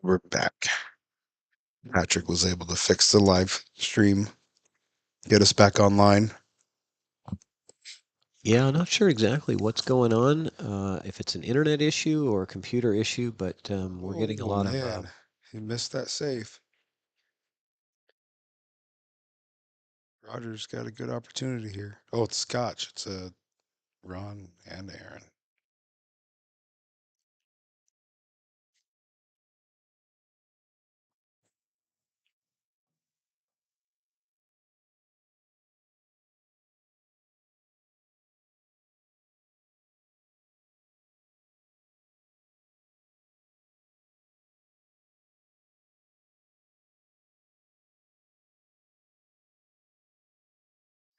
We're back. Patrick was able to fix the live stream, get us back online. Yeah, I'm not sure exactly what's going on, if it's an internet issue or a computer issue, but we're getting a lot of. He missed that save. Roger's got a good opportunity here. Oh, it's Scotch. It's Ron and Aaron.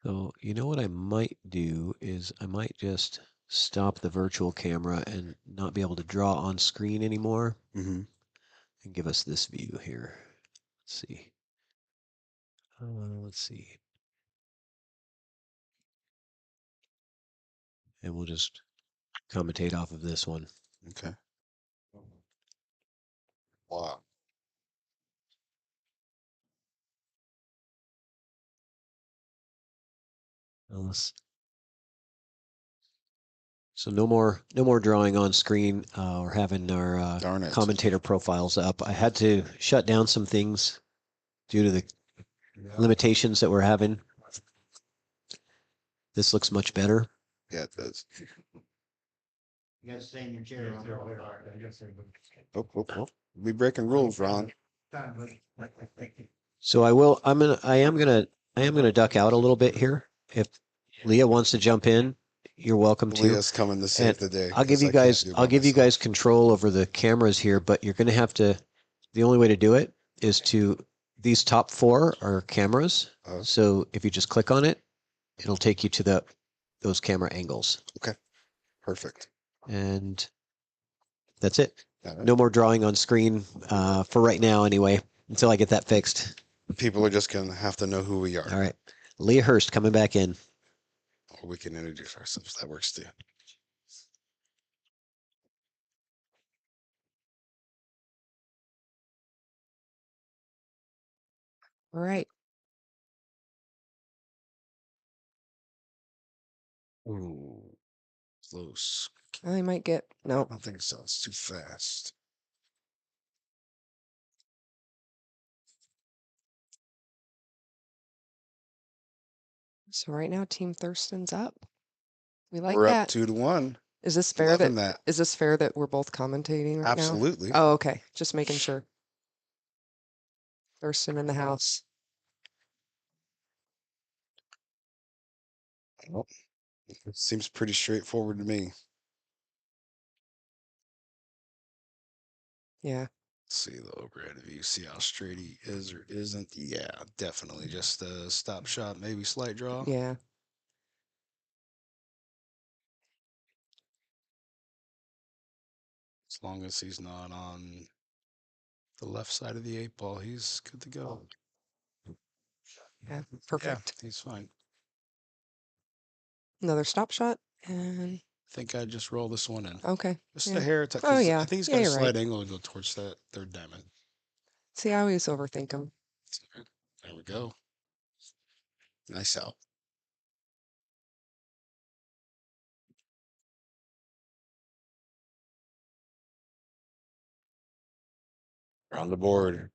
So, you know what I might do is I might just stop the virtual camera and not be able to draw on screen anymore Mm-hmm. and give us this view here. Let's see. Let's see. And we'll just commentate off of this one. Okay. Wow. So no more drawing on screen or having our commentator profiles up. I had to shut down some things due to the limitations that we're having. This looks much better. Yeah, it does. You gotta stay in your chair. Oh. We breaking rules, Ron. So I am gonna duck out a little bit here. If Leah wants to jump in, you're welcome to. Leah's coming to save the day. I'll give you guys control over the cameras here, but you're gonna have to. The only way to do it is these top 4 are cameras. So if you just click on it, it'll take you to those camera angles. Okay. Perfect. And that's it. No more drawing on screen for right now anyway, until I get that fixed. People are just going to have to know who we are. All right. Leah Hurst coming back in. Or we can introduce ourselves. That works too. All right. Ooh, close. I might get, no. I don't think so. It's too fast. So right now, Team Thurston's up. We like We're that. up 2-1. Is this fair is this fair that we're both commentating right Absolutely. now? Oh, okay. Just making sure. Thurston in the house. Well, it seems pretty straightforward to me. Yeah. Let's see the overhead view. See how straight he is or isn't. Yeah, definitely. Just a stop shot, maybe slight draw. Yeah. As long as he's not on the left side of the 8 ball, he's good to go. Yeah. Perfect. Yeah, he's fine. Another stop shot and I think I'd just roll this one in. okay. Just a hair. Oh yeah. I think he's got a slight angle to go towards that 3rd diamond. See, I always overthink them. There we go. Nice out. On the board.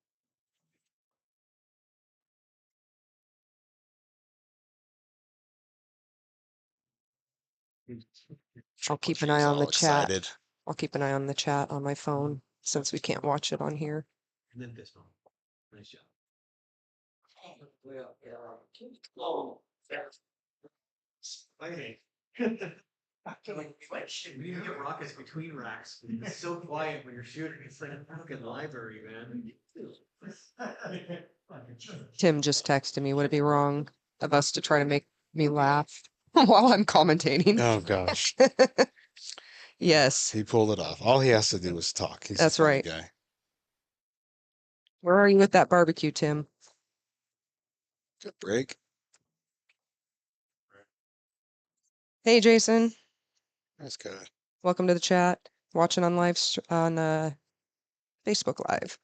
I'll keep an eye on the chat. I'll keep an eye on the chat on my phone since we can't watch it on here. And then this one. Nice job. You get rockets between racks. It's so quiet when you're shooting. It's like a fucking library, man. Tim just texted me. Would it be wrong of us to try to make me laugh while I'm commentating? Oh gosh. Yes. He pulled it off. All he has to do is talk. He's That's a funny right. guy. Where are you with that barbecue, Tim? Good break. Hey, Jason. That's good. Welcome to the chat. Watching on on Facebook Live.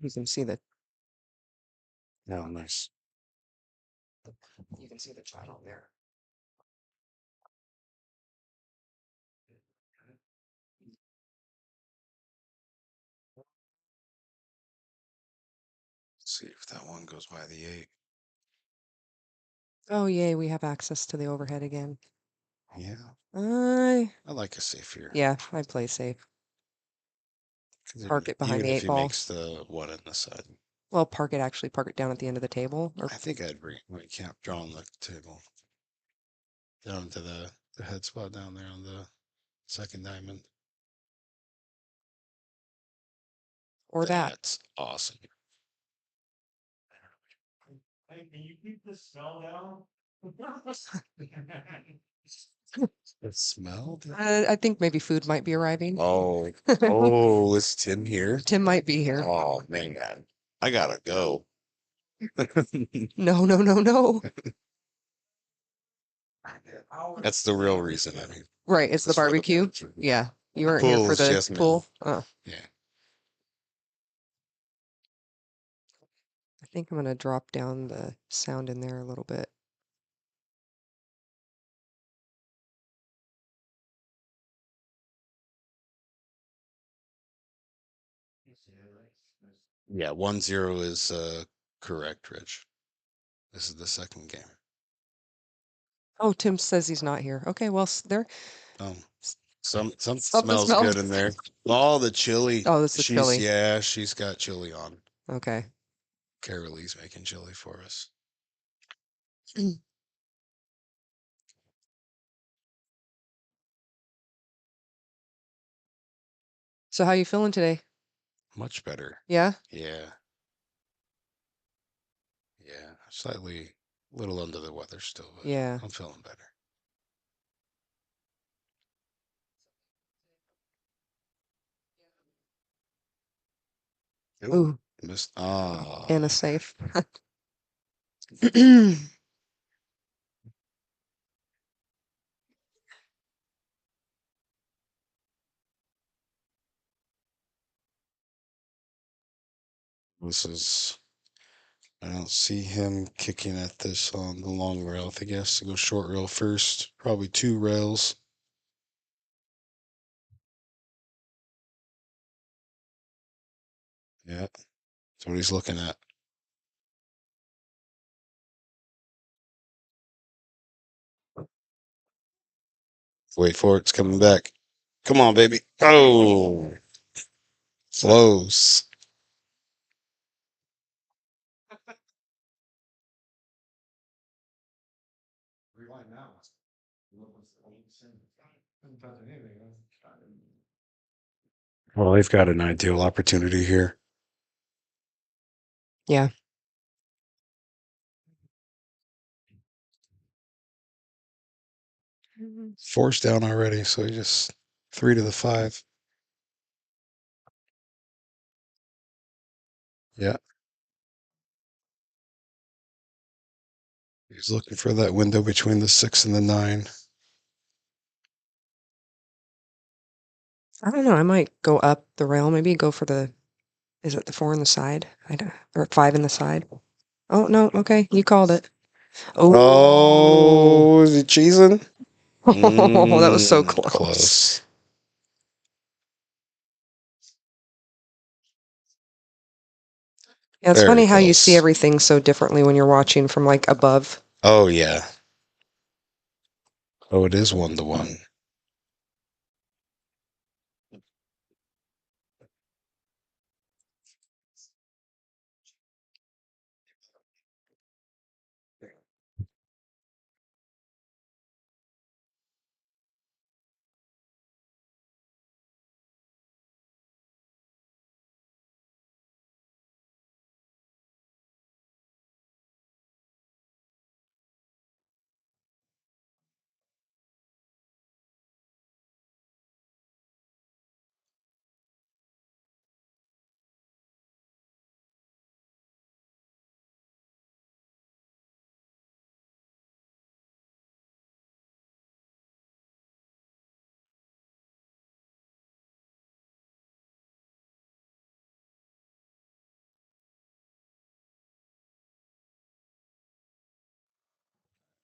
You can see the Oh, nice. chat on there. See if that one goes by the 8. Oh, yay, we have access to the overhead again. Yeah, I I like a safe here. Yeah, I play safe. 'Cause Park it behind even the if 8 he ball. makes the one on the side. Well, park it down at the end of the table. Or I think I'd bring my camp draw on the table. Down to the head spot down there on the second diamond. that. That's awesome. Hey, can you keep the smell down? It smelled. I think maybe food might be arriving. Oh, oh, is Tim here? Tim might be here. Oh man, I gotta go. No, no, no, no. That's the real reason. I mean, Right, it's the just for barbecue. Yeah, you weren't here Pool for is the just me. pool. Yeah. I think I'm gonna drop down the sound in there a little bit. Yeah, 1-0 is correct, Rich. This is the second game. Oh, Tim says he's not here. Okay, well, there. Um, some Something smells smells. good in there. Oh, the chili. Oh, this is chili. Yeah, she's got chili on. Okay. Carolee's making chili for us. So how you feeling today? Much better. Yeah? Yeah. Yeah. Slightly a little under the weather still, but Yeah. I'm feeling better. Ooh, Missed. and a safe. This is. I don't see him kicking at this on the long rail. I think he has to go short rail first. Probably 2 rails. Yeah. That's what he's looking at. Wait for it. It's coming back. Come on, baby. Oh, close. Well, they've got an ideal opportunity here. Yeah. Force down already, so he just 3 to the 5. Yeah. He's looking for that window between the 6 and the 9. I don't know. I might go up the rail. Maybe go for is it the 4 in the side? Or 5 in the side. Oh, no. Okay. You called it. Oh, is he cheesing? Oh, that was so close. Close. Yeah, it's Very funny how you see close. everything so differently when you're watching from like above. Oh, yeah. Oh, it is 1-1.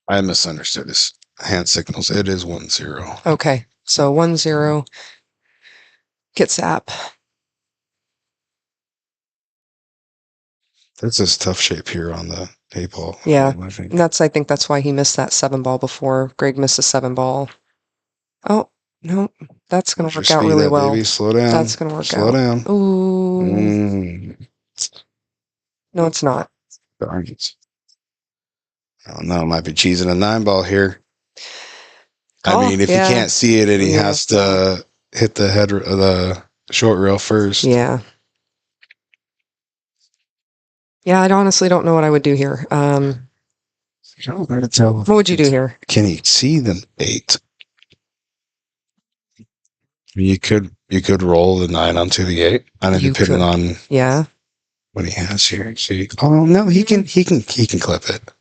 I misunderstood his hand signals. It is 1-0. Okay, so 1-0. Kitsap. That's just tough shape here on the 8-ball. Yeah, I think. I think that's why he missed that 7-ball before. Greg missed a 7-ball. Oh, no, that's going to work out really well. Baby. Slow down. That's going to work Slow out. down. Ooh. No, it's not. Darn it. I don't know. Might be cheesing a 9-ball here. Call, I mean, if yeah. he can't see it and he Yeah. has to hit the head of the short rail first. Yeah. Yeah, I honestly don't know what I would do here. I don't know to tell. What would you do here? Can he see the 8? You could roll the 9 onto the 8. I mean, You depending could. on Yeah. what he has here. See, oh no, he can clip it.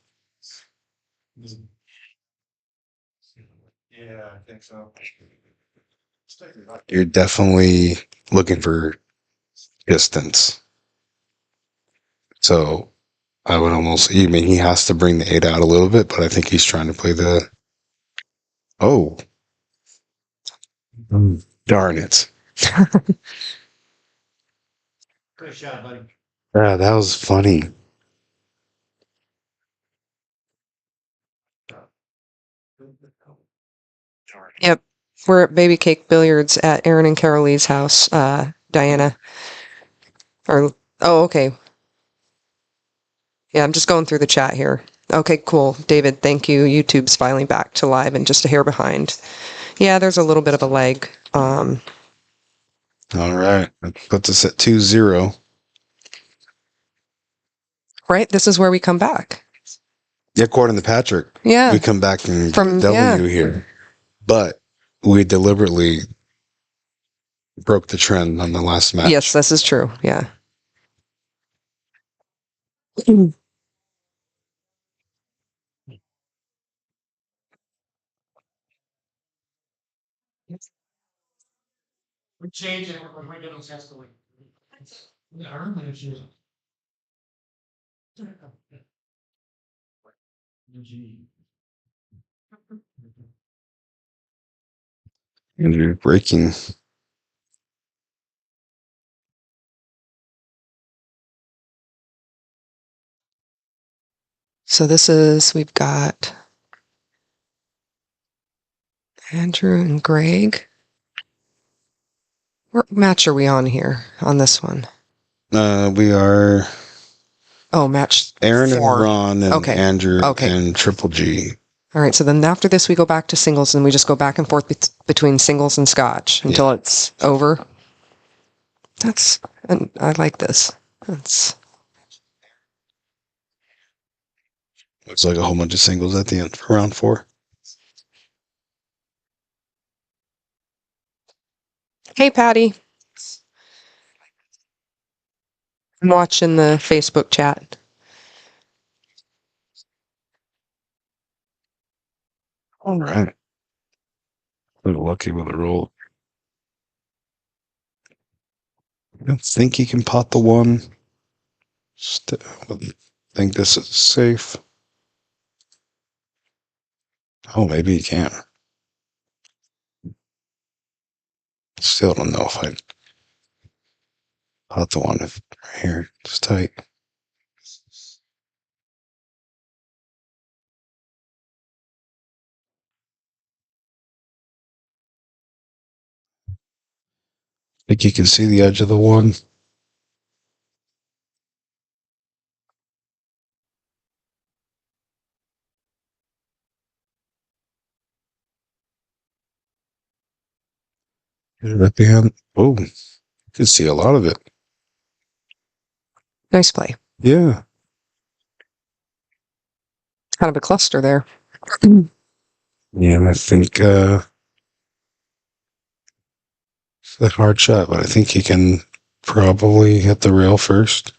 Yeah, I think so. You're definitely looking for distance. So I would almost, I mean, he has to bring the 8 out a little bit, but I think he's trying to play the. Oh, darn it! Good shot, buddy. Yeah, that was funny. Yep. We're at Baby Cake Billiards at Aaron and Carolee's house, Diana. Oh, okay. Yeah, I'm just going through the chat here. Okay, cool. David, thank you. YouTube's finally back to live and just a hair behind. Yeah, there's a little bit of a lag. All right. That puts us at 2-0. Right? This is where we come back. Yeah, according to Patrick. Yeah. We come back and From- W yeah. here. But we deliberately broke the trend on the last match. Yes, this is true. Yeah. We're changing it when we get those escalate. Yeah, I remember you. And you're breaking. So we've got Andrew and Greg. What match are we on here on this one? We are Oh, match Aaron 4. and Ron and Okay. Andrew Okay. and Triple G. All right, so then after this, we go back to singles, and we just go back and forth between singles and scotch until it's over. And I like this. Looks like a whole bunch of singles at the end for round 4. Hey, Patty. I'm watching the Facebook chat. All right. A little lucky with a roll. I don't think he can pot the 1. I think this is safe. Oh, maybe he can. Still don't know if I pot the 1 right here. It's tight. Think you can see the edge of the 1. At the end. Oh, you can see a lot of it. Nice play. Yeah. Kind of a cluster there. Yeah, and I think it's a hard shot, but I think he can probably hit the rail first.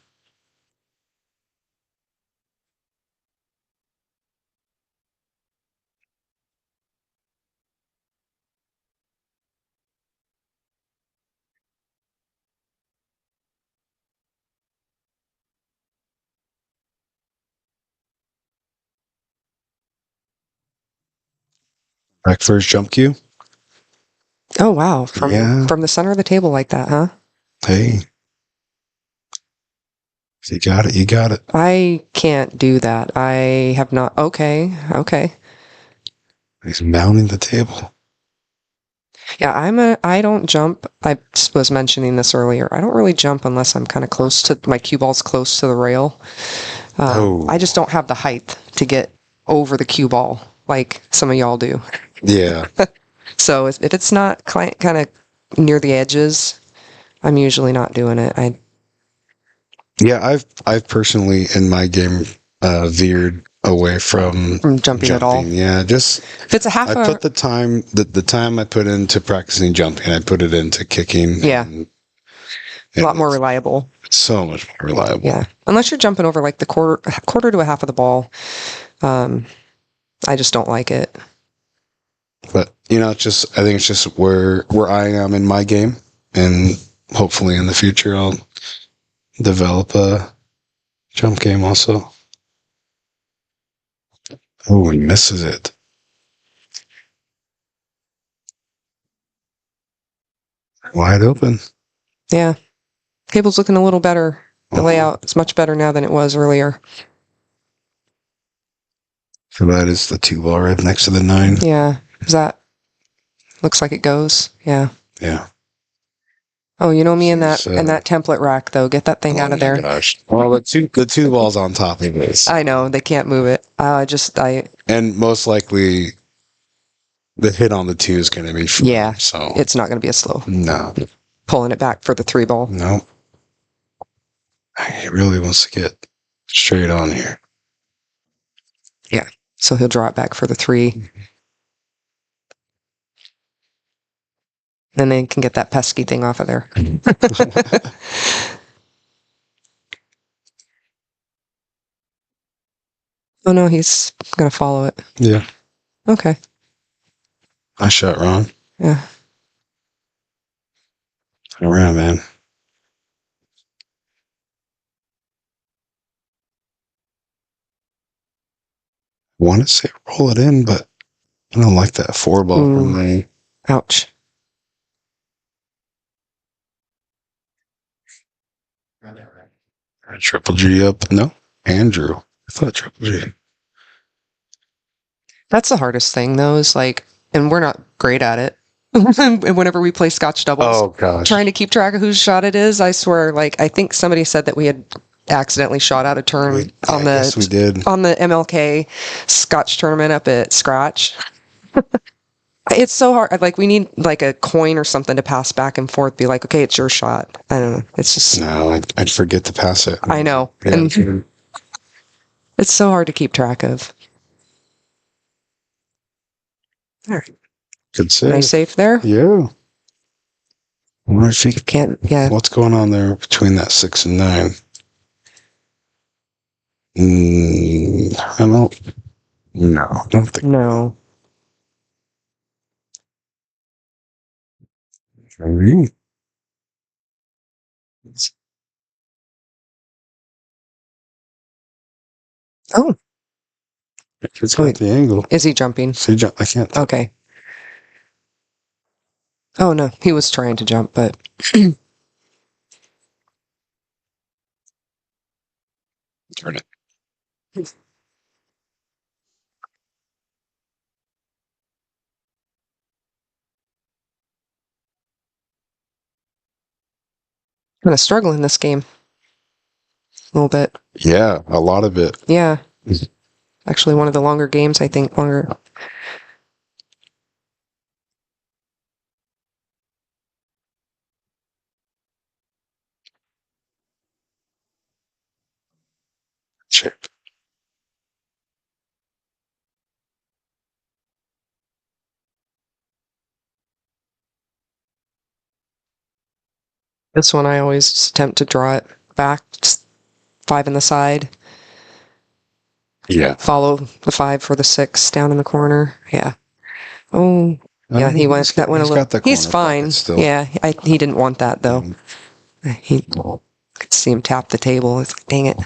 Back first jump cue. Oh wow, Yeah. from the center of the table like that, huh? Hey. You got it. You got it. I can't do that. I have not. Okay. He's mounting the table. Yeah, I don't jump. I was mentioning this earlier. I don't really jump unless I'm kind of close to, my cue ball's close to the rail. I just don't have the height to get over the cue ball like some of y'all do. Yeah. So if it's not kind of near the edges, I'm usually not doing it. Yeah, I've personally in my game veered away from jumping at all. Yeah, just If it's a half I put the time the time I put into practicing jumping, I put it into kicking. Yeah. A lot more it's reliable. so much more reliable. Yeah. Unless you're jumping over like the quarter to a half of the ball. I just don't like it. But I think it's just where I am in my game, and hopefully in the future I'll develop a jump game also. Oh, he misses it. Wide open. Yeah. Table's looking a little better. The layout is much better now than it was earlier. So that is the 2 ball right next to the 9. Yeah. Is that looks like it goes? Yeah. Yeah. Oh, you know me in that template rack though. Get that thing out of there. Gosh. Well, the two balls on top of this. I know they can't move it. And most likely, the hit on the 2 is going to be free. Yeah. So it's not going to be as slow. No. Pulling it back for the 3 ball. No. He really wants to get straight on here. Yeah. So he'll draw it back for the 3. And then can get that pesky thing off of there. Oh no, he's going to follow it. Yeah. Okay. I shot wrong. Yeah. Turn around, man. I want to say roll it in, but I don't like that 4 ball from me. Ouch. Triple G up. No, Andrew. I thought Triple G. That's the hardest thing, though, is like, and we're not great at it. And whenever we play Scotch doubles, Oh gosh, trying to keep track of whose shot it is, I swear, like, I think somebody said that we had accidentally shot out a turn on the yes, we did. on the MLK Scotch tournament up at Scratch. It's so hard. Like, we need like a coin or something to pass back and forth. Be like, okay, it's your shot. I don't know. It's just No, I'd forget to pass it. I know, Yeah, and it's so hard to keep track of. All right, good save. nice safe there. Yeah. I wonder if he Can't. Yeah. What's going on there between that 6 and 9? I don't. No, I don't think. No. Maybe. Oh, It's got the angle. is he jumping? See, I can't. Okay. Oh no, he was trying to jump, but Turn it. kind of struggling this game a little bit. Yeah, a lot of it. Yeah. Actually, one of the longer games, I think. Longer. Chip. This one, I always just attempt to draw it back, just 5 in the side. Yeah. Follow the 5 for the 6 down in the corner. Yeah. Oh, yeah. He went. That went a little. He's fine. Yeah. He didn't want that though. He could see him tap the table. It's like, dang it.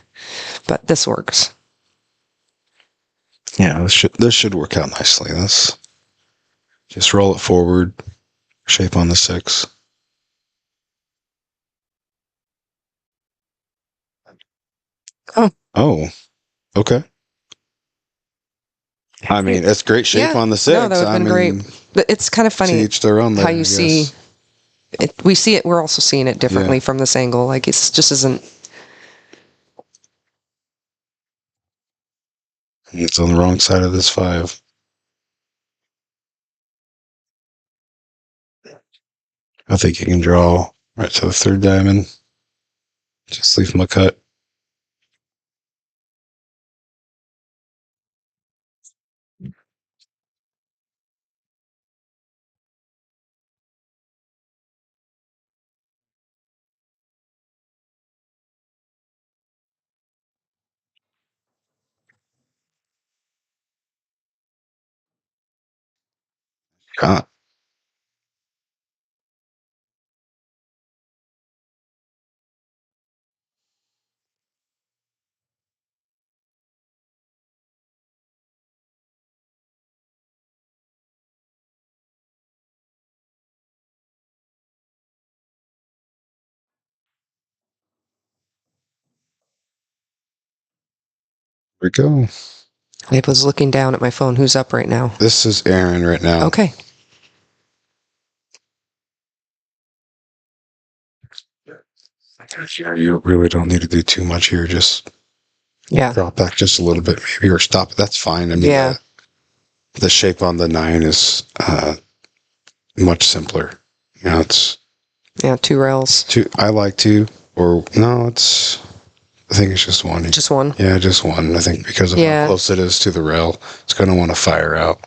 But this works. Yeah, this should work out nicely. Just roll it forward. Shape on the 6. Oh. Okay. I mean, it's great shape on the 6. No, that would have been great. But it's kind of funny each their own there, how you see it. We see it. We're also seeing it differently from this angle. Like it just isn't. It's on the wrong side of this 5. I think you can draw right to the 3rd diamond. Just leave him a cut. God. Here we go. I was looking down at my phone. Who's up right now? This is Aaron right now. Okay. You really don't need to do too much here. Just drop back just a little bit, maybe, or stop. That's fine. I mean, the shape on the 9 is much simpler. You know, it's 2 rails. 2. I like 2, or no, it's. I think it's just 1. Just 1. Yeah, just 1. I think because of how close it is to the rail, it's going to want to fire out.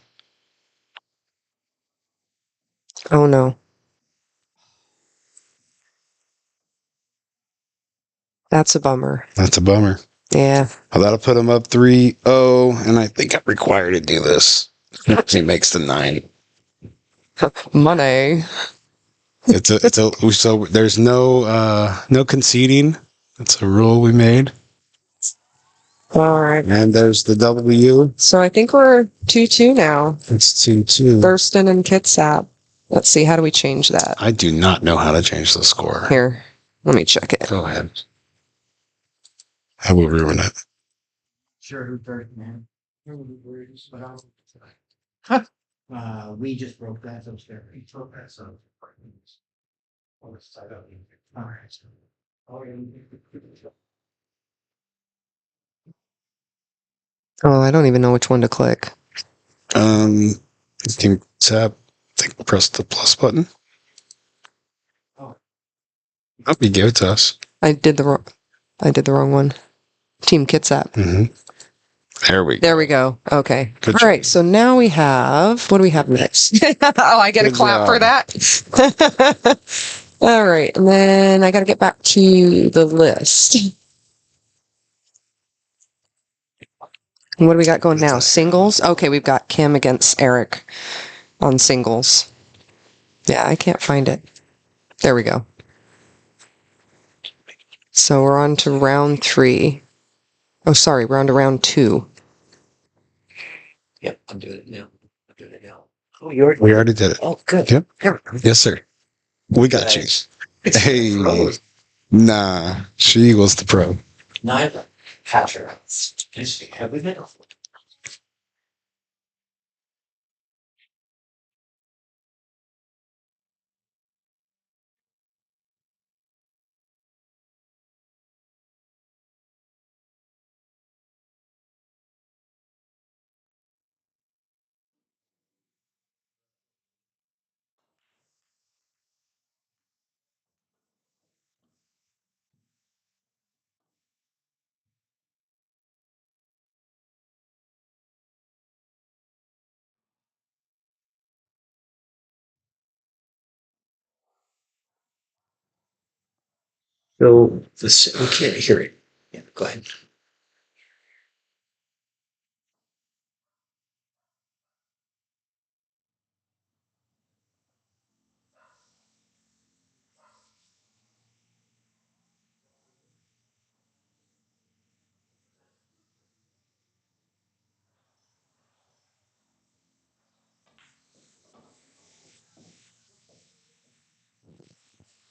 Oh no. That's a bummer. That's a bummer. Yeah. Well, that'll put him up 3-0, and I think I'm required to do this. He makes the 9. Money. So there's no conceding. That's a rule we made. All right. And there's the W. So I think we're 2-2 now. It's 2-2. Thurston and Kitsap. Let's see. How do we change that? I do not know how to change the score. Here, let me check it. Go ahead. I will ruin it. Sure, who third, man? We just broke that, so there. We broke that, so. On the side of it. All right. Oh, I don't even know which one to click. You can tap. I think press the plus button. Oh, you gave it to us. I did the wrong one. Team Kitsap. Mm-hmm. There we go. Okay. All right. So now we have. What do we have next? Oh, I get a clap for that. All right, and then I got to get back to the list. And what do we got going now? Singles? Okay, we've got Kim against Eric on singles. Yeah, I can't find it. There we go. So we're on to round 3. Oh, sorry, we're on to round 2. Yep, I'm doing it now. Oh, we already did it. Oh, good. Yep. Yes, sir. We got you. Hey, nah, she was the pro. Neither. Hatcher. Have we been? So this we can't hear it. Yeah, go ahead.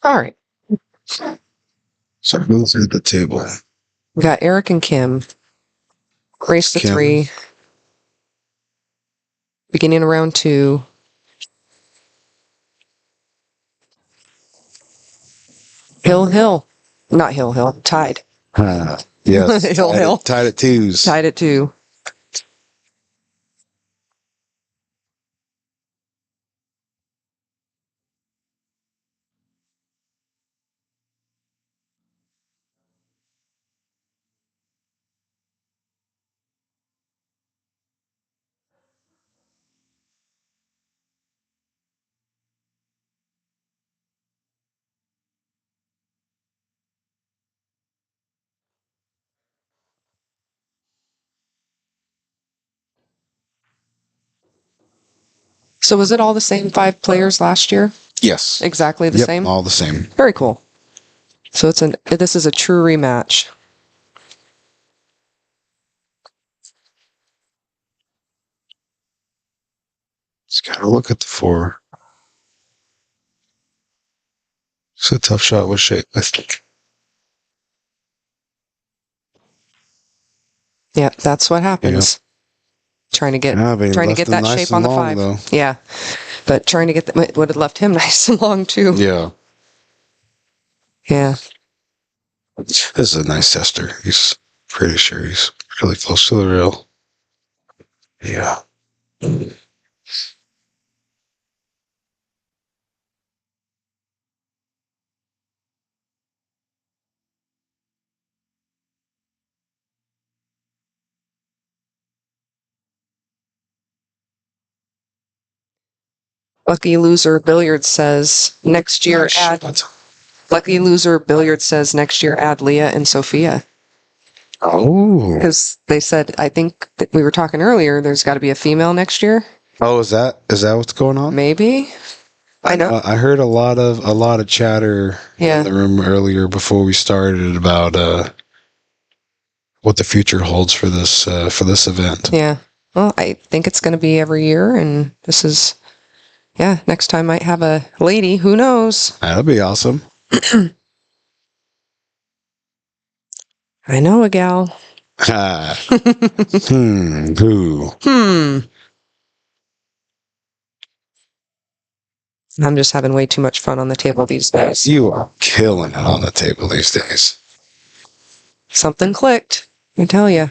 All right. So who's at the table? We got Eric and Kim. Race to Kim. 3. Beginning of round 2. Hill. Not Hill. Tied. Yes. Hill. Tied at 2s. Tied at 2. So was it all the same 5 players last year? Yes. Exactly the same? All the same. Very cool. So this is a true rematch. Just gotta look at the 4. It's a tough shot with shape, I think. Yeah, that's what happens. Trying to get that nice shape on the 5. Though. Yeah, but trying to get would have left him nice and long too. Yeah. Yeah. This is a nice tester. He's pretty sure he's really close to the rail. Yeah. Lucky Loser Billiards says next year add. Lucky Loser Billiards says next year add Leah and Sophia. Oh. Because they said, I think that we were talking earlier, there's got to be a female next year. Oh, is that what's going on? Maybe. I know. I heard a lot of chatter in the room earlier before we started about what the future holds for this event. Yeah. Well, I think it's going to be every year, and this is, next time might have a lady. Who knows? That'll be awesome. I know a gal. Who? I'm just having way too much fun on the table these days. You are killing it on the table these days. Something clicked, I tell you.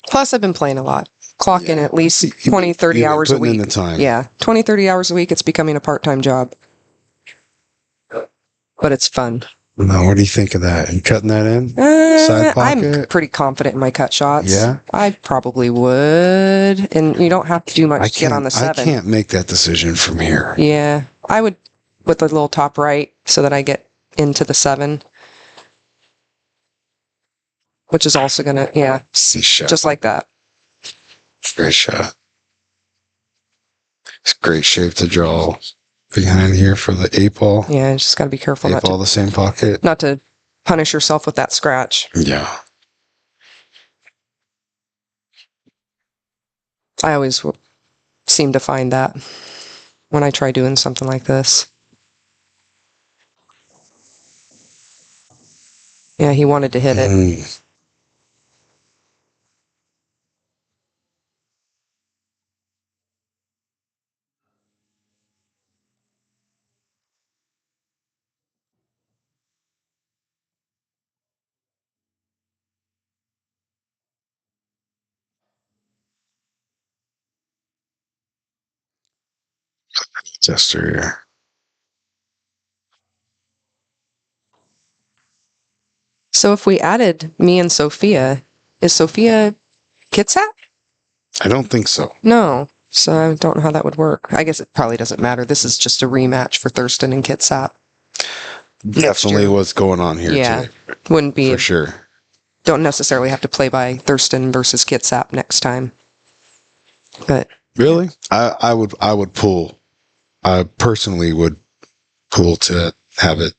Plus, I've been playing a lot. Clocking at least 20, 30 hours a week. In the time. Yeah, 20, 30 hours a week. It's becoming a part-time job. But it's fun. Now, what do you think of that? And cutting that in? Side pocket? I'm pretty confident in my cut shots. Yeah? I probably would. And you don't have to do much to get on the 7. I can't make that decision from here. Yeah. I would with the little top right so that I get into the 7. Which is also going to, just like that. Great shot. It's great shape to draw behind here for the 8-ball. Yeah, just got to be careful. 8-ball the same pocket. Not to punish yourself with that scratch. Yeah. I always seem to find that when I try doing something like this. Yeah, he wanted to hit it. Tester here. So if we added me and Sophia, is Sophia Kitsap? I don't think so. No. So I don't know how that would work. I guess it probably doesn't matter. This is just a rematch for Thurston and Kitsap. Definitely what's going on here. Yeah. Too. Wouldn't be. For sure. Don't necessarily have to play by Thurston versus Kitsap next time. But really? I would pull. I personally would pull to have it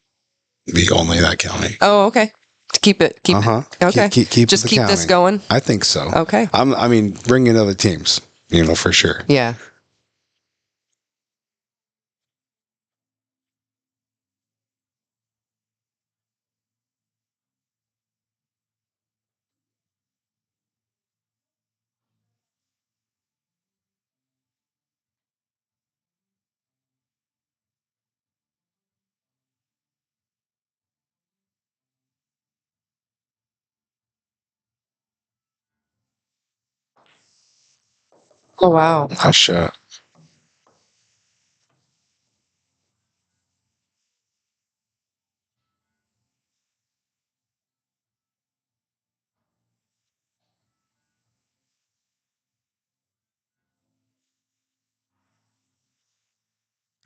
be only that county. Oh, okay. Keep it. Okay. Keep just keep county. This going. I think so. Okay. I mean, bring in other teams, for sure. Yeah. Oh, wow. Nice shot.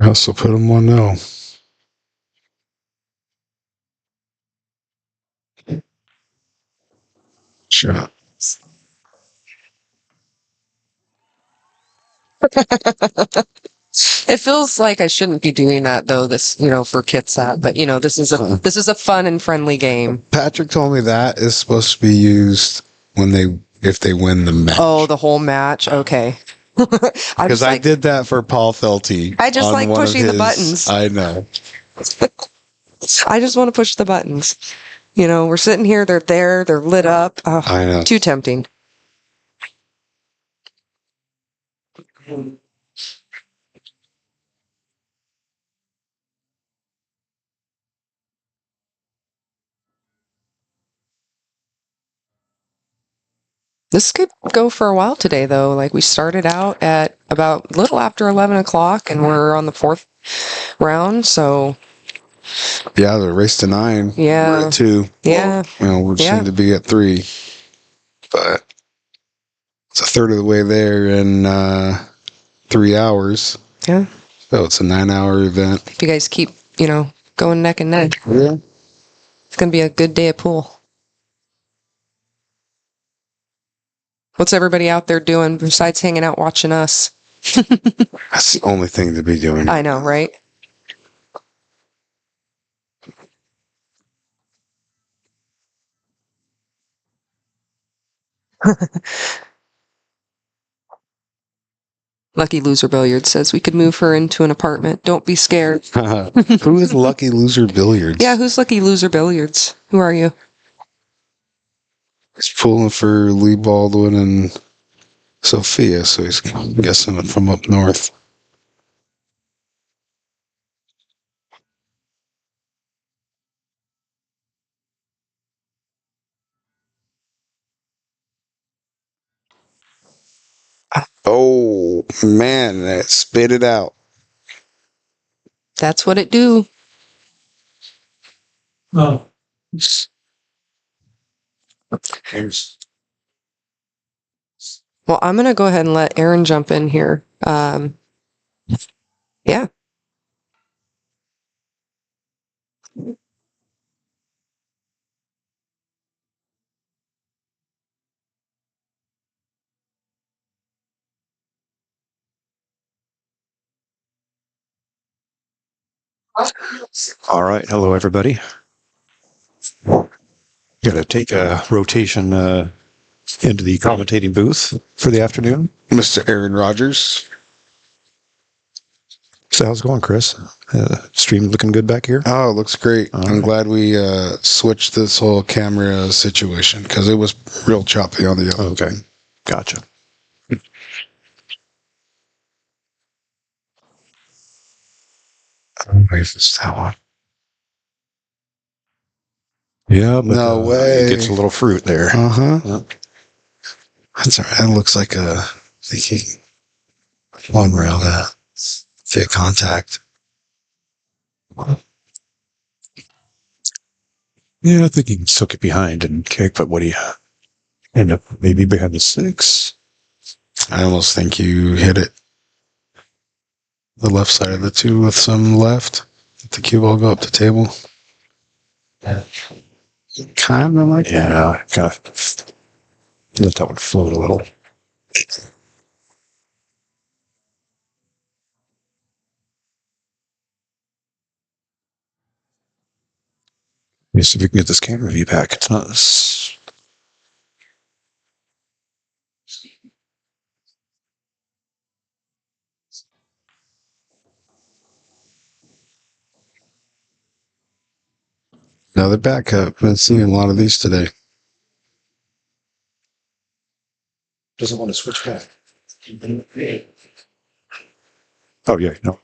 I also put him 1-0. Shot. It feels like I shouldn't be doing that though, this, for Kitsap, but this is a fun and friendly game. Patrick told me that is supposed to be used if they win the match. Oh, the whole match? Okay. Because I did that for Paul Felty. I just like pushing the buttons. I know. I just want to push the buttons. We're sitting here, they're there, they're lit up. Oh, I know. too tempting. This could go for a while today, though. Like, we started out at about little after 11 o'clock, and we're on the 4th round, so... Yeah, the race to 9. Yeah. We're at 2. Yeah. We seem to be at 3. But it's a third of the way there in 3 hours. Yeah. So it's a 9-hour event. If you guys keep, going neck and neck. Yeah. It's going to be a good day of pool. What's everybody out there doing besides hanging out watching us? That's the only thing to be doing. I know, right? Lucky Loser Billiards says we could move her into an apartment. Don't be scared. Who is Lucky Loser Billiards? Yeah, who's Lucky Loser Billiards? Who are you? He's pulling for Lee Baldwin and Sophia, so he's guessing it from up north. Oh, man, that spit it out. That's what it do. Oh. Well, I'm going to go ahead and let Aaron jump in here. Yeah. All right. Hello, everybody. Got to take a rotation into the commentating booth for the afternoon. Mr. Aaron Rodgers. So how's it going, Chris? Stream looking good back here? Oh, it looks great. I'm glad we switched this whole camera situation because it was real choppy on the other. Okay. Gotcha. This that one. Yeah, but No way. it gets a little fruit there. Uh-huh. Yep. That's all right. That looks like a thinking one rail that fit contact. Yeah, I think you can still get behind and kick, but what do you end up maybe behind the 6? I almost think you hit it. The left side of the 2 with some left. Let the cue ball go up the table. Kind of like that. Yeah, kind of let that one float a little. Let me see if we can get this camera view back. It's not this. Another back cut. Been seeing a lot of these today. Doesn't want to switch back. Oh, yeah, no.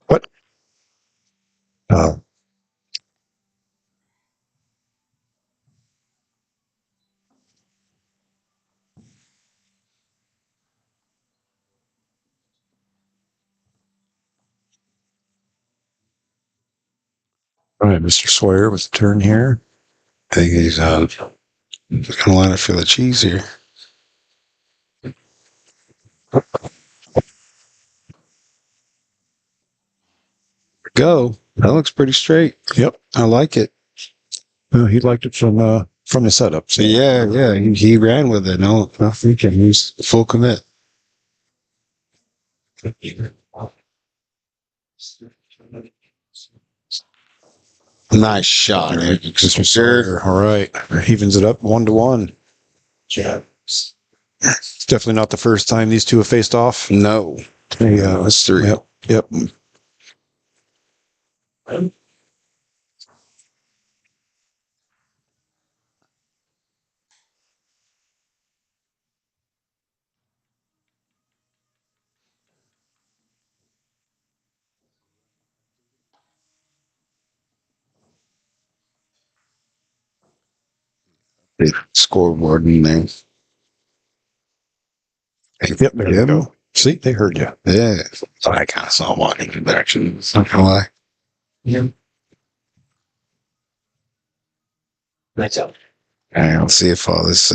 What? All right, Mr. Sawyer with the turn here. I think he's gonna line up for the cheese here. Go. That looks pretty straight. Yep. I like it. Well, he liked it from the setup. So. Yeah. He ran with it. No freaking. He's full commit. Nice shot, Mr. Sawyer. All right. Evens it up 1-1. It's definitely not the first time these two have faced off. No. Yeah, that's 3. Yep. Scoreboard in there. Yep, there you go. See, they heard you. Yeah. So I kind of saw one in the action. Not gonna lie. Yeah. That's up. I'll see if all this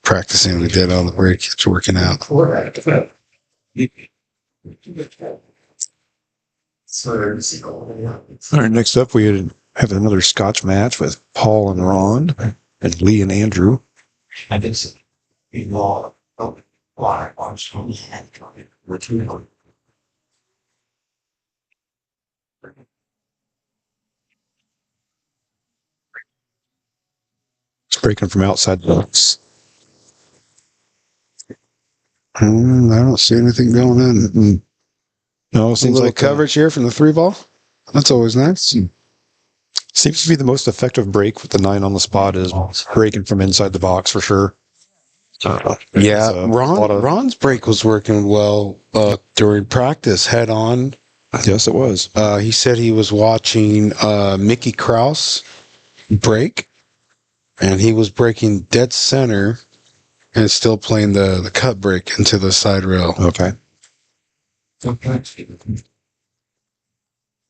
practicing we did on the break is working out. All right, next up we have another Scotch match with Paul and Ron and Lee and Andrew. I did see. It's breaking from outside the box. I don't see anything going in. Mm-hmm. No, it Seems seems a little like coverage here from the 3 ball. That's always nice. Seems to be the most effective break with the 9 on the spot is breaking from inside the box for sure. Yeah, Ron's break was working well during practice, head on. Yes, it was. He said he was watching Mickey Krause break, and he was breaking dead center and still playing the cut break into the side rail. Okay.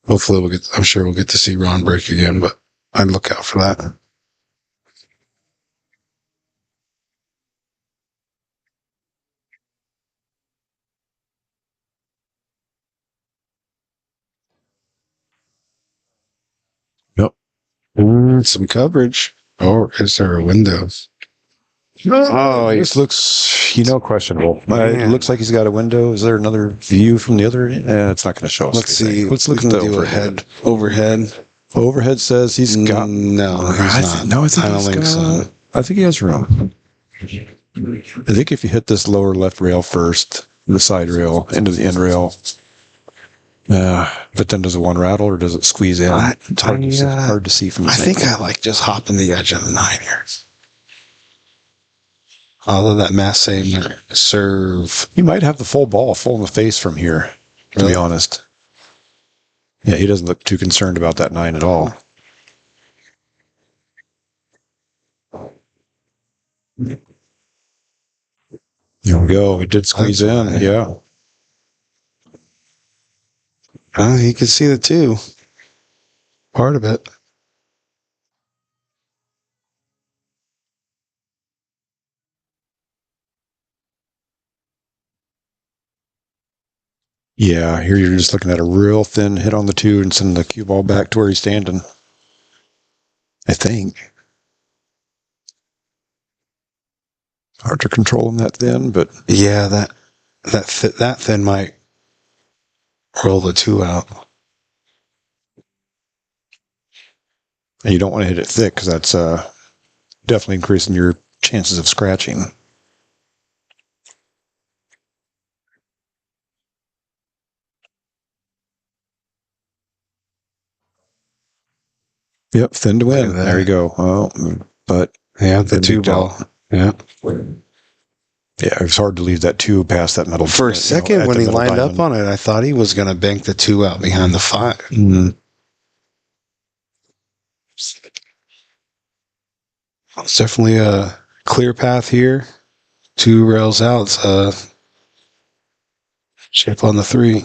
Hopefully I'm sure we'll get to see Ron break again, but I'd look out for that. Yep. Some coverage. Or is there a window? Oh, this looks, questionable. It looks like he's got a window. Is there another view from the other end? It's not going to show us. Let's see. Let's look at the overhead. Overhead says he's got. No, he's not. I don't think so. I think he has room. I think if you hit this lower left rail first, the side rail into the end rail, but then does it one rattle or does it squeeze in? It's hard to see from the I think I like just hopping the edge of the 9 here. Although that Massey serve. He might have the full ball, full in the face from here, to be honest. Yeah, he doesn't look too concerned about that 9 at all. There we go. He did squeeze in. Yeah. He can see the 2. Part of it. Yeah, here you're just looking at a real thin hit on the 2 and send the cue ball back to where he's standing. I think. Hard to control him that thin, but yeah, that thin might roll the 2 out. And you don't want to hit it thick because that's definitely increasing your chances of scratching. Yep, thin to win. There you go. Oh, but yeah, the 2 ball. Yeah. Yeah, it's hard to leave that 2 past that metal. For a second, when he lined up on it, I thought he was going to bank the 2 out behind the 5. Mm-hmm. It's definitely a clear path here. 2 rails out. Chip on the 3.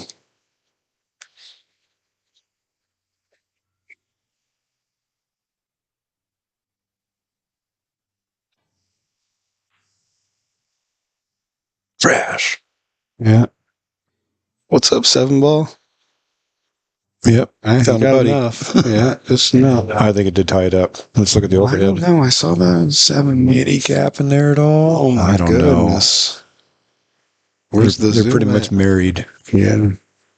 Trash. Yeah. What's up, 7-ball? Yep. I Found got a buddy. enough. Yeah, just enough. I think it did tie it up. Let's look at the I overhead. don't know. I saw that 7. Any gap in there at all? Oh my I don't goodness. know. Where's the They're zoom pretty at? much married. Yeah.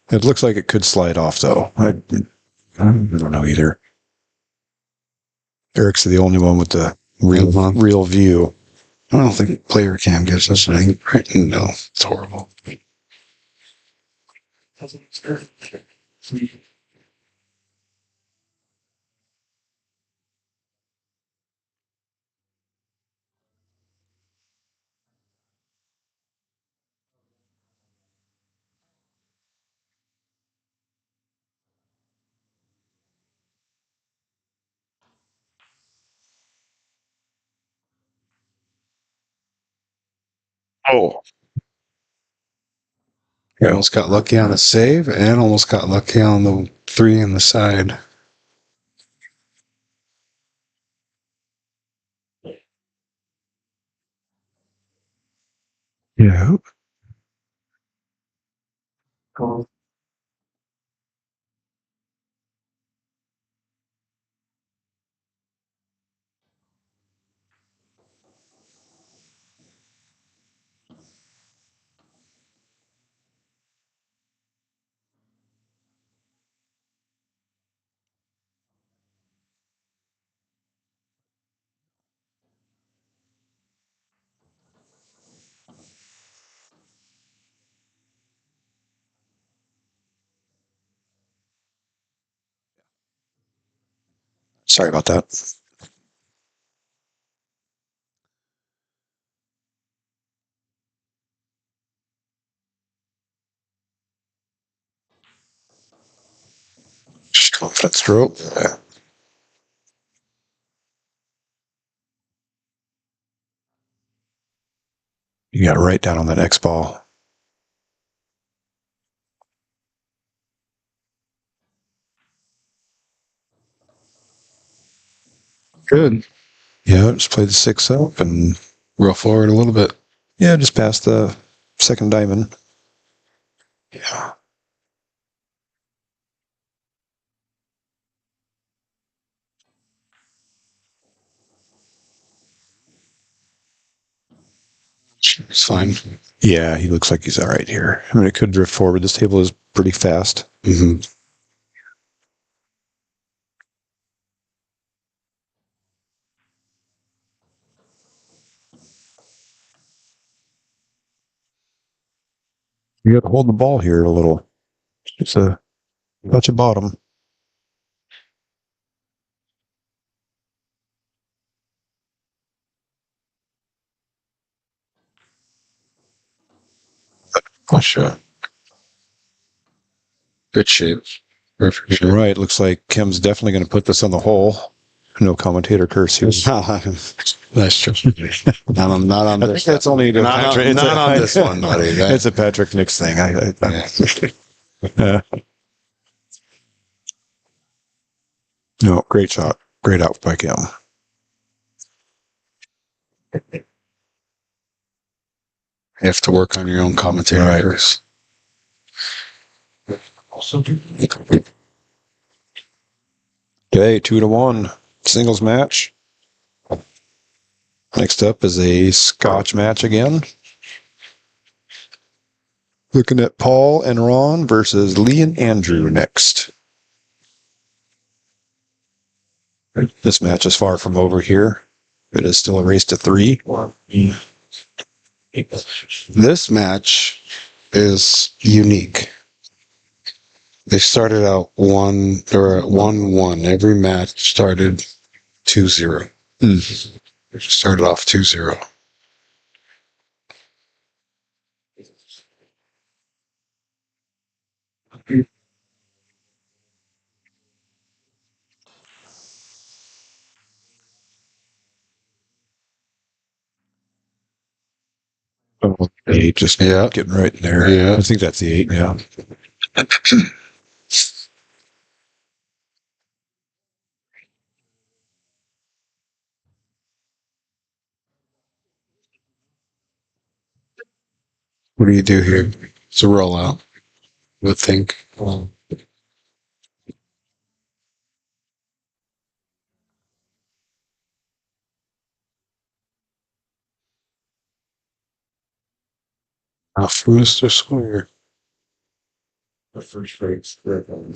It looks like it could slide off, though. I don't know either. Eric's the only one with the real view. I don't think player cam gives us anything. Right? No, it's horrible. Oh. I almost got lucky on a save and almost got lucky on the 3 in the side. Yeah. Sorry about that. Just confident stroke. Yeah. You got it right down on that X ball. Good. Yeah, just play the 6 up and Roll forward a little bit. yeah, just past the second diamond. Yeah. It's fine. Yeah, he looks like he's all right here. I mean, it could drift forward. This table is pretty fast. Mm-hmm. You got to hold the ball here a little. It's a touch of bottom. Good shot. Good shape. Perfect shape. You're right. Looks like Kim's definitely going to put this on the hole. No commentator curse here. That's true. Not on I this. think that's only to Not Patrick. on, not on this one, buddy. It's a Patrick Nix thing. Yeah. No, great shot. Great out by Kim. You have to work on your own commentators. Okay, 2-1 singles match. Next up is a Scotch match again. Looking at Paul and Ron versus Lee and Andrew next. This match is far from over here. It is still a race to 3. This match is unique. They started out 1-1. Every match started 2-0. Started off 2-0. Oh, 8, just getting right in there. Yeah. I think that's the 8, yeah. What do you do here? It's a rollout. I would think. Off Mr. Square. The first rate's the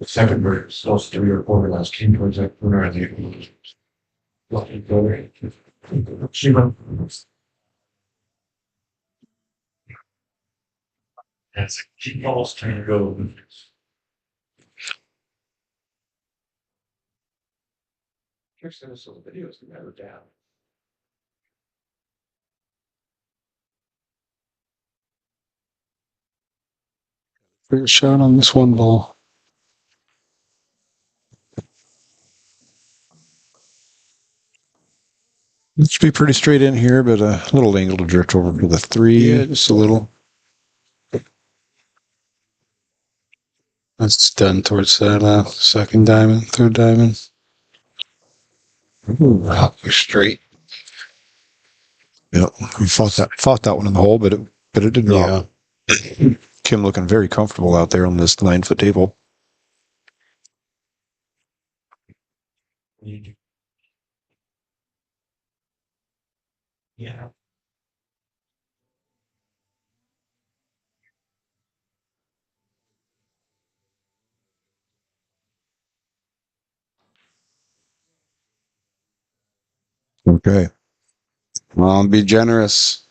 second rate is supposed to be reported as came towards that corner of the lucky building. She went. As she almost trying to go. Here's the videos never down. Fair shot on this one ball. It should be pretty straight in here, but a little angle to drift over to the 3. Yeah, just a little. That's done towards that second diamond, third diamond. Wow, we're straight. Yeah, we fought that one in the hole, but it did drop. Yeah. Kim looking very comfortable out there on this 9-foot table. Yeah. Okay. Well, be generous.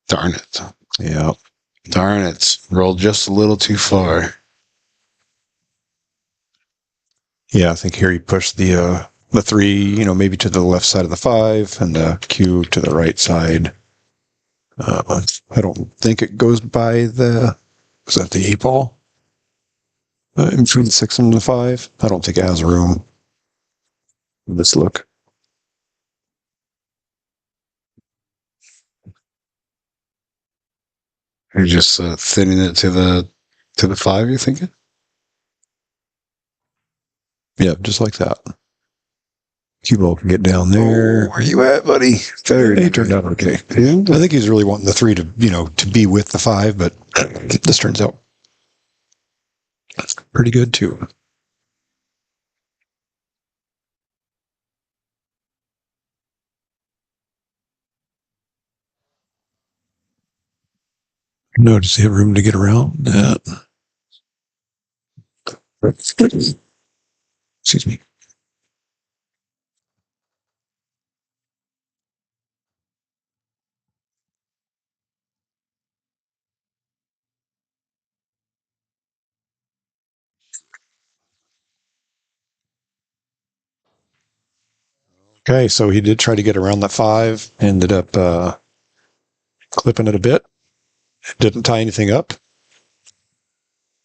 Darn it. Yeah. Darn it. Rolled just a little too far. Yeah, I think here he pushed the 3, maybe to the left side of the 5 and the Q to the right side. I don't think it goes by was that the 8 ball? In between the 6 and the 5? I don't think it has room. Let's look. You're just thinning it to the 5, you thinking? Yeah, just like that. Cue ball can get down there. Oh, where you at, buddy? He turned out okay. Yeah. I think he's really wanting the 3 to, to be with the 5, but this turns out pretty good too. No, does he have room to get around that? Excuse me. Okay, so he did try to get around that 5, ended up clipping it a bit. Didn't tie anything up.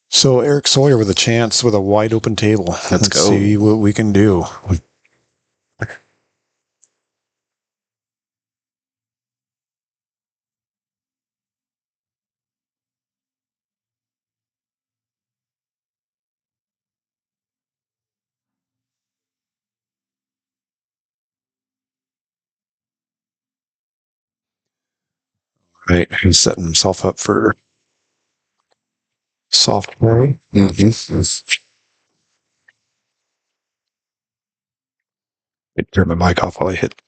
So Eric Sawyer with a chance with a wide open table. Let's go. See what we can do. Right, he's setting himself up for soft play. Mm-hmm. Turn my mic off while I hit.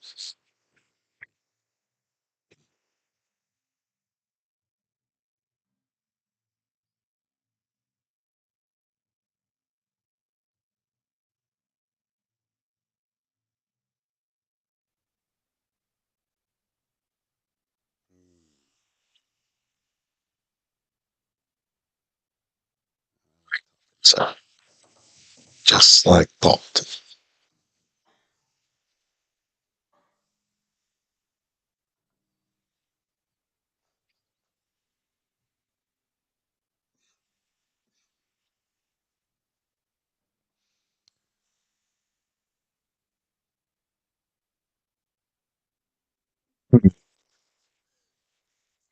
So, just like that.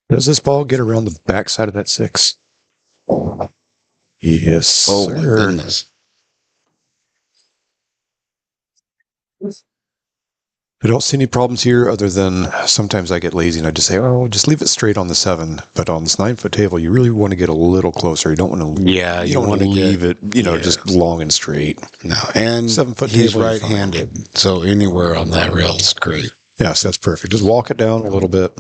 Does this ball get around the backside of that 6? Yes, Oh, my sir. goodness. I don't see any problems here other than sometimes I get lazy and I just say, oh, just leave it straight on the 7. But on this 9-foot table, you really want to get a little closer. You don't want to. Yeah, you don't want to leave it, yeah. just long and straight. No, and 7-foot he's table, right-handed, so anywhere on that rail is great. Yes, that's perfect. Just walk it down a little bit.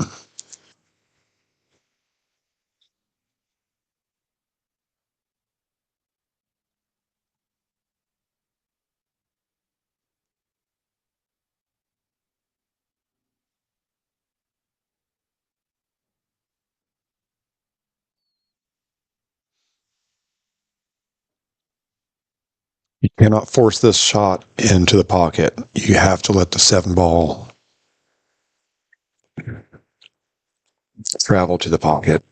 You cannot force this shot into the pocket. You have to let the 7 ball travel to the pocket.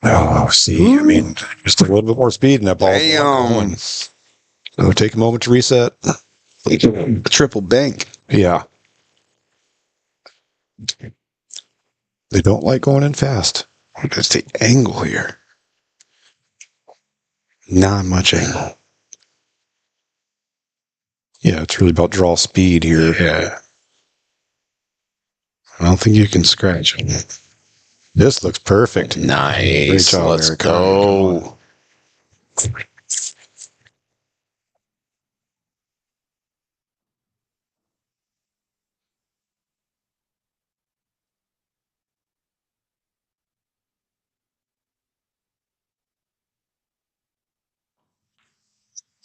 Oh, see, I mean, just a little bit more speed and that ball is going. So take a moment to reset. A triple bank. Yeah. They don't like going in fast. That's the angle here. Not much angle. Yeah, it's really about draw speed here. Yeah. I don't think you can scratch him. This looks perfect. Nice. Great job, Let's Eric. go.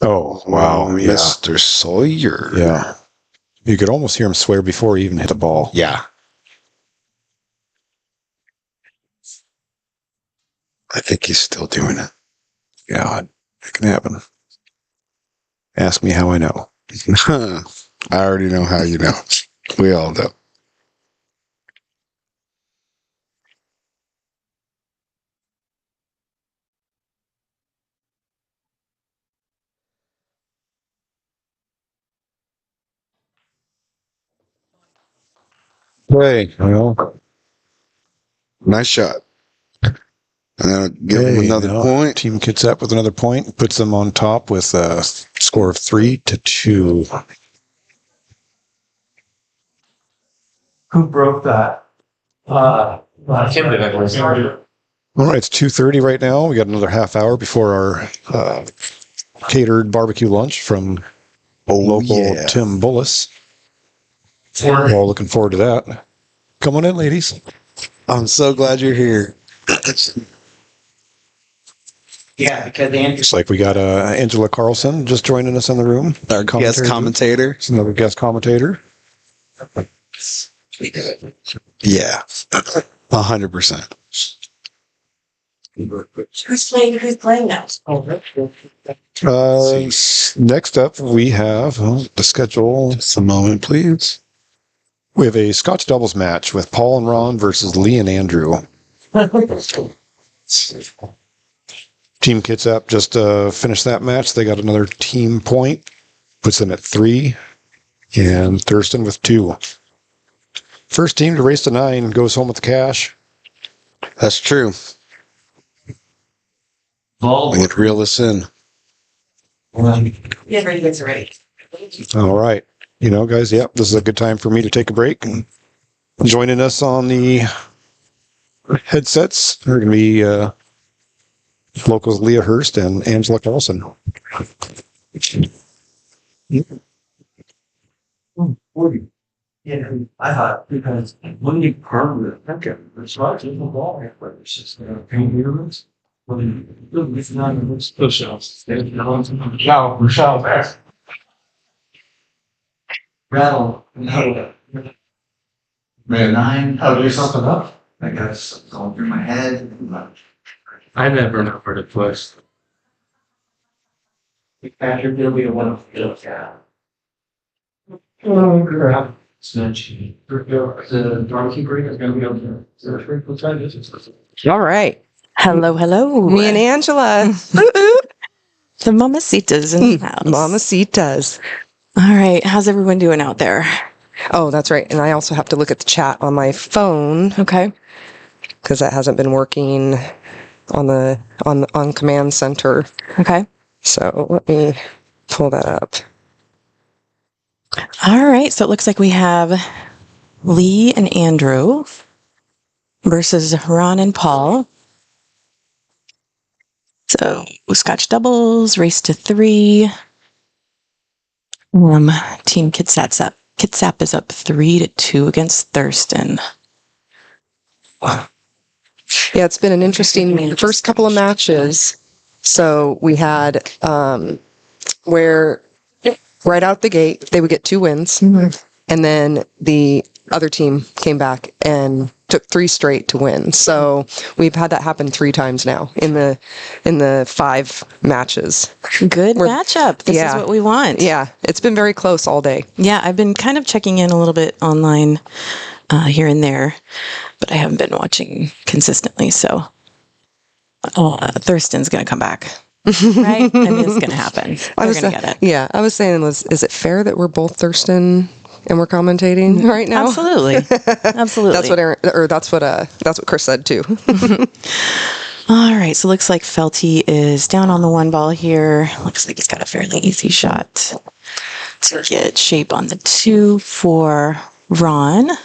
Oh, wow. Yeah. Mr. Sawyer. Yeah. You could almost hear him swear before he even hit the ball. Yeah. I think he's still doing it. God, it can happen. Ask me how I know. I already know how you know. We all know. Hey, well, Nice shot. Give him another point. Team Kitsap with another point. Puts them on top with a score of 3-2. Who broke that? Kim did, I believe. All right, it's 2:30 right now. We got another half hour before our catered barbecue lunch from local Tim Bullis. We're all looking forward to that. Come on in, ladies. I'm so glad you're here. Yeah, because Andrew. Looks like we got Angela Carlson just joining us in the room. Our guest commentator. It's another guest commentator. Yeah. 100%. Who's playing now? Next up, we have the schedule. Just a moment, please. We have a Scotch doubles match with Paul and Ron versus Lee and Andrew. Team Kitsap just finished that match. They got another team point, puts them at 3, and Thurston with 2. First team to race to 9 goes home with the cash. That's true. We could reel this in. Yeah, ready, gets ready. All right. You know, guys, yep, this is a good time for me to take a break. And joining us on the headsets are going to be locals Leah Hurst and Angela Carlson. Yeah, I thought because when you carve the second, it's not just a ball, but it's just convenience. When you look, it's not even push-ups. There's Rochelle back. Rattle. No. Man, 9. Oh, there's something up. I guess going through my head. I never know where to push. Patrick, there'll be a one of the oh, crap. Snatch. The barbecue break is going to be on the surgery. What time is it? All right. Hello, hello. Me and Angela. The mamacitas in the house. Mamacitas. All right. How's everyone doing out there? Oh, that's right. And I also have to look at the chat on my phone. Okay. Because that hasn't been working on Command Center. Okay. So let me pull that up. All right. So it looks like we have Lee and Andrew versus Ron and Paul. So Scotch doubles, race to 3. Team Kitsap is up 3-2 against Thurston. Yeah, it's been an interesting first couple of matches. So we had where right out the gate they would get 2 wins, and then the other team came back and took 3 straight to win. So we've had that happen 3 times now in the 5 matches. Good matchup. This is what we want. Yeah, it's been very close all day. Yeah, I've been kind of checking in a little bit online here and there, but I haven't been watching consistently. So Thurston's going to come back. Right? I mean, it's going to happen. They're going to get it. Yeah, I was saying, is it fair that we're both Thurston and we're commentating right now? Absolutely, absolutely. That's what Chris said too. All right, so looks like Felty is down on the 1 ball here. Looks like he's got a fairly easy shot to get shape on the 2 for Ron. All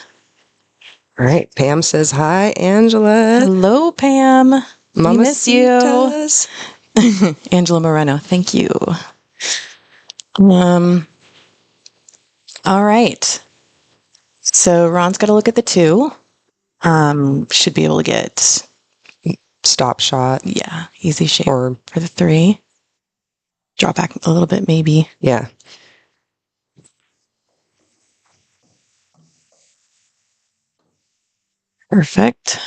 right, Pam says hi, Angela. Hello, Pam. We miss you. Angela Moreno, thank you. All right. So Ron's got to look at the 2. Should be able to get stop shot. Yeah, easy shape for the 3. Draw back a little bit, maybe. Yeah. Perfect.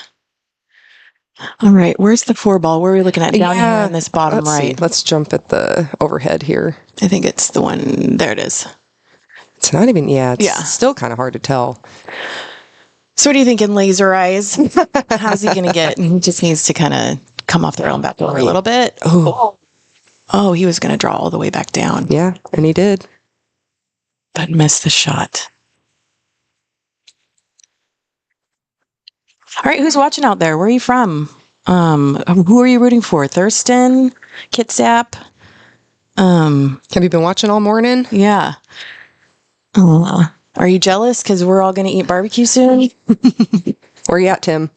All right, where's the 4 ball? Where are we looking at? Down here in this bottom right. Let's jump at the overhead here. I think it's the one. There it is. It's not even. It's still kind of hard to tell. So what are you thinking, laser eyes? How's he going to get? He just needs to kind of come off the rail and back over a little bit. Oh, he was going to draw all the way back down. Yeah, and he did. But missed the shot. All right, who's watching out there? Where are you from? Who are you rooting for? Thurston? Kitsap? Have you been watching all morning? Yeah. Are you jealous because we're all going to eat barbecue soon? Where are you at, Tim?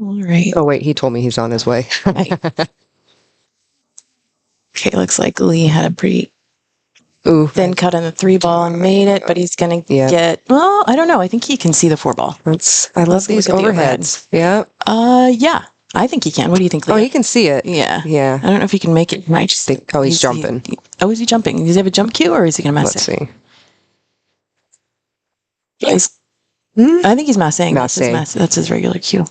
All right. Oh, wait, he told me he's on his way. Okay, looks like Lee had a pretty thin cut on the 3 ball and made it, but he's going to get, well, I don't know. I think he can see the 4 ball. I love these overheads. Yeah. Yeah. I think he can. What do you think, Lee? Oh, he can see it. Yeah. Yeah. I don't know if he can make it. I just think, he's jumping. Is he jumping? Does he have a jump cue or is he going to mess it? Let's see. I think he's messing. That's his regular cue.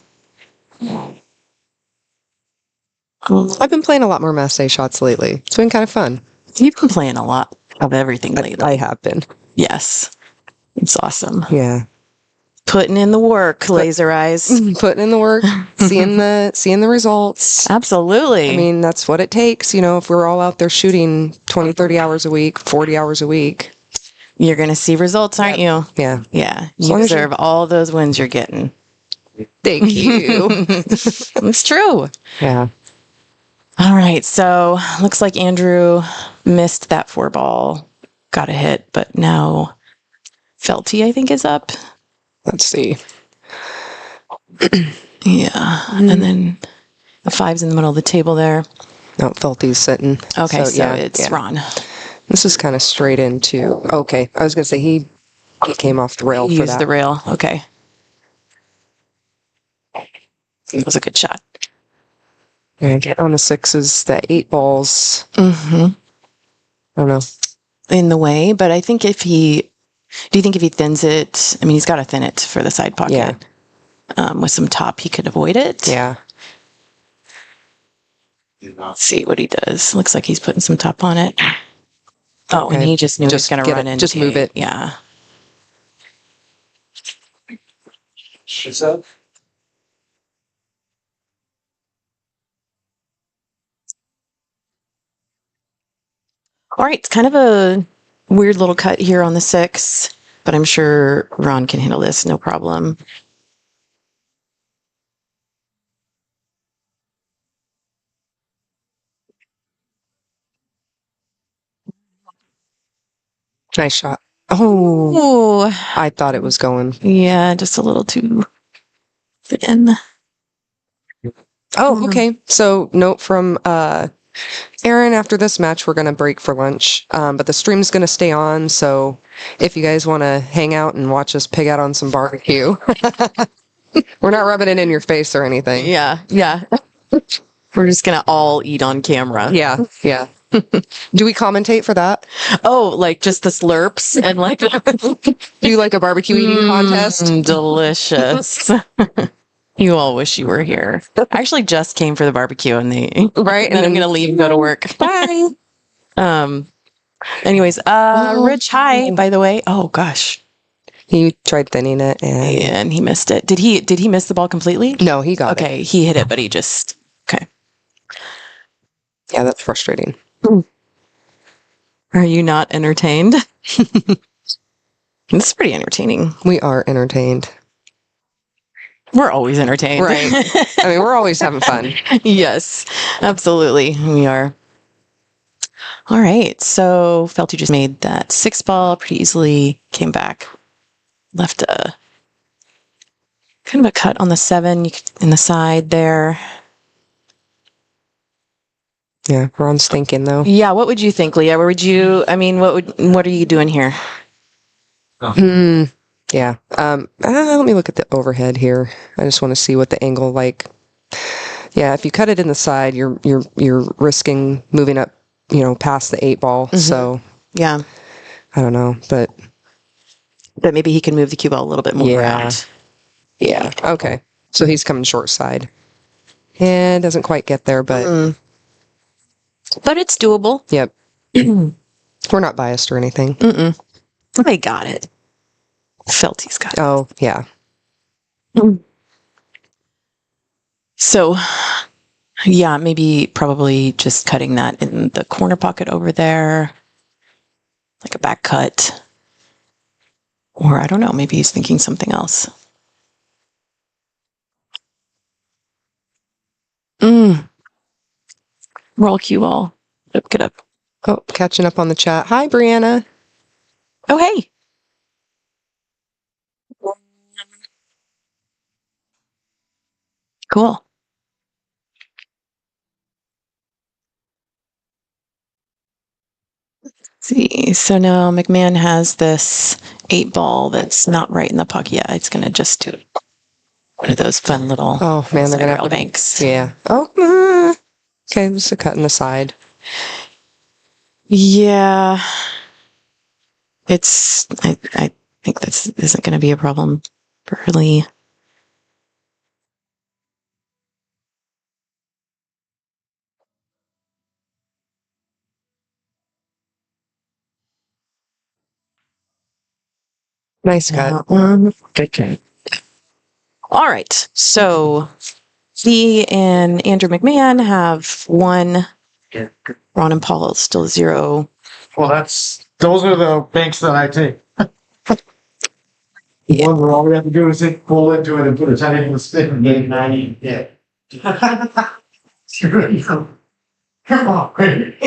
I've been playing a lot more Masse shots lately. It's been kind of fun. You've been playing a lot of everything lately. I have been. Yes. It's awesome. Yeah. Putting in the work, laser eyes. Putting in the work, seeing the results. Absolutely. I mean, that's what it takes. You know, if we're all out there shooting 20, 30 hours a week, 40 hours a week. You're going to see results, aren't you? Yeah. Yeah. You deserve all those wins you're getting. Thank you. It's true. Yeah. All right. So looks like Andrew missed that 4 ball. Got a hit, but now Felty, I think, is up. Let's see. Yeah. And then the 5's in the middle of the table there. No, Felty's sitting. Okay. So it's Ron. This is kind of straight into. Okay. I was going to say he came off the rail for that. Used the rail. Okay. It was a good shot. And get on the 6s, the 8 balls. Mm-hmm. I don't know. In the way, but I think do you think if he thins it, I mean, he's got to thin it for the side pocket. Yeah. With some top, he could avoid it. Yeah. Let's see what he does. Looks like he's putting some top on it. Oh, okay. And he just knew he was going to run into. Just move it. Yeah. What's up? All right, it's kind of a weird little cut here on the 6, but I'm sure Ron can handle this, no problem. Nice shot. Oh, I thought it was going. Yeah, just a little too thin. Oh, okay. So note from Aaron, after this match, we're going to break for lunch. But the stream's going to stay on. So if you guys want to hang out and watch us pig out on some barbecue, we're not rubbing it in your face or anything. Yeah. We're just going to all eat on camera. Yeah. Do we commentate for that? Oh, like just the slurps and like do like a barbecue eating contest? Delicious. You all wish you were here. I actually just came for the barbecue and right. And then I'm gonna leave and go to work. Bye. Anyways, Rich, hi, by the way. Oh gosh. He tried thinning it and he missed it. Did he miss the ball completely? No, he got it. Okay, he hit it, but he just okay. Yeah, that's frustrating. Are you not entertained? It's pretty entertaining. We are entertained. We're always entertained. Right. I mean, we're always having fun. Yes, absolutely. We are. All right. So Felty just made that 6 ball pretty easily, came back, left a kind of a cut on the 7 in the side there. Yeah, Ron's thinking though. Yeah, what would you think, Leah? What are you doing here? Yeah. Let me look at the overhead here. I just want to see what the angle like. Yeah, if you cut it in the side, you're risking moving up, past the 8 ball. Mm-hmm. So yeah, I don't know, but maybe he can move the cue ball a little bit more around. Yeah. Okay. So he's coming short side. And doesn't quite get there, but it's doable. Yep. We're not biased or anything. They got it. Felty's got it. Oh, yeah. So, yeah, probably just cutting that in the corner pocket over there, like a back cut. Or I don't know, maybe he's thinking something else. Roll cue ball. Get up. Oh, catching up on the chat. Hi, Brianna. Oh, hey. Cool. Let's see. So now McMahon has this 8 ball that's not right in the puck yet. It's going to just do one of those fun little they're going to have banks. Yeah. Oh, okay. Just a cut in the side. Yeah. I think this isn't going to be a problem for Lee. Nice cut. Okay. All right. So Lee and Andrew McMahon have 1. Ron and Paul still 0. Well, those are the banks that I take. One where all we have to do is pull into it and put a 10 in the stick and get 90. Yeah. Come on, Okay.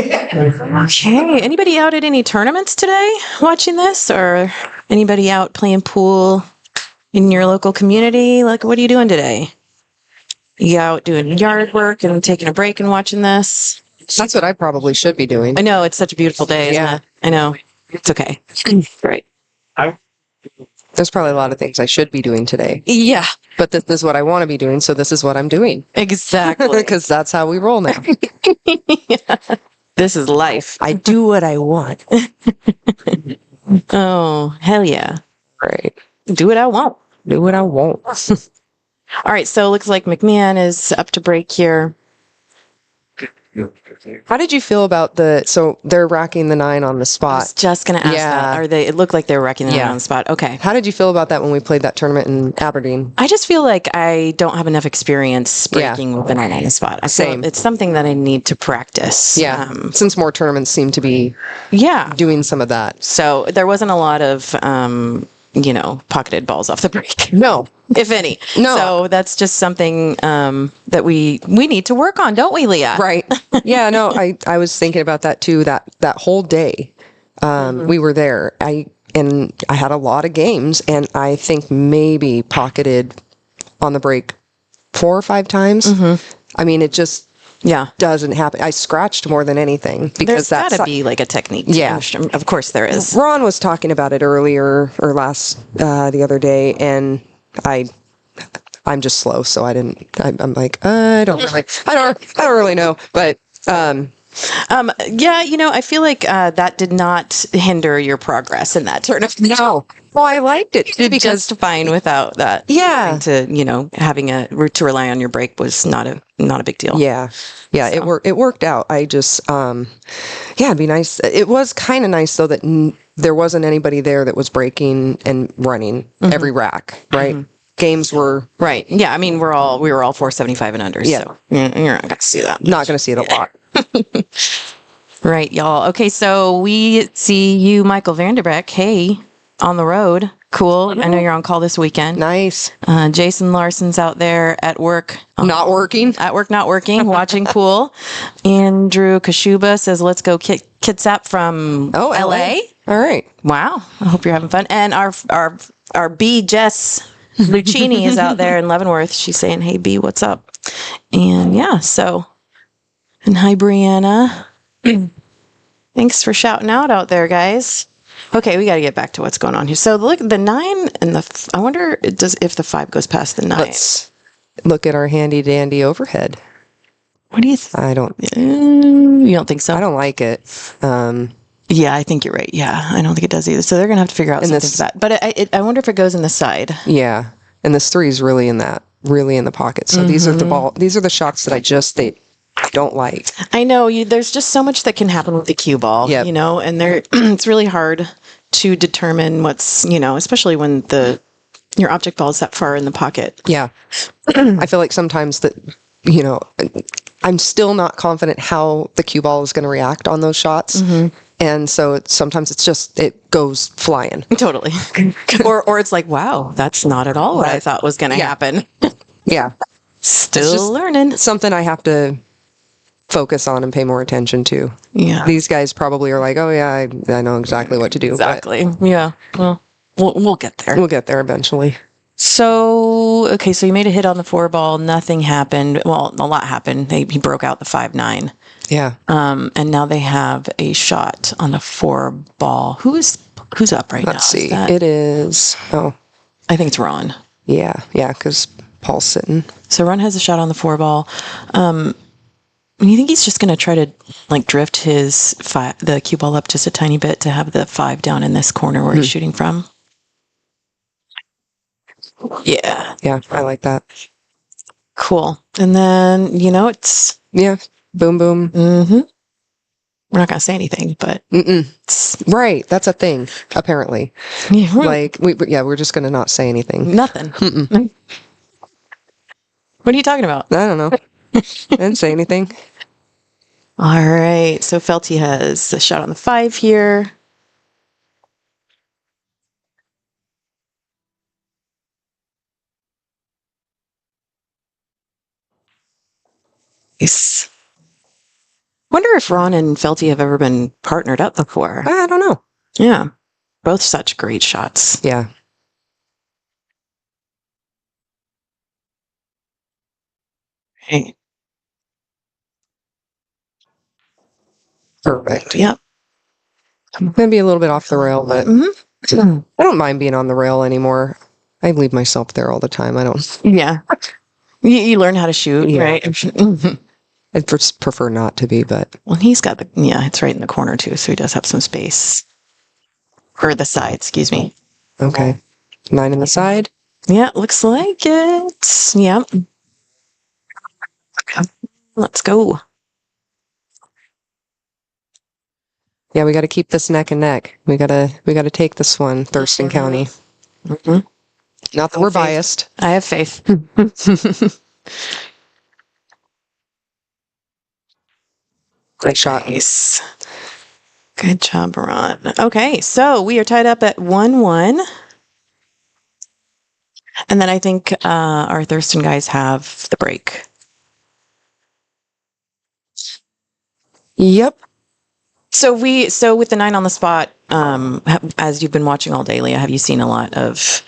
Anybody out at any tournaments today watching this, or anybody out playing pool in your local community? Like, what are you doing today? You out doing yard work and taking a break and watching this? That's what I probably should be doing. I know, it's such a beautiful day. Yeah. Isn't it? I know. It's okay. Right. There's probably a lot of things I should be doing today. Yeah. But this is what I want to be doing, so this is what I'm doing. Exactly. Because that's how we roll now. Yeah. This is life. I do what I want. Oh, hell yeah. Right. Do what I want. Do what I want. All right, so it looks like McMahon is up to break here. How did you feel about so they're racking the 9 on the I was spot? just going to ask that. It looked like they were wrecking it on the spot. Okay. How did you feel about that when we played that tournament in Aberdeen? I just feel like I don't have enough experience breaking with the 9 on the spot. Same. It's something that I need to practice. Yeah. Since more tournaments seem to be doing some of that. So there wasn't a lot of, pocketed balls off the break. No. If any. No. So that's just something that we need to work on, don't we, Leah? Right. Yeah, no, I was thinking about that too, that whole day. We were there. I had a lot of games, and I think maybe pocketed on the break 4 or 5 times. I mean, it just doesn't happen. I scratched more than anything because there's got to be like a technique. Yeah, of course there is. Ron was talking about it earlier or the other day, and I'm just slow, so I'm like, I don't really know, but yeah, I feel like that did not hinder your progress in that tournament. No. Well, I liked it too, because just fine without that. Yeah. Having to rely on your break was not a big deal. Yeah. Yeah. So. It worked out. I just, it'd be nice. It was kind of nice though that there wasn't anybody there that was breaking and running every rack, right? Games were right. Yeah. I mean, we were all 475 and under. Yeah. So you're not going to see that. Not going to see it a lot. Right, y'all. Okay. So we see you, Michael Vanderbeck. Hey, on the road. Cool. I know you're on call this weekend. Nice. Jason Larson's out there at work. Not working. At work, not working. Watching pool. Andrew Kashuba says, let's go Kitsap from LA. All right. Wow. I hope you're having fun. And our B, Jess Lucchini, is out there in Leavenworth. She's saying, hey, B, what's up? And yeah, so. And hi, Brianna. Thanks for shouting out there, guys. Okay, we got to get back to what's going on here. So look, the 9 and I wonder if the 5 goes past the 9. Let's look at our handy dandy overhead. What do you think? I don't. You don't think so? I don't like it. Yeah, I think you're right. Yeah, I don't think it does either. So they're gonna have to figure out something for that. But I wonder if it goes in the side. Yeah, and this 3 is really in the pocket. So these are the shots that they don't like. I know there's just so much that can happen with the cue ball, yep. And it's really hard to determine what's, especially when your object ball is that far in the pocket. Yeah. I feel like sometimes that, I'm still not confident how the cue ball is going to react on those shots. And so sometimes it goes flying. Totally. or it's like, wow, that's not at all what I thought was going to happen. Yeah. Still learning. Something I have to focus on and pay more attention to. Yeah. These guys probably are like, oh yeah, I know exactly what to do. Exactly. Yeah. Well, we'll get there. We'll get there eventually. So, okay, so you made a hit on the 4 ball. Nothing happened. Well, a lot happened. He broke out the 5-9. Yeah. And now they have a shot on the 4 ball. Who's up right now? Let's see. It is. Oh, I think it's Ron. Yeah. Yeah. Because Paul's sitting. So Ron has a shot on the 4 ball. You think he's just going to try to drift the cue ball up just a tiny bit to have the 5 down in this corner where he's shooting from? Yeah. Yeah, I like that. Cool. And then, it's... Yeah. Boom, boom. Mm-hmm. We're not going to say anything, but... Right. That's a thing, apparently. Yeah, we're just going to not say anything. Nothing. What are you talking about? I don't know. I didn't say anything. All right. So Felty has a shot on the 5 here. Nice. Wonder if Ron and Felty have ever been partnered up before. I don't know. Yeah. Both such great shots. Yeah. Hey. Perfect. Yep. I'm going to be a little bit off the rail, but I don't mind being on the rail anymore. I leave myself there all the time. I don't. Yeah. You learn how to shoot, right? I'd prefer not to be, but... Well, he's got it's right in the corner too, so he does have some space. Or the side, excuse me. Okay. 9 in the side? Yeah, looks like it. Yep. Let's go. Yeah, we got to keep this neck and neck. We got to take this one, Thurston County. Mm-hmm. Not that we're biased. I have faith. Great shot. Nice. Good job, Ron. Okay, so we are tied up at 1-1. And then I think our Thurston guys have the break. Yep. So with the 9 on the spot, as you've been watching all day, Leah, have you seen a lot of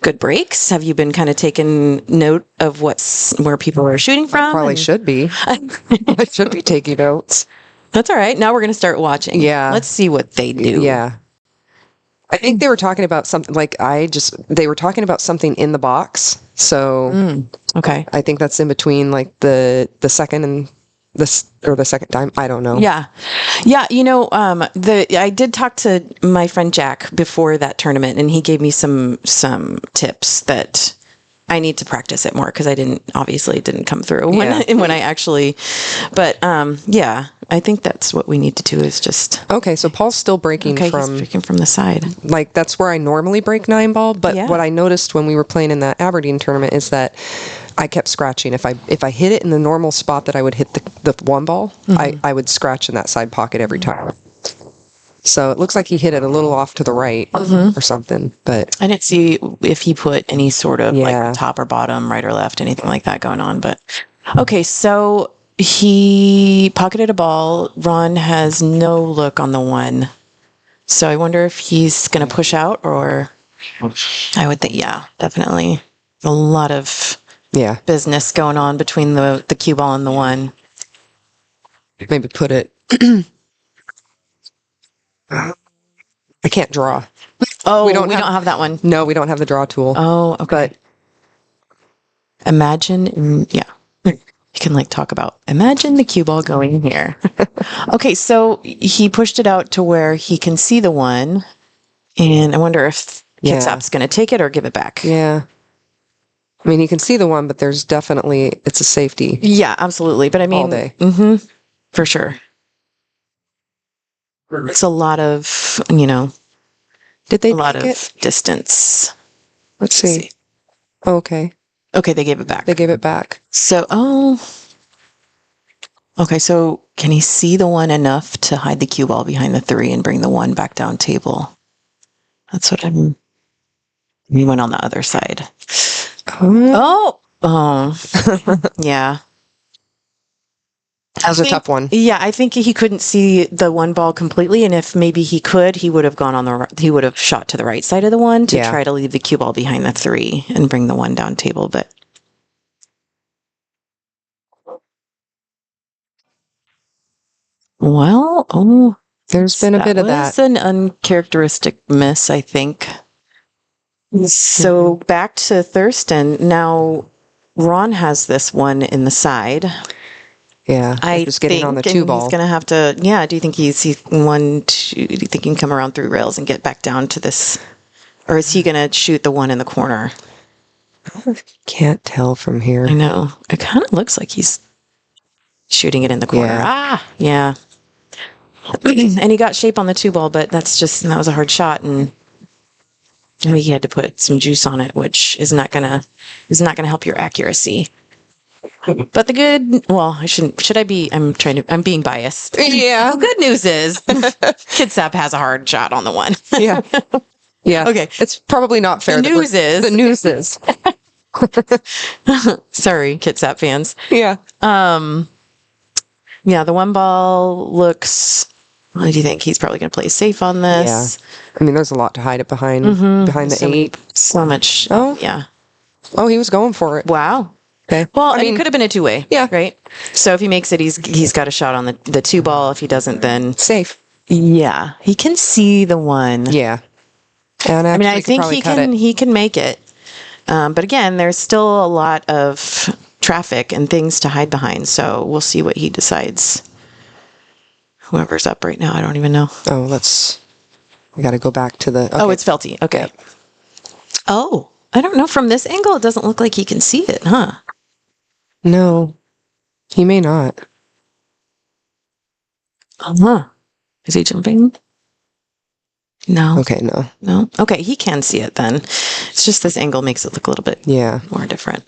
good breaks? Have you been kind of taking note of where people are shooting from? Probably should be. I should be taking notes. That's all right. Now we're going to start watching. Yeah. Let's see what they do. Yeah. I think they were talking about something they were talking about something in the box. So okay. I think that's in between like the second and the second time. I don't know. Yeah. Yeah. You know, I did talk to my friend Jack before that tournament, and he gave me some tips that I need to practice it more because it didn't come through when I actually, but yeah, I think that's what we need to do is just. Okay. So Paul's still breaking he's breaking from the side. Like that's where I normally break 9 ball. But what I noticed when we were playing in that Aberdeen tournament is that I kept scratching. If I hit it in the normal spot that I would hit the 1 ball, I would scratch in that side pocket every time. So it looks like he hit it a little off to the right or something. But I didn't see if he put any sort of like top or bottom, right or left, anything like that going on. But okay, so he pocketed a ball. Ron has no look on the 1. So I wonder if he's going to push out or I would think, definitely. A lot of business going on between the cue ball and the 1. Maybe put it. I can't draw. Oh, we don't have that one. No, we don't have the draw tool. Oh, okay. But imagine, you can like talk about, imagine the cue ball going in here. Okay, so he pushed it out to where he can see the 1, and I wonder if Kitsap's going to take it or give it back. Yeah. I mean, you can see the 1, but there's definitely, it's a safety. Yeah, absolutely. But I mean, all day. For sure. It's a lot of, did they a lot of it? Distance. Let's see. Oh, okay. Okay, they gave it back. They gave it back. So, okay, so can he see the 1 enough to hide the cue ball behind the 3 and bring the 1 back down table? That's what he went on the other side. Oh, yeah. That was a tough one. Yeah, I think he couldn't see the 1 ball completely, and if maybe he could, he would have he would have shot to the right side of the 1 to try to leave the cue ball behind the 3 and bring the 1 down table. But there's been a bit of that. It's an uncharacteristic miss, I think. So back to Thurston. Now, Ron has this 1 in the side. Yeah, I just getting on the 2 ball. He's going to have to. Yeah, do you think he's 1, 2? Do you think he can come around 3 rails and get back down to this, or is he going to shoot the 1 in the corner? I can't tell from here. I know it kind of looks like he's shooting it in the corner. Yeah. And he got shape on the 2 ball, but that was a hard shot, and I think he had to put some juice on it, which is not gonna help your accuracy. But I'm being biased. Yeah. The good news is Kitsap has a hard shot on the 1. Yeah. Yeah. Okay. It's probably not fair. The news is. Sorry, Kitsap fans. Yeah. Yeah, the 1 ball looks. What do you think? He's probably going to play safe on this. Yeah. I mean, there's a lot to hide it behind the 8. So much. Oh. Yeah. Oh, he was going for it. Wow. Okay. Well, I mean, it could have been a 2-way. Yeah. Right. So if he makes it, he's got a shot on the 2 ball. If he doesn't, then safe. Yeah, he can see the 1. Yeah. And I mean, I think he can make it. But again, there's still a lot of traffic and things to hide behind. So we'll see what he decides. Whoever's up right now, I don't even know. Oh, we got to go back to the. Okay. Oh, it's Felty. Okay. Yep. Oh, I don't know. From this angle, it doesn't look like he can see it, huh? No, he may not. Is he jumping? No. Okay, no. Okay, he can see it then. It's just this angle makes it look a little bit more different.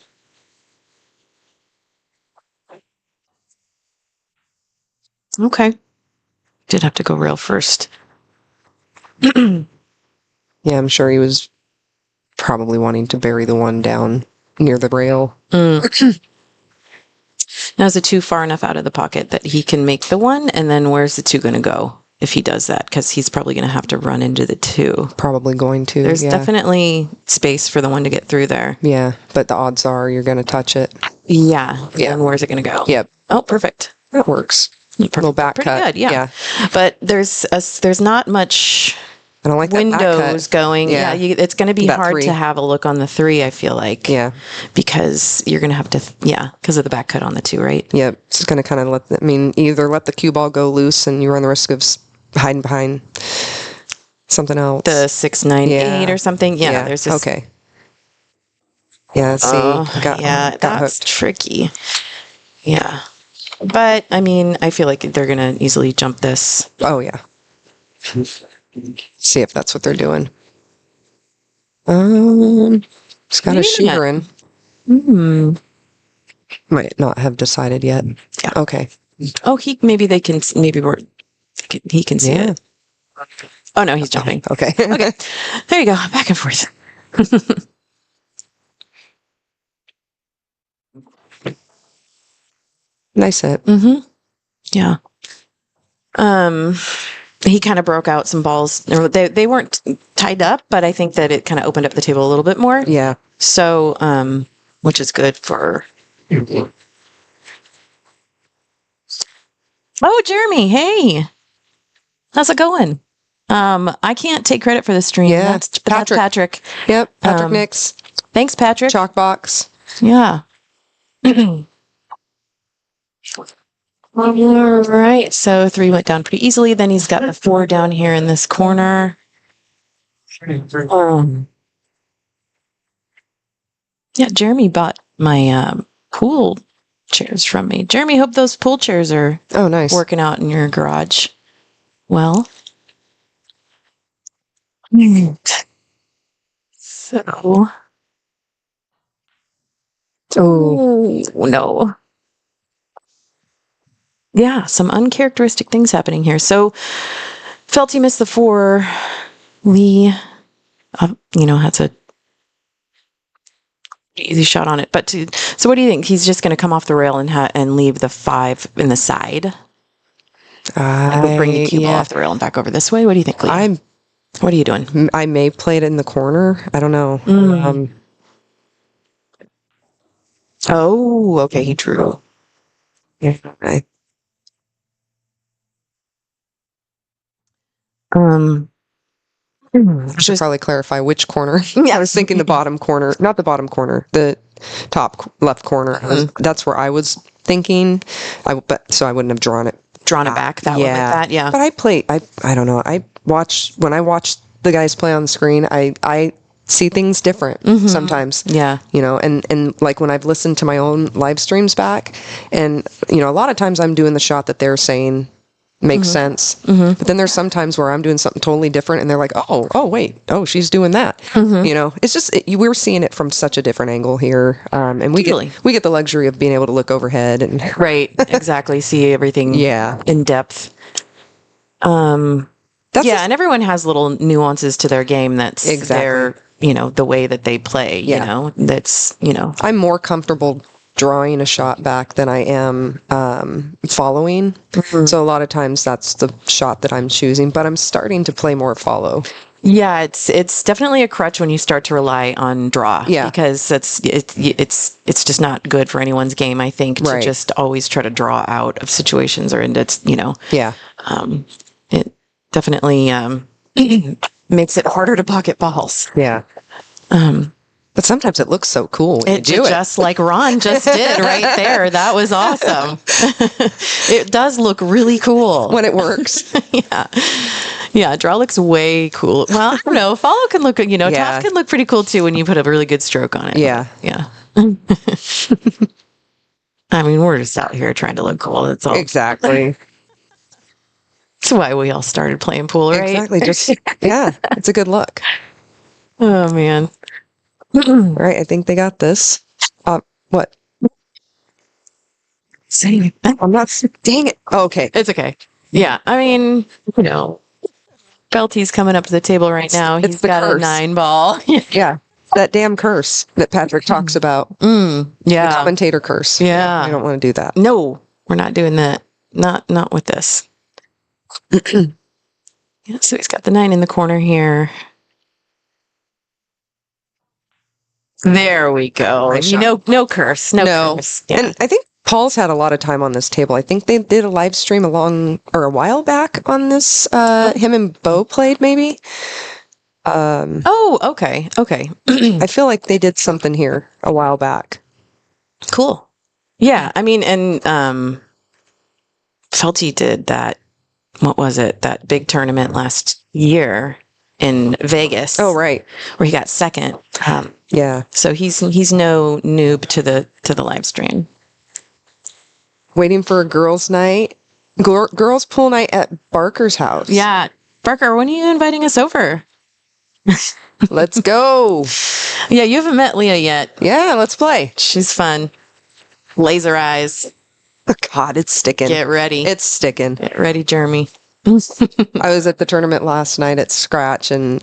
Okay. Did have to go rail first. Yeah, I'm sure he was probably wanting to bury the 1 down near the rail. Now, is the 2 far enough out of the pocket that he can make the 1? And then where's the 2 going to go? if he does that, because he's probably going to have to run into the 2. Probably going to. There's definitely space for the 1 to get through there. Yeah, but the odds are you're going to touch it. Yeah. And where's it going to go? Yep. Oh, perfect. That works. Little back Pretty cut. good, yeah. But there's not much I don't like that back windows cut. going. Yeah. It's going to be That hard 3. to have a look on the 3, I feel like. Yeah. Because you're going to have to, because of the back cut on the 2, right? Yep. It's just going to kind of either let the cue ball go loose and you run the risk of hiding behind something else. The 6, 9, 8 or something. Yeah. There's just. Okay. Yeah, see. That's tricky. Yeah. But, I mean, I feel like they're going to easily jump this. Oh, yeah. See if that's what they're doing. It's got a shooter in. Might not have decided yet. Yeah. Okay. Oh, he can see it. Oh, no, he's jumping. Okay. Okay. There you go. Back and forth. Nice hit. Mm-hmm. Yeah. He kind of broke out some balls. They weren't tied up, but I think that it kind of opened up the table a little bit more. Yeah. So, which is good for. Oh, Jeremy. Hey, how's it going? I can't take credit for the stream. Yeah. That's Patrick. Yep. Patrick Nix. Thanks, Patrick. Chalkbox. Yeah. All right. So 3 went down pretty easily. Then he's got the 4 down here in this corner. Yeah, Jeremy bought my pool chairs from me. Jeremy, hope those pool chairs are nice working out in your garage. Well. So. Oh, no. Yeah, some uncharacteristic things happening here. So, Felty missed the 4. Lee, has a easy shot on it. So what do you think? He's just going to come off the rail and leave the 5 in the side? And we'll bring the cue ball off the rail and back over this way? What do you think, Lee? What are you doing? I may play it in the corner. I don't know. Oh, okay, he drew. Yeah. I should probably clarify which corner. I was thinking the bottom corner, not the bottom corner, the top left corner. That's where I was thinking. So I wouldn't have drawn it back that way like that. Yeah. But I don't know. When I watch the guys play on the screen, I see things different sometimes. Yeah. And like when I've listened to my own live streams back, and a lot of times I'm doing the shot that they're saying makes sense. But then there's some times where I'm doing something totally different and they're like, oh wait, she's doing that. It's just we're seeing it from such a different angle here, and we get the luxury of being able to look overhead and right, exactly, see everything in depth. And everyone has little nuances to their game that's their the way that they play. That's I'm more comfortable drawing a shot back than I am following. So a lot of times that's the shot that I'm choosing, but I'm starting to play more follow. Yeah, it's definitely a crutch when you start to rely on draw. Yeah, because it's just not good for anyone's game. I think to just always try to draw out of situations or into it definitely makes it harder to pocket balls. Yeah. But sometimes it looks so cool. Just like Ron just did right there. That was awesome. It does look really cool when it works. Yeah. Draw looks way cool. Well, I don't know. Follow can look, top can look pretty cool too when you put a really good stroke on it. Yeah. Yeah. I mean, we're just out here trying to look cool. That's all. Exactly. That's why we all started playing pool, right? Exactly. It's a good look. Oh man. All right, I think they got this. What? Saying I'm not. Dang it. Oh, okay. It's okay. Yeah, I mean, Felty's coming up to the table right now. He's got a 9 ball. Yeah, that damn curse that Patrick talks about. Yeah, the commentator curse. Yeah, I don't want to do that. No, we're not doing that. Not with this. Yeah, so he's got the 9 in the corner here. There we go. I mean, no curse. No curse. Yeah. And I think Paul's had a lot of time on this table. I think they did a live stream a while back on this. Him and Bo played maybe. Okay. I feel like they did something here a while back. Cool. Yeah, I mean, and Felty did that. What was it? That big tournament last year in Vegas. Oh, right, where he got second. Yeah. So he's no noob to the live stream. Waiting for a girls' night, girls' pool night at Barker's house. Yeah, Barker, when are you inviting us over? Let's go. Yeah, you haven't met Leah yet. Yeah, let's play. She's fun. Laser eyes. Oh, God, it's sticking. Get ready. It's sticking. Get ready, Jeremy. I was at the tournament last night at Scratch, and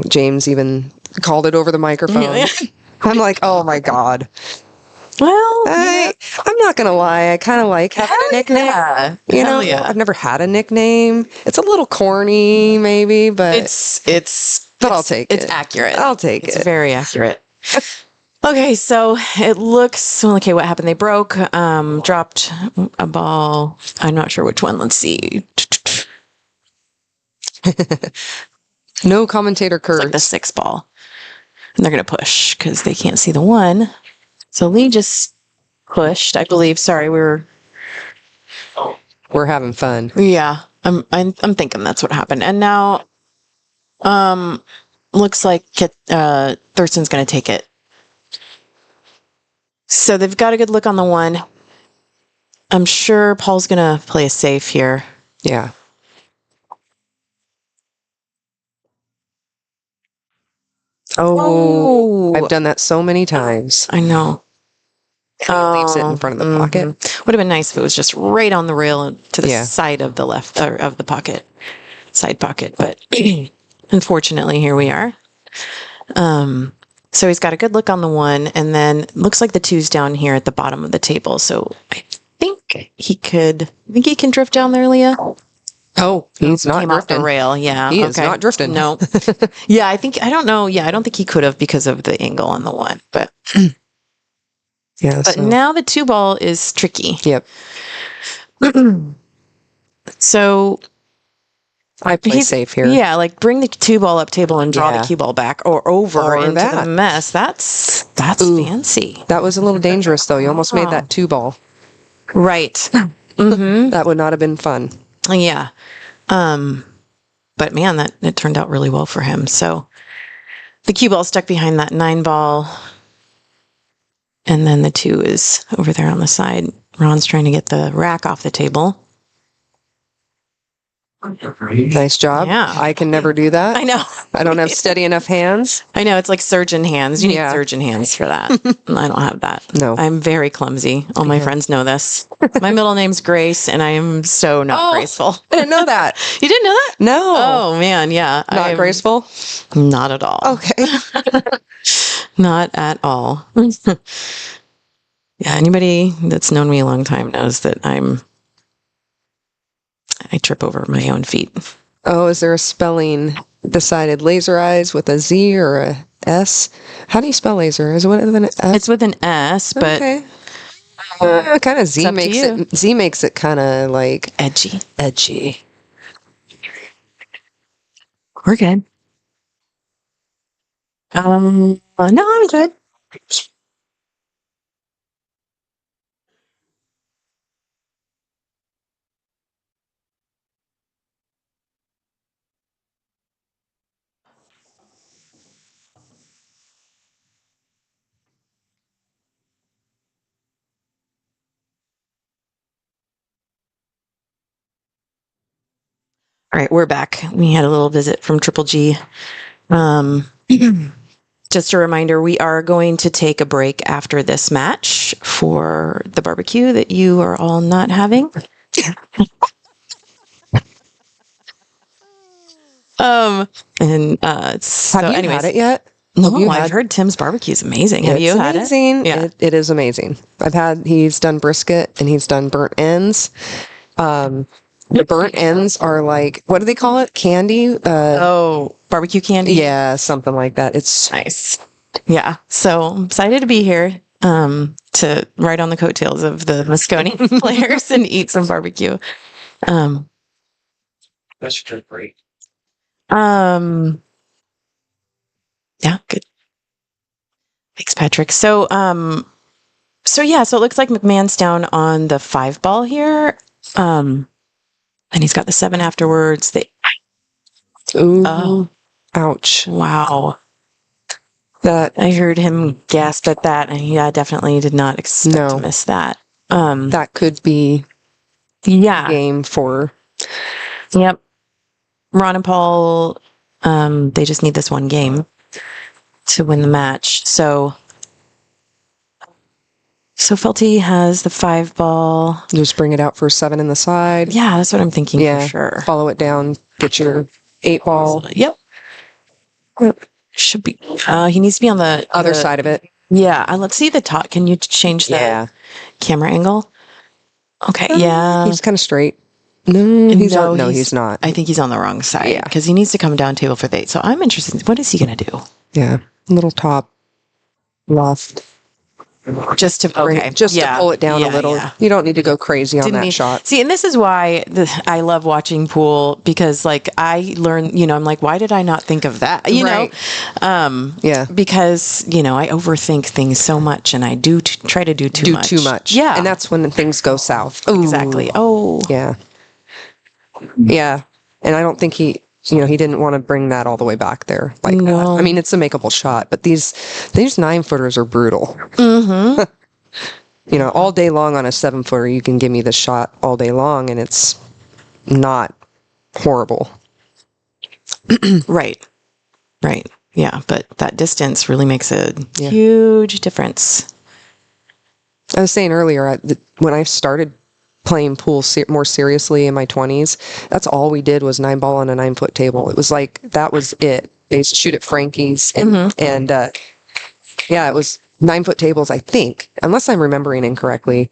James even called it over the microphone. I'm like, oh my God. Well, I'm not gonna lie. I kind of like having a nickname. Yeah. You know, I've never had a nickname. It's a little corny, maybe, but But I'll take it. It's accurate. I'll take it. It's very accurate. Okay, so it looks okay. What happened? They broke, dropped a ball. I'm not sure which one. Let's see. No commentator curse. It's like the 6 ball, and they're gonna push because they can't see the 1. So Lee just pushed, I believe. Sorry, we're having fun. Yeah, I'm thinking that's what happened. And now, looks like Thurston's going to take it. So they've got a good look on the 1. I'm sure Paul's going to play it safe here. Yeah. Oh, I've done that so many times. I know. Leaves it in front of the pocket. Would have been nice if it was just right on the rail to the side of the left of the pocket, side pocket. But unfortunately, here we are. So he's got a good look on the 1, and then looks like the 2's down here at the bottom of the table. So I think he can drift down there, Leah. Oh, he's not came drifting. Off the rail. Yeah, he is not drifting. No. Yeah, I don't know. Yeah, I don't think he could have because of the angle on the 1, but. Yeah, but now the 2 ball is tricky. Yep. So I play safe here. Yeah, like bring the 2 ball up table and draw the cue ball back or over into the mess. That's fancy. That was a little dangerous though. You almost made that 2 ball. Right. Mm-hmm. That would not have been fun. Yeah. But man, it turned out really well for him. So the cue ball stuck behind that 9 ball. And then the 2 is over there on the side. Ron's trying to get the rack off the table. Nice job. Yeah. I can never do that. I know. I don't have steady enough hands. I know. It's like surgeon hands. You need surgeon hands for that. I don't have that. No. I'm very clumsy. All my friends know this. My middle name's Grace, and I am so not graceful. I didn't know that. You didn't know that? No. Oh, man. Yeah. Not graceful? Not at all. Okay. Not at all. Yeah. Anybody that's known me a long time knows that I trip over my own feet. Oh, is there a spelling decided? Laser eyes with a Z or a S? How do you spell laser? Is it with an S? It's with an S, but okay. Kind of Z makes it. Z makes it kind of like edgy. Edgy. We're good. No, I'm good. All right, we're back. We had a little visit from Triple G. Just a reminder, we are going to take a break after this match for the barbecue that you are all not having. Have you had it yet? No, I've heard Tim's barbecue is amazing. Have you had it? Yeah, it is amazing. He's done brisket and he's done burnt ends. The burnt ends are like, what do they call it? Candy? Barbecue candy. Yeah, something like that. It's Nice. Yeah. So I'm excited to be here to ride on the coattails of the Mosconi players and eat some barbecue. That's great. Yeah, good. Thanks, Patrick. So so it looks like McMahon's down on the 5 ball here. And he's got the 7 afterwards. Ouch. Wow. That I heard him gasp at that, and I definitely did not expect to miss that. That could be game for. Yep. Ron and Paul, they just need this one game to win the match. So Felty has the 5 ball. Just bring it out for 7 in the side. Yeah, that's what I'm thinking for sure. Follow it down. Get your 8 ball. Yep. Should be. He needs to be on the other side of it. Yeah. Let's see the top. Can you change the camera angle? Okay. Yeah. He's kind of straight. No, he's not. I think he's on the wrong side. Yeah. Because he needs to come down table for the 8. So I'm interested. What is he going to do? Yeah. Little top left. Just to to pull it down a little. Yeah. You don't need to go crazy on that shot. See, and this is why I love watching pool, because like I learn, I'm like, why did I not think of that? You know? Because, I overthink things so much, and I try to do too much. Yeah. And that's when things go south. Ooh. Exactly. Oh. Yeah. Yeah. And I don't think he didn't want to bring that all the way back there like that. I mean, it's a makeable shot, but these 9-footers are brutal. Mm-hmm. All day long on a 7-footer, you can give me the shot all day long, and it's not horrible. Right. Yeah, but that distance really makes a huge difference. I was saying earlier, when I started playing pool more seriously in my 20s, that's all we did was 9-ball on a 9-foot table. It was like, that was it. They used to shoot at Frankie's, and it was 9-foot tables, I think, unless I'm remembering incorrectly.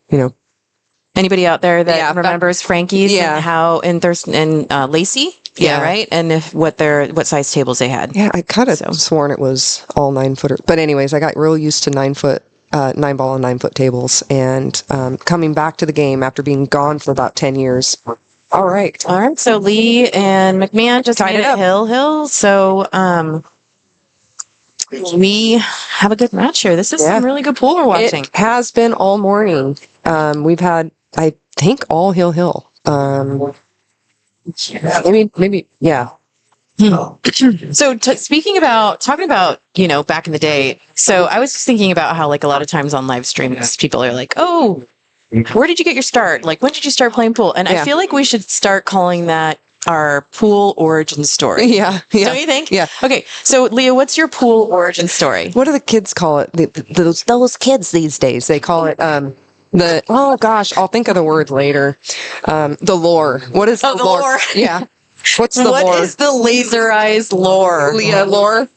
Anybody out there that remembers Frankie's and how in Thurston and Lacey? Yeah, right. And what size tables they had. Yeah, I kind of sworn it was all 9-footers. But anyways, I got real used to 9-foot 9-ball and 9-foot tables, and coming back to the game after being gone for about 10 years. All right. So Lee and McMahon just tied it up. Hill. So we have a good match here. This is some really good pool we're watching. It has been all morning. We've had, I think, all Hill. Maybe. So talking about back in the day, so I was just thinking about how, like, a lot of times on live streams, people are like, oh, where did you get your start? Like, when did you start playing pool? And I feel like we should start calling that our pool origin story. Yeah. Don't you think? Yeah. Okay. So Leah, what's your pool origin story? What do the kids call it? Those kids these days, they call it, I'll think of the word later. The lore. What is the lore? Yeah. What's the lore? What is the laserized lore? Leah lore?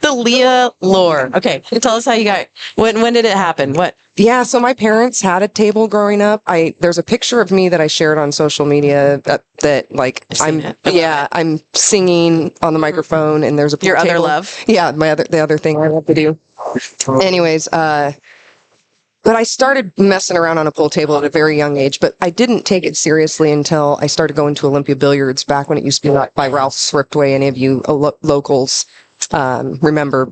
The Leah lore. Okay. Tell us how you got, when did it happen? What? Yeah. So my parents had a table growing up. There's a picture of me that I shared on social media that like, I'm singing on the microphone, and there's a pool Your table. other love? Yeah. The other thing I love to do. Anyways, but I started messing around on a pool table at a very young age, but I didn't take it seriously until I started going to Olympia Billiards back when it used to be by Ralph Swiftway. Any of you locals remember,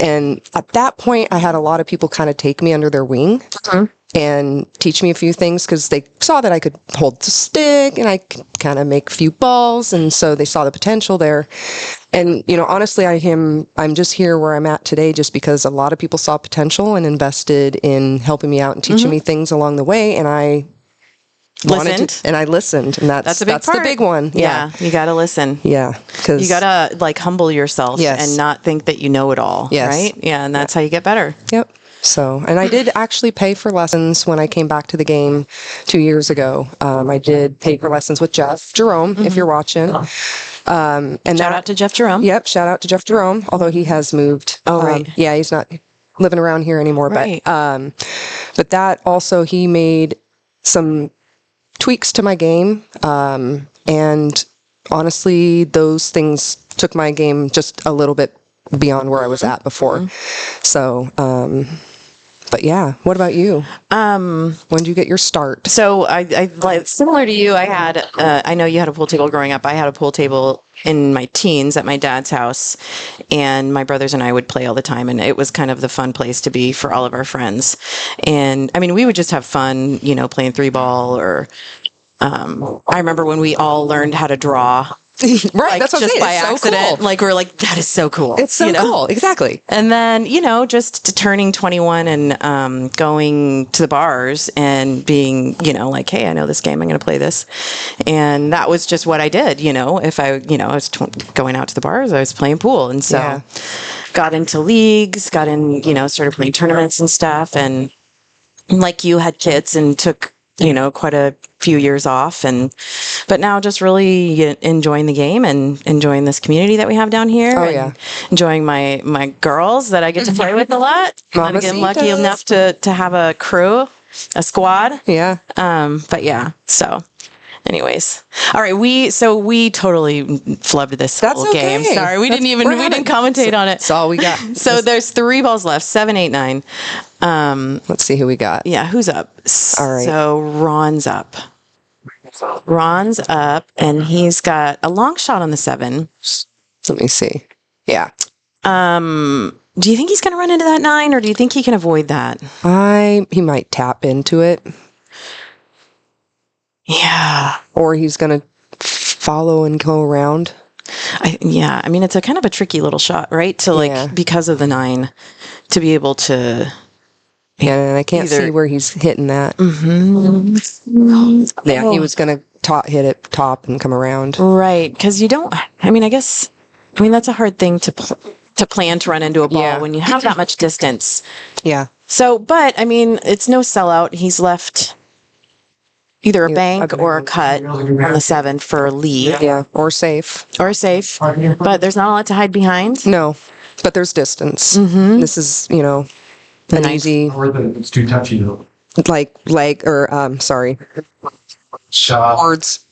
and at that point I had a lot of people kind of take me under their wing and teach me a few things, because they saw that I could hold the stick and I could kind of make a few balls, and so they saw the potential there. And honestly, I'm just here where I'm at today just because a lot of people saw potential and invested in helping me out and teaching me things along the way, and I listened, and that's a big part. The big one. Yeah, you got to listen. Yeah, because you got to like humble yourself and not think that you know it all. Yes. Right? Yeah, and that's how you get better. Yep. So, and I did actually pay for lessons when I came back to the game 2 years ago. I did pay for lessons with Jeff Jerome, if you're watching. And shout out to Jeff Jerome. Yep, shout out to Jeff Jerome, although he has moved. Oh, right. Yeah, he's not living around here anymore. Right. But that also, he made some tweaks to my game. And honestly, those things took my game just a little bit beyond where I was at before. So, but yeah, what about you? When did you get your start? So I like similar to you. I had, I know you had a pool table growing up. I had a pool table in my teens at my dad's house, and my brothers and I would play all the time. And it was kind of the fun place to be for all of our friends. And I mean, we would just have fun, you know, playing 3-ball or, I remember when we all learned how to draw. Right, Like, that's what I'm just saying. by It's so accident. cool. Like, we're like, that is so cool. It's so you know? cool. Exactly. And then, you know, just turning 21 and going to the bars and being, you know, like, hey, I know this game, I'm going to play this. And that was just what I did, you know. If I, you know, I was going out to the bars, I was playing pool. And so got into leagues, got in, you know, started playing tournaments and stuff. And like you had kids and took, you know, quite a few years off, but now just really enjoying the game and enjoying this community that we have down here. Oh, and yeah. enjoying my girls that I get to play with a lot. I'm getting lucky enough to have a crew, a squad. Yeah. But yeah, so anyways. All right, we totally flubbed this That's whole game. okay. Sorry, we didn't commentate on it. That's all we got. So there's 3 balls left, 7, 8, 9. Let's see who we got. Yeah, who's up? All right. So Ron's up. Ron's up, and he's got a long shot on the 7. Let me see. Yeah. Do you think he's going to run into that 9, or do you think he can avoid that? He might tap into it. Yeah. Or he's going to follow and go around. I mean, it's a kind of a tricky little shot, right? To like, because of the 9, to be able to. Yeah, and I can't see where he's hitting that. Mm-hmm. Yeah, he was going to hit it top and come around. Right, because you don't, I mean, that's a hard thing to plan to run into a ball when you have that much distance. Yeah. So, but, I mean, it's no sellout. He's left either a bank or a cut on the 7 for lead. Yeah, or safe. But there's not a lot to hide behind. No, but there's distance. Mm-hmm. This is, you know, an easy, It's too touchy though. like, sorry. Shot. Words.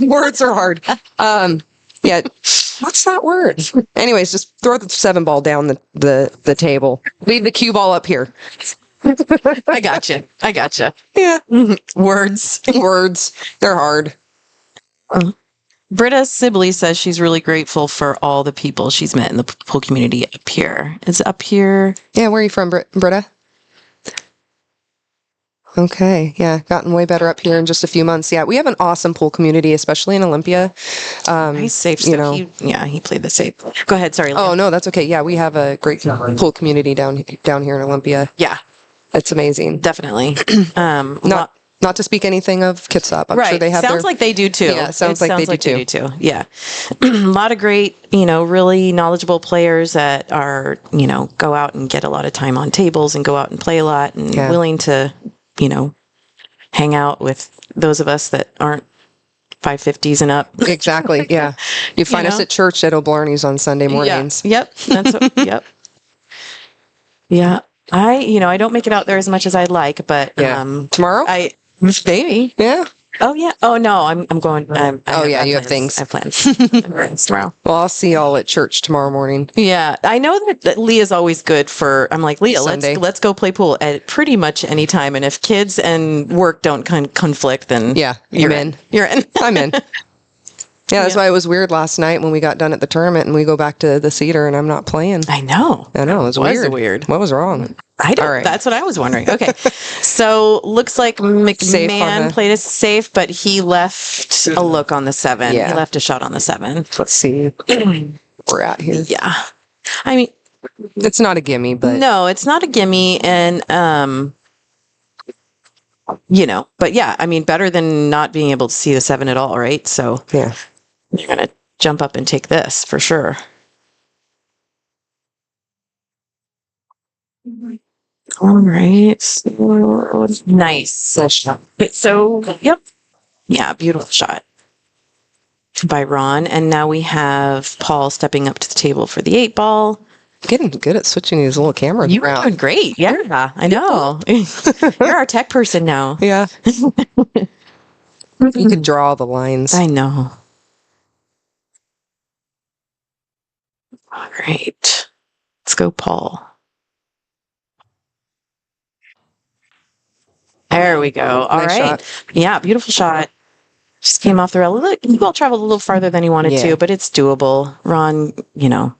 Words are hard. Yeah, what's that word? Anyways, just throw the 7 ball down the table. Leave the cue ball up here. I gotcha. Yeah. Words. They're hard. Britta Sibley says she's really grateful for all the people she's met in the pool community up here. Is it up here? Yeah, where are you from, Britta? Okay, yeah, gotten way better up here in just a few months. Yeah, we have an awesome pool community, especially in Olympia. Nice safe stuff. You know, he played the safe. Go ahead, sorry. Oh, no, that's okay. Yeah, we have a great pool community down here in Olympia. Yeah. It's amazing. Definitely. Not to speak anything of Kitsap. I'm sure they have sounds like they do too. Yeah, sounds like they do too. Yeah. A lot of great, really knowledgeable players that are, go out and get a lot of time on tables and go out and play a lot and willing to, hang out with those of us that aren't 550s and up. Exactly. Yeah. You find us at church at O'Blarney's on Sunday mornings. Yeah. Yep. Yep. Yeah. I don't make it out there as much as I'd like, but tomorrow? Maybe. Yeah. Oh yeah. Oh no, I'm going. You have things. I have plans tomorrow. Well, I'll see y'all at church tomorrow morning. Yeah, I know that Leah's always good for. I'm like, Leah, let's go play pool at pretty much any time, and if kids and work don't conflict, then you're in. You're in. I'm in. Yeah, that's why it was weird last night when we got done at the tournament and we go back to the Cedar and I'm not playing. I know. It was weird. What was wrong? I don't. Right. That's what I was wondering. Okay, so looks like McMahon played a safe, but he left a look on the 7. Yeah. He left a shot on the 7. Let's see where we're at here. Yeah, I mean, it's not a gimme, but no, it's not a gimme, and but yeah, I mean, better than not being able to see the 7 at all, right? So yeah, you're gonna jump up and take this for sure. All right. So nice. So, yep. Yeah, beautiful shot by Ron. And now we have Paul stepping up to the table for the 8 ball. Getting good at switching these little cameras you around. You're doing great. Yeah, I know. You're our tech person now. Yeah. You could draw the lines. I know. All right. Let's go, Paul. There we go. All Nice right. shot. Yeah, beautiful shot. Just came off the rail. Look, you all traveled a little farther than you wanted to, but it's doable. Ron, you know.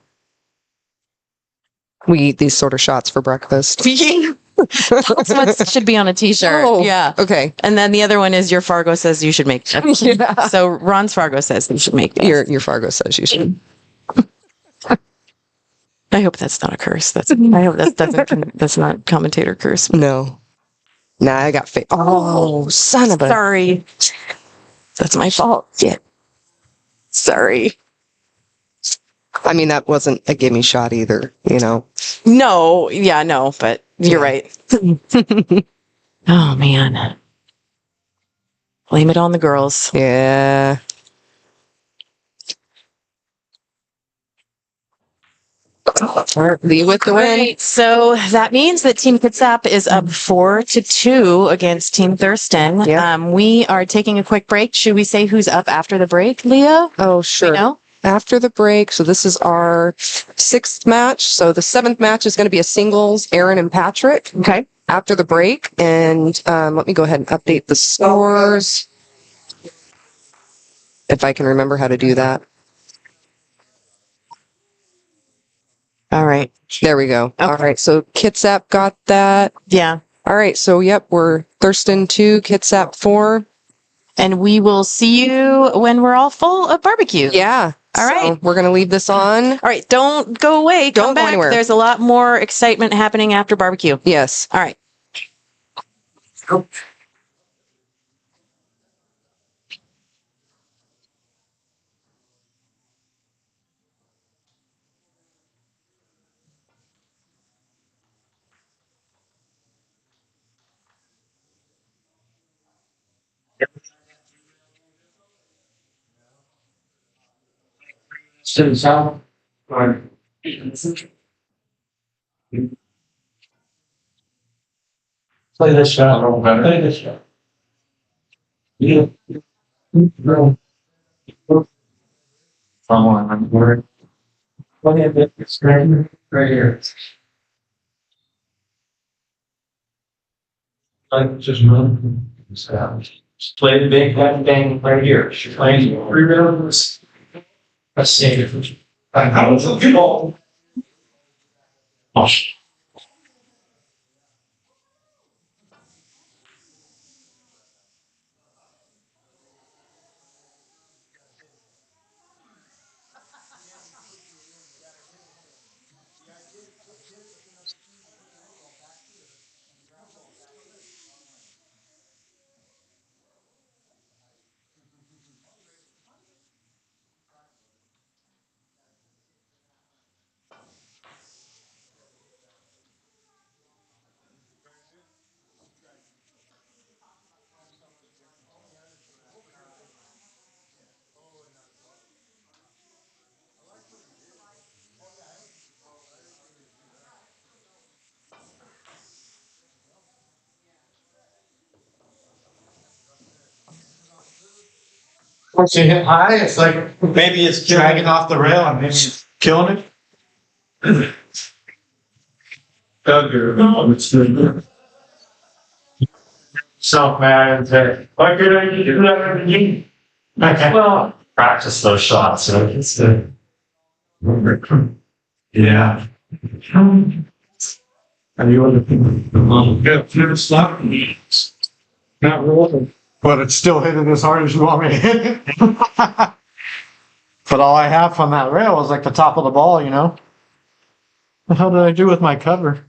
We eat these sort of shots for breakfast. That's what should be on a t-shirt. Oh, yeah. Okay. And then the other one is your Fargo says you should make this. Yeah. So Ron's Fargo says you should make this. Your Fargo says you should. I hope that's not a curse. I hope that's not commentator curse. No. Nah, I got Oh, son of a. Sorry. That's my fault. Yeah. Sorry. I mean, that wasn't a gimme shot either, you know. No. Yeah, no, but you're right. Oh, man. Blame it on the girls. Yeah. Lead with the win. Right, so that means that Team Kitsap is up 4-2 against Team Thurston. Yeah. We are taking a quick break. Should we say who's up after the break, Leo? Oh, sure. You know? After the break, so this is our 6th match. So the 7th match is going to be a singles, Aaron and Patrick. Okay. After the break, and let me go ahead and update the scores. If I can remember how to do that. All right. There we go. Okay. All right. So Kitsap got that. Yeah. All right. So, yep, we're Thurston 2, Kitsap 4. And we will see you when we're all full of barbecue. Yeah. All right. We're going to leave this on. All right. Don't go away. Don't Come go back. anywhere. There's a lot more excitement happening after barbecue. Yes. All right. Sit south. Right. Play this shot a little better. Play this shot. Yeah. No. Someone, I'm worried. What if it's right here? Like, just run. Just play the big bang right here. She's playing 3 rhythms. Let's see if I was a good ball. Oh, once you hit high, it's like maybe it's dragging off the rail and maybe it's killing it. So man, why could I do that in the game? Well, practice those shots. So it's good. Yeah. And you want to get slap not rolling. But it's still hitting as hard as you want me to hit it. But all I have from that rail is like the top of the ball, you know? What the hell did I do with my cover?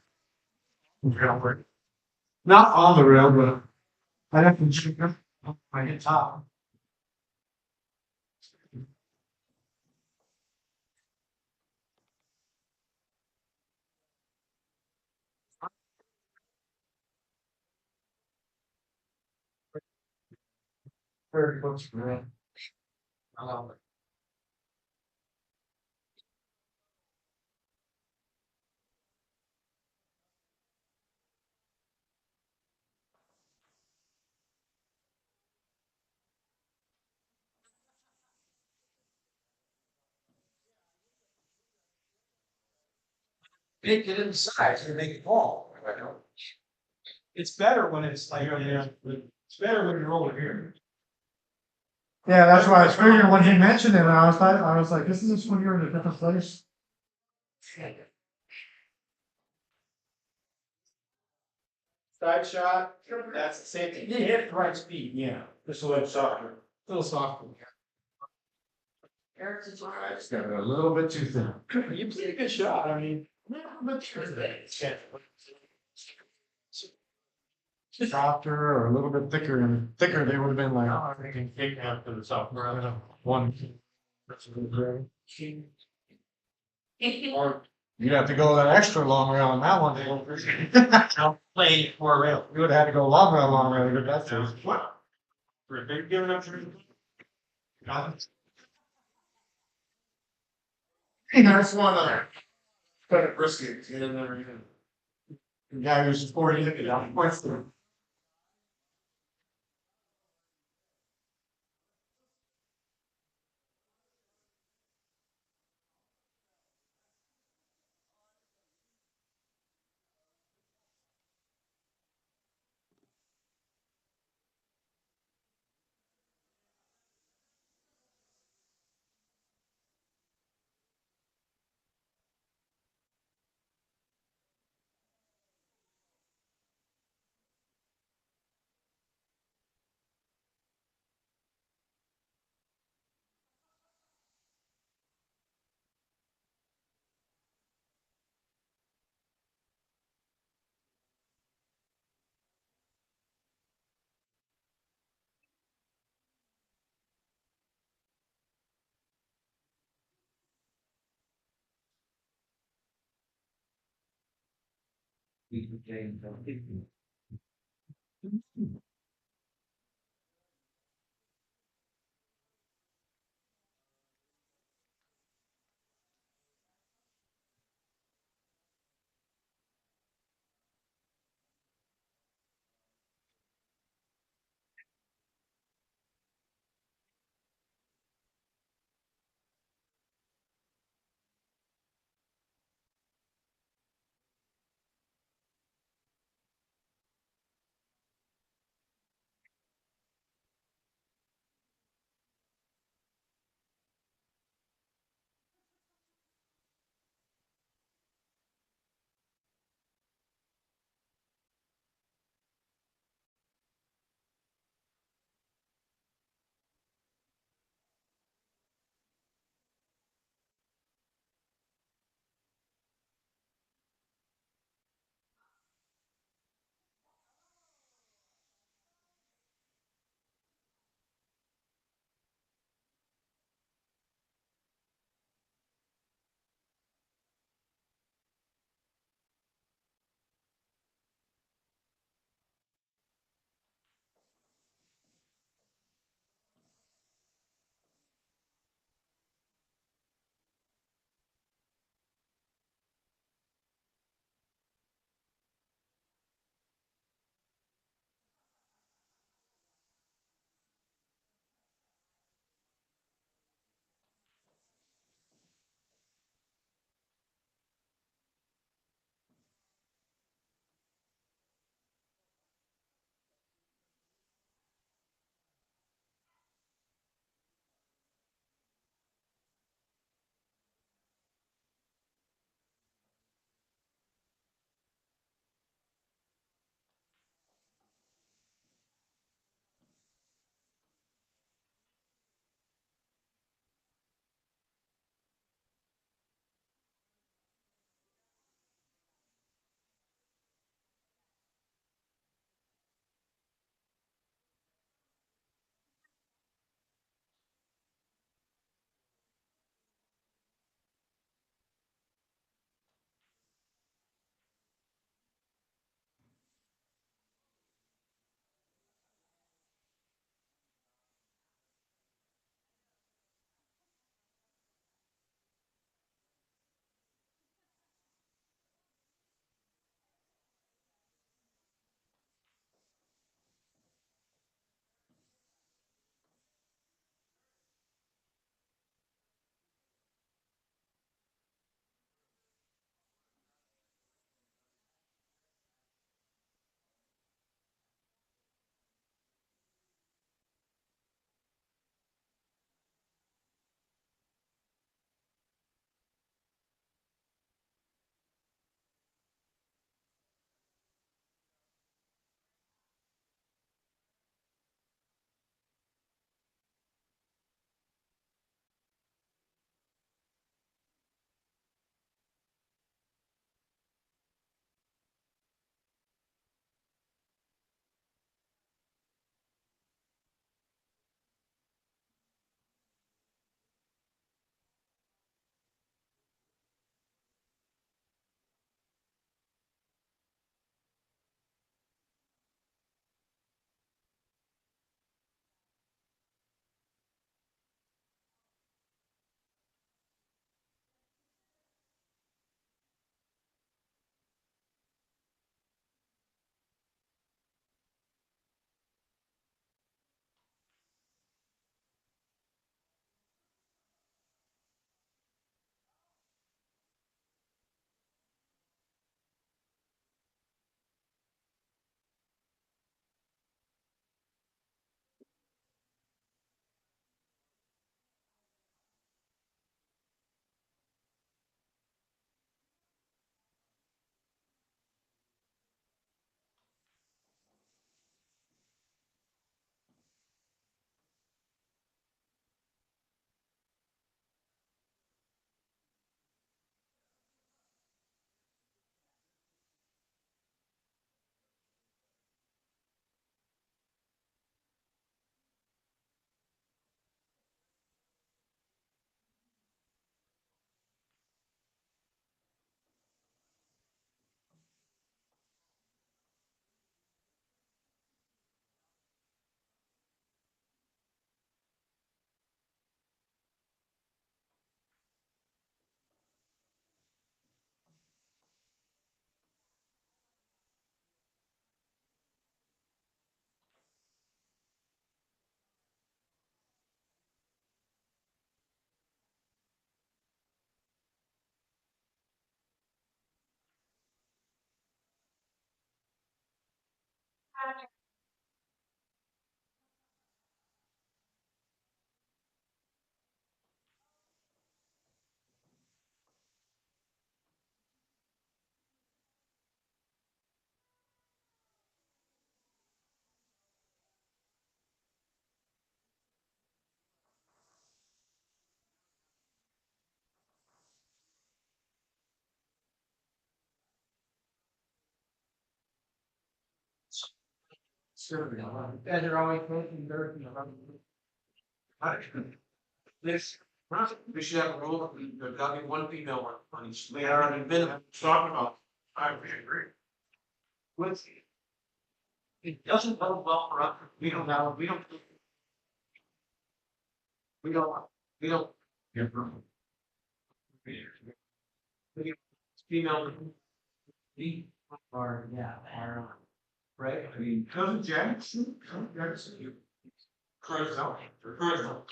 Not on the rail, but I have to check it. I hit top. Very close to that. make it inside and make it fall. It's better when it's like, it's better when you're over here. Yeah, that's why I was figuring when he mentioned it, and I was like, this is just when you're in a different place. Side shot, that's the same thing. You hit the right speed, yeah. Just a little softer. A little softer. It's got a little bit too thin. You played a good shot, I mean. Softer or a little bit thicker, and thicker they would have been like, I think take out to the south, rather than one. Or you'd have to go that extra long rail on that one. I'll play four rail. You would have had to go long rail to get that through. What? For they're giving up to. That's one of them. Kind of brisket, you know, the guy who's 40, points through. And they're always making dirt. This, we should have a rule, there's gotta be one female on each. They already been talking about. I agree. What's it doesn't go well for us. We don't know, we don't. We don't. We don't. Female. Or, yeah, are, right, I mean. Doesn't Jackson, you. Current zone, current zone.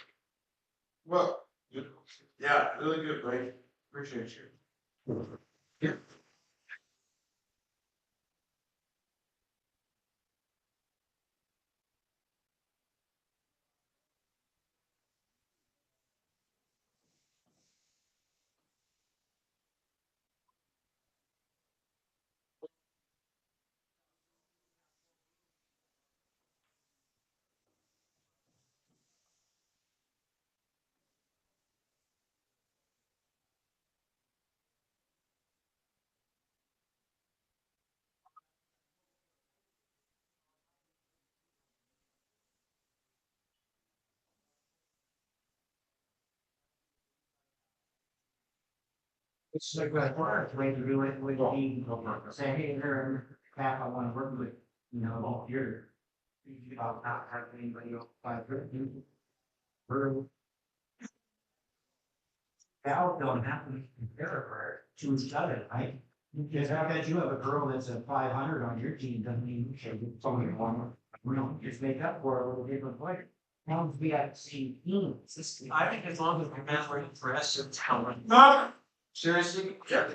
Well, yeah, really good, Ray. Appreciate you. Yeah. It's like that work, way to do it with the say, hey, here, Pat, I wanna work with, you know, all year. About not having anybody else by you. Val don't have to compare her to each other, right? Because because you have a girl that's a 500 on your team, doesn't mean you should get somebody one. We don't just make up for a little different player. As long as we have the same team. I think as long as we're measuring impressive talent. Seriously? Yeah.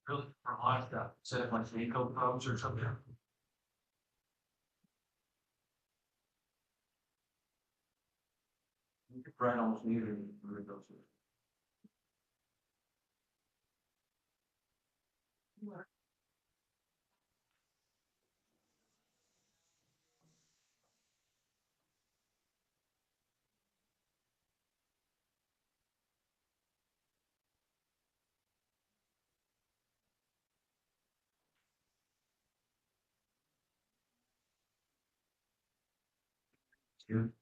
Really, for a lot of stuff, instead of like Nico pros or something. You could write almost neither of those.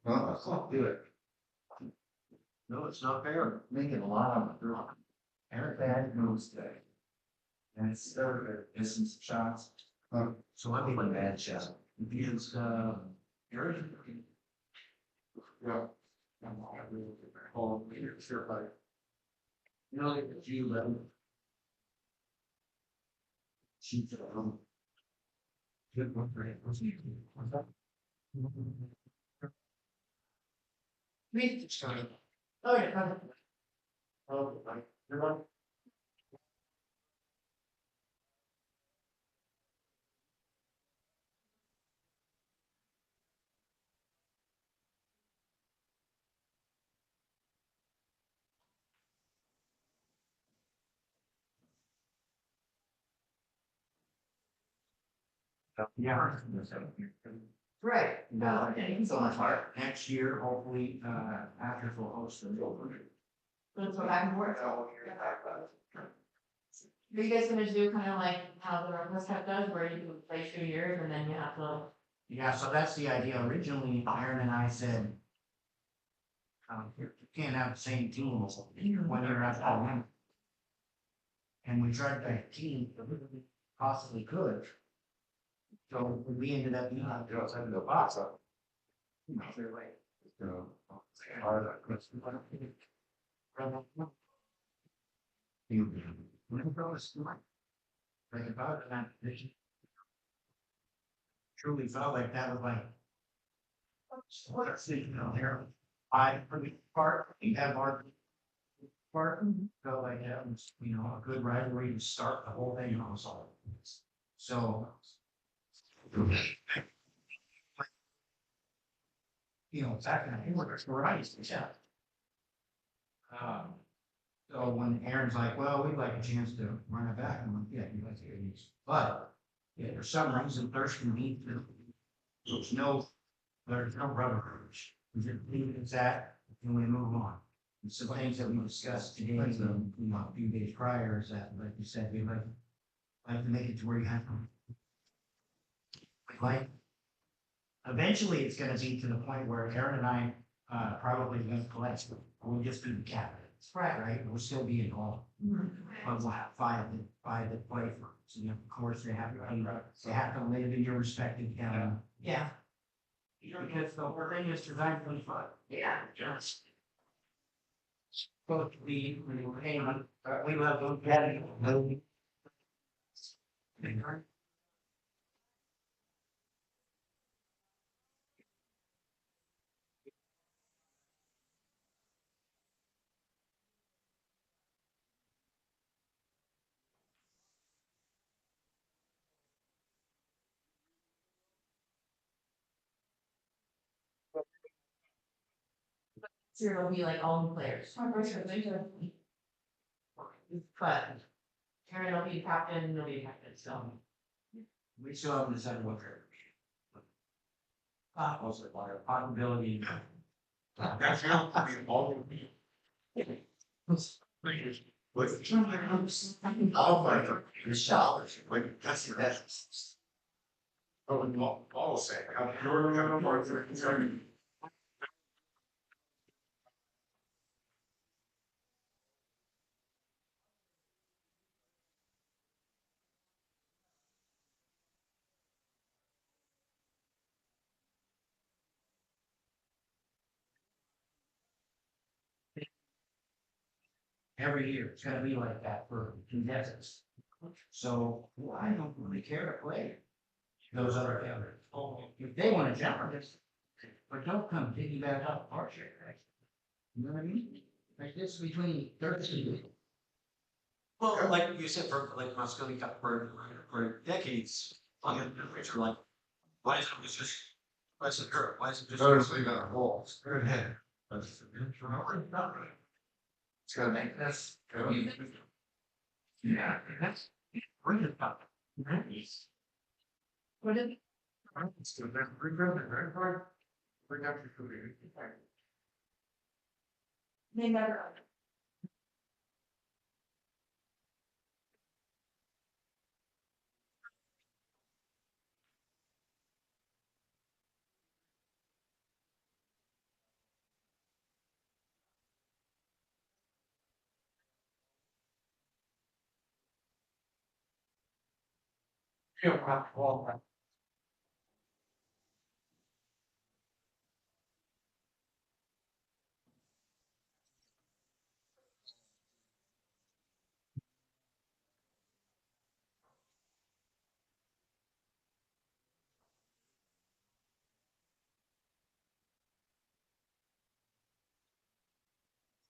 Well, let's not do it. No, it's not fair. Making a lot of it. Eric had moves today. And it's distance shots. So I think a bad shot. Because Eric. Yeah. Oh, sure, right. You know, like the G11. She's good one for it. Me, oh, yeah. Oh, right. You're right. Yeah. Right. No, it's on my heart. Next year, hopefully, after we'll host the over. Let's go back and forth. Are you guys gonna do kind of like how the Rutgers Cup does, where you can play 2 years and then you have to? Yeah, so that's the idea. Originally, Aaron and I said, you can't have the same team when you're at home. And we tried that team, possibly could. So we ended up being out there outside the box up. You know, they're like, like about that position. Truly felt like that was like, what's the, you know, there. I, for the part, we have our part, felt like that was, you know, a good rivalry to start the whole thing also. So. You know, back in the right, yeah. So when Aaron's like, well, we'd like a chance to run it back, I'm like, yeah, you'd like to hear these. But yeah, for some reason, Thurston needs to, there's no rubber bridge. We just leave it as that, and we move on. And some things that we discussed today, you know, a few days prior, is that, like you said, we'd like to make it to where you have to. Like, eventually it's gonna be to the point where Aaron and I, probably gonna collect, we'll just be the captains. Right, we'll still be involved. But we'll have five that play for us, and of course, they have to live in your respective county. Yeah. Because the whole thing is designed for fun. Yeah. Just. Supposed to be, hey, we love those guys. So it'll be like all new players. But Karen will be captain, will be captain, so. We still haven't decided what they're. Also, like, possibility. That's how, I mean, all of me. I'll find the showers, like, that's the best. Oh, and Paul saying, you're gonna mark the concern. Every year, it's gonna be like that for contestants. So, well, I don't really care to play those other areas. If they wanna jump on this, but don't come piggyback off our share, right? You know what I mean? Like this between Thursday. Well, like you said, for like Mosconi got for decades, which are like, why is it just, why is it her? Why is it just? Notice we got our walls, go ahead. It's gonna make this. Yeah, that's. Bring it up. Nice. What did? It's good, bring up your food. They never. You don't have to qualify.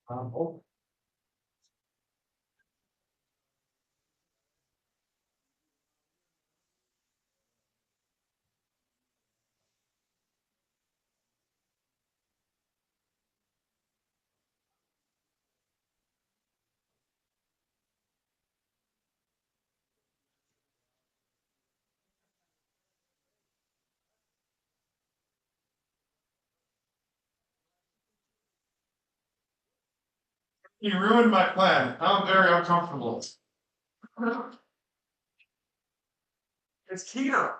Oh. You ruined my plan. I'm very uncomfortable. It's keto.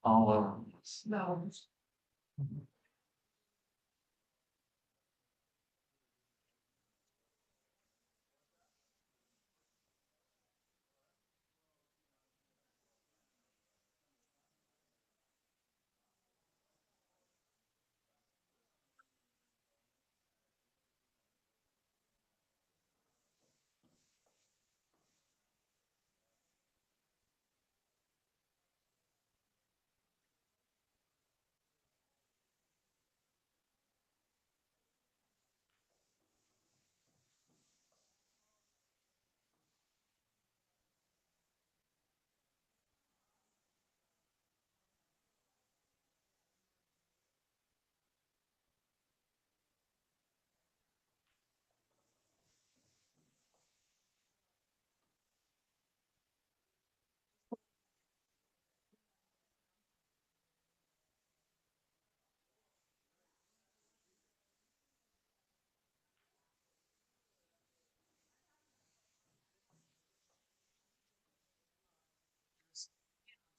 Oh, no.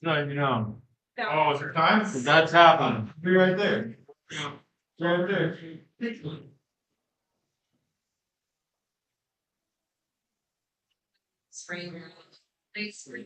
No, you know. Oh, is there time? That's happening. Be right there. Right there. Spring. Thanks, spring.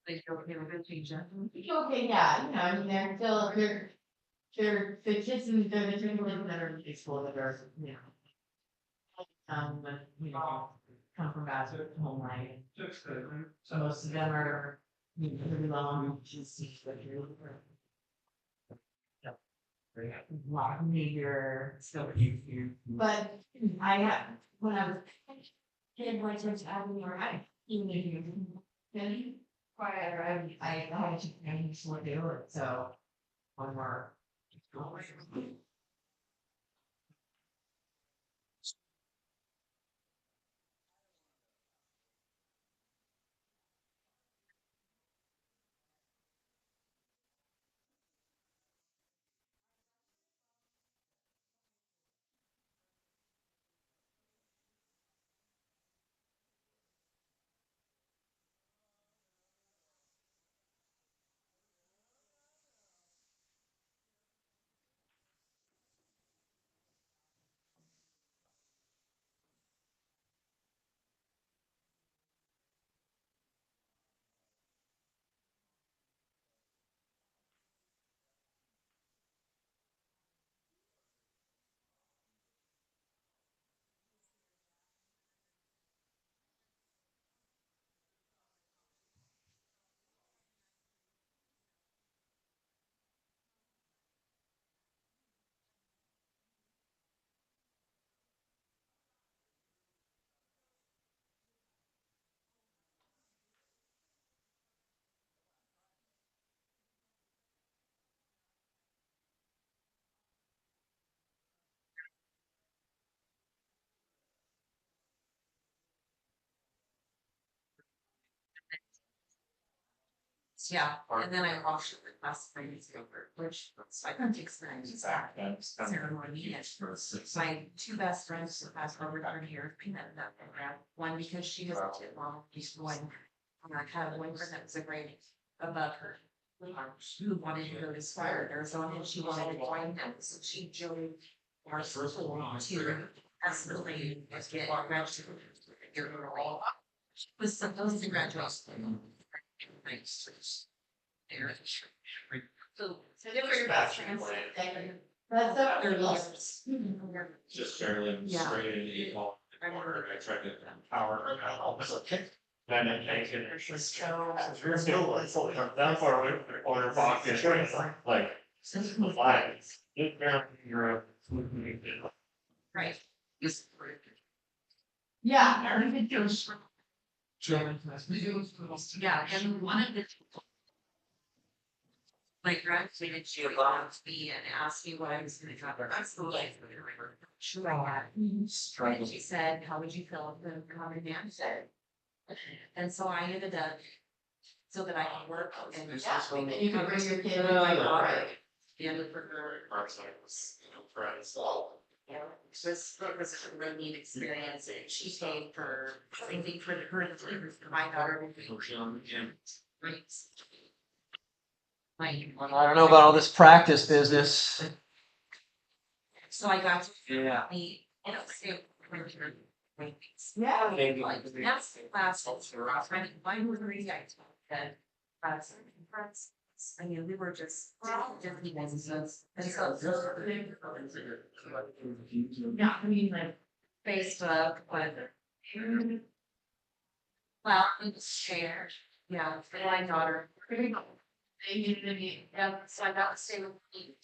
Like, okay, we're gonna change that. Okay, yeah, you know, I mean, they're still, they're the kids and they're the people that are in school that are, you know. But, you know, come from bad home life. So most of them are, you know, really long, just see what you're. A lot of major stuff you. But I have, when I was. Kid, when I went to Avenue or I, even if you. Then, I had to, to do it, so. One more. Yeah, and then I washed it with last night's yogurt, which I couldn't experience that ceremony. My two best friends have passed over down here, peanut nut program. One because she was a tip mom, one. I had one friend that was a grade above her. Who wanted to go to Spire, Arizona, and she wanted to join them, so she joined our school to escalate and get graduated. She was supposed to graduate. So they were your best friends. That's up their years. Just barely straight into the corner. I tried to power. Then I take it. You're still like that far away from the corner box. Like the flags. You're Right. Yeah, I think it was. Yeah, and one of the. Like graduated, she loved me and asked me what I was gonna drop her school life. Sure. And she said, how would you feel if the common man said? And so I ended up, so that I can work and you can bring your kid to my daughter. And for her. Yeah, it was a really neat experience, and she paid for anything for the current flavors for my daughter. Right. Like, Well, I don't know about all this practice business. so I got to Yeah. meet, you know, yeah, Maybe. like that's the class. I mean, mine was really nice. And friends, I mean, we were just different ones. And so, yeah, I mean, like Facebook, but well, it's shared. Yeah, for my daughter. They needed to be, so I got to stay with me.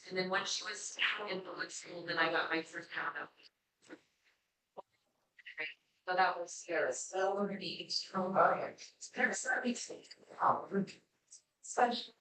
And then when she was in public school, then I got my first condo. So that was scary. So we're gonna be extreme. There's something special.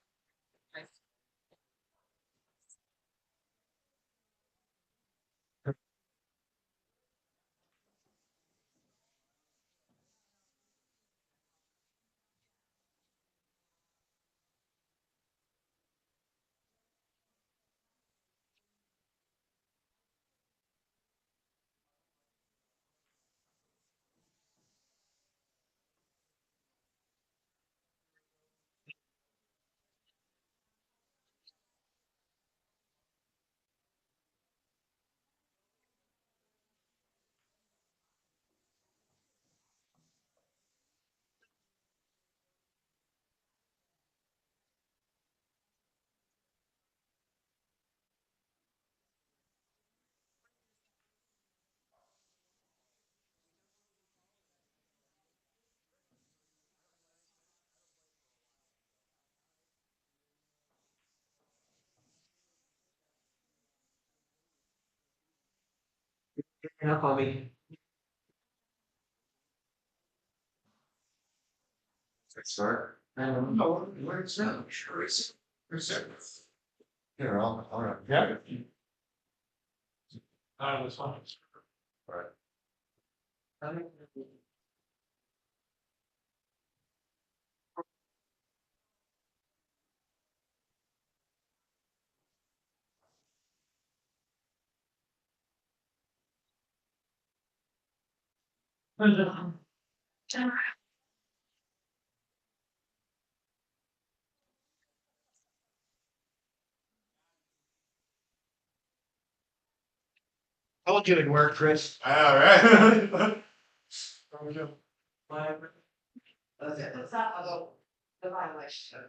Enough on me. Start. I don't know where it's at. Sure it's. Here, all right. Yeah. I was fine. All right. Told you it'd work, Chris. All right. It's not about the violation.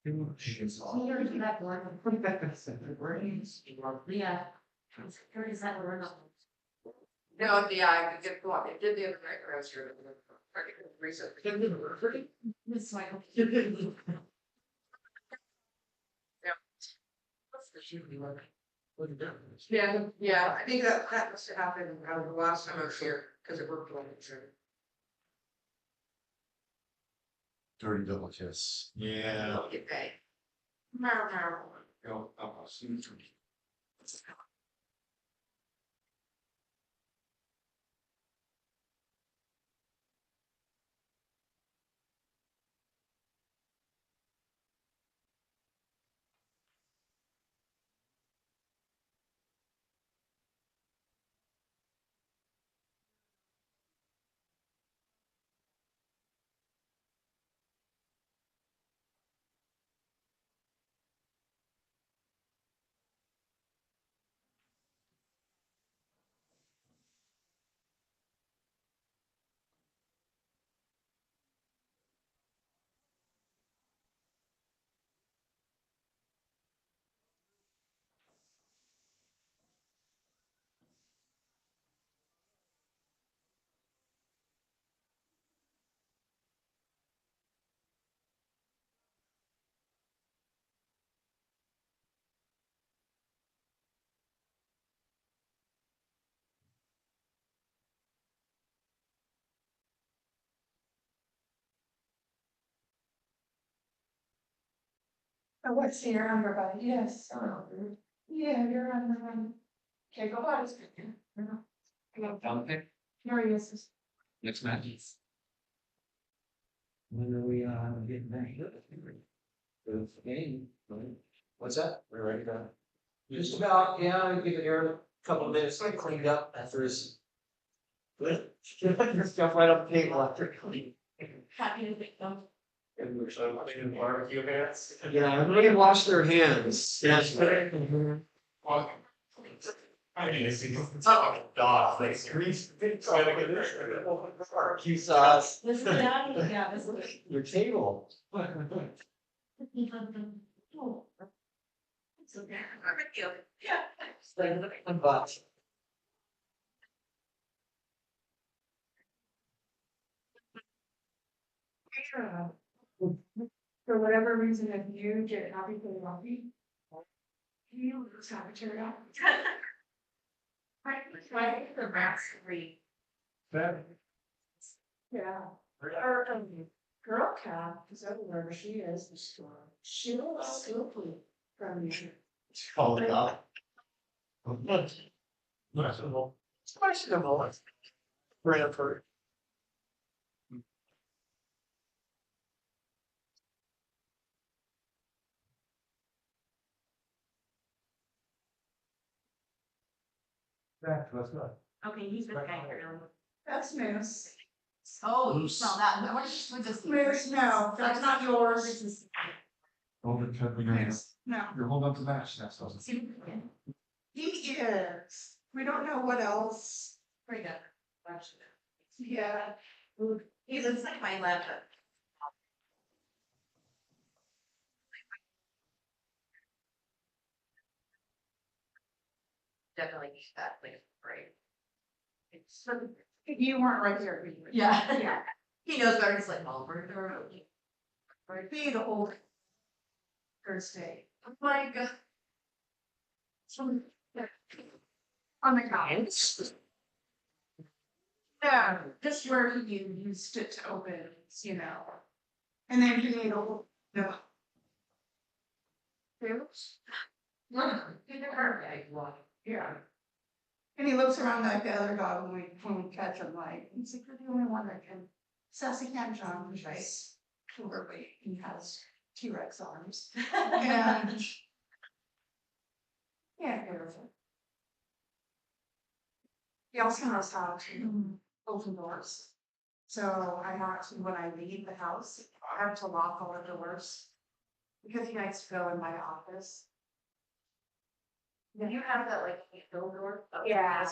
Security that one. Yeah. Security that one. No, yeah, I could get one. It did the other night. I was here. Research. Miss Michael. Yeah, yeah, I think that must have happened the last time I was here, because it worked like it. Dirty double kiss. Yeah. Get paid. Go, I'll see you. Oh, what's your number, buddy? Yes. Yeah, you're on the run. Okay, go on. Down pick. Here he is. Next match. When are we getting back? Game. What's that? We're ready to. Just about, yeah, give it here a couple of minutes, I cleaned up after his. Stuff right up the table after clean. Happy to pick them. And we're so clean barbecue hands. Yeah, everybody wash their hands. Yes. Well, I mean, it's not like a dog, like grease. Barbecue sauce. This is down, yeah, this is. Your table. Oh. It's okay. Barbecue. Yeah. But. For whatever reason, if you get happy for the coffee, you lose cafeteria. Right, the rats read. Yeah. Or, girl cat is everywhere she is, the store. She will steal food from you. Call it out. Questionable. Brantford. Okay, he's the guy here. That's Moose. Oh, you smell that. What is this? Moose, no, that's not yours. This is. Over cut the game. No. You're holding up the match, that's awesome. See, He is. We don't know what else. very good. Yeah. He looks like my laptop. Definitely that place, right? It's You weren't right there. yeah, yeah. He knows better. He's like, well, we're Right, be the old Thursday. oh my god. On the couch. Yeah, just where you used it to open, you know. And then you need a no. Oops. In the car bag, Yeah. And he looks around like the other dog when we catch him, like, he's like, you're the only one that can. Sassy Cat John, which is overweight, he has T-Rex arms. And yeah, beautiful. He also knows how to open doors. So I have to, when I leave the house, I have to lock all the doors. Because he likes to go in my office. Do you have that like bill door? Yeah.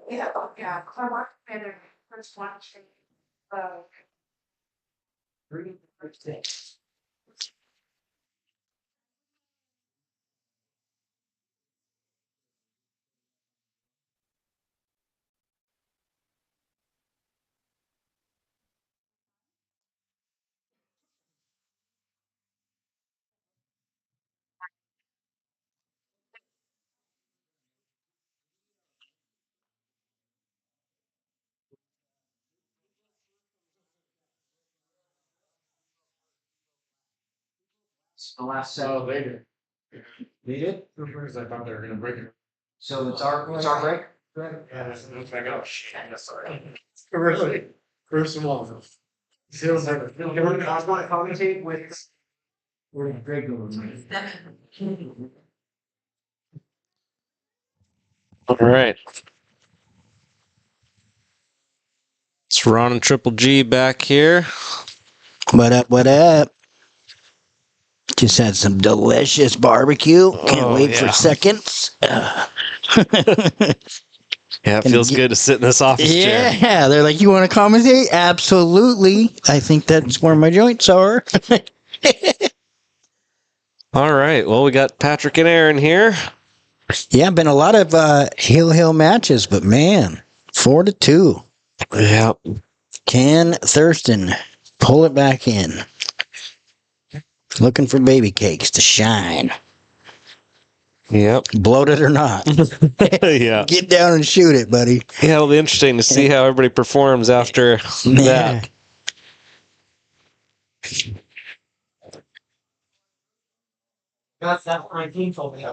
Yeah, yeah. I want to the first one. It's the last set. So later. They did? Because I thought they were gonna break it. So it's our break? Yeah, so it's like, oh shit, yeah, sorry. Really? First of all. Feels like. You guys want to commentate with? We're Greg going. All right. It's Ron and Triple G back here. What up, what up? Just had some delicious barbecue. Can't wait for seconds. Yeah, it feels good to sit in this office chair. Yeah, they're like, you want to commentate? Absolutely. I think that's where my joints are. All right. Well, we got Patrick and Aaron here. Yeah, been a lot of hill matches, but man, 4-2. Yeah. Can Thurston pull it back in? Looking for baby cakes to shine. Yep. Bloated or not. Yeah. Get down and shoot it, buddy. Yeah, it'll be interesting to see how everybody performs after that. Got that 19 told me.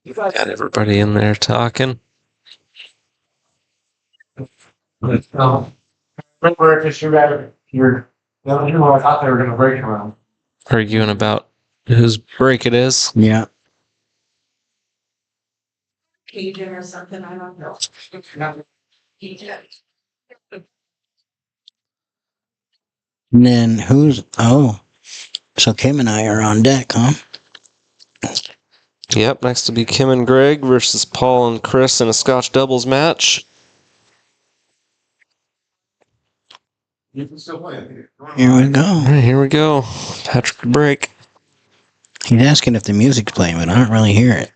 You got everybody in there talking. No. Remember, because you're, the other two, I thought they were gonna break around. Arguing about whose break it is. Yeah. Cajun or something, I don't know. Cajun. And then so Kim and I are on deck, huh? Yep, next to be Kim and Greg versus Paul and Chris in a Scotch doubles match. You can still play it. Here we go. All right, here we go. Patrick break. He's asking if the music's playing, but I don't really hear it.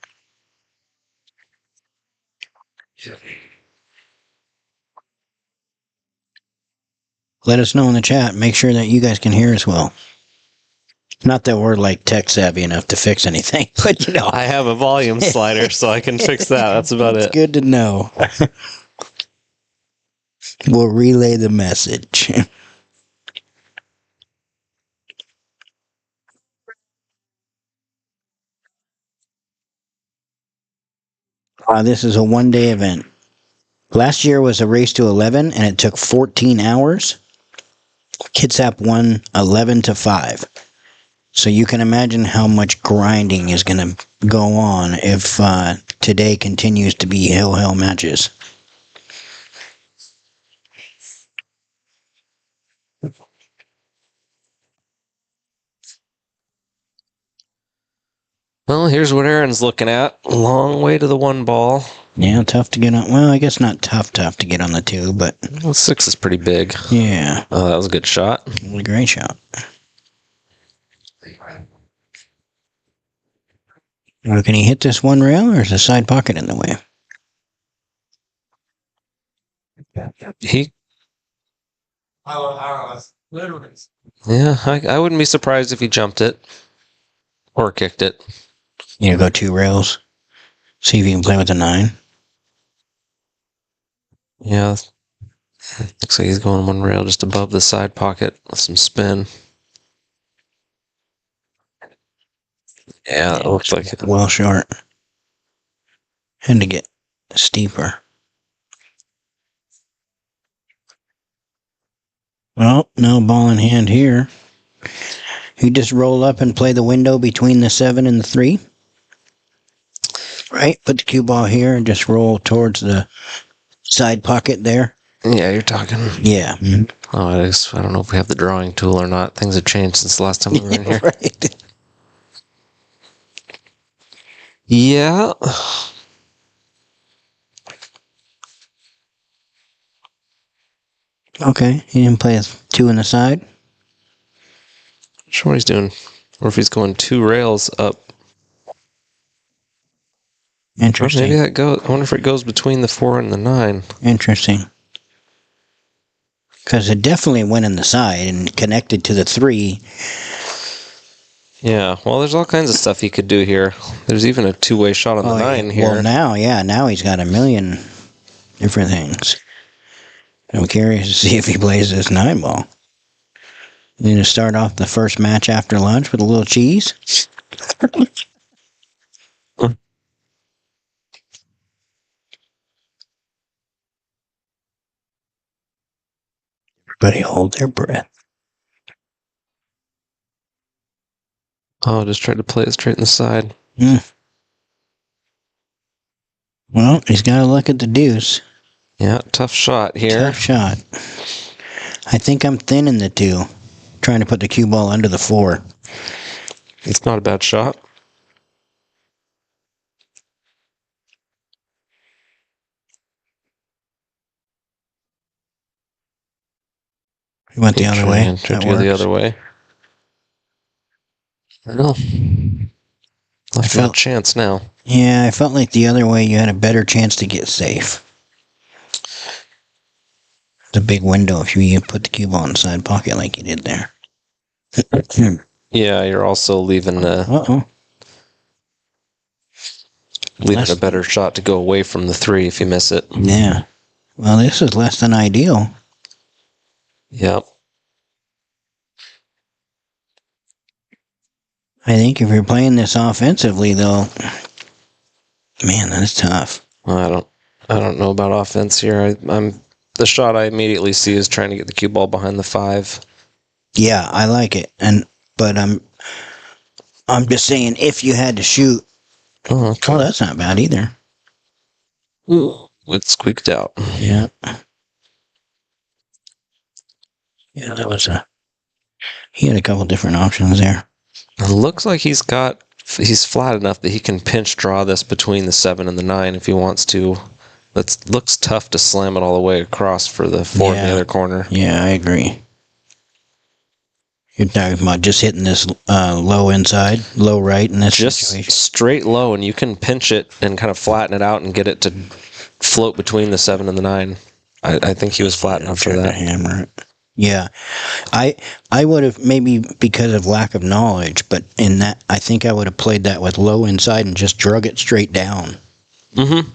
Let us know in the chat. Make sure that you guys can hear as well. Not that we're like tech savvy enough to fix anything, but you know. I have a volume slider, so I can fix that. That's about it. It's good to know. We'll relay the message. This is a one-day event. Last year was a race to 11, and it took 14 hours. Kitsap won 11-5. So you can imagine how much grinding is going to go on if today continues to be hill matches. Well, here's what Aaron's looking at. Long way to the 1 ball. Yeah, tough to get on. Well, I guess not tough to get on the 2, but. Well, 6 is pretty big. Yeah. Oh, that was a good shot. A great shot. Well, can he hit this 1 rail, or is the side pocket in the way? Yeah, I wouldn't be surprised if he jumped it or kicked it. You know, go 2 rails. See if you can play with a 9. Yeah. Looks like he's going 1 rail just above the side pocket with some spin. Yeah, it looks like it. Well short. And to get steeper. Well, no ball in hand here. You just roll up and play the window between the 7 and the 3. Right? Put the cue ball here and just roll towards the side pocket there. Yeah, you're talking. Yeah. Mm-hmm. Oh, I don't know if we have the drawing tool or not. Things have changed since the last time we were in here. Right. Yeah. Okay, he didn't play a 2 in the side. Not sure what he's doing. Or if he's going 2 rails up. Interesting. Or maybe that goes. I wonder if it goes between the 4 and the 9. Interesting. Because it definitely went in the side and connected to the 3. Yeah, well, there's all kinds of stuff he could do here. There's even a 2-way shot on the 9 here. Well, now he's got a million different things. I'm curious to see if he plays this 9 ball. You gonna start off the first match after lunch with a little cheese? Everybody hold their breath. Oh, just tried to play it straight in the side. Well, he's got to look at the deuce. Yeah, tough shot here. Tough shot. I think I'm thinning the 2. Trying to put the cue ball under the 4. It's not a bad shot. He went the other way. Tried to go the other way. I know. I felt a chance now. Yeah, I felt like the other way you had a better chance to get safe. It's a big window if you put the cue ball in the side pocket like you did there. Yeah, you're also leaving a better shot to go away from the 3 if you miss it. Yeah. Well, this is less than ideal. Yep. I think if you're playing this offensively, though, man, that's tough. Well, I don't know about offense here. The shot I immediately see is trying to get the cue ball behind the 5. Yeah, I like it, but I'm just saying if you had to shoot. Oh, okay. Oh, that's not bad either. Ooh, it squeaked out. Yeah. Yeah, he had a couple different options there. It looks like he's flat enough that he can pinch draw this between the 7 and the 9 if he wants to. It looks tough to slam it all the way across for the 4 in the other corner. Yeah, I agree. You're talking about just hitting this low inside, low right in this situation. Straight low, and you can pinch it and kind of flatten it out and get it to float between the 7 and the 9. I think he was flat enough for that. Hammer it. Yeah, I would have, maybe because of lack of knowledge, but in that, I think I would have played that with low inside and just drug it straight down. Mm-hmm.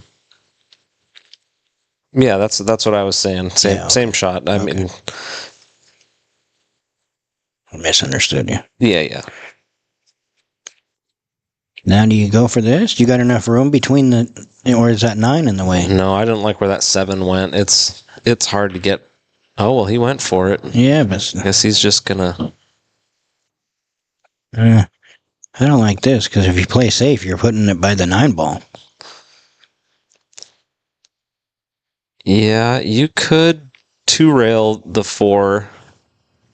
Yeah, that's what I was saying. Same shot. I mean, I misunderstood you. Yeah. Now, do you go for this? You got enough room between or is that 9 in the way? No, I didn't like where that 7 went. It's hard to get. Oh, well, he went for it. Yeah, but I guess he's just gonna. I don't like this, because if you play safe, you're putting it by the 9 ball. Yeah, you could 2-rail the 4,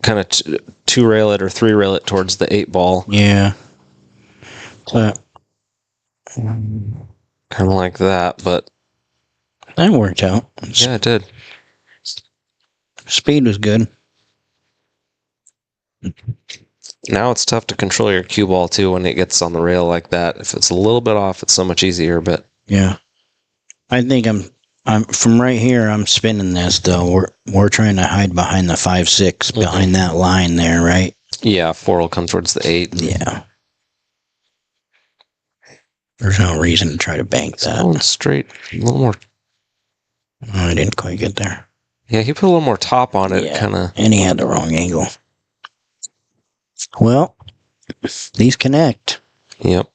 kind of 2-rail it or 3-rail it towards the 8 ball. Yeah. But Kind of like that, but that worked out. Yeah, it did. Speed was good. Now it's tough to control your cue ball too when it gets on the rail like that. If it's a little bit off, it's so much easier. But yeah, I think I'm from right here. I'm spinning this though. We're trying to hide behind the 5-6 behind that line there, right? Yeah, 4 will come towards the 8. Yeah. There's no reason to try to bank that. Going straight, a little more. Oh, I didn't quite get there. Yeah, he put a little more top on it, Yeah, kind of. and he had the wrong angle. Well, these connect. Yep.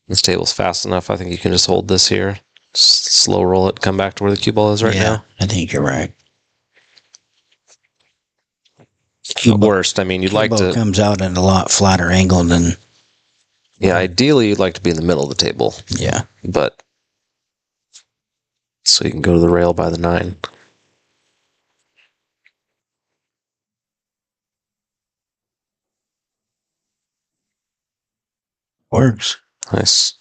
This table's fast enough. I think you can just hold this here, just slow roll it, come back to where the cue ball is right now. I think you're right. At worst, I mean, you'd like to. Comes out at a lot flatter angle than. Yeah, ideally, you'd like to be in the middle of the table. Yeah. But. So you can go to the rail by the 9. Works. Nice.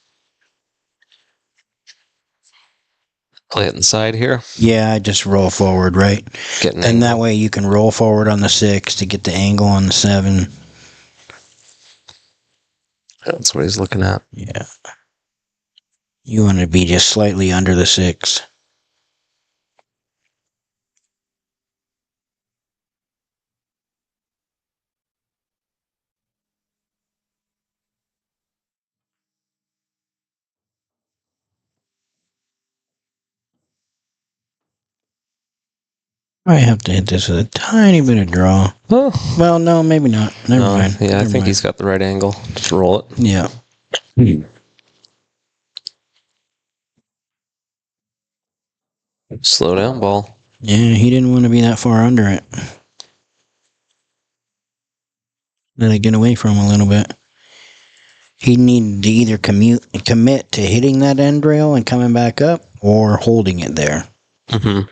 Play it inside here. Yeah, I just roll forward, right? And that way you can roll forward on the 6 to get the angle on the 7. That's what he's looking at. Yeah. You want to be just slightly under the 6. I have to hit this with a tiny bit of draw. Oh. Well, no, maybe not. Never mind. Yeah, Never I think mind. he's got the right angle. Just roll it. Yeah. Slow down, ball. Yeah, he didn't want to be that far under it. Let it get away from him a little bit. He needed to either commit to hitting that end rail and coming back up, or holding it there. Mm-hmm.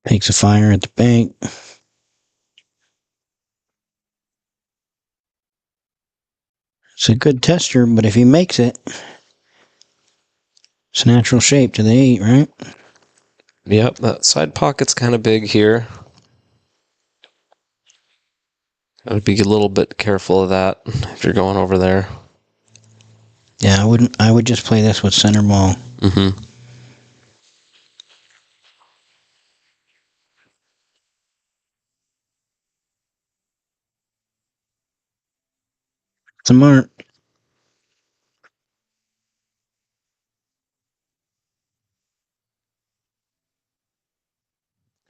Takes a fire at the bank. It's a good tester, but if he makes it, it's natural shape to the 8, right? Yep, that side pocket's kind of big here. I would be a little bit careful of that if you're going over there. Yeah, I would just play this with center ball. Mm-hmm. Smart.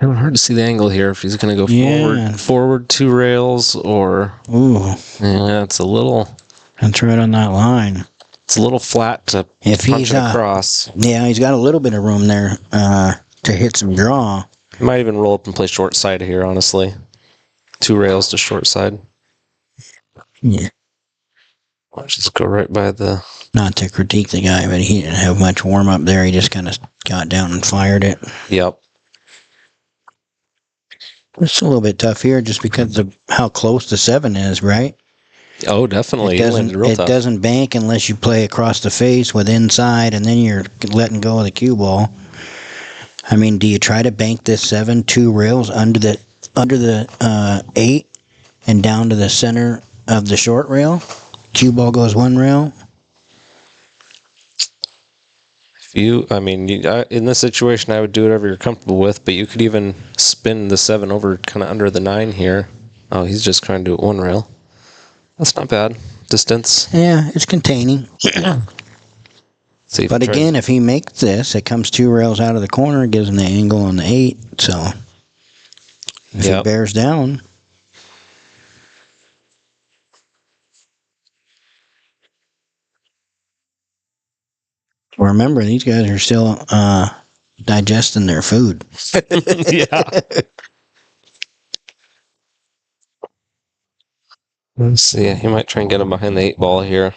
Kind of hard to see the angle here if he's going to go forward 2 rails or. Ooh. Yeah, it's a little. That's right on that line. It's a little flat to punch it across. Yeah, he's got a little bit of room there to hit some draw. Might even roll up and play short side here, honestly. 2 rails to short side. Yeah. Let's just go right by the. Not to critique the guy, but he didn't have much warm up there. He just kind of got down and fired it. Yep. It's a little bit tough here just because of how close the 7 is, right? Oh, definitely. It doesn't bank unless you play across the face with inside, and then you're letting go of the cue ball. I mean, do you try to bank this 7 2 rails under the 8 and down to the center of the short rail? Cue ball goes 1 rail. In this situation, I would do whatever you're comfortable with, but you could even spin the 7 over kind of under the 9 here. Oh, he's just trying to do it 1 rail. That's not bad. Distance. Yeah, it's containing. But again, if he makes this, it comes 2 rails out of the corner, it gives him the angle on the 8. So if it bears down. Remember, these guys are still digesting their food. Yeah. Let's see. He might try and get him behind the 8 ball here.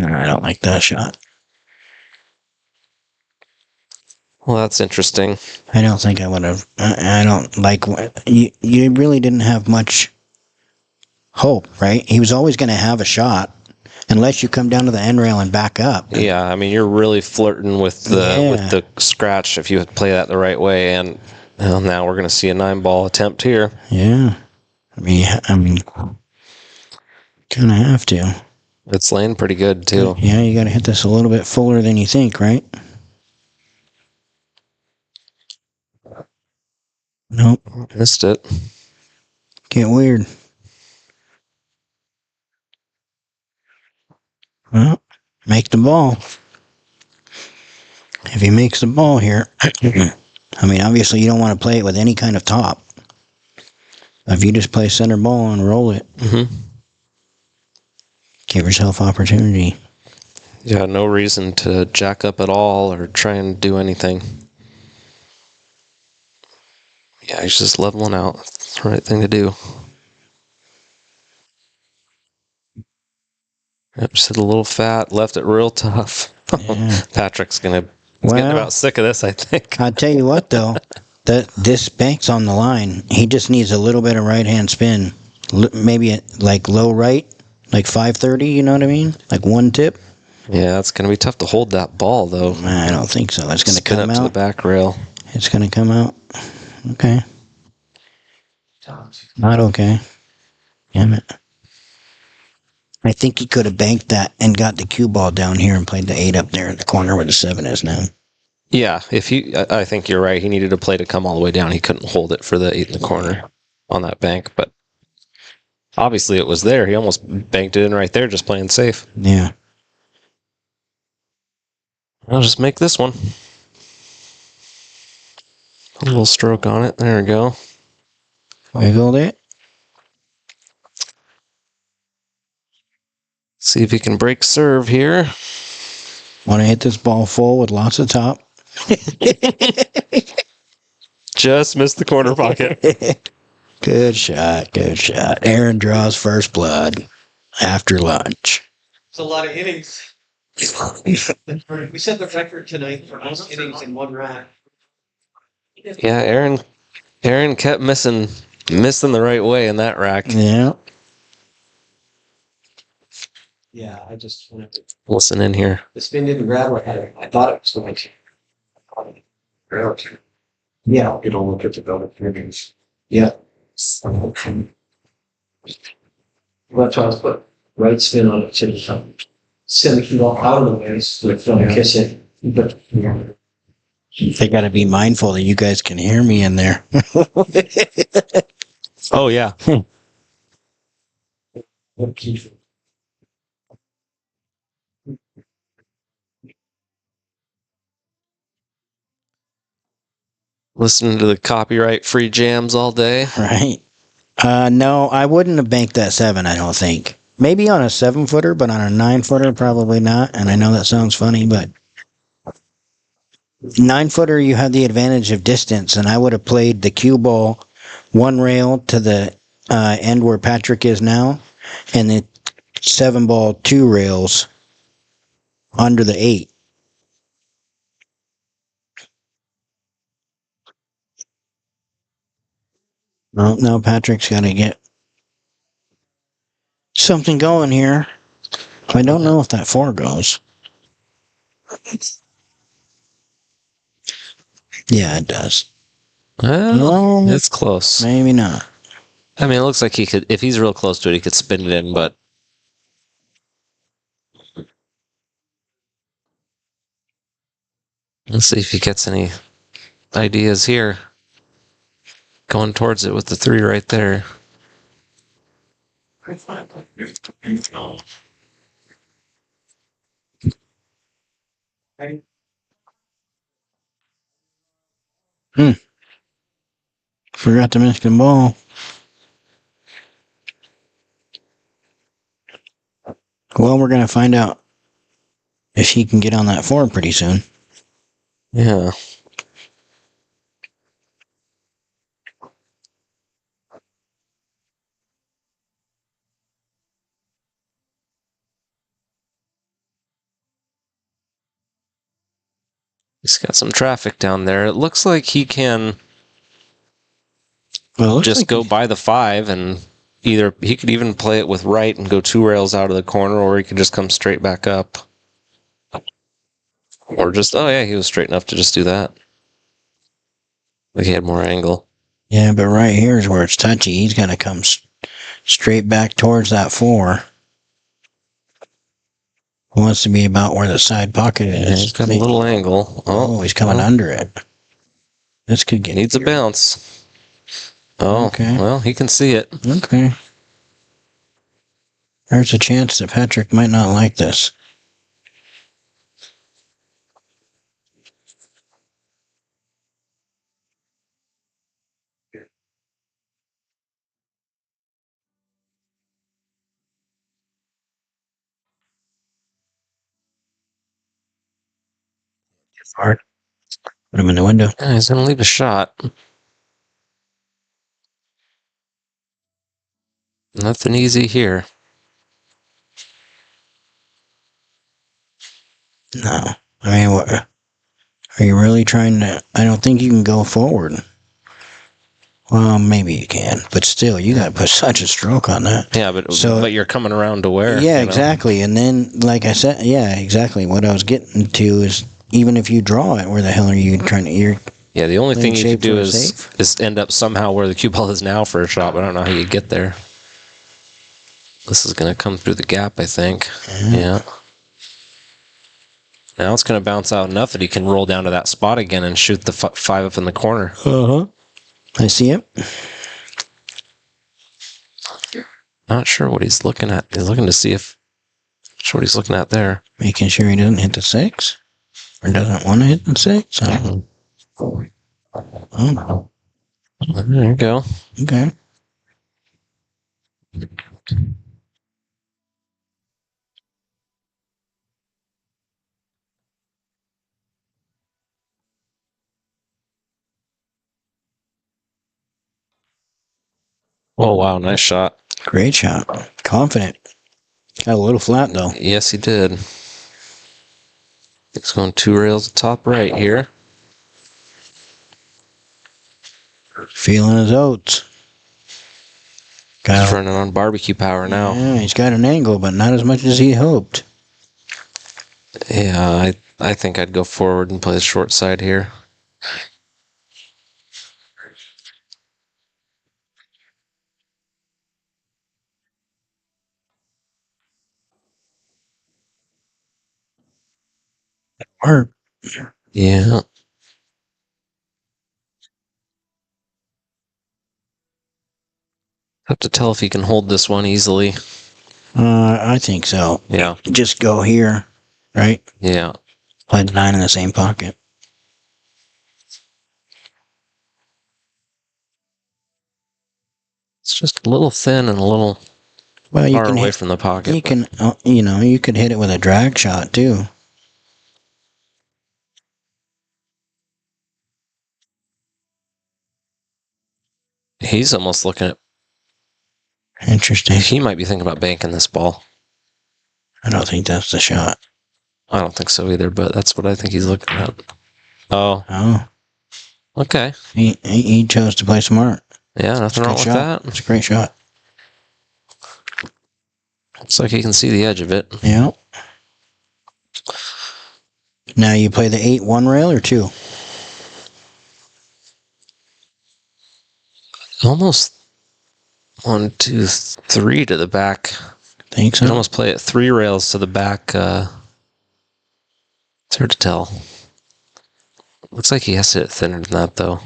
I don't like that shot. Well, that's interesting. I don't think I would have. I don't like. You really didn't have much hope, right? He was always going to have a shot unless you come down to the end rail and back up. Yeah, I mean, you're really flirting with the scratch if you play that the right way. And well, now we're going to see a 9-ball attempt here. Yeah. I mean, kind of have to. It's laying pretty good, too. Yeah, you got to hit this a little bit fuller than you think, right? Nope. Missed it. Get weird. Well, make the ball. If he makes the ball here, I mean, obviously you don't want to play it with any kind of top. If you just play center ball and roll it, give yourself opportunity. Yeah, no reason to jack up at all or try and do anything. Yeah, he's just leveling out. That's the right thing to do. Yep, just hit a little fat, left it real tough. Yeah. Patrick's getting about sick of this, I think. I'll tell you what, though. This bank's on the line. He just needs a little bit of right-hand spin. Maybe like low right, like 530, you know what I mean? Like one tip. Yeah, it's going to be tough to hold that ball, though. I don't think so. It's going to come out. To the back rail. It's going to come out. Okay. Not okay. Damn it. I think he could have banked that and got the cue ball down here and played the 8 up there in the corner where the 7 is now. Yeah, I think you're right. He needed a play to come all the way down. He couldn't hold it for the 8 in the corner on that bank, but obviously it was there. He almost banked it in right there, just playing safe. Yeah. I'll just make this one. A little stroke on it. There we go. Wiggled it. See if he can break serve here. Want to hit this ball full with lots of top. Just missed the corner pocket. Good shot. Good shot. Aaron draws first blood after lunch. It's a lot of innings. We set the record tonight for most innings in one rack. Yeah, Aaron kept missing the right way in that rack. Yeah. Yeah, I just wanted to listen in here. The spin didn't grab what I thought it was going to. Yeah. You don't look at the double innings. Yeah. That's why I was put right spin on it to send the cue ball out of the way so it don't kiss it. But they got to be mindful that you guys can hear me in there. Oh, yeah. Listening to the copyright-free jams all day. Right. No, I wouldn't have banked that 7, I don't think. Maybe on a 7-footer, but on a 9-footer, probably not. And I know that sounds funny, but 9-footer, you have the advantage of distance, and I would have played the cue ball 1 rail to the end where Patrick is now, and the 7-ball 2 rails under the 8. No, Patrick's got to get something going here. I don't know if that 4 goes. Yeah, it does. Well, it's close. Maybe not. I mean, it looks like he could, if he's real close to it, he could spin it in, but let's see if he gets any ideas here. Going towards it with the 3 right there. Forgot to miss the ball. Well, we're going to find out if he can get on that 4 pretty soon. Yeah. He's got some traffic down there. It looks like he can just go by the 5 and either he could even play it with right and go 2 rails out of the corner, or he could just come straight back up. Or just, oh yeah, he was straight enough to just do that. Like he had more angle. Yeah, but right here is where it's touchy. He's got to come straight back towards that 4. He wants to be about where the side pocket is. Yeah, he's got a little angle. Oh, he's coming under it. This could get... Needs a bounce. Oh, okay. Well, he can see it. Okay. There's a chance that Patrick might not like this. Hard. Put him in the window. Yeah, he's going to leave a shot. Nothing easy here. No. I mean, what? Are you really trying to... I don't think you can go forward. Well, maybe you can, but still, you got to put such a stroke on that. Yeah, but you're coming around to where? Yeah, exactly. And then, like I said, yeah, exactly. What I was getting to is, even if you draw it, where the hell are you trying to... Yeah, the only thing you can do is end up somehow where the cue ball is now for a shot, but I don't know how you get there. This is going to come through the gap, I think. Yeah. Now it's going to bounce out enough that he can roll down to that spot again and shoot the 5 up in the corner. I see it. Not sure what he's looking at. He's looking to see if... Not sure what he's looking at there. Making sure he doesn't hit the 6? Or doesn't want to hit the 6? Oh. There you go. Okay. Oh, wow. Nice shot. Great shot. Confident. Got a little flat, though. Yes, he did. It's going 2 rails top right here. Feeling his oats. He's running on barbecue power now. Yeah, he's got an angle, but not as much as he hoped. Yeah, I think I'd go forward and play the short side here. Work. Yeah. Have to tell if he can hold this one easily. I think so. Yeah. Just go here, right? Yeah. Play the 9 in the same pocket. It's just a little thin and a little far away from the pocket. You can, you could hit it with a drag shot too. He's almost looking at... Interesting. He might be thinking about banking this ball. I don't think that's the shot. I don't think so either, but that's what I think he's looking at. Oh. Oh. Okay. He chose to play smart. Yeah, nothing wrong with that. It's a great shot. Looks like he can see the edge of it. Yeah. Now you play the 8 1 rail or 2? Almost 1, 2, 3 to the back. Think so? You can almost play it 3 rails to the back. It's hard to tell. Looks like he has to hit thinner than that, though.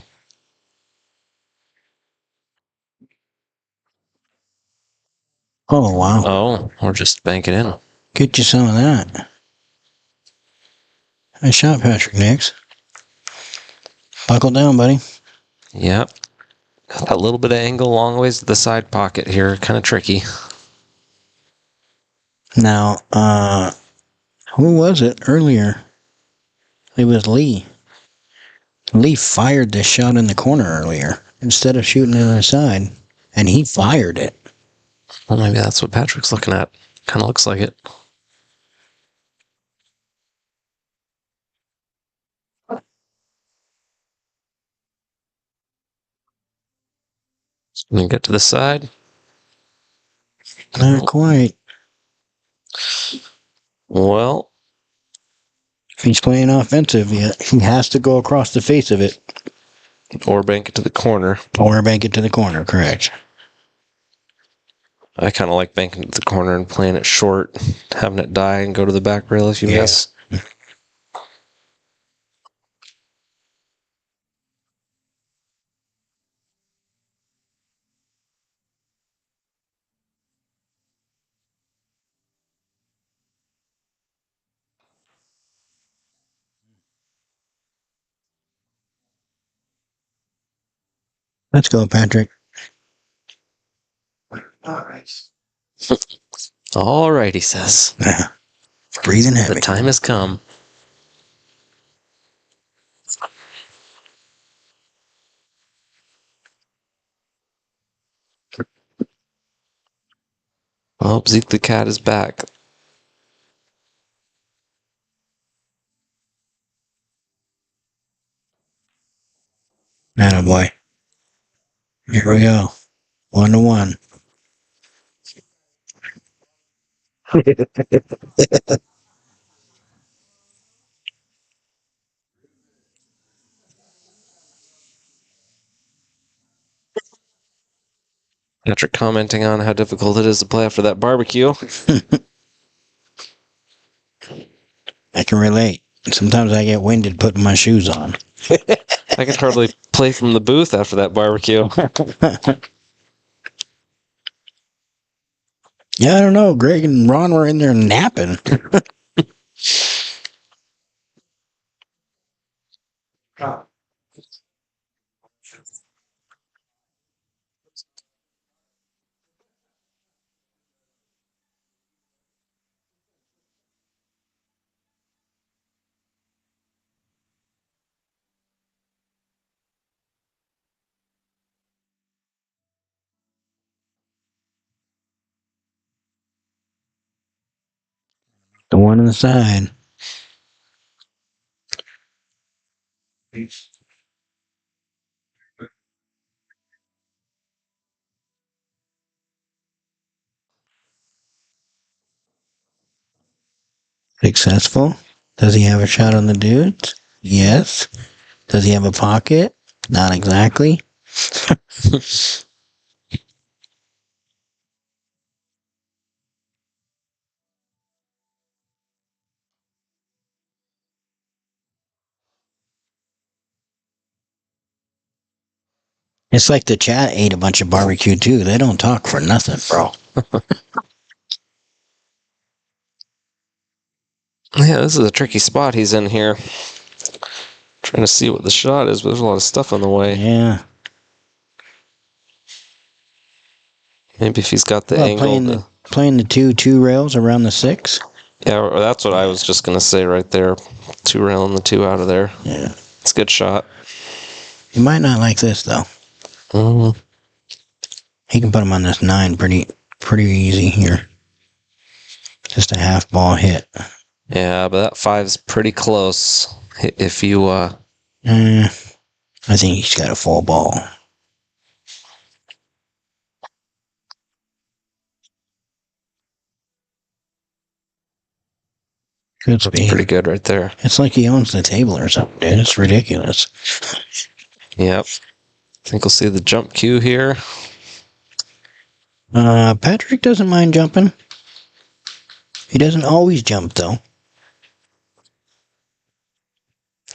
Oh, wow. Oh, or just bank it in. Get you some of that. Nice shot, Patrick Nix. Buckle down, buddy. Yep. Got that little bit of angle long ways to the side pocket here. Kind of tricky. Now, who was it earlier? It was Lee. Lee fired this shot in the corner earlier instead of shooting it on the side, and he fired it. Well, maybe that's what Patrick's looking at. Kind of looks like it. And get to the side. Not quite. Well, If he's playing offensive, he has to go across the face of it. or bank it to the corner. Or bank it to the corner, correct. I kind of like banking it to the corner and playing it short, having it die and go to the back rail if you miss. Let's go, Patrick. All right. All right, he says. Breathing heavy. The time has come. Oh, Zeke the cat is back. Attaboy. Here we go. 1-1. After commenting on how difficult it is to play after that barbecue. I can relate. Sometimes I get winded putting my shoes on. I could hardly play from the booth after that barbecue. Yeah, I don't know. Greg and Ron were in there napping. The one on the side. Successful. Does he have a shot on the dudes? Yes. Does he have a pocket? Not exactly. It's like the chat ate a bunch of barbecue too. They don't talk for nothing, bro. Yeah, this is a tricky spot he's in here. Trying to see what the shot is, but there's a lot of stuff on the way. Yeah. Maybe if he's got the angle. Playing the two rails around the 6. Yeah, that's what I was just going to say right there. 2 rail and the 2 out of there. Yeah. It's a good shot. You might not like this, though. Mm-hmm. He can put him on this 9 pretty easy here. Just a half ball hit. Yeah, but that 5's pretty close. If you... I think he's got a full ball. Good speed. Pretty good right there. It's like he owns the table or something, dude. It's ridiculous. Yep. I think we'll see the jump cue here. Patrick doesn't mind jumping. He doesn't always jump, though.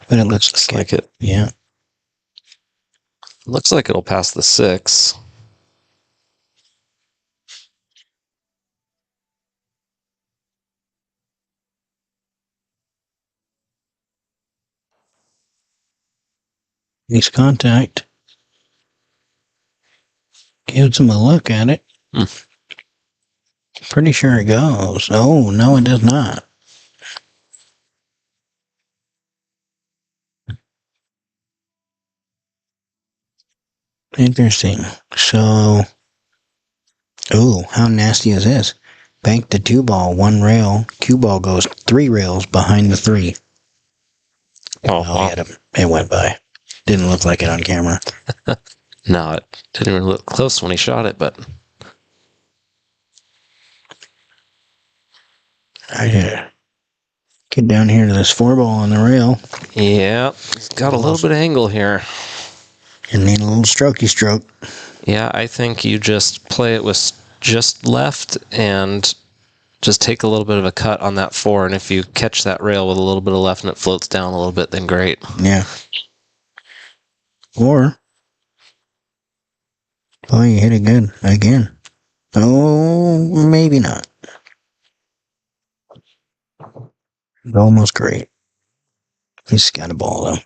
But it looks like it. Yeah. Looks like it'll pass the 6. Makes contact. Gives him a look at it. Pretty sure it goes. Oh, no, it does not. Interesting. So, ooh, how nasty is this? Bank the 2 ball, 1 rail. Cue ball goes 3 rails behind the 3. Oh, wow. It went by. Didn't look like it on camera. No, it didn't even look close when he shot it, but... I get down here to this 4-ball on the rail. Yeah, it's got a little bit of angle here. You need a little strokey stroke. Yeah, I think you just play it with just left and just take a little bit of a cut on that 4. And if you catch that rail with a little bit of left and it floats down a little bit, then great. Yeah. Or, oh, you hit it good again. Oh, maybe not. Almost great. He's got a ball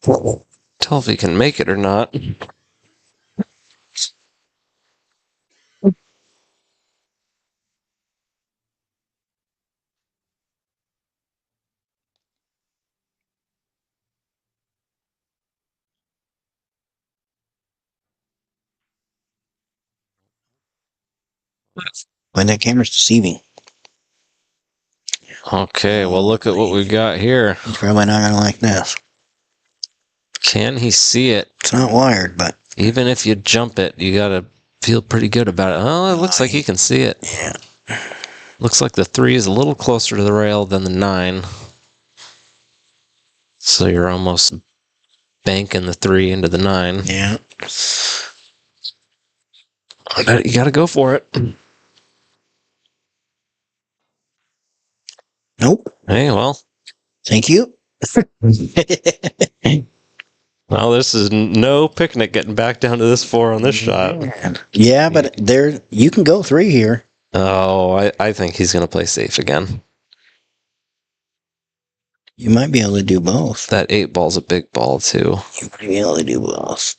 though. Tell if he can make it or not. But that camera's deceiving. Okay, well, look at what we've got here. He's probably not going to like this. Can he see it? It's not wired, but... Even if you jump it, you got to feel pretty good about it. Oh, it looks like he can see it. Yeah. Looks like the 3 is a little closer to the rail than the 9. So you're almost banking the 3 into the 9. Yeah. You got to go for it. Nope. Hey, well. Thank you. Well, this is no picnic getting back down to this 4 on this shot. Yeah, but you can go 3 here. Oh, I think he's going to play safe again. You might be able to do both. That 8 ball's a big ball, too. You might be able to do both.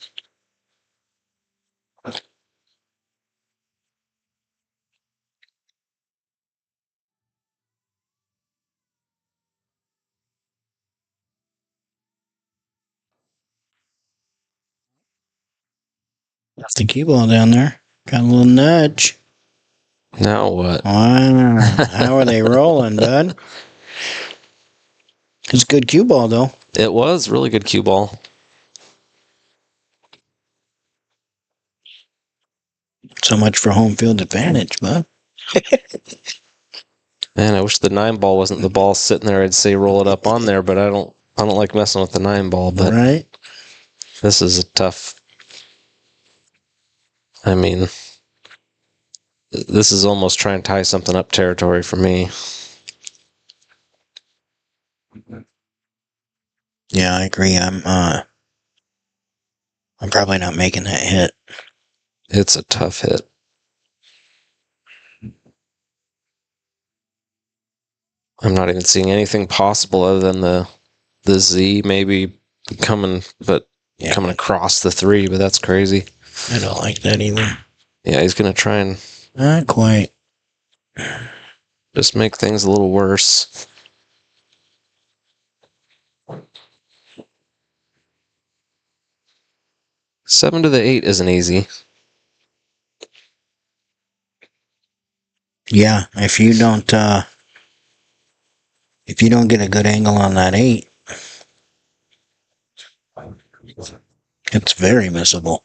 That's the cue ball down there. Got a little nudge. Now what? Wow. How are they rolling, bud? It's a good cue ball, though. It was really good cue ball. So much for home field advantage, bud. Man, I wish the 9 ball wasn't the ball sitting there. I'd say roll it up on there, but I don't like messing with the 9 ball. But right. This is a tough. I mean, this is almost trying to tie something up territory for me. Yeah, I agree. I'm probably not making that hit. It's a tough hit. I'm not even seeing anything possible other than the Z maybe coming across the 3, but that's crazy. I don't like that either. Yeah, he's gonna try and not quite. Just make things a little worse. Seven to the 8 isn't easy. Yeah, if you don't get a good angle on that 8, it's very missable.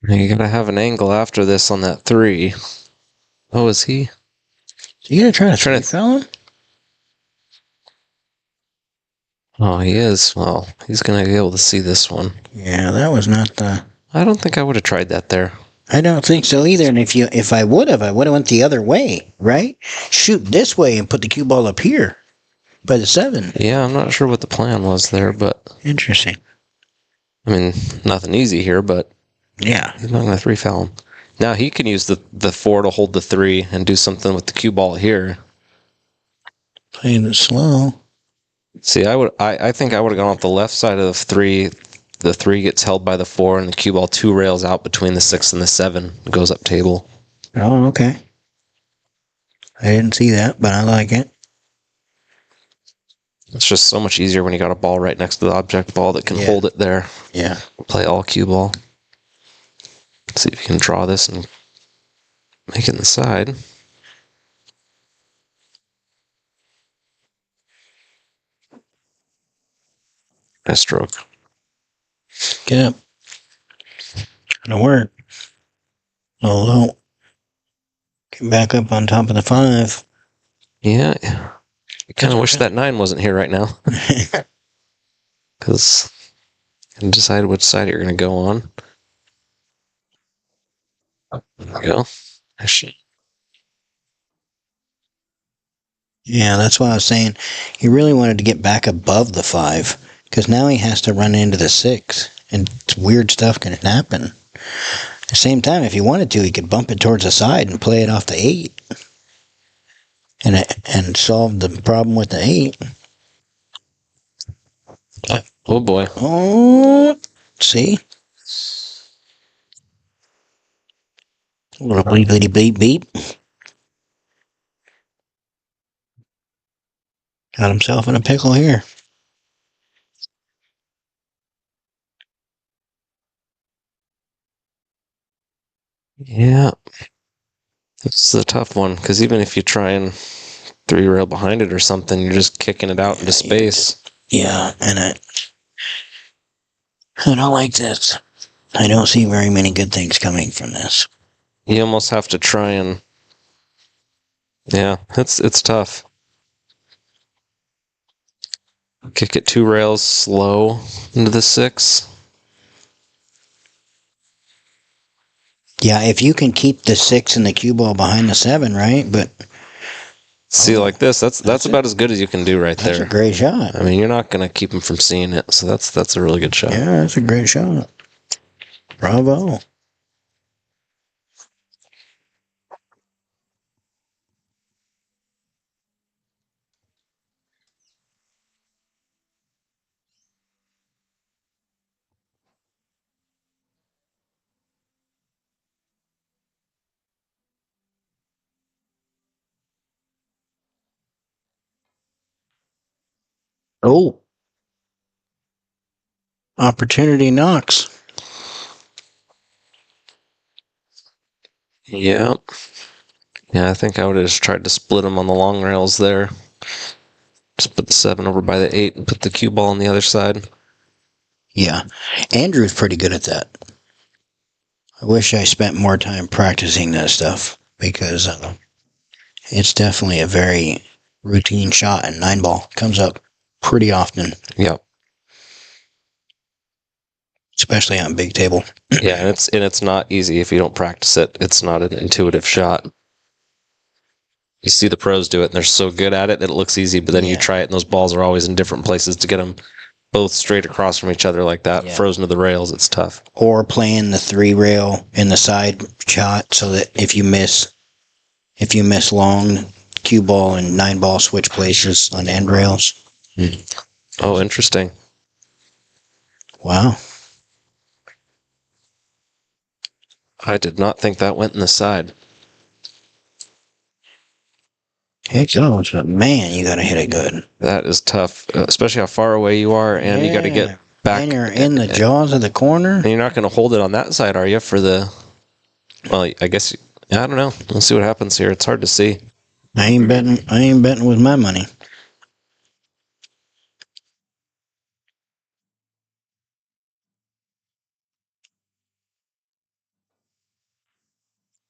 You gotta have an angle after this on that 3. Oh, is he? You gonna try to foul him? Oh, he is. Well, he's gonna be able to see this one. Yeah, that was not the... I don't think I would have tried that there. I don't think so either. And if I would have went the other way, right? Shoot this way and put the cue ball up here by the 7. Yeah, I'm not sure what the plan was there, but interesting. I mean, nothing easy here, but yeah, he's not gonna 3 foul him. Now he can use the 4 to hold the 3 and do something with the cue ball here. Playing it slow. See, I think I would have gone off the left side of the 3. The 3 gets held by the 4, and the cue ball 2 rails out between the 6 and the 7. It goes up table. Oh, okay. I didn't see that, but I like it. It's just so much easier when you got a ball right next to the object ball that can hold it there. Yeah. Play all cue ball. Let's see if you can draw this and make it in the side. Nice stroke. Get up. Gonna work. Low. Get back up on top of the 5. Yeah. I kind of wish that 9 wasn't here right now. Because you can decide which side you're going to go on. There we go. Yeah, that's why I was saying he really wanted to get back above the 5, because now he has to run into the 6, and weird stuff can happen. At the same time, if he wanted to, he could bump it towards the side and play it off the 8, and solve the problem with the 8. Oh boy. Oh, see? A little bleep, bleep, beep, beep. Got himself in a pickle here. Yeah. This is a tough one, because even if you try and 3-rail behind it or something, you're just kicking it out into space. Yeah, and I don't like this. I don't see very many good things coming from this. You almost have to try and... Yeah, it's tough. Kick it 2 rails slow into the 6. Yeah, if you can keep the 6 and the cue ball behind the 7, right? But see, like this, that's about as good as you can do right there. That's a great shot. I mean, you're not going to keep him from seeing it, so that's a really good shot. Yeah, that's a great shot. Bravo. Oh. Opportunity knocks. Yeah. Yeah, I think I would have just tried to split them on the long rails there. Just put the 7 over by the 8 and put the cue ball on the other side. Yeah. Andrew's pretty good at that. I wish I spent more time practicing that stuff, because it's definitely a very routine shot, and 9-ball comes up pretty often. Yep. Especially on big table. Yeah, and it's not easy if you don't practice it. It's not an intuitive shot. You see the pros do it, and they're so good at it that it looks easy, but then you try it, and those balls are always in different places to get them both straight across from each other like that, frozen to the rails. It's tough. Or playing the 3-rail in the side shot, so that if you miss long, cue ball and 9-ball switch places on end rails. Oh, interesting. Wow. I did not think that went in the side. Heck goes, but man, you got to hit it good. That is tough, especially how far away you are, and you got to get back. And you're in the jaws of the corner. And you're not going to hold it on that side, are you? For the, well, I guess, I don't know. We'll see what happens here. It's hard to see. I ain't betting with my money.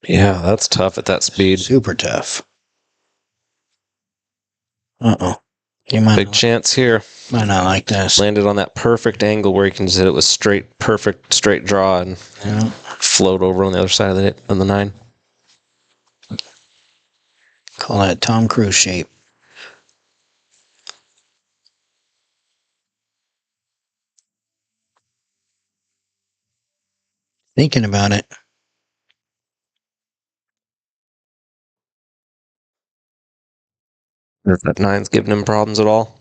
Yeah, that's tough at that speed. Super tough. Uh-oh. Big chance here. Might not like this. Landed on that perfect angle where you can hit it with perfect straight draw and float over on the other side of the 9. Call that Tom Cruise shape. Thinking about it. If that 9's giving him problems at all.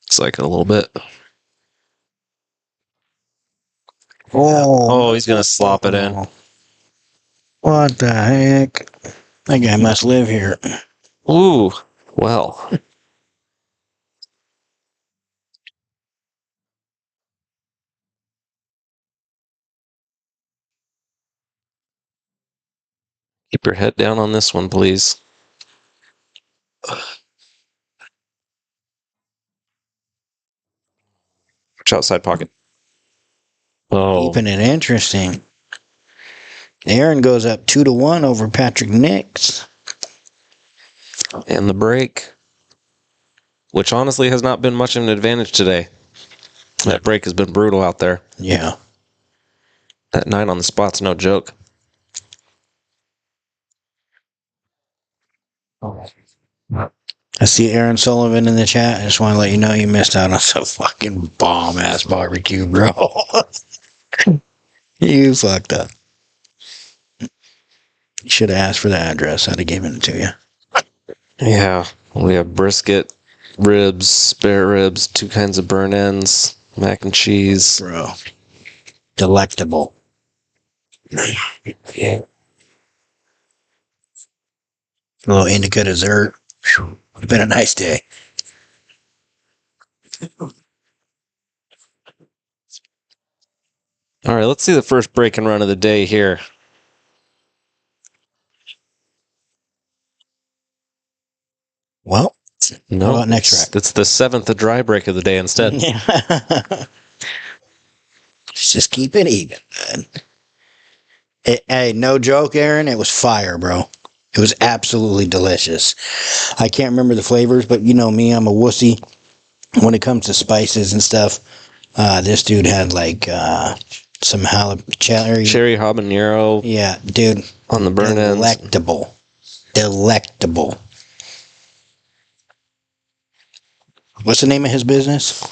Looks like it a little bit. Oh, he's going to slop it in. What the heck? That guy must live here. Ooh, well. Keep your head down on this one, please. Watch outside pocket. Oh, Keeping it interesting. Aaron goes up 2-1 over Patrick Nix. and the break, which honestly has not been much of an advantage today. That break has been brutal out there. Yeah. That 9 on the spot's no joke. I see Aaron Sullivan in the chat. I just want to let you know you missed out on some fucking bomb-ass barbecue, bro. You fucked up. You should have asked for the address. I'd have given it to you. Yeah, we have brisket, ribs, spare ribs, 2 kinds of burn ends, mac and cheese. Bro. Delectable. Yeah. A little indica dessert. Whew. Would have been a nice day. All right, let's see the first break and run of the day here. Well, no, how about next rack? It's the 7th dry break of the day instead. Yeah. Let's just keep it even, man. Hey, no joke, Aaron. It was fire, bro. It was absolutely delicious. I can't remember the flavors, but you know me, I'm a wussy when it comes to spices and stuff. This dude had like some cherry habanero. Yeah, dude. On the burn ends. Delectable. What's the name of his business?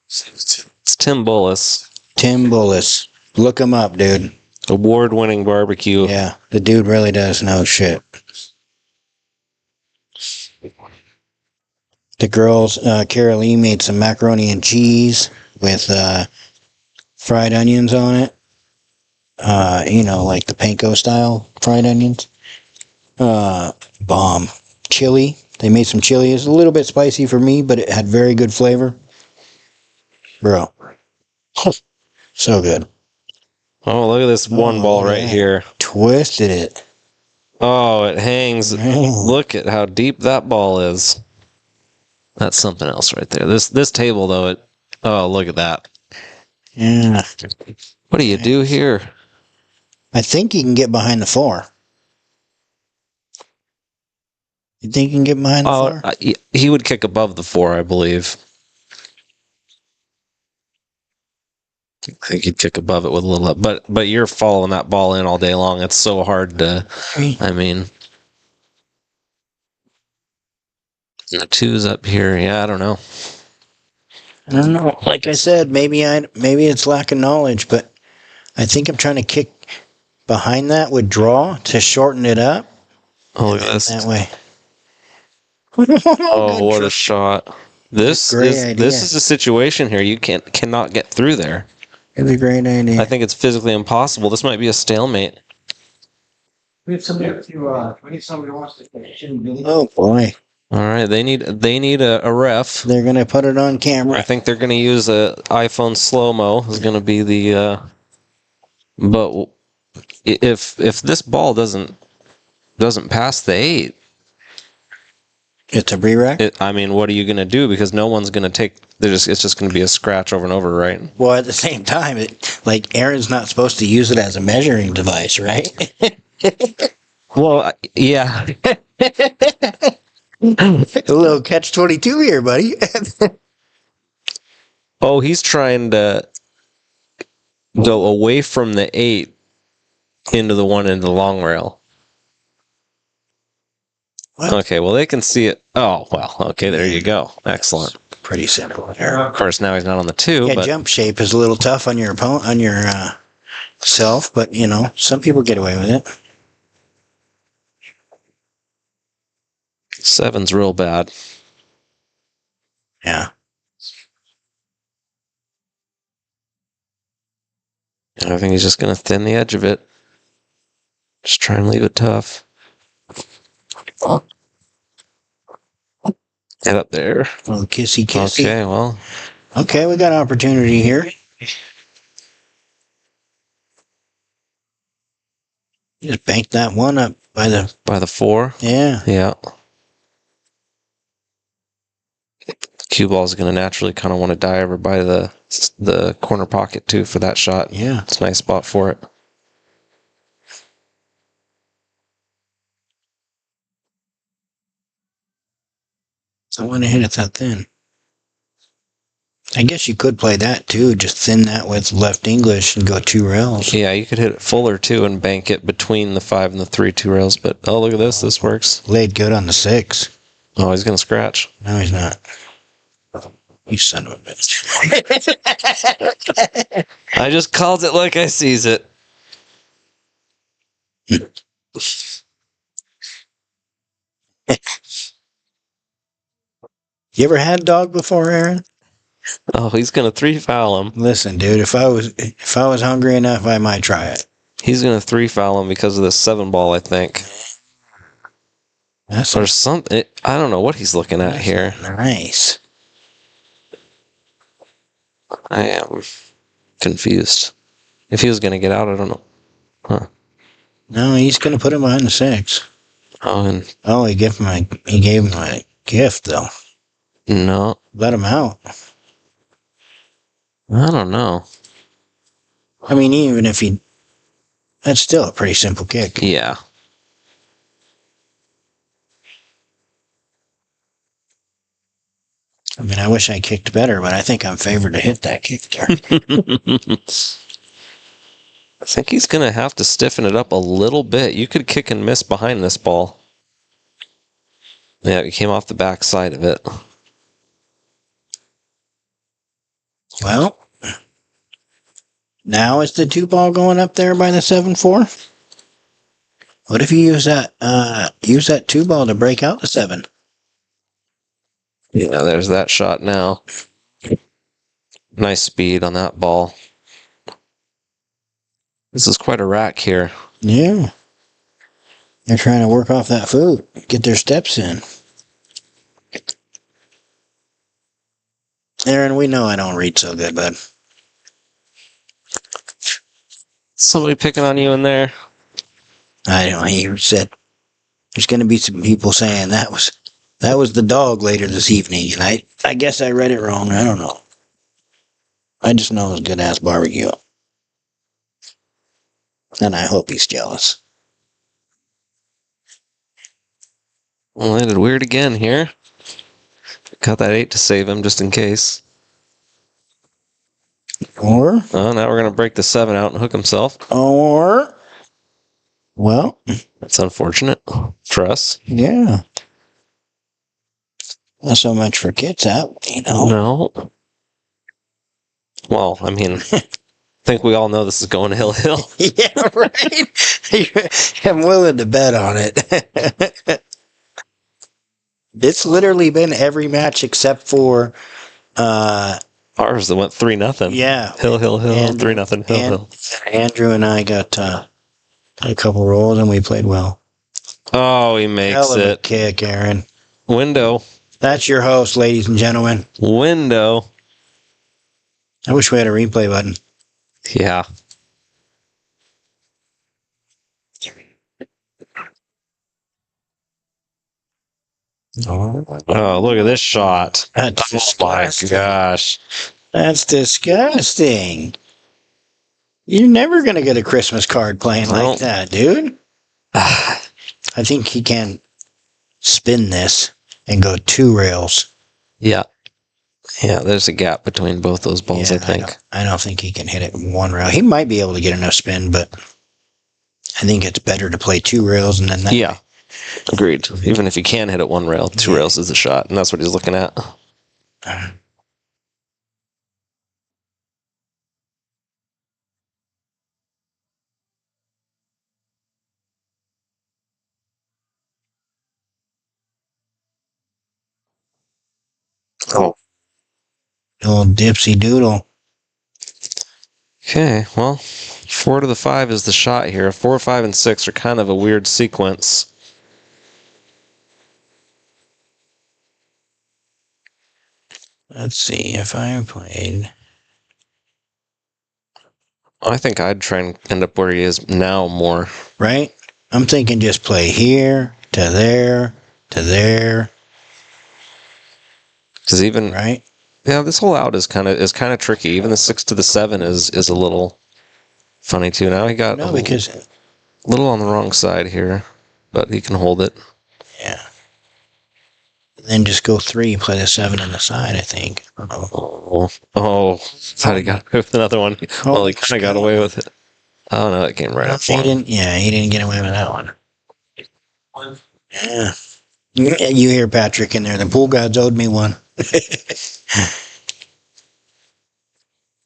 It's Tim Bullis. Tim Bullis. Look him up, dude. Award-winning barbecue. Yeah, the dude really does know shit. The girls, Carolee made some macaroni and cheese with fried onions on it. You know, like the panko style fried onions. Bomb. Chili. They made some chili. It's a little bit spicy for me, but it had very good flavor. Bro. So good. Oh, look at this one ball right here. Twisted it. Oh, it hangs. Look at how deep that ball is. That's something else right there. This table, though, oh, look at that. Yeah. What do you do here? I think you can get behind the 4. You think you can get behind the 4? He would kick above the 4, I believe. I think he'd kick above it with a little up. But you're following that ball in all day long. It's so hard to, I mean. The 2's up here. Yeah, I don't know. I don't know. Like I said, maybe it's lack of knowledge, but I think I'm trying to kick behind that with draw to shorten it up. Oh, look at this. That way. Oh, what a shot. This is a situation here. You cannot get through there. It's a great idea. I think it's physically impossible. This might be a stalemate. We need somebody who wants to catch in. Oh boy. All right, they need a ref. They're gonna put it on camera. I think they're gonna use a iPhone slow-mo is gonna be the but if this ball doesn't pass the 8, it's a re-rack. I mean, what are you gonna do? Because no one's gonna take. It's just gonna be a scratch over and over, right? Well, at the same time, Aaron's not supposed to use it as a measuring device, right? Well, yeah. A little catch-22 here, buddy. Oh, he's trying to go away from the 8 into the 1 into the long rail. What? Okay, well, they can see it. Oh, well, okay, there you go. Excellent. Pretty simple. Of course, now he's not on the 2. Yeah, but jump shape is a little tough on your opponent, on your self, but, you know, some people get away with it. 7's real bad. Yeah. And I think he's just going to thin the edge of it. Just try and leave it tough. Get up there. Oh, kissy. Okay, well. Okay, we got opportunity here. Just bank that one up by the 4? Yeah. Yeah. Cue ball is going to naturally kind of want to die over by the corner pocket too for that shot. Yeah. It's a nice spot for it. I want to hit it that thin. I guess you could play that too. Just thin that with left English and go 2 rails. Yeah, you could hit it fuller too and bank it between the 5 and the 3 2 rails. But oh, look at this. This works. Laid good on the 6. Oh, he's going to scratch. No, he's not. You son of a bitch. I just called it like I sees it. You ever had dog before, Aaron? Oh, he's going to 3-foul him. Listen, dude, if I was hungry enough, I might try it. He's going to 3-foul him because of this 7 ball, I think. That's or something. I don't know what he's looking at here. Nice. I am confused. If he was going to get out, I don't know. Huh. No, he's going to put him behind the 6. Oh, he gave him a gift, though. No. Let him out. I don't know. I mean, even if he... That's still a pretty simple kick. Yeah. I mean, I wish I kicked better, but I think I'm favored to hit that kick there. I think he's going to have to stiffen it up a little bit. You could kick and miss behind this ball. Yeah, he came off the back side of it. Well, now is the 2 ball going up there by the 7-4? What if you use that 2 ball to break out the 7? Yeah, there's that shot now. Nice speed on that ball. This is quite a rack here. Yeah. They're trying to work off that food, get their steps in. Aaron, we know I don't read so good, bud. Somebody picking on you in there? I don't know. He said there's going to be some people saying that was the dog later this evening, and I guess I read it wrong. I don't know. I just know it's good-ass barbecue. And I hope he's jealous. Well, landed weird again here. Got that 8 to save him just in case. Or? Oh, now we're going to break the 7 out and hook himself. Or? Well. That's unfortunate for us. Yeah. Not so much for Kitsap, you know. No. Well, I mean, I think we all know this is going hill. Yeah, right? I'm willing to bet on it. It's literally been every match except for ours that went 3-0. Yeah. Hill, 3-0, hill. Andrew and I got a couple rolls and we played well. Oh, he makes Hell of it. A kick, Aaron. Window. That's your host, ladies and gentlemen. Window. I wish we had a replay button. Yeah. Oh, look at this shot. That's disgusting. My gosh. That's disgusting. You're never going to get a Christmas card playing like that, dude. I think he can spin this and go 2 rails. Yeah. Yeah, there's a gap between both those balls, I think. I don't think he can hit it 1 rail. He might be able to get enough spin, but I think it's better to play 2 rails and then that. Yeah. Agreed. Even if you can hit it 1 rail, 2 rails is the shot, and that's what he's looking at. Oh. Old dipsy doodle. Okay, well, 4 to the 5 is the shot here. 4, 5, and 6 are kind of a weird sequence. Let's see if I played. I think I'd try and end up where he is now more. Right? I'm thinking just play here, to there, to there. Because even right? Yeah, this whole out is kind of tricky. Even the 6 to the 7 is a little funny too. Now he got No, a because little on the wrong side here, but he can hold it. yeah. Then just go 3, play the 7 on the side. I think. Thought he got away with another one. Well, he kind of got away with it. Oh no, it came right up. He didn't. Yeah, he didn't get away with that one. Yeah. You hear Patrick in there. The pool gods owed me one.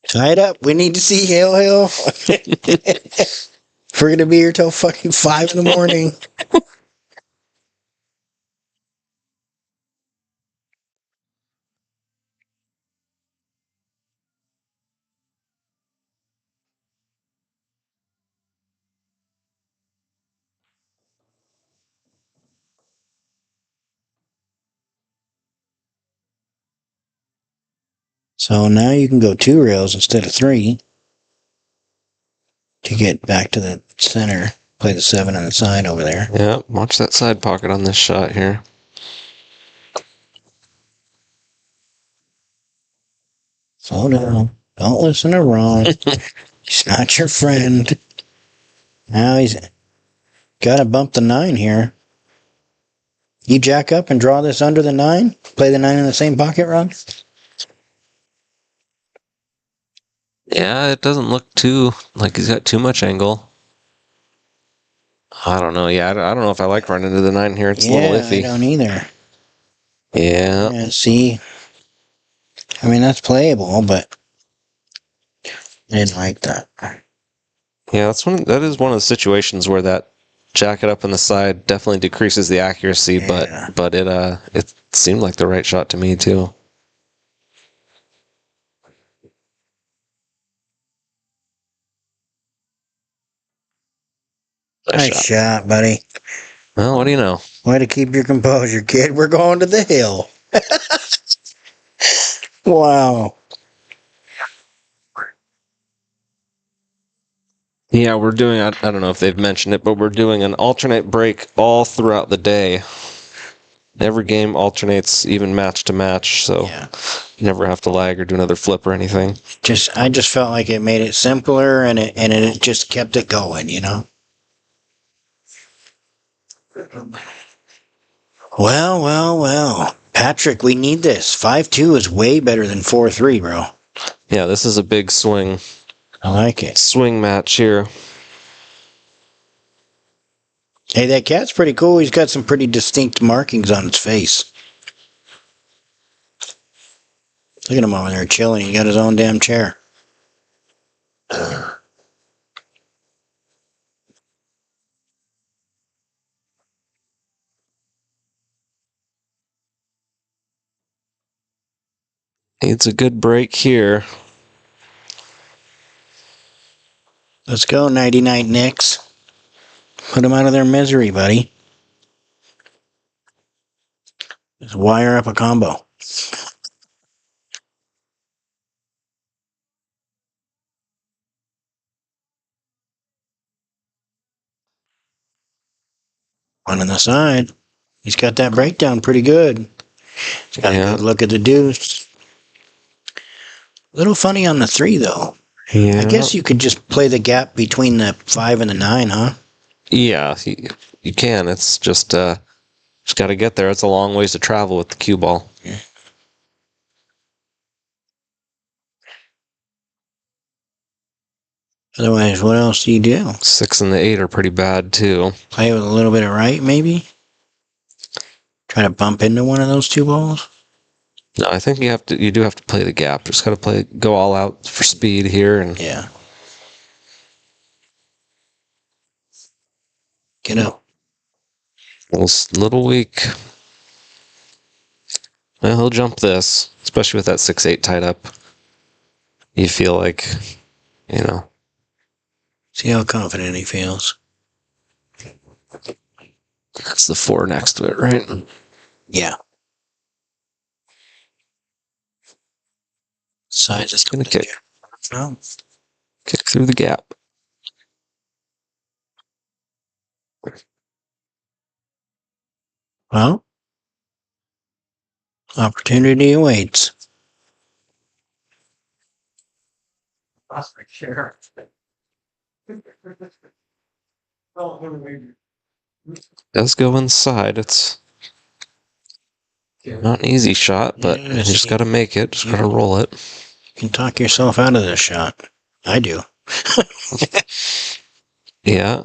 Tie it up. We need to see Hail Hail. We're going to be here till fucking 5 in the morning. So now you can go 2 rails instead of 3 to get back to the center. Play the 7 on the side over there. Yeah, watch that side pocket on this shot here. Slow down. Don't listen to Ron. He's not your friend. Now he's got to bump the 9 here. You jack up and draw this under the 9? Play the 9 in the same pocket, Ron? Yeah, it doesn't look too like he's got too much angle. I don't know. Yeah, I don't know if I like running into the 9 here. It's a little iffy. I don't either. Yeah. See, I mean that's playable, but I didn't like that. Yeah, that is one of the situations where that jacket up on the side definitely decreases the accuracy, but it seemed like the right shot to me too. Nice shot, buddy. Well, what do you know? Way to keep your composure, kid. We're going to the hill. Wow. Yeah, we're doing, I don't know if they've mentioned it, but we're doing an alternate break all throughout the day. Every game alternates even match to match, so you never have to lag or do another flip or anything. I just felt like it made it simpler and it just kept it going, you know? Well. Patrick, we need this. 5-2 is way better than 4-3, bro. Yeah, this is a big swing. I like it. Swing match here. Hey, that cat's pretty cool. He's got some pretty distinct markings on its face. Look at him over there chilling. He got his own damn chair. It's a good break here. Let's go, 99 Knicks. Put them out of their misery, buddy. Just wire up a combo. One on the side. He's got that breakdown pretty good. He's got a good look at the deuce. A little funny on the 3, though. Yeah. I guess you could just play the gap between the 5 and the 9, huh? Yeah, you can. It's just got to get there. It's a long ways to travel with the cue ball. Yeah. Otherwise, what else do you do? 6 and the 8 are pretty bad, too. Play with a little bit of right, maybe? Try to bump into one of those 2 balls? No, I think you do have to play the gap. Just got to go all out for speed here. And yeah. Get up. Little weak. Well, he'll jump this, especially with that 6-8 tied up. You feel like, See how confident he feels. That's the 4 next to it, right? Yeah. Sides is going to kick. Oh. Kick through the gap. Well, Opportunity awaits. Lost my chair. Does go inside. It's not an easy shot, but you just got to make it. Just got to roll it. You can talk yourself out of this shot. I do. Yeah.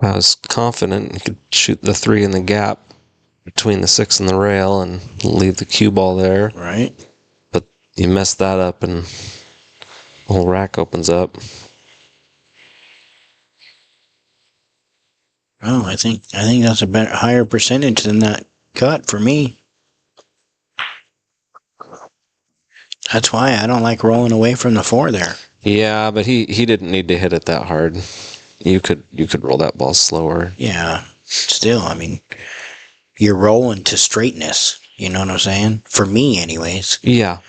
I was confident you could shoot the 3 in the gap between the 6 and the rail and leave the cue ball there. Right. But you mess that up and the whole rack opens up. Oh, I think that's a better, higher percentage than that cut for me. That's why I don't like rolling away from the 4 there. Yeah, but he didn't need to hit it that hard. You could roll that ball slower. Yeah. Still, I mean, you're rolling to straightness. You know what I'm saying? For me, anyways. Yeah.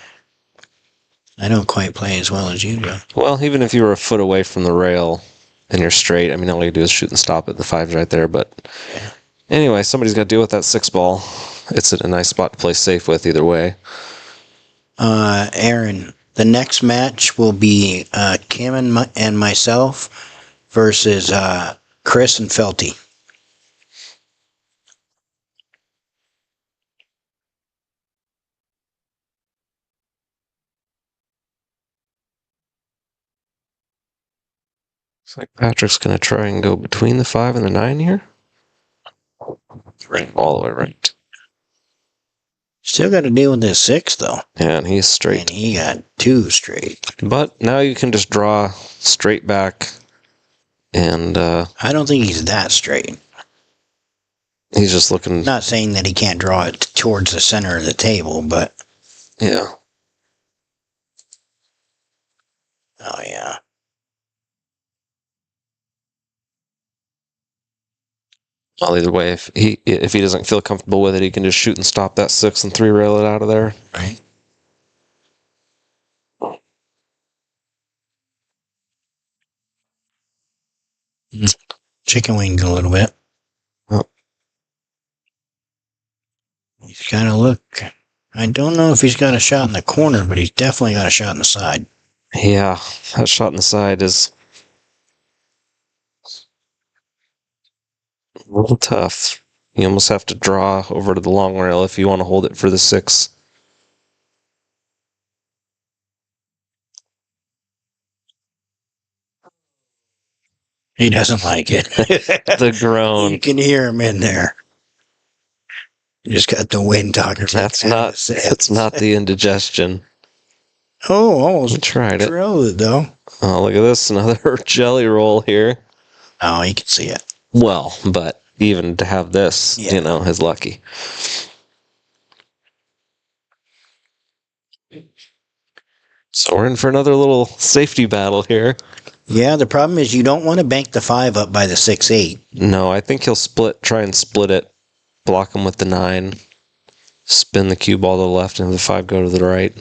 I don't quite play as well as you do. Well, even if you were a foot away from the rail and you're straight, I mean, all you do is shoot and stop it. The 5's right there. But anyway, somebody's got to deal with that 6 ball. It's a nice spot to play safe with either way. Aaron, the next match will be Kim and myself versus Chris and Felty. Looks like Patrick's going to try and go between the 5 and the 9 here. Right, all the way right. Still got to deal with this 6, though. Yeah, and he's straight. And he got 2 straight. But now you can just draw straight back. And I don't think he's that straight. He's just looking. Not saying that he can't draw it towards the center of the table, but. Yeah. Oh, yeah. Well, either way, if he doesn't feel comfortable with it, he can just shoot and stop that 6 and 3 rail it out of there. Right. Chicken wings a little bit. Oh. He's got to look. I don't know if he's got a shot in the corner, but he's definitely got a shot in the side. Yeah, that shot in the side is a little tough. You almost have to draw over to the long rail if you want to hold it for the 6. He doesn't like it. The groan. You can hear him in there. You just got the wind talking. That's not the indigestion. Oh, almost tried it. Drilled it though. Oh, look at this. Another jelly roll here. Oh, you can see it. Well, but even to have this, is lucky. So we're in for another little safety battle here. Yeah, the problem is you don't want to bank the 5 up by the 6-8. No, I think he'll try and split it, block him with the 9, spin the cue ball to the left, and have the 5 go to the right.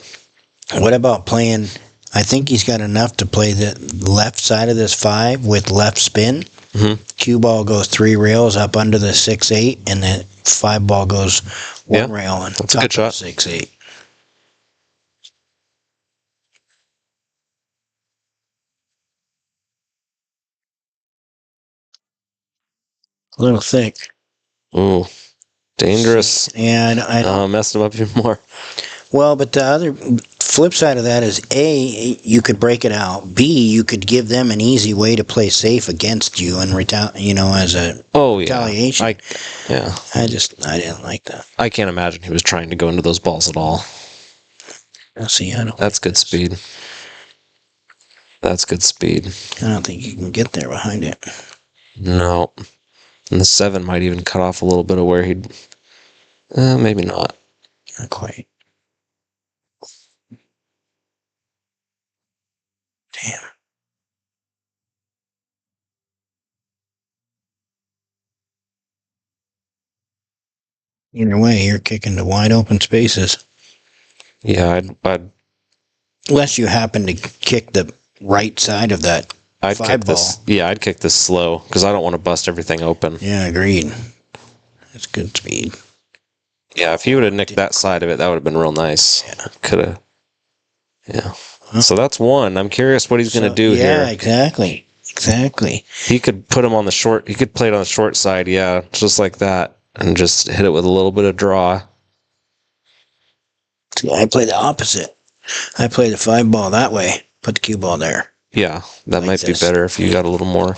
What about playing? I think he's got enough to play the left side of this 5 with left spin. Mm-hmm. Cue ball goes 3 rails up under the 6-8, and the 5 ball goes 1 rail on that's a good shot. 6-8. A little thick. Ooh, dangerous. And I messed him up even more. Well, but the other flip side of that is A, you could break it out. B, you could give them an easy way to play safe against you and as a retaliation. I didn't like that. I can't imagine he was trying to go into those balls at all. See, that's good speed. That's good speed. I don't think you can get there behind it. No. And the 7 might even cut off a little bit of where he'd. Maybe not. Not quite. Damn. Either way, you're kicking to wide open spaces. Yeah, I'd unless you happen to kick the right side of that I'd Five kick ball. this. Yeah, I'd kick this slow because I don't want to bust everything open. Yeah, agreed. That's good speed. Yeah, if he would have nicked that side of it, that would have been real nice. Yeah. Could have. Yeah. So that's one. I'm curious what he's going to do here. Yeah, exactly. Exactly. He could put him on the short. He could play it on the short side. Yeah, just like that, and just hit it with a little bit of draw. See, I play the opposite. I play the 5 ball that way. Put the cue ball there. Yeah, that Like might this. be better if you got a little more.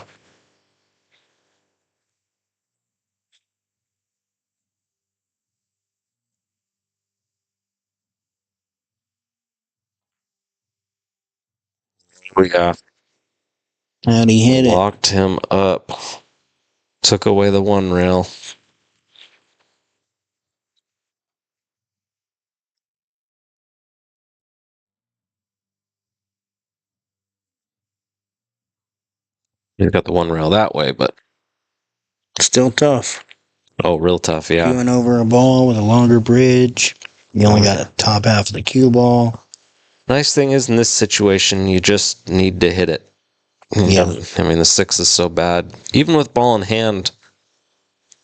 We got How'd he hit it? locked him up. Took away the one rail. He's got the one rail that way, but Still tough. oh, real tough. Yeah. Cueing over a ball with a longer bridge. You only got a top half of the cue ball. Nice thing is in this situation, you just need to hit it. Yeah. I mean, the 6 is so bad. Even with ball in hand,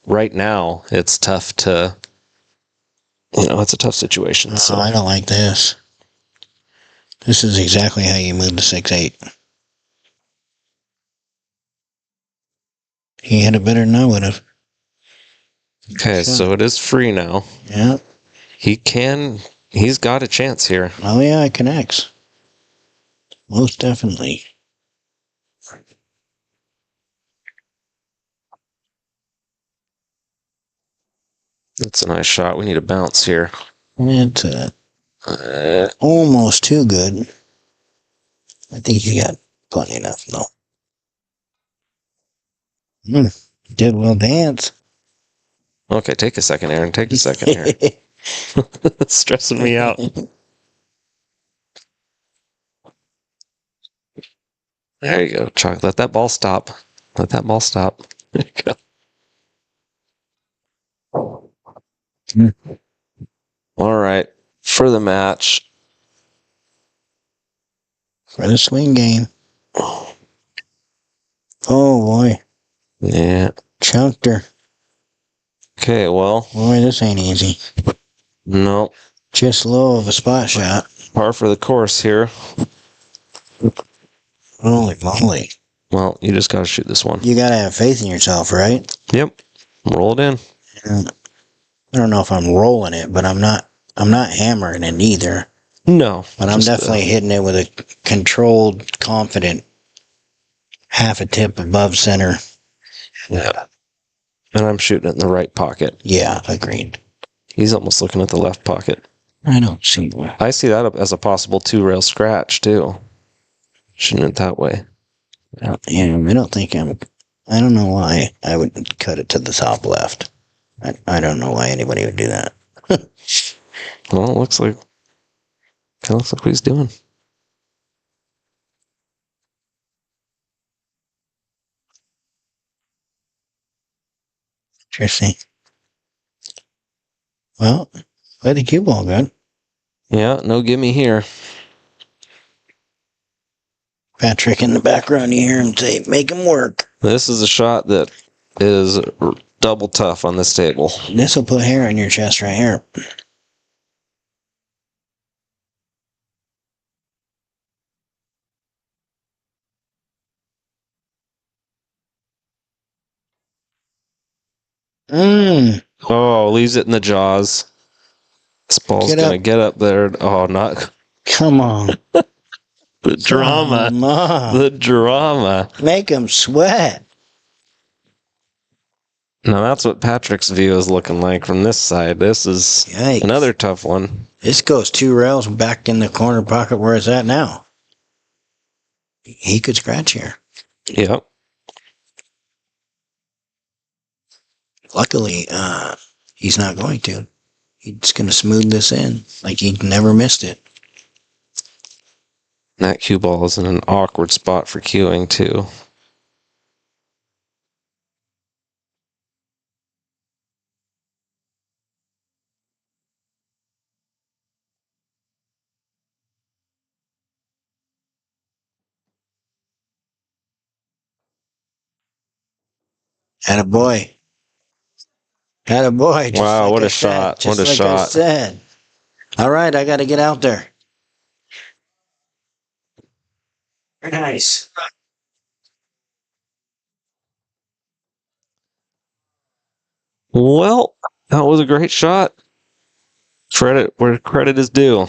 right now, it's tough to. It's a tough situation. So I don't like this. This is exactly how you move the 6-8. He hit it better than I would have. okay, so it is free now. Yeah. He's got a chance here. Oh, yeah, it connects. Most definitely. It's a nice shot. We need a bounce here. It's almost too good. I think you got plenty enough, though. Did well dance. Okay, take a second, Aaron. Take a second here. It's stressing me out. There you go, Chuck. Let that ball stop. Let that ball stop. There you go. All right. For the match. For the swing game. Oh, boy. Yeah. Chunked her. Okay, well. Boy, this ain't easy. No. Just low of a spot shot. Par for the course here. Holy moly. Well, you just got to shoot this one. You got to have faith in yourself, right? Yep. Roll it in. And I don't know if I'm rolling it, but I'm not hammering it either. No. But I'm definitely hitting it with a controlled, confident half a tip above center. Yeah. And I'm shooting it in the right pocket. Yeah, agreed. He's almost looking at the left pocket. I don't see why. I see that as a possible 2-rail scratch, too. Shooting it that way. Yeah, I don't think I don't know why I would cut it to the top left. I don't know why anybody would do that. Well, it looks like what he's doing. Interesting. Well, play the cue ball good. Yeah, no gimme here. Patrick in the background, you hear him say, make him work. This is a shot that is double tough on this table. This will put hair on your chest right here. Oh, leaves it in the jaws. This ball's going to get up there. Oh, not. Come on. The drama. The drama. Make him sweat. Now, that's what Patrick's view is looking like from this side. This is another tough one. This goes 2 rails back in the corner pocket where it's at now. He could scratch here. Yep. Luckily, he's not going to. He's going to smooth this in like he never missed it. That cue ball is in an awkward spot for cueing, too. Attaboy. Attaboy. Just Wow, like what I a said, shot. Just What a like I shot. said. All right, I got to get out there. Very nice. Well, that was a great shot. Credit where credit is due.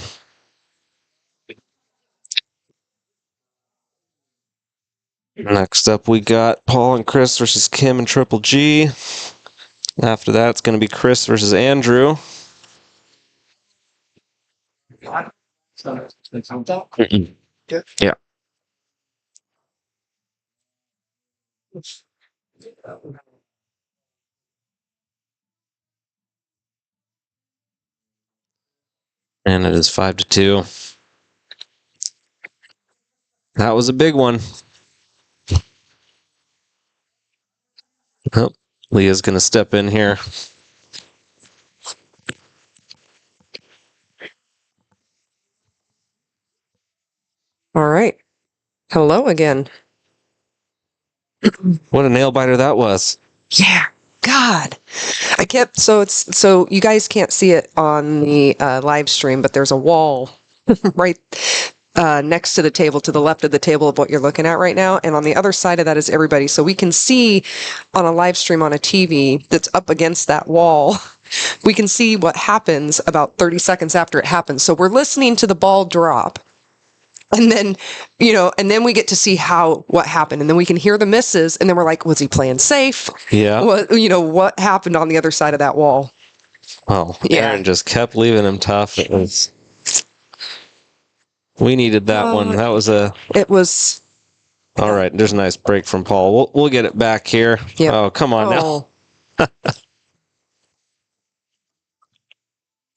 Next up, we got Paul and Chris versus Kim and Triple G. After that, it's going to be Chris versus Andrew. Yeah. And it is 5-2. That was a big one. Oh, Leah's going to step in here. All right. Hello again. What a nail biter that was. Yeah. God. So you guys can't see it on the live stream, but there's a wall right next to the table, to the left of the table of what you're looking at right now. And on the other side of that is everybody. So we can see on a live stream on a TV that's up against that wall, we can see what happens about 30 seconds after it happens. So we're listening to the ball drop. And then, and then we get to see what happened. And then we can hear the misses. And then we're like, was he playing safe? Yeah. What happened on the other side of that wall? Oh, Yeah. Aaron just kept leaving him tough. We needed that one. That was It was. All right. There's a nice break from Paul. We'll get it back here. Yep. Oh, come on now.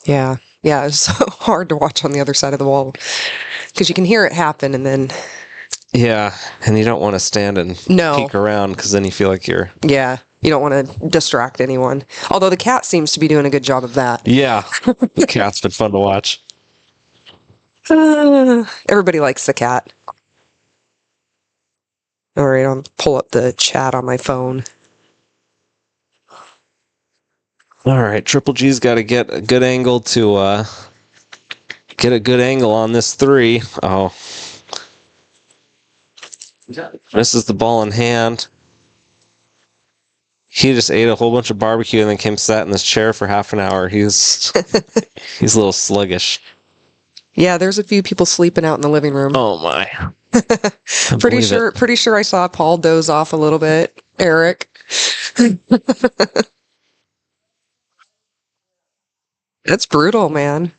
Yeah. Yeah. It's so hard to watch on the other side of the wall because you can hear it happen and then. Yeah. And you don't want to stand and peek around because then you feel like you're. Yeah. You don't want to distract anyone. Although the cat seems to be doing a good job of that. Yeah. The cat's been fun to watch. Everybody likes the cat. All right. I'll pull up the chat on my phone. All right. Triple G's got to get a good angle to get a good angle on this 3. Oh. Misses the ball in hand. He just ate a whole bunch of barbecue and then came sat in this chair for half an hour. He's a little sluggish. Yeah, there's a few people sleeping out in the living room. Oh my. Pretty sure I saw Paul doze off a little bit. Eric. That's brutal, man.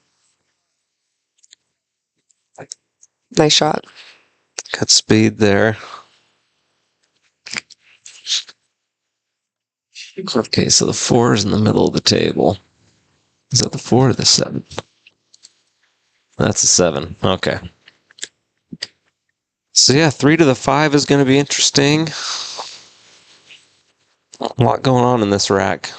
Nice shot. Got speed there. Okay, so the 4 is in the middle of the table. Is that the 4 or the 7? That's a 7. Okay. So yeah, 3 to the 5 is going to be interesting. A lot going on in this rack.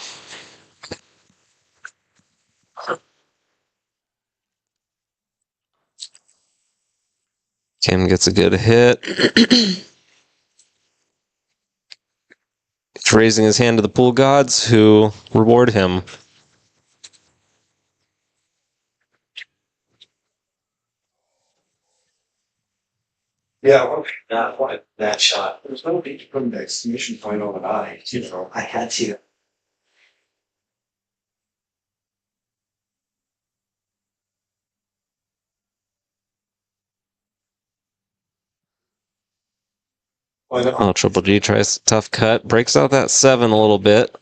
Kim gets a good hit. He's raising his hand to the pool gods who reward him. Yeah, that shot. There's no need to put an exclamation point on an eye. I had to. Oh, Triple G tries a tough cut. Breaks out that 7 a little bit.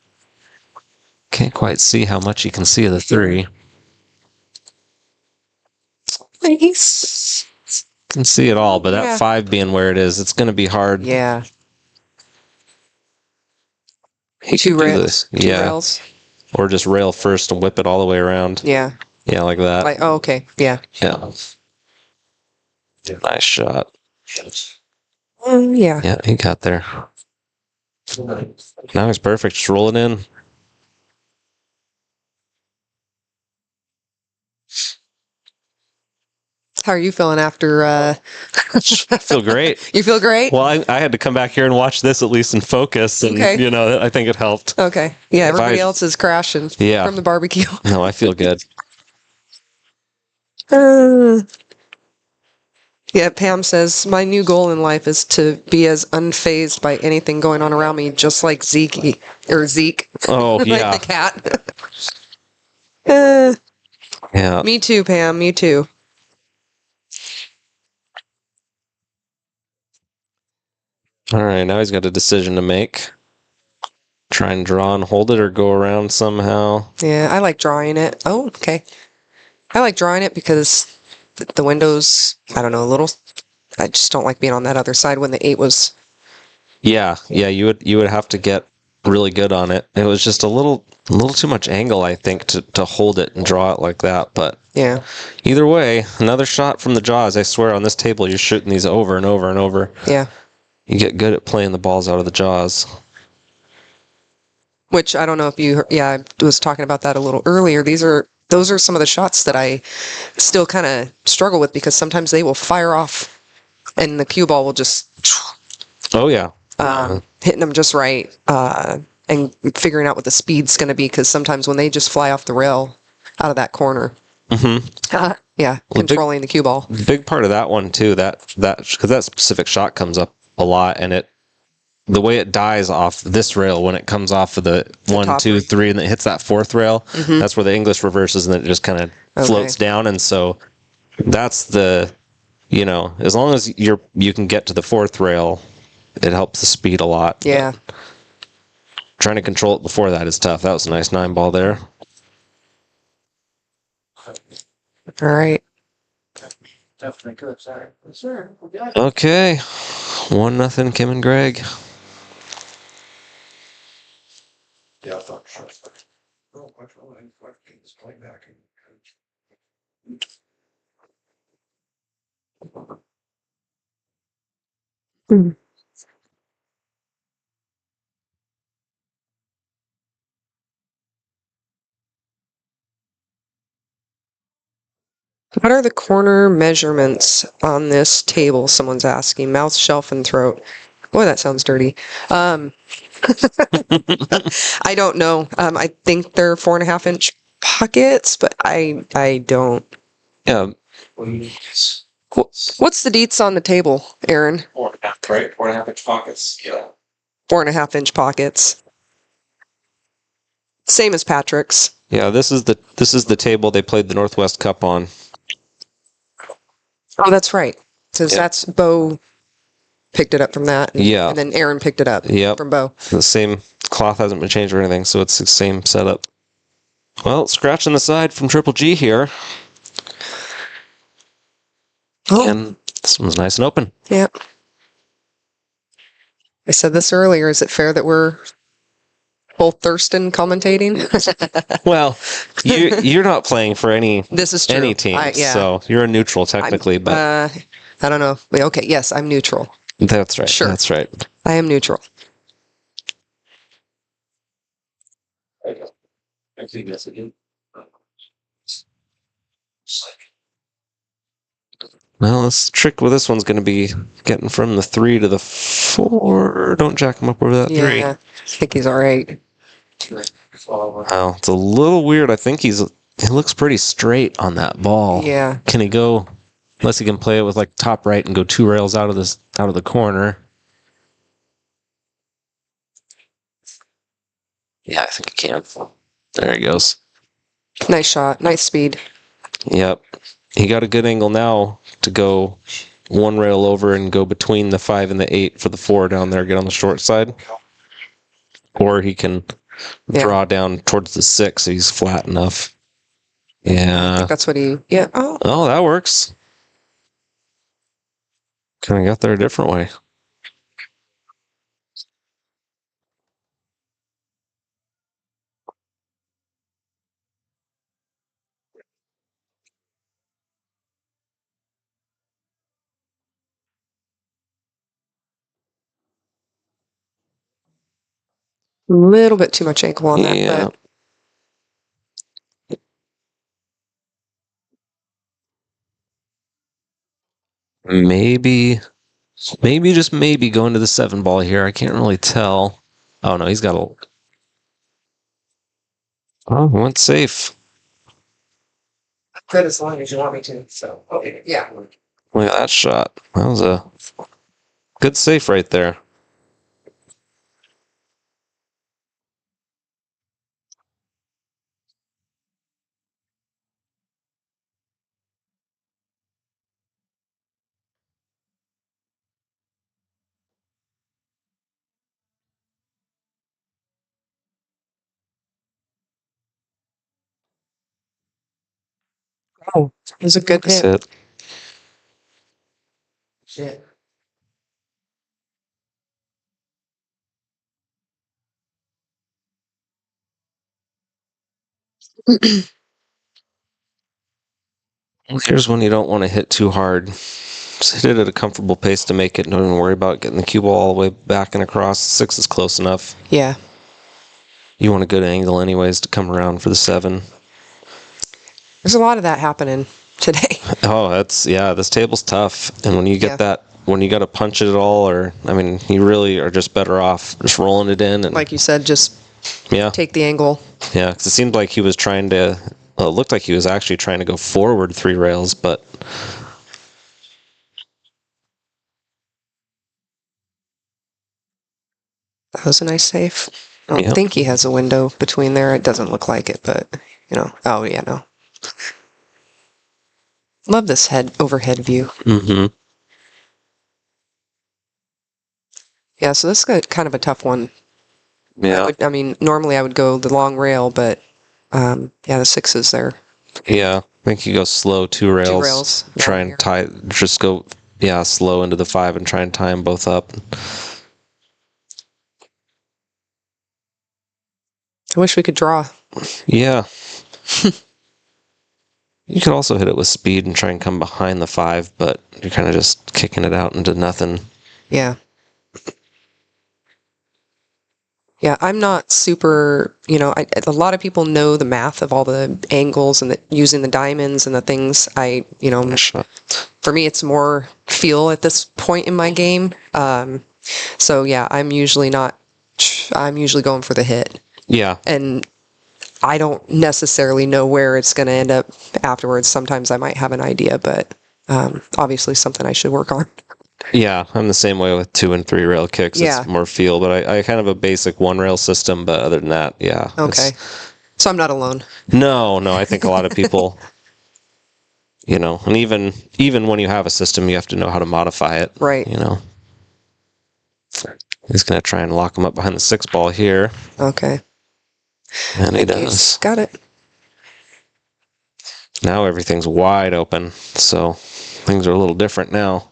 Can't quite see how much you can see of the 3. Nice. Can see it all, but that 5 being where it is, it's going to be hard. Yeah. Two rails. Yeah. Rails. Or just rail first and whip it all the way around. Yeah. Yeah, like that. Oh, okay. Yeah. Yeah. Nice shot. Yeah. Yeah, he got there. Now he's perfect. Just roll it in. How are you feeling after? I feel great. You feel great? Well, I had to come back here and watch this at least in focus, and Okay. I think it helped. Okay. Yeah, everybody else is crashing from the barbecue. No, I feel good. Yeah, Pam says, my new goal in life is to be as unfazed by anything going on around me, just like Zeke. Oh, like yeah. the cat. Yeah. Me too, Pam. Me too. All right, now he's got a decision to make. Try and draw and hold it or go around somehow. Yeah, I like drawing it. Oh, okay. I like drawing it because the window's, I don't know, a little. I just don't like being on that other side when the 8 was. Yeah, you would have to get really good on it. It was just a little too much angle, I think, to hold it and draw it like that. But yeah, either way, another shot from the jaws. I swear, on this table, you're shooting these over and over and over. Yeah, you get good at playing the balls out of the jaws. Which I don't know if you. Yeah, I was talking about that a little earlier. Those are some of the shots that I still kind of struggle with because sometimes they will fire off, and the cue ball will just. Oh yeah. Hitting them just right and figuring out what the speed's going to be because sometimes when they just fly off the rail out of that corner, controlling the cue ball. Big part of that one too. That because that specific shot comes up a lot, and the way it dies off this rail when it comes off of the 1, 2, 3, and then it hits that 4th rail. Mm-hmm. That's where the English reverses, and then it just kind of floats down. And so that's the as long as you can get to the 4th rail. It helps the speed a lot. Yeah. Trying to control it before that is tough. That was a nice 9 ball there. All right. Definitely good. Sorry. Sure. Okay. 1-0, Kim and Greg. Yeah, I thought sure. Oh, quite well. I get this play back. Mm. What are the corner measurements on this table? Someone's asking. Mouth, shelf, and throat. Boy, that sounds dirty. I don't know. I think they're 4.5-inch pockets, but I don't. Yeah. What's the deets on the table, Aaron? 4.5, right? 4.5-inch pockets. Yeah. 4.5-inch pockets. Same as Patrick's. Yeah, this is the table they played the Northwest Cup on. Oh, that's right. So that's Bo picked it up from that. And then Aaron picked it up from Bo. The same cloth hasn't been changed or anything, so it's the same setup. Well, scratching the side from Triple G here. Oh. And this one's nice and open. Yeah. I said this earlier. Is it fair that we're both Thurston commentating? Well, you're not playing for any this is true. Any team, so you're a neutral technically. But I don't know. Okay, yes, I'm neutral. That's right. Sure, that's right. I am neutral. I think that's a good. Well, this trick with this one's going to be getting from the 3 to the 4. Don't jack him up over that 3. Yeah, I think he's all right. Wow, it's a little weird. I think he looks pretty straight on that ball. Yeah. Can he go? Unless he can play it with like top right and go 2 rails out of the corner. Yeah, I think he can. There he goes. Nice shot. Nice speed. Yep. He got a good angle now to go 1 rail over and go between the 5 and the 8 for the 4 down there, get on the short side. Or he can draw down towards the 6 so he's flat enough. Yeah. I think that's what he... Yeah. Oh, that works. Kind of got there a different way. A little bit too much ankle on that, but Maybe, just maybe going to the 7 ball here. I can't really tell. Oh no, he's got a. Oh, he went safe. Good as long as you want me to. So, okay, yeah. Look at that shot. That was a good safe right there. Oh, it was a good That's hit. it. Shit. Well, here's when you don't want to hit too hard. Just hit it at a comfortable pace to make it. Don't even worry about getting the cue ball all the way back and across. 6 is close enough. Yeah. You want a good angle anyways to come around for the 7. There's a lot of that happening today. Oh, this table's tough. And when you get that, when you got to punch it at all, or, I mean, you really are just better off just rolling it in. And like you said, just take the angle. Yeah, because it seemed like he was trying to, well, it looked like he was actually trying to go forward 3 rails, but. That was a nice safe. I don't think he has a window between there. It doesn't look like it, but, oh, yeah, no. Love this overhead view. Mm-hmm. Yeah, so this is kind of a tough one. Yeah. I mean, normally I would go the long rail, but, yeah, the 6 is there. Yeah, I think you go slow 2 rails. 2 rails. Try and just go, slow into the 5 and try and tie them both up. I wish we could draw. Yeah. You could also hit it with speed and try and come behind the 5, but you're kind of just kicking it out into nothing. Yeah. Yeah, I'm not super, a lot of people know the math of all the angles and using the diamonds and the things. For me, it's more feel at this point in my game. So yeah, I'm usually going for the hit. Yeah. And I don't necessarily know where it's going to end up afterwards. Sometimes I might have an idea, but obviously something I should work on. Yeah, I'm the same way with 2 and 3 rail kicks. Yeah. It's more feel, but I kind of have a basic 1 rail system, but other than that, yeah. Okay. So I'm not alone. No, I think a lot of people, and even when you have a system, you have to know how to modify it. Right. He's going to try and lock him up behind the 6 ball here. Okay. And he does. Got it. Now everything's wide open, so things are a little different now.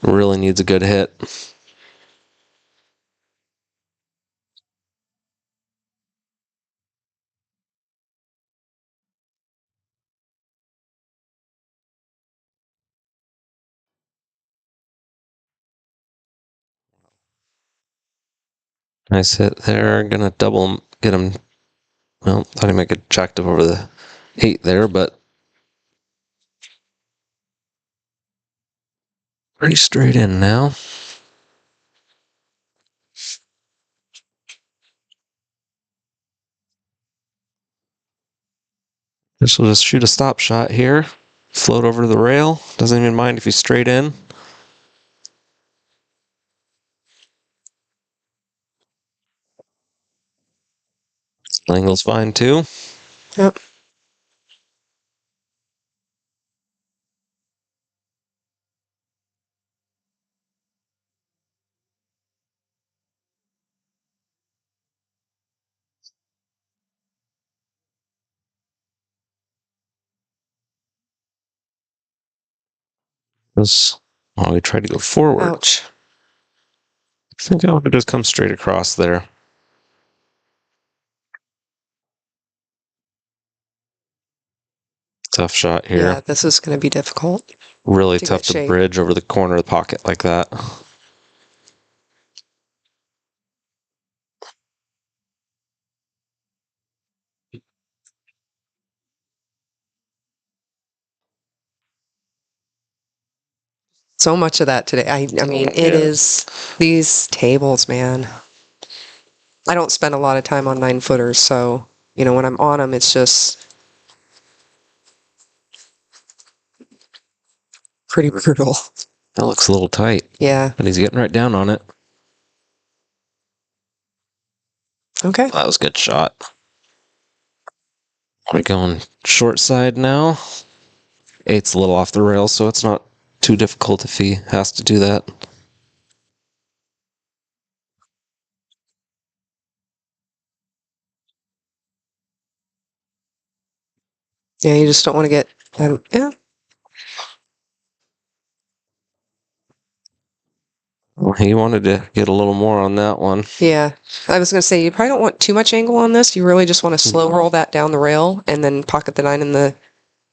Really needs a good hit. Nice hit there. Gonna double him, get him. Well, thought he might get jacked up over the 8 there, but pretty straight in now. This will just shoot a stop shot here. Float over to the rail. Doesn't even mind if he's straight in. Angle's fine too. Yep. We tried to go forward. Ouch. I think I would just come straight across there. Tough shot here. Yeah, this is going to be difficult. Really tough to bridge over the corner of the pocket like that. So much of that today. I mean, it is these tables, man. I don't spend a lot of time on 9-footers, so, you know, when I'm on them, it's just pretty brutal. That looks a little tight. Yeah. But he's getting right down on it. Okay. That was a good shot. We're going short side now. 8's a little off the rail, so it's not too difficult if he has to do that. Yeah, you just don't want to get, yeah. Well, he wanted to get a little more on that one. Yeah. I was going to say, you probably don't want too much angle on this. You really just want to slow roll that down the rail and then pocket the 9 in the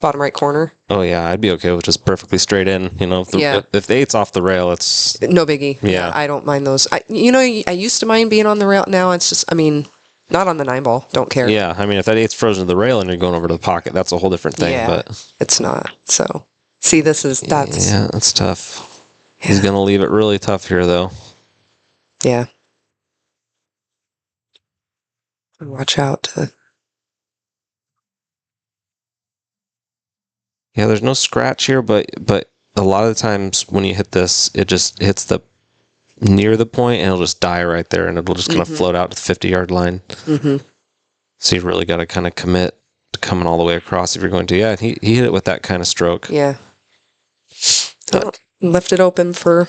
bottom right corner. Oh, yeah, I'd be okay with just perfectly straight in. You know, if the 8's off the rail, it's... No biggie. Yeah. I don't mind those. I used to mind being on the rail. Now it's just, I mean, not on the 9-ball. Don't care. Yeah, I mean, if that 8's frozen to the rail and you're going over to the pocket, that's a whole different thing. Yeah, but it's not. So, see, that's... Yeah, that's tough. Yeah. He's going to leave it really tough here, though. Yeah. Watch out. Yeah, there's no scratch here, but a lot of the times when you hit this, it just hits the near the point and it'll just die right there and it'll just kind of float out to the 50-yard line. Mm-hmm. So you really got to kind of commit to coming all the way across if you're going to. Yeah, he hit it with that kind of stroke. Yeah. Left it open for...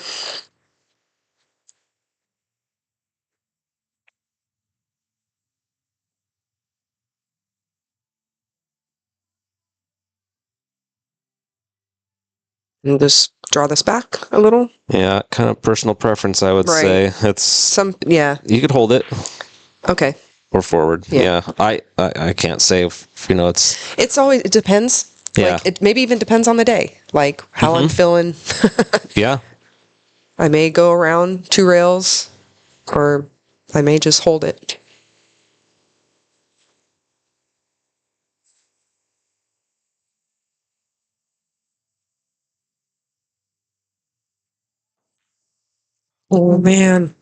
And just draw this back a little. Yeah, kind of personal preference, I would say. It's you could hold it. Okay. Or forward. Yeah. I can't say if, it's always, it depends. Yeah. Like, it maybe even depends on the day, like how I'm feeling. Yeah. I may go around 2 rails, or I may just hold it. Oh, man.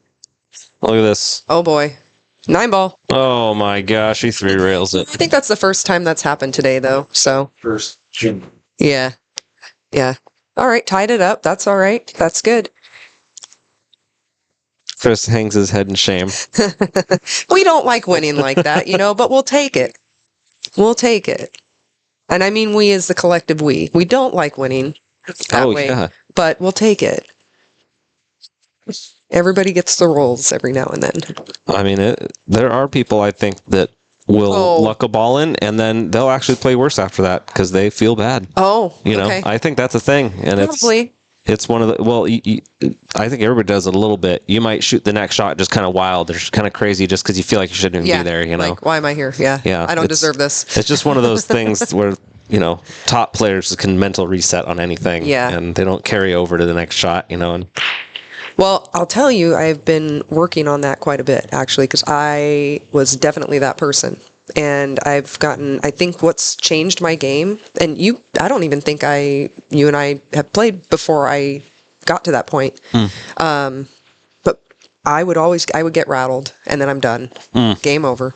Look at this. Oh, boy. 9-ball. Oh, my gosh. He 3-rails it. I think that's the first time that's happened today, though. So. First Jim. Yeah. Yeah. All right. Tied it up. That's all right. That's good. Chris hangs his head in shame. We don't like winning like that, but we'll take it. We'll take it. And I mean we as the collective we. We don't like winning that way, but we'll take it. Everybody gets the rolls every now and then. I mean, there are people, I think, that will luck a ball in, and then they'll actually play worse after that because they feel bad. Oh, okay. I think that's a thing. And probably. It's one of the, I think everybody does it a little bit. You might shoot the next shot just kind of wild or just kind of crazy just because you feel like you shouldn't even be there, Like, why am I here? Yeah. I don't deserve this. It's just one of those things where, top players can mental reset on anything. Yeah. And they don't carry over to the next shot, and... Well, I'll tell you, I've been working on that quite a bit, actually, because I was definitely that person. And I think what's changed my game, and I don't even think you and I have played before I got to that point. But I would get rattled, and then I'm done. Game over.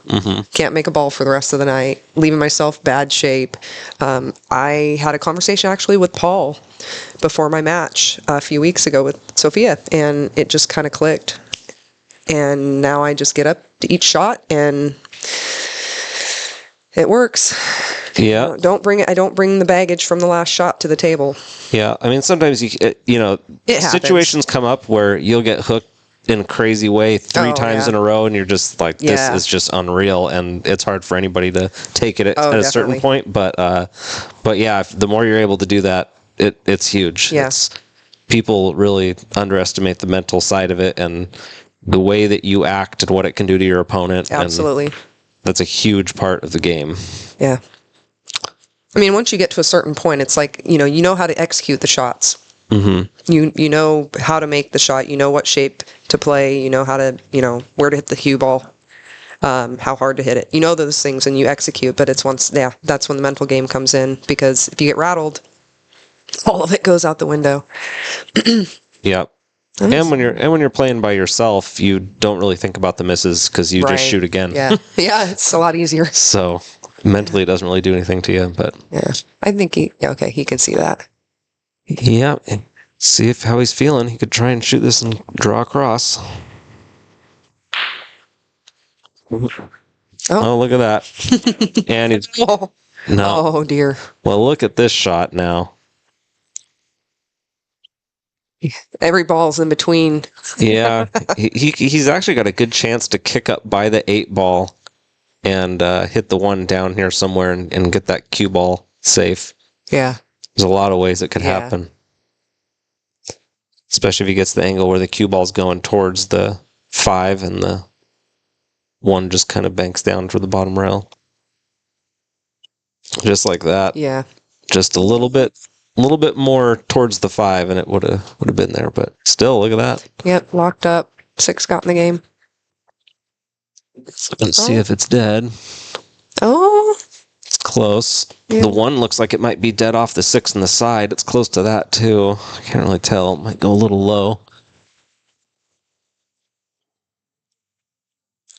Can't make a ball for the rest of the night, leaving myself bad shape. I had a conversation actually with Paul before my match a few weeks ago with Sophia, and it just kind of clicked. And now I just get up to each shot, and it works. Yeah. I don't bring the baggage from the last shot to the table. Yeah. I mean, sometimes situations come up where you'll get hooked in a crazy way 3 times in a row, and you're just like, this is just unreal, and it's hard for anybody to take it at a certain point. But yeah, the more you're able to do that, it's huge. Yes. People really underestimate the mental side of it and the way that you act and what it can do to your opponent. Absolutely. And that's a huge part of the game. Yeah. I mean, once you get to a certain point, it's like, you know how to execute the shots. You know how to make the shot. You know what shape to play. You know how to, where to hit the cue ball, how hard to hit it. You know those things and you execute, but that's when the mental game comes in, because if you get rattled, all of it goes out the window. Yep. And when you're playing by yourself, you don't really think about the misses because you just shoot again. Yeah, yeah, it's a lot easier. So mentally, it doesn't really do anything to you. But yeah, I think he can see that. Yeah, and see how he's feeling. He could try and shoot this and draw across. Oh, look at that! And he's no. Oh dear. Well, look at this shot now. Every ball's in between. Yeah, he's actually got a good chance to kick up by the 8 ball and hit the one down here somewhere and get that cue ball safe. Yeah. There's a lot of ways it could happen. Especially if he gets the angle where the cue ball's going towards the 5 and the 1 just kind of banks down for the bottom rail. Just like that. Yeah. Just a little bit more towards the 5 and it would have been there, but still, look at that. Yep, locked up. 6 got in the game. Let's see if it's dead. Oh. It's close. Yeah. The 1 looks like it might be dead off the 6 on the side. It's close to that too. I can't really tell. It might go a little low.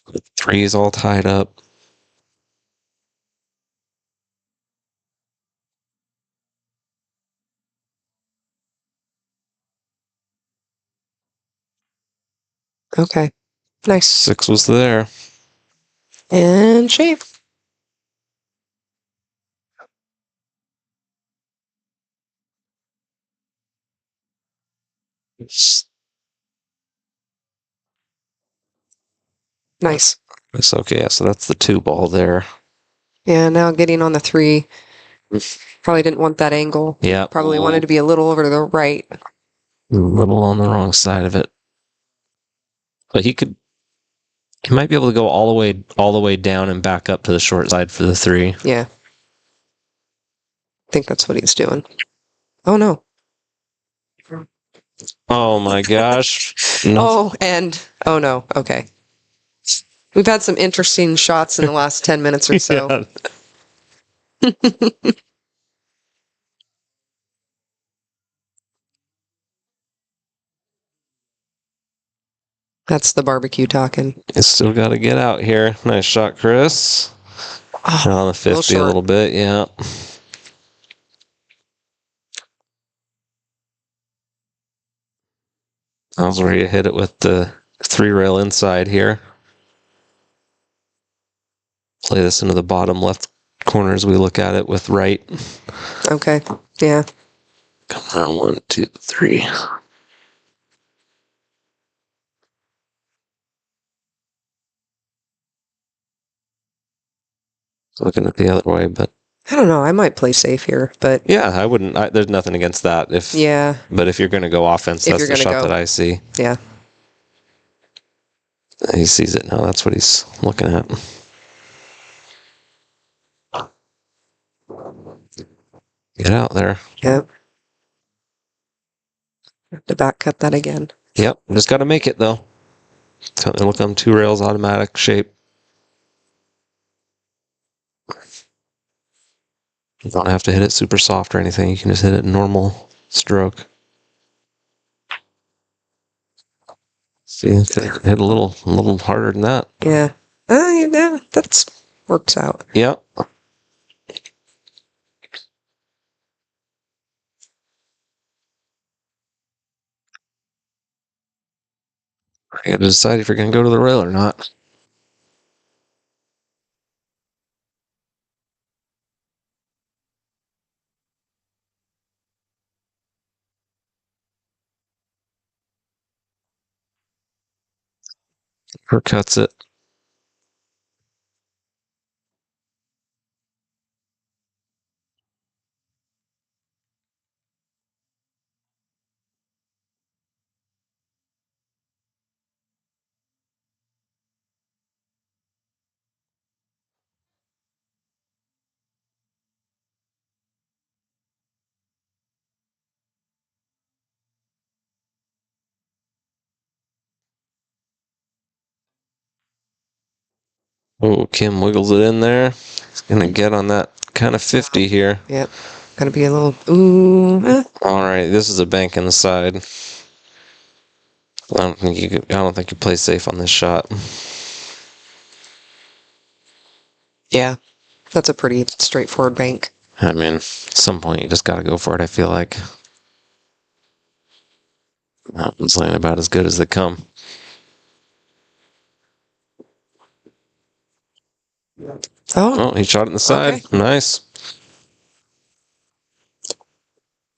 The 3 is all tied up. Okay. Nice. 6 was there. And shave. Nice. It's okay. So that's the 2 ball there. Yeah, now getting on the 3. Probably didn't want that angle. Yeah. Probably wanted to be a little over to the right. A little on the wrong side of it. But he might be able to go all the way down and back up to the short side for the 3. Yeah. I think that's what he's doing. Oh no. Oh my gosh. No. Oh no. Okay. We've had some interesting shots in the last 10 minutes or so. That's the barbecue talking. It's still got to get out here. Nice shot, Chris. On the 50 a little bit, yeah. I was ready to hit it with the 3 rail inside here. Play this into the bottom left corner as we look at it with right. Okay, yeah. Come on, 1, 2, 3. Looking at the other way, but I don't know. I might play safe here, but yeah, I wouldn't. There's nothing against that. But if you're going to go offense, that's the shot that I see. Yeah. He sees it now. That's what he's looking at. Get out there. Yep. Have to back cut that again. Yep. Just got to make it though. So it'll come 2 rails automatic shape. You don't have to hit it super soft or anything. You can just hit it normal stroke. See, hit a little harder than that. Yeah. Yeah, that works out. Yep. I got to decide if you're going to go to the rail or not. Or cuts it. Oh, Kim wiggles it in there. He's going to get on that kind of 50 here. Yep. Gonna be a little, ooh. All right, this is a bank in the side. I don't think you play safe on this shot. Yeah, that's a pretty straightforward bank. I mean, at some point you just got to go for it, I feel like. Mountain's laying about as good as they come. Oh, he shot it in the side. Okay. Nice.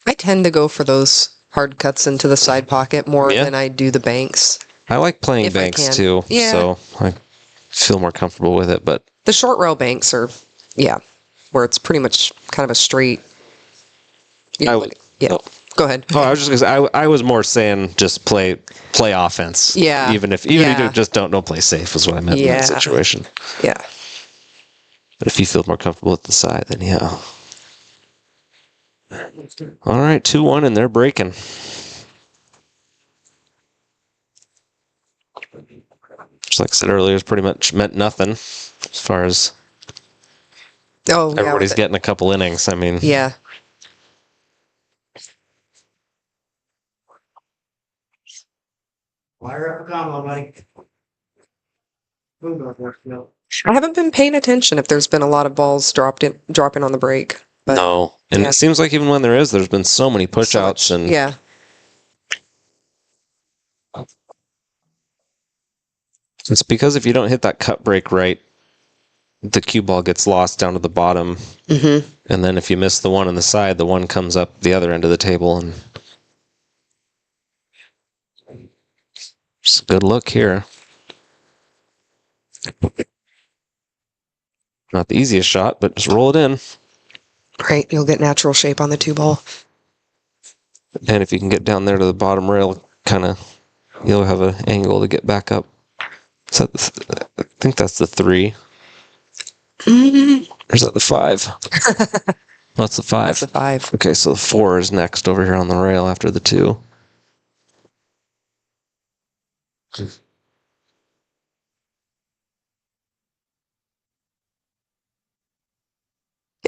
I tend to go for those hard cuts into the side pocket more than I do the banks. I like playing banks too, so I feel more comfortable with it. But the short rail banks are, where it's pretty much kind of a straight. Go ahead. Oh, I was just gonna say, I was more saying just play offense. Yeah. Even if you just don't play safe is what I meant in that situation. Yeah. But if you feel more comfortable at the side, then yeah. All right, 2-1, and they're breaking. Just like I said earlier, it's pretty much meant nothing as far as everybody's getting a couple innings. I mean, yeah. Wire up a combo, like. I haven't been paying attention if there's been a lot of balls dropping on the break. But no, and it seems like even when there's been so many push-outs and it's because if you don't hit that cut break right, the cue ball gets lost down to the bottom, and then if you miss the one on the side, the one comes up the other end of the table, and just a good look here. Not the easiest shot, but just roll it in. Right, you'll get natural shape on the 2-ball. And if you can get down there to the bottom rail, you'll have an angle to get back up. So I think that's the 3. Or is that the 5? That's the 5. That's the 5. Okay, so the 4 is next over here on the rail after the 2.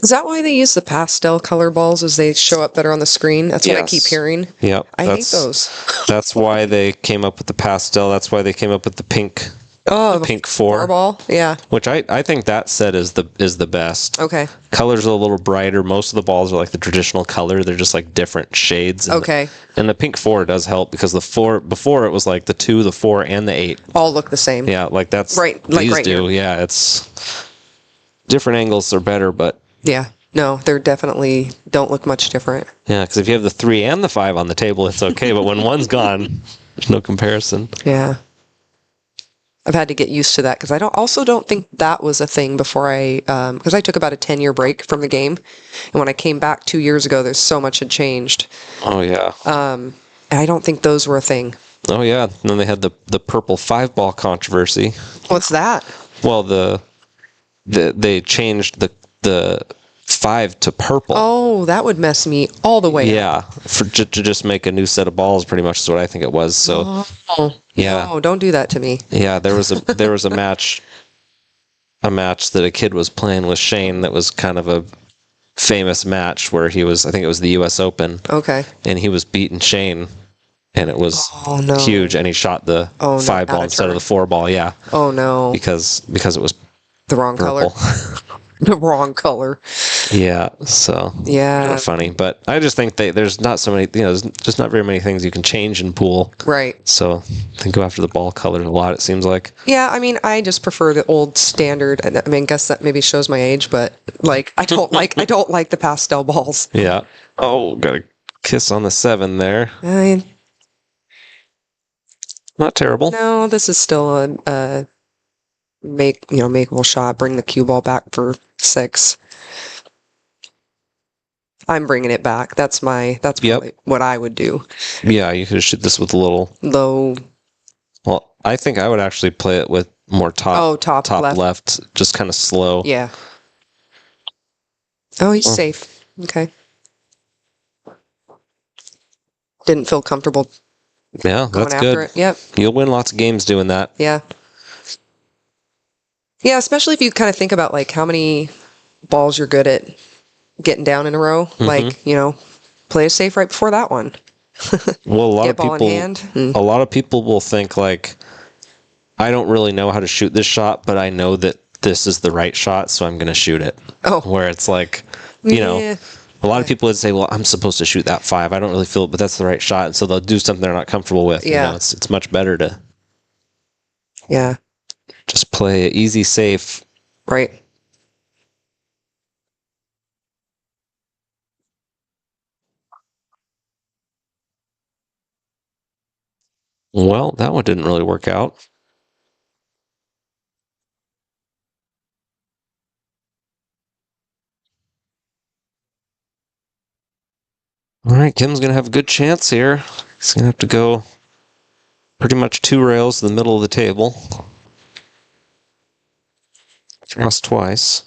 Is that why they use the pastel color balls, as they show up better on the screen? That's what I keep hearing. Yep. I hate those. That's why they came up with the pastel. That's why they came up with the pink. Oh, the pink 4 ball. Yeah. Which I think that set is the best. Okay. Colors are a little brighter. Most of the balls are like the traditional color. They're just like different shades. Okay. And the pink 4 does help because the 4 before it was like the 2, the 4, and the 8 all look the same. Yeah, like that's right. Like these right do. Here. Yeah, it's different angles are better, but yeah. No, they're definitely don't look much different. Yeah, because if you have the 3 and the 5 on the table, it's okay. But when one's gone, there's no comparison. Yeah. I've had to get used to that because I don't think that was a thing before because I took about a 10-year break from the game, and when I came back 2 years ago, there's so much had changed. Oh yeah. I don't think those were a thing. Oh yeah. And then they had the purple 5-ball controversy. What's that? Well, they changed the 5 to purple. Oh, that would mess me all the way up. Yeah, to just make a new set of balls, pretty much is what I think it was. So, yeah. No, don't do that to me. Yeah, there was a match that a kid was playing with Shane that was kind of a famous match where I think it was the U.S. Open. Okay. And he was beating Shane, and it was huge, and he shot the 5-ball instead of the 4-ball. Yeah. Oh no. Because it was the wrong purple. Color. The wrong color. Yeah, so kind of funny, but I just think there's not so many, there's just not very many things you can change in pool. Right. So they go after the ball colors a lot, it seems like. Yeah, I mean, I just prefer the old standard. I mean, I guess that maybe shows my age, but like I don't like the pastel balls. Yeah. Oh, got a kiss on the 7 there. I mean, not terrible. No, this is still a makeable shot. Bring the cue ball back for 6. I'm bringing it back. That's probably what I would do. Yeah, you could shoot this with a little low. Well, I think I would actually play it with more top left, just kind of slow. Yeah. Oh, he's safe. Okay. Didn't feel comfortable. Yeah, that's good. It. Yep. You'll win lots of games doing that. Yeah. Yeah, especially if you kind of think about like how many balls you're good at getting down in a row. Like, you know, play it safe right before that one. Well, a lot of ball in people, hand. a lot of people will think like, I don't really know how to shoot this shot, but I know that this is the right shot, so I'm going to shoot it. Oh, where it's like, you know, a lot of people would say, well, I'm supposed to shoot that 5. I don't really feel it, but that's the right shot. And so they'll do something they're not comfortable with. Yeah. You know, it's much better to just play it easy, safe. Right. Well, that one didn't really work out. All right, Kim's going to have a good chance here. He's going to have to go pretty much 2 rails to the middle of the table. Cross twice.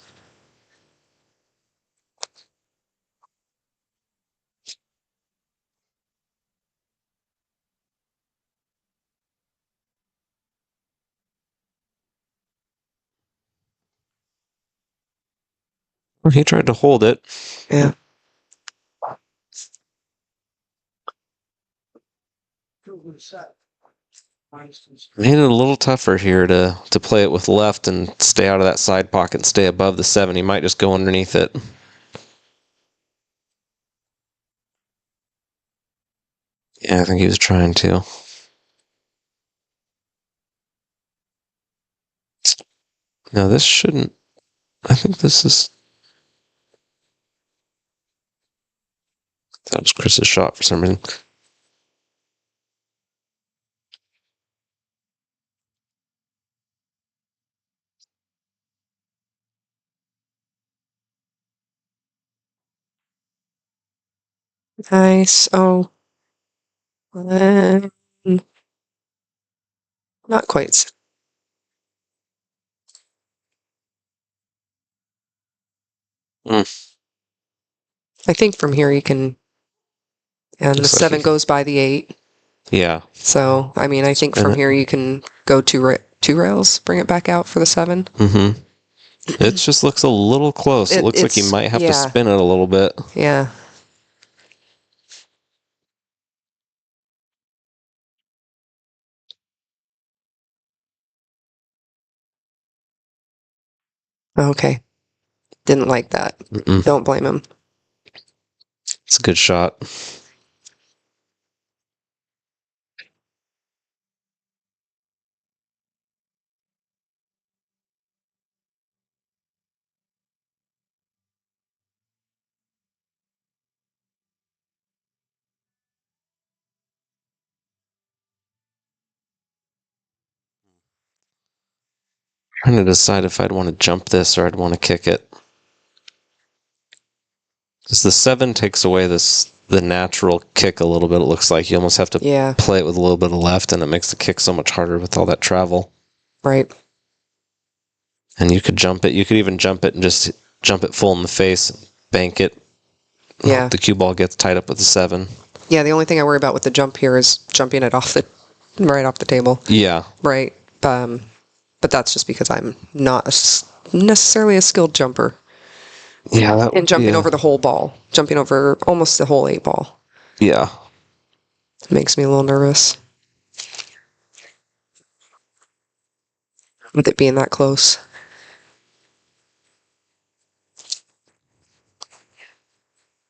Well, he tried to hold it. Yeah. Made it a little tougher here to play it with left and stay out of that side pocket and stay above the 7. He might just go underneath it. Yeah, I think he was trying to. No, this shouldn't. I think this is. That was Chris's shot for some reason. Nice. Oh. Not quite. I think from here you can, and the 7 goes by the 8. Yeah. So, I mean, I think from here you can go 2 rails, bring it back out for the 7. Mm-hmm. It just looks a little close. It looks like you might have to spin it a little bit. Yeah. Okay. Didn't like that. Don't blame him. It's a good shot. Trying to decide if I'd want to jump this or I'd want to kick it. Because the 7 takes away the natural kick a little bit. It looks like you almost have to play it with a little bit of left, and it makes the kick so much harder with all that travel. Right. And you could jump it. You could even jump it and just jump it full in the face, bank it. Yeah. The cue ball gets tied up with the 7. Yeah, the only thing I worry about with the jump here is jumping it right off the table. Yeah. Right. But that's just because I'm not necessarily a skilled jumper. Yeah. And jumping over the whole ball. Jumping over almost the whole 8 ball. Yeah. It makes me a little nervous. With it being that close.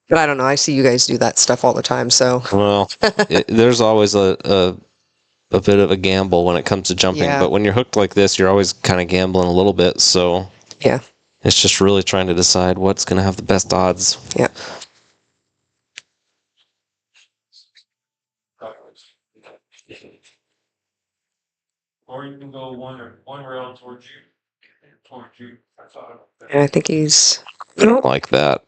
But I don't know. I see you guys do that stuff all the time, so. Well, there's always a bit of a gamble when it comes to jumping. Yeah. But when you're hooked like this, you're always kind of gambling a little bit. So yeah, it's just really trying to decide what's going to have the best odds. Yeah. Or you can go one rail towards you. And I think he's like that.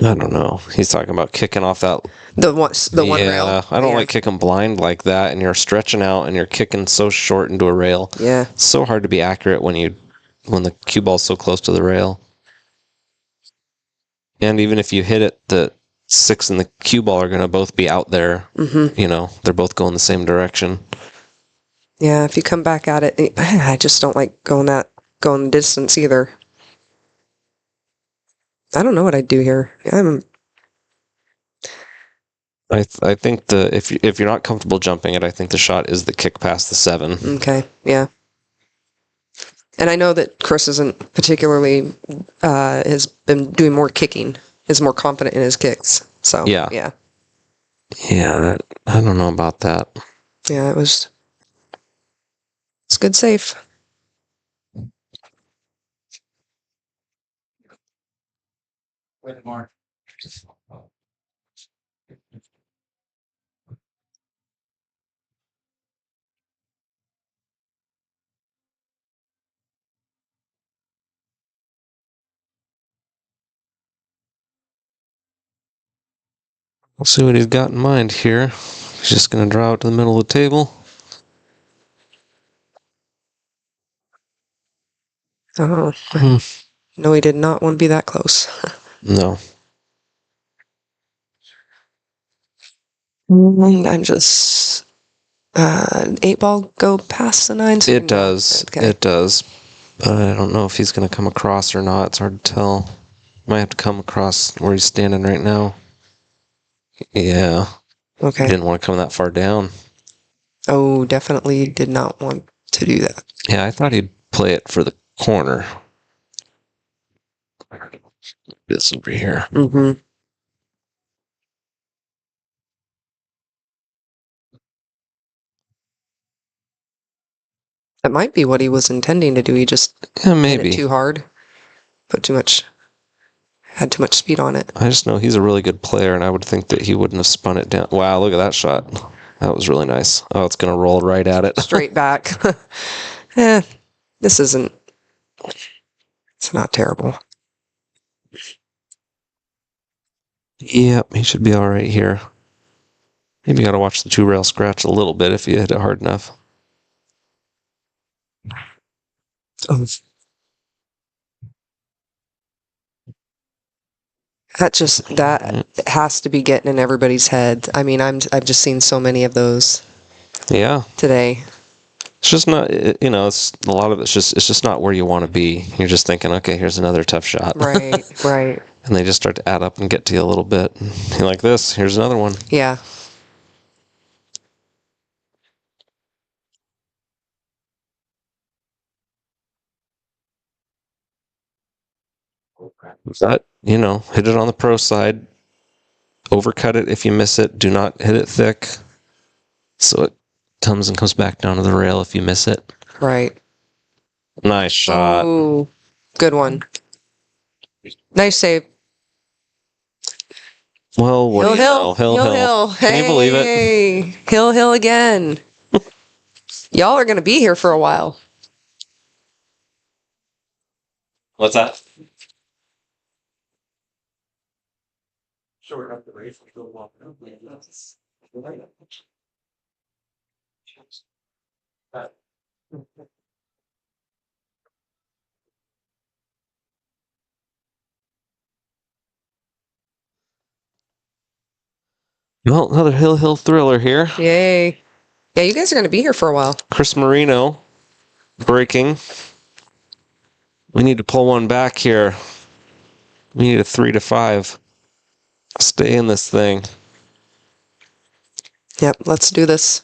I don't know. He's talking about kicking off that the one rail. Yeah, I don't like kicking blind like that, and you're stretching out and you're kicking so short into a rail. Yeah. It's so hard to be accurate when the cue ball's so close to the rail. And even if you hit it, the 6 and the cue ball are going to both be out there. Mm-hmm. You know, they're both going the same direction. Yeah, if you come back at it, I just don't like going the distance either. I don't know what I'd do here. I think if you're not comfortable jumping it, I think the shot is the kick past the 7. Okay, yeah. And I know that Chris isn't particularly has been doing more kicking, is more confident in his kicks. So yeah. I don't know about that. Yeah, it's good safe. Wait, Mark. We'll see what he's got in mind here. He's just going to draw it to the middle of the table. Oh, no, he did not want to be that close. No. I'm just 8-ball go past the 9. So It does. Okay. It does. But I don't know if he's going to come across or not. It's hard to tell. Might have to come across where he's standing right now. Yeah. Okay. He didn't want to come that far down. Oh, definitely did not want to do that. Yeah, I thought he'd play it for the corner. This over here. Mm-hmm. That might be what he was intending to do. He just maybe hit it too hard, had too much speed on it. I just know he's a really good player, and I would think that he wouldn't have spun it down. Wow, look at that shot. That was really nice. Oh, it's going to roll right at it. Straight back. This isn't... It's not terrible. Yep, he should be all right here. Maybe you got to watch the 2-rail scratch a little bit if you hit it hard enough. Oh. That has to be getting in everybody's head. I mean, I've just seen so many of those. Yeah. Today. It's just not, it's a lot of it's just not where you want to be. You're just thinking, okay, here's another tough shot. Right, right. And they just start to add up and get to you a little bit. You're like this, here's another one. Yeah. But, hit it on the pro side. Overcut it if you miss it. Do not hit it thick. So it comes back down to the rail if you miss it. Right. Nice shot. Ooh, good one. Nice save. Well, what do you know? Hill. Hey, can you believe it? Hill again. Y'all are going to be here for a while. What's that? Short up the race. Go walk up. Well, another Hill thriller here. Yay. Yeah, you guys are going to be here for a while. Chris Marino breaking. We need to pull one back here. We need a 3 to 5. Stay in this thing. Yep, let's do this.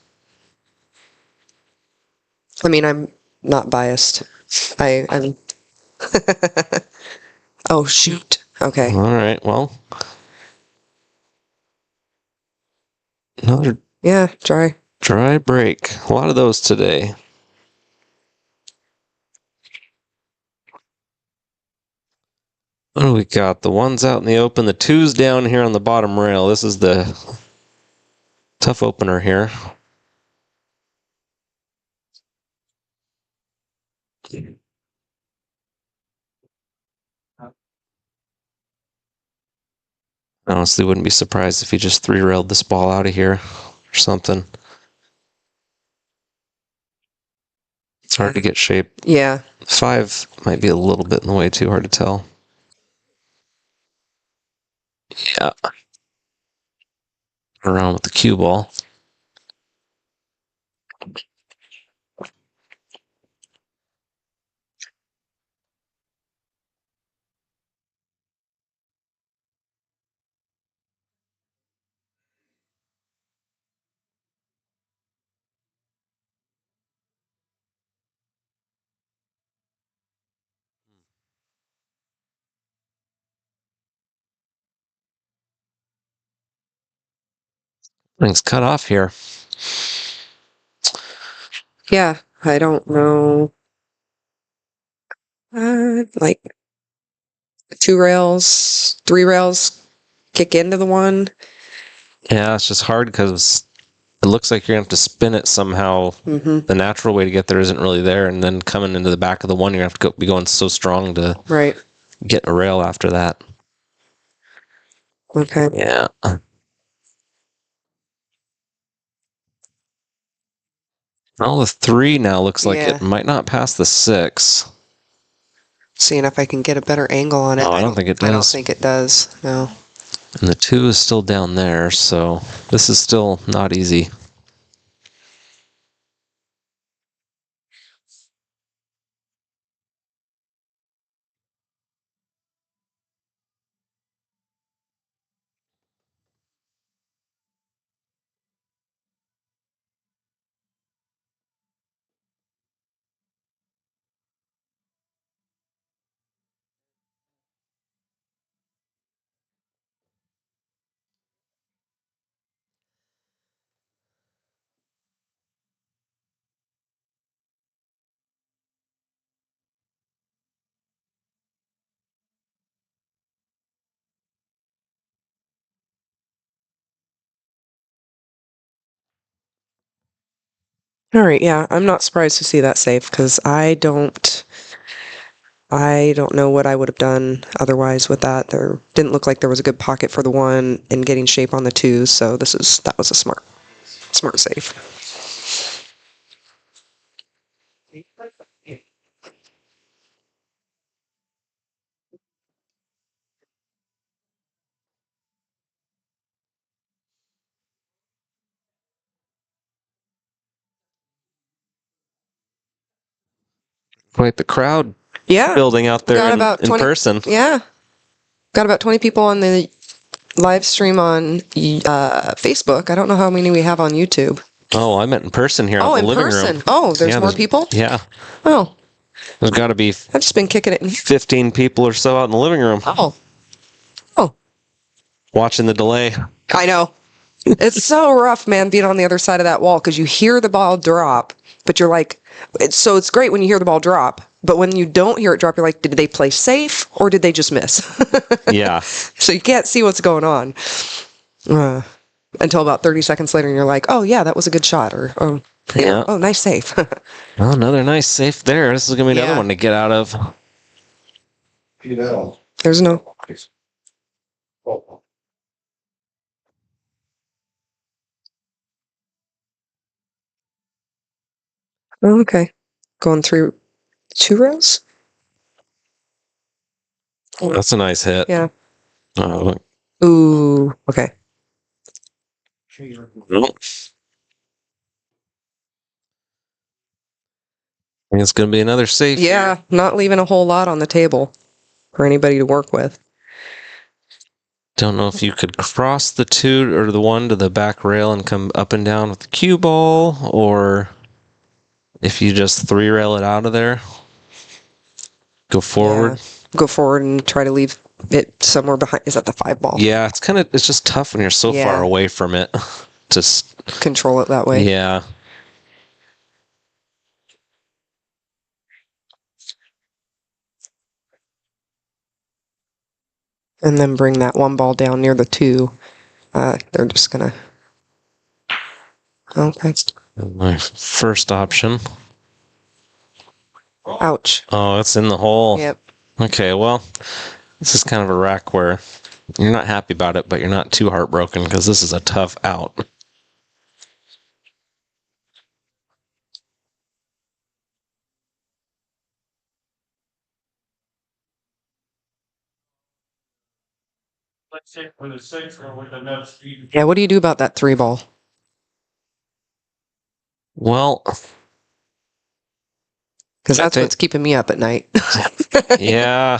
I mean, I'm not biased. I'm... Oh, shoot. Okay. All right, well. Another... Yeah, dry break. A lot of those today. What do we got? The 1's out in the open. The 2's down here on the bottom rail. This is the tough opener here. I honestly wouldn't be surprised if he just 3-railed this ball out of here or something. It's hard to get shape. Yeah. 5 might be a little bit in the way too, hard to tell. Yeah. Around with the cue ball. Things cut off here. Yeah, I don't know. Like 2 rails, 3 rails kick into the one. Yeah, it's just hard because it looks like you're going to have to spin it somehow. Mm-hmm. The natural way to get there isn't really there. And then coming into the back of the one, you're going to have to be going so strong to get a rail after that. Okay. Yeah. Well, the 3 now looks like it might not pass the 6. Seeing if I can get a better angle on it. No, I don't think it does. I don't think it does. No. And the 2 is still down there, so this is still not easy. All right, yeah, I'm not surprised to see that safe because I don't know what I would have done otherwise with that. There didn't look like there was a good pocket for the 1 and getting shape on the 2, so that was a smart save. Quite the crowd Yeah. building out there in person. Yeah. Got about 20 people on the live stream on Facebook. I don't know how many we have on YouTube. Oh, I meant in person here in the living room. Oh, there's more people? Yeah. Oh. There's got to be I've just been kicking it. 15 people or so out in the living room. Oh. Watching the delay. I know. It's so rough, man, being on the other side of that wall because you hear the ball drop, but you're like, it's great when you hear the ball drop, but when you don't hear it drop, you're like, did they play safe or did they just miss? Yeah. So you can't see what's going on until about 30 seconds later, and you're like, oh, yeah, that was a good shot. Or, oh, yeah. Oh, nice save. Well, another nice safe there. This is going to be another one to get out of. There's no. Oh, okay. Going through 2 rows? Oh, that's a nice hit. Yeah. Oh, ooh, okay. Nope. It's going to be another safe. Yeah, not leaving a whole lot on the table for anybody to work with. Don't know if you could cross the 2 or the 1 to the back rail and come up and down with the cue ball, or if you just 3 rail it out of there, go forward. Yeah. Go forward and try to leave it somewhere behind. Is that the 5 ball? Yeah, it's just tough when you're so far away from it. Just control it that way. Yeah. And then bring that 1 ball down near the 2. They're just gonna. Okay. My first option. Ouch. Oh, it's in the hole. Yep. Okay, well, this is kind of a rack where you're not happy about it, but you're not too heartbroken because this is a tough out. Let's say with a 6 or with enough speed. Yeah, what do you do about that 3 ball? Well, because that's what's keeping me up at night. Yeah.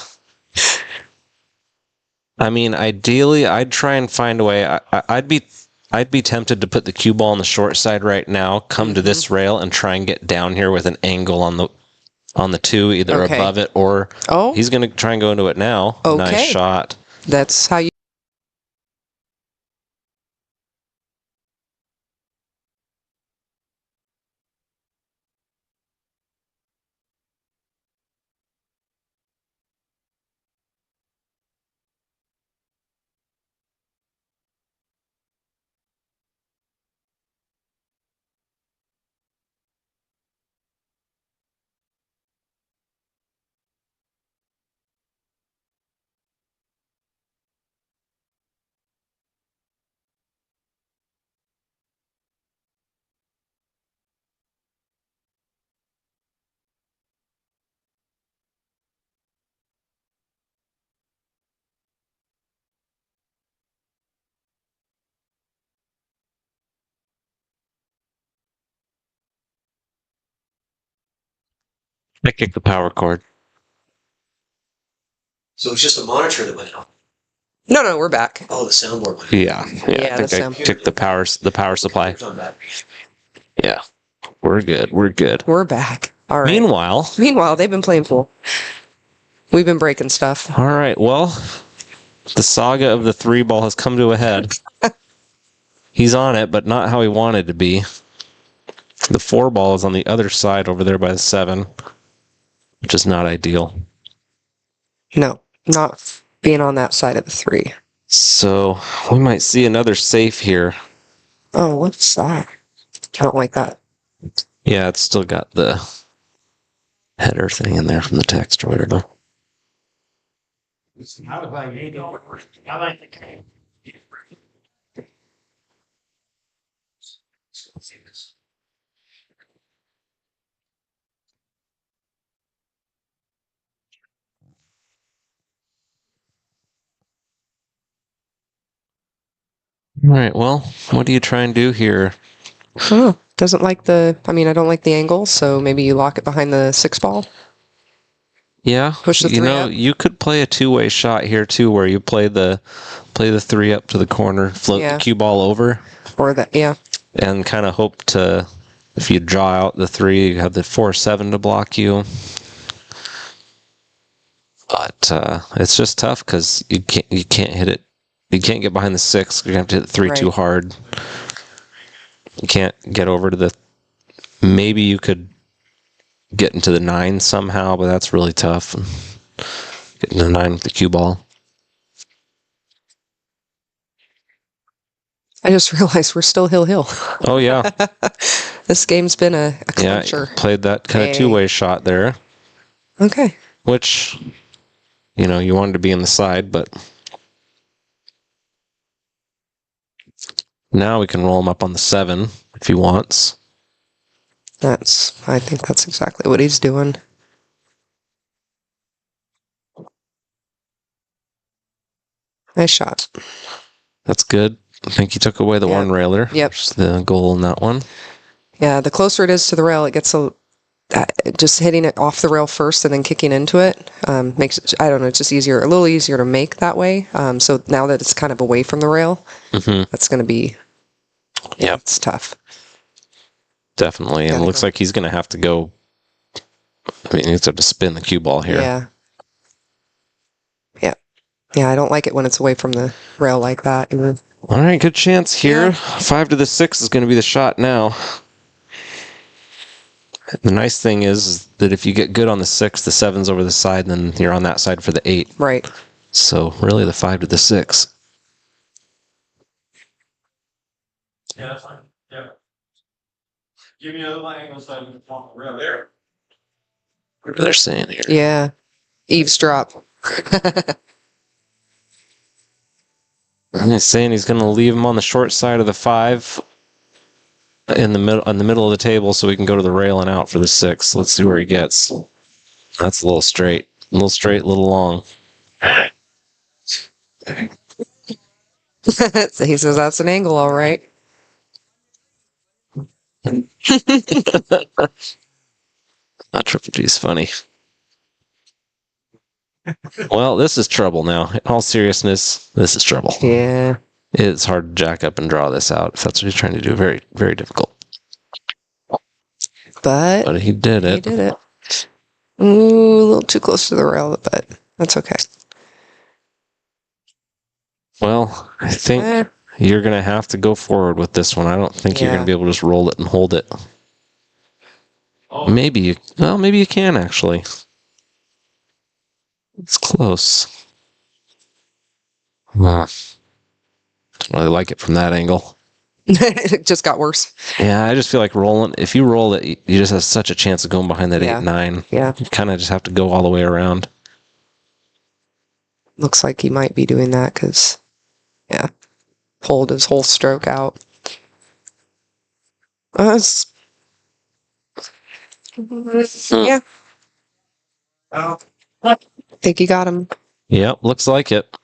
I mean, ideally, I'd try and find a way. I'd be tempted to put the cue ball on the short side right now, come to this rail, and try and get down here with an angle on the 2, either above it or. Oh. He's going to try and go into it now. Okay. Nice shot. That's how you. I kicked the power cord. So it's just the monitor that went out. No, we're back. Oh, the soundboard went out. Yeah. Yeah, I think I kicked the power supply. Yeah. We're good. We're back. All right. Meanwhile, they've been playing pool. We've been breaking stuff. All right. Well, the saga of the 3-ball has come to a head. He's on it, but not how he wanted to be. The 4-ball is on the other side over there by the 7, which is not ideal. No, not being on that side of the 3. So we might see another safe here. Oh, what's that? I don't like that. Yeah, it's still got the header thing in there from the text or whatever. All right, well, what do you try and do here? Oh, doesn't like I don't like the angle, so maybe you lock it behind the 6-ball. Yeah, push the 3 up. You could play a 2-way shot here too, where you play the 3 up to the corner, float the cue ball over, or that, yeah, and kind of hope to, if you draw out the 3, you have the 4-7 to block you. But it's just tough because you can't hit it. You can't get behind the 6. You're gonna have to hit the 3 too hard. You can't get over to the. Maybe you could get into the 9 somehow, but that's really tough. Getting the 9 with the cue ball. I just realized we're still hill. Oh yeah. This game's been a clincher. Yeah, played that kind of 2-way shot there. Okay. Which, you wanted to be in the side, but now we can roll him up on the 7 if he wants. I think that's exactly what he's doing. Nice shot. That's good. I think he took away the 1 railer. Yep. Which is the goal in that one. Yeah, the closer it is to the rail, it gets just hitting it off the rail first and then kicking into it makes it, I don't know, it's just a little easier to make that way. So now that it's kind of away from the rail, that's going to be, it's tough. Definitely. And it looks like he's going to have to go. I mean, he has to spin the cue ball here. Yeah. Yeah, I don't like it when it's away from the rail like that. Either. All right, good chance here. 5 to the 6 is going to be the shot now. The nice thing is that if you get good on the 6, the 7's over the side, then you're on that side for the 8. Right. So really the 5 to the 6. Yeah, that's fine. Yeah. Give me another angle so I can walk around there. What are they saying here? Yeah. Eavesdrop. He's saying he's going to leave him on the short side of the 5 in the middle of the table so we can go to the rail and out for the 6. Let's see where he gets. That's a little straight. A little straight, a little long. So he says that's an angle, all right. Not Triple G's funny. Well, this is trouble now. In all seriousness, this is trouble. Yeah. It's hard to jack up and draw this out if that's what he's trying to do. Very, very difficult. But he did it. He did it. Ooh, a little too close to the rail, but that's okay. Well, I think you're going to have to go forward with this one. I don't think you're going to be able to just roll it and hold it. Maybe you can actually. It's close. Don't really like it from that angle. It just got worse. Yeah, I just feel like if you roll it, you just have such a chance of going behind that 8-9. Yeah. You kind of just have to go all the way around. Looks like he might be doing that because, pulled his whole stroke out. Yeah. I think he got him. Yep, looks like it.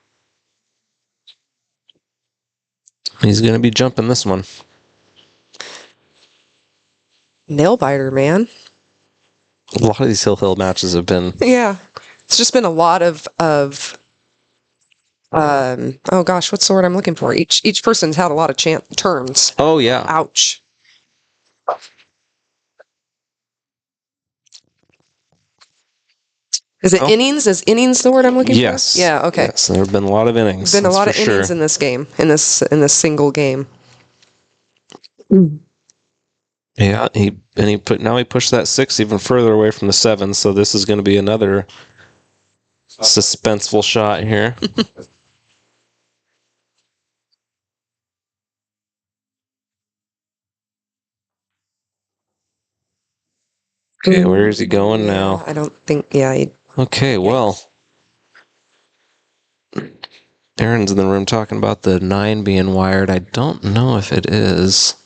He's going to be jumping this one. Nail biter, man. A lot of these hill matches have been. Yeah, it's just been a lot of oh gosh, what's the word I'm looking for? Each person's had a lot of turns. Oh yeah. Ouch. Is it innings? Is innings the word I'm looking yes. for? Yeah. Okay. Yes, there have been a lot of innings. Been a lot of innings in this game, in this single game. Yeah, he pushed that 6 even further away from the 7, so this is going to be another suspenseful shot here. Okay, where is he going now? I don't think. Yeah. Okay, well, Aaron's in the room talking about the 9 being wired. I don't know if it is.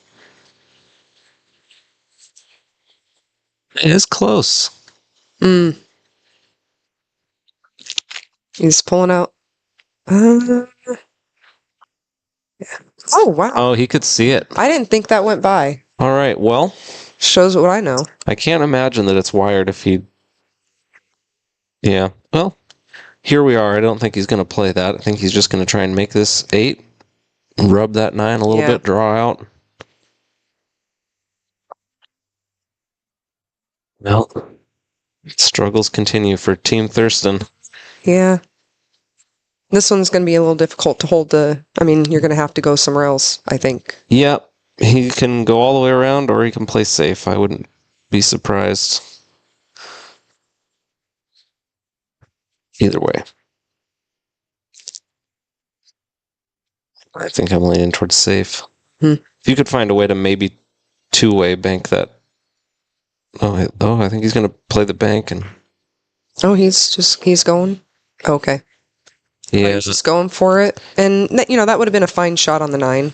It is close. He's pulling out. Yeah. Oh wow. Oh, he could see it. I didn't think that went by. All right, well. Shows what I know. I can't imagine that it's wired if he... Yeah, well, here we are. I don't think he's going to play that. I think he's just going to try and make this 8, rub that 9 a little bit, draw out. Well, struggles continue for Team Thurston. Yeah. This one's going to be a little difficult to hold the... I mean, you're going to have to go somewhere else, I think. Yep. He can go all the way around or he can play safe. I wouldn't be surprised. Either way. I think I'm leaning towards safe. If you could find a way to maybe two-way bank that. Oh, I think he's going to play the bank and. Oh, he's going. Okay. Yeah, he's just going for it, and that would have been a fine shot on the 9.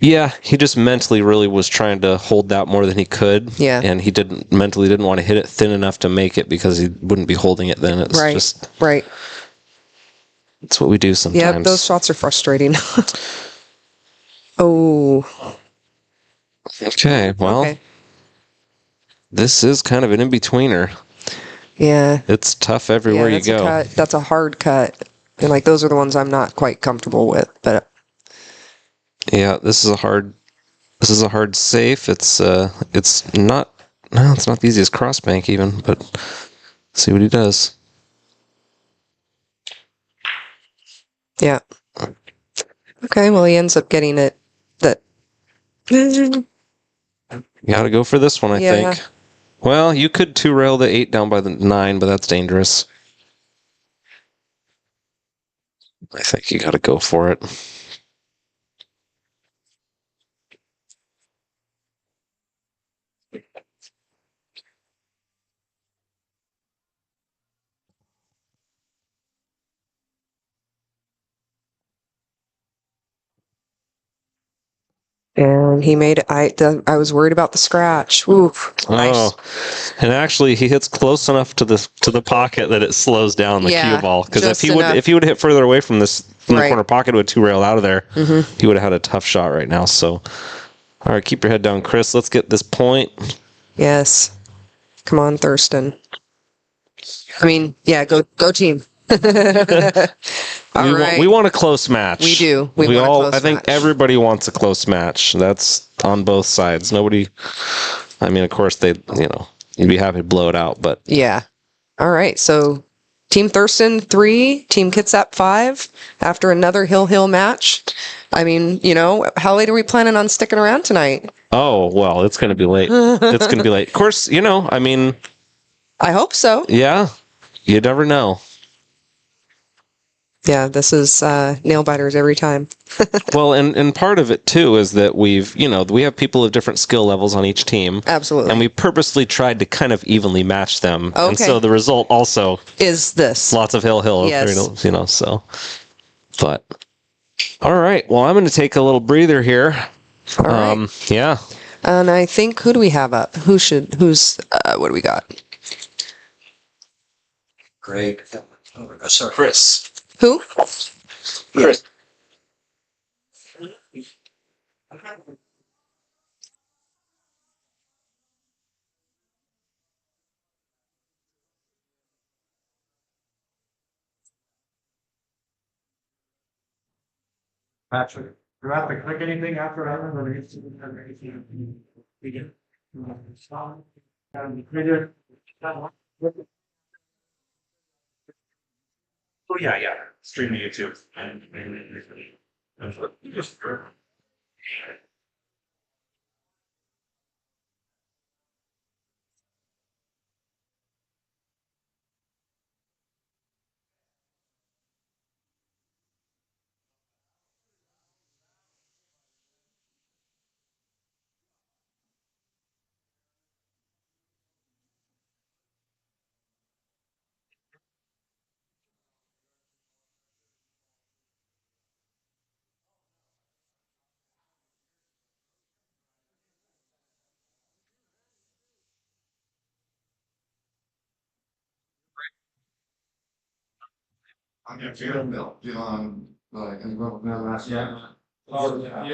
Yeah, he just mentally really was trying to hold that more than he could. Yeah, and he didn't want to hit it thin enough to make it because he wouldn't be holding it then. It's just right. It's what we do sometimes. Yeah, those shots are frustrating. Oh. Okay, well, this is kind of an in-betweener. Yeah. It's tough everywhere you go. That's a hard cut. And those are the ones I'm not quite comfortable with, but yeah, this is a hard safe. It's not the easiest cross bank even, but see what he does. Yeah. Okay, well he ends up getting it. You got to go for this one, I think. Well, you could 2-rail the 8 down by the 9, but that's dangerous. I think you got to go for it. And he made it. I was worried about the scratch. Oof. Nice. Oh, and actually, he hits close enough to the pocket that it slows down the cue ball. Because if he would hit further away from the corner pocket with 2-rail out of there, he would have had a tough shot right now. So, all right, keep your head down, Chris. Let's get this point. Yes. Come on, Thurston. I mean, yeah, go team. We want a close match. We do. I think everybody wants a close match. That's on both sides. Nobody. I mean, of course, you'd be happy to blow it out, but yeah. All right. So, Team Thurston 3, Team Kitsap 5. After another hill match. I mean, how late are we planning on sticking around tonight? Oh well, it's going to be late. It's going to be late. Of course, I mean. I hope so. Yeah. You never know. Yeah, this is nail biters every time. Well, and part of it too is that we have people of different skill levels on each team. Absolutely. And we purposely tried to kind of evenly match them. Okay. And so the result also is this. Lots of hill. Yes. So. But all right. Well, I'm going to take a little breather here. All right. Yeah. And I think who do we have up? What do we got? Greg. Sorry. Chris. Who? Chris. Patrick, do you have to click anything after that? Or do you have to anything? Begin. Stop. Oh, yeah. Stream to YouTube. Just I'm gonna feel it, you know, like, and go last year. Oh, yeah. The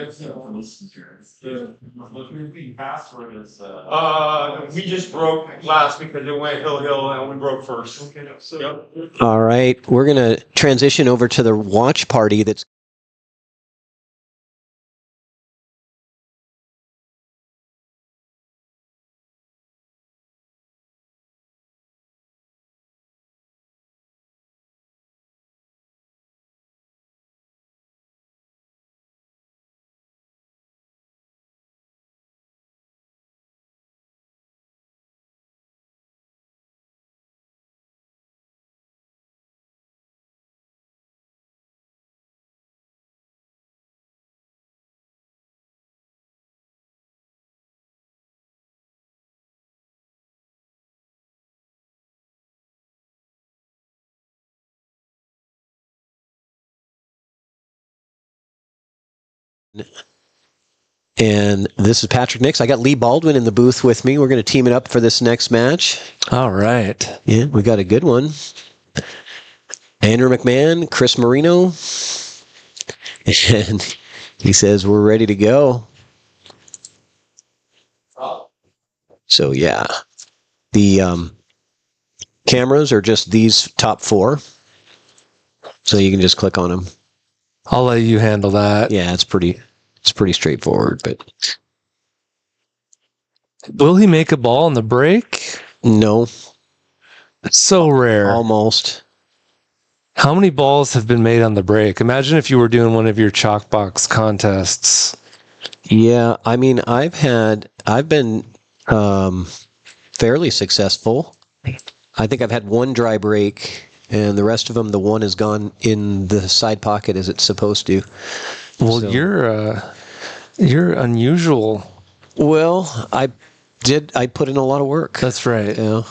password is, we just broke last because it went hill and we broke first. Okay, so. Yep. All right, we're going to transition over to the watch party that's and this is Patrick Nix. I got Lee Baldwin in the booth with me. We're going to team it up for this next match. All right. Yeah, we got a good one. Andrew McMahon, Chris Marino, and he says we're ready to go. So yeah, the cameras are just these top 4, so you can just click on them. I'll let you handle that. Yeah, it's pretty straightforward. But will he make a ball on the break? No, it's so rare. Almost. How many balls have been made on the break? Imagine if you were doing one of your Chalkbox contests. Yeah, I mean, I've been fairly successful. I think I've had one dry break, and the rest of them, the one has gone in the side pocket as it's supposed to. Well, so, you're unusual. Well, I put in a lot of work. That's right. You know,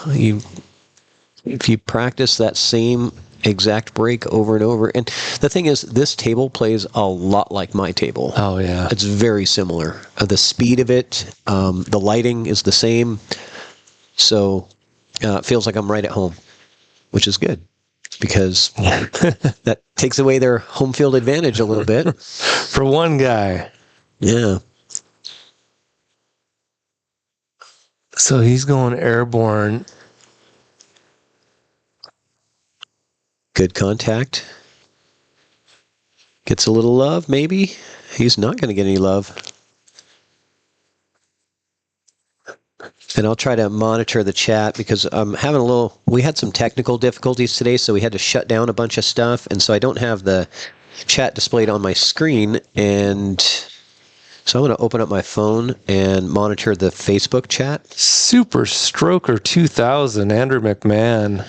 if you practice that same exact break over and over, and the thing is, this table plays a lot like my table. Oh yeah, it's very similar. The speed of it, the lighting is the same, so it feels like I'm right at home, which is good because that takes away their home field advantage a little bit. For one guy. Yeah. So he's going airborne. Good contact. Gets a little love, maybe. He's not going to get any love. And I'll try to monitor the chat because I'm having we had some technical difficulties today, so we had to shut down a bunch of stuff. And so I don't have the chat displayed on my screen. And so I'm going to open up my phone and monitor the Facebook chat. Super Stroker 2000, Andrew McMahon.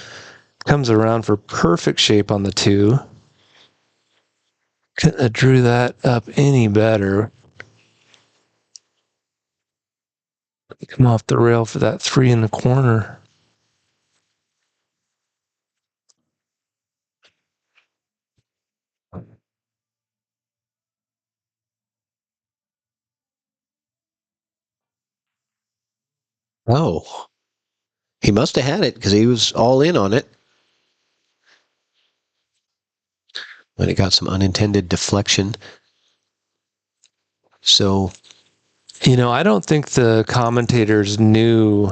Comes around for perfect shape on the 2. Couldn't have drew that up any better. Come off the rail for that 3 in the corner. Oh. He must have had it because he was all in on it. But it got some unintended deflection. So, you know, I don't think the commentators knew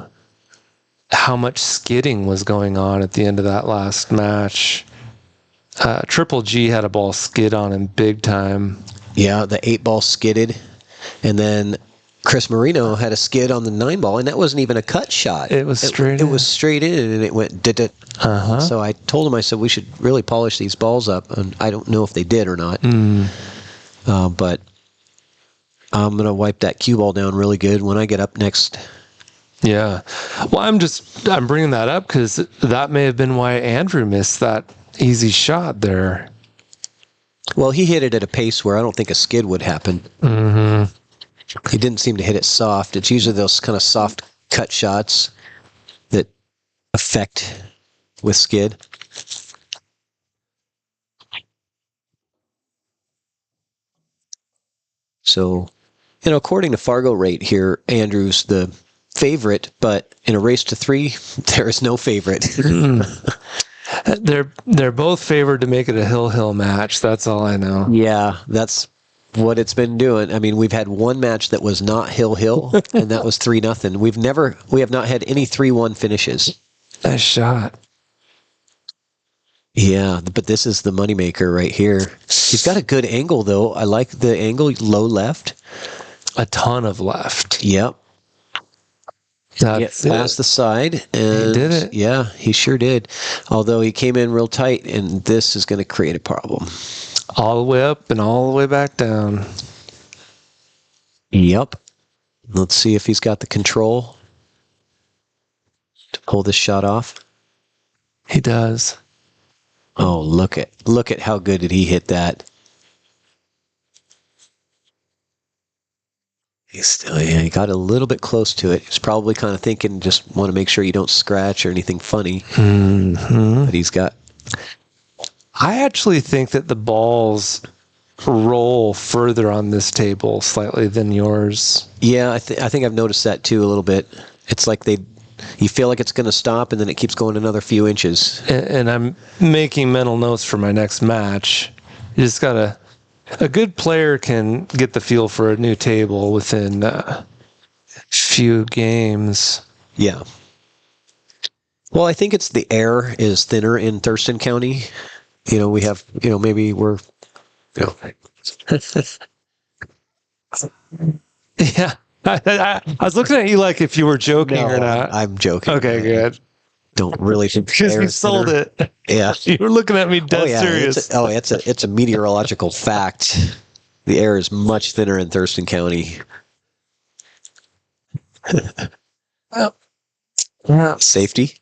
how much skidding was going on at the end of that last match. Triple G had a ball skid on him big time. Yeah, the 8-ball skidded, and then Chris Marino had a skid on the 9-ball, and that wasn't even a cut shot. It was straight in. It was straight in, and it went did it. So I told him, I said, we should really polish these balls up, and I don't know if they did or not. But I'm going to wipe that cue ball down really good when I get up next. Yeah. Well, I'm bringing that up because that may have been why Andrew missed that easy shot there. Well, he hit it at a pace where I don't think a skid would happen. He didn't seem to hit it soft. It's usually those kind of soft cut shots that affect with skid. So, according to Fargo rate here, Andrew's the favorite, but in a race to 3, there is no favorite. They're both favored to make it a hill match. That's all I know. Yeah, that's what it's been doing. I mean, we've had one match that was not hill, and that was 3-0. We have not had any 3-1 finishes. Nice shot. Yeah, but this is the moneymaker right here. He's got a good angle, though. I like the angle, low left. A ton of left. Yep. That's past the side. And he did it. Yeah, he sure did. Although he came in real tight, and this is going to create a problem. All the way up and all the way back down. Yep. Let's see if he's got the control to pull this shot off. He does. Oh, look at how good did he hit that. He got a little bit close to it. He's probably kind of thinking, just want to make sure you don't scratch or anything funny. But he's got... I actually think that the balls roll further on this table slightly than yours. Yeah, I think I've noticed that too a little bit. It's like you feel like it's going to stop, and then it keeps going another few inches. And I'm making mental notes for my next match. You just got a good player can get the feel for a new table within a few games. Yeah. Well, I think it's the air is thinner in Thurston County. We have, maybe we're, Yeah. I was looking at you like if you were joking or not. I'm joking. Okay, good. Don't really think because you sold it. Yeah. You were looking at me dead serious. It's a meteorological fact. The air is much thinner in Thurston County. Yeah. Safety.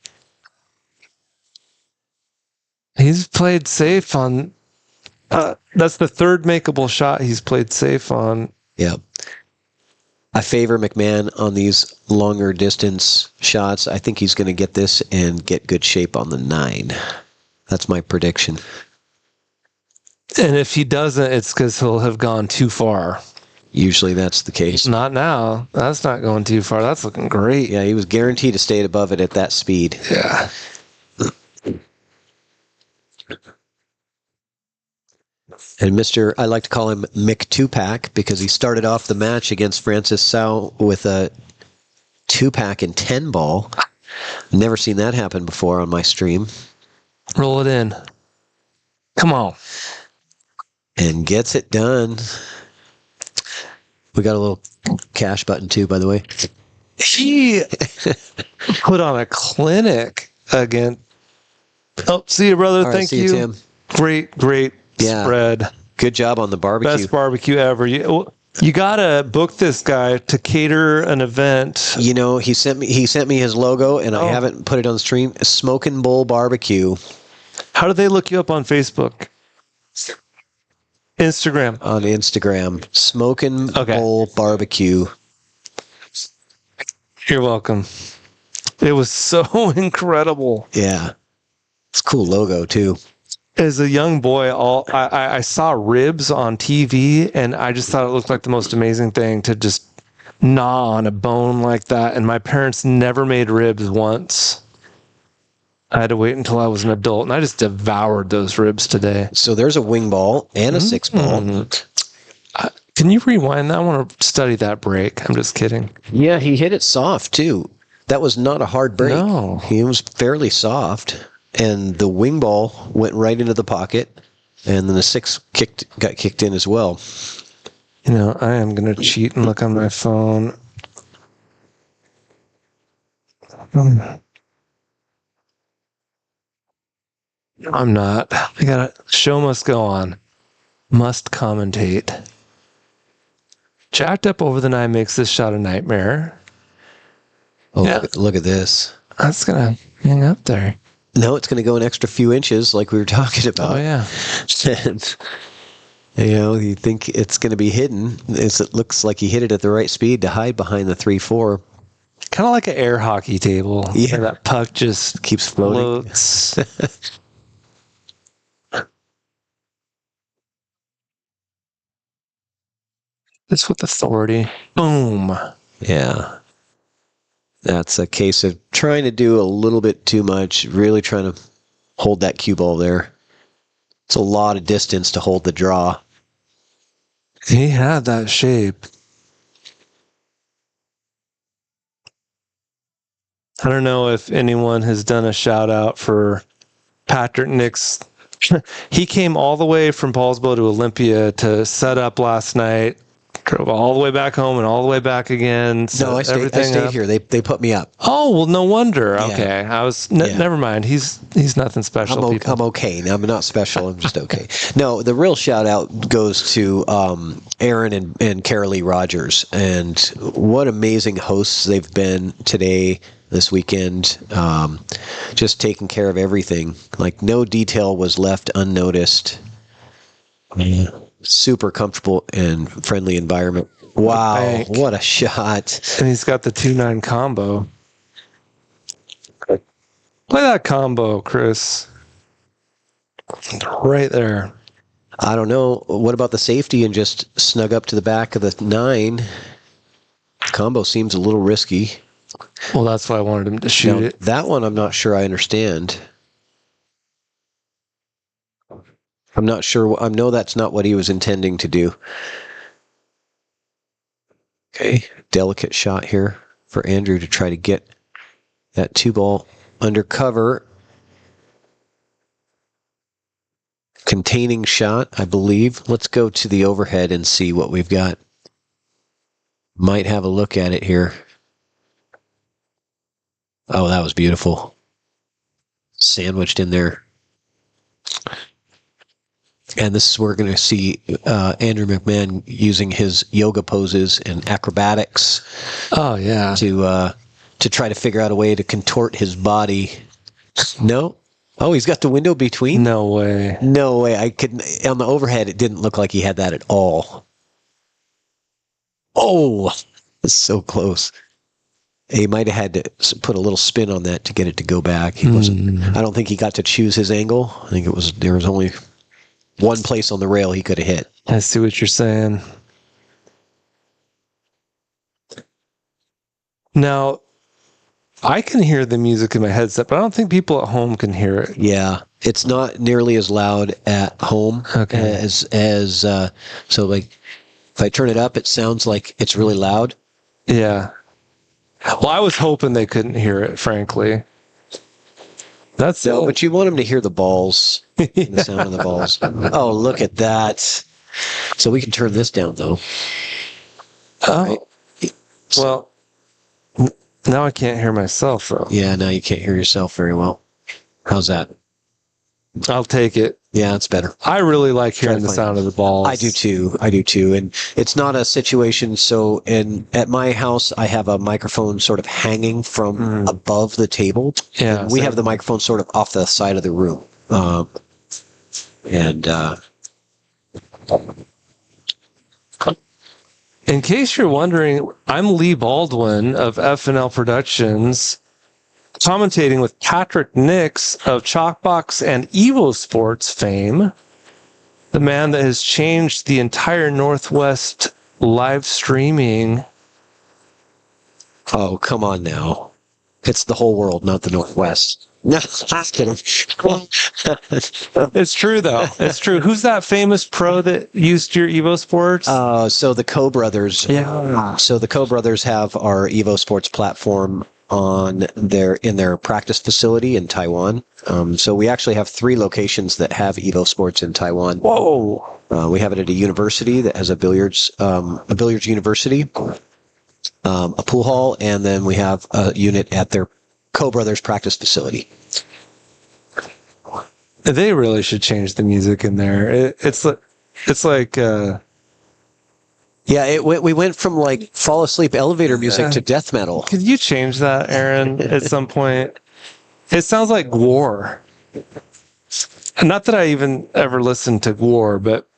He's played safe on. That's the third makeable shot he's played safe on. Yeah. I favor McMahon on these longer distance shots. I think he's going to get this and get good shape on the 9. That's my prediction. And if he doesn't, it's because he'll have gone too far. Usually that's the case. Not now. That's not going too far. That's looking great. Yeah, he was guaranteed to stay above it at that speed. Yeah. And I like to call him Mick 2-pack because he started off the match against Francis Sau with a 2-pack and 10 ball. Never seen that happen before on my stream. Roll it in. Come on. And gets it done. We got a little cash button too, by the way. He put on a clinic again. Oh, see you, brother. Right, Thank you. Tim. Great spread. Good job on the barbecue. Best barbecue ever. You gotta book this guy to cater an event. He sent me his logo, and I haven't put it on the stream. Smokin' Bull Barbecue. How do they look you up on Facebook? Instagram. On Instagram. Smokin' Bull Barbecue. You're welcome. It was so incredible. Yeah. It's a cool logo, too. As a young boy, I saw ribs on TV, and I just thought it looked like the most amazing thing to just gnaw on a bone like that. And my parents never made ribs once. I had to wait until I was an adult, and I just devoured those ribs today. So there's a wing ball and a 6 ball. Can you rewind that? I want to study that break. I'm just kidding. Yeah, he hit it soft, too. That was not a hard break. No. He was fairly soft. And the wing ball went right into the pocket. and then the 6 got kicked in as well. You know, I am going to cheat and look on my phone. I'm not. I gotta. Show must go on. Must commentate. Jacked up over the 9 makes this shot a nightmare. Oh, yeah. Look at this. That's gonna hang up there. No, it's gonna go an extra few inches, like we were talking about. Oh yeah. And, you know, you think it's gonna be hidden. It looks like he hit it at the right speed to hide behind the 3-4. Kind of like an air hockey table. Yeah, where that puck just keeps floating. This with authority. Boom. Yeah. That's a case of trying to do a little bit too much, really trying to hold that cue ball there. It's a lot of distance to hold the draw. He had that shape. I don't know if anyone has done a shout out for Patrick Nix. He came all the way from Paulsbo to Olympia to set up last night. Drove all the way back home and all the way back again. No, I stayed here. They put me up. Oh, well, no wonder. Yeah. Okay. I was never mind. He's nothing special. I'm okay. I'm not special. I'm just okay. No, the real shout out goes to Aaron and Carolee Rogers, and what amazing hosts they've been today, this weekend. Just taking care of everything. Like no detail was left unnoticed. Super comfortable and friendly environment. Wow, what a shot. And he's got the 2-9 combo. Play that combo, Chris. Right there. I don't know. What about the safety and just snug up to the back of the 9? Combo seems a little risky. Well, that's why I wanted him to shoot it. That one I'm not sure I understand. I'm not sure. I know that's not what he was intending to do. Okay, delicate shot here for Andrew to try to get that 2-ball under cover. Containing shot, I believe. Let's go to the overhead and see what we've got. Might have a look at it here. Oh, that was beautiful. Sandwiched in there. And this is where we're going to see Andrew McMahon using his yoga poses and acrobatics. Oh yeah, to try to figure out a way to contort his body. No, oh, he's got the window between. No way. No way. I couldn't. On the overhead, it didn't look like he had that at all. Oh, it's so close. He might have had to put a little spin on that to get it to go back. He wasn't. I don't think he got to choose his angle. I think there was only one place on the rail he could have hit. I see what you're saying. Now, I can hear the music in my headset, but I don't think people at home can hear it. Yeah, it's not nearly as loud at home as so like if I turn it up, it sounds like it's really loud. Yeah. Well, I was hoping they couldn't hear it, frankly. That's no, but you want them to hear the balls, the sound of the balls. Oh, look at that! So we can turn this down, though. Oh, right. Well, now I can't hear myself, though. Yeah, now you can't hear yourself very well. How's that? I'll take it. Yeah, it's better. I really like hearing the sound of the balls. I do too. And it's not a situation. So at my house, I have a microphone sort of hanging from above the table. Yeah. We have the microphone sort of off the side of the room. In case you're wondering, I'm Lee Baldwin of F&L Productions, commentating with Patrick Nix of Chalkbox and Evo Sports fame, the man that has changed the entire Northwest live streaming. Oh, come on now. It's the whole world, not the Northwest. No, just kidding. It's true, though. It's true. Who's that famous pro that used your Evo Sports? So the Co Brothers. Yeah. So the Co Brothers have our Evo Sports platform in their practice facility in Taiwan. So we actually have 3 locations that have Evo Sports in Taiwan. Whoa! We have it at a university that has a billiards university, a pool hall, and then we have a unit at their Co-Brothers practice facility. They really should change the music in there. It's like. Yeah, we went from like fall asleep elevator music to death metal. Could you change that, Aaron, at some point? It sounds like Gwar. Not that I even ever listened to Gwar, but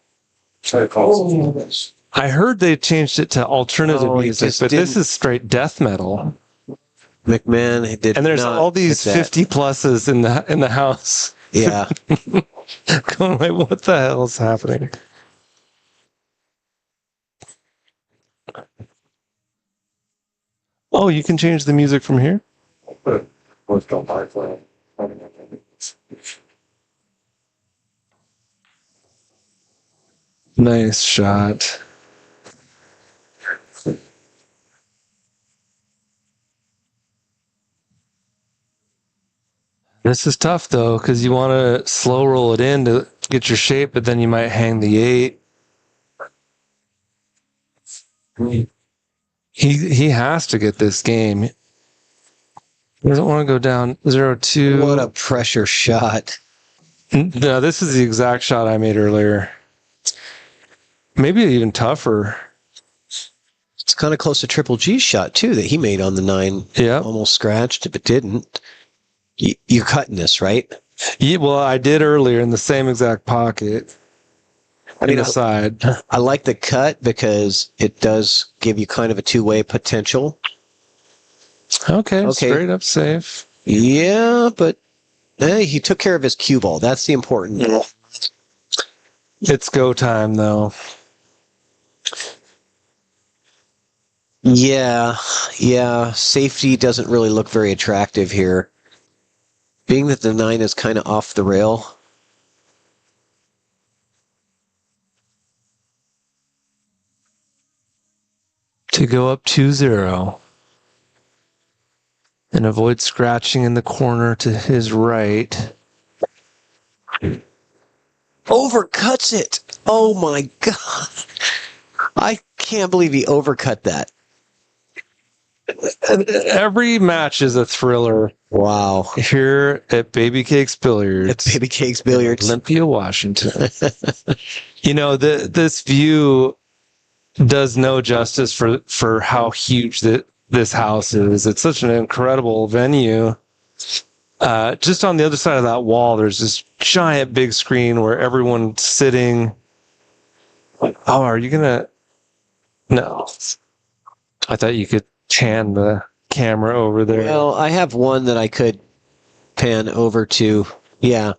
I heard they changed it to alternative music, but this is straight death metal. McMahon did, and there's all these 50 pluses in the house. Yeah, going like, what the hell is happening? Oh, you can change the music from here? Nice shot. This is tough, though, because you want to slow roll it in to get your shape, but then you might hang the 8. He has to get this game. He doesn't want to go down 0-2. What a pressure shot. No, this is the exact shot I made earlier. Maybe even tougher. It's kind of close to Triple G's shot, too, that he made on the 9. Yeah. Almost scratched, but didn't. You're cutting this, right? Yeah, well, I did earlier in the same exact pocket. I mean, side. I like the cut because it does give you kind of a two-way potential. Okay, straight up safe. Yeah, but he took care of his cue ball. That's the important thing. It's go time, though. Yeah. Safety doesn't really look very attractive here. Being that the 9 is kind of off the rail. To go up 2-0 and avoid scratching in the corner to his right. Overcuts it. Oh my God. I can't believe he overcut that. Every match is a thriller. Wow. Here at Baby Cakes Billiards. Baby Cakes Billiards. Olympia, Washington. This view does no justice for how huge this house is. It's such an incredible venue. Just on the other side of that wall, there's this giant big screen where everyone's sitting. Oh, are you gonna? No. I thought you could pan the camera over there. Well, I have one that I could pan over to. Yeah.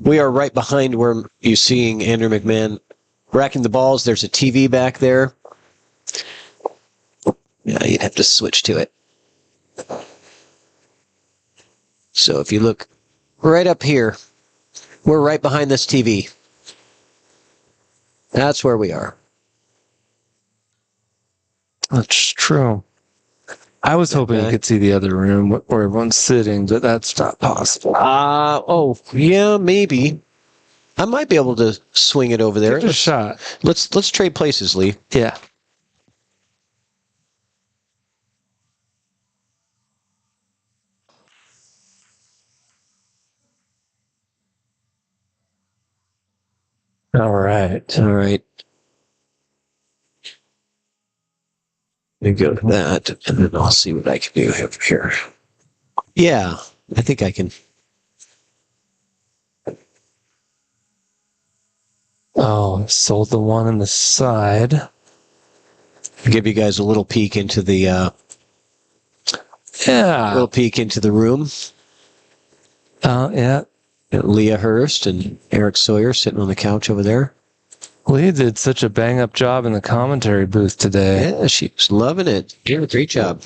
We are right behind where you're seeing Andrew McMahon racking the balls. There's a TV back there. Yeah, you'd have to switch to it. So if you look right up here, we're right behind this TV. That's where we are. That's true. I was hoping you could see the other room where everyone's sitting, but that's not possible. Yeah, maybe. I might be able to swing it over there. Give it a shot. Let's trade places, Lee. Yeah. All right. Let me go to that, and then I'll see what I can do here. Yeah, I think I can. Oh, sold the one on the side. Give you guys a little peek into the little peek into the room. Yeah. Leah Hurst and Eric Sawyer sitting on the couch over there. Leah did such a bang-up job in the commentary booth today. Yeah, she was loving it. Did a great job.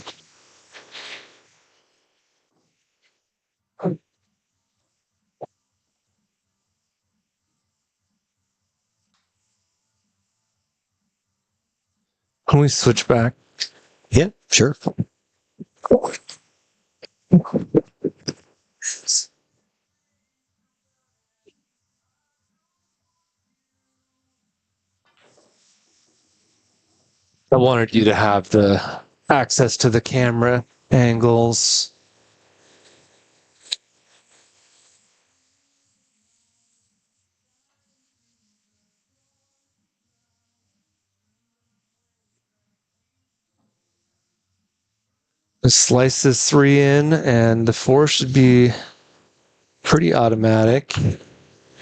Can we switch back? Yeah, sure. I wanted you to have the access to the camera angles. Slice this 3 in, and the 4 should be pretty automatic.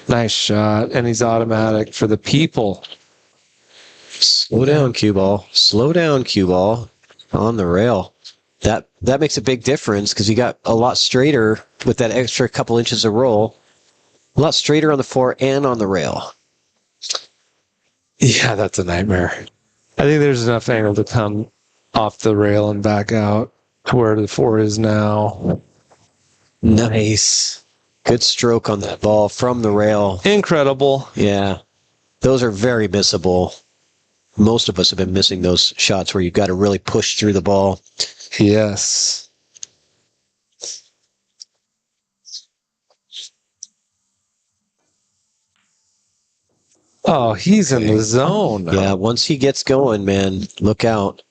Nice shot, and he's automatic for the people. Slow down, cue ball. Slow down, cue ball. On the rail. That makes a big difference because you got a lot straighter with that extra couple inches of roll. A lot straighter on the 4 and on the rail. Yeah, that's a nightmare. I think there's enough angle to come off the rail and back out to where the 4 is now. Nice. Good stroke on that ball from the rail. Incredible. Yeah. Those are very missable. Most of us have been missing those shots where you've got to really push through the ball. Yes. Oh, he's in the zone. Yeah, once he gets going, man, look out.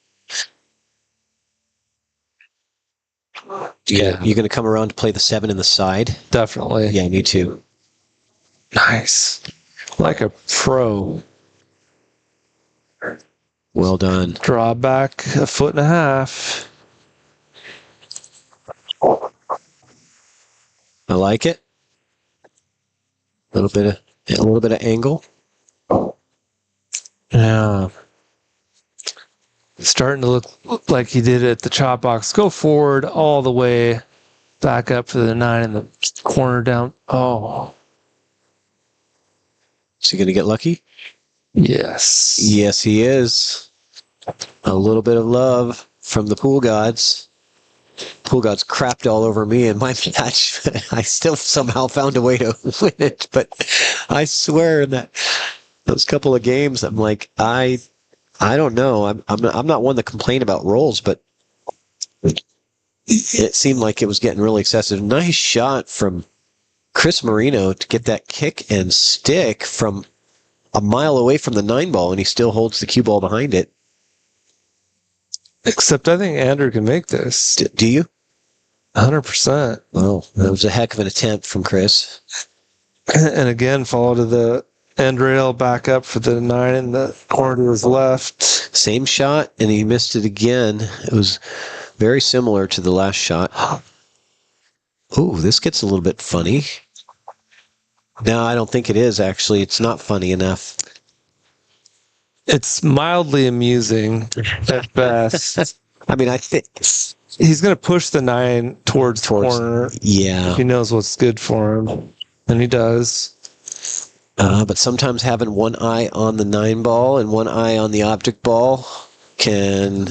Yeah. You're going to come around to play the 7 in the side? Definitely. Yeah, me too. Nice. Like a pro. Well done. Draw back 1.5 feet. I like it. A little bit of angle. Yeah. It's starting to look like he did it at the chop box. Go forward all the way back up for the 9 in the corner down. Oh. Is he going to get lucky? Yes. Yes, he is. A little bit of love from the pool gods. Pool gods crapped all over me in my match. I still somehow found a way to win it, but I swear in those couple of games, I'm like, I don't know. I'm not one to complain about rolls, but it seemed like it was getting really excessive. Nice shot from Chris Marino to get that kick and stick from a mile away from the 9 ball, and he still holds the cue ball behind it. Except I think Andrew can make this. Do you? 100%. Well, that was a heck of an attempt from Chris. And again, follow to the end rail, back up for the 9 in the corner to his left. Same shot, and he missed it again. It was very similar to the last shot. Ooh, this gets a little bit funny. No, I don't think it is, actually. It's not funny enough. It's mildly amusing at best. I mean, I think he's going to push the 9 towards the corner. Yeah. He knows what's good for him, and he does. But sometimes having one eye on the 9 ball and one eye on the object ball can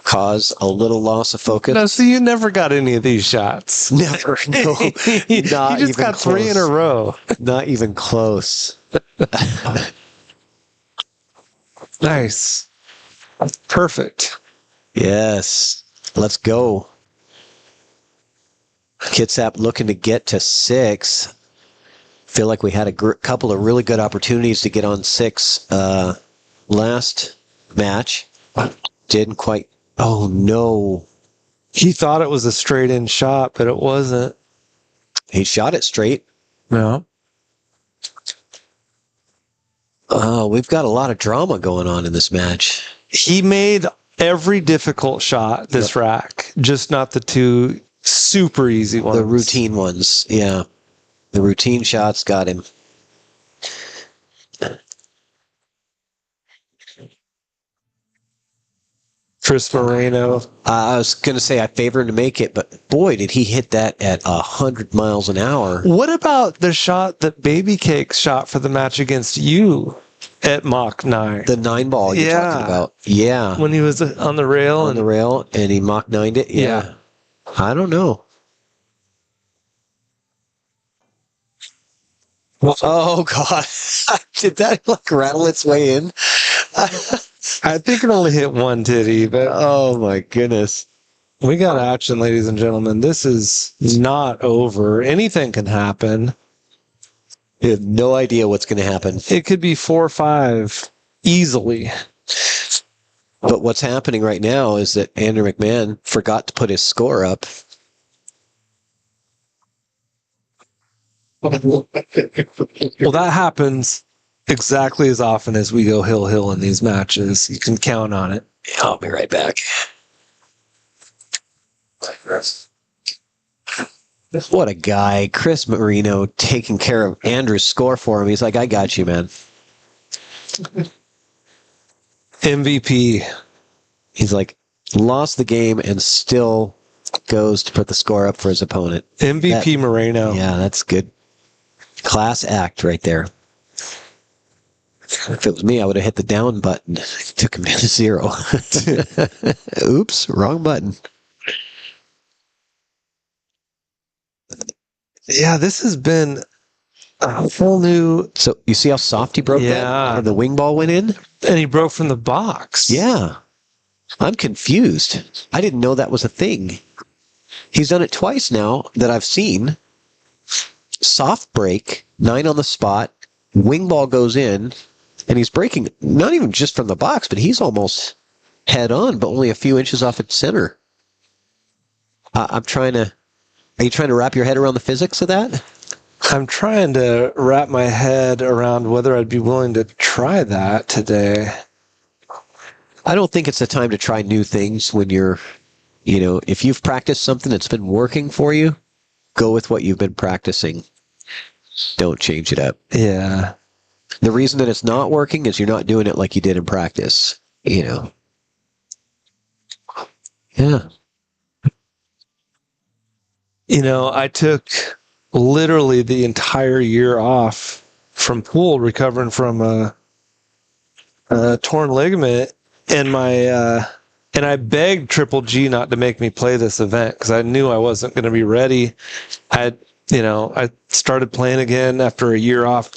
cause a little loss of focus. No, so you never got any of these shots. Never. No. You just got close. 3 in a row. Not even close. Nice. Perfect. Yes. Let's go. Kitsap looking to get to 6. Feel like we had a couple of really good opportunities to get on 6 last match. Didn't quite. Oh, no. He thought it was a straight in shot, but it wasn't. He shot it straight. No. Oh, we've got a lot of drama going on in this match. He made every difficult shot this rack, just not the 2 super easy ones. The routine ones, yeah. The routine shots got him. Chris Moreno. I was going to say I favor him to make it, but boy, did he hit that at 100 miles an hour. What about the shot that Baby Cake shot for the match against you at Mach 9? The 9 ball you're talking about. Yeah. When he was on the rail. On the rail, and he Mach 9'd it? Yeah. I don't know. Oh, God. Did that like rattle its way in? I think it only hit one titty, but oh my goodness. We got action, ladies and gentlemen. This is not over. Anything can happen. You have no idea what's going to happen. It could be 4-5 easily. But what's happening right now is that Andrew McMahon forgot to put his score up. Well, that happens exactly as often as we go hill in these matches. You can count on it. Yeah, I'll be right back. What a guy. Chris Marino taking care of Andrew's score for him. He's like, I got you, man. MVP. He's like, lost the game and still goes to put the score up for his opponent. MVP Moreno. Yeah, that's good. Class act right there. If it was me, I would have hit the down button. Took him to 0. Oops, wrong button. Yeah, this has been a whole new... So you see how soft he broke that? And the wing ball went in? And he broke from the box. Yeah. I'm confused. I didn't know that was a thing. He's done it twice now that I've seen. Soft break, 9 on the spot, wing ball goes in, and he's breaking, not even just from the box, but he's almost head on, but only a few inches off its center. Are you trying to wrap your head around the physics of that? I'm trying to wrap my head around whether I'd be willing to try that today. I don't think it's the time to try new things when you're, if you've practiced something that's been working for you, go with what you've been practicing. Don't change it up. Yeah. The reason that it's not working is you're not doing it like you did in practice, Yeah. I took literally the entire year off from pool, recovering from a torn ligament, and and I begged Triple G not to make me play this event because I knew I wasn't going to be ready. I started playing again after a year off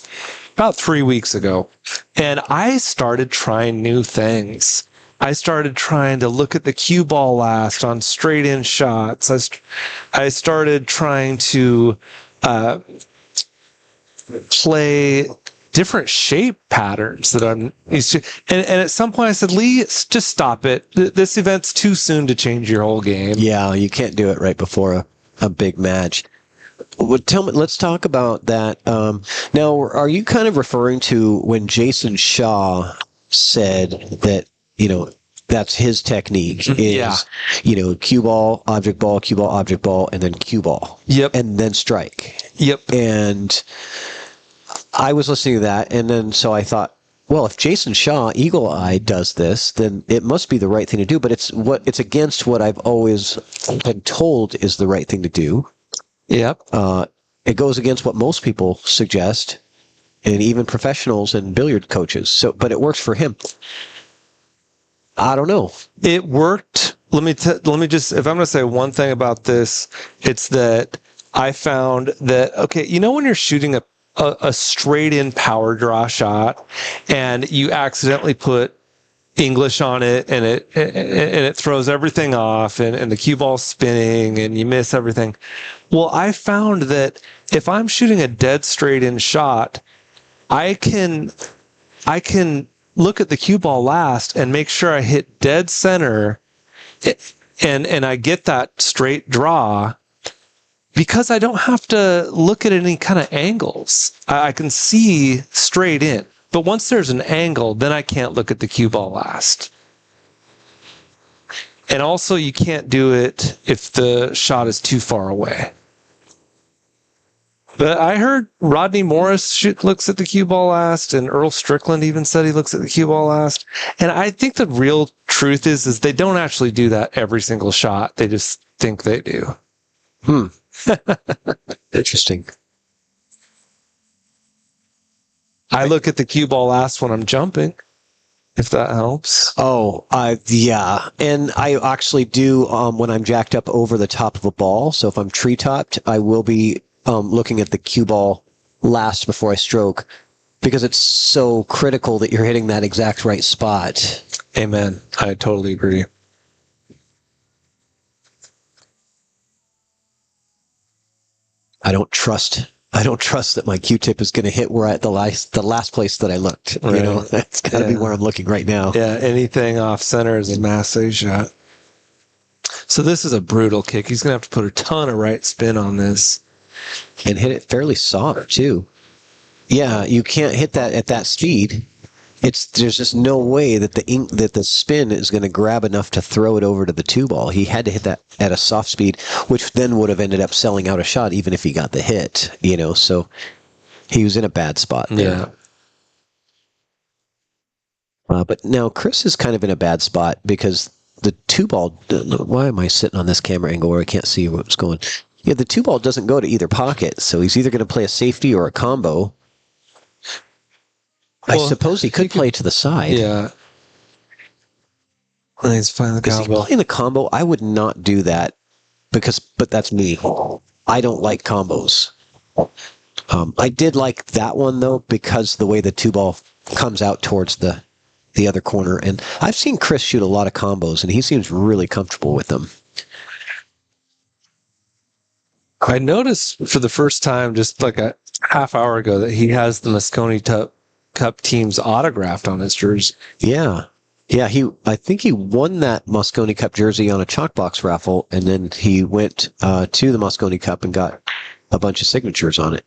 about 3 weeks ago, and I started trying new things. I started trying to look at the cue ball last on straight in shots. I started trying to play different shape patterns that I'm used to. And at some point I said, Lee, just stop it. This event's too soon to change your whole game. Yeah, you can't do it right before a big match. Well, let's talk about that. Now, are you kind of referring to when Jason Shaw said that, that's his technique is, cue ball, object ball, and then cue ball. Yep. And then strike. Yep. And I was listening to that, and then so I thought, well, if Jason Shaw, Eagle Eye, does this, then it must be the right thing to do. But it's against what I've always been told is the right thing to do. Yep. It goes against what most people suggest, and even professionals and billiard coaches. But it works for him. I don't know. It worked. Let me just, if I'm going to say one thing about this, it's that I found that, when you're shooting a straight in power draw shot and you accidentally put English on it and it throws everything off and the cue ball's spinning and you miss everything. Well, I found that if I'm shooting a dead straight in shot, I can look at the cue ball last and make sure I hit dead center and I get that straight draw because I don't have to look at any kind of angles. I can see straight in. But once there's an angle, then I can't look at the cue ball last. And also you can't do it if the shot is too far away. But I heard Rodney Morris looks at the cue ball last, and Earl Strickland even said he looks at the cue ball last. And I think the real truth is they don't actually do that every single shot. They just think they do. Interesting. I look at the cue ball last when I'm jumping, if that helps. Oh, yeah. And I actually do when I'm jacked up over the top of a ball. So if I'm tree topped, I will be looking at the cue ball last before I stroke because it's so critical that you're hitting that exact right spot. Amen. I totally agree. I don't trust that my Q-tip is going to hit where the last place that I looked. Right. You know, that's got to be where I'm looking right now. Yeah, anything off center is a massive shot. So this is a brutal kick. He's going to have to put a ton of right spin on this. And hit it fairly soft, too. Yeah, you can't hit that at that speed. There's just no way that the spin is going to grab enough to throw it over to the 2-ball. He had to hit that at a soft speed, which then would have ended up selling out a shot even if he got the hit, you know, so he was in a bad spot there. Yeah. But now Chris is kind of in a bad spot because the 2-ball, why am I sitting on this camera angle where I can't see what's going? Yeah, the 2-ball doesn't go to either pocket, so he's either going to play a safety or a combo. Well, I suppose he could play to the side. Yeah. He's playing the combo. Is he playing the combo? I would not do that but that's me. I don't like combos. I did like that one though because the way the 2-ball comes out towards the other corner, and I've seen Chris shoot a lot of combos, and he seems really comfortable with them. I noticed for the first time just like a half hour ago that he has the Mosconi Cup team's autographed on his jersey. Yeah. Yeah, I think he won that Mosconi Cup jersey on a Chalkbox raffle, and then he went to the Mosconi Cup and got a bunch of signatures on it.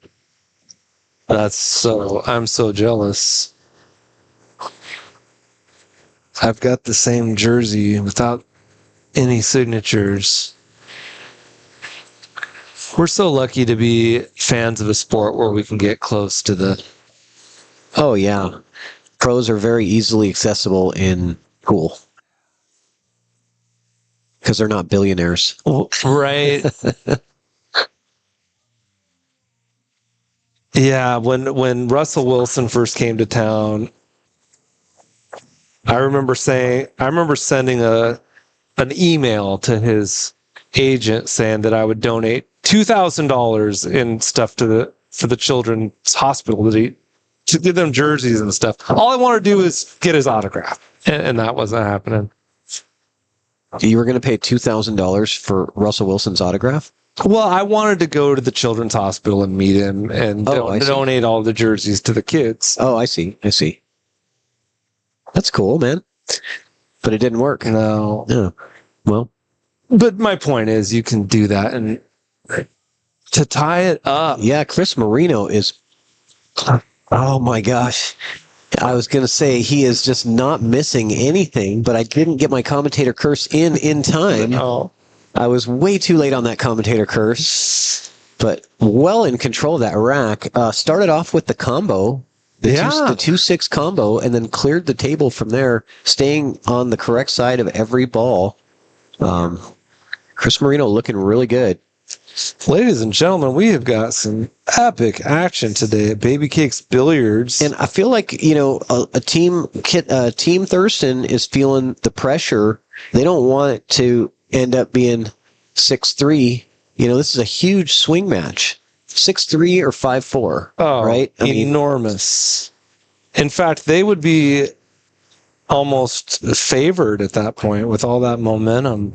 I'm so jealous. I've got the same jersey without any signatures. We're so lucky to be fans of a sport where we can get close to the... Oh, yeah. Pros are very easily accessible in pool. Because they're not billionaires. Right. Yeah, when Russell Wilson first came to town, I remember sending an email to his agent saying that I would donate $2,000 in stuff for the children's hospital to give them jerseys and stuff. All I want to do is get his autograph, and that wasn't happening. You were going to pay $2,000 for Russell Wilson's autograph? Well, I wanted to go to the children's hospital and meet him and donate all the jerseys to the kids. Oh, I see. That's cool, man. But it didn't work. No. Yeah. Well. But my point is you can do that and to tie it up. Yeah, Chris Marino is... Oh, my gosh. I was going to say he is just not missing anything, but I didn't get my commentator curse in time. No. I was way too late on that commentator curse, but well in control of that rack. Started off with the combo, the 2-6 combo, and then cleared the table from there, staying on the correct side of every ball. Chris Marino looking really good. Ladies and gentlemen, we have got some epic action today at Baby Cakes Billiards. And I feel like, Team Thurston is feeling the pressure. They don't want it to end up being 6-3. This is a huge swing match. 6-3 or 5-4. Oh, right? Enormous. In fact, they would be almost favored at that point with all that momentum.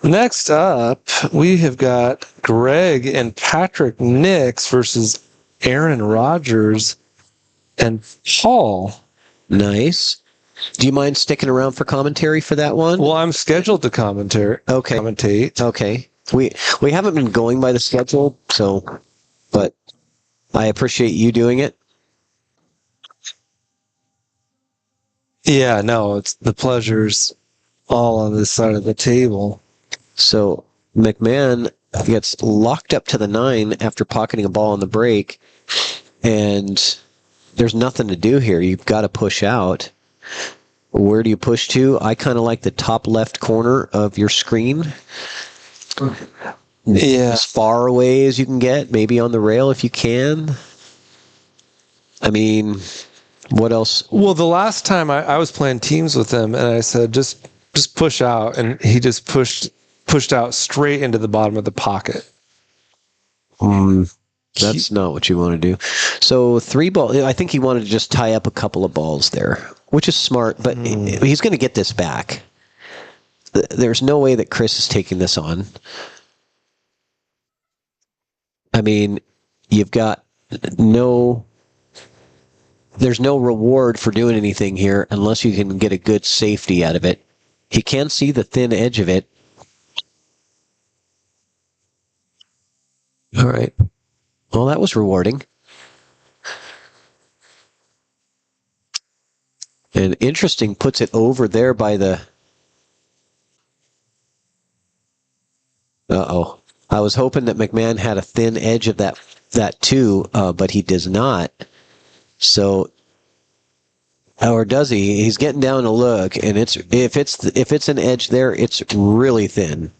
Next up, we have got Greg and Patrick Nix versus Aaron Rodgers and Paul. Nice. Do you mind sticking around for commentary for that one? Well, I'm scheduled to commentate. Okay. We haven't been going by the schedule, but I appreciate you doing it. Yeah, no, it's the pleasure's all on this side of the table. So McMahon gets locked up to the 9 after pocketing a ball on the break, and there's nothing to do here. You've got to push out. Where do you push to? I kind of like the top left corner of your screen. Yeah. As far away as you can get, maybe on the rail if you can. I mean, what else? Well, the last time I was playing teams with him, and I said, just push out, and he just pushed out straight into the bottom of the pocket. That's not what you want to do. So 3 ball. I think he wanted to just tie up a couple of balls there, which is smart, but he's going to get this back. There's no way that Chris is taking this on. I mean, you've got there's no reward for doing anything here unless you can get a good safety out of it. He can see the thin edge of it. All right. Well, that was rewarding. And interesting, puts it over there by the... Uh-oh. I was hoping that McMahon had a thin edge of that too, but he does not. So, or does he? He's getting down to look, and if it's an edge there, it's really thin.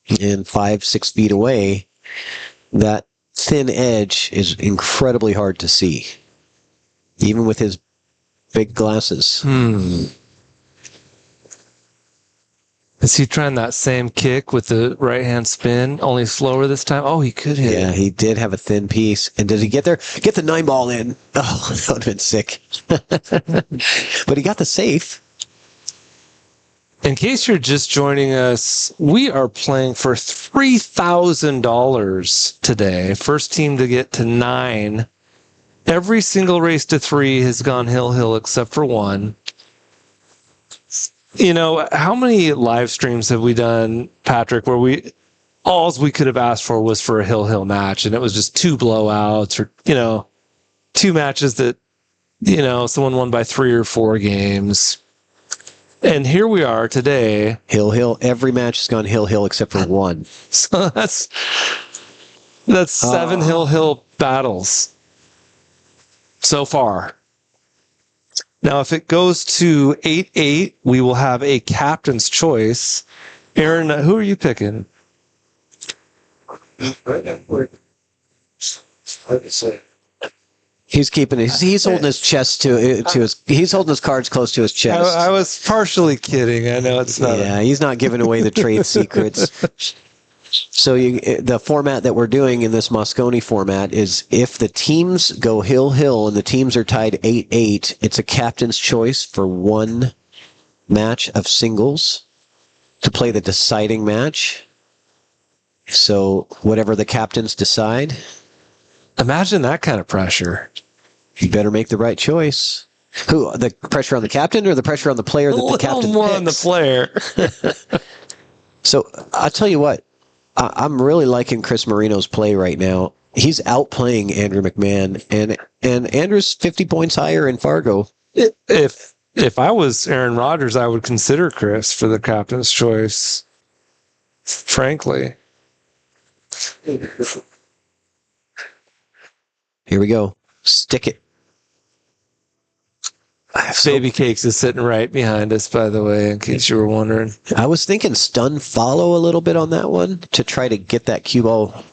And 5-6 feet away, that thin edge is incredibly hard to see, even with his big glasses. Is he trying that same kick with the right-hand spin, only slower this time? Oh, he could hit. Yeah, he did have a thin piece. And did he get there? Get the 9-ball in. Oh, that would have been sick. But he got the safe. In case you're just joining us, we are playing for $3,000 today. First team to get to 9. Every single race to 3 has gone hill except for one. You know, how many live streams have we done, Patrick, where all we could have asked for was for a hill match, and it was just 2 blowouts or, 2 matches that, someone won by 3 or 4 games. And here we are today. Hill. Every match has gone hill except for one. So that's 7 hill battles so far. Now, if it goes to 8-8, we will have a captain's choice. Aaron, who are you picking? He's keeping he's holding his chest to his. He's holding his cards close to his chest. I was partially kidding. I know it's not. Yeah, he's not giving away the trade secrets. So the format that we're doing in this Mosconi format is if the teams go hill and the teams are tied 8-8, it's a captain's choice for one match of singles to play the deciding match. So whatever the captains decide. Imagine that kind of pressure. You better make the right choice. Who, the pressure on the captain or the pressure on the player that the captain picks? More on the player. So I'll tell you what. I'm really liking Chris Marino's play right now. He's outplaying Andrew McMahon, and Andrew's 50 points higher in Fargo. If I was Aaron Rodgers, I would consider Chris for the captain's choice. Frankly. Here we go. Stick it. Baby Cakes is sitting right behind us, by the way, in case you were wondering. I was thinking stun follow a little bit on that one to try to get that cue ball,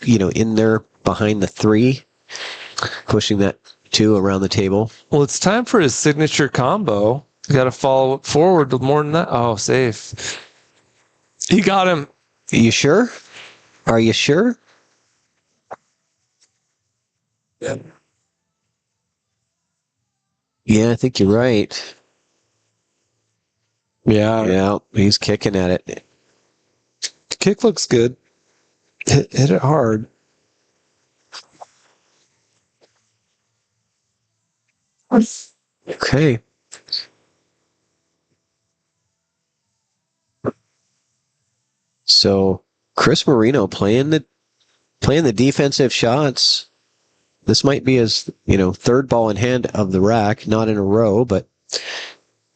in there behind the 3, pushing that 2 around the table. Well, it's time for his signature combo. You got to follow it forward more than that. Oh, safe. He got him. You sure? Are you sure? Yeah. Yeah, I think you're right. Yeah, he's kicking at it. The kick looks good. Hit it hard. Okay. So Chris Marino playing the defensive shots. This might be his, third ball in hand of the rack, not in a row, but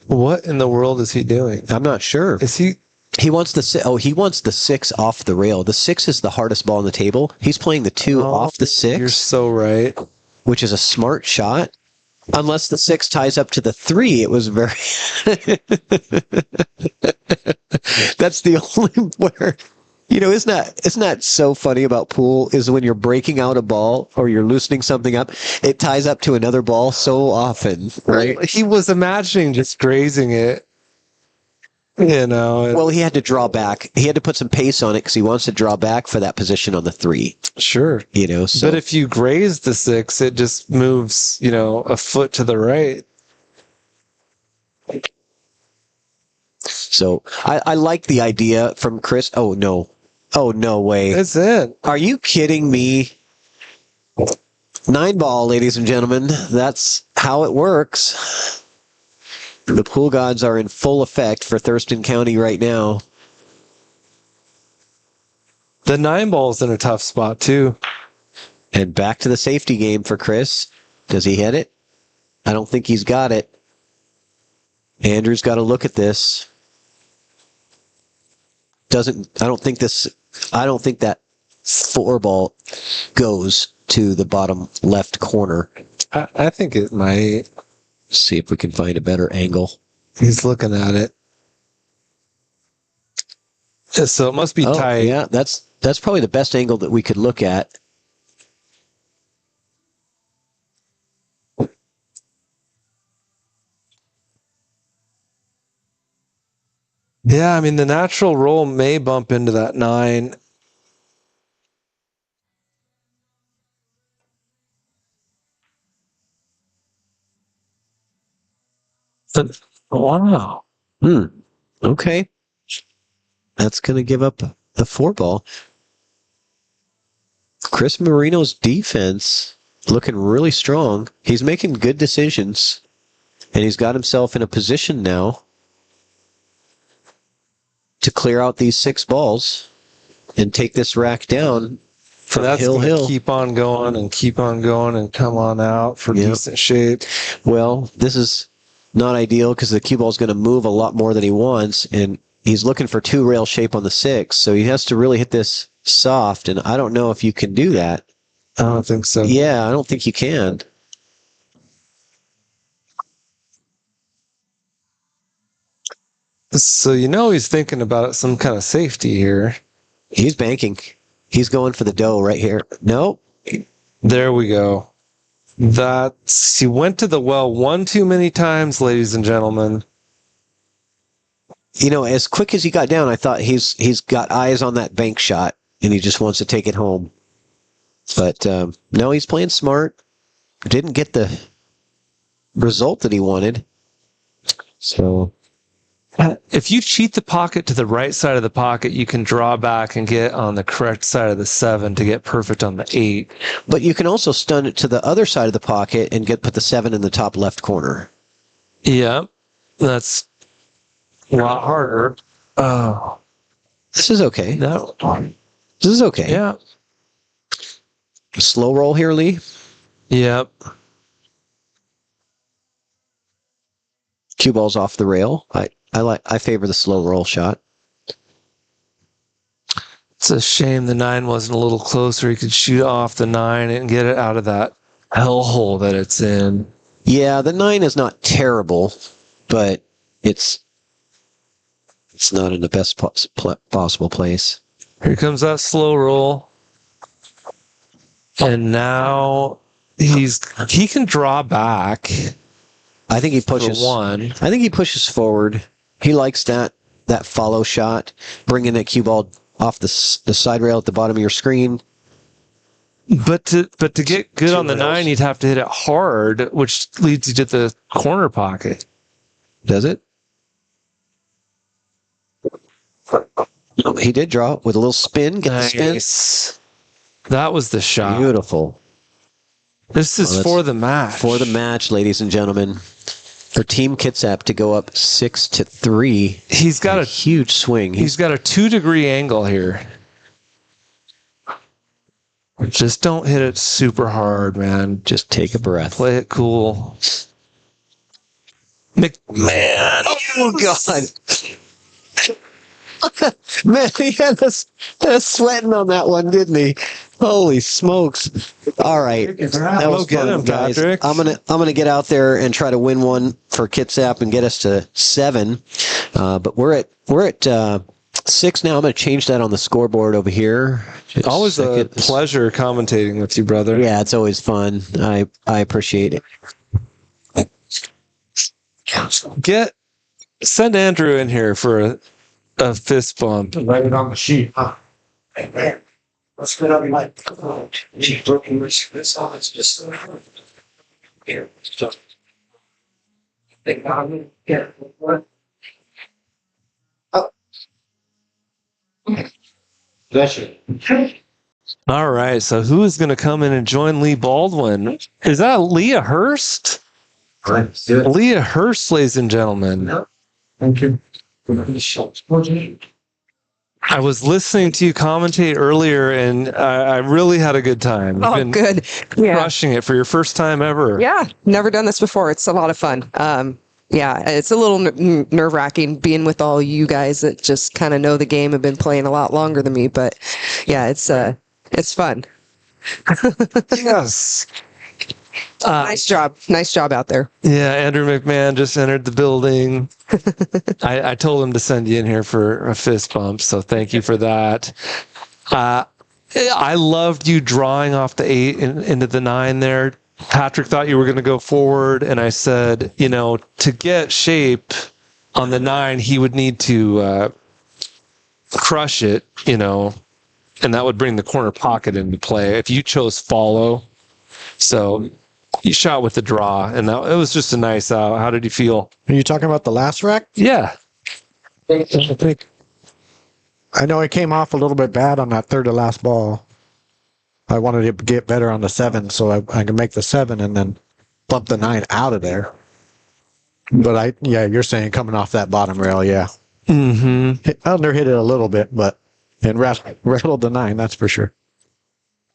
what in the world is he doing? I'm not sure. Is he? He wants the 6 off the rail. The 6 is the hardest ball on the table. He's playing the 2 off the 6. You're so right. Which is a smart shot. Unless the 6 ties up to the 3, it was very. That's the only where. Isn't that so funny about pool is when you're breaking out a ball or you're loosening something up, it ties up to another ball so often, right? He was imagining just grazing it. Well, he had to draw back. He had to put some pace on it because he wants to draw back for that position on the 3. Sure. So. But if you graze the 6, it just moves, a foot to the right. So I like the idea from Chris. Oh, no. Oh, no way. It's in. Are you kidding me? 9 ball, ladies and gentlemen. That's how it works. The pool gods are in full effect for Thurston County right now. The 9 ball's in a tough spot, too. And back to the safety game for Chris. Does he hit it? I don't think he's got it. Andrew's got to look at this. I don't think that 4 ball goes to the bottom left corner. I think it might. See if we can find a better angle. He's looking at it. So it must be tight. Yeah, that's probably the best angle that we could look at. Yeah, I mean, the natural roll may bump into that 9. Wow. Okay. That's going to give up the 4 ball. Chris Marino's defense looking really strong. He's making good decisions, and he's got himself in a position now to clear out these 6 balls and take this rack down from Hill. Keep on going and come on out for decent shape. Well, this is not ideal because the cue ball is going to move a lot more than he wants, and he's looking for 2 rail shape on the 6, so he has to really hit this soft, and I don't know if you can do that. I don't think so. Yeah, I don't think you can. So he's thinking about some kind of safety here. He's banking. He's going for the dough right here. Nope. There we go. He went to the well one too many times, ladies and gentlemen. As quick as he got down, I thought he's got eyes on that bank shot, and he just wants to take it home. But no, he's playing smart. Didn't get the result that he wanted. So if you cheat the pocket to the right side of the pocket, you can draw back and get on the correct side of the 7 to get perfect on the 8. But you can also stun it to the other side of the pocket and put the 7 in the top left corner. Yeah, that's a lot harder. Oh, this is okay. No, this is okay. Yeah. Slow roll here, Lee. Yep. Cue ball's off the rail. I favor the slow roll shot. It's a shame the 9 wasn't a little closer. He could shoot off the 9 and get it out of that hellhole that it's in. Yeah, the 9 is not terrible, but it's not in the best possible place. Here comes that slow roll. And now he can draw back. I think he pushes one. I think he pushes forward. He likes that follow shot, bringing that cue ball off the side rail at the bottom of your screen. But to get good on the 9, you'd have to hit it hard, which leads you to the corner pocket. Does it? Oh, he did draw with a little spin. Get the spin. That was the shot. Beautiful. This is for the match. For the match, ladies and gentlemen. For Team Kitsap to go up 6-3. He's got a huge swing. He's got a 2-degree angle here. Just don't hit it super hard, man. Just take a breath. Play it cool. McMahon. Oh, God. Man, he had us sweating on that one, didn't he? Holy smokes! All right, that was fun, guys. I'm gonna get out there and try to win one for Kitsap and get us to 7. But we're at 6 now. I'm gonna change that on the scoreboard over here. Always a pleasure commentating with you, brother. Yeah, it's always fun. I appreciate it. Send Andrew in here for a fist bump. Write it on the sheet. Hey, man. Let's get up like she's broken this off. It's just here. So think I'm gonna get what? That's it. All right. So who is going to come in and join Lee Baldwin? Is that Leah Hurst? Let's do it. Leah Hurst, ladies and gentlemen. Thank you. I was listening to you commentate earlier, and I really had a good time. Oh, good. Yeah. Crushing it for your first time ever. Yeah. Never done this before. It's a lot of fun. Yeah, it's a little nerve wracking being with all you guys that just kind of know the game, have been playing a lot longer than me. But yeah, it's fun. Yes. Nice job. Nice job out there. Yeah, Andrew McMahon just entered the building. I told him to send you in here for a fist bump, so thank you for that. I loved you drawing off the 8 into the 9 there. Patrick thought you were going to go forward, and I said, to get shape on the 9, he would need to crush it, and that would bring the corner pocket into play if you chose follow. So you shot with the draw, and it was just a nice out. How did you feel? Are you talking about the last rack? Yeah. I know I came off a little bit bad on that third to last ball. I wanted to get better on the 7 so I could make the 7 and then bump the 9 out of there. But you're saying coming off that bottom rail, yeah. Mm-hmm. Under hit it a little bit, but and rattled the 9, that's for sure.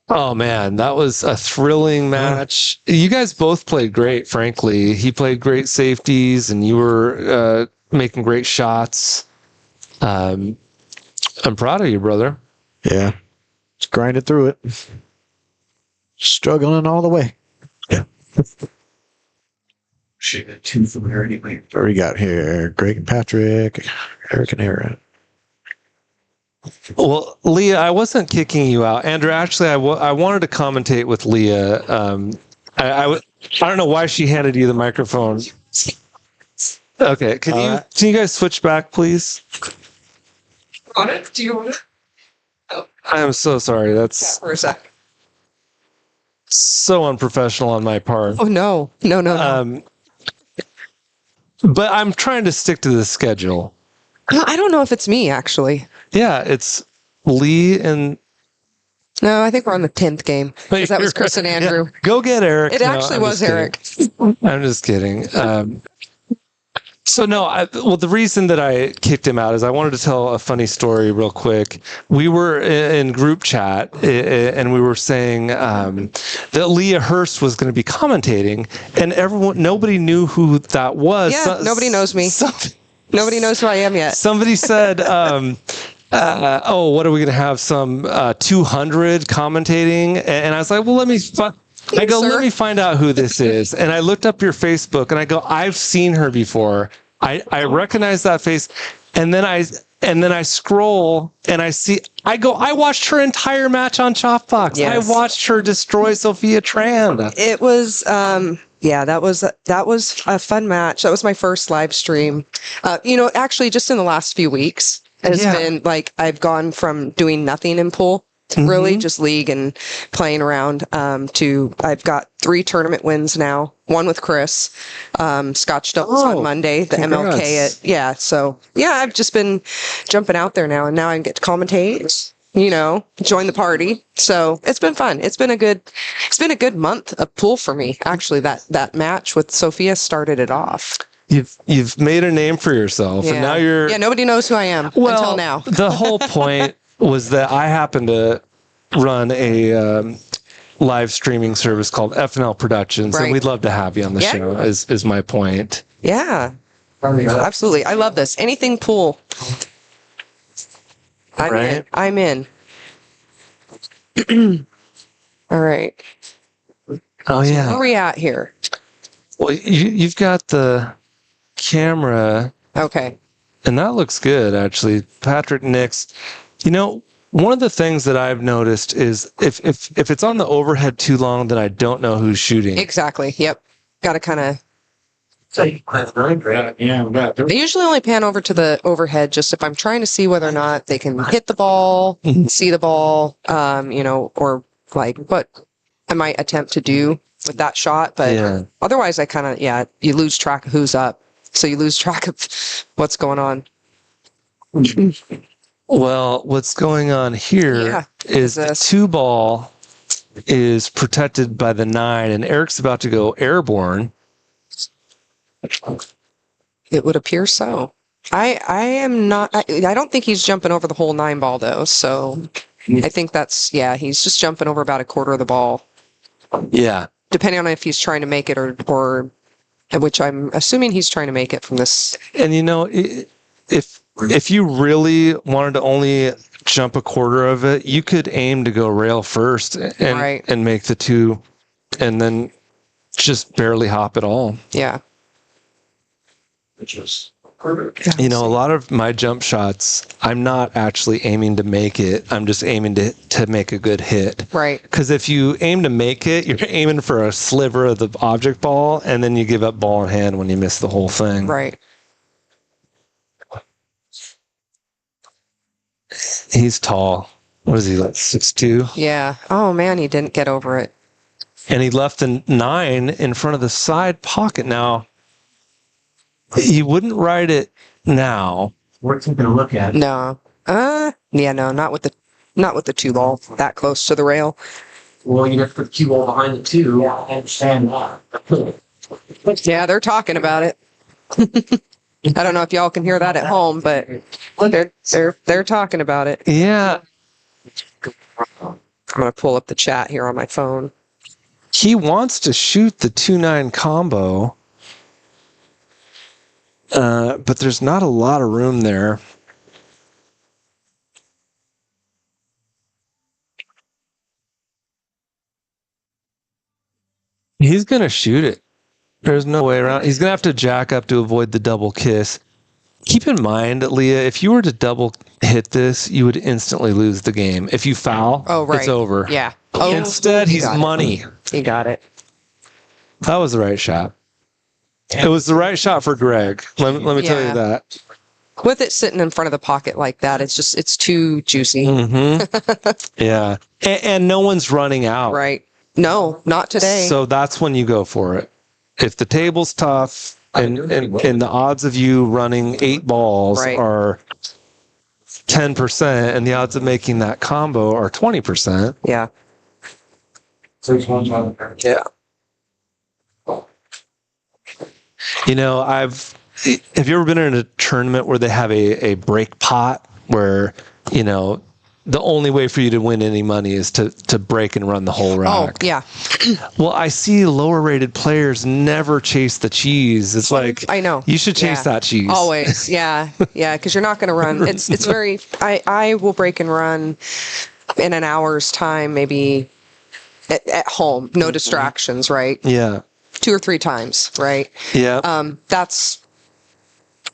Oh man, that was a thrilling match. You guys both played great, frankly. He played great safeties, and you were making great shots. I'm proud of you, brother. Yeah. Just grinded through it. Struggling all the way. Yeah. Should have 2 from here anyway. What we got here? Greg and Patrick, Eric and Aaron. Well, Leah, I wasn't kicking you out. Andrew, actually, I wanted to commentate with Leah. I don't know why she handed you the microphone. Okay, can you guys switch back, please? Want it? Do you want it? Oh. I am so sorry. That's for a sec. So unprofessional on my part. Oh no. But I'm trying to stick to the schedule. I don't know if it's me, actually. Yeah, it's Lee and... No, I think we're on the 10th game. Because that was Chris and Andrew. Yeah, go get Eric. It actually was Eric. I'm just kidding. The reason that I kicked him out is I wanted to tell a funny story real quick. We were in group chat, and we were saying that Leah Hurst was going to be commentating, and nobody knew who that was. Yeah, nobody knows me. Nobody knows who I am yet. Somebody said, what are we going to have, some 200 commentating? And I was like, well, let me find out who this is. And I looked up your Facebook, and I go, I've seen her before. I recognize that face. And then I scroll, and I watched her entire match on Chalkbox. Yes. I watched her destroy Sophia Tran. It was, that was a fun match. That was my first live stream. Actually, just in the last few weeks, has been like I've gone from doing nothing in pool to really just league and playing around to I've got 3 tournament wins now. 1 with Chris, Scotch doubles on Monday, the congrats. MLK I've just been jumping out there now, and now I get to commentate. Join the party. So it's been fun. It's been a good month of pool for me. Actually, that match with Sophia started it off. You've made a name for yourself, and now you're... Yeah, nobody knows who I am until now. The whole point was that I happen to run a live streaming service called FNL Productions, and we'd love to have you on the show, is my point. Yeah, absolutely. I love this. Anything pool. I'm in. All right. Oh, yeah. Where are we at here? Well, you've got the camera. Okay. And that looks good, actually. Patrick Nix. One of the things that I've noticed is if it's on the overhead too long, then I don't know who's shooting. Exactly. Yep. Got to kind of... They usually only pan over to the overhead just if I'm trying to see whether or not they can hit the ball, see the ball, or like what I might attempt to do with that shot. But otherwise, I kind of, you lose track of who's up. So you lose track of what's going on. Well, what's going on here is the 2 ball is protected by the 9, and Eric's about to go airborne. It would appear so. I am not. I don't think he's jumping over the whole 9 ball though. So I think he's just jumping over about a quarter of the ball. Yeah. Depending on if he's trying to make it or which I'm assuming he's trying to make it from this. And if you really wanted to only jump a quarter of it, you could aim to go rail first and make the 2, and then just barely hop it all. Yeah. Which is perfect. A lot of my jump shots, I'm not actually aiming to make it. I'm just aiming to make a good hit. Right. Because if you aim to make it, you're aiming for a sliver of the object ball, and then you give up ball in hand when you miss the whole thing. Right. He's tall. What is he, like 6'2"? Yeah. Oh man, he didn't get over it. And he left the 9 in front of the side pocket. Now, you wouldn't ride it now. We're taking a look at it. No. No, not with the 2 ball that close to the rail. Well, you have to put the 2 ball behind the 2. Yeah, I understand that. Yeah, they're talking about it. I don't know if y'all can hear that at home, but they're talking about it. Yeah. I'm gonna pull up the chat here on my phone. He wants to shoot the 2-9 combo, but there's not a lot of room there. He's gonna shoot it. There's no way around. He's going to have to jack up to avoid the double kiss. Keep in mind, Leah, if you were to double hit this, you would instantly lose the game. If you foul, it's over. Yeah. Instead, he's money. He got it. That was the right shot. It was the right shot for Greg. Let me tell you that. With it sitting in front of the pocket like that, it's too juicy. Mm-hmm. Yeah. And no one's running out. Right. No, not today. So that's when you go for it. If the table's tough and the odds of you running 8 balls are 10% and the odds of making that combo are 20%. Yeah. So he's one time. Yeah. Have you ever been in a tournament where they have a break pot where, the only way for you to win any money is to break and run the whole rack? Oh, yeah. Well, I see lower rated players never chase the cheese. It's like, I know. You should chase that cheese. Always. Yeah. Yeah. Because you're not going to run. It's very, I will break and run in an hour's time, maybe at home. No distractions, right? Yeah. 2 or 3 times, right? Yeah. That's,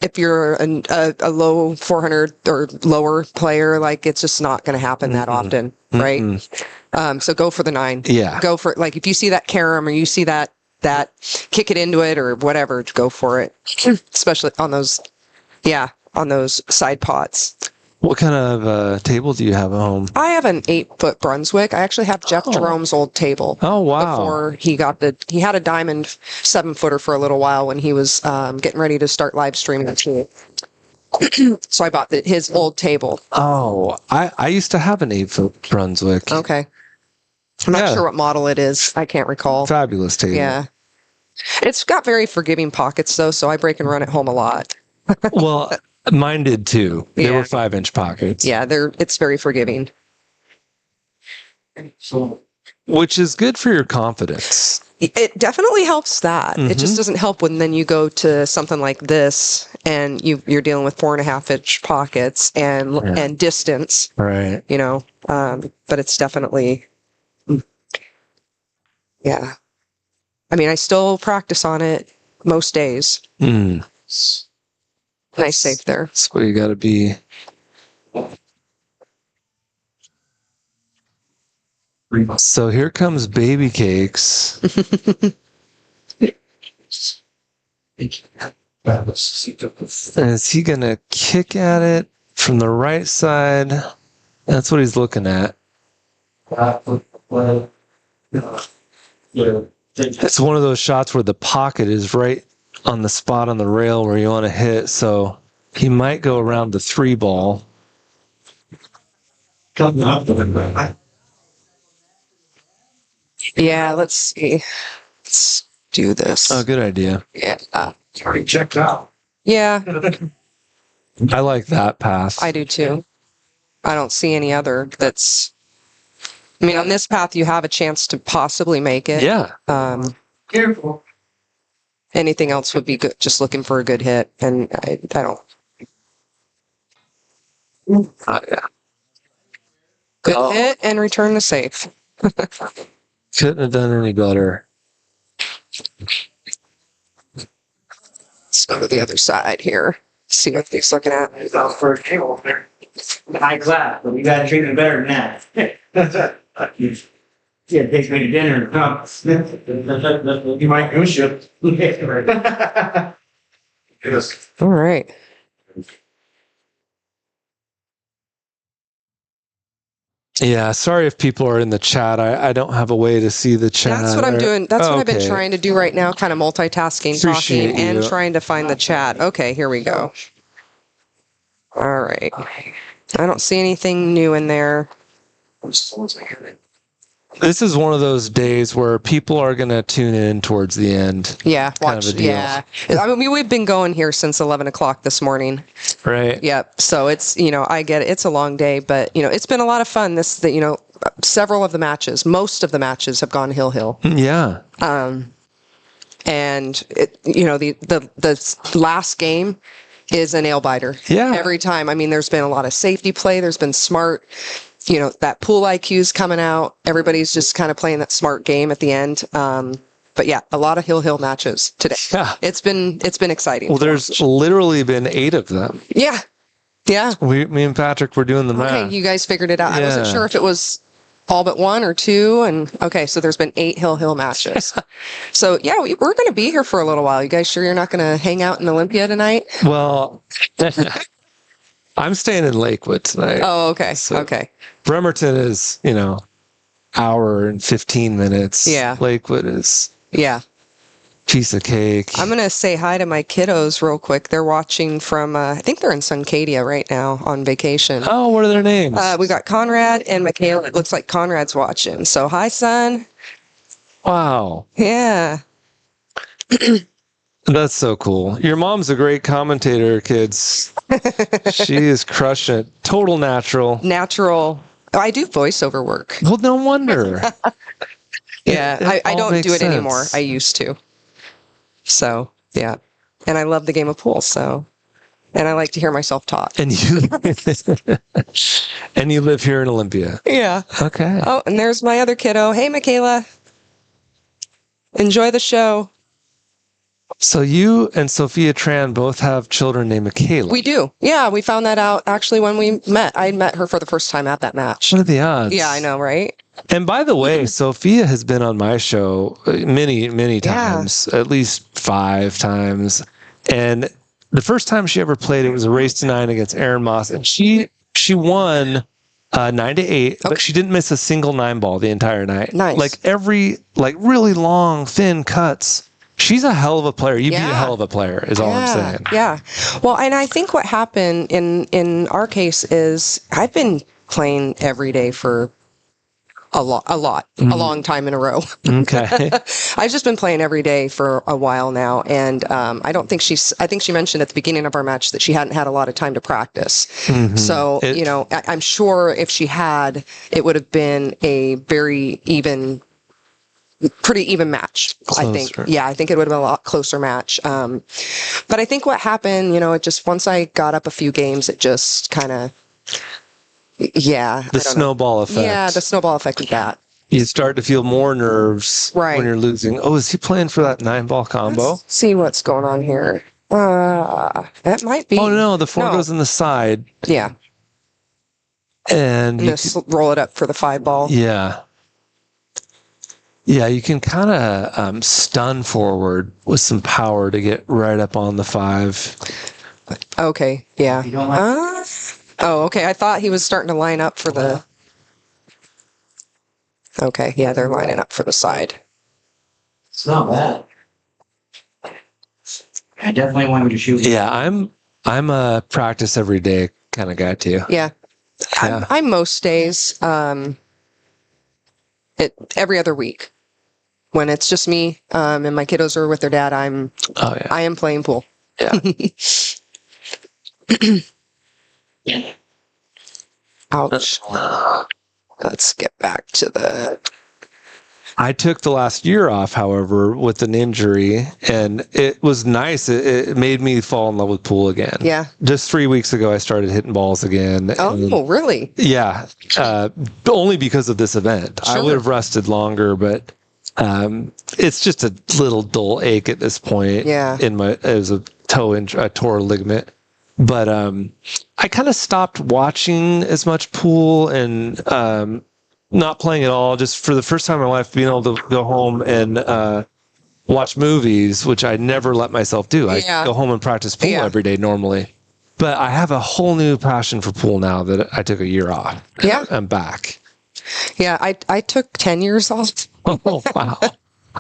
if you're a low 400 or lower player, like it's just not going to happen that often, right? So go for the 9. Yeah. Go for it. Like if you see that carom or you see that kick it into it or whatever, go for it. Especially on those side pots. What kind of table do you have at home? I have an 8-foot Brunswick. I actually have Jeff Jerome's old table. Oh, wow. Before he had a diamond 7-footer for a little while when he was getting ready to start live streaming too. So I bought his old table. Oh, I used to have an 8-foot Brunswick. Okay. I'm not sure what model it is. I can't recall. Fabulous table. Yeah. It's got very forgiving pockets though, so I break and run at home a lot. Well, mine did too. They were 5-inch pockets. Yeah, it's very forgiving. Which is good for your confidence. It definitely helps that. It just doesn't help when then you go to something like this and you're dealing with 4.5-inch pockets and distance. Right. But it's definitely, yeah. I mean, I still practice on it most days. Nice safe there. That's where you got to be. So here comes baby cakes. And is he going to kick at it from the right side? That's what he's looking at. It's one of those shots where the pocket is right on the spot on the rail where you want to hit. So he might go around the 3 ball. coming up with it. Yeah, let's see. Let's do this. Oh, good idea. Yeah. It's already checked out. Yeah, I like that path. I do too. I don't see any other that's. I mean, on this path, you have a chance to possibly make it. Yeah. Careful. Anything else would be good. Just looking for a good hit, and I don't. Yeah. Good hit and return to safe. Couldn't have done any better. Let's go to the other side here. See what he's looking at. It's our first table there. High class, but we gotta treat it better than that. Yeah, take me to dinner and come. You might go ship. Yes. All right. Yeah, sorry if people are in the chat. I don't have a way to see the chat. That's what I'm doing. That's what I've been Okay. trying to do right now, kind of multitasking, Appreciate talking, and you. trying to find the chat. Okay, here we go. All right. I don't see anything new in there. This is one of those days where people are going to tune in towards the end. Yeah, Kind of watch. a deal. Yeah. I mean, we've been going here since 11 o'clock this morning. Right. Yep. So it's, I get it. It's a long day, but, it's been a lot of fun. Several of the matches, most of the matches have gone hill. Yeah. And the last game is a nail biter. Yeah. Every time. I mean, there's been a lot of safety play. There's been smart, that pool IQ's coming out. Everybody's just kind of playing that smart game at the end. But yeah, a lot of hill matches today. Yeah. It's been exciting. Well, there's literally been 8 of them. Yeah. Yeah. Me and Patrick were doing the math. Okay, you guys figured it out. I wasn't Yeah. sure if it was all but 1 or 2, and okay, so there's been 8 hill matches. So yeah, we're going to be here for a little while. You guys sure you're not going to hang out in Olympia tonight? Well, I'm staying in Lakewood tonight. Oh, okay. So- Okay. Bremerton is, hour and 15 minutes. Yeah. Lakewood is Yeah. piece of cake. I'm going to say hi to my kiddos real quick. They're watching from, I think they're in Suncadia right now on vacation. Oh, what are their names? We got Conrad and Michaela. It looks like Conrad's watching. So hi, son. Wow. Yeah. That's so cool. Your mom's a great commentator, kids. She is crushing it. Total natural. Natural. Oh, I do voiceover work. Well, no wonder. Yeah, It I all don't makes do it anymore. sense. I used to. So, yeah. And I love the game of pool, so. And I like to hear myself talk. And you live here in Olympia. Yeah. Okay. Oh, and there's my other kiddo. Hey, Michaela. Enjoy the show. So you and Sophia Tran both have children named Michaela. We do. Yeah, we found that out actually when we met. I met her for the first time at that match. What are the odds? Yeah, I know, right? And by the way, Sophia has been on my show many, many Yeah. times, at least 5 times. And the first time she ever played, it was a race to 9 against Erin Moss, and she won 9-8, but she didn't miss a single 9 ball the entire night. Nice. Like really long, thin cuts. She's a hell of a player. You beat a Yeah. hell of a player, is all I'm saying. Yeah. Well, and I think what happened in our case is I've been playing every day for a long time in a row. Okay. I've just been playing every day for a while now, and I think she mentioned at the beginning of our match that she hadn't had a lot of time to practice. Mhm. So I'm sure if she had, it would have been a pretty even match. I think. Closer. Yeah, I think it would have been a lot closer match. But I think what happened, it just once I got up a few games, it just kind of. Yeah. The snowball effect. Yeah, the snowball effect of that. You start to feel more nerves when you're losing. Oh, is he playing for that 9-ball combo? Let's see what's going on here. That might be. Oh no, the 4 goes on the side. Yeah. And Just roll it up for the 5 ball. yeah. Yeah, you can kind of stun forward with some power to get right up on the 5. Okay. Yeah. Okay. I thought he was starting to line up for the. Okay. Yeah, they're lining up for the side. It's not bad. I definitely wanted to shoot. Yeah, I'm a practice every day kind of guy too. Yeah. I'm most days. Every other week. When it's just me and my kiddos are with their dad, I am playing pool. Yeah. Ouch. Let's get back to the... I took the last year off, however, with an injury, and it was nice. It made me fall in love with pool again. Yeah. Just 3 weeks ago, I started hitting balls again. Oh, really? Yeah. Only because of this event. Sure. I would have rested longer, but it's just a little dull ache at this point. Yeah. As a I tore a ligament. But I kind of stopped watching as much pool and not playing at all. Just for the first time in my life, being able to go home and watch movies, which I never let myself do. I go home and practice pool every day normally. But I have a whole new passion for pool now that I took a year off. Yeah. I'm back. Yeah, I took 10 years off. Oh, wow.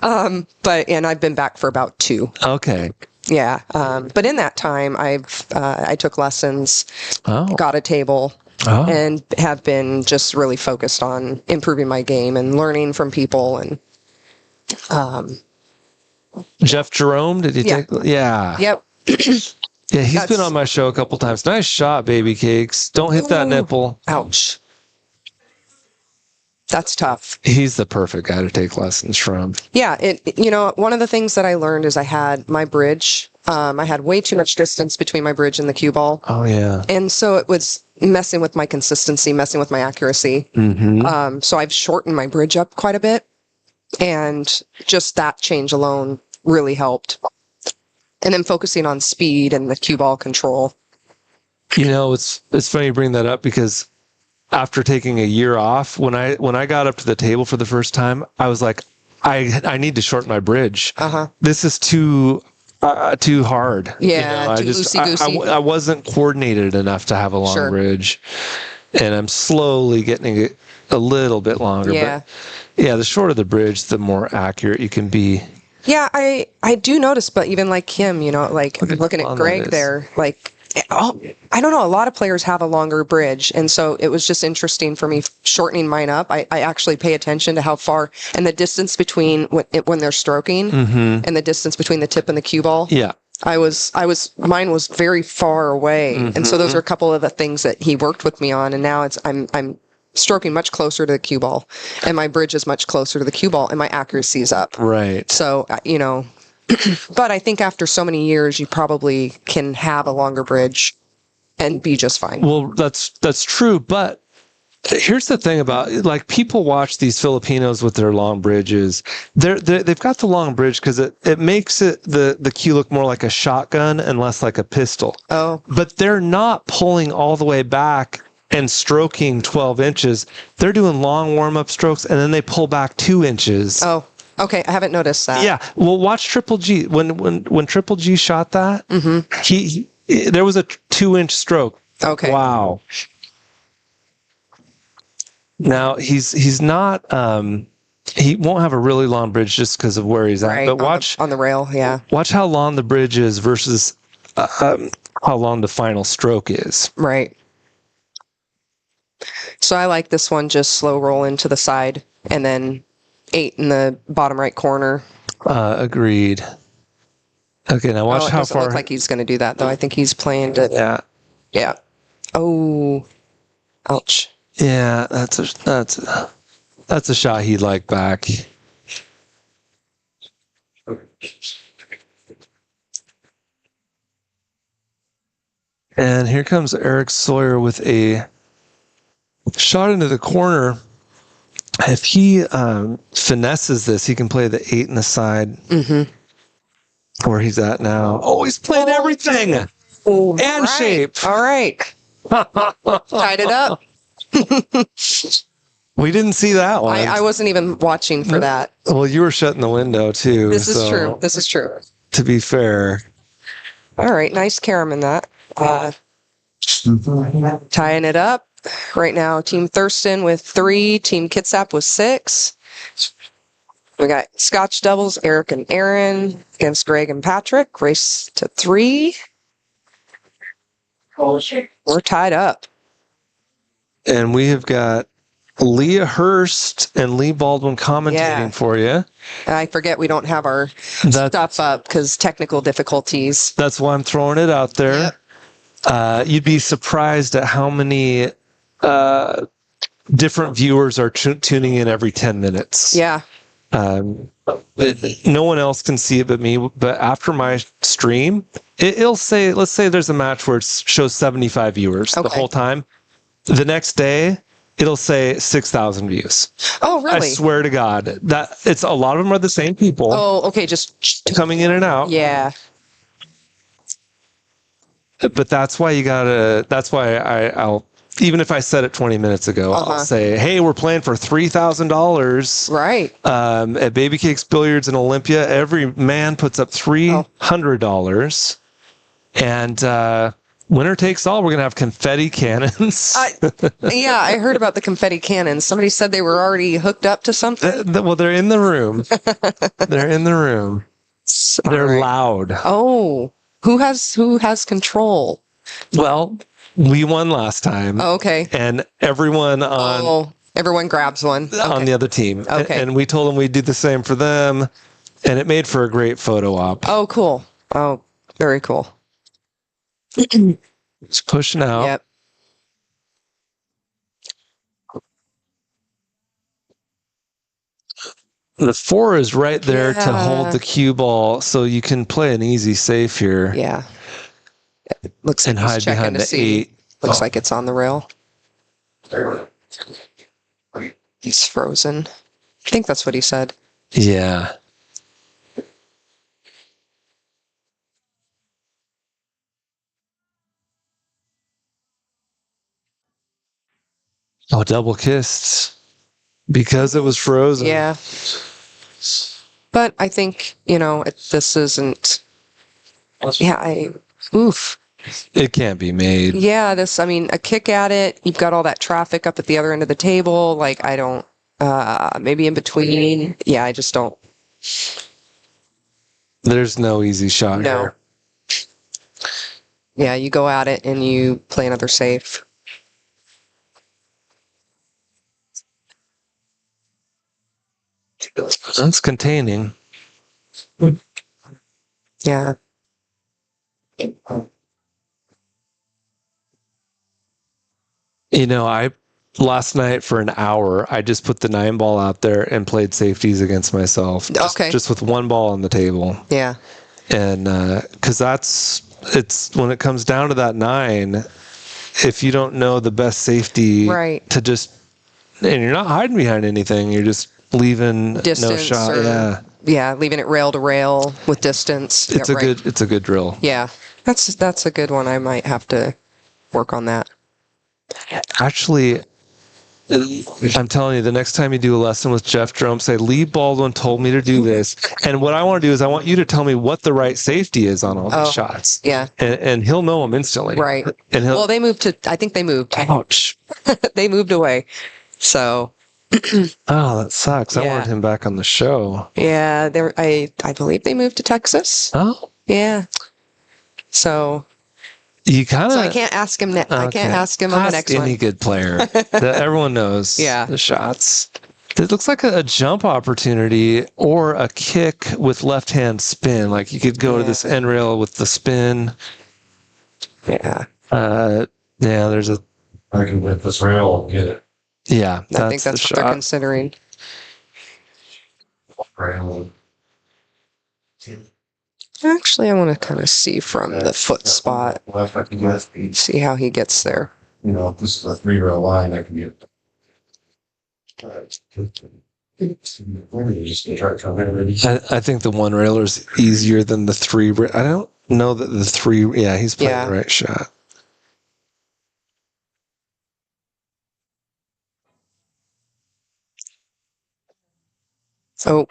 And I've been back for about 2. Okay. Yeah. But in that time, I took lessons, got a table, and have been just really focused on improving my game and learning from people. And Jeff Jerome, did he take? Yeah. Yep. Yeah, he's been on my show a couple times. Nice shot, baby cakes. Don't hit that nipple. Ouch. That's tough. He's the perfect guy to take lessons from. Yeah, one of the things that I learned is I had my bridge. I had way too much distance between my bridge and the cue ball. Oh, yeah. And so it was messing with my consistency, messing with my accuracy. Mm-hmm. So I've shortened my bridge up quite a bit. And just that change alone really helped. And then focusing on speed and the cue ball control. It's funny you bring that up because after taking a year off, when I got up to the table for the first time, I was like, I need to shorten my bridge. This is too hard. Yeah, too loosey-goosey. I wasn't coordinated enough to have a long bridge, and I'm slowly getting it a little bit longer. Yeah. But yeah, the shorter the bridge, the more accurate you can be. Yeah, I do notice, but even like him, like looking at Greg there, like, I don't know, a lot of players have a longer bridge. And so it was just interesting for me shortening mine up. I actually pay attention to how far and the distance between when they're stroking and the distance between the tip and the cue ball. Yeah. Mine was very far away. And so those are a couple of the things that he worked with me on. And now I'm stroking much closer to the cue ball and my bridge is much closer to the cue ball and my accuracy is up. Right. So, but I think after so many years, you probably can have a longer bridge and be just fine. Well, that's true. But here's the thing about, like, people watch these Filipinos with their long bridges. They've got the long bridge because it makes the cue look more like a shotgun and less like a pistol. Oh. But they're not pulling all the way back and stroking 12 inches. They're doing long warm-up strokes and then they pull back 2 inches. Oh. Okay, I haven't noticed that. Yeah, well, watch Triple G. When Triple G shot that, he there was a 2-inch stroke. Okay. Wow. Now he's not. He won't have a really long bridge just because of where he's at. Right, But watch on the rail. Yeah. Watch how long the bridge is versus how long the final stroke is. Right. So I like this one. Just slow roll into the side and then 8 in the bottom right corner. Agreed. Okay, now watch how doesn't far. Look like he's going to do that though. I think he's playing to. Yeah. Yeah. Oh. Ouch. Yeah, that's a shot he'd like back. And here comes Eric Sawyer with a shot into the corner. If he finesses this, he can play the 8 in the side. Where he's at now. Oh, he's playing everything! And shape! All right. Tied it up. We didn't see that one. I wasn't even watching for that. Well, you were shutting the window too. This is true. This is true. To be fair. All right. Nice carom in that. Tying it up. Right now, Team Thurston with 3, Team Kitsap with 6. We got Scotch doubles, Eric and Aaron against Greg and Patrick. Race to 3. We're tied up. And we have got Leah Hurst and Lee Baldwin commentating for you. I forget we don't have our stuff up because technical difficulties. That's why I'm throwing it out there. Yep. You'd be surprised at how many different viewers are tuning in every 10 minutes. Yeah. No one else can see it but me. But after my stream, it'll say, let's say there's a match where it shows 75 viewers the whole time. The next day, it'll say 6,000 views. Oh, really? I swear to God, that it's a lot of them are the same people. Oh, okay, just coming in and out. Yeah. But that's why you gotta. That's why I'll even if I said it 20 minutes ago, I'll say, "Hey, we're playing for $3,000." Right. At Baby Cakes Billiards in Olympia, every man puts up $300, and winner takes all. We're gonna have confetti cannons. Yeah, I heard about the confetti cannons. Somebody said they were already hooked up to something. Well, they're in the room. They're in the room. They're loud. Oh, who has control? Well, we won last time. Oh, okay. And everyone everyone grabs one on the other team. Okay. And we told them we'd do the same for them, and it made for a great photo op. Oh, cool. Oh, very cool. It's pushing out. Yep. The 4 is right there to hold the cue ball, so you can play an easy safe here. Yeah. It looks like and hide behind the 8. Looks like it's on the rail. He's frozen. I think that's what he said. Yeah. Oh, double kissed because it was frozen. Yeah. But I think, this isn't. Yeah, oof. It can't be made. Yeah, a kick at it. You've got all that traffic up at the other end of the table. Like, I don't, maybe in between. Yeah, I just don't. There's no easy shot here. Yeah, you go at it and you play another safe. That's containing. Yeah. Last night for an hour, I just put the 9 ball out there and played safeties against myself. Just with 1 ball on the table. Yeah. And because it's when it comes down to that 9, if you don't know the best safety to just, and you're not hiding behind anything, you're just leaving no shot. Yeah, leaving it rail to rail with distance. It's a good drill. Yeah. That's a good one. I might have to work on that. Actually, I'm telling you, the next time you do a lesson with Jeff Drum, say, Lee Baldwin told me to do this. And what I want to do is I want you to tell me what the right safety is on all these shots. Yeah. And he'll know them instantly. Right. And well, I think they moved. Ouch. They moved away. So. Oh, that sucks. I wanted him back on the show. Yeah. I believe they moved to Texas. Oh. Yeah. So. You kind of. So I can't ask him. I can't ask him on the next one. Any good player that everyone knows. The shots. It looks like a jump opportunity or a kick with left hand spin. Like you could go to this end rail with the spin. Yeah. There's a. I can hit this rail and get it. Yeah, I think that's what they're considering. Actually, I want to kind of see from the foot spot. See how he gets there. If this is a 3-rail line, I can get. I think the 1 railer is easier than the 3. I don't know that the 3. Yeah, he's playing the right shot. Oh,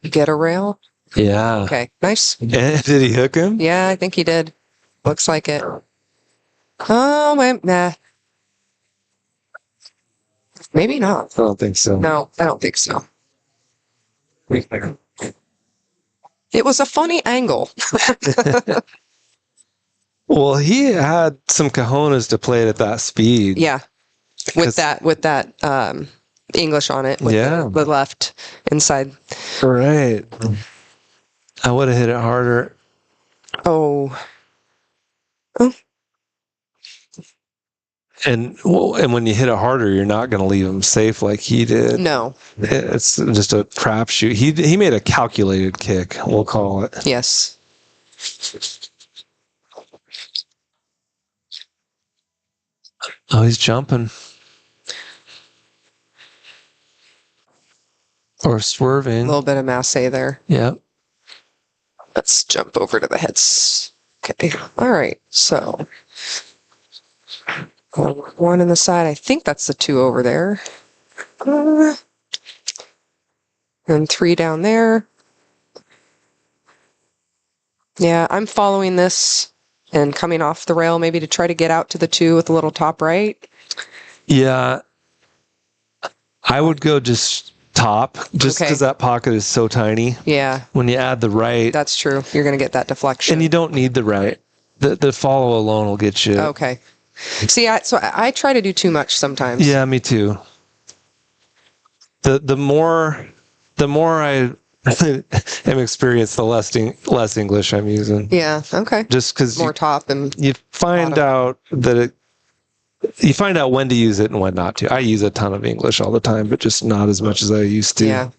get a rail? Yeah. Okay, nice. Did he hook him? Yeah, I think he did. Looks like it. Oh, nah. Maybe not. I don't think so. No, I don't think so. It was a funny angle. Well, he had some cojones to play it at that speed. Yeah. with that English on it. With the left inside. Right. I would have hit it harder. Oh. And when you hit it harder, you're not going to leave him safe like he did. No. It's just a crapshoot. He made a calculated kick, we'll call it. Yes. Oh, he's jumping. Or swerving. A little bit of masse there. Yeah. Let's jump over to the heads. Okay. All right. So 1 in the side. I think that's the 2 over there. And 3 down there. Yeah, I'm following this and coming off the rail maybe to try to get out to the 2 with a little top right. Yeah. I would go just top, just because that pocket is so tiny. Yeah. When you add the right. That's true. You're going to get that deflection. And you don't need the right. The follow alone will get you. Okay. See, I try to do too much sometimes. Yeah, me too. The more I am experienced, the less English I'm using. Yeah. Okay. Just because more top and you find out that you find out when to use it and when not to. I use a ton of English all the time, but just not as much as I used to. Yeah.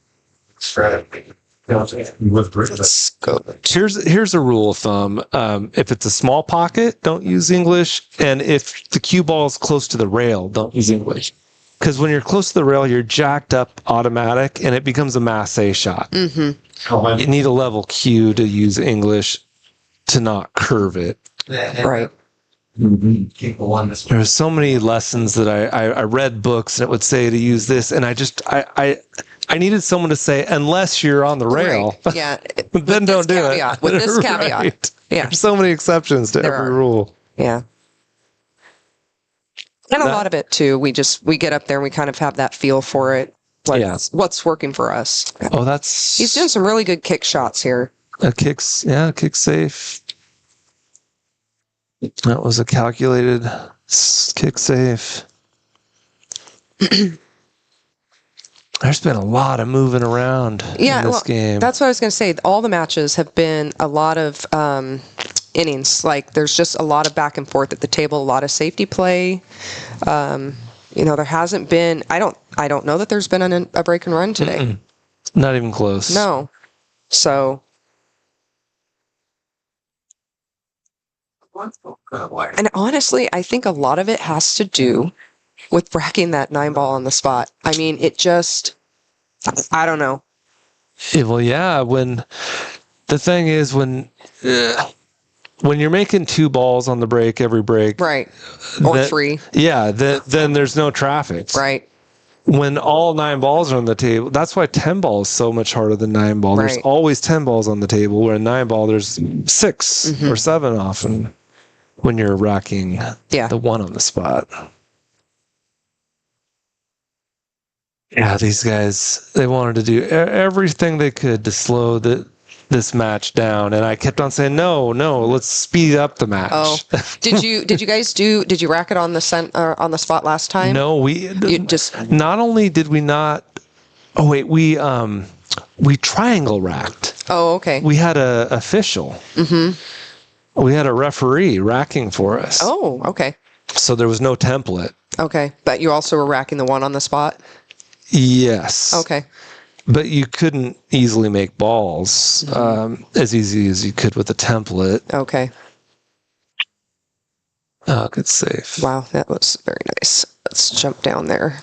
Let's go. Here's a rule of thumb. If it's a small pocket, don't use English. And if the cue ball is close to the rail, don't use English. Because when you're close to the rail, you're jacked up automatic, and it becomes a masse shot. Mm-hmm. You need a level cue to use English to not curve it. Right. There were so many lessons that I read books and it would say to use this, and I needed someone to say, unless you're on the rail, right. Yeah. then don't do it. With this caveat. Right. Yeah. There's so many exceptions to every rule. Yeah. And a lot of it too, we get up there and we kind of have that feel for it. What's working for us. Oh, he's doing some really good kick shots here. Kick safe. That was a calculated kick safe. There's been a lot of moving around in this game. That's what I was going to say. All the matches have been a lot of innings. Like there's just a lot of back and forth at the table, a lot of safety play. There hasn't been. I don't know that there's been a break and run today. Mm-mm. Not even close. No. So. And honestly, I think a lot of it has to do with racking that 9 ball on the spot. I mean, it just, I don't know. Well, yeah. When the thing is, when you're making 2 balls on the break every break, right, or 3, yeah, then there's no traffic, right. When all 9 balls are on the table, that's why 10 ball is so much harder than 9 ball. There's always 10 balls on the table, where in 9 ball there's 6 or 7 often. When you're racking the 1 on the spot. Yeah, these guys, they wanted to do everything they could to slow this match down. And I kept on saying, no, let's speed up the match. Oh, did you rack it on the spot last time? No, not only did we not, we triangle racked. Oh, okay. We had a official. Mm-hmm. We had a referee racking for us. Oh, okay. So there was no template. Okay. But you also were racking the 1 on the spot? Yes. Okay. But you couldn't easily make balls as easy as you could with a template. Okay. Oh, good save. Wow, that was very nice. Let's jump down there.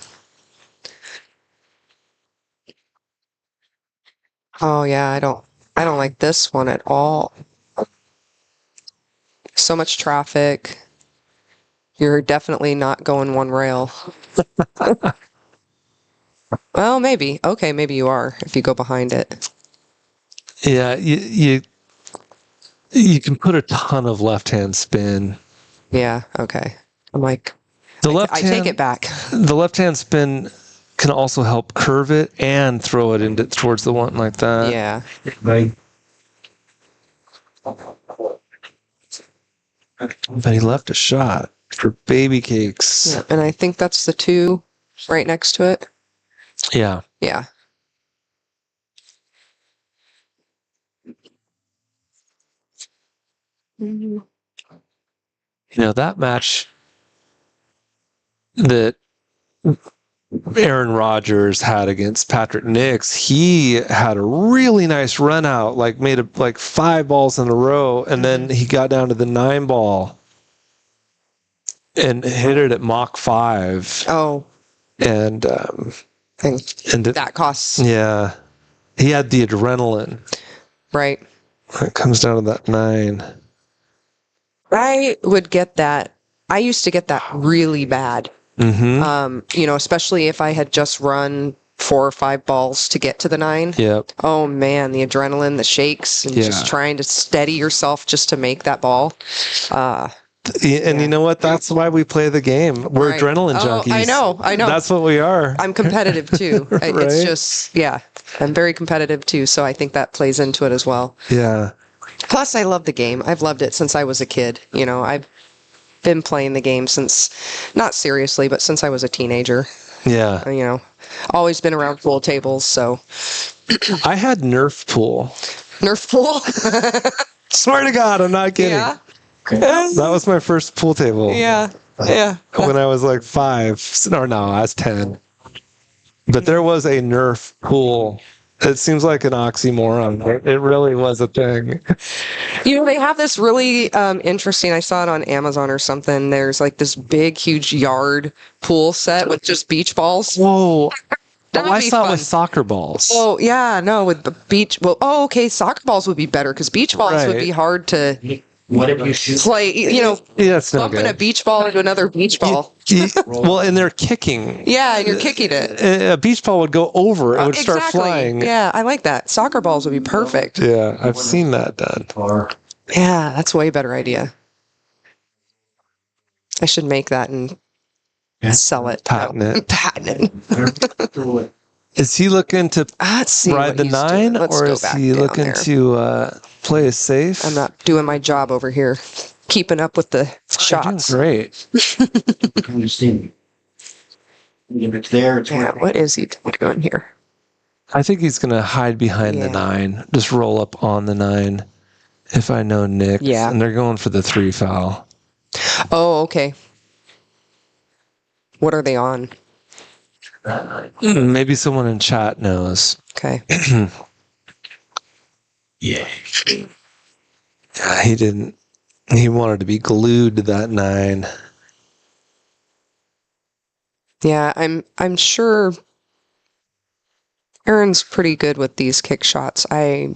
Oh, yeah, I don't like this one at all. So much traffic. You're definitely not going 1 rail. Well, maybe. Okay, maybe you are if you go behind it. Yeah, you can put a ton of left-hand spin. Yeah, okay. I'm like, I take it back. The left-hand spin can also help curve it and throw it towards the 1 like that. Yeah. But he left a shot. for baby cakes. Yeah, and I think that's the 2 right next to it. Yeah. Yeah. You know, that match that Aaron Rodgers had against Patrick Nix, he had a really nice run out, like made like 5 balls in a row, and then he got down to the 9 ball and hit it at Mach 5. Oh. And that costs. Yeah. He had the adrenaline. Right. When it comes down to that 9. I would get that. I used to get that really bad. Mm-hmm. Especially if I had just run 4 or 5 balls to get to the 9. Yep. Oh man, the adrenaline, the shakes, and just trying to steady yourself just to make that ball. And you know what? That's why we play the game. We're adrenaline junkies. I know. That's what we are. I'm competitive too. Right? It's just, I'm very competitive too. So I think that plays into it as well. Yeah. Plus, I love the game. I've loved it since I was a kid. I've been playing the game since, not seriously, but since I was a teenager. Yeah. Always been around pool tables. So I had Nerf pool. Nerf pool? Swear to God, I'm not kidding. Yeah. That was my first pool table. Yeah. Yeah. When I was like 5. No, I was 10. But there was a Nerf pool. It seems like an oxymoron, but it really was a thing. They have this really interesting, I saw it on Amazon or something. There's like this big, huge yard pool set with just beach balls. Whoa. I saw it fun. with soccer balls. Oh, yeah, no, with the beach. Well, okay, soccer balls would be better because beach balls would be hard to What if you shoot? play, it's no bumping good. a beach ball into another beach ball. Well, and they're kicking. Yeah, and you're kicking it. A beach ball would go over. It would start flying. Yeah, I like that. Soccer balls would be perfect. Yeah, I've seen that done. Yeah, that's a way better idea. I should make that and sell it. Patent it. Patent it. Is he looking to see ride what the he's 9, doing. Let's or go is back he down looking there. to play it safe? I'm not doing my job over here, keeping up with the shots. Great. It's there. It's Yeah, what is he doing here? I think he's going to hide behind the 9. Just roll up on the 9. If I know Nick. Yeah. And they're going for the 3 foul. Oh, okay. What are they on? Maybe someone in chat knows. Okay. Yeah. He didn't. He wanted to be glued to that 9. Yeah, I'm sure Aaron's pretty good with these kick shots. I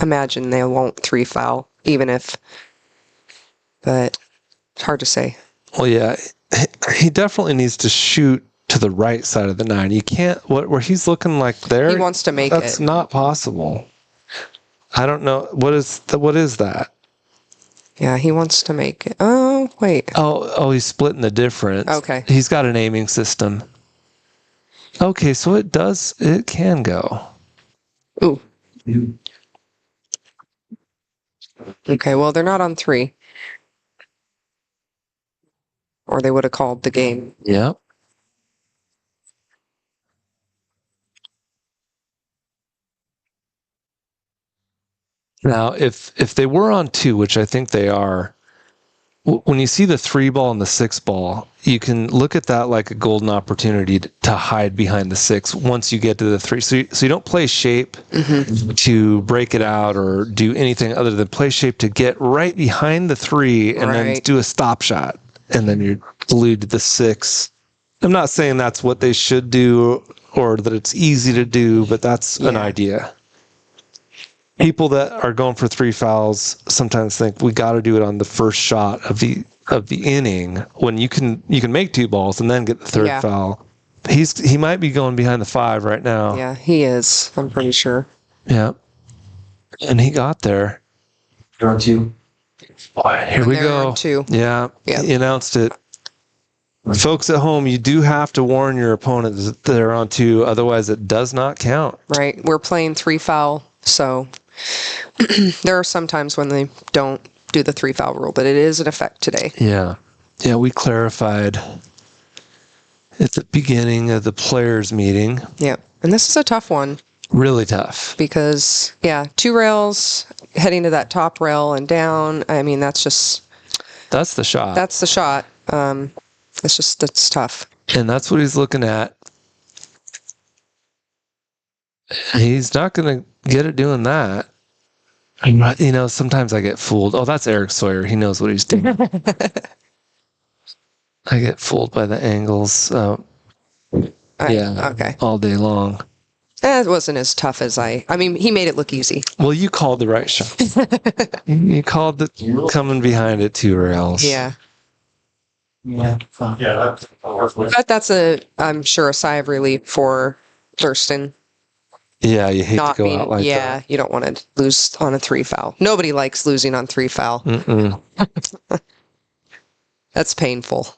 imagine they won't 3 foul, even if, but it's hard to say. Well, yeah, he definitely needs to shoot to the right side of the 9. You can't, where he's looking like there. He wants to make it. That's not possible. I don't know. What is that? Yeah, he wants to make it. Oh, wait. Oh, he's splitting the difference. Okay. He's got an aiming system. Okay, so it can go. Ooh. Okay, well, they're not on 3. Or they would have called the game. Yep. Now, if they were on 2, which I think they are, when you see the 3 ball and the 6 ball, you can look at that like a golden opportunity to hide behind the 6 once you get to the 3. So you don't play shape to break it out or do anything other than play shape to get right behind the 3 and then do a stop shot. And then you're glued to the 6. I'm not saying that's what they should do or that it's easy to do, but that's an idea. People that are going for 3 fouls sometimes think we got to do it on the first shot of the inning when you can make 2 balls and then get the 3rd foul. He might be going behind the 5 right now. Yeah, he is. I'm pretty sure. Yeah, and he got there. You're on 2. Here we go. On 2. Yeah, he announced it. Folks at home, you do have to warn your opponent that they're on 2, otherwise it does not count. Right. We're playing 3 foul, so there are some times when they don't do the 3 foul rule, but it is in effect today. Yeah. Yeah, we clarified at the beginning of the players meeting. Yeah. And this is a tough one. Really tough. Because, yeah, 2 rails heading to that top rail and down. I mean, that's the shot. That's the shot. It's tough. And that's what he's looking at. He's not going to get it doing that. Sometimes I get fooled. Oh, that's Eric Sawyer. He knows what he's doing. I get fooled by the angles. Okay. All day long. It wasn't as tough as he made it look easy. Well, you called the right shot. You called it coming behind it 2 rails. Yeah. Yeah. But that's I'm sure, a sigh of relief for Thurston. Yeah, you hate to go out like that. Yeah, you don't want to lose on a 3 foul. Nobody likes losing on 3 foul. That's painful.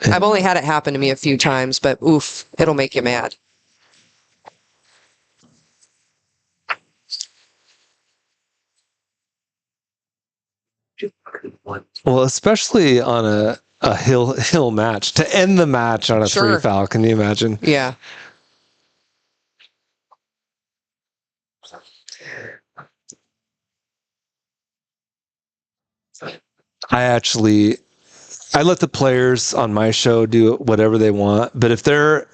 I've only had it happen to me a few times, but oof, it'll make you mad. Well, especially on a hill match, to end the match on a 3 foul. Can you imagine? Yeah. I let the players on my show do whatever they want, but if they're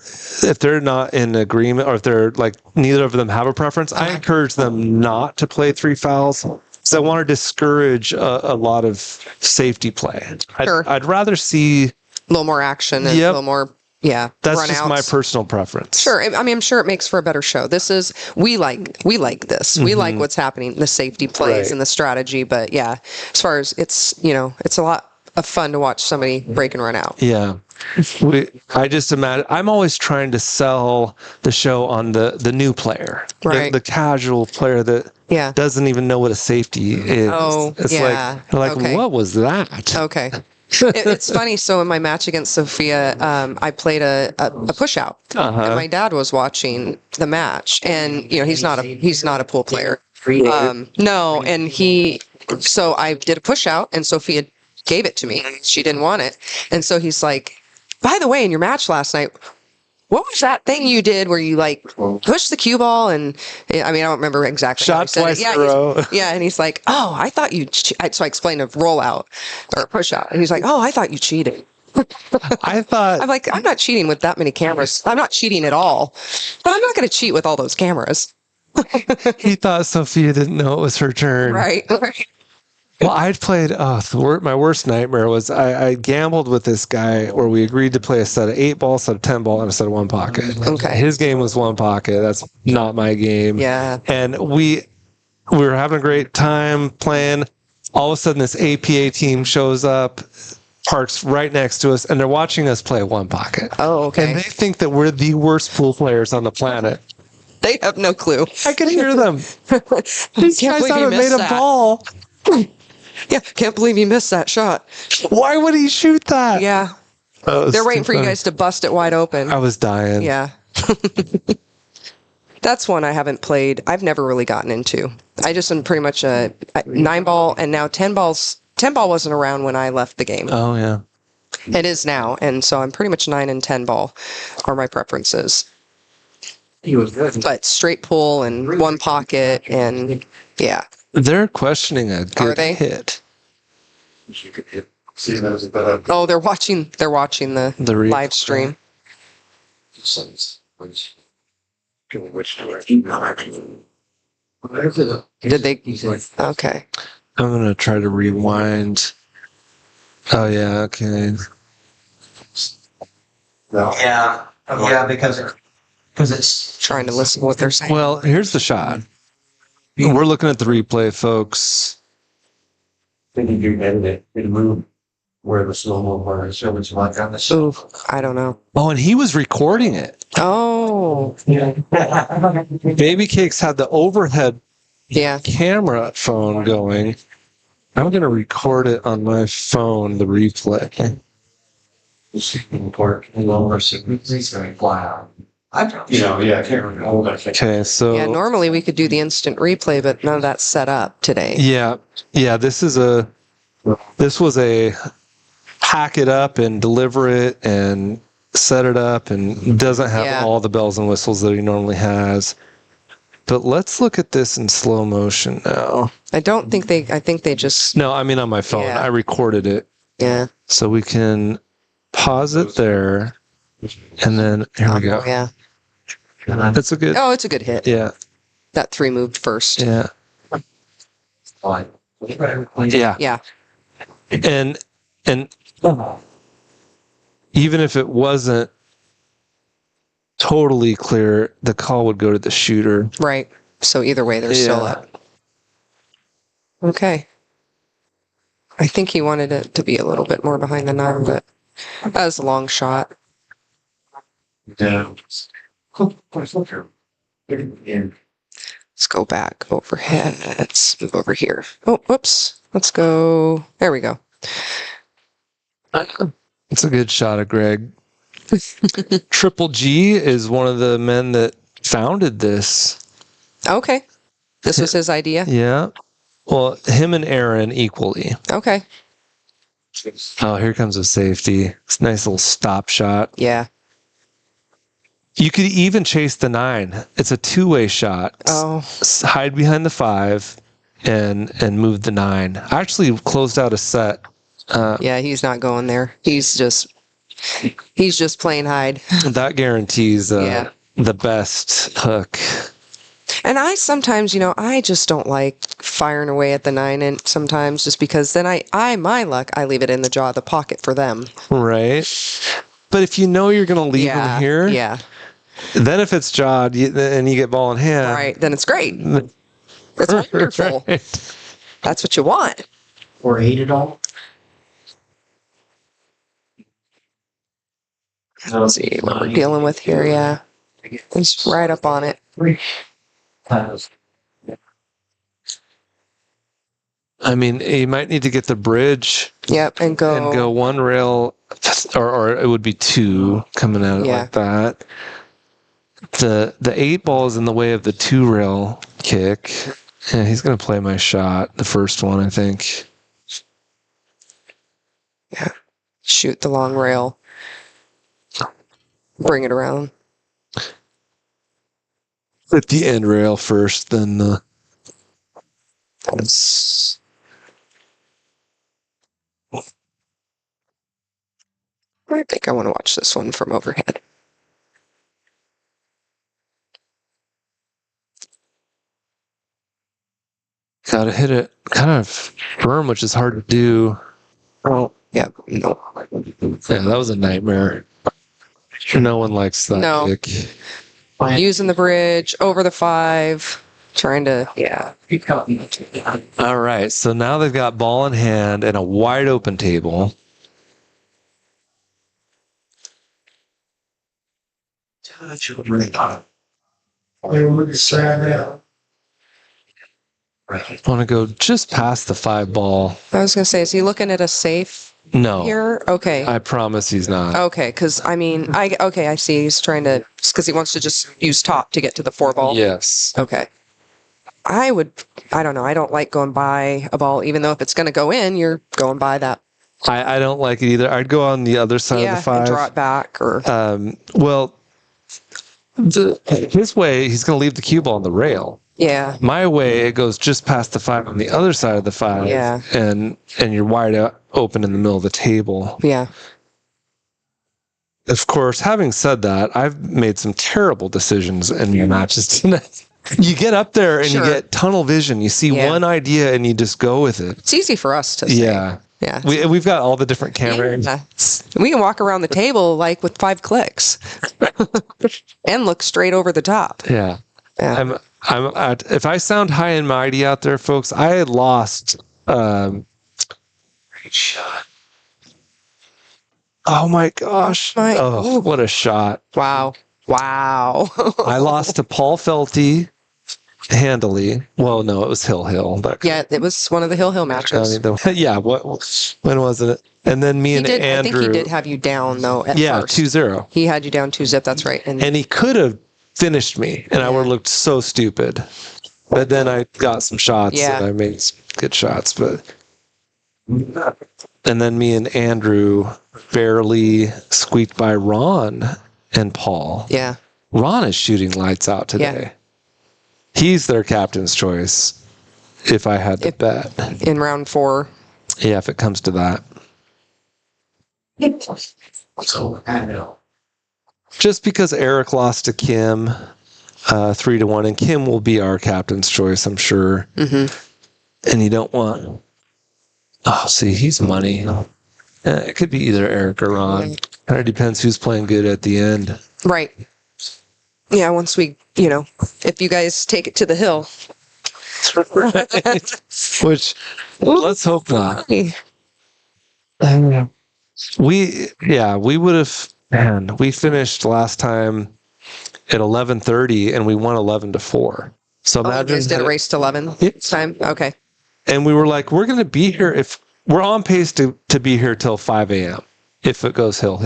not in agreement, or if they're like neither of them have a preference, I encourage them not to play 3 fouls, because I want to discourage a lot of safety play. I'd rather see a little more action and a little more. Yeah, that's just my personal preference. Sure, I mean, I'm sure it makes for a better show. We like this. We like what's happening, the safety plays and the strategy. But yeah, as far as it's a lot of fun to watch somebody break and run out. Yeah, I just imagine I'm always trying to sell the show on the new player, the casual player that doesn't even know what a safety is. Oh, it's like what was that? Okay. It's funny. So in my match against Sophia, I played a push out, and my dad was watching the match, and he's not a pool player. No, and so I did a push out, and Sophia gave it to me. She didn't want it, and so he's like, "By the way, in your match last night, what was that thing you did where you pushed the cue ball?" And I don't remember exactly. Shot twice in a row. Yeah, and he's like, "Oh, I thought you." So I explained a rollout or a push out, and he's like, "Oh, I thought you cheated." I'm like, I'm not cheating with that many cameras. I'm not cheating at all, but I'm not going to cheat with all those cameras. He thought Sophia didn't know it was her turn. Right. Well, I'd played, my worst nightmare was I gambled with this guy where we agreed to play a set of 8 ball, a set of 10 ball, and a set of 1 pocket. Okay. His game was 1 pocket. That's not my game. Yeah. And we were having a great time playing. All of a sudden, this APA team shows up, parks right next to us, and they're watching us play 1 pocket. Oh, okay. And they think that we're the worst pool players on the planet. They have no clue. I could hear them. These guys haven't made a ball. Yeah, can't believe you missed that shot. Why would he shoot that? Yeah. They're waiting for you guys to bust it wide open. I was dying. Yeah. That's one I haven't played. I've never really gotten into. I just am pretty much a 9 ball, and now 10 balls. 10 ball wasn't around when I left the game. Oh, yeah. It is now, and so I'm pretty much 9 and 10 ball are my preferences. He was good. But straight pull and 1 pocket, and yeah. They're questioning a good hit. You could hit. See, that was a better. Oh, they're watching the live stream. Which direction? Did they? Okay. I'm going to try to rewind. Oh, yeah, okay. Yeah. Yeah, because it's trying to listen to what they're saying. Well, here's the shot. We're looking at the replay, folks. Then you edit it and move where the slow-mo part is. So it's like on the show. I don't know. Oh, and he was recording it. Oh. Yeah. Baby Cakes had the overhead camera phone going. I'm going to record it on my phone, the replay. I can't remember. Okay, so yeah, normally we could do the instant replay, but none of that's set up today. Yeah, this was a pack it up and deliver it and set it up and doesn't have all the bells and whistles that he normally has. But let's look at this in slow motion now. I think they just. No, I mean on my phone. Yeah. I recorded it. Yeah. So we can pause it there. And then here we go. Yeah. That's a good. Oh, it's a good hit. Yeah. That 3 moved first. Yeah. Yeah. Yeah. And even if it wasn't totally clear, the call would go to the shooter. Right. So either way, they're still up. Okay. I think he wanted it to be a little bit more behind the 9, but that was a long shot. Yeah. Let's go back overhead. Let's move over here. Oh, whoops. Let's go. There we go. It's a good shot of Greg. Triple G is one of the men that founded this. Okay. This was his idea? Yeah. Well, him and Aaron equally. Okay. Oh, here comes a safety. It's a nice little stop shot. Yeah. You could even chase the 9. It's a two-way shot. Oh. Hide behind the 5 and move the 9. I actually closed out a set. Yeah, he's not going there. He's just playing hide. That guarantees the best hook. And I sometimes, I just don't like firing away at the 9 and sometimes just because then my luck, I leave it in the jaw of the pocket for them. Right. But if you know you're going to leave them here, then if it's jawed and you get ball in hand, right, then it's great. It's wonderful. Right. That's what you want. Or 8 at all. Let's see what we're dealing with here. Yeah. It's right up on it. I mean, you might need to get the bridge. Yep, and go 1 rail, or it would be 2 coming out like that. The 8 ball is in the way of the 2 rail kick. Yeah, he's gonna play my shot, the first one, I think. Yeah, shoot the long rail. Bring it around. At the end rail first, then the. I think I want to watch this one from overhead. Gotta hit it kind of firm, which is hard to do. Oh, yeah, no. Yeah, that was a nightmare. No one likes that kick. Using the bridge over the 5, trying to, All right, so now they've got ball in hand and a wide open table. I want to go just past the 5 ball. I was going to say, is he looking at a safe No. here? Okay. I promise he's not. Okay, because I see. He's trying to, because he wants to just use top to get to the 4 ball. Yes. Okay. I don't know. I don't like going by a ball, even though if it's going to go in, you're going by that. I don't like it either. I'd go on the other side of the 5. And draw it back or. His way, he's going to leave the cue ball on the rail. Yeah. My way, it goes just past the 5 on the other side of the 5. Yeah. And you're wide open in the middle of the table. Yeah. Of course, having said that, I've made some terrible decisions in matches tonight. You get up there and you get tunnel vision. You see one idea and you just go with it. It's easy for us to say. Yeah. Yeah. We've got all the different cameras. Yeah. We can walk around the table like with 5 clicks and look straight over the top. Yeah. If I sound high and mighty out there, folks, I lost. Great shot. Oh my gosh. What a shot. Wow. I lost to Paul Felty handily. Well, no, it was Hill. Yeah, it was one of the Hill matches. Yeah, when wasn't it? And then Andrew. I think he did have you down, though, at first. 2-0. He had you down 2-zip, that's right. And he could have finished me, and I would have looked so stupid. But then I got some shots, and I made some good shots. But And then me and Andrew barely squeaked by Ron and Paul. Yeah. Ron is shooting lights out today. Yeah. He's their captain's choice, if I had to bet. In round 4. Yeah, if it comes to that. So, I know. Just because Eric lost to Kim 3-1, and Kim will be our captain's choice, I'm sure. Mm-hmm. And you don't want... Oh, see, he's money. It could be either Eric or Ron. Kind of depends who's playing good at the end. Right. Yeah, once we, if you guys take it to the hill. Which, let's hope not. We would have, man, we finished last time at 11:30 and we won 11-4. So imagine. You guys did a race to 11 this time? Okay. And we were like, we're going to be here if we're on pace to be here till 5 a.m. if it goes hill.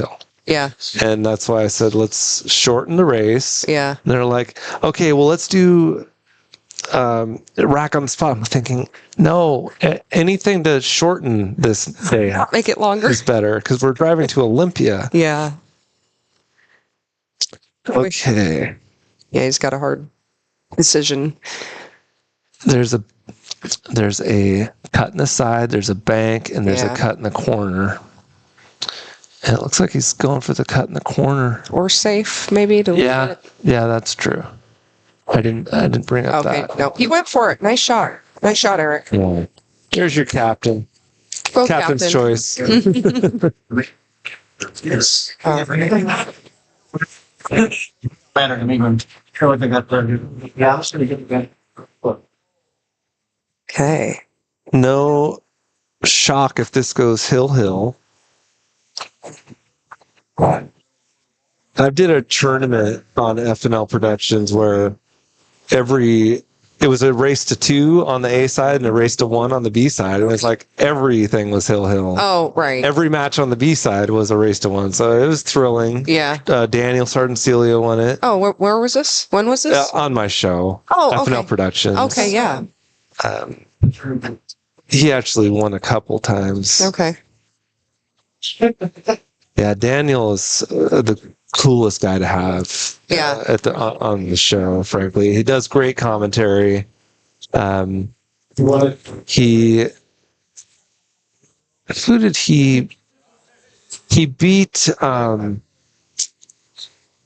Yeah. And that's why I said, let's shorten the race. Yeah. And they're like, okay, well, let's do rack 'em spot. I'm thinking, no, anything to shorten this day. Make it longer. Is better because we're driving to Olympia. Yeah. Okay. Yeah, he's got a hard decision. There's a cut in the side, there's a bank, and there's a cut in the corner. And it looks like he's going for the cut in the corner. Or safe, maybe. Yeah, that's true. I didn't bring up that. No, he went for it. Nice shot. Nice shot, Eric. Yeah. Here's your captain. Go Captain's captain. choice. Yes. Better to me when feel like I got the. Yeah, I was going to get that. Okay. No shock if this goes hill. I did a tournament on FNL Productions where it was a race to 2 on the A side and a race to 1 on the B side. It was like everything was hill. Oh, right. Every match on the B side was a race to 1, so it was thrilling. Yeah. Daniel Sardancelio won it. Oh, where was this? When was this? On my show. Oh, FNL okay. Productions. Okay, yeah. He actually won a couple times. Okay. Yeah, Daniel is the coolest guy to have. Yeah. On the show. Frankly, he does great commentary. Who did he? He beat Mr.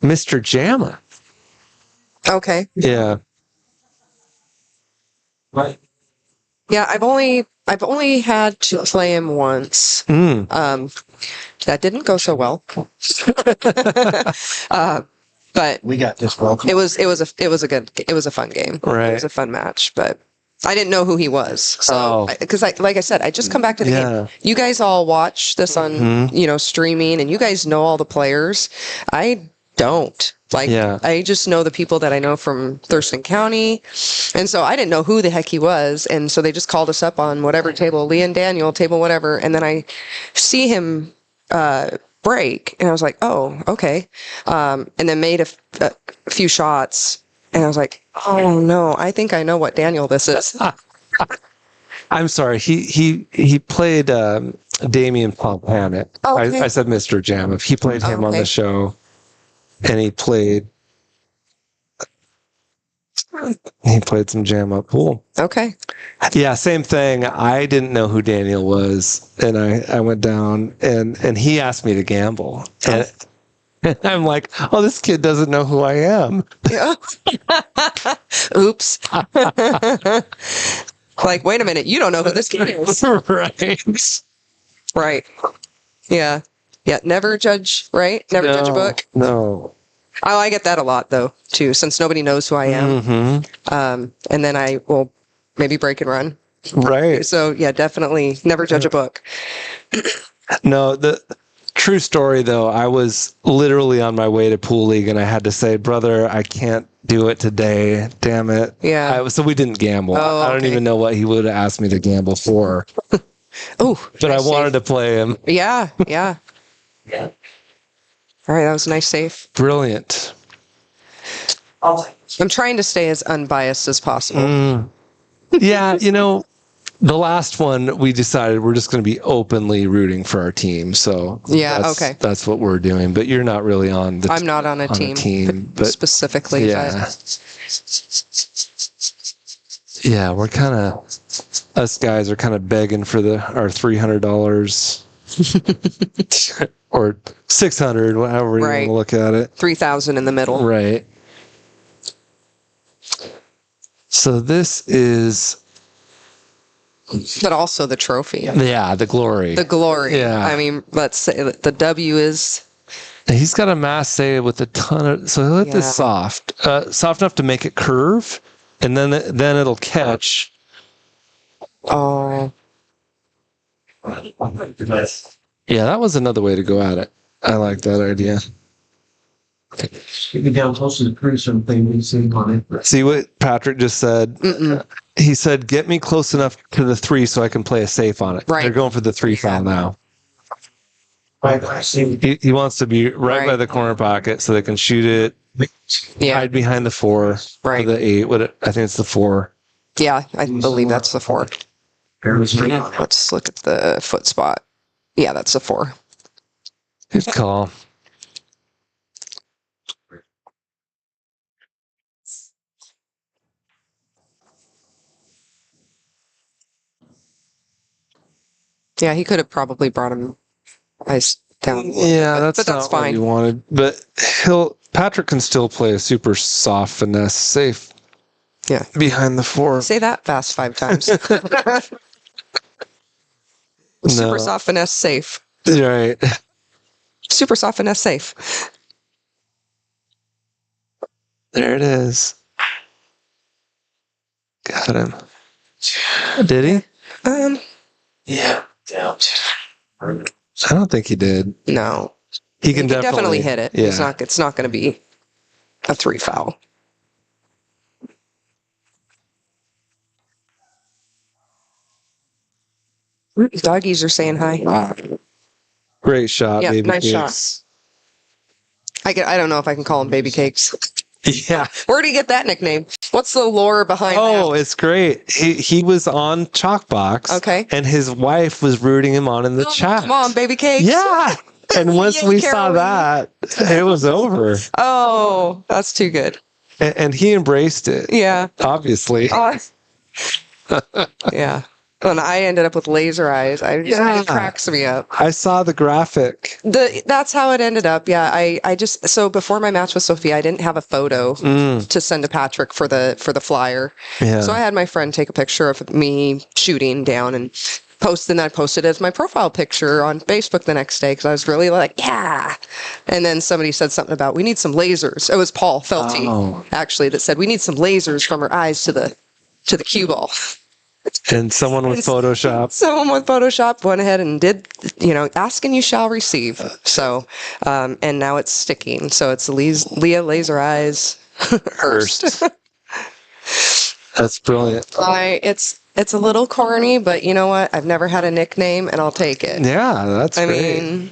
Jamma. Okay. Yeah. Right. Yeah, I've only had to play him once. That didn't go so well. But we got this well. It was a fun game. Right. It was a fun match, but I didn't know who he was. So because like I said, I just come back to the game. You guys all watch this on streaming, and you guys know all the players. I don't. I just know the people that I know from Thurston County. And so I didn't know who the heck he was. And so they just called us up on whatever table, Lee and Daniel, table whatever. And then I see him break. And I was like, oh, okay. And then made a few shots. And I was like, oh, no, I think I know what Daniel this is. I'm sorry. He played Damian Pompanic. Okay. I said Mr. Jam. He played him on the show. And he played some jam up pool. Okay. Yeah, same thing. I didn't know who Daniel was, and I went down and he asked me to gamble. And I'm like, oh, this kid doesn't know who I am. Yeah. Oops. Like, wait a minute, you don't know who this kid is. Right. Right. Yeah. Yeah, never judge, right? Never judge a book. No. Oh, I get that a lot, though, too, since nobody knows who I am. Mm-hmm. And then I will maybe break and run. Right. So, yeah, definitely never judge a book. No, the true story, though, I was literally on my way to Pool League, and I had to say, brother, I can't do it today. Damn it. Yeah. So we didn't gamble. Oh, I don't even know what he would have asked me to gamble for. Oh. But I wanted to play him. Yeah, yeah. Yeah. All right, that was a nice save. Brilliant. I'm trying to stay as unbiased as possible. Yeah, The last one, we decided we're just going to be openly rooting for our team. So okay. That's what we're doing. But you're not really on the. I'm not on a team, but specifically. Yeah. Yeah, we're kind of. Us guys are kind of begging for our $300 or $600, however you want to look at it. 3,000 in the middle. Right. So this is. But also the trophy. Yeah, the glory. The glory. Yeah. I mean, let's say the W is. He's got a mass save with a ton of. So he'll hit this soft enough to make it curve, and then it'll catch. Oh. Yeah, that was another way to go at it. I like that idea. Get me down close to the tree, something we see on it. See what Patrick just said? He said, get me close enough to the 3 so I can play a safe on it. They're going for the 3 foul now. He wants to be right by the corner pocket so they can shoot it, hide behind the 4, or the 8. I think it's the 4. Yeah, I believe that's the 4. Let's look at the foot spot. Yeah, that's the 4. Good call. Yeah, he could have probably brought him ice down. Yeah, but that's not fine. what he wanted. But Patrick can still play a super soft finesse safe. Yeah, behind the 4. Say that fast 5 times. Super soft finesse safe. Right. Super soft finesse safe. There it is. Got him. Did he? Yeah. Down. I don't think he did. No. He can definitely hit it. Yeah. It's not going to be a 3 foul. Doggies are saying hi. Great shot, Yeah, baby nice cakes. shot. I don't know if I can call them baby cakes. Yeah. Where did he get that nickname? What's the lore behind that? Oh, it's great. He was on Chalkbox. Okay. And his wife was rooting him on in the chat. Come on, baby cakes. Yeah. And once Yay, we saw Caroline. that, it was over. Oh, that's too good. And he embraced it. Yeah. Obviously. Yeah. And I ended up with laser eyes. It cracks me up. I saw the graphic. That's how it ended up. Yeah. I just, so before my match with Sophia, I didn't have a photo to send to Patrick for the flyer. Yeah. So I had my friend take a picture of me shooting down and and I posted it as my profile picture on Facebook the next day because I was really like, yeah. And then somebody said something about, we need some lasers. It was Paul Felty, actually, that said, we need some lasers from her eyes to the cue ball. And someone with Photoshop. Someone with Photoshop went ahead and did, ask and you shall receive. So, and now it's sticking. So it's Leah Laser Eyes Hurst. That's brilliant. It's a little corny, but you know what? I've never had a nickname and I'll take it. Yeah, that's great. I mean,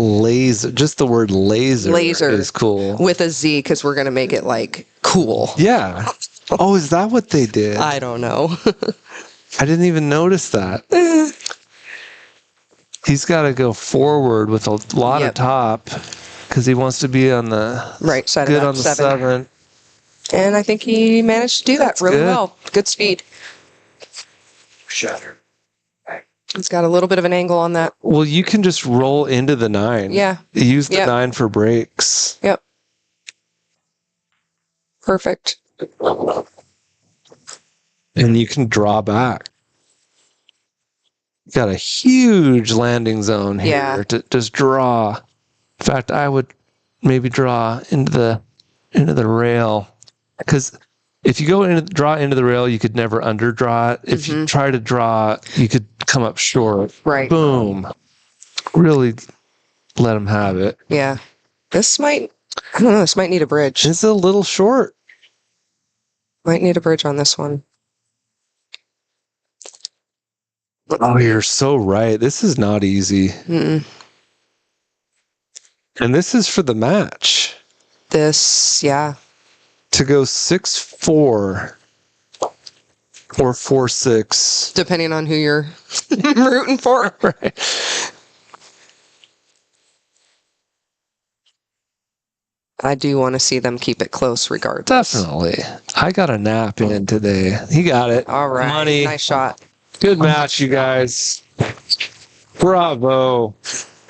laser, just the word laser is cool. With a Z because we're going to make it like cool. Yeah. Oh, is that what they did? I don't know. I didn't even notice that. He's got to go forward with a lot of top because he wants to be on the right side good of that on the 7. And I think he managed to do that really well. Good speed. Shatter. It's got a little bit of an angle on that. Well, you can just roll into the 9. Yeah. Use the 9 for breaks. Yep. Perfect. And you can draw back. Got a huge landing zone here to just draw. In fact, I would maybe draw into the rail because if you go draw into the rail, you could never underdraw it. If you try to draw, you could come up short. Right. Boom. Really let them have it. Yeah. This might need a bridge. It's a little short. Might need a bridge on this one. Oh, you're so right. This is not easy. Mm-mm. And this is for the match. To go 6-4 Or 4-6. Depending on who you're rooting for. Right. I do want to see them keep it close regardless. Definitely. I got a nap in today. He got it. All right. Money. Nice shot. Good match, you guys. Bravo.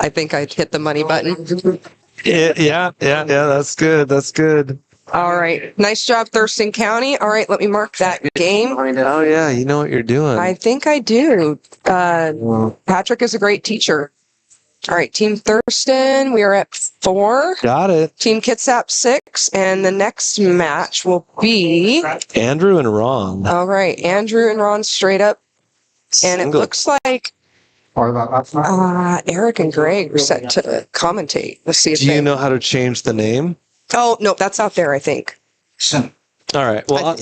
I think I hit the money button. Yeah. That's good. That's good. All right. Nice job, Thurston County. All right. Let me mark that game. Oh, yeah. You know what you're doing. I think I do. Patrick is a great teacher. All right. Team Thurston, we are at 4. Got it. Team Kitsap 6. And the next match will be Andrew and Ron. All right. Andrew and Ron straight up. And it looks like Eric and Greg are set to commentate. Let's see if Do you know how to change the name? Oh, no, that's out there, I think. All right. Well,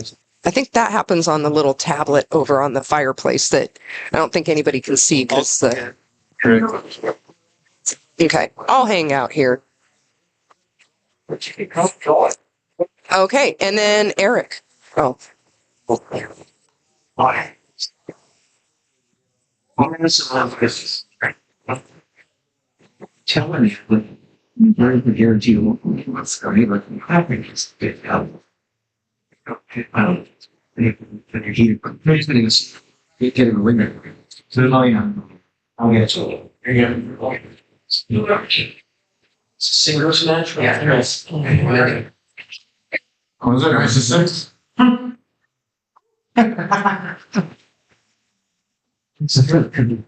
I think that happens on the little tablet over on the fireplace that I don't think anybody can see because the. Okay, I'll hang out here. Okay, and then Eric. Oh. Telling you, but I can guarantee you what's going to happen is get out. You're heated, but there's been this, you're getting a winner. So, I'll get you. You're getting it's a singles match? Yeah, there is. Oh, is it? Is it 6? It's a good.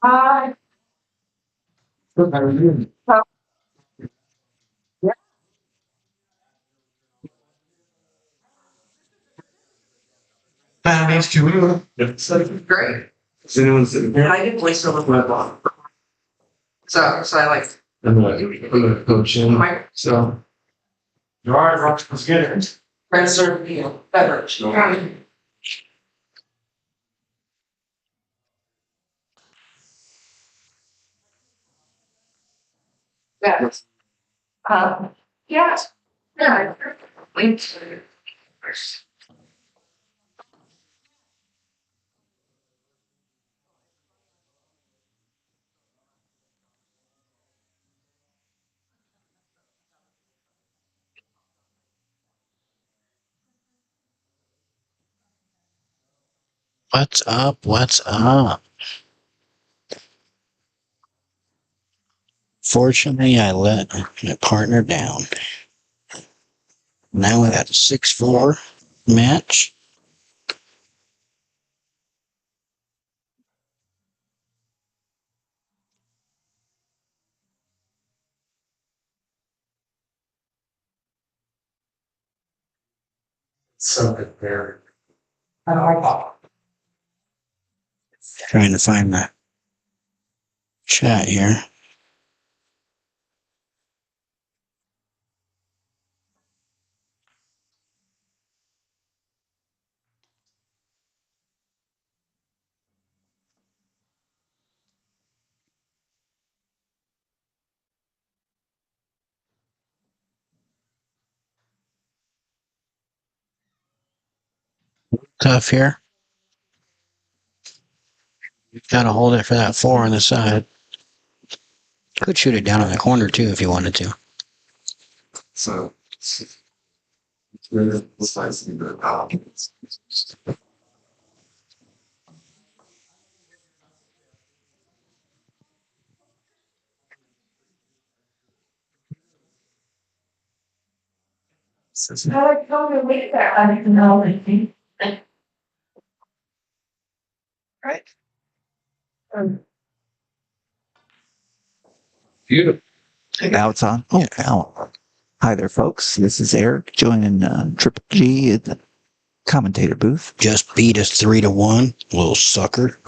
Hi. How are you? Nice to meet you. Great. Is anyone sitting there? I did play some of my ball. So I like. I'm a coach, so. All right, Rox, let's get it. Red serve meal, beverage. Yeah. Yeah. Yeah. What's up? What's up? Fortunately, I let my partner down. Now we got a 6-4 match. So good there. I don't like Trying to find the chat here. Tough here. Gotta hold it for that 4 on the side. Could shoot it down in the corner too if you wanted to. So it's really precisely the balance. I told you wait there. I didn't know anything. Right. Beautiful. Now it's on. Oh, now. Hi there, folks. This is Eric joining Triple G at the commentator booth. Just beat us 3-1, little sucker.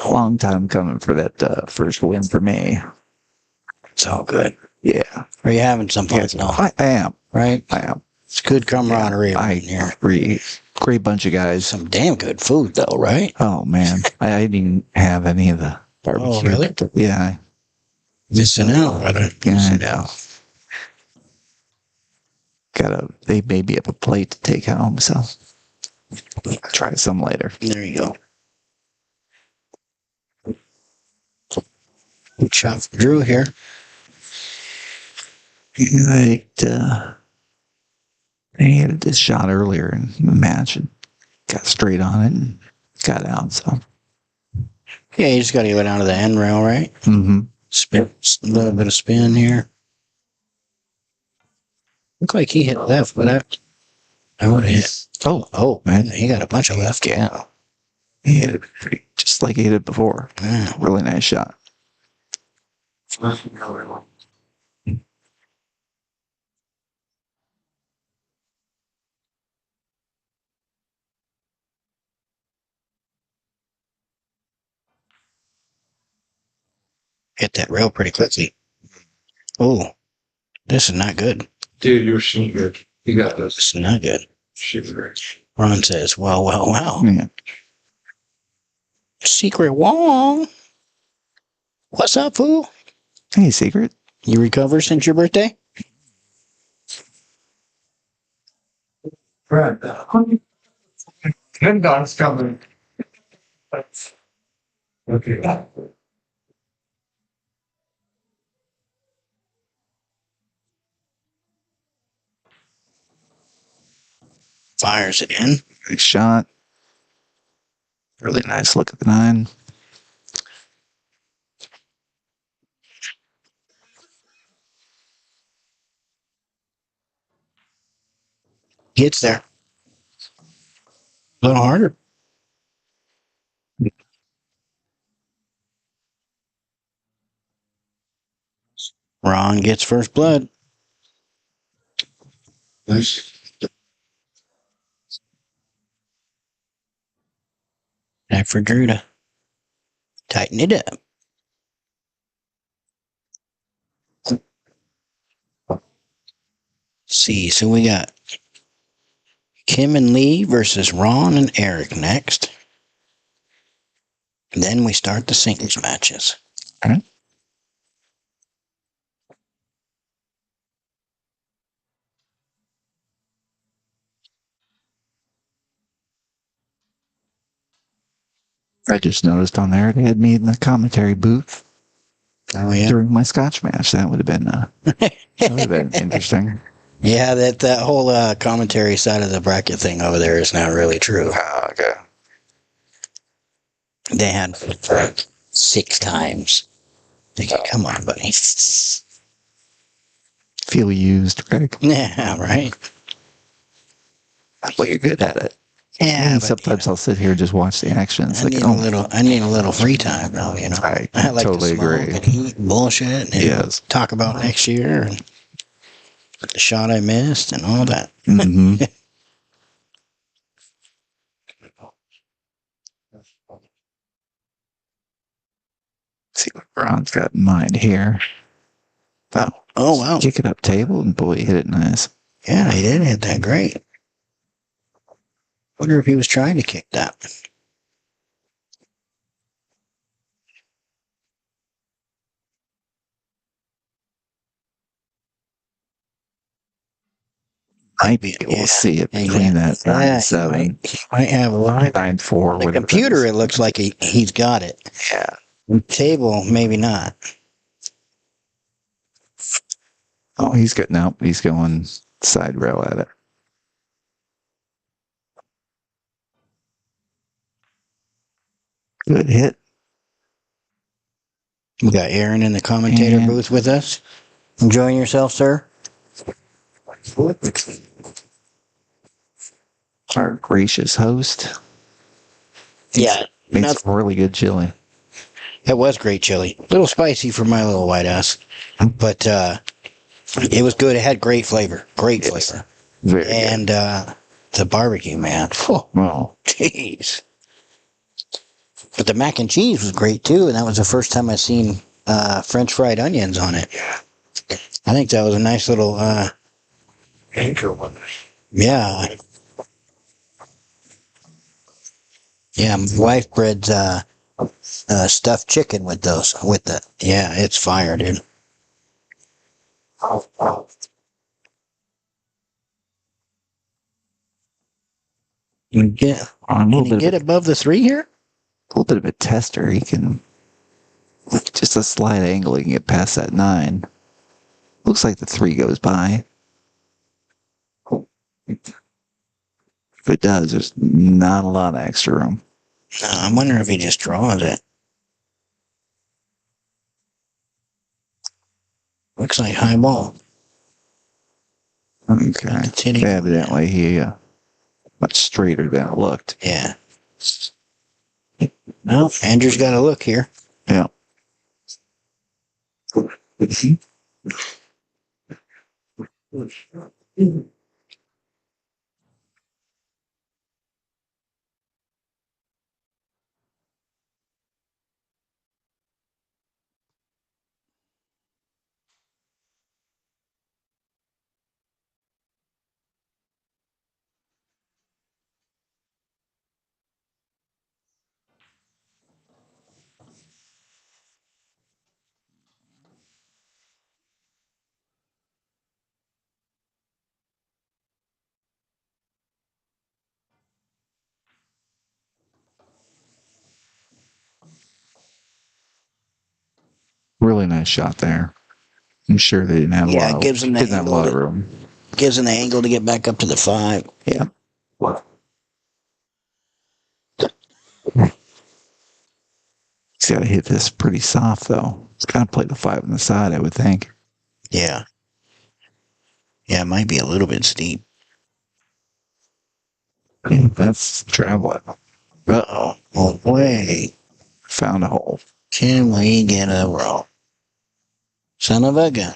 Long time coming for that first win for me. It's all good. Yeah. Are you having some fun? No, I am. Right? I am. It's good camaraderie in here. Great bunch of guys. Some damn good food, though, right? Oh, man. I didn't even have any of the barbecue. Oh, really? Yeah. Missing out, brother. Yeah, I know. they may be up a plate to take home, so I'll try some later. There you go. Good shot for Drew here. They had this shot earlier in the match and got straight on it and got out. So Yeah, you just got to go down to the end rail, right? mm-hmm. Spin, a little bit of spin here. Look like he hit left, but I would have hit. Oh, man, he got a bunch of left. Yeah, he hit it just like he hit it before. Yeah. Really nice shot. Hit that rail pretty quickly. Oh, this is not good. Dude, you're shooting good. You got this. This is not good. Shoot great. Ron says, wow. Yeah. Secret Wong. What's up, fool? Hey, Secret. You recovered since your birthday? Right. Ten dogs coming. Okay. Fires it in. Nice shot. Really nice look at the 9. Gets there. A little harder. Ron gets first blood. Nice. Time for Drew to tighten it up. See, so we got Kim and Lee versus Ron and Eric next. And then we start the singles matches. All right. I just noticed on there they had me in the commentary booth. Oh, yeah. During my Scotch match. That would have been interesting. Yeah, that whole commentary side of the bracket thing over there is not really true. Oh, okay. They had 6 times. Thinking, come on, buddy. Feel used, Greg. Yeah, right. Well, you're good at it. Yeah, And sometimes I'll sit here and just watch the action. It's I need a little free time, though. You know, I like totally to smoke agree. and eat bullshit and talk about next year and the shot I missed and all that. Mm-hmm. See what Ron's got in mind here. Oh, wow. Kick it up table, and boy, he hit it nice. Yeah, he did hit that great. Wonder if he was trying to kick that. Might be able to see it between that 9-7. He might have a line. 9-4. The computer, it looks like he's got it. Yeah. The table, maybe not. Oh, he's getting out. He's going side rail at it. Good hit. We got Aaron in the commentator booth with us. Enjoying yourself, sir? Our gracious host. Yeah. Made some really good chili. It was great chili. A little spicy for my little white ass. But it was good. It had great flavor. Great flavor. Very and the barbecue, man. Oh, jeez. But the mac and cheese was great too, and that was the first time I seen French fried onions on it. I think that was a nice little Anchor one. Yeah. Yeah, my wife breads stuffed chicken with those. Yeah, it's fire, dude. Can you get above the 3 here? A little bit of a tester. He can, just a slight angle, he can get past that 9. Looks like the 3 goes by. If it does, there's not a lot of extra room. No, I'm wondering if he just draws it. Looks like high ball. Okay. Evidently, he much straighter than it looked. Yeah. Well, Andrew's got a look here. Yeah. Really nice shot there. I'm sure they didn't have Yeah, it gives him the didn't have a lot of room. Gives him the angle to get back up to the 5. Yeah. He's got to hit this pretty soft, though. It's got to play the 5 on the side, I would think. Yeah. Yeah, it might be a little bit steep. Yeah, that's traveling. Uh-oh. Oh, wait. Found a hole. Can we get a roll? Son of a gun.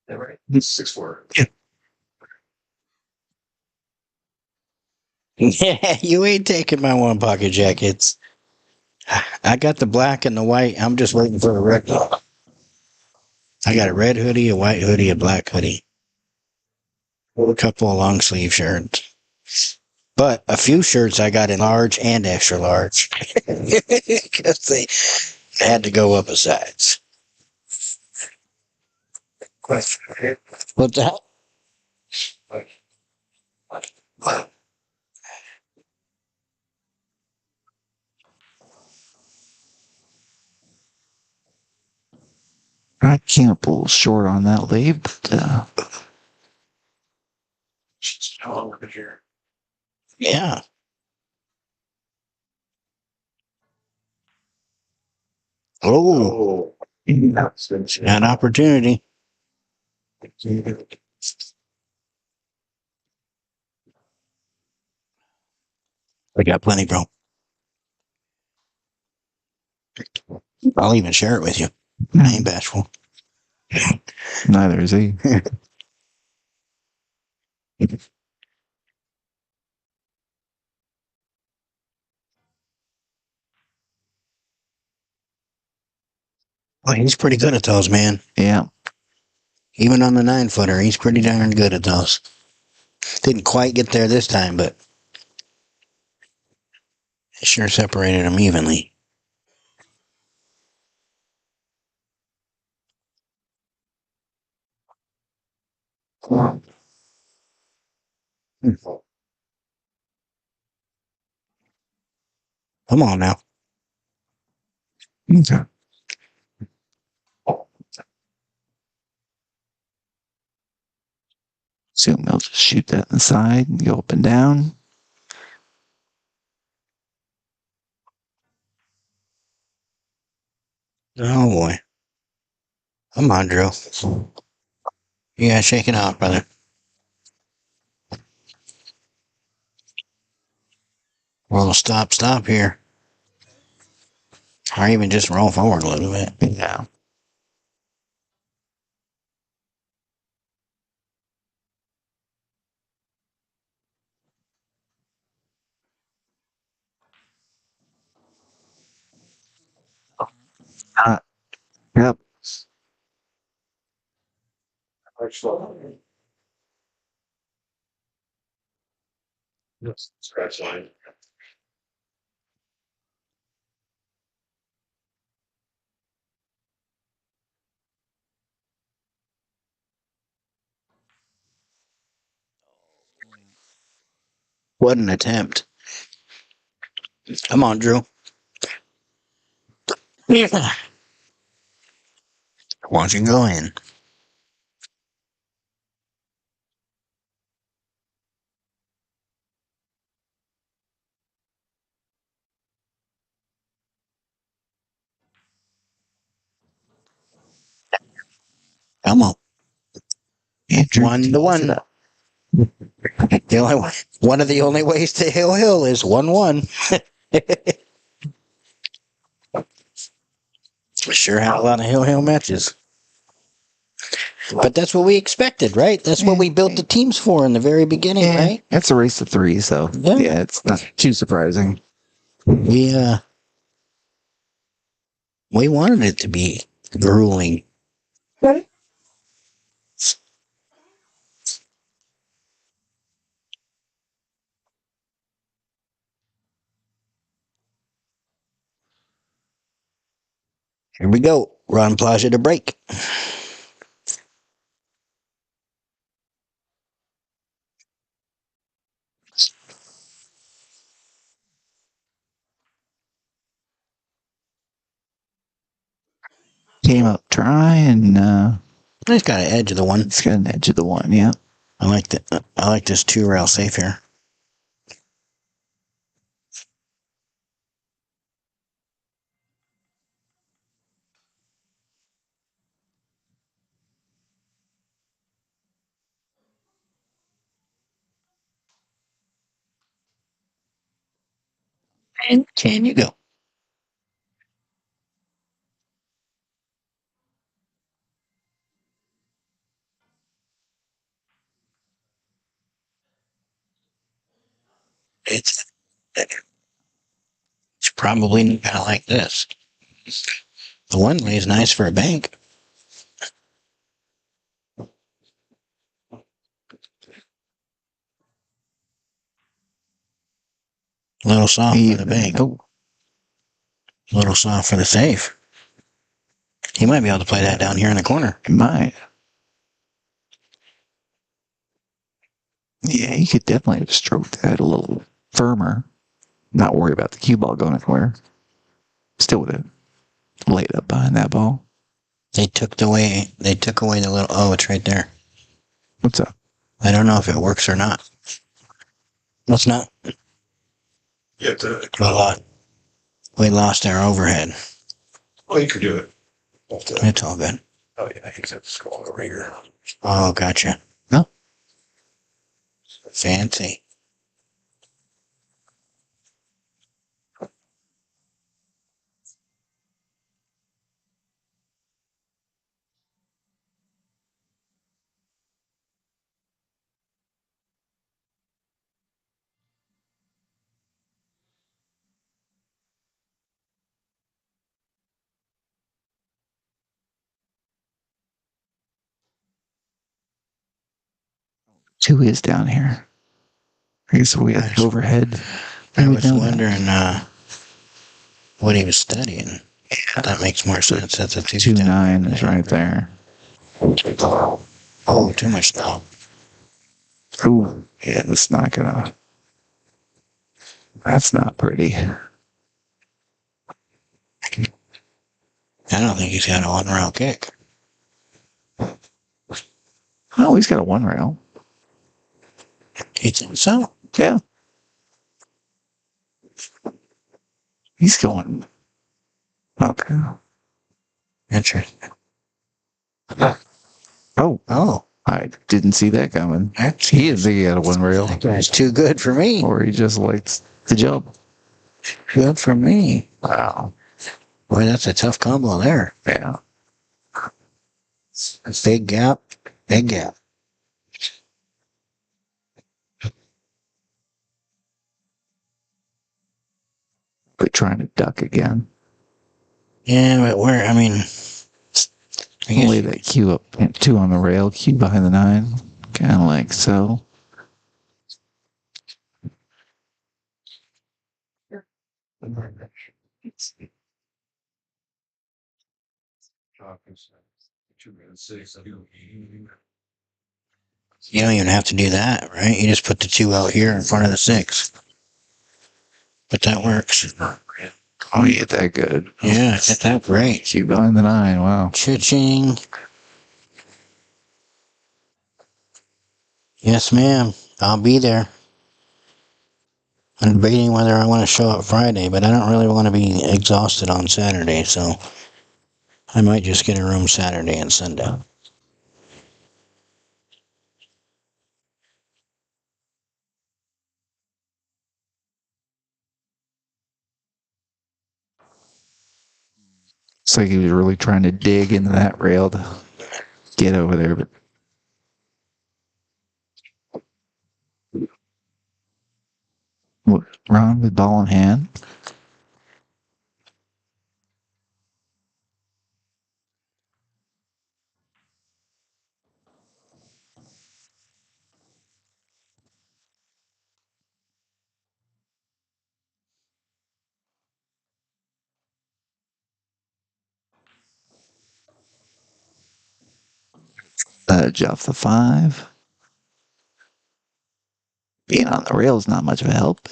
That right? 6-4. Yeah. Yeah, you ain't taking my 1 pocket jackets. I got the black and the white. I'm just waiting for a red. I got a red hoodie, a white hoodie, a black hoodie. A couple of long sleeve shirts. But a few shirts I got in large and extra large. Because they had to go up a size. What's that? I came up a little short on that lathe, but She's no longer here. Yeah. Oh. An opportunity. I got plenty, bro. I'll even share it with you. I ain't bashful. neither is he. Well, he's pretty good at those, man. Yeah. Even on the 9-footer, he's pretty darn good at those. Didn't quite get there this time, but it sure separated them evenly. Come on now. Okay. So we'll just shoot that inside and go up and down. Oh boy. Come on, Drew. You gotta shake it out, brother. We'll stop here. Or even just roll forward a little bit. Yeah. Yep. Scratch line. What an attempt. Come on, Drew. Why don't you go in? Come on. Andrew, 1-1. The only one of the only ways to Hill is 1-1. Sure had a lot of Hill matches. But that's what we expected, right? That's what we built the teams for in the very beginning, right? It's a race to 3, so yeah, it's not too surprising. We wanted it to be grueling. Here we go. Ron Plaza to break. Came up dry and It's got an edge of the one. It's got an edge of the one, yeah. I like this 2-rail safe here. And can you go? It's probably kind of like this. The one way is nice for a bank. A little soft for the bank. A little soft for the safe. He might be able to play that down here in the corner. He might. Yeah, he could definitely have stroked that a little firmer. Not worry about the cue ball going anywhere. Still would have laid up behind that ball. They took away the little, oh, it's right there. What's up? I don't know if it works or not. It's not. Yeah, We lost our overhead. Oh, you could do it. It's all good. Oh, yeah, you just have to scroll over here. Oh, gotcha. No. Fancy. Two is down here. I guess we had overhead. I was wondering what he was studying. Yeah. That makes more sense. That's a 2-9 is right there. Oh, too much now. Ooh, yeah, that's not gonna. That's not pretty. I don't think he's got a 1-rail kick. Oh, he's got a 1-rail. You think so? Yeah. He's going. Okay. Interesting. Oh. I didn't see that coming. He didn't think he had a 1-rail. That guy's too good for me. Or he just likes to jump. Good for me. Wow. Boy, that's a tough combo there. Yeah. Big gap. Big gap. But trying to duck again. Yeah, but I mean, I guess Lay that cue up, 2 on the rail, cue behind the 9. Kind of like so. You don't even have to do that, right? You just put the 2 out here in front of the 6. But that works. Oh, you hit that good. Yeah, hit that great. 2 behind the 9. Wow. Cha-ching. Yes, ma'am. I'll be there. I'm debating whether I want to show up Friday, but I don't really want to be exhausted on Saturday, so I might just get a room Saturday and Sunday. It's like he was really trying to dig into that rail to get over there, but what, Ron with ball in hand? Edge off the 5. Being on the rail is not much of a help.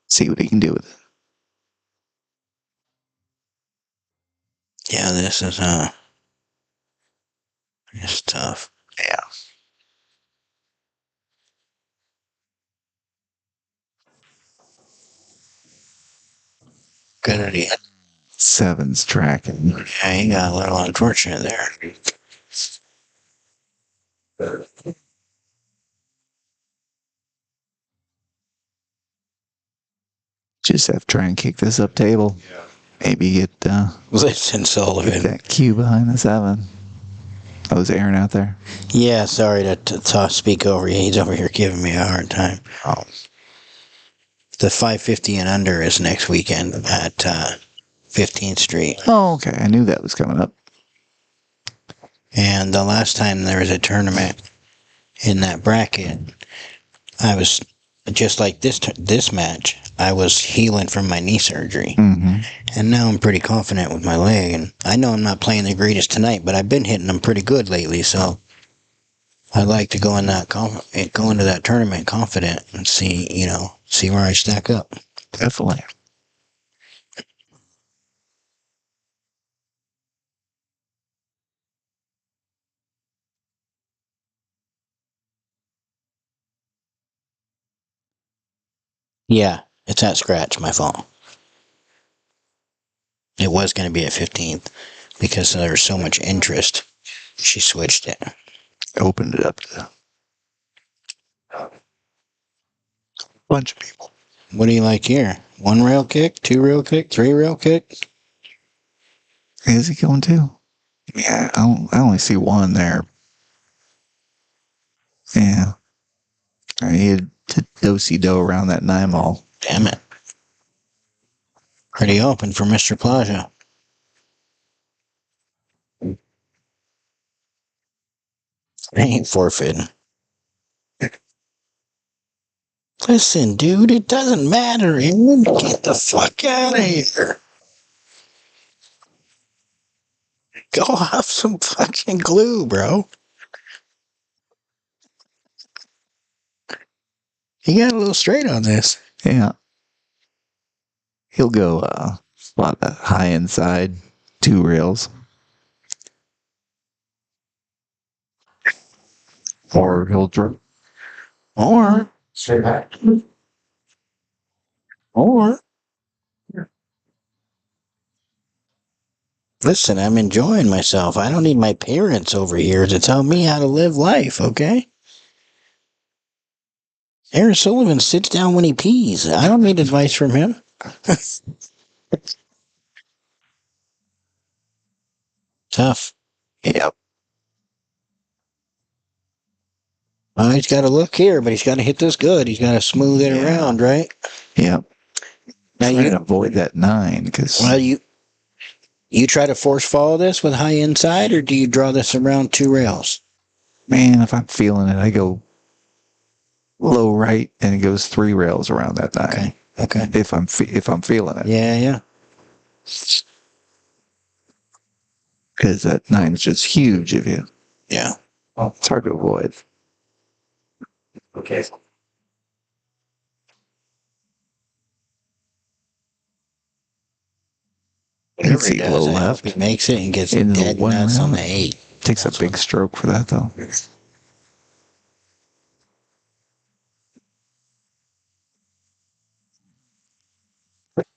See what he can do with it. Yeah, this is it's tough. Yeah. Good idea. 7's tracking. Yeah, you got a little unfortunate there. Just have to try and kick this up table. Yeah. Maybe get Listen, Sullivan. Get that cue behind the 7. Oh, is Aaron out there? Yeah, sorry to speak over you. He's over here giving me a hard time. Oh. The 550 and under is next weekend at 15th Street. Oh, okay. I knew that was coming up. And the last time there was a tournament in that bracket, I was just like this match. I was healing from my knee surgery, and now I'm pretty confident with my leg. And I know I'm not playing the greatest tonight, but I've been hitting them pretty good lately. So I like to go into that tournament confident and see where I stack up. Definitely. Yeah, it's at scratch. My fault. It was going to be at 15th because there was so much interest. She switched it. Opened it up to a bunch of people. What do you like here? 1 rail kick, 2 rail kick, 3 rail kick? Is he going 2? Yeah, I only see 1 there. Yeah. I needed to do-si-do around that 9 ball. Damn it. Pretty open for Mr. Plaza. I ain't forfeiting. Listen, dude, it doesn't matter. Aaron. Get the fuck out of here. Go have some fucking glue, bro. You got a little straight on this. Yeah. He'll go a lot of high inside, 2 rails. Or he'll drop. Or Straight back. Listen, I'm enjoying myself. I don't need my parents over here to tell me how to live life, okay? Aaron Sullivan sits down when he pees. I don't need advice from him. Tough. Yep. Well, he's got to look here, but he's got to hit this good. He's got to smooth it around, right? Yep. Now you can avoid that 9 because. Well, you try to force follow this with high inside, or do you draw this around 2 rails? Man, if I'm feeling it, I go low right and it goes 3 rails around that 9. Okay. If I'm feeling it. Yeah. Because that 9 is just huge if you. Yeah. It's hard to avoid. Okay. Whatever he does, I hope he makes it and gets into dead the one nuts on round. the 8. Takes a big stroke for that, though.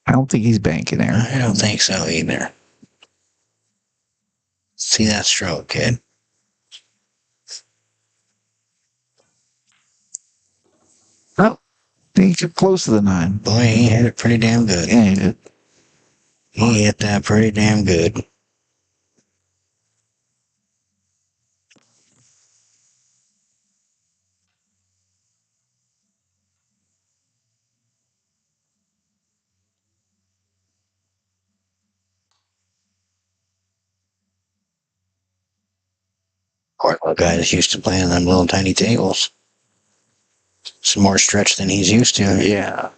I don't think he's banking there. I don't think so either. See that stroke, kid. Oh, he's close to the 9. Boy, he hit it pretty damn good. Yeah, he did. He hit that pretty damn good. Poor little guy that's used to playing on them little tiny tables. Some more stretch than he's used to. Yeah.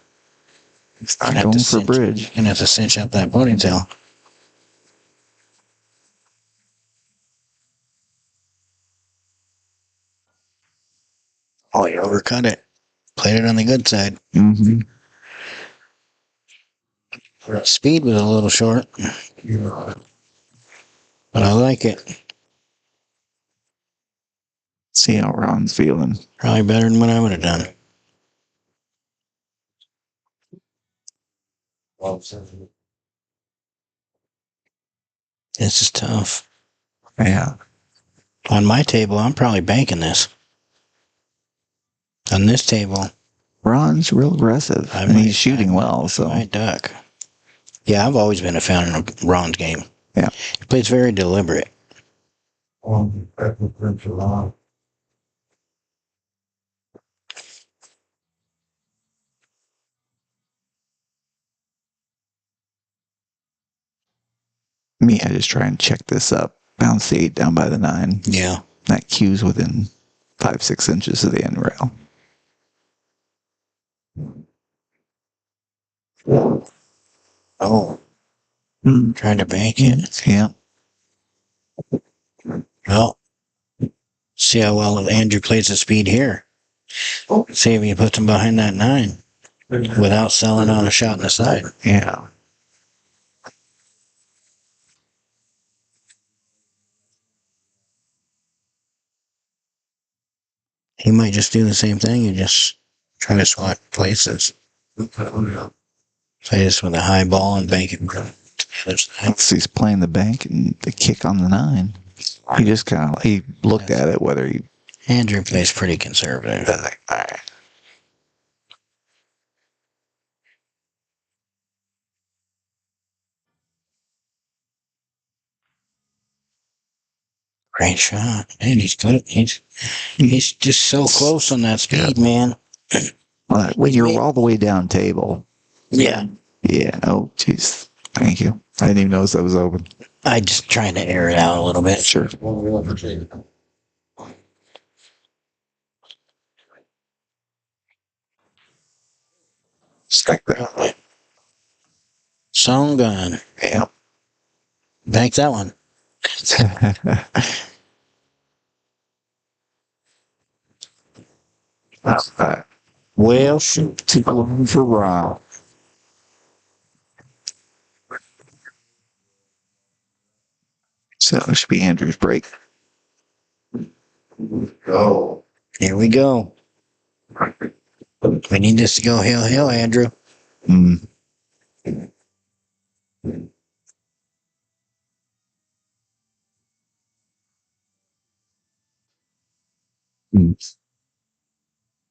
He's not going for bridge. Gonna have to cinch up that ponytail. Oh, you overcut it. Played it on the good side. Mm-hmm. Speed was a little short. But I like it. See how Ron's feeling. Probably better than what I would have done. This is tough. Yeah. On my table, I'm probably banking this. On this table, Ron's real aggressive. And he's shooting well, so. I duck. Yeah, I've always been a fan of Ron's game. Yeah. He plays very deliberate. Me, I just try and check this up. Bounce the 8 down by the 9. Yeah. That cue's within 5-6 inches of the end rail. Oh. Trying to bank it. Yeah. Well, see how well Andrew plays the speed here. See if he puts him behind that 9 without selling on a shot in the side. Yeah. He might just do the same thing and just try to swap places. Play this with a high ball and bank it to the other side. So he's playing the bank and the kick on the 9. He just kind of, he looked at it, whether he... Andrew plays pretty conservative. Great shot. Man, he's good. He's just so close on that speed, man. Well, when you're all the way down table. Yeah. Yeah. Oh, jeez. Thank you. I didn't even notice that was open. I just trying to air it out a little bit. Sure. Strike that. Song gun. Yeah. Bank that one. Well, shoot. Too long for Ron. So it should be Andrew's break. Go. Here we go. We need this to go hill, Andrew. Mm.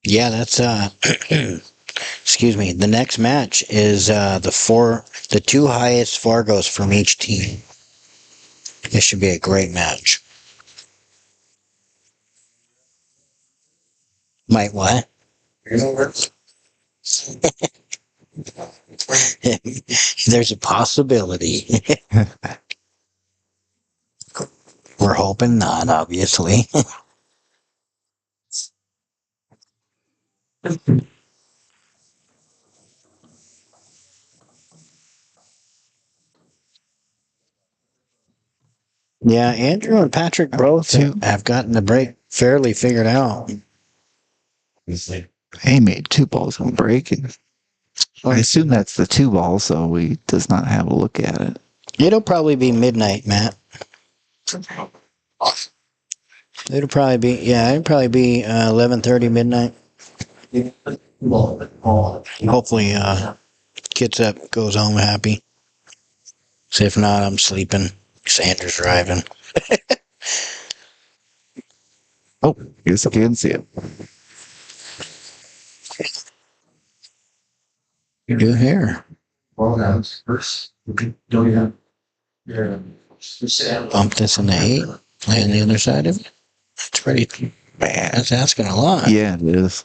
Yeah, that's excuse me. The next match is the 2 highest Fargos from each team. This should be a great match. Might what? There's a possibility. We're hoping not, obviously. Yeah, Andrew and Patrick both have gotten the break fairly figured out. He made 2 balls on break, and I assume that's the 2 ball, so he does not have a look at it. It'll probably be midnight, Matt. It'll probably be 11:30 midnight. Hopefully, Kitsap goes home happy. So if not, I'm sleeping. Sanders driving. Oh, yes, I can see it. Good hair. Well, that's first. Don't you have? Bump this in the 8. Play on the other side of it. That's pretty bad. That's asking a lot. Yeah, it is.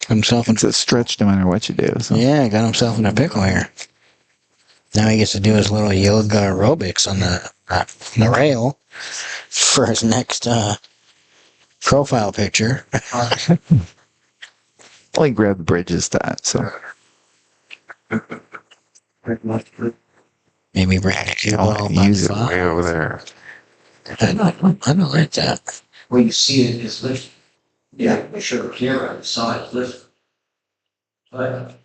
It's a stretch no matter what you do. So. Yeah, got himself in a pickle here. Now he gets to do his little yoga aerobics on the rail for his next profile picture. Well, he grabbed the bridges that, so. Maybe bring it use it way over there. I don't like that. When you see it, it's lifted. Yeah, make sure the camera on the side is lifted. But.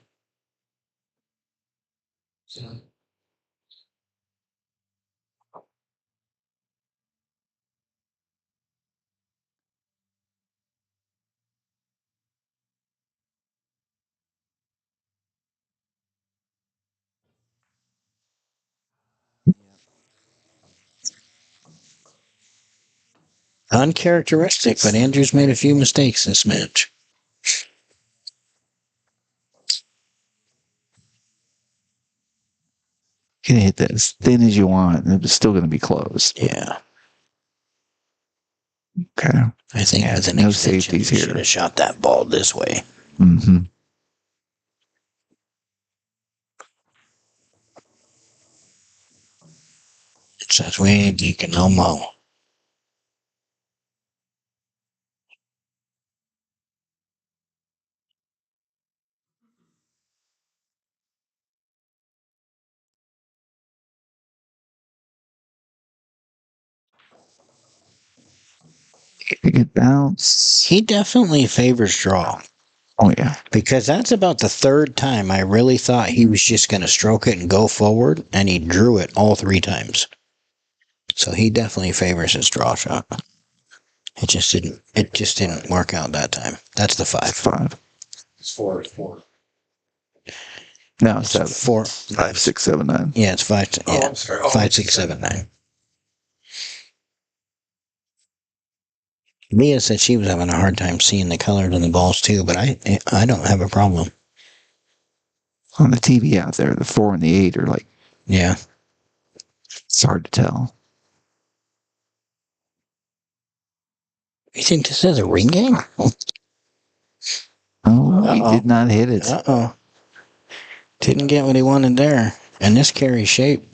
Uncharacteristic, but Andrew's made a few mistakes this match. You can hit that as thin as you want, and it's still going to be closed. Yeah. Okay. I think as an no extension, safeties you here. should have shot that ball this way. Mm-hmm. It says we ain't geeking no more. Good bounce. He definitely favors draw. Oh, yeah. Because that's about the 3rd time I really thought he was just going to stroke it and go forward, and he drew it all 3 times. So he definitely favors his draw shot. It just didn't work out that time. That's the 5. 5. It's 4. It's 4. No, it's 7. 4. 5, 6, 7, 9. Yeah, it's 5. Yeah, I'm sorry. 5, 6, 7, 9. Leah said she was having a hard time seeing the colors in the balls too, but I don't have a problem. On the TV out there, the 4 and the 8 are like, yeah, it's hard to tell. You think this is a ring game? Oh, he did not hit it. Uh-oh. Didn't get what he wanted there. And this carries shape.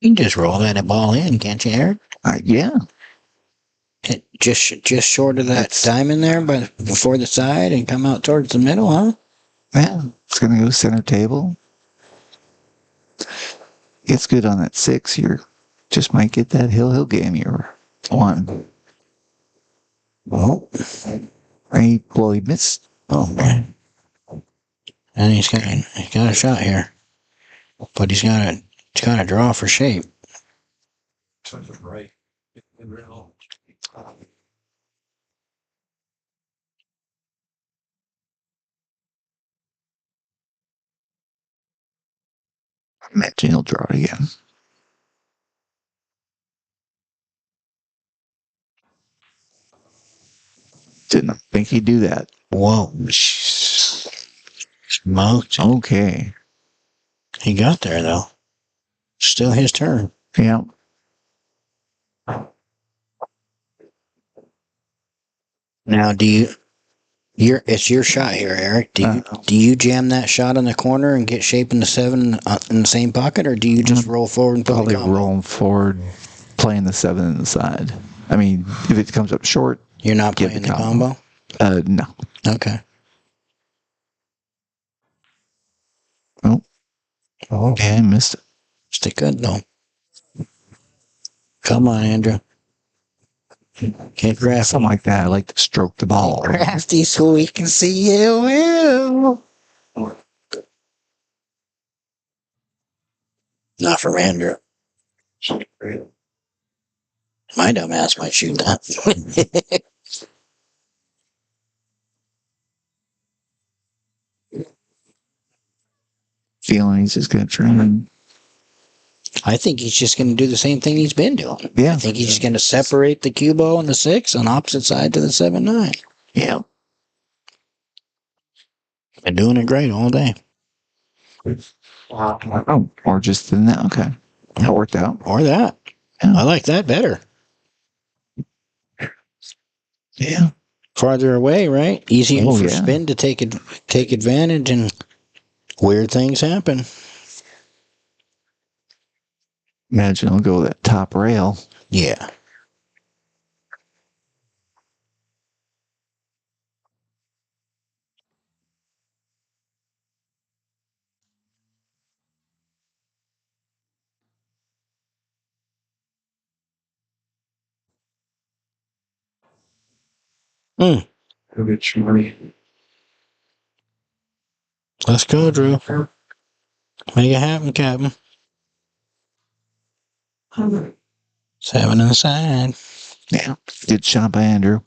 You can just roll that ball in, can't you, Eric? Yeah. It just short of that diamond there, but before the side and come out towards the middle, huh? Yeah, it's going to go center table. It's good on that 6. You just might get that hill game you're on. Well, he missed. Oh, man. And he's got a shot here. But he's got to draw for shape. Right. I imagine he'll draw it again. Didn't think he'd do that. Whoa. Smoked. Okay. He got there, though. Still his turn. Yeah. Now, it's your shot here, Eric. Do you jam that shot in the corner and get shape in the 7 in the same pocket, or do you just roll forward and probably rolling forward, playing the 7 in the side? I mean, if it comes up short, you're not playing the combo. No. Okay. Oh. Okay, I missed it. Stay good though. Come on, Andrew. Can't grab something like that. I like to stroke the ball. Crafty so we can see you. Not from Andrew. My dumb ass might shoot that. Feeling he's just going to try and... I think he's just going to do the same thing he's been doing. Yeah. I think he's just going to separate the cue ball and the 6 on opposite side to the 7-9. Yeah. Been doing it great all day. Oh, or just in that. Okay. That worked out. Or that. Yeah. I like that better. Yeah. Farther away, right? Easier for spin to take advantage, and weird things happen. Imagine he'll go that top rail. Yeah. Go get your money. Let's go, Drew. Make it happen, Captain. 7 on the side. Yeah. Good shot by Andrew.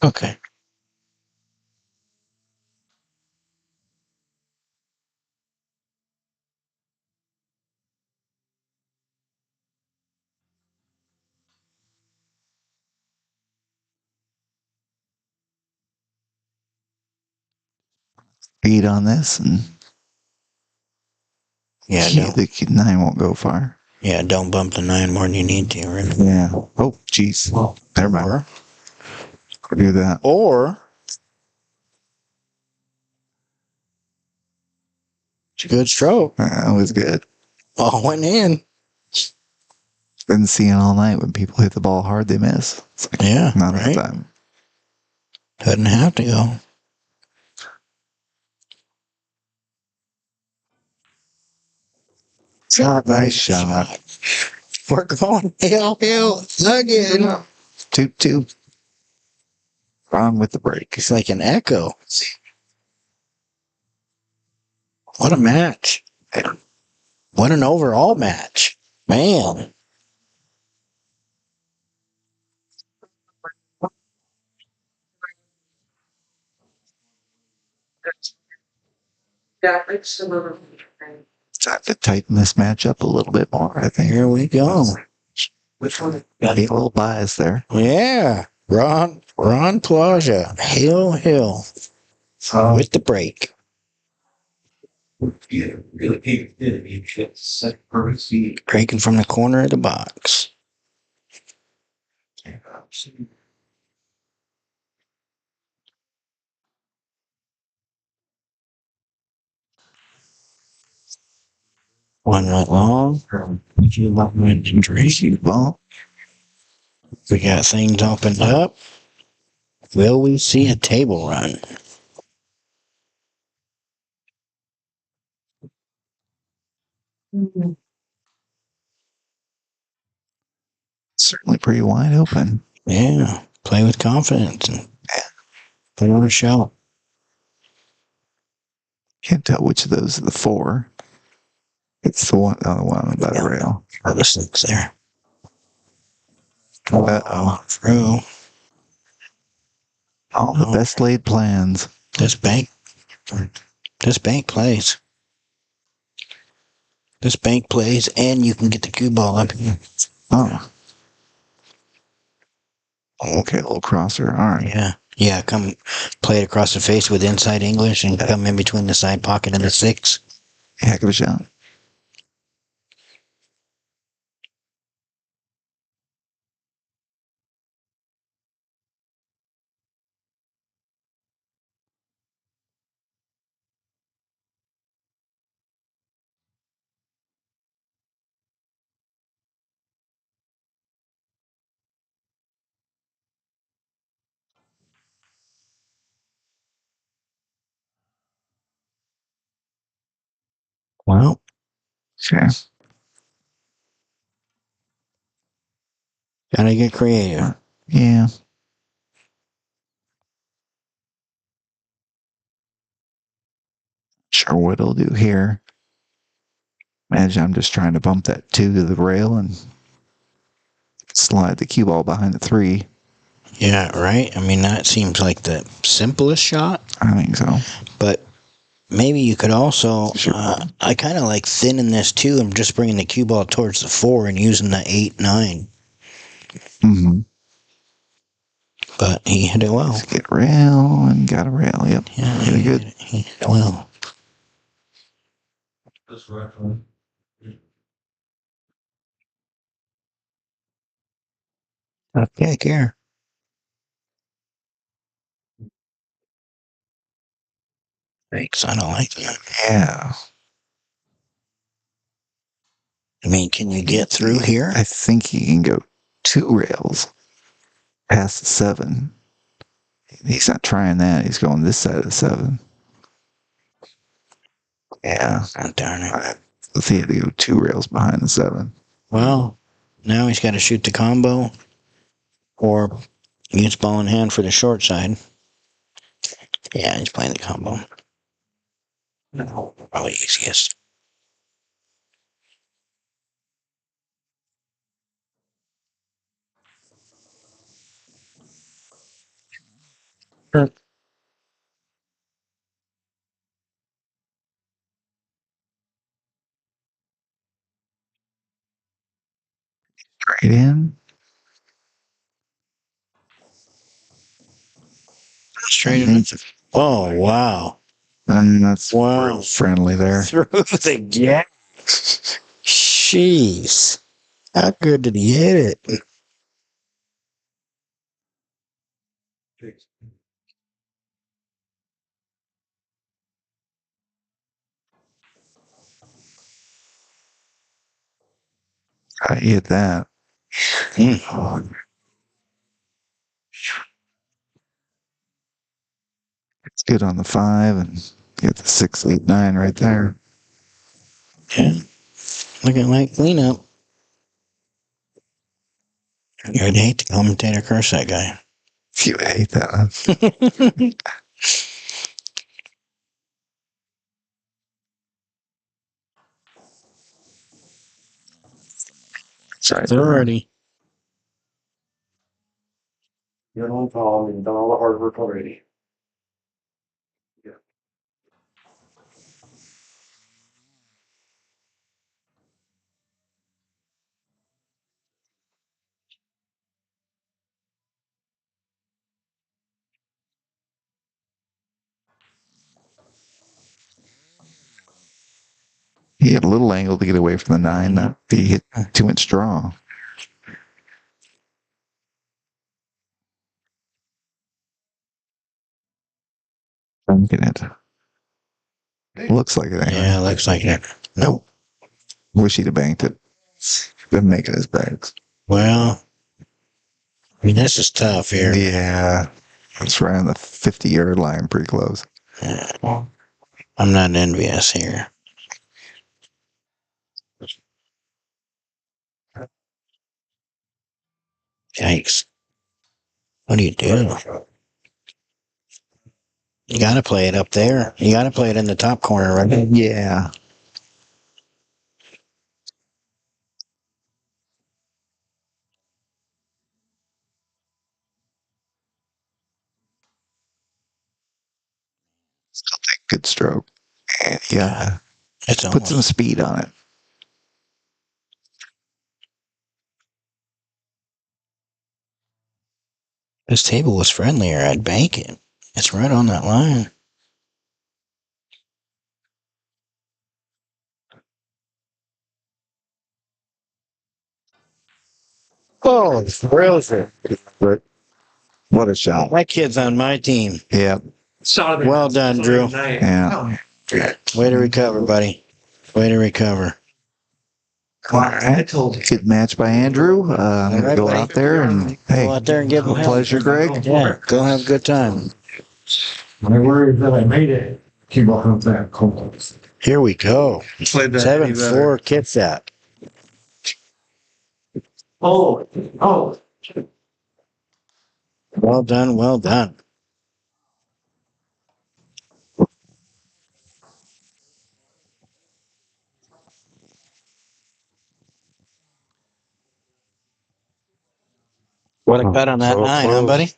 Okay. Speed on this, and the 9 won't go far. Yeah, don't bump the 9 more than you need to, right? Yeah. Oh, jeez. Never mind. Or do that. Or it's a good stroke. That was good. Ball went in. Been seeing all night when people hit the ball hard, they miss. It's like, yeah, not this time. Doesn't have to go. Nice shot. We're going hill again. 2-2. Wrong with the break. It's like an echo. What a match. What an overall match. Man. Yeah, it's a little Time to tighten this match up a little bit more, I think. Here we go. Which one? Got a little bias there. Yeah. Ron Plaza. Hill. With the break. Breaking from the corner of the box. One right long. You love my Tracy ball. We got things opened up. Will we see a table run? Certainly pretty wide open. Yeah. Play with confidence and put on a show. Can't tell which of those are the 4. It's the one on the rail. Or the 6 there. Uh-oh. Through. All the best laid plans. This bank plays. This bank plays, and you can get the cue ball up here. Oh. Okay, a little crosser. All right. Yeah. Yeah, come play it across the face with inside English and come in between the side pocket and the 6. Heck of a shot. Well, sure. Gotta get creative. Yeah. Sure what it'll do here. Imagine I'm just trying to bump that 2 to the rail and slide the cue ball behind the 3. Yeah, right? I mean, that seems like the simplest shot. I think so. But maybe you could also, I kind of like thinning this too and just bringing the cue ball towards the 4 and using the 8, 9. Mm-hmm. But he hit it well. Let's get rail and got a rail. Yep. Yeah, really good. He hit it well. That's right. One. Tough kick here. Thanks, I don't like that. Yeah. I mean, can you get through here? I think he can go 2 rails past the 7. He's not trying that. He's going this side of the 7. Yeah. Oh, darn it. Let's see, he had to go 2 rails behind the 7. Well, now he's got to shoot the combo or use ball in hand for the short side. Yeah, he's playing the combo. No, probably easiest. Sure. Straight in. Straight in. Oh, wow. And that's wow. Friendly there. Through the gap. Jeez. How good did he hit it? I hit that. It's good on the 5 and get the 6, 8, 9 right there. Yeah. Looking like cleanup. I'd hate to commentator curse that guy. You hate that. Sorry. Already. You're on Tom, you've done all the hard work already. Yeah. He had a little angle to get away from the 9, not he hit 2-inch draw. Banking it. Looks like it. Anyway. Yeah, looks like it. Nope. Wish he'd have banked it. Been making his bags. Well, I mean, this is tough here. Yeah. It's right on the 50-yard line, pretty close. Yeah. I'm not envious here. Yikes. What do you do? You gotta play it up there. You gotta play it in the top corner, right? Yeah. Good stroke. And yeah. It's Put almost some speed on it. This table was friendlier. I'd bank it. It's right on that line. Oh, it's brilliant. What a shot. My kid's on my team. Yeah. Well done, Drew. Yeah. Way to recover, buddy. Way to recover. All right. Good match by Andrew. I'm going to go out there and, hey, Go out there and give him hell. pleasure, Greg. Yeah, go have a good time. My worry is that I made it. Keep on that cold. Here we go. Played that any 7-4 Kitsap. Oh. Well done, well done. What a cut on that So 9, huh, close. buddy?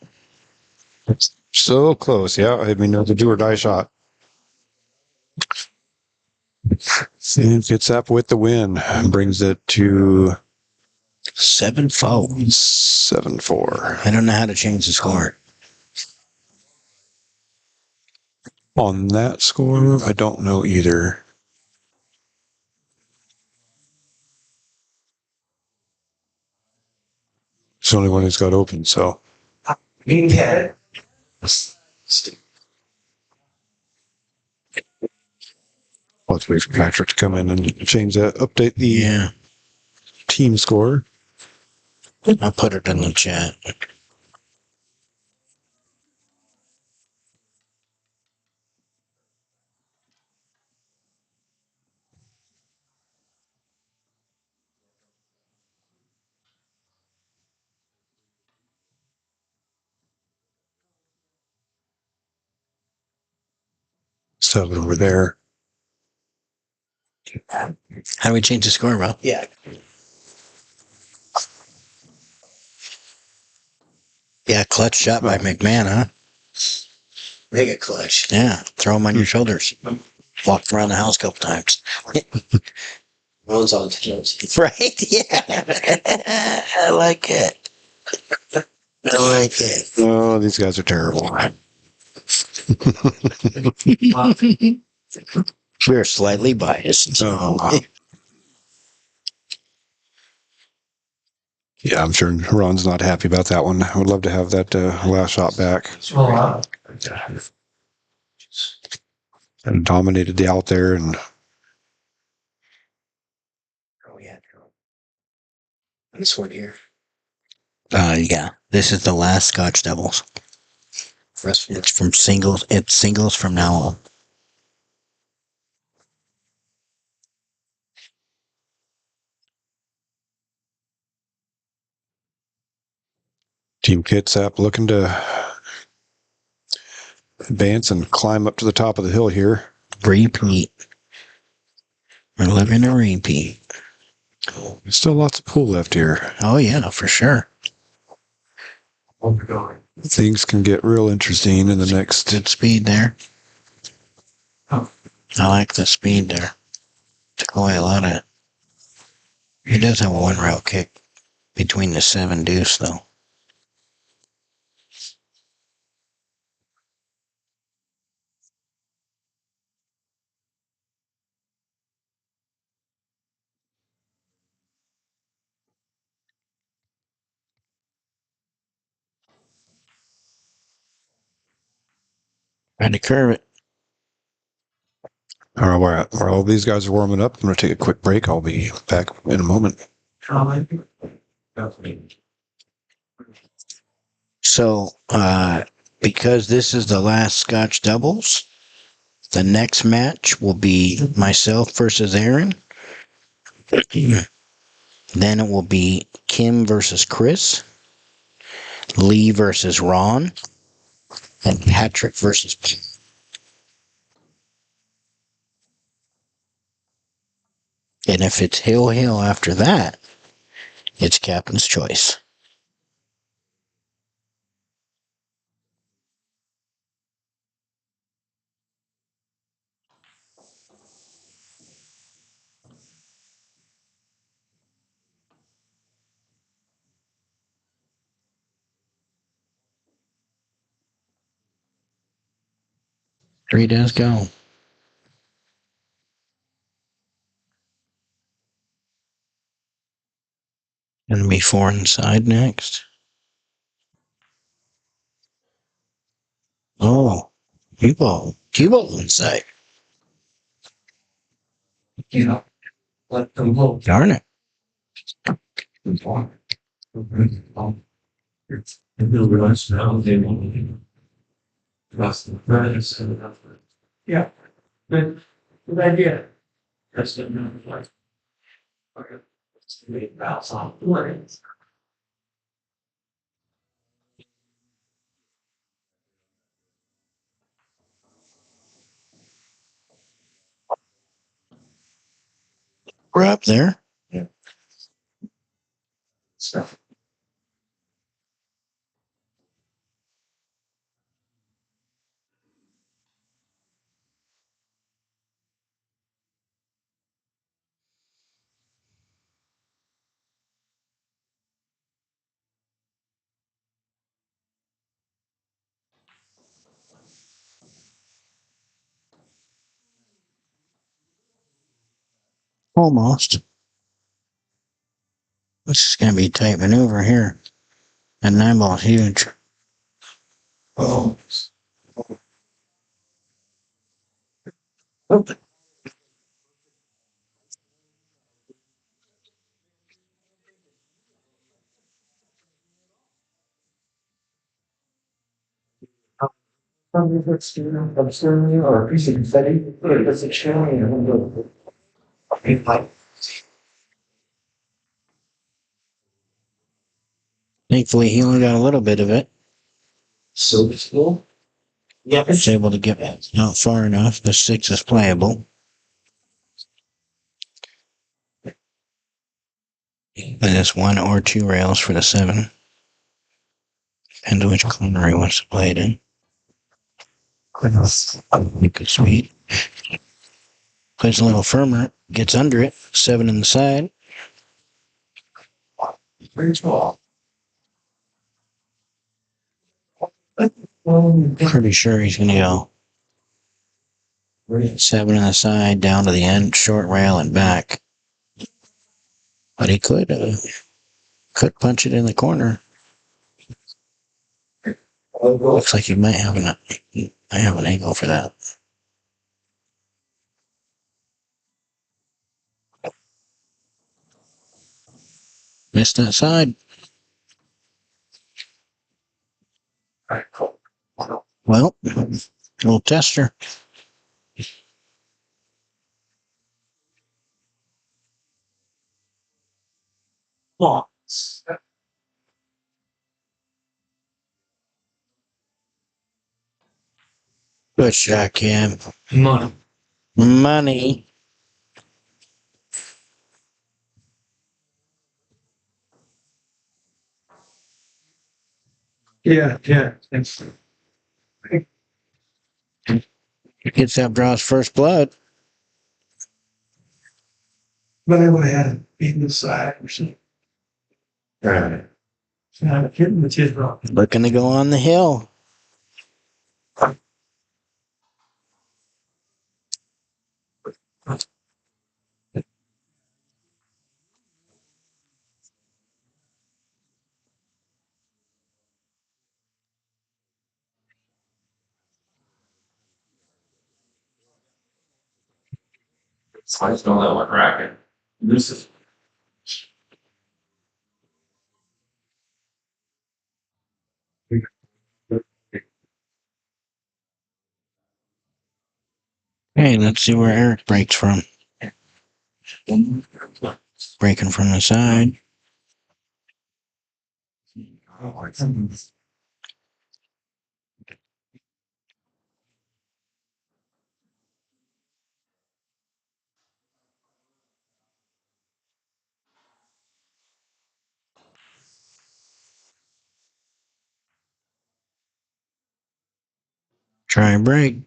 So close. Yeah, I mean, the do or die shot. And Kitsap with the win brings it to 7-4. 7-4. I don't know how to change the score. On that score, I don't know either. It's the only one who's got open, so. Yeah. Let's wait for Patrick to come in and change that, update the team score. I'll put it in the chat. So over there. How do we change the score, Rob? Yeah. Yeah, clutch shot by McMahon, huh? Mega clutch. Yeah, throw them on your shoulders. Walk around the house a couple times. Runs on to Right? Yeah. I like it. I like it. Oh, these guys are terrible. We're slightly biased. Oh. Yeah, I'm sure Ron's not happy about that one. I would love to have that last shot back. And dominated the out there, and Oh yeah. This one here. Yeah. This is the last Scotch doubles. It's from singles. It's singles from now on. Team Kitsap looking to advance and climb up to the top of the hill here. Repeat. We're living a repeat. There's still lots of pool left here. Oh, yeah, for sure. Things can get real interesting in the next. Good speed there. I like the speed there. Took away a lot of. He does have a one rail kick between the 7 deuce, though. Trying to curve it. All right, while all these guys are warming up, I'm going to take a quick break. I'll be back in a moment. So, because this is the last Scotch doubles, the next match will be myself versus Aaron. Then it will be Kim versus Chris, Lee versus Ron, and Patrick versus Pete. And if it's Hill after that, it's Captain's choice. 3 does go. Gonna be 4 inside next. Oh, cue ball inside. You know, let them go. Darn it. Yeah, good idea. That's the number like. Okay. It's the main routes on the lanes. We're up there. Yeah. Stuff. Almost. This is gonna be a tight maneuver here. And 9 ball's huge. Oh. Somebody puts you or a piece of confetti, put it as a cherry and go. Thankfully, he only got a little bit of it. So it's cool. Yeah. It's able to get not far enough. The 6 is playable. And it's 1 or 2 rails for the 7. Depends which corner he wants to play it in. Good speed. Plays a little firmer. Gets under it. 7 in the side. Pretty sure he's going to go 7 in the side, down to the end, short rail and back. But he could punch it in the corner. Looks like he might have an angle for that. Missed that side. Well, little tester. Good shot, Cam. Money. Yeah, thanks. Kitsap draws first blood. But I would have had it beaten the side or something. Right. I'm hitting the kid wrong. Looking to go on the hill. I just don't let one racket. This is. Hey, let's see where Eric breaks from. Breaking from the side. Try and break.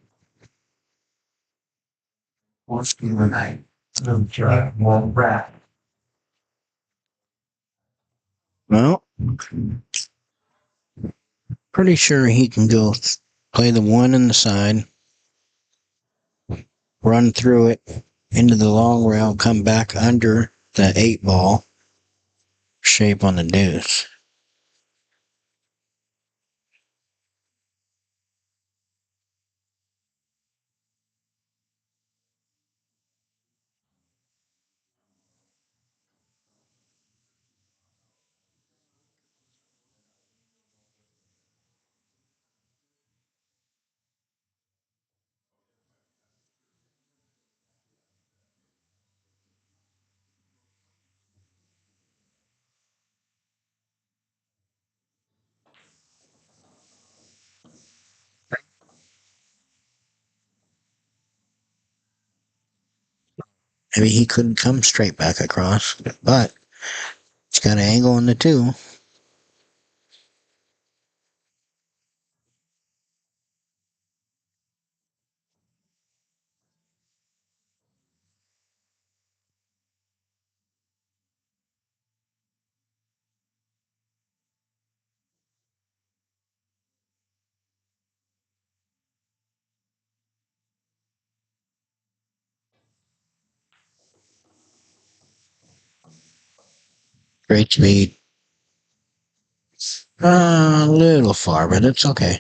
What's the night? I'm trying one rat. Well, pretty sure he can go play the 1 in the side. run through it into the long rail, come back under the 8-ball shape on the deuce. Maybe he couldn't come straight back across, but it's got an angle on the 2. Great speed. A little far, but it's okay.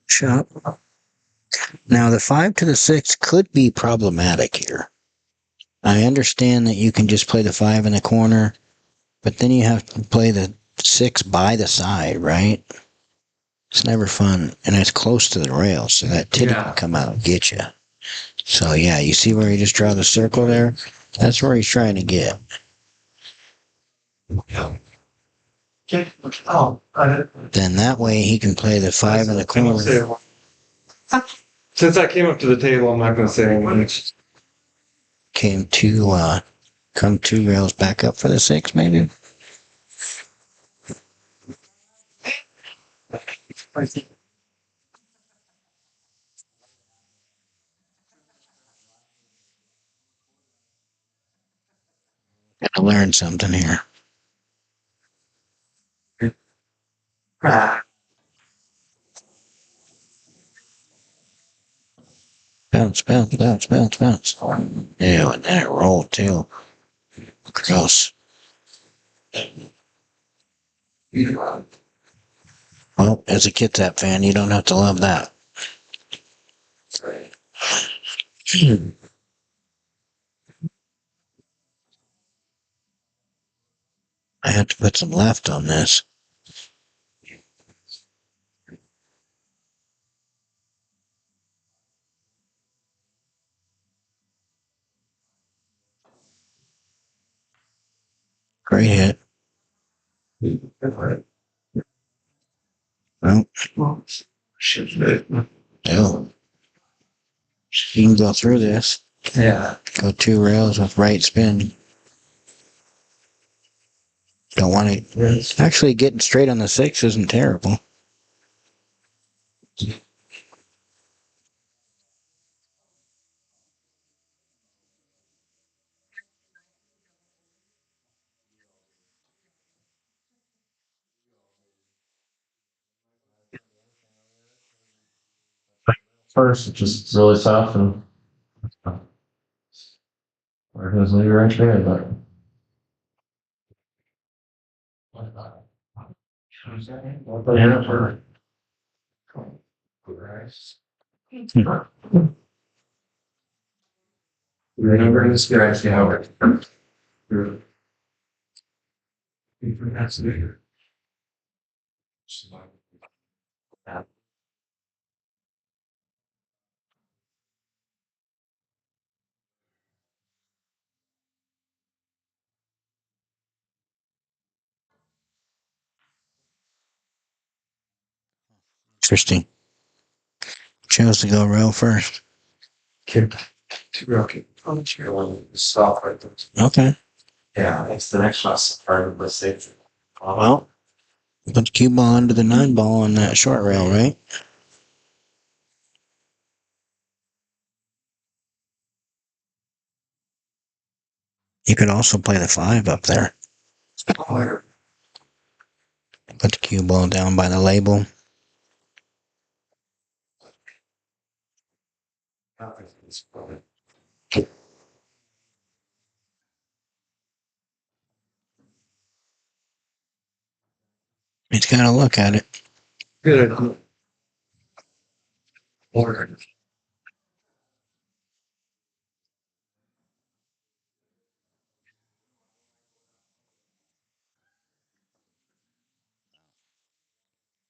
Shot. Now, the 5 to the 6 could be problematic here. I understand that you can just play the 5 in the corner, but then you have to play the 6 by the side, right? It's never fun, and it's close to the rail, so that titty can come out and get you. So, yeah, you see where he just draw the circle there? That's where he's trying to get. Then that way he can play the 5 in the corner. Since I came up to the table, I'm not going to say anything. Come 2 rails back up for the 6, maybe? Gotta learn something here. Bounce, bounce, bounce, bounce, bounce. Yeah, and then it rolled too. Gross. Well, as a Kitsap fan, you don't have to love that. I have to put some left on this. Great hit. Well, still, you can go through this. Yeah. Go 2 rails with right spin. Don't want to. Actually, getting straight on the 6 isn't terrible. First, it's just really soft and where it goes leave right there, but. Remember this guy, see how it. That's bigger. Interesting. Chose to go rail first. Okay. Stop right there. Okay. Yeah, it's the next last part of the safety. Well, put the cue ball under the 9 ball on that short rail, right? You could also play the 5 up there. Put the cue ball down by the label. He's got to look at it. Good. Order.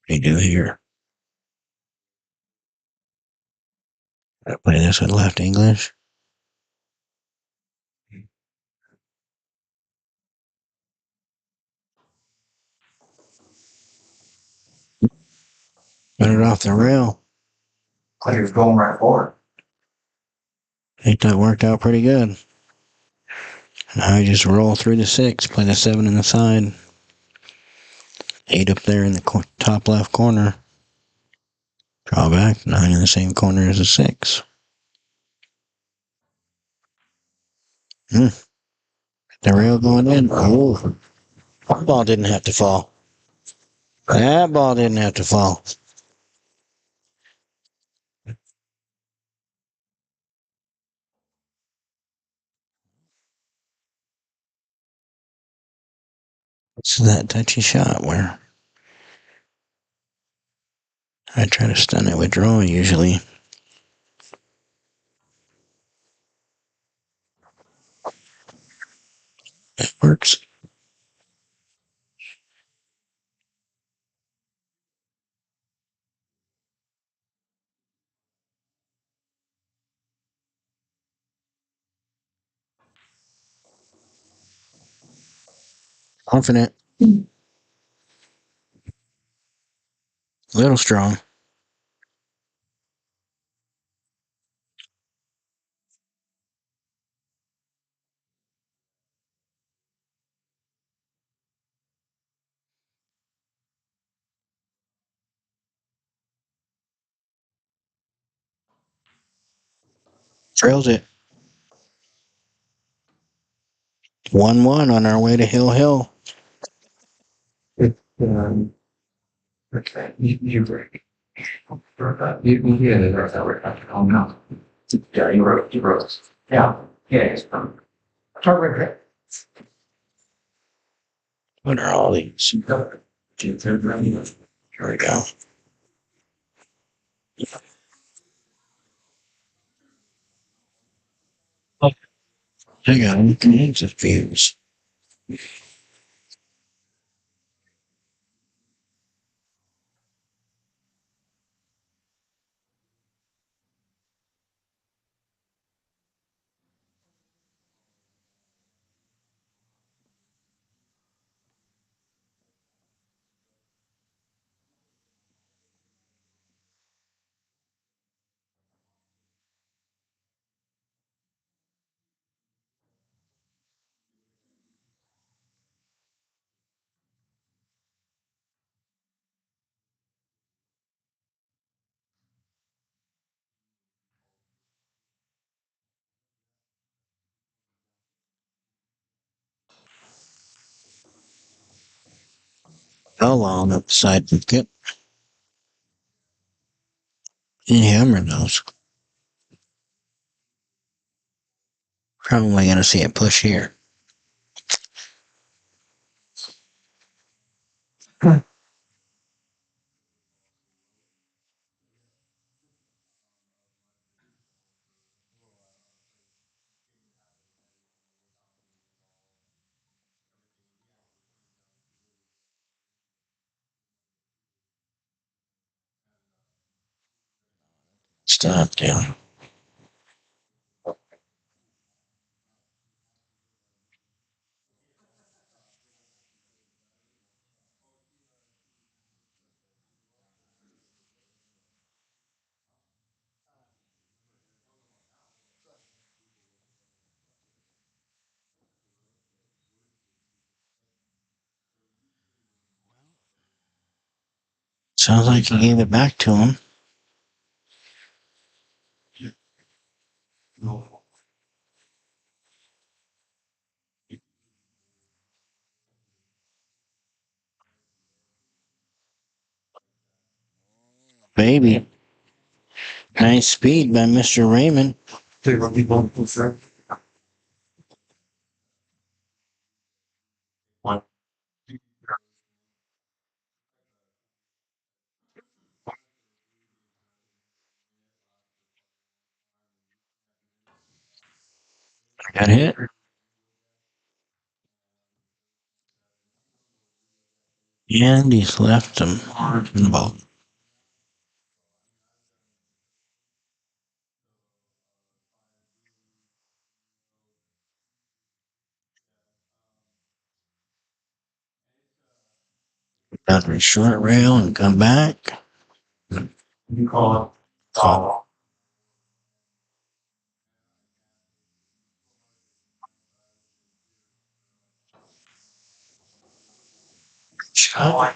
What do you do here? Gotta play this with left English. Got it off the rail. Like you're going right forward. I think that worked out pretty good. Now I just roll through the 6, play the 7 in the side. 8 up there in the top left corner. Draw back, 9 in the same corner as the 6. The rail going in. Oh, that ball didn't have to fall. That ball didn't have to fall. It's that touchy shot where I try to stun it with draw usually. It works. Confident. A little strong. Trails it. 1-1 on our way to Hill Hill. Okay, you break. You get it, or that we're not to come now. Yeah, you wrote. Yeah, it's from. Target. What are all these? Here we go. Hang on, you can use the fuse. How long up the side we get? And hammer those. Probably gonna see it push here. Stop down. Sounds like you gave it back to him. Baby. Nice speed by Mr. Raymond. Got hit. And he's left him in the ball. Got the short rail and come back. You call it. Call. Shot.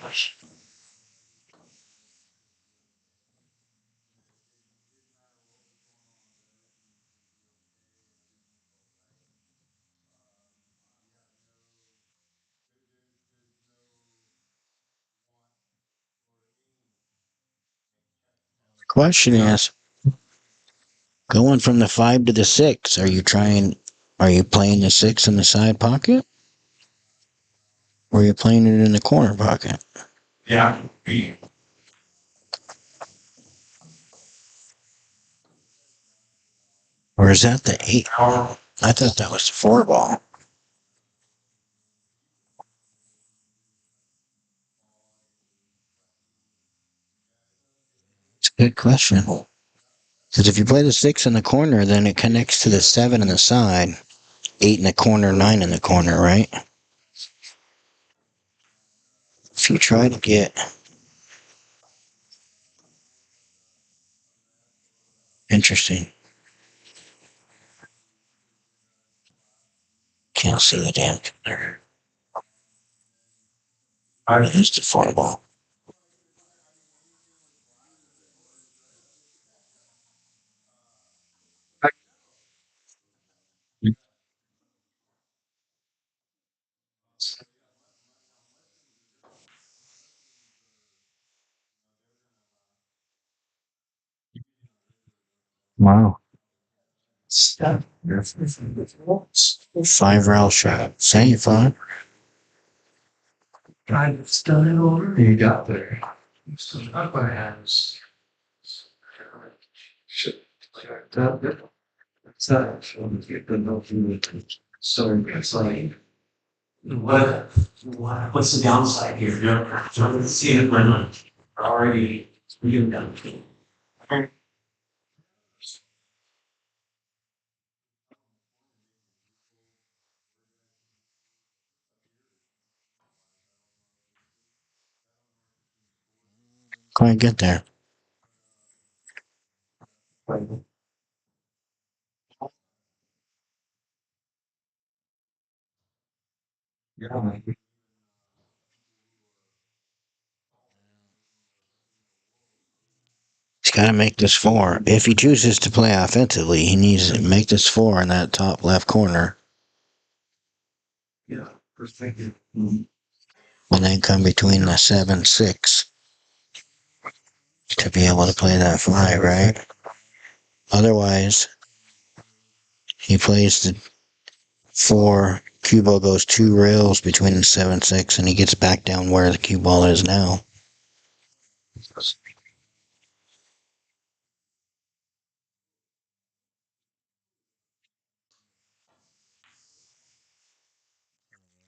Question is, going from the 5 to the 6, are you playing the 6 in the side pocket? Or are you playing it in the corner pocket? Yeah. Or is that the 8? I thought that was the 4 ball. It's a good question. Because if you play the 6 in the corner, then it connects to the 7 in the side, 8 in the corner, 9 in the corner, right? If you try to get... Interesting. Can't see the damn corner. Alright, here's the 4 ball. Wow. 5 rail shot. Same 5. Trying to stun it over. You got there. So up my hands. Shit. Like that. That's that. So get the no food. So it's like, what's the downside here? So let's see if we're not already doing done. Can't get there. Yeah. He's got to make this 4. If he chooses to play offensively, he needs to make this 4 in that top left corner. Yeah. Perspective. And then come between the 7, 6 to be able to play that 5, right? Otherwise, he plays the 4. Cue ball goes 2 rails between the 7, 6, and he gets back down where the cue ball is now.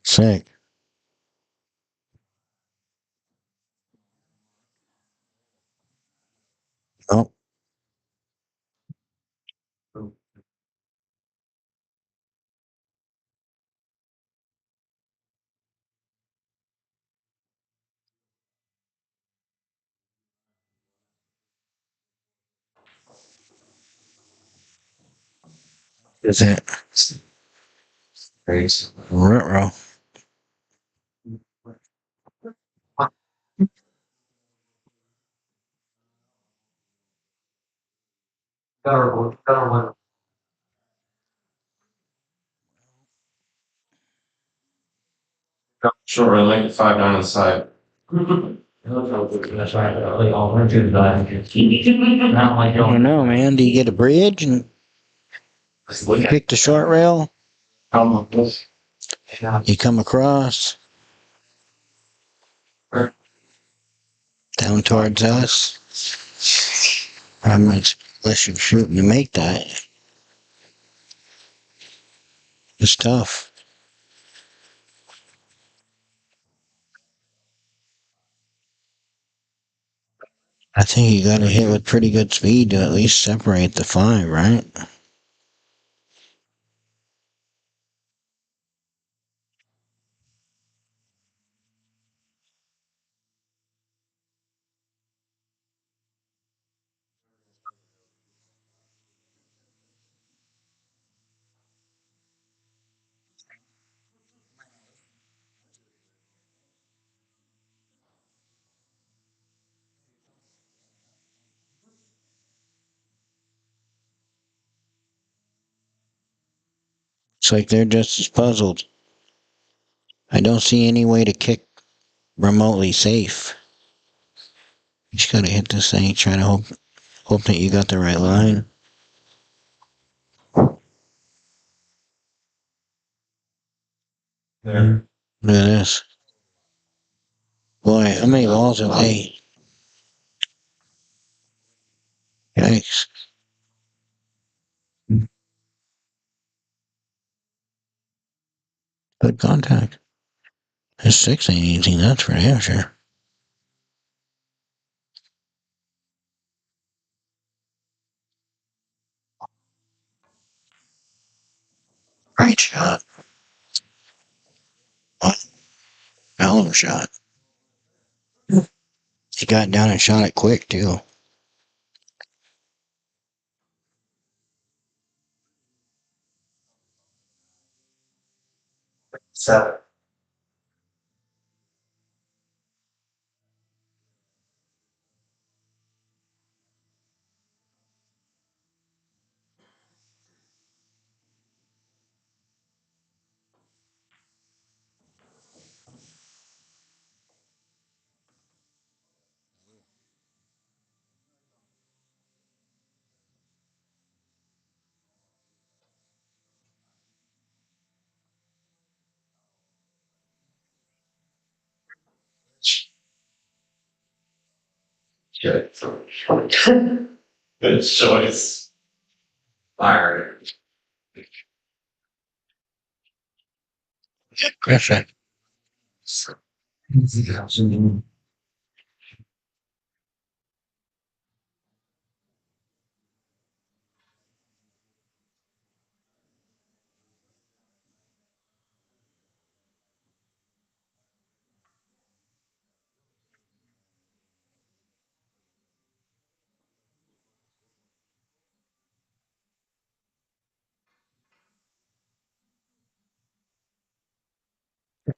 Sick. Oh. Is it? Race. Ruh-roh. Better one. Sure, I like the 5 down on the side. That's right. I'll run through the I don't know, man. Do you get a bridge and pick the short rail? You come across down towards us. How much less you're shooting to make that? It's tough. I think you gotta hit with pretty good speed to at least separate the 5, right? It's like they're just as puzzled. I don't see any way to kick remotely safe. You just gotta hit this thing, try to hope that you got the right line. There. Look at this. Boy, how many balls have they? Yikes. Good contact. This 6 ain't easy, that's for damn sure. Great shot. What? Hell of a shot. He got down and shot it quick, too. Seven. Good. Good choice. Fire. Griffin.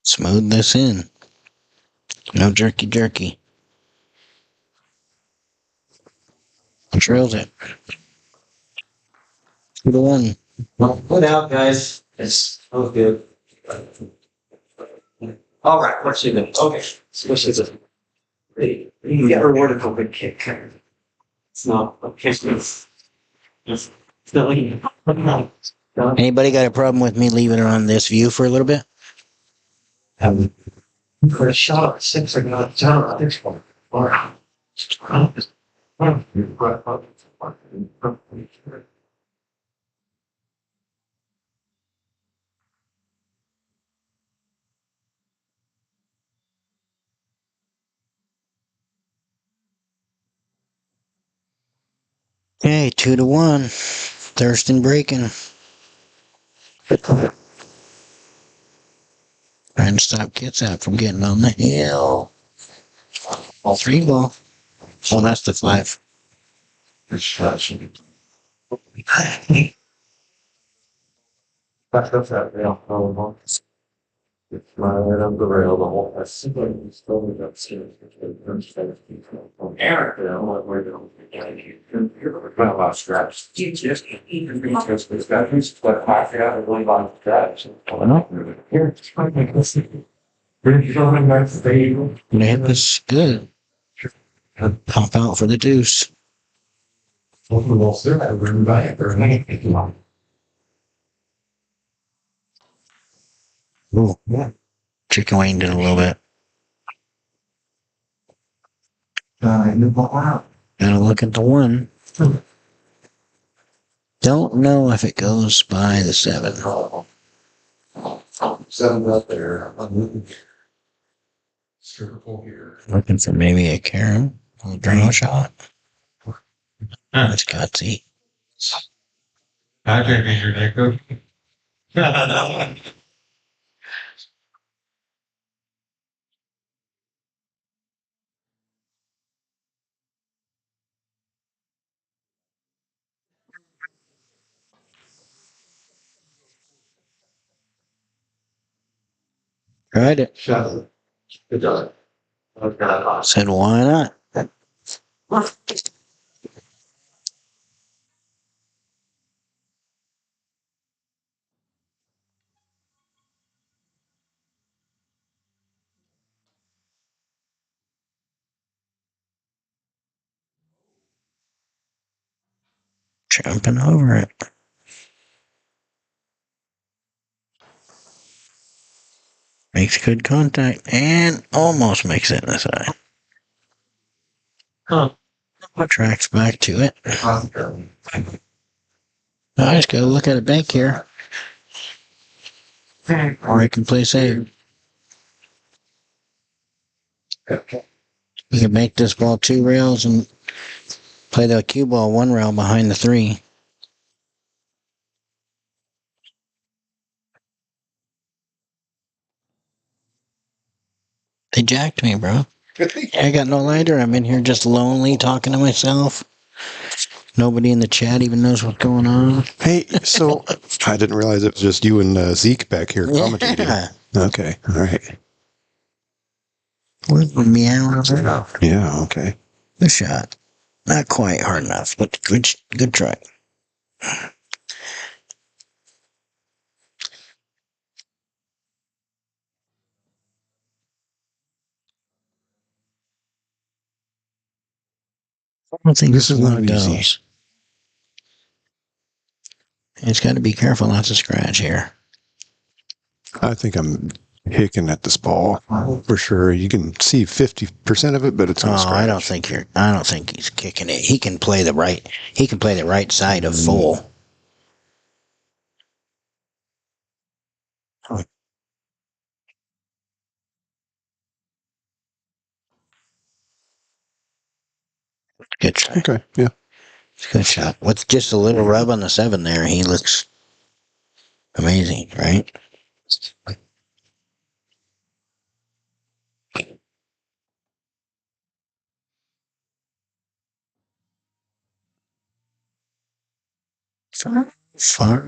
Smooth this in. No jerky jerky. Drills it. 2 to 1. Well, put out, guys. It's good. All right, let's see then. Okay. So this is a you get rewarded for a big kick. It's not a kick. It's silly. Anybody got a problem with me leaving it on this view for a little bit? For a shot at 6 or not down on this one. Or Okay, 2 to 1. Thurston breaking. Trying to stop Kitsap from getting on the hill. All 3 ball. Oh, that's the 5. Back up that rail. It's my right up the rail, the whole, I see what he's still upstairs. Eric, we're going to about straps. You just even because this guy who's got half out of one on straps. Here, it's fine. We're showing that stable. Gonna hit this good. Pop out for the deuce. Ooh, chicken winged it a little bit. Gotta look at the one. Don't know if it goes by the 7. 7 up there. Looking for maybe a Karen. A draw shot. That's gutsy. I can't be your neck up. Tried it. Shut it. Good job. Said why not? Jumping over it. Makes good contact and almost makes it this way. Tracks back to it. I just gotta look at a bank here. Or I can play safe. You can make this ball 2 rails and play the cue ball 1 rail behind the 3. They jacked me, bro. I got no lighter. I'm in here just lonely talking to myself. Nobody in the chat even knows what's going on. Hey, so I didn't realize it was just you and Zeke back here commentating. Yeah. Okay, all right. Where's the meow? Yeah, okay. Good shot. Not quite hard enough, but good try. I don't think this is one of those. It's got to be careful not to scratch here. I think I'm hicking at this ball for sure. You can see 50% of it, but it's on scratch. I don't think he's kicking it. He can play the right. He can play the right side of full. Good try. Okay, yeah. Good shot. With just a little rub on the 7 there, he looks amazing, right? Far.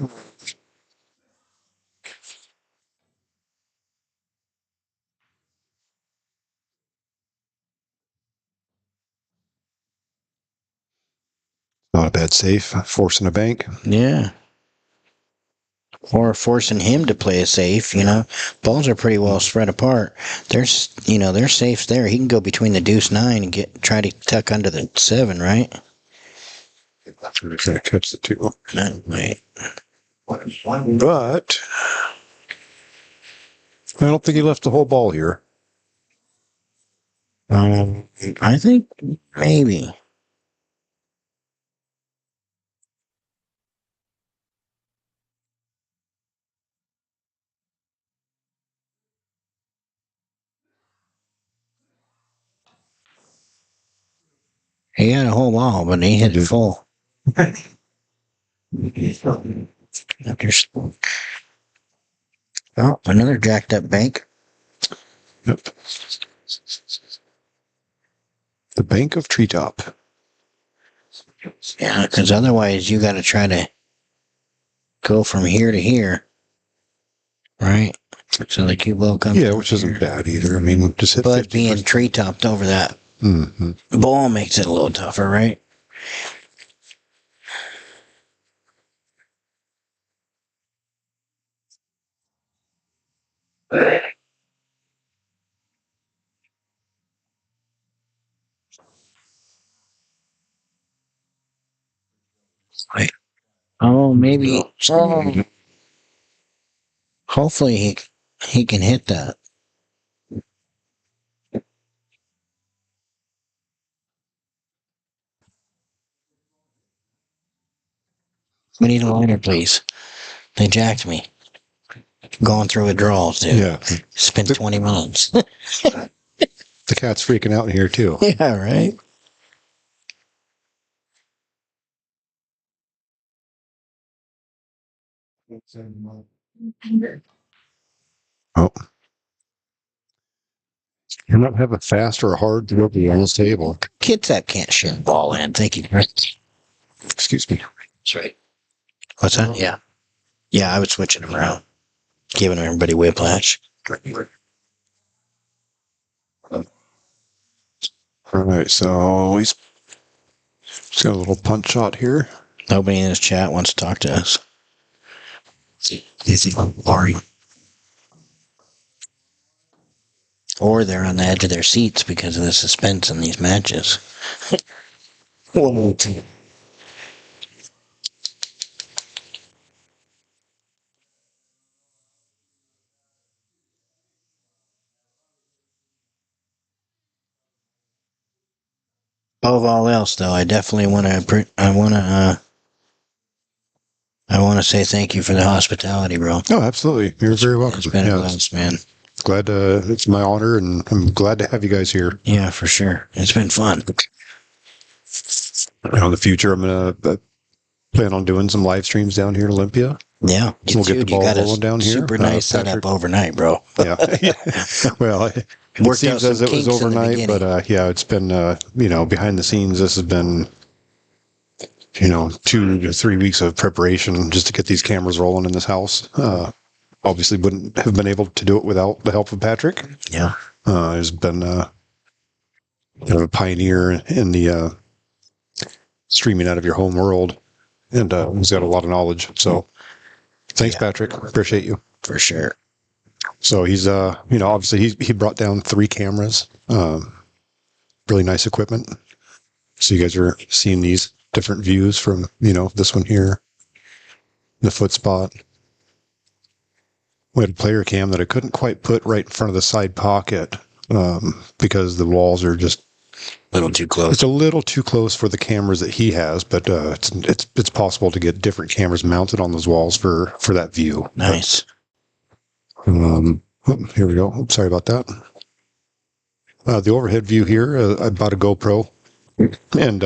Not a bad safe. Forcing a bank. Yeah. Or forcing him to play a safe, you know. Balls are pretty well spread apart. There's safes there. He can go between the deuce 9 and try to tuck under the 7, right? That's going to catch the 2. No, wait. But I don't think he left the whole ball here. I think maybe. He had a whole ball, but he hit it full. Oh, another jacked up bank. Yep. The bank of treetop. Yeah, because otherwise you got to try to go from here to here, right? So the cue ball comes. Yeah, which isn't bad either. I mean, just hit. But being treetopped over that ball makes it a little tougher, right? Oh, maybe. Hopefully he can hit that. We need a liner, please. They jacked me. Going through withdrawals, dude. Yeah. Spent 20 minutes. The cat's freaking out in here, too. Yeah, right? Oh. You're not having fast or hard delivery on this table. Kitsap can't shoot a ball in. Thank you. Excuse me. That's right. What's that? Yeah. Yeah, I was switching them around. Giving everybody whiplash. All right, so he's got a little punch shot here. Nobody in his chat wants to talk to us. Is he Ari? Or they're on the edge of their seats because of the suspense in these matches. Above all else, though, I definitely want to. I want to say thank you for the hospitality, bro. Oh, absolutely. You're very welcome. It's been a blast, man. Glad it's my honor, and I'm glad to have you guys here. Yeah, for sure. It's been fun. In the future, I'm gonna plan on doing some live streams down here in Olympia. Yeah, we'll get the ball rolling down here. Super nice setup overnight, bro. Yeah. Well, it seems as it was overnight, but yeah, it's been behind the scenes. This has been 2 to 3 weeks of preparation just to get these cameras rolling in this house. Obviously, wouldn't have been able to do it without the help of Patrick. Yeah, he's been a pioneer in the streaming out of your home world, and he's got a lot of knowledge. So, thanks, Patrick. Appreciate you for sure. So he's obviously he brought down 3 cameras, really nice equipment. So you guys are seeing these different views from this one here, the foot spot. We had a player cam that I couldn't quite put right in front of the side pocket because the walls are just a little too close. It's a little too close for the cameras that he has, but it's possible to get different cameras mounted on those walls for that view. Nice. Here we go. Oops, sorry about that. The overhead view here, I bought a GoPro and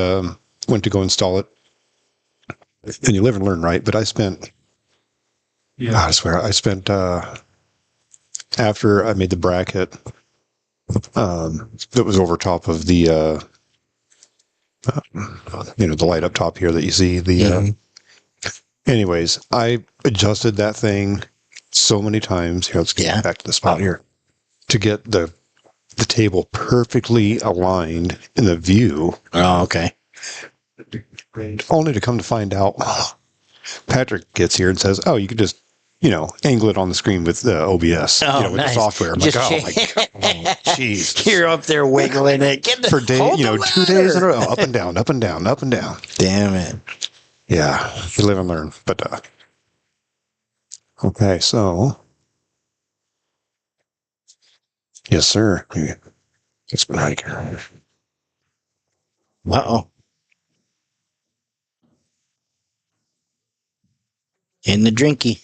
went to go install it. And you live and learn, right? But I spent, I swear, after I made the bracket that was over top of the, the light up top here that you see. Anyways, I adjusted that thing so many times. Here, let's get back to the spot here to get the table perfectly aligned in the view. Oh, okay. Only to come to find out, Patrick gets here and says, "Oh, you could just, angle it on the screen with OBS, with the software." I'm like, oh my god, jeez! You're up there wiggling it. Get the, for day, 2 days in a row, up and down, up and down, up and down. Damn it! Yeah, you live and learn. But okay, so yes, sir. It's been right here. Uh-oh. In the drinky.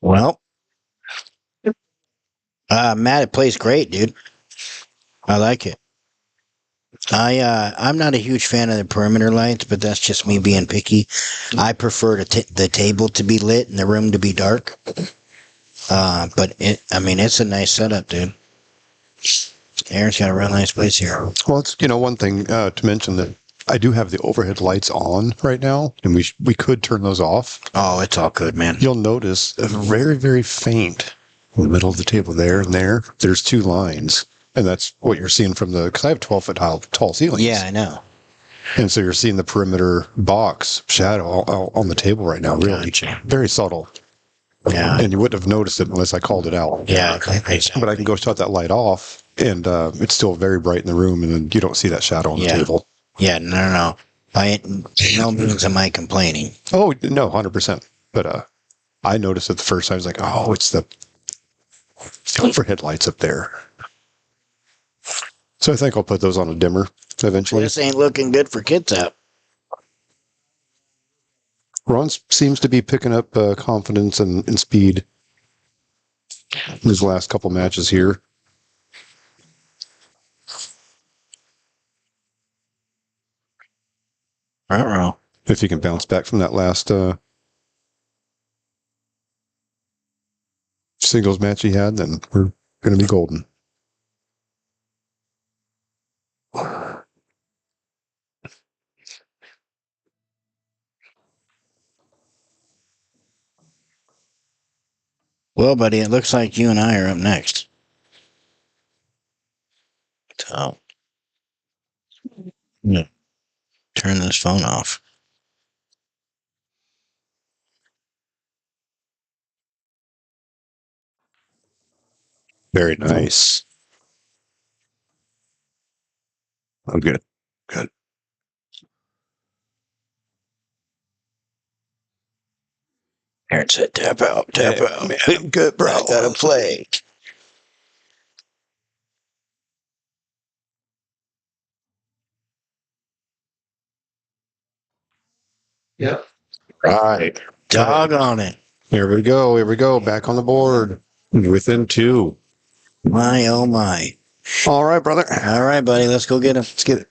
Well, Matt, it plays great, dude. I like it. I'm not a huge fan of the perimeter lights, but that's just me being picky. I prefer the table to be lit and the room to be dark. But it's a nice setup, dude. Aaron's got a real nice place here. Well, it's one thing to mention that I do have the overhead lights on right now, and we could turn those off. Oh, it's all good, man. You'll notice very, very faint in the middle of the table there and there. There's 2 lines, and that's what you're seeing from because I have 12-foot tall ceilings. Yeah, I know. And so you're seeing the perimeter box shadow on the table right now. Really, very subtle. Yeah. And you wouldn't have noticed it unless I called it out. Yeah, exactly. But I can go shut that light off, and it's still very bright in the room, and then you don't see that shadow on the table. Yeah, no. By no means am I complaining. Oh, no, 100%. But I noticed it the first time. I was like, oh, it's the overhead lights up there. So I think I'll put those on a dimmer eventually. This ain't looking good for Kitsap. Ron seems to be picking up confidence and speed in his last couple matches here. If he can bounce back from that last singles match he had, then we're going to be golden. Well, buddy, it looks like you and I are up next. So, turn this phone off. Very nice. Oh, good. Good. Aaron said, tap out. Man, good, bro. I gotta play. Yep. Right. Doggone it. Here we go. Back on the board. Within 2. My, oh my. All right, brother. All right, buddy. Let's go get him. Let's get it.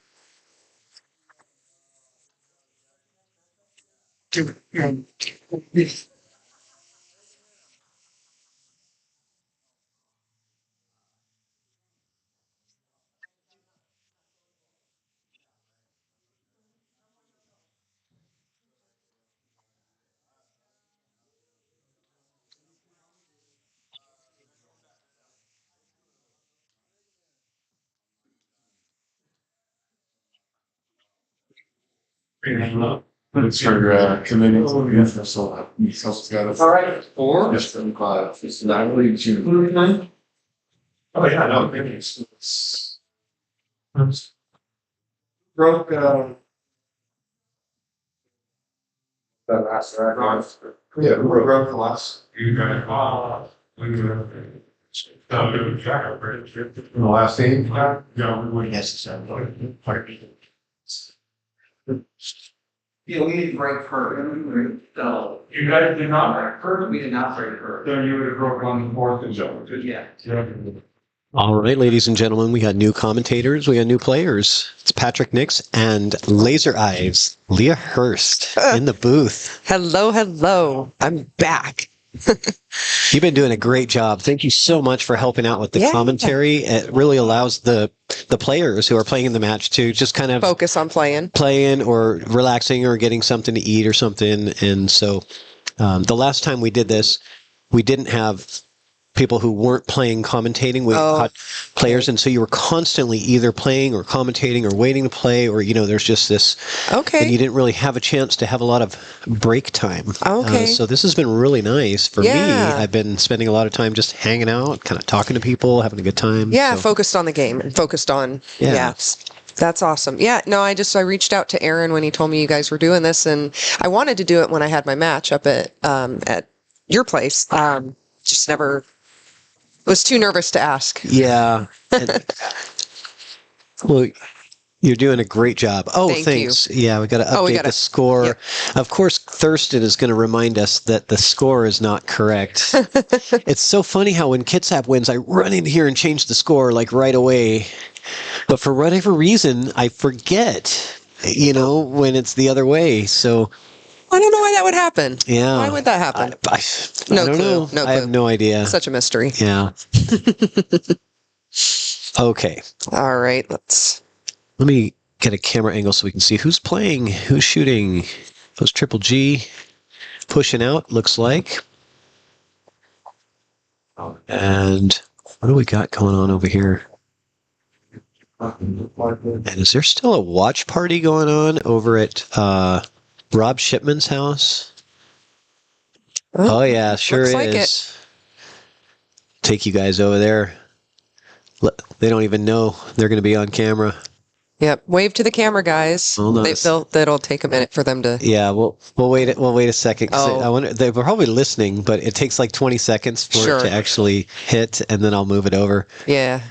It's for committing to the FSL. All right, 4. Yes, 5. It's not really June. Oh, yeah, no, maybe it's broke, that last record. Yeah, who broke the last? You got the last team? No, we wouldn't. Yes, Yeah, we didn't break her. No. You guys did not break her? We did not break her. Then you would have broke on the 4th and so. Yeah. All right, ladies and gentlemen, we got new commentators, we got new players. It's Patrick Nix and Laser Eyes, Leah Hurst in the booth. Hello. I'm back. You've been doing a great job. Thank you so much for helping out with the commentary. It really allows the players who are playing in the match to just kind of focus on playing or relaxing or getting something to eat or something. And so the last time we did this, we didn't have people who weren't playing commentating. We had players, and so you were constantly either playing or commentating or waiting to play, or there's just this. Okay. And you didn't really have a chance to have a lot of break time. Okay. So this has been really nice for me. I've been spending a lot of time just hanging out, kind of talking to people, having a good time. Yeah, focused on the game and focused on That's awesome. Yeah, no, I reached out to Aaron when he told me you guys were doing this, and I wanted to do it when I had my match up at your place. Just never was too nervous to ask. Yeah. Well, you're doing a great job. Oh, thanks. Yeah, we got to update the score. Yep. Of course, Thurston is going to remind us that the score is not correct. It's so funny how when Kitsap wins, I run in here and change the score like right away. But for whatever reason, I forget, when it's the other way. So I don't know why that would happen. Yeah. Why would that happen? No clue. No clue. I have no idea. Such a mystery. Yeah. Okay. All right. Let me get a camera angle so we can see who's playing, who's shooting. Those Triple G pushing out, looks like. And what do we got going on over here? And is there still a watch party going on over at Rob Shipman's house? Oh yeah, sure looks like is. Take you guys over there. They don't even know they're going to be on camera. Yep. Wave to the camera, guys. Hold on. That'll take a minute for them to. Yeah, we'll wait. We'll wait a second. 'Cause Oh. I wonder, they're probably listening, but it takes like 20 seconds for Sure. it to actually hit, and then I'll move it over. Yeah.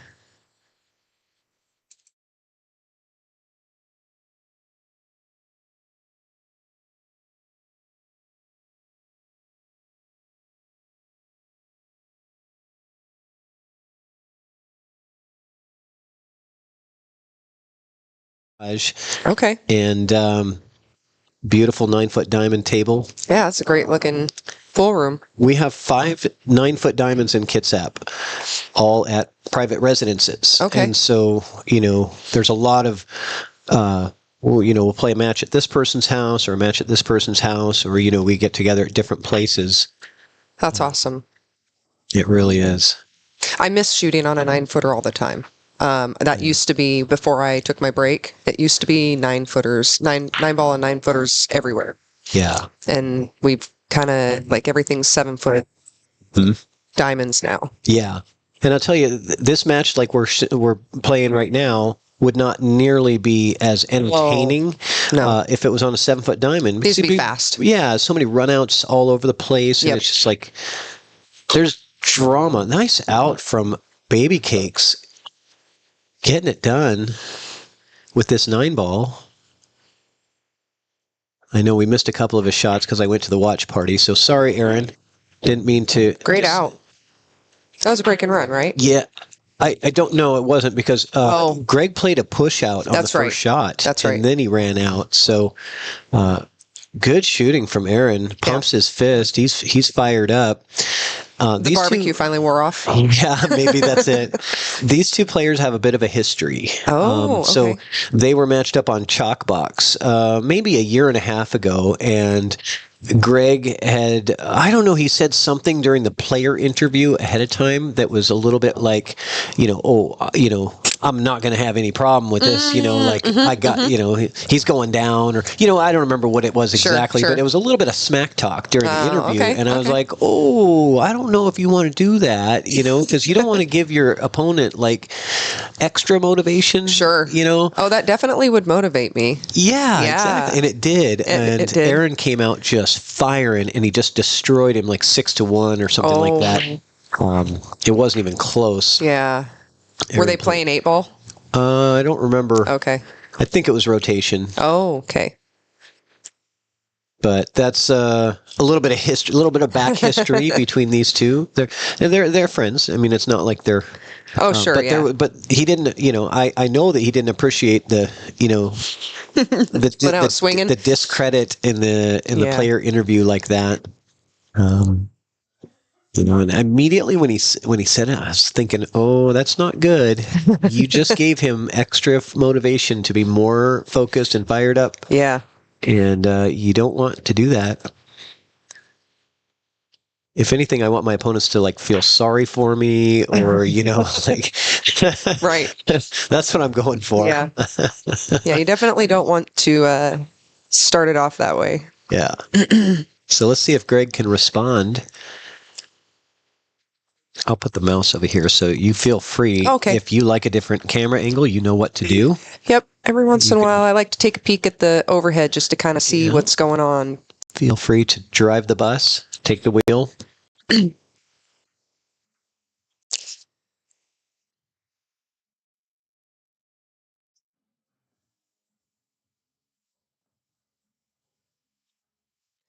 Okay. And beautiful 9-foot diamond table. Yeah, it's a great looking full room. We have 5 9-foot diamonds in Kitsap, all at private residences. Okay. And so, there's a lot of, we'll play a match at this person's house or a match at this person's house, or, we get together at different places. That's awesome. It really is. I miss shooting on a 9-footer all the time. That used to be before I took my break. It used to be 9-footers, nine ball and 9-footers everywhere. Yeah. And we've kind of like everything's 7-foot diamonds now. Yeah. And I'll tell you, this match like we're playing right now would not nearly be as entertaining if it was on a 7-foot diamond. These would be fast. Yeah, so many runouts all over the place, and it's just like there's drama. Nice out from Baby Cakes, getting it done with this 9-ball. I know we missed a couple of his shots because I went to the watch party. So sorry, Aaron. Didn't mean to. Great out. That was a break and run, right? Yeah. I don't know. It wasn't because Greg played a push out on the first shot. That's right. And then he ran out. So good shooting from Aaron. Pumps his fist. He's fired up. The barbecue finally wore off. Yeah, maybe that's it. These two players have a bit of a history. So they were matched up on Chalkbox maybe a year and a half ago, and Greg had, I don't know, he said something during the player interview ahead of time that was a little bit like, I'm not going to have any problem with this, I got, he's going down, or, I don't remember what it was exactly, but it was a little bit of smack talk during the interview. And I was like, I don't know if you want to do that, because you don't want to give your opponent like extra motivation. Oh, that definitely would motivate me. Yeah. Exactly. And it did. And it did. Aaron came out just firing, and he just destroyed him like 6-1 or something like that. It wasn't even close. Yeah. Were they playing 8-ball? I don't remember. Okay. I think it was rotation. Oh, okay. But that's a little bit of history, a little bit of back history between these two. They're friends. I mean, it's not like they're. Oh, sure. But he didn't. I know that he didn't appreciate the the discredit in the player interview like that. And immediately when he said it, I was thinking, oh, that's not good. You just gave him extra motivation to be more focused and fired up. Yeah. And you don't want to do that. If anything, I want my opponents to like feel sorry for me, or like right. That's what I'm going for. Yeah. Yeah, you definitely don't want to start it off that way. Yeah. So let's see if Greg can respond. I'll put the mouse over here so you feel free. Okay. If you like a different camera angle, you know what to do. Yep. Every once in a while, I like to take a peek at the overhead just to kind of see what's going on. Feel free to drive the bus, take the wheel.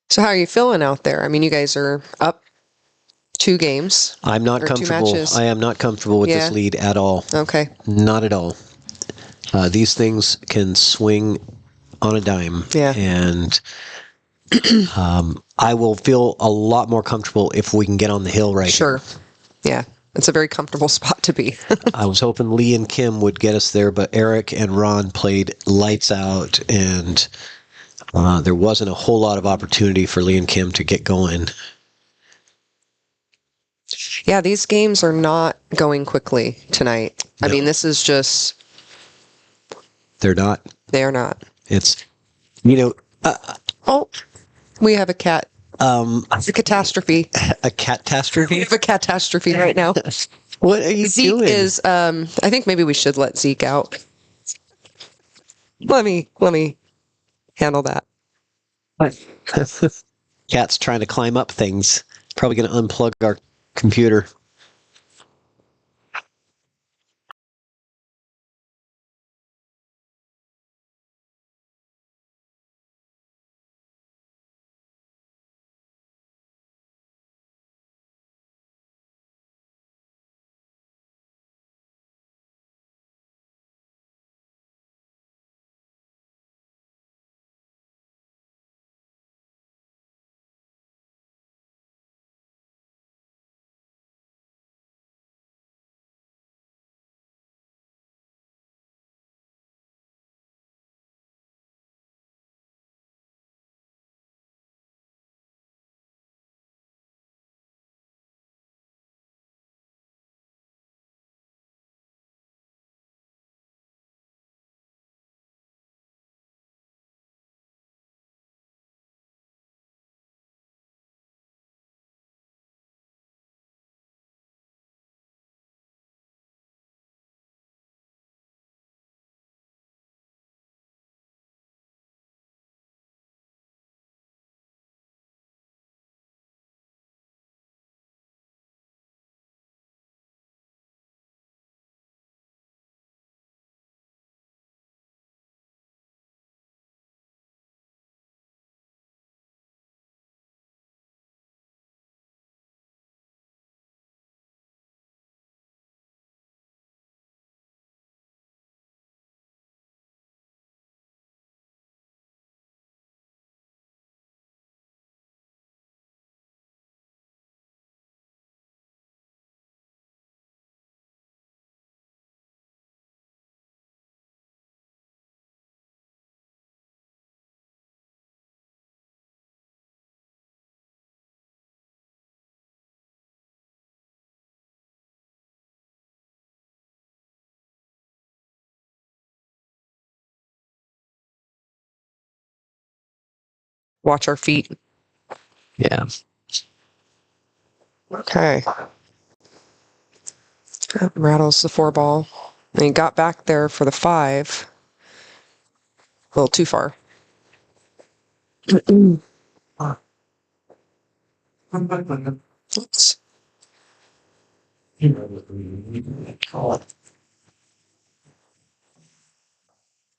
So how are you feeling out there? I mean, you guys are up 2 games. I'm not comfortable. I am not comfortable with this lead at all. Okay. Not at all. These things can swing on a dime. Yeah. And I will feel a lot more comfortable if we can get on the hill right Sure. Yeah. It's a very comfortable spot to be. I was hoping Lee and Kim would get us there, but Eric and Ron played lights out, and there wasn't a whole lot of opportunity for Lee and Kim to get going. Yeah, these games are not going quickly tonight. No. I mean, this is just... They're not. They are not. It's, oh, we have a cat It's a catastrophe. A catastrophe? We have a catastrophe right now. What are you Zeke doing? is, I think maybe we should let Zeke out. Let me handle that. Cat's trying to climb up things. Probably going to unplug our computer. Watch our feet. Yeah. Okay. Rattles the 4-ball. And he got back there for the 5. A little too far. Oops.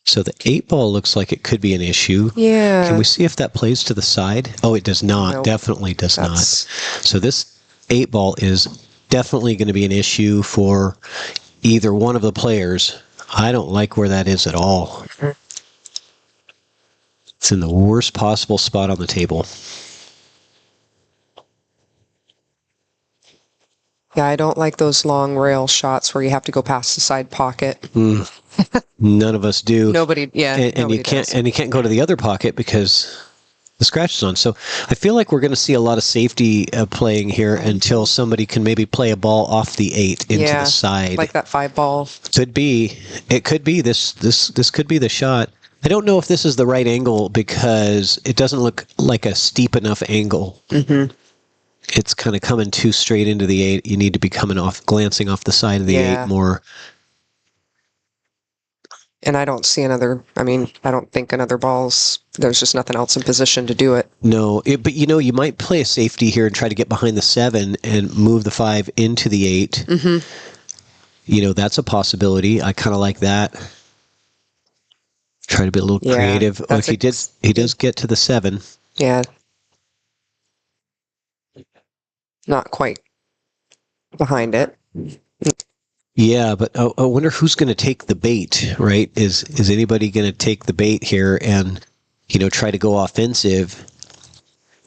So the 8-ball looks like it could be an issue. Yeah. Can we see if that plays to the side? Oh, it does not. Nope. Definitely does not. So this 8-ball is definitely going to be an issue for either one of the players. I don't like where that is at all. It's in the worst possible spot on the table. Yeah, I don't like those long rail shots where you have to go past the side pocket. None of us do. Nobody, yeah. And nobody you can't, does. and you can't go to the other pocket because the scratch is on. So I feel like we're going to see a lot of safety playing here until somebody can maybe play a ball off the 8 into the side. Like that 5-ball. Could be. It could be. This could be the shot. I don't know if this is the right angle because it doesn't look like a steep enough angle. Mm-hmm. It's kind of coming too straight into the 8. You need to be glancing off the side of the 8 more. And I don't see another, I don't think another ball's, there's just nothing else in position to do it. No, but you might play a safety here and try to get behind the 7 and move the 5 into the 8. Mm-hmm. That's a possibility. I kind of like that. Try to be a little creative. Oh, he does get to the 7. Yeah. Not quite behind it. Yeah, but I wonder who's going to take the bait, right? Is anybody going to take the bait here and, try to go offensive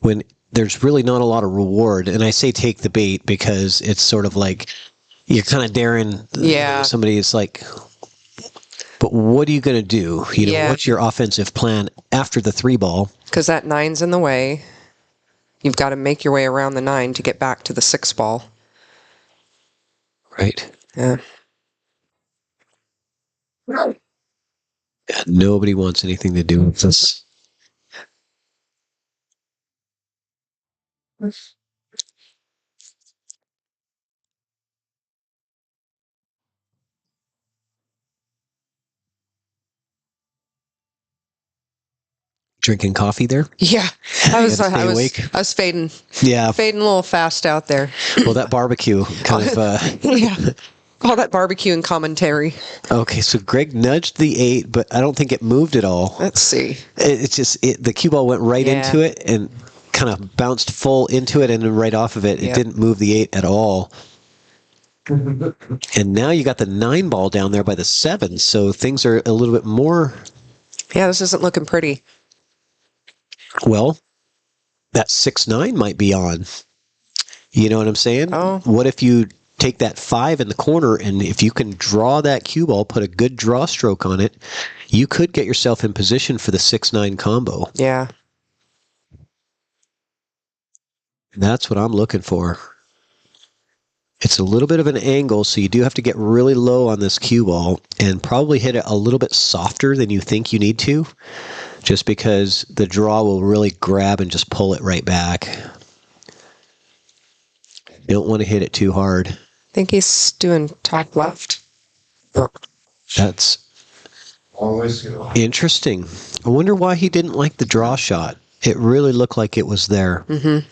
when there's really not a lot of reward? And I say take the bait because it's sort of like you're kind of daring somebody. It's like, but what are you going to do? What's your offensive plan after the 3-ball? Because that 9's in the way. You've got to make your way around the 9 to get back to the 6-ball. Right. Yeah. Nobody wants anything to do with this. Drinking coffee there? Yeah, I was fading. Yeah, fading a little fast out there. Well, that barbecue kind of. Yeah, all that barbecue and commentary. Okay, so Greg nudged the 8, but I don't think it moved at all. Let's see. It's just the cue ball went right into it and kind of bounced full into it and then right off of it. It didn't move the 8 at all. And now you got the 9 ball down there by the 7, so things are a little bit more. Yeah, this isn't looking pretty. Well, that 6-9 might be on. You know what I'm saying? Oh. What if you take that 5 in the corner, and if you can draw that cue ball, put a good draw stroke on it, you could get yourself in position for the 6-9 combo. Yeah. That's what I'm looking for. It's a little bit of an angle, so you do have to get really low on this cue ball and probably hit it a little bit softer than you think you need to, just because the draw will really grab and just pull it right back. You don't want to hit it too hard. I think he's doing top left. That's interesting. I wonder why he didn't like the draw shot. It really looked like it was there. Mm-hmm.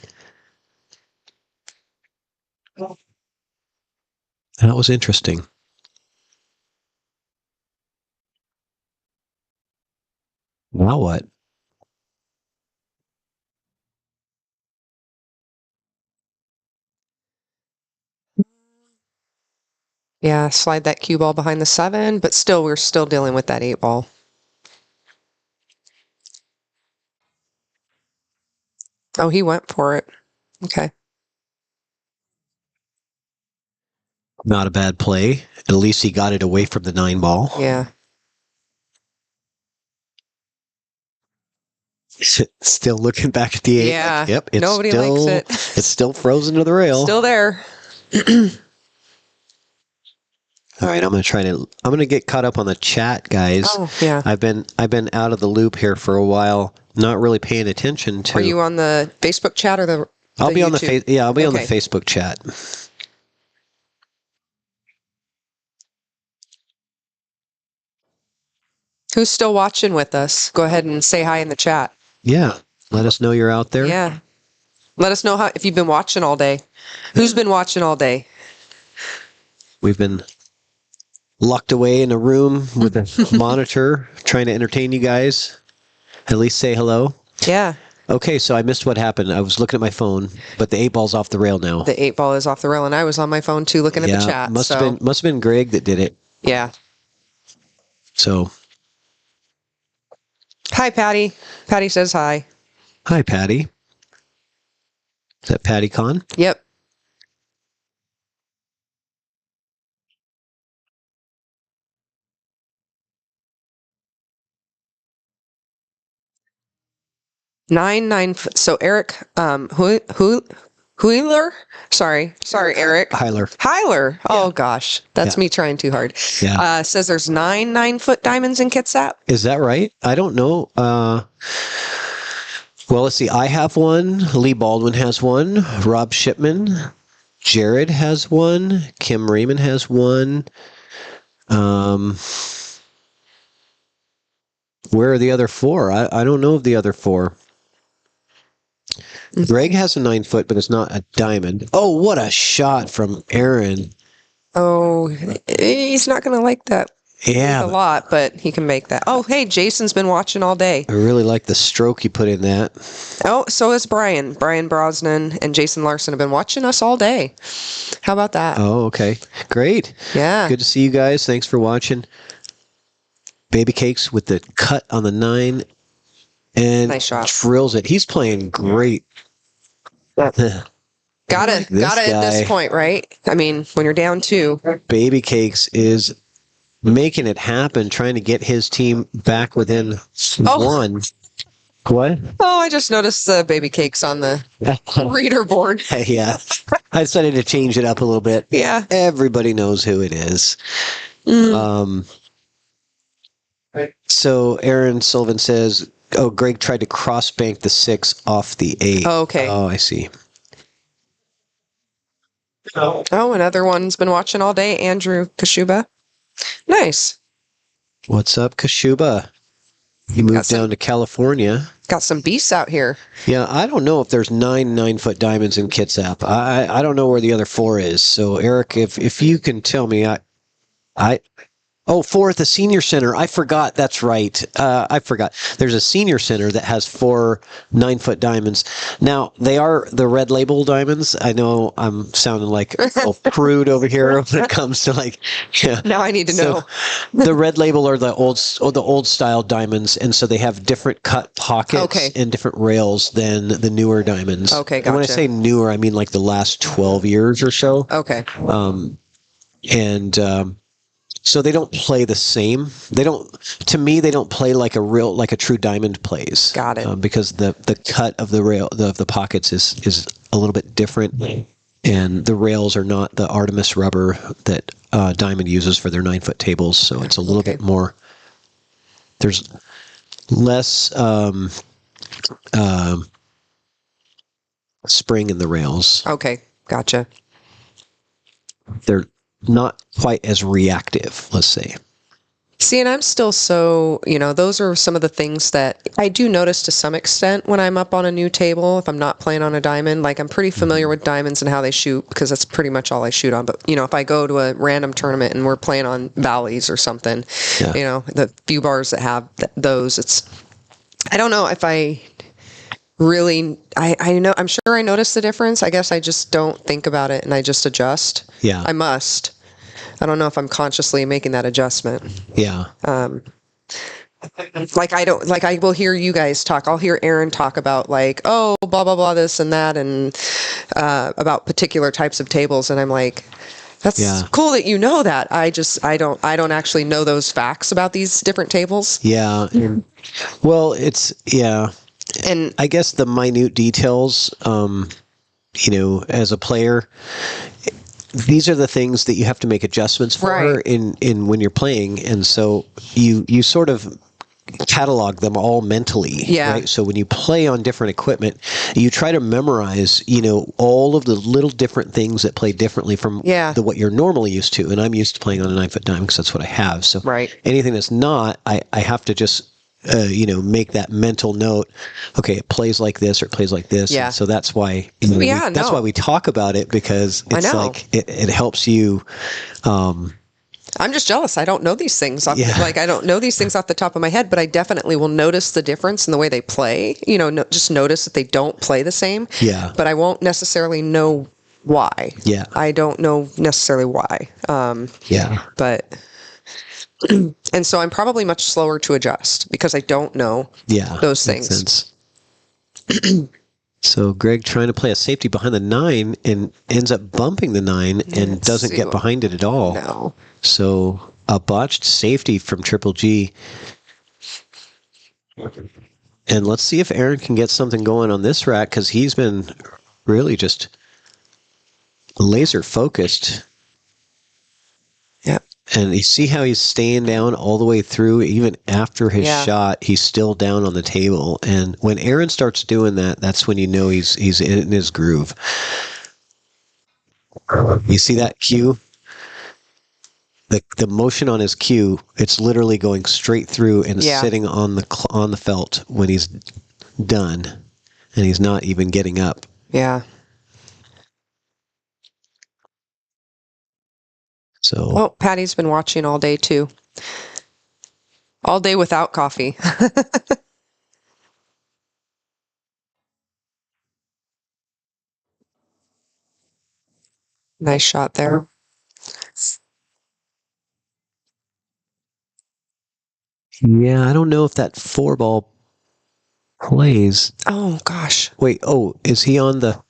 That was interesting. Now what? Yeah, slide that cue ball behind the 7, but still, we're still dealing with that 8 ball. Oh, he went for it. Okay. Not a bad play. At least he got it away from the 9 ball. Yeah. Still looking back at the 8. Yeah. Like, yep. It's Nobody still, likes it. It's still frozen to the rail. Still there. All right, I'm gonna get caught up on the chat, guys. Oh, yeah. I've been out of the loop here for a while, not really paying attention to. Are you on the Facebook chat or the I'll be on the YouTube? I'll be on the Facebook chat. Who's still watching with us? Go ahead and say hi in the chat. Yeah, let us know you're out there. Yeah. Let us know if you've been watching all day. Who's been watching all day? We've been locked away in a room with a monitor trying to entertain you guys. At least say hello. Yeah. Okay, so I missed what happened. I was looking at my phone, but the 8 ball's off the rail now. The 8 ball is off the rail, and I was on my phone too, looking at the chat. Must have been Greg that did it. Yeah. So. Hi, Patty. Patty says hi. Hi, Patty. Is that Patty Con? Yep. Nine. So Eric, Huiler? Sorry, Eric. Hyler. Oh gosh, that's me trying too hard. Yeah. Says there's 9 9-foot diamonds in Kitsap. Is that right? I don't know. Well, let's see. I have one. Lee Baldwin has one. Rob Shipman. Jared has one. Kim Raymond has one. Where are the other 4? I don't know of the other 4. Greg has a 9-foot, but it's not a diamond. Oh, what a shot from Aaron. Oh, he's not going to like that. Yeah. A lot, but he can make that. Oh, hey, Jason's been watching all day. I really like the stroke you put in that. Oh, so is Brian. Brian Brosnan and Jason Larson have been watching us all day. How about that? Oh, okay. Great. Yeah. Good to see you guys. Thanks for watching. Baby Cakes with the cut on the 9. And nice shot. Drills it. He's playing great. Gotta at this point, right? I mean, when you're down 2. Baby Cakes is making it happen, trying to get his team back within 1. What? Oh, I just noticed the Baby Cakes on the reader board. Yeah. I decided to change it up a little bit. Yeah. Everybody knows who it is. So Aaron Sullivan says, oh, Greg tried to cross bank the 6 off the 8. Oh, okay. Oh, I see. No. Oh, another one's been watching all day. Andrew Kashuba. Nice. What's up, Kashuba? You moved down to California. Got some beasts out here. Yeah, I don't know if there's 9 9-foot diamonds in Kitsap. I don't know where the other 4 is. So Eric, if you can tell me, Oh, 4 at the senior center. I forgot. That's right. I forgot. There's a senior center that has 4 9-foot diamonds. Now, they are the red label diamonds. I know I'm sounding like a prude over here when it comes to like. Yeah. Now I need to know. The red label are the old style diamonds, and so they have different cut pockets and different rails than the newer diamonds. Okay, gotcha. And when I say newer, I mean like the last 12 years or so. Okay. So they don't play the same. To me, they don't play like a true diamond plays. Got it. Because the cut of the rail of the pockets is a little bit different, and the rails are not the Artemis rubber that Diamond uses for their 9-foot tables. So it's a little bit more. There's less spring in the rails. Okay, gotcha. They're not quite as reactive, let's say. See, and I'm still so, those are some of the things that I do notice to some extent when I'm up on a new table, if I'm not playing on a diamond. Like, I'm pretty familiar with diamonds and how they shoot because that's pretty much all I shoot on. But, if I go to a random tournament and we're playing on valleys or something, the few bars that have those, I don't know if I really, I know, I'm sure I notice the difference. I guess I just don't think about it and I just adjust. Yeah. I must. I don't know if I'm consciously making that adjustment. Yeah. I will hear you guys talk. I'll hear Aaron talk about blah, blah, blah, this and that, and about particular types of tables. And I'm like, that's cool that you know that. I don't actually know those facts about these different tables. Yeah. Well, and I guess the minute details, as a player, these are the things that you have to make adjustments for in when you're playing, and so you sort of catalog them all mentally. Yeah. Right? So when you play on different equipment, you try to memorize, all of the little different things that play differently from what you're normally used to. And I'm used to playing on a 9-foot diamond because that's what I have. So anything that's not, I have to just make that mental note. Okay, it plays like this or it plays like this. Yeah. And so that's why that's why we talk about it, because it's like it helps you. I'm just jealous. I don't know these things. I don't know these things off the top of my head, but I definitely will notice the difference in the way they play. Just notice that they don't play the same. Yeah. But I won't necessarily know why. Yeah. I don't know necessarily why. But. And so I'm probably much slower to adjust because I don't know those things. Makes sense. So Greg trying to play a safety behind the 9 and ends up bumping the 9 and doesn't get behind it at all. No. So a botched safety from Triple G. And let's see if Aaron can get something going on this rack, because he's been really just laser focused. And you see how he's staying down all the way through, even after his shot, he's still down on the table. And when Aaron starts doing that, that's when you know he's in his groove. You see that cue? The motion on his cue, it's literally going straight through and sitting on the felt when he's done, and he's not even getting up. Yeah. So. Oh, Patty's been watching all day too. All day without coffee. Nice shot there. Yeah, I don't know if that 4-ball plays. Oh gosh. Wait. Oh, is he on the?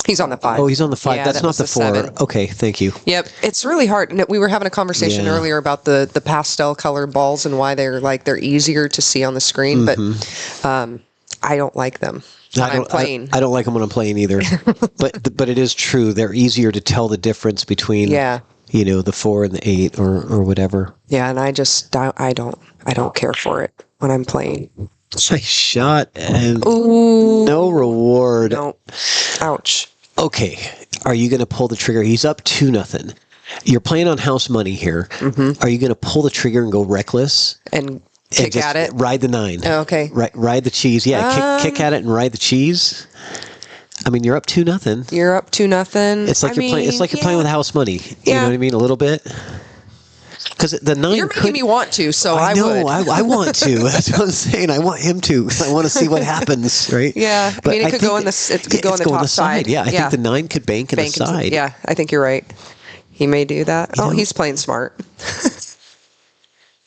He's on the 5. Oh, he's on the 5. Yeah, That's not the 4. 7. Okay, thank you. Yep, it's really hard. We were having a conversation earlier about the pastel colored balls and why they're easier to see on the screen, but I don't like them when I'm playing. I don't like them when I'm playing either. but it is true. They're easier to tell the difference between the 4 and the 8 or whatever. Yeah, and I don't care for it when I'm playing. Nice shot and no reward. No. Ouch. Okay, are you going to pull the trigger? He's up 2-0. You're playing on house money here. Mm-hmm. Are you going to pull the trigger and go reckless? And kick just at it? Ride the 9. Oh, okay. Ride the cheese. Yeah, kick at it and ride the cheese. I mean, you're up 2-0. You're up 2-0. It's like you're playing. It's like you're playing with house money. You Yeah. know what I mean? A little bit. Because the 9. You're making me want to, so I know. would. I want to. That's what I'm saying. I want him to. I want to see what happens. Right? Yeah. But I mean, it could go on the. It could go on the top side. Yeah. I think the 9 could bank in the side. Yeah. I think you're right. He may do that. He's playing smart.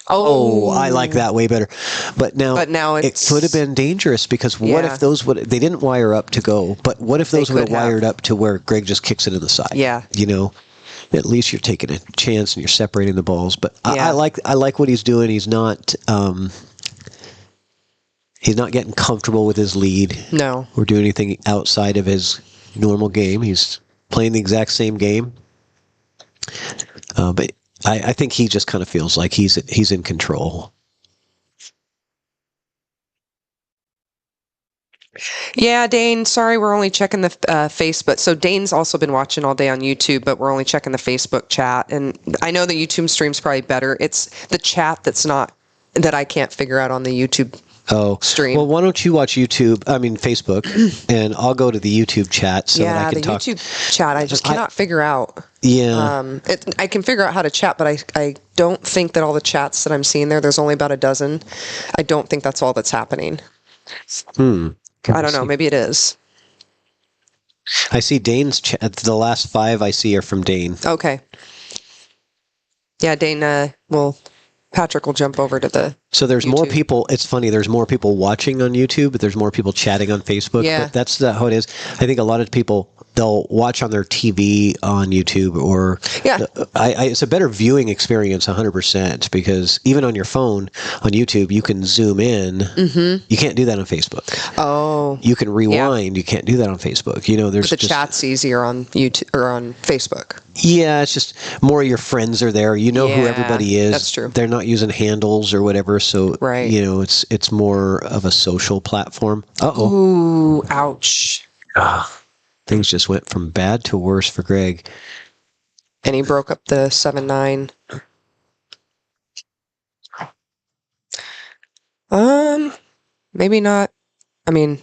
Oh, I like that way better. But now it could have been dangerous because what if those they didn't wire up to go, but what if those would have wired up to where Greg just kicks it in the side? Yeah. You know, at least you're taking a chance and you're separating the balls. But I like what he's doing. He's not getting comfortable with his lead. No. Or doing anything outside of his normal game. He's playing the exact same game. But I think he just kind of feels like he's in control. Yeah, Dane, sorry, we're only checking the Facebook. So Dane's also been watching all day on YouTube, but we're only checking the Facebook chat. And I know the YouTube stream's probably better. It's the chat that I can't figure out on the YouTube stream. Well, why don't you watch Facebook, and I'll go to the YouTube chat so that I can talk. Yeah, the YouTube chat, I just cannot figure out. Yeah. I can figure out how to chat, but I don't think that all the chats that I'm seeing there's only about a dozen. I don't think that's all that's happening. I don't know. Maybe it is. I see Dane's chat. The last 5 I see are from Dane. Okay. Yeah, Dane, Patrick will jump over to the So there's YouTube. more people. It's funny. There's more people watching on YouTube, but there's more people chatting on Facebook. Yeah. But that's how it is. I think a lot of people, they'll watch on their TV on YouTube or it's a better viewing experience 100% because even on your phone on YouTube, you can zoom in. Mm-hmm. You can't do that on Facebook. Oh. You can rewind. Yeah. You can't do that on Facebook. You know, there's but the chat's easier on YouTube or on Facebook. Yeah, it's just more of your friends are there. You know who everybody is. That's true. They're not using handles or whatever, so you know it's more of a social platform. Ooh, ouch! Things just went from bad to worse for Greg. And he broke up the 7-9. Maybe not. I mean,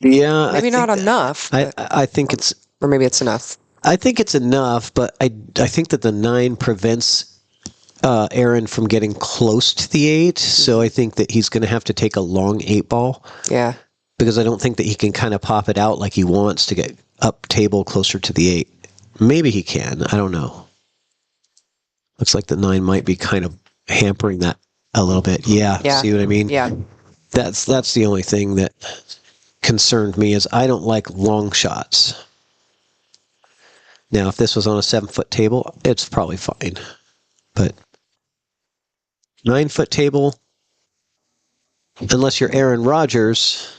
yeah, maybe not enough. I think it's, or maybe it's enough. I think it's enough, but I think that the 9 prevents Aaron from getting close to the 8. So I think that he's going to have to take a long 8 ball. Yeah. Because I don't think that he can kind of pop it out like he wants to get up table closer to the 8. Maybe he can. I don't know. Looks like the 9 might be kind of hampering that a little bit. Yeah. See what I mean? Yeah. That's the only thing that concerned me is I don't like long shots. Now, if this was on a 7-foot table, it's probably fine. But 9-foot table, unless you're Aaron Rodgers.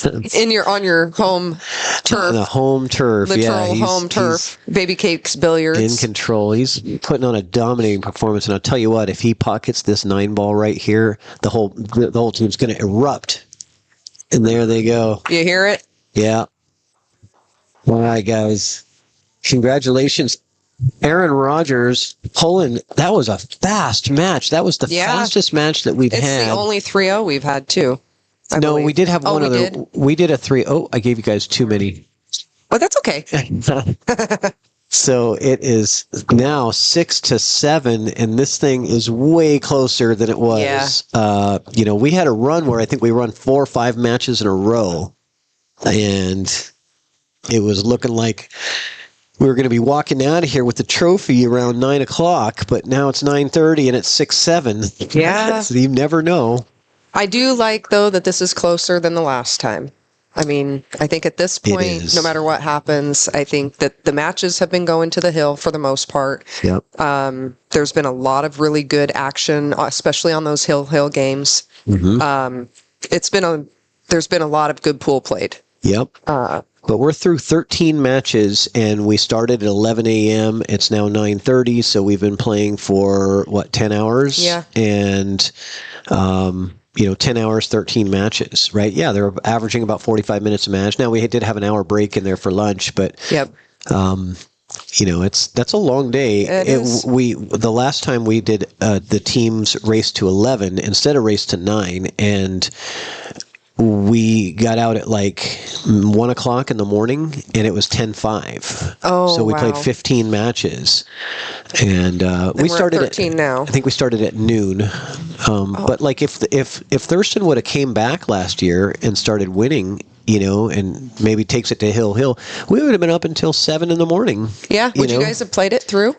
On your home turf. On a home turf, literal home turf. Baby Cakes Billiards. In control. He's putting on a dominating performance. And I'll tell you what, if he pockets this 9 ball right here, the whole team's going to erupt. And there they go. You hear it? Yeah. All right, guys. Congratulations. Aaron Rodgers pulling. That was a fast match. That was the fastest match that we've had. It's the only 3-0 we've had, too. I believe. We did have one other. We did a 3. Oh, I gave you guys too many. Well, that's okay. So it is now 6-7, and this thing is way closer than it was. Yeah. We had a run where I think we run 4 or 5 matches in a row, and it was looking like we were going to be walking out of here with the trophy around 9 o'clock, but now it's 9:30 and it's 6-7. Yeah. So you never know. I do like, though, that this is closer than the last time. I mean, I think at this point, no matter what happens, I think that the matches have been going to the hill for the most part. Yep. There's been a lot of really good action, especially on those hill games. Mm-hmm. There's been a lot of good pool played. Yep. But we're through 13 matches, and we started at 11 a.m. It's now 9:30, so we've been playing for, 10 hours? Yeah. And 10 hours, 13 matches, right? Yeah, they're averaging about 45 minutes a match. Now, we did have an hour break in there for lunch, but Yep. that's a long day. It is. The last time we did the teams race to 11 instead of race to 9, and we got out at like 1 o'clock in the morning, and it was 10:05. Oh, so we wow. played 15 matches, and we we're started at 13 now. I think we started at noon. But like if Thurston would have came back last year and started winning, and maybe takes it to Hill, we would have been up until 7 in the morning. Yeah. Would you guys have played it through?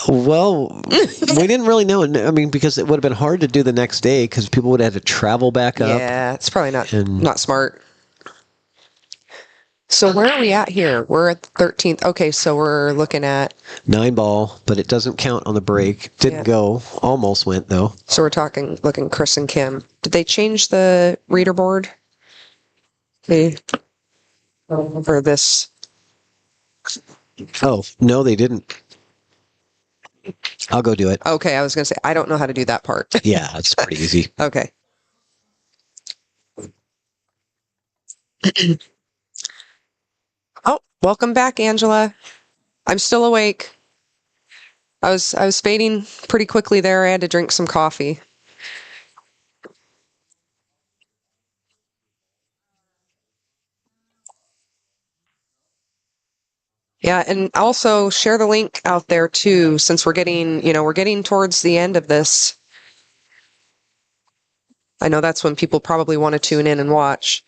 Well, we didn't really know. I mean, because it would have been hard to do the next day because people would have had to travel back up. Yeah, it's probably not smart. So where are we at here? We're at the 13th. Okay, so we're looking at 9 ball, but it doesn't count on the break. Didn't go. Almost went though. So we're looking Chris and Kim. Did they change the reader board? For this? Oh no, they didn't. I'll go do it. Okay, I was going to say, I don't know how to do that part. Yeah, it's pretty easy. Okay. Oh, welcome back, Angela. I'm still awake. I was fading pretty quickly there. I had to drink some coffee. Yeah, and also share the link out there too, since we're getting towards the end of this. I know that's when people probably want to tune in and watch.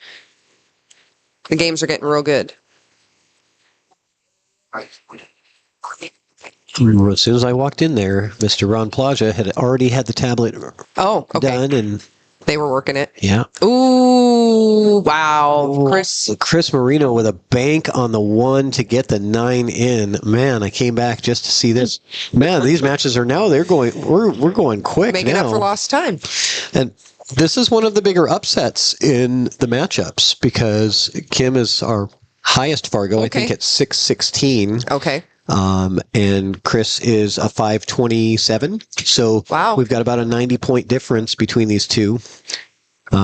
The games are getting real good. As soon as I walked in there, Mr. Ron Plaza had already had the tablet done, and they were working it. Yeah. Ooh, wow. Chris Marino with a bank on the 1 to get the 9 in. Man, I came back just to see this. Man, these matches are now we're going quick Making now. up for lost time. And this is one of the bigger upsets in the matchups because Kim is our highest Fargo, I think at 616. Okay. And Chris is a 527. So we've got about a 90-point difference between these two.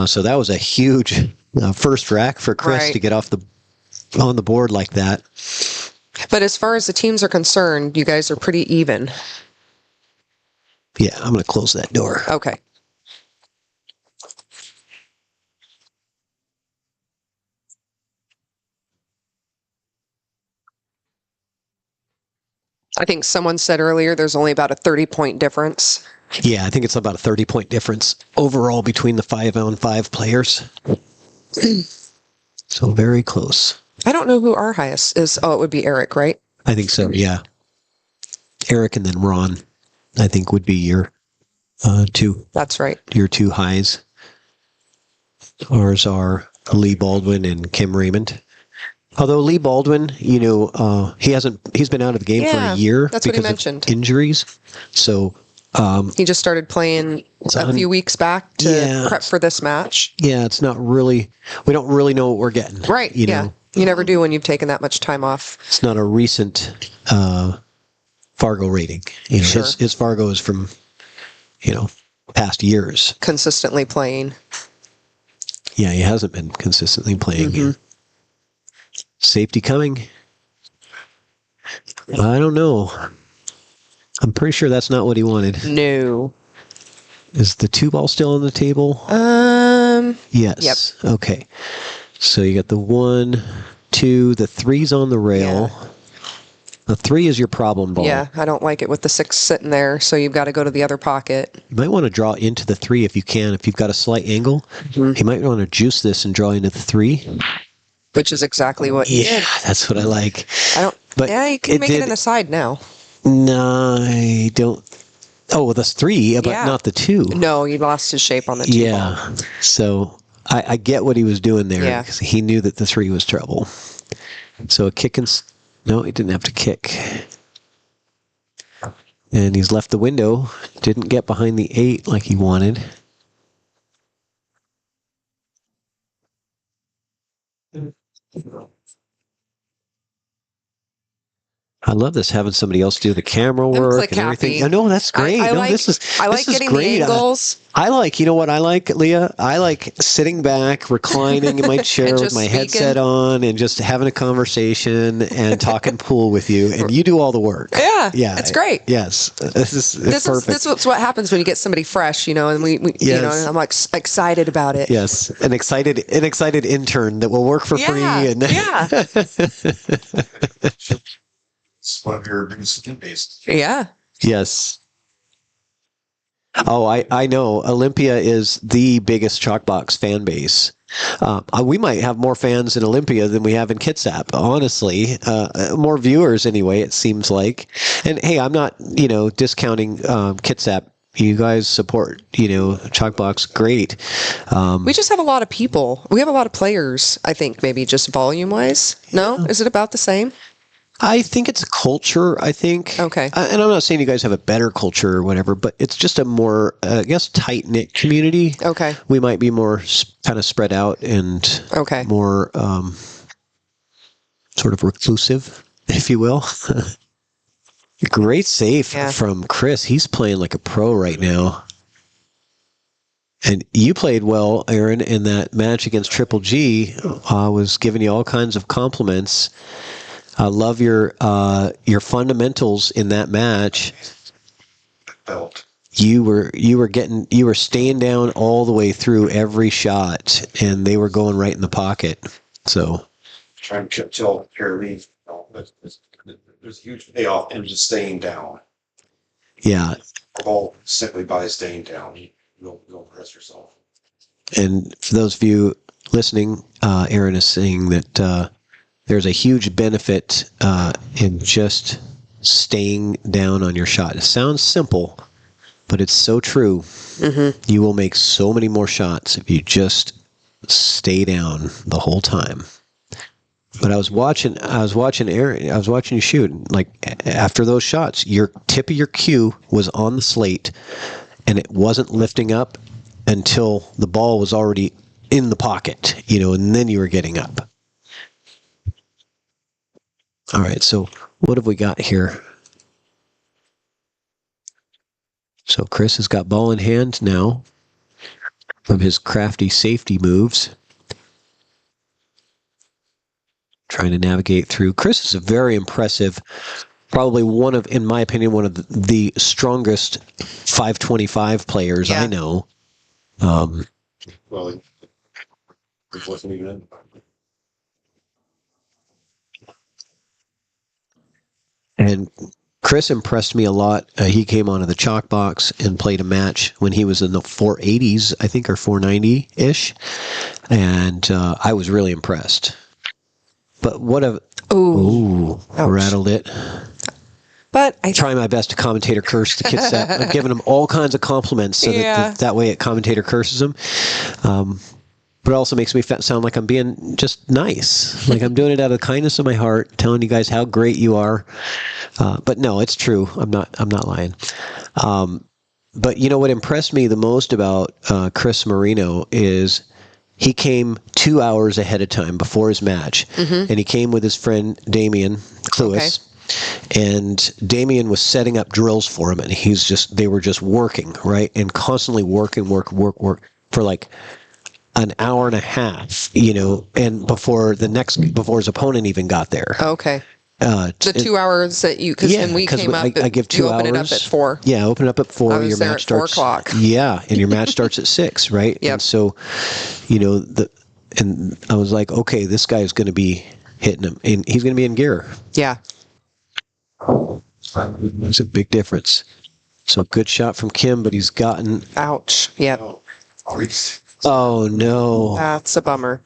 So that was a huge first rack for Chris to get on the board like that. But as far as the teams are concerned, you guys are pretty even. Yeah, I'm going to close that door. Okay. I think someone said earlier there's only about a 30-point difference. Yeah, I think it's about a 30-point difference overall between the 5-on-5 players. So very close. I don't know who our highest is. Oh, it would be Eric, right? I think so, yeah. Eric and then Ron, I think, would be your two. That's right. Your two highs. Ours are Lee Baldwin and Kim Raymond. Although Lee Baldwin, he's been out of the game for a year that's what he because mentioned. Of injuries. So he just started playing a few weeks back to prep for this match. Yeah, it's not really. We don't really know what we're getting. Right. You know? You never do when you've taken that much time off. It's not a recent Fargo rating. His Fargo is from past years. Consistently playing. Yeah, he hasn't been consistently playing. Mm-hmm. Safety coming. I don't know. I'm pretty sure that's not what he wanted. No. Is the 2-ball still on the table? Yes. Yep. Okay. So you got the 1, 2, the 3's on the rail. Yeah. The 3 is your problem ball. Yeah, I don't like it with the 6 sitting there, so you've got to go to the other pocket. You might want to draw into the 3 if you can. If you've got a slight angle, you might want to juice this and draw into the 3. Which is exactly what you did. That's what I like. But you can make it in the side now. No, I don't. Oh, that's 3, but not the 2. No, he lost his shape on the 2 ball. So I get what he was doing there because he knew that the 3 was trouble. So a kick and... No, he didn't have to kick. And he's left the window. Didn't get behind the 8 like he wanted. I love this, having somebody else do the camera I'm work click and everything. happy. No, that's great. I No, like, this is getting great. the angles. I like, you know what I like, Leah? I like sitting back, reclining in my chair with my headset on and just having a conversation and talking pool with you. And you do all the work. Yeah. Yeah. It's great. Yes. This perfect. This is what happens when you get somebody fresh, and we Yes. you know, and I'm like excited about it. Yes. An excited intern that will work for free. And yeah. It's one of your biggest fan bases. Yeah. Yes. Oh, I know. Olympia is the biggest Chalkbox fan base. We might have more fans in Olympia than we have in Kitsap, honestly. More viewers, anyway, it seems like. And hey, I'm not, discounting Kitsap. You guys support, Chalkbox, great. We just have a lot of people. We have a lot of players, I think, maybe just volume-wise. No? Is it about the same? I think it's a culture, I think. Okay. And I'm not saying you guys have a better culture or whatever, but it's just a more, tight-knit community. Okay. We might be more kind of spread out and more sort of reclusive, if you will. Great save from Chris. He's playing like a pro right now. And you played well, Aaron, in that match against Triple G. I was giving you all kinds of compliments. I love your fundamentals in that match. Belt. You were staying down all the way through every shot, and they were going right in the pocket. So Trying to tell Jeremy, there's a huge payoff in just staying down. yeah, All simply by staying down. You don't press yourself. and for those of you listening, Aaron is saying that there's a huge benefit in just staying down on your shot. It sounds simple, but it's so true. Mm-hmm. You will make so many more shots if you just stay down the whole time. But I was watching Aaron. I was watching you shoot. Like after those shots, your tip of your cue was on the slate, and it wasn't lifting up until the ball was already in the pocket. And then you were getting up. All right, so what have we got here? So Chris has got ball in hand now from his crafty safety moves. Trying to navigate through. Chris is a very impressive, probably in my opinion, one of the strongest 525 players I know. Well, it wasn't even in. And Chris impressed me a lot. He came onto the Chalkbox and played a match when he was in the 480s, I think, or 490-ish. And I was really impressed. But what a... Ooh, rattled it. But I try my best to commentator curse the Kitsap. I'm giving him all kinds of compliments so that way it commentator curses him. But it also makes me sound like I'm being just nice. Like I'm doing it out of the kindness of my heart, telling you guys how great you are. But no, it's true. I'm not lying. But what impressed me the most about Chris Marino is he came 2 hours ahead of time before his match, and he came with his friend Damian Cluis. And Damien was setting up drills for him, and they were just working, right? And constantly work for like an hour and a half, and before his opponent even got there. Okay. The 2 hours that because when we came up, I give 2 hours. Open it up at 4. Yeah, open it up at 4. Your match starts 4 o'clock. Yeah, and your match starts at 6, right? Yep. And so, and I was like, okay, this guy is going to be hitting him, and he's going to be in gear. Yeah. It's a big difference. So good shot from Kim, but he's gotten... Ouch. Yep. Oh, no. That's a bummer.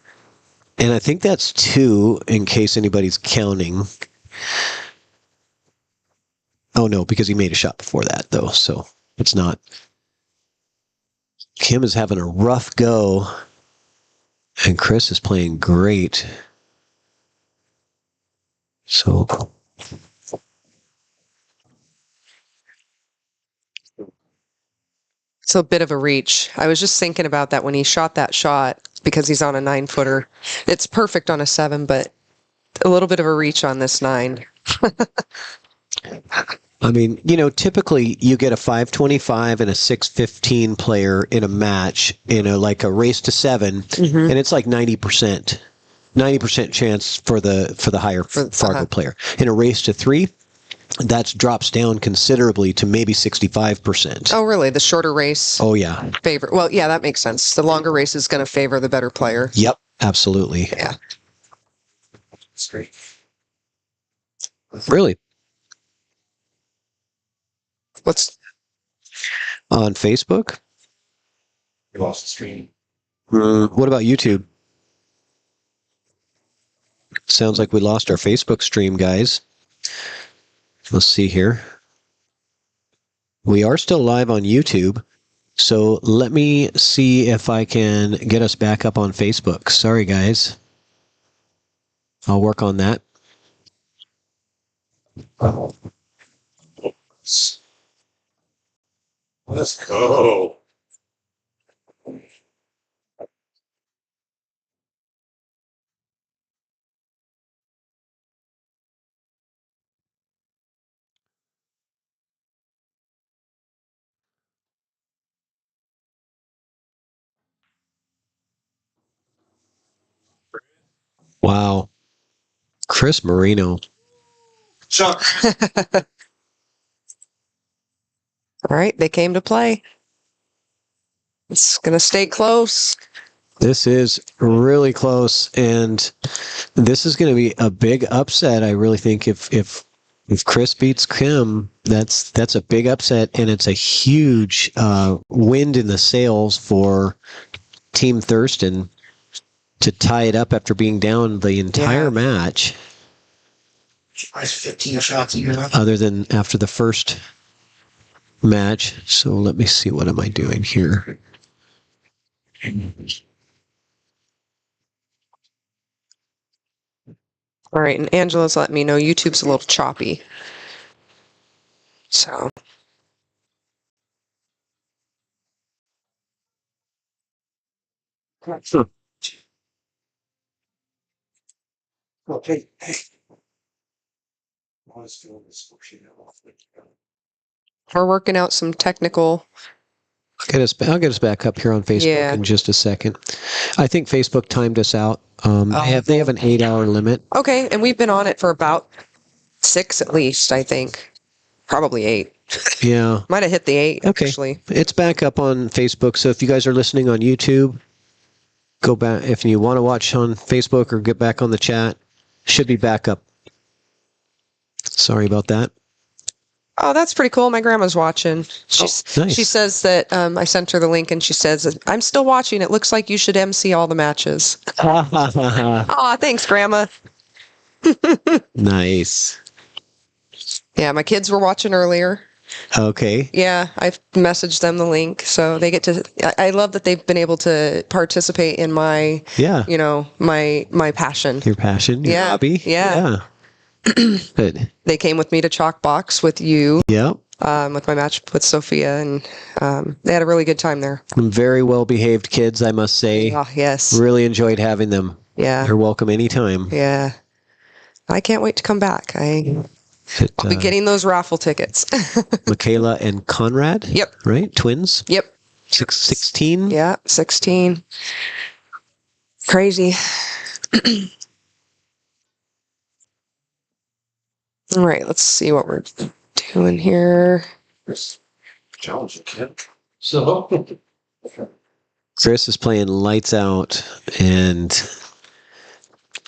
And I think that's 2 in case anybody's counting. Oh, no, because he made a shot before that, though, so it's not. Kim is having a rough go, and Chris is playing great. So... It's a bit of a reach. I was just thinking about that when he shot that shot because he's on a 9-footer. It's perfect on a 7, but a little bit of a reach on this 9. I mean, typically you get a 525 and a 615 player in a match, like a race to 7, and it's like 90%. 90% chance for the higher Fargo player. In a race to 3, that drops down considerably to maybe 65%. Oh, really? The shorter race? Oh, yeah. Favor. Well, yeah, that makes sense. The longer race is going to favor the better player. Yep, absolutely. Yeah. Straight. Really? What's on Facebook? You lost the stream. What about YouTube? Sounds like we lost our Facebook stream, guys. Let's see here. We are still live on YouTube, so let me see if I can get us back up on Facebook. Sorry, guys. I'll work on that. Let's go. Wow. Chris Marino. Chuck. All right, they came to play. It's going to stay close. This is really close, and this is going to be a big upset. I really think if Chris beats Kim, that's a big upset, and it's a huge wind in the sails for Team Thurston to tie it up after being down the entire match. 15 shots. Other than after the first match. So let me see, what am I doing here? All right, and Angela's letting me know YouTube's a little choppy. So. Okay. We're working out some technical. I'll get us back up here on Facebook in just a second. I think Facebook timed us out. They have an 8-hour limit. Okay, and we've been on it for about 6 at least, I think. Probably 8. Yeah. Might have hit the 8, okay. Actually. It's back up on Facebook, so if you guys are listening on YouTube, go back. If you want to watch on Facebook or get back on the chat, should be back up. Sorry about that. Oh, that's pretty cool. My grandma's watching. Nice. She says that I sent her the link, and she says, I'm still watching. It looks like you should MC all the matches. Aw, thanks, Grandma. Nice. Yeah, my kids were watching earlier. Okay. Yeah, I've messaged them the link, so they get to. I love that they've been able to participate in my, my passion. Your passion, your hobby. Yeah. Good. They came with me to Chalkbox with you. Yep. With my match with Sophia, and they had a really good time there. Very well behaved kids, I must say. Oh, yes. Really enjoyed having them. Yeah. They're welcome anytime. Yeah. I can't wait to come back. I'll be getting those raffle tickets. Michaela and Conrad? Yep. Right? Twins? Yep. 16? Yeah, 16. Crazy. All right, let's see what we're doing here. Challenge, kid. So. Chris is playing lights out, and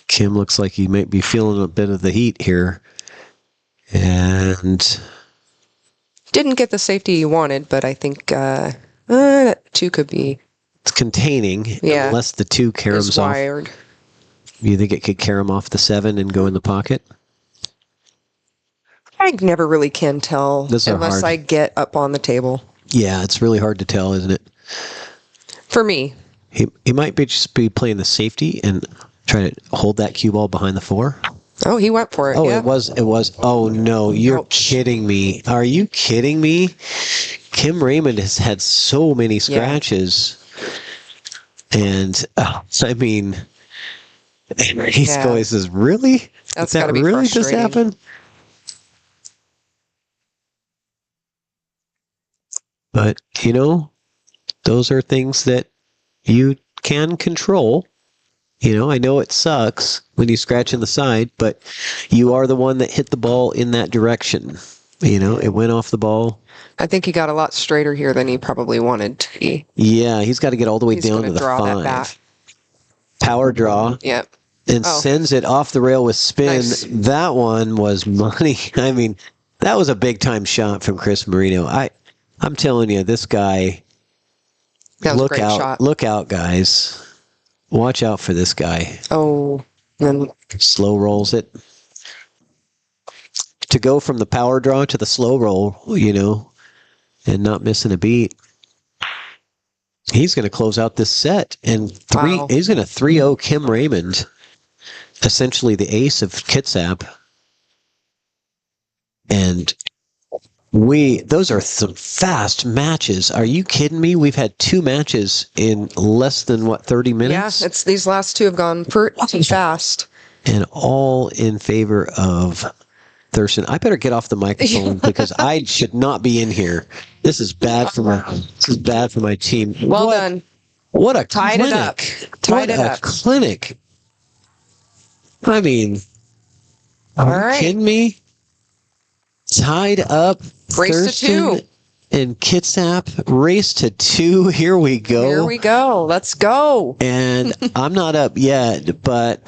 Kim looks like he might be feeling a bit of the heat here. And didn't get the safety you wanted, but I think that 2 could be. It's containing, unless the 2 caroms off. Wired. You think it could carom off the 7 and go in the pocket? I never really can tell unless I get up on the table. Yeah, it's really hard to tell, isn't it? For me. He might just be playing the safety and try to hold that cue ball behind the 4. Oh, he went for it. Oh, yeah. it was. Oh, no, you're kidding me. Are you kidding me? Kim Raymond has had so many scratches. And, I mean, And Reese Coy says, really? That's Did gotta that be really just frustrating. happen? But, those are things that you can control. I know it sucks when you scratch in the side, but you are the one that hit the ball in that direction. It went off the ball. I think he got a lot straighter here than he probably wanted to be. Yeah, he's got to get all the way He's down gonna to the draw that 5. back. Power draw. Yep. And sends it off the rail with spin. Nice. That one was money. I mean, that was a big time shot from Chris Marino. I'm telling you, this guy. That was a great shot. Look out, guys. Watch out for this guy. Oh, then Slow rolls it. To go from the power draw to the slow roll, and not missing a beat. He's going to close out this set. And he's going to 3-0 Kim Raymond, essentially the ace of Kitsap. And those are some fast matches. Are you kidding me? We've had 2 matches in less than 30 minutes? Yeah, these last 2 have gone pretty fast. And all in favor of Thurston. I better get off the microphone because I should not be in here. This is bad for my team. Well done. What a Tied clinic. it up. Tied it up. What a clinic. I mean, all are you kidding me? Tied up. Race to 2. And Kitsap, race to 2. Here we go. Here we go. Let's go. And I'm not up yet, but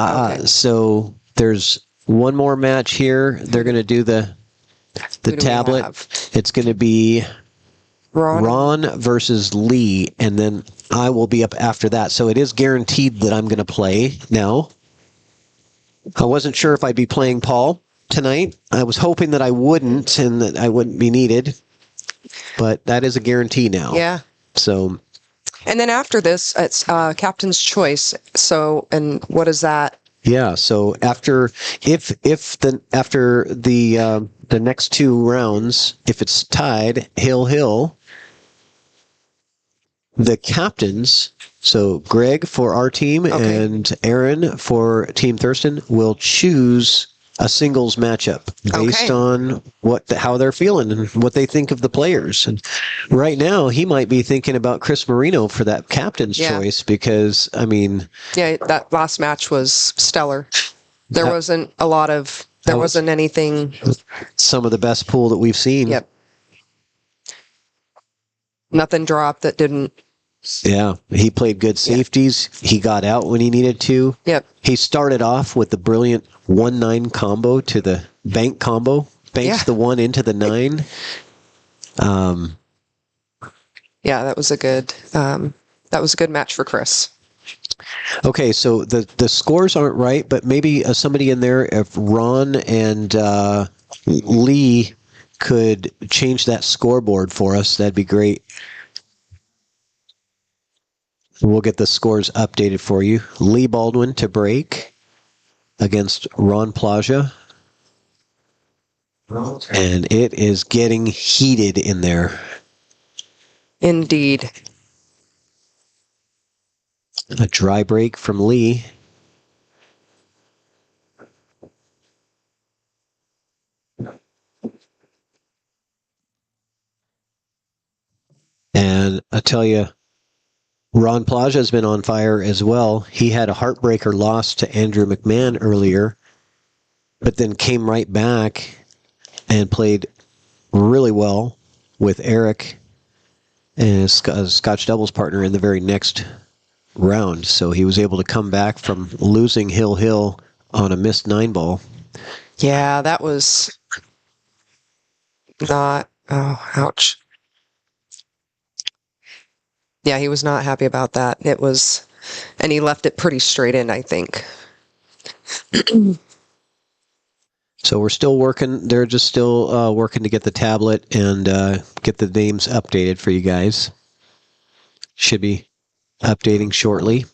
so there's one more match here. They're going to do the tablet. It's going to be Ron versus Lee, and then I will be up after that. So it is guaranteed that I'm going to play now. I wasn't sure if I'd be playing Paul tonight. I was hoping that I wouldn't and that I wouldn't be needed, but that is a guarantee now. Yeah. So. And then after this, it's captain's choice. So, and what is that? Yeah. So after the next 2 rounds, if it's tied, hill, the captains. So Greg for our team and Aaron for Team Thurston will choose a singles matchup based on how they're feeling and what they think of the players. And right now, he might be thinking about Chris Marino for that captain's choice because, I mean... Yeah, that last match was stellar. There wasn't anything... Some of the best pool that we've seen. Yep. Nothing dropped that didn't... Yeah, he played good safeties. Yeah. He got out when he needed to. Yep. He started off with the brilliant 1-9 combo to the bank combo. Banks the 1 into the 9. Yeah, that was a good match for Chris. Okay, so the scores aren't right, but maybe somebody in there, if Ron and Lee could change that scoreboard for us, that'd be great. We'll get the scores updated for you. Lee Baldwin to break against Ron Plaja. And it is getting heated in there. Indeed. A dry break from Lee. And I tell you, Ron Plaja has been on fire as well. He had a heartbreaker loss to Andrew McMahon earlier, but then came right back and played really well with Eric and his Scotch doubles partner in the very next round. So he was able to come back from losing Hill on a missed 9-ball. Yeah, that was not... Oh, ouch. Yeah, he was not happy about that. It was... And he left it pretty straight in, I think. So we're still working. They're just still working to get the tablet and get the names updated for you guys. Should be updating shortly.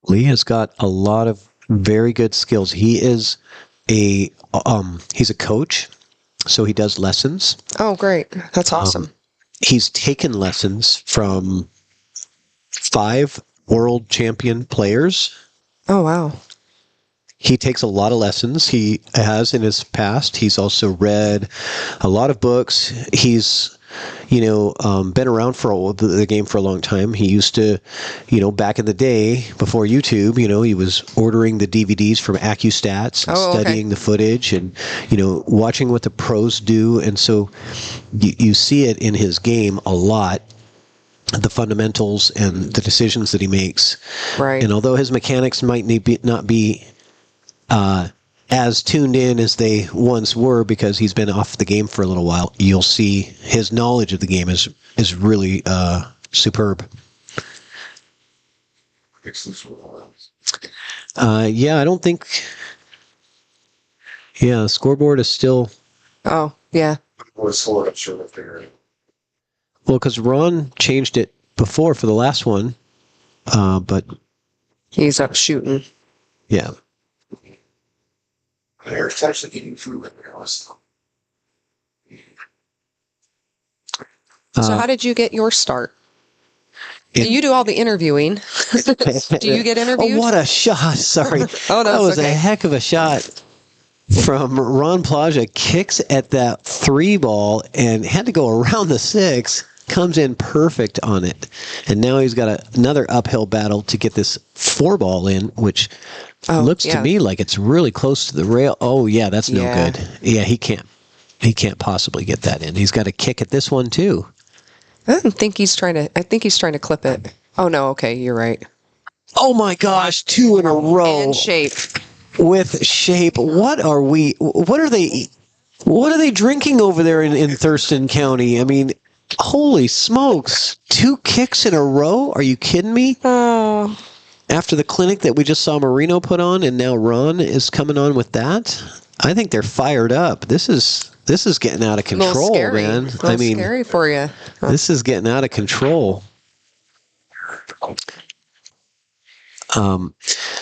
Lee has got a lot of very good skills. He is he's a coach. So he does lessons. Oh, great. That's awesome. He's taken lessons from 5 world champion players. Oh, wow. He takes a lot of lessons. He has in his past. He's also read a lot of books. He's, been around for the game for a long time. He used to, back in the day before YouTube, he was ordering the DVDs from AccuStats and studying the footage and, watching what the pros do. And so you see it in his game a lot. The fundamentals and the decisions that he makes. Right. And although his mechanics might not be as tuned in as they once were because he's been off the game for a little while, you'll see his knowledge of the game is really superb. Yeah, I don't think. Yeah, the scoreboard is still. Oh, yeah. Well, because Ron changed it before for the last one, but he's up shooting. Yeah. Eric's actually getting through with it. So how did you get your start? You do all the interviewing. Do you get interviewed? Oh, what a shot. Sorry. That was a heck of a shot from Ron Plaja. Kicks at that 3 ball and had to go around the 6. Comes in perfect on it. And now he's got another uphill battle to get this 4 ball in, which looks to me like it's really close to the rail. Oh, yeah, that's no good. Yeah, he can't possibly get that in. He's got to kick at this one, too. I think he's trying to clip it. Oh, no, okay, you're right. Oh, my gosh, 2 in a row. And shape. With shape. What are they drinking over there in Thurston County? I mean, holy smokes. 2 kicks in a row? Are you kidding me? Oh. After the clinic that we just saw Marino put on, and now Ron is coming on with that, I think they're fired up. This is getting out of control, man. I mean, scary for you. This is getting out of control.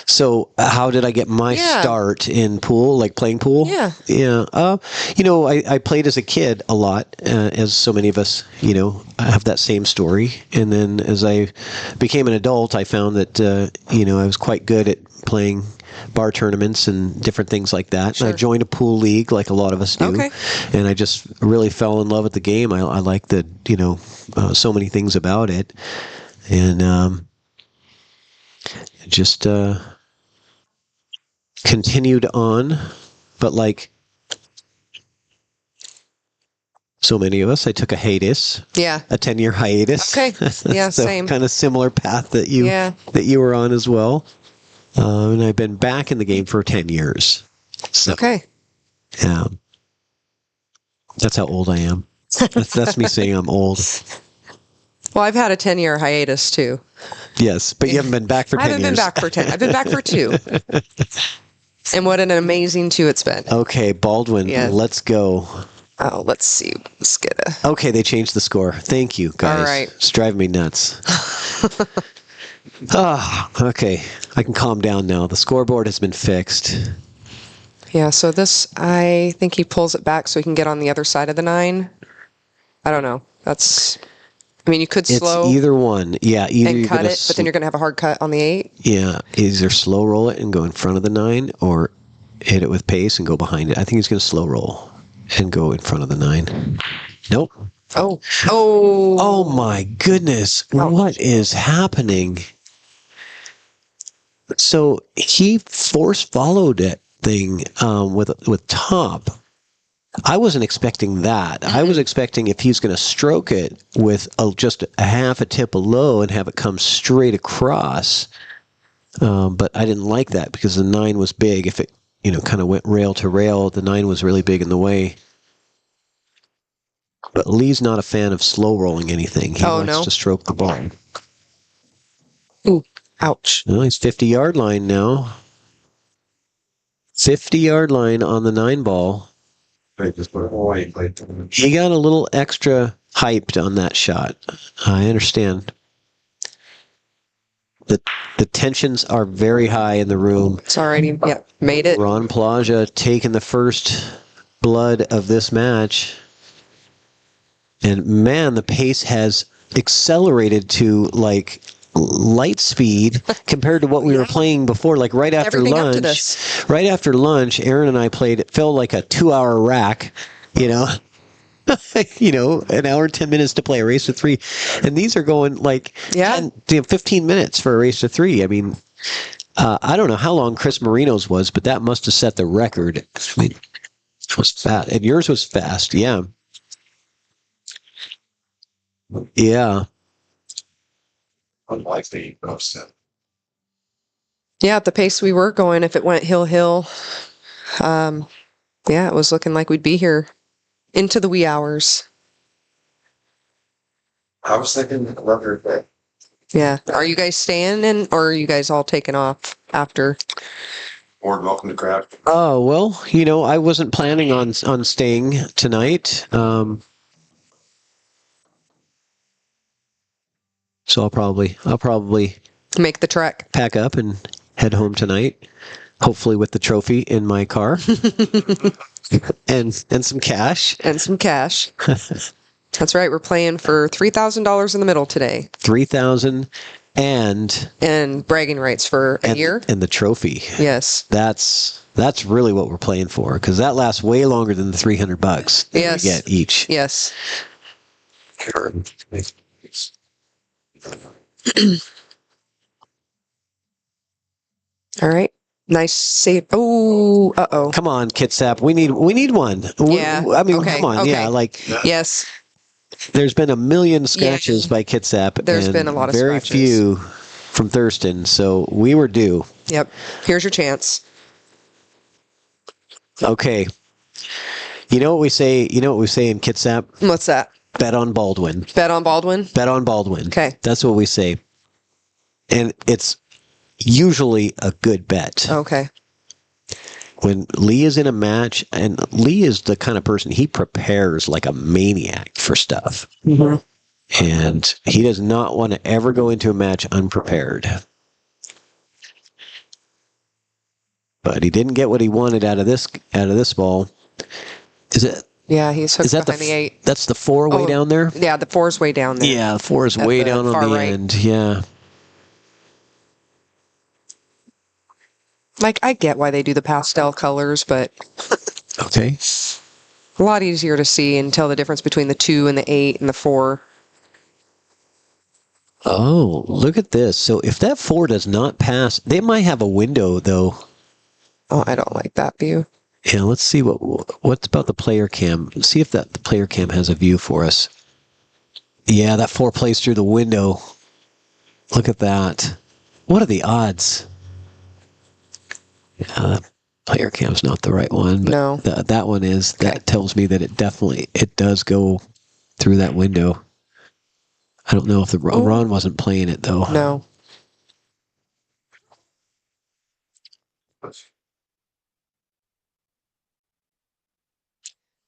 So how did I get my start in pool, like playing pool? Yeah. Yeah. I played as a kid a lot, as so many of us, have that same story. And then as I became an adult, I found that, I was quite good at playing bar tournaments and different things like that. Sure. And I joined a pool league like a lot of us do. Okay. And I just really fell in love with the game. I like the, so many things about it. And, just continued on, but like so many of us, I took a hiatus. Yeah. A 10-year hiatus. Okay. Yeah, so same. Kind of similar path that you were on as well. And I've been back in the game for 10 years. So, okay. Yeah. That's how old I am. That's me saying I'm old. Well, I've had a 10-year hiatus too. Yes, but you haven't been back for 10 years. I haven't been back for 10. I've been back for 2. And what an amazing 2 it's been. Okay, Baldwin, let's go. Oh, let's see. Let's get a... Okay, they changed the score. Thank you, guys. All right. It's driving me nuts. Okay. I can calm down now. The scoreboard has been fixed. Yeah, so this, I think he pulls it back so he can get on the other side of the 9. I don't know. You could slow. It's either one. Yeah, either and cut it, but then you're going to have a hard cut on the 8. Yeah, either slow roll it and go in front of the 9 or hit it with pace and go behind it. I think he's going to slow roll and go in front of the 9. Nope. Oh. Oh my goodness. What is happening? So he force followed it thing with top. I wasn't expecting that. I was expecting if he's going to stroke it with just a half a tip of low and have it come straight across. But I didn't like that because the 9 was big. If it, kind of went rail to rail, the 9 was really big in the way. But Lee's not a fan of slow rolling anything. He likes to stroke the ball. Ooh, ouch. Well, he's 50-yard line now. 50-yard line on the 9 ball. He got a little extra hyped on that shot. I understand. The tensions are very high in the room. It's already, made it. Ron Plaja taking the first lifeblood of this match. And man, the pace has accelerated to like light speed compared to what we were playing before. Like right after lunch, Aaron and I played. It felt like a 2-hour rack, you know. An hour and 10 minutes to play a race to 3, and these are going like 15 minutes for a race to 3. I mean, I don't know how long Chris Marino's was, but that must have set the record. I mean, it was fast, and yours was fast, yeah. Unlikely upset. Yeah, at the pace we were going, if it went hill, it was looking like we'd be here into the wee hours. I was thinking record day. Yeah. Are you guys staying in, or are you guys all taking off after? More than welcome to grab. Oh, well, I wasn't planning on staying tonight. So I'll probably make the trek, pack up, and head home tonight. Hopefully with the trophy in my car, and some cash. That's right. We're playing for $3,000 in the middle today. $3,000 and bragging rights for a year, and the trophy. Yes, that's really what we're playing for, because that lasts way longer than the $300 that we get each. Yes. All right. Nice save. Oh, uh-oh. Come on, Kitsap. We need one. Yeah. I mean, okay. Come on. Okay. Yeah, yes. There's been a million scratches by Kitsap. There's been a lot of very scratches. few from Thurston, so we were due. Yep. Here's your chance. Okay. You know what we say in Kitsap? What's that? Bet on Baldwin. Bet on Baldwin? Bet on Baldwin. Okay. That's what we say. And it's usually a good bet. Okay. When Lee is in a match, and Lee is the kind of person, he prepares like a maniac for stuff. Mm-hmm. And he does not want to ever go into a match unprepared. But he didn't get what he wanted out of this ball. Is it? Yeah, he's hooked behind the 8. That's the 4 way down there? Yeah, the 4 is way down there. Yeah, the 4 is way down on the end. Yeah. Like, I get why they do the pastel colors, but okay, a lot easier to see and tell the difference between the 2 and the 8 and the 4. Oh, look at this. So if that 4 does not pass, they might have a window, though. Oh, I don't like that view. Yeah, let's see what's about the player cam. Let's see if the player cam has a view for us. Yeah, that 4 plays through the window. Look at that. What are the odds? Player cam's not the right one, but no. That one is. Okay. That tells me that it does go through that window. I don't know if Ron wasn't playing it though. No.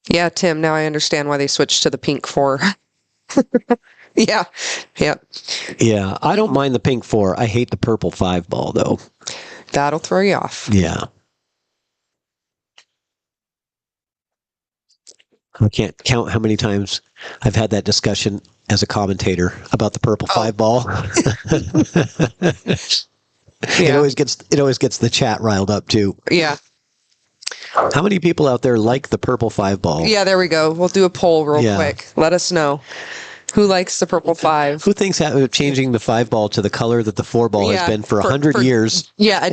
Yeah, Tim, now I understand why they switched to the pink 4. Yeah. Yeah, I don't mind the pink 4. I hate the purple 5 ball though. That'll throw you off. Yeah. I can't count how many times I've had that discussion as a commentator about the purple 5 ball. It always gets the chat riled up too. Yeah. How many people out there like the purple 5 ball? Yeah, there we go. We'll do a poll real quick. Let us know. Who likes the purple 5? Who thinks of changing the 5 ball to the color that the 4 ball has been for 100 years? Yeah,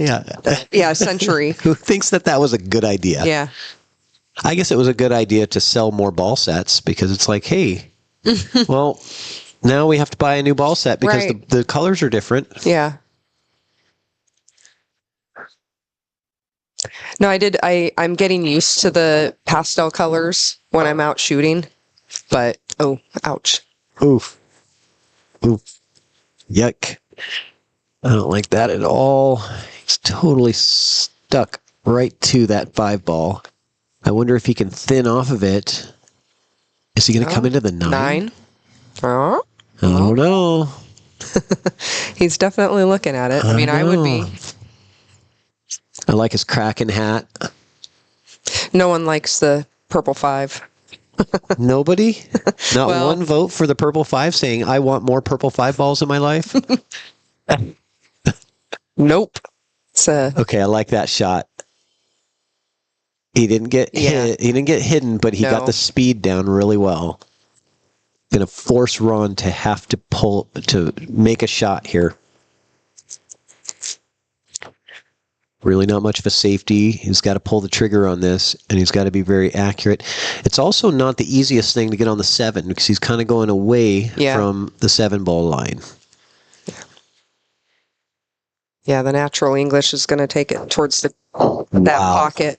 a century. Who thinks that was a good idea? Yeah. I guess it was a good idea to sell more ball sets, because it's like, hey, well, now we have to buy a new ball set because the colors are different. Yeah. No, I'm getting used to the pastel colors when I'm out shooting, but, oh, ouch. Oof. Yuck. I don't like that at all. It's totally stuck right to that 5 ball. I wonder if he can thin off of it. Is he going to come into the 9? 9? Oh. I don't know. He's definitely looking at it. I mean, I would be. I like his Kraken hat. No one likes the purple 5. Nobody? Not Well- one vote for the purple 5 saying, I want more purple 5 balls in my life? Nope. It's Okay, I like that shot. He didn't get hit. He didn't get hidden, but he got No. the speed down really well. Gonna force Ron to have to make a shot here. Really not much of a safety. He's got to pull the trigger on this, and he's got to be very accurate. It's also not the easiest thing to get on the 7 because he's kind of going away from the 7 ball line. Yeah, the natural English is going to take it towards that pocket.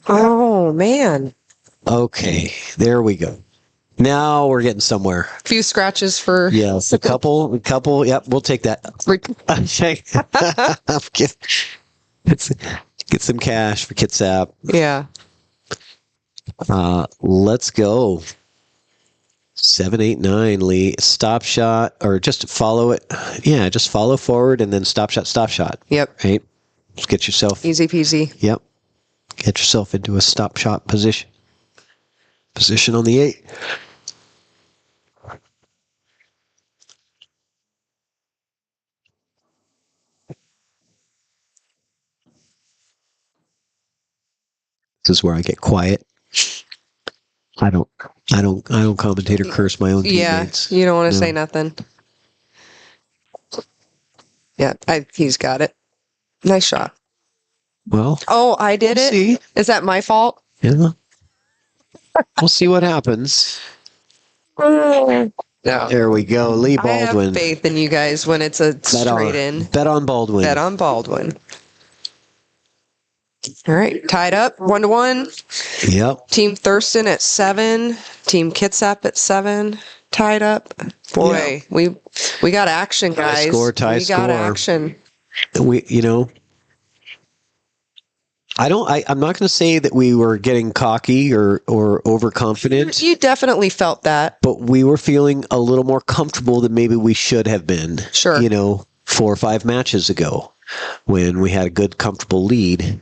Oh, man. Okay, there we go. Now we're getting somewhere. A few scratches for... Yes, a couple. Yep, we'll take that. Get some cash for Kitsap. Yeah. Let's go. 7, 8, 9, Lee. Stop shot, or just follow it. Yeah, just follow forward and then stop shot, stop shot. Yep. Right? Just get yourself. Easy peasy. Yep. Get yourself into a stop shot position. Position on the 8. This is where I get quiet. I don't commentate or curse my own teammates. Yeah, you don't want to say nothing. Yeah, he's got it. Nice shot. Well. Oh, I did it? See. Is that my fault? Yeah. We'll see what happens. There we go. Lee Baldwin. I have faith in you guys when it's a straight in. Bet on Baldwin. Bet on Baldwin. All right, tied up 1-1. Yep. Team Thurston at 7. Team Kitsap at 7. Tied up. Boy, we got action, guys. Tie we score. got action. I'm not going to say that we were getting cocky or overconfident. You definitely felt that. But we were feeling a little more comfortable than maybe we should have been. Sure. 4 or 5 matches ago when we had a good, comfortable lead.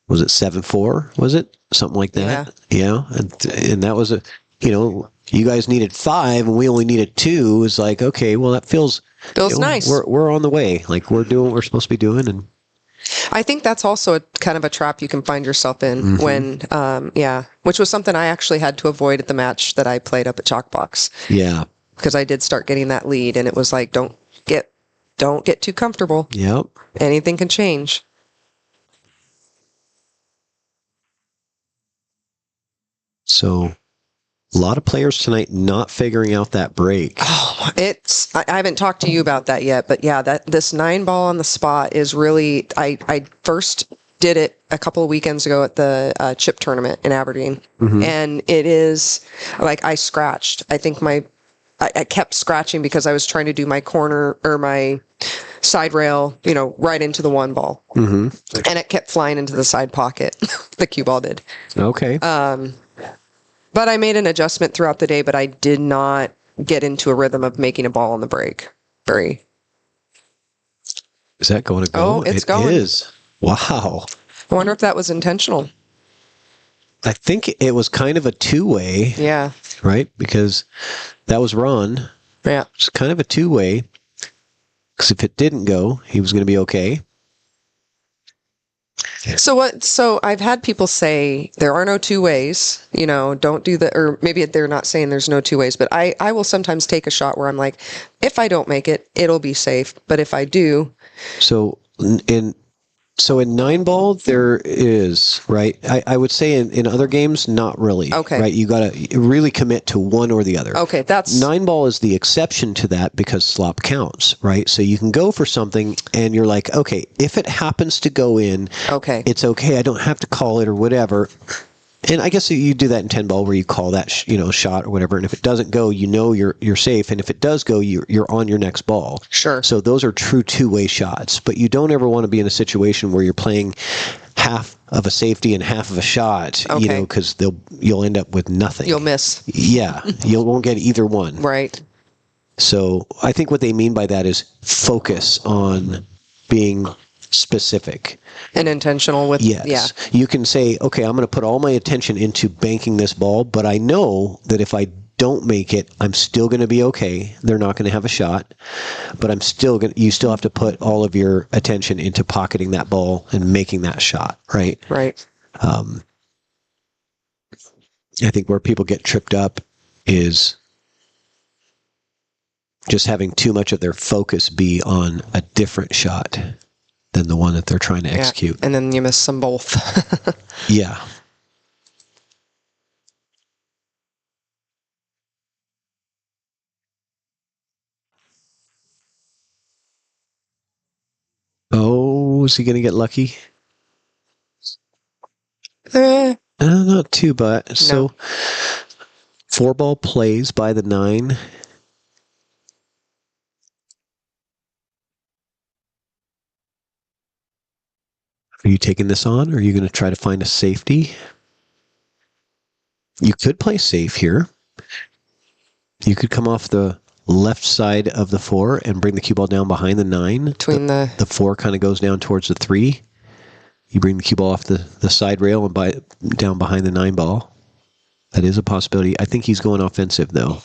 Was it 7-4? Was it? Something like that? Yeah. And that was you guys needed 5 and we only needed 2. It's like, okay, well, that feels nice. We're on the way. Like, we're doing what we're supposed to be doing. And I think that's also a kind of a trap you can find yourself in when, which was something I actually had to avoid at the match that I played up at Chalkbox. Yeah. Because I did start getting that lead and it was like, don't get too comfortable. Yep. Anything can change. So, a lot of players tonight not figuring out that break. Oh, I haven't talked to you about that yet, but yeah, this 9 ball on the spot is really, I first did it a couple of weekends ago at the chip tournament in Aberdeen. And it is like I scratched. I think I kept scratching because I was trying to do my corner or my side rail, right into the 1 ball. And it kept flying into the side pocket. The cue ball did. Okay. But I made an adjustment throughout the day, but I did not get into a rhythm of making a ball on the break. Is that going to go? Oh, it's going. It is. Wow. I wonder if that was intentional. I think it was kind of a 2-way. Yeah. Right? Because that was Ron. Yeah. It's kind of a 2-way. Because if it didn't go, he was going to be okay. So I've had people say there are no 2 ways, don't do that. Or maybe they're not saying there's no 2 ways, but I will sometimes take a shot where I'm like, if I don't make it, it'll be safe. But if I do. So in 9 ball, there is, right? I would say in other games, not really. Okay. Right? You got to really commit to one or the other. Okay. 9 ball is the exception to that because slop counts, right? So you can go for something and you're like, okay, if it happens to go in, okay, it's okay. I don't have to call it or whatever. And I guess you do that in 10 ball where you call that, shot or whatever. And if it doesn't go, you're safe. And if it does go, you're on your next ball. Sure. So those are true 2-way shots. But you don't ever want to be in a situation where you're playing half of a safety and half of a shot, because you'll end up with nothing. You'll miss. Yeah. You won't get either one. Right. So I think what they mean by that is focus on being specific and intentional with. Yes. Yeah. You can say, okay, I'm going to put all my attention into banking this ball, but I know that if I don't make it, I'm still going to be okay. They're not going to have a shot, but you still have to put all of your attention into pocketing that ball and making that shot, right? Right. I think where people get tripped up is just having too much of their focus be on a different shot than the one that they're trying to execute. And then you miss them both. Yeah. Oh, is he going to get lucky? Not too bad. So, 4-ball plays by the 9. Are you taking this on, or are you going to try to find a safety? You could play safe here. You could come off the left side of the 4 and bring the cue ball down behind the 9. Between the 4 kind of goes down towards the 3. You bring the cue ball off the side rail and down behind the 9 ball. That is a possibility. I think he's going offensive, though.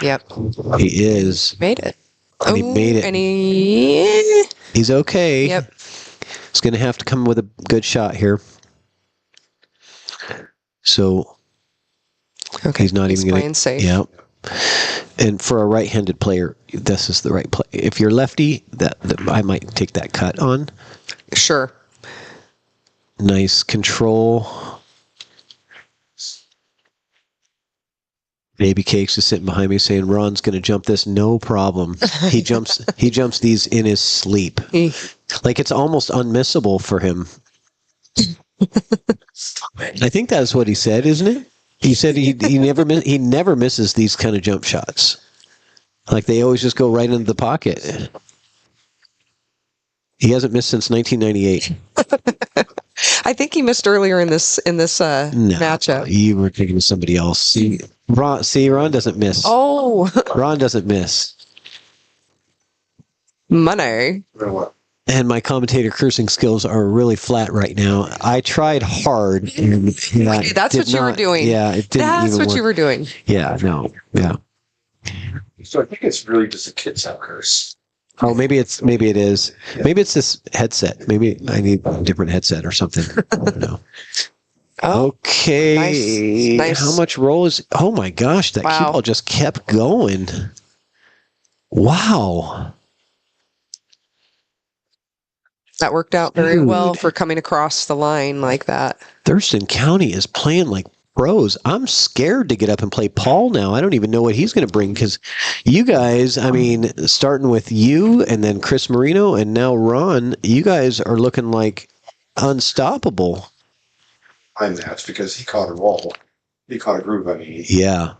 Yep. He is. Made it. And he made it. And he's okay. Yep. He's going to have to come with a good shot here. So he's not even going to. Safe. Yeah. And for a right-handed player, this is the right play. If you're lefty, that I might take that cut on. Sure. Nice control. Baby Cakes is sitting behind me saying, Ron's going to jump this, no problem. He jumps these in his sleep. Like it's almost unmissable for him. I think that's what he said, isn't it? He said he never misses these kind of jump shots. Like they always just go right into the pocket. He hasn't missed since 1998. I think he missed earlier in this matchup. You were thinking of somebody else. Ron doesn't miss. Oh, Ron doesn't miss. Money. And my commentator cursing skills are really flat right now. I tried hard. And okay, that's what you were doing. Yeah, it didn't. That's what you were doing. Yeah, no, yeah. So I think it's really just a Kitsap curse. Oh, maybe it is. Maybe it's this headset. Maybe I need a different headset or something. I don't know. Okay. Nice. How much roll is? Oh my gosh, that cue ball just kept going. Wow. That worked out very well for coming across the line like that. Thurston County is playing like pros. I'm scared to get up and play Paul now. I don't even know what he's going to bring because you guys, I mean, starting with you and then Chris Marino and now Ron, you guys are looking like unstoppable. That's because he caught a wall. He caught a groove. I mean, yeah,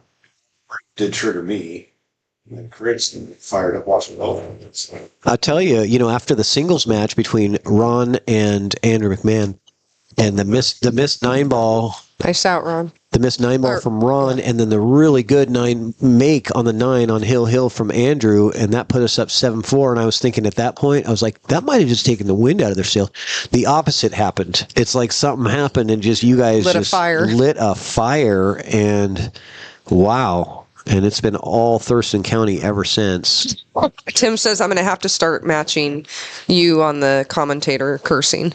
did trigger me. And Chris fired up watching both. I'll tell you, after the singles match between Ron and Andrew McMahon and the missed 9 ball. Nice out, Ron. The missed 9 ball from Ron, and then the really good 9 make on the 9 on Hill from Andrew, and that put us up 7-4. And I was thinking at that point, I was like, that might have just taken the wind out of their sail. The opposite happened. It's like something happened, and just you guys lit a fire, and wow. And it's been all Thurston County ever since. Tim says I'm going to have to start matching you on the commentator cursing.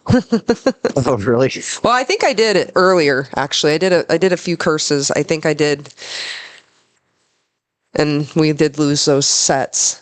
Oh, really? Well, I think I did it earlier. Actually, I did a few curses. I think I did, and we did lose those sets.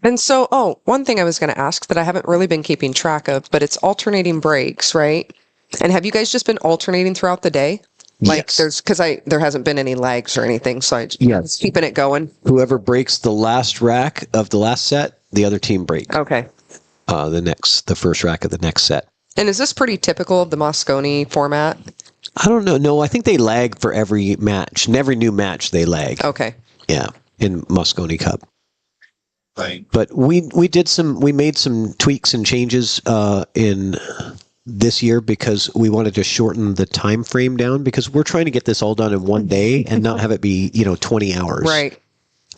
And so, one thing I was going to ask that I haven't really been keeping track of, but it's alternating breaks, right? And have you guys just been alternating throughout the day? Like yes. there hasn't been any lags or anything, so I just keeping it going. Whoever breaks the last rack of the last set, the other team break. Okay. The first rack of the next set. And is this pretty typical of the Mosconi format? I don't know. No, I think they lag for every match. In every new match, they lag. Okay. Yeah, in Mosconi Cup. But we made some tweaks and changes in this year because we wanted to shorten the time frame down because we're trying to get this all done in one day and not have it be 20 hours. Right.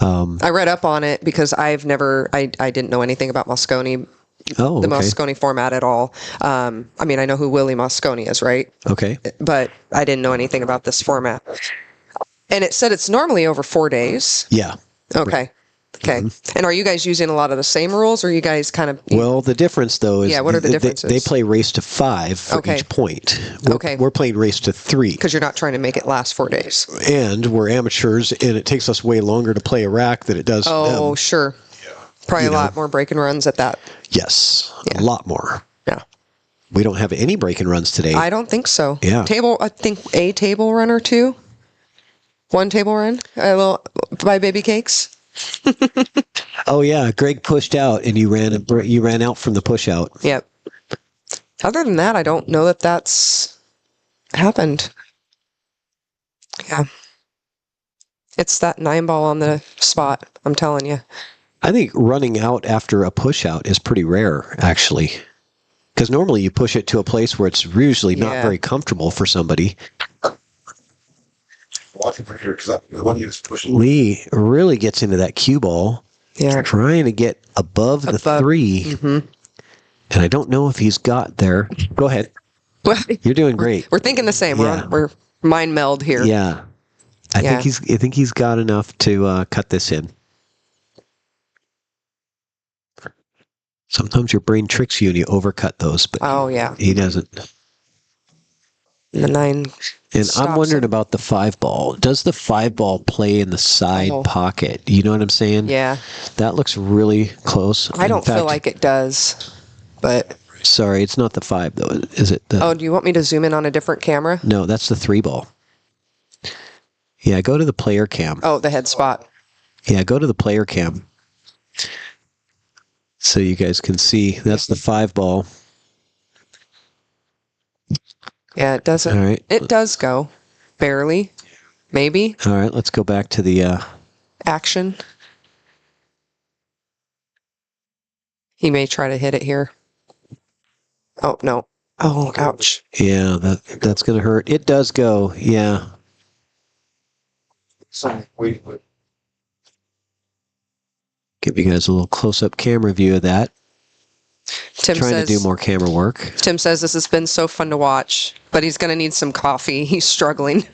I read up on it because I didn't know anything about Mosconi. Oh, the okay. Mosconi format at all. I mean, I know who Willie Mosconi is, right? Okay. But I didn't know anything about this format. And it said it's normally over 4 days. Yeah. Okay. Okay. And are you guys using a lot of the same rules, or are you guys kind of? Well, the difference though is what are the differences? They play race to 5 for each point. We're playing race to 3 because you're not trying to make it last 4 days. And we're amateurs, and it takes us way longer to play a rack than it does. Oh, them. sure. Yeah. Probably a lot more break and runs at that. Yes, a lot more. Yeah. We don't have any break and runs today. I don't think so. Yeah. I think a table run or two. One table run. A little by baby cakes. Oh yeah, Greg pushed out, and you ran out from the push out. Yep. Other than that, I don't know that that's happened. Yeah. It's that 9-ball on the spot. I'm telling you. I think running out after a push out is pretty rare, actually. Because normally you push it to a place where it's usually not very comfortable for somebody. Watching for here because the one he was pushing. Lee really gets into that cue ball. Yeah. Trying to get above the 3. Mm-hmm. And I don't know if he's got there. Go ahead. Well, you're doing great. We're thinking the same. Yeah. We're mind meld here. Yeah. I think he's got enough to cut this in. Sometimes your brain tricks you and you overcut those, but he doesn't. The 9. And I'm wondering about the 5-ball. Does the 5-ball play in the side pocket? You know what I'm saying? Yeah. That looks really close. I don't feel like it does, but. Sorry, it's not the 5 though. Is it? Do you want me to zoom in on a different camera? No, that's the 3-ball. Yeah, go to the player cam. Oh, the head spot. Yeah, go to the player cam. So you guys can see that's the 5-ball. Yeah, it doesn't. All right. It does go. Barely. Maybe. All right, let's go back to the action. He may try to hit it here. Oh, no. Oh, ouch. Yeah, that's going to hurt. It does go. Yeah. So wait. Give you guys a little close-up camera view of that. Tim Trying says, to do more camera work. Tim says this has been so fun to watch, but he's going to need some coffee. He's struggling.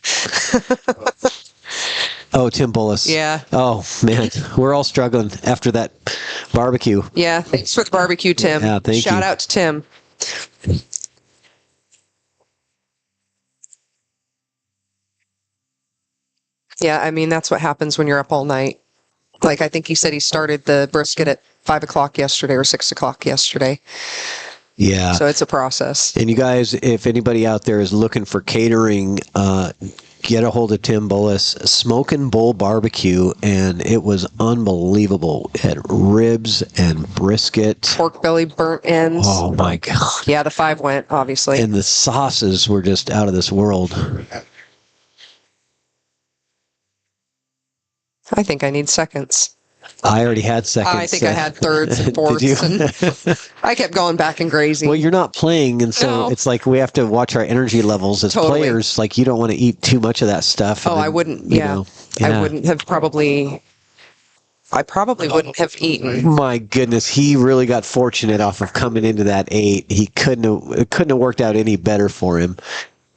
Oh, Tim Bullis. Yeah. Oh, man. We're all struggling after that barbecue. Yeah. Thanks for the barbecue, Tim. Yeah, thank you. Shout out to Tim. Yeah, I mean, that's what happens when you're up all night. Like, I think he said he started the brisket at 5 o'clock yesterday or 6 o'clock yesterday. Yeah. So it's a process. And you guys, if anybody out there is looking for catering, get a hold of Tim Bullis. Smoking Bull Barbecue, and it was unbelievable. It had ribs and brisket. Pork belly burnt ends. Oh, my God. Yeah, the 5 went, obviously. And the sauces were just out of this world. I think I need seconds. I already had seconds. I think I had thirds and fourths. And I kept going back and grazing. Well, you're not playing, and so it's like we have to watch our energy levels as players. Like, you don't want to eat too much of that stuff. Oh, I wouldn't. Yeah. I wouldn't have probably. I probably wouldn't have eaten. My goodness, he really got fortunate off of coming into that 8. It couldn't have worked out any better for him.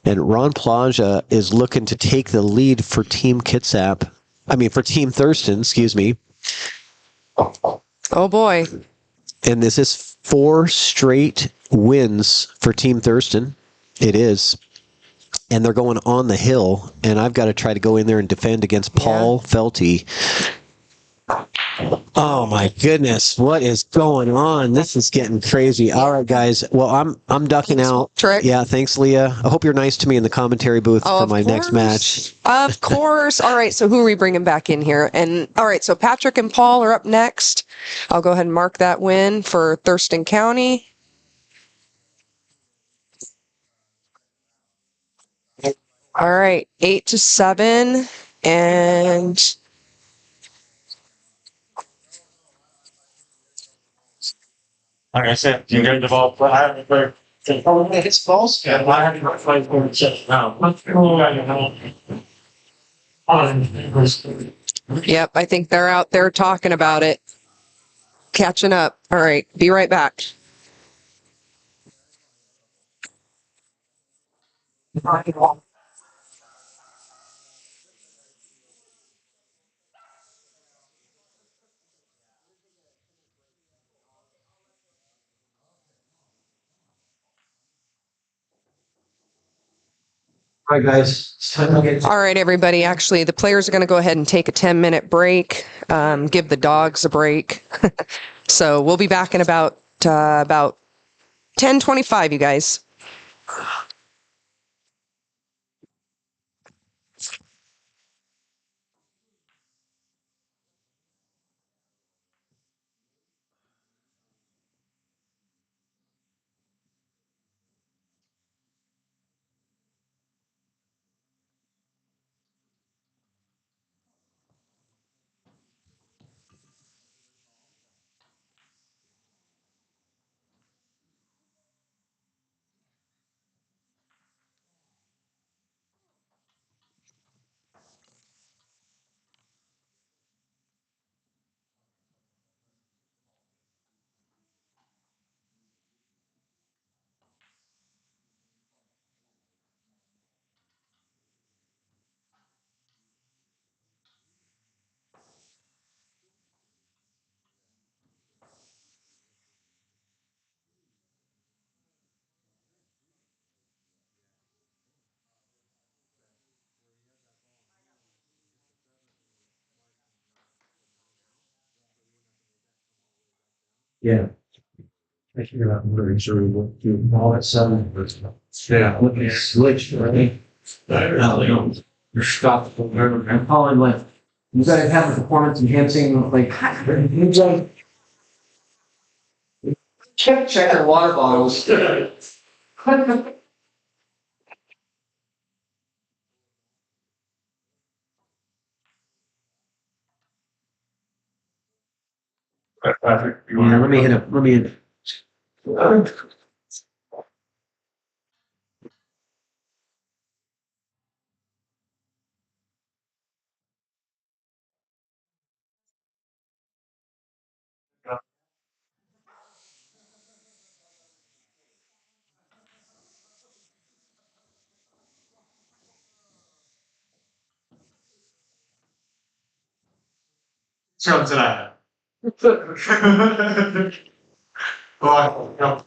And Ron Plaja is looking to take the lead for Team Kitsap. I mean, for Team Thurston, excuse me. Oh, boy. And this is 4 straight wins for Team Thurston. It is. And they're going on the hill. And I've got to try to go in there and defend against Paul Felty. Oh, my goodness. What is going on? This is getting crazy. All right, guys. Well, I'm ducking out. Trick. Yeah, thanks, Leah. I hope you're nice to me in the commentary booth for my next match. Of course. All right, so who are we bringing back in here? And all right, so Patrick and Paul are up next. I'll go ahead and mark that win for Thurston County. All right, 8-7, and like I said, you guys have all, I haven't played It's false. Yeah, I had to fight for it just now. Yep, I think they're out there talking about it. Catching up. All right, be right back. All right, guys. It's time to get. All right, everybody. Actually, the players are going to go ahead and take a 10-minute break. Give the dogs a break. So we'll be back in about 10:25, you guys. Yeah. I figured out very sure what to all that seven. Yeah, look at switch, right? You're stopped. I'm calling like, you gotta have a performance enhancing, like, check your water bottles. Patrick, yeah, let me hit it. Let me hit it. Sounds like oh,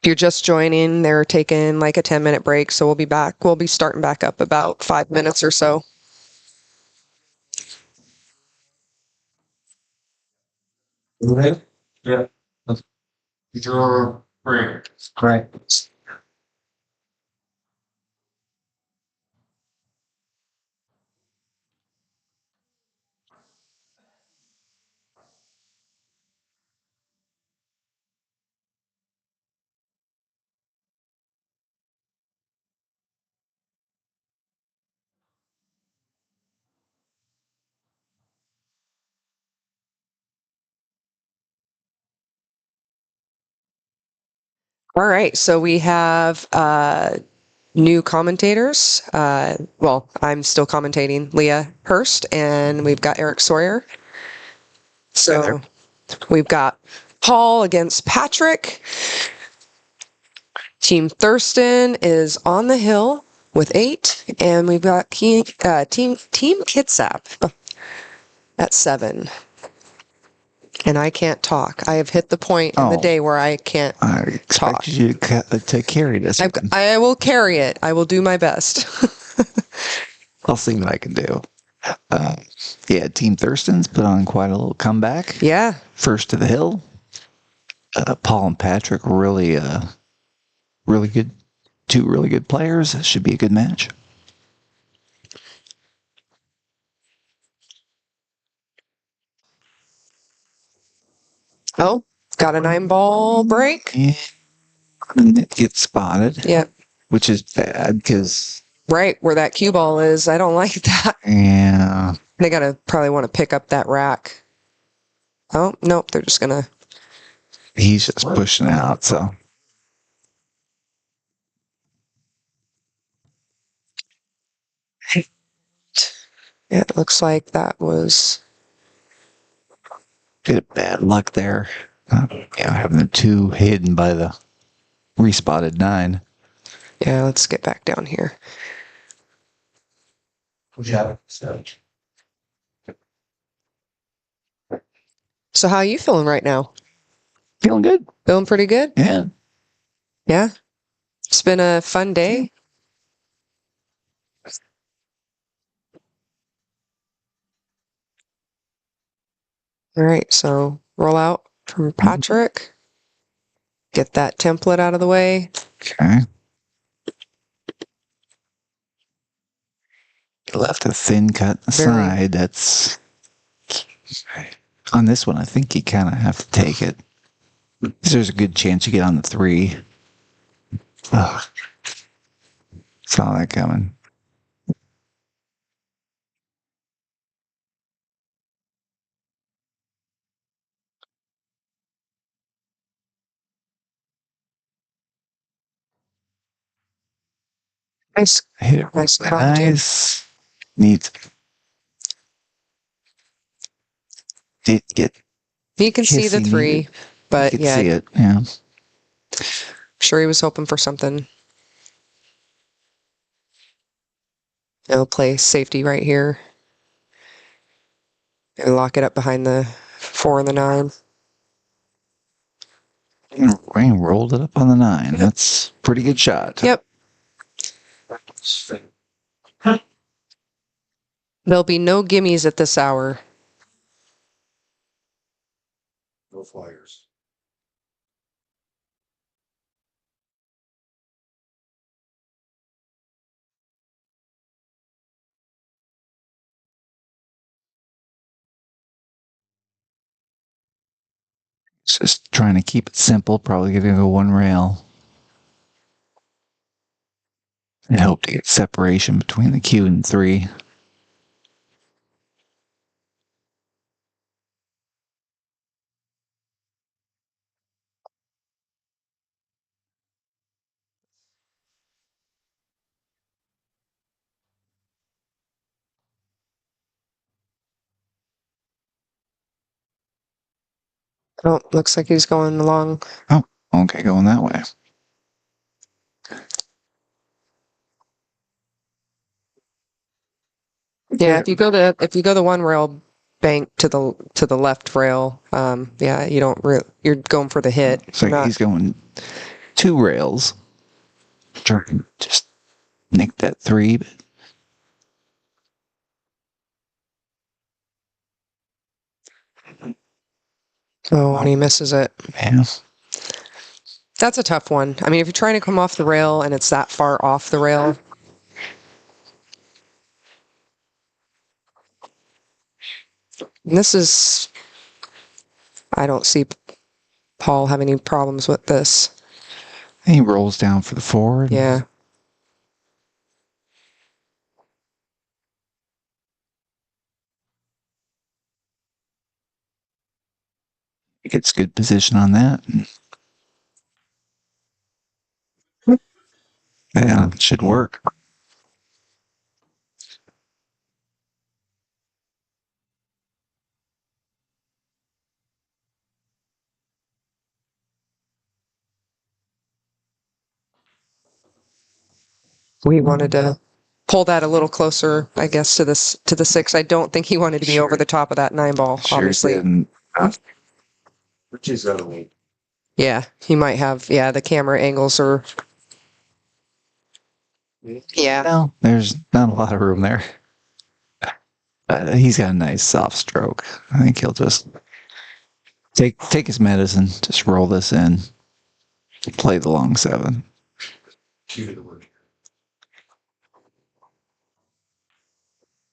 If you're just joining, they're taking like a 10-minute break, so we'll be back. We'll be starting back up about 5 minutes or so. Okay. Yeah. Your brain. Correct. All right, so we have new commentators. Well, I'm still commentating, Leah Hurst, and we've got Eric Sawyer. So we've got Paul against Patrick. Team Thurston is on the hill with 8, and we've got Team Kitsap at 7. And I can't talk. I have hit the point in the day where I can't talk. You to carry this. I will carry it. I will do my best. I'll see what I can do. Yeah, Team Thurston's put on quite a little comeback. Yeah. First to the hill. Paul and Patrick really good. 2 really good players. Should be a good match. Oh, got a 9-ball break. Yeah. And it gets spotted. Yep. Which is bad because. Right where that cue ball is. I don't like that. Yeah. They gotta probably want to pick up that rack. Oh, nope. They're just gonna. He's just pushing out, so. Yeah, it looks like that was. Bit of bad luck there. Having the 2 hidden by the respotted 9. Yeah, let's get back down here. So how are you feeling right now? Feeling good. Feeling pretty good? Yeah. Yeah? It's been a fun day? All right, so roll out from Patrick. Get that template out of the way. Okay. Left a thin cut in the side. That's on this one. I think you kind of have to take it. There's a good chance you get on the 3. Ugh. Saw that coming. Nice. Hit it Nice. Nice. Neat. Did get. You can see the 3, but you can yeah. see it. Yeah. Sure, he was hoping for something. He'll play safety right here. And lock it up behind the 4 and the 9. Wayne rolled it up on the 9. That's a pretty good shot. Yep. There'll be no gimmies at this hour. No flyers. It's just trying to keep it simple. Probably going to go 1 rail. And hope to get separation between the Q and 3. Oh, looks like he's going along. Oh, okay, going that way. Yeah, if you go the 1 rail bank to the left rail, yeah, you don't you're going for the hit. So he's going 2 rails. Trying to just nick that 3. But oh, and he misses it. yeah. That's a tough one. I mean, if you're trying to come off the rail and it's that far off the rail. And this is, I don't see Paul having any problems with this. And he rolls down for the 4. Yeah. He gets good position on that. Yeah, it should work. We wanted to pull that a little closer, I guess, to the 6. I don't think he wanted to be over the top of that 9 ball, obviously. Which is other way. Yeah, he might have. Yeah, the camera angles are. Yeah. No, there's not a lot of room there. He's got a nice soft stroke. I think he'll just take his medicine, just roll this in, play the long 7.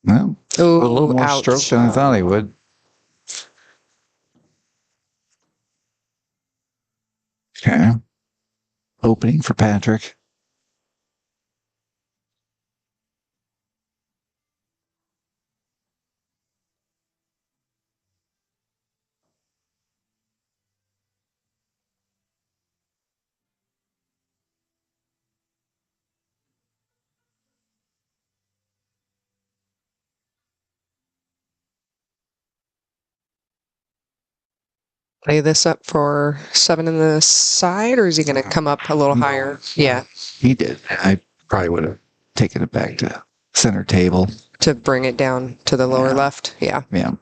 Well, a little more stroke than I thought he would. Okay. Opening for Patrick. Lay this up for 7 in the side, or is he going to come up a little higher? Yeah. He did. I probably would have taken it back to center table. To bring it down to the lower left. Yeah. Yeah.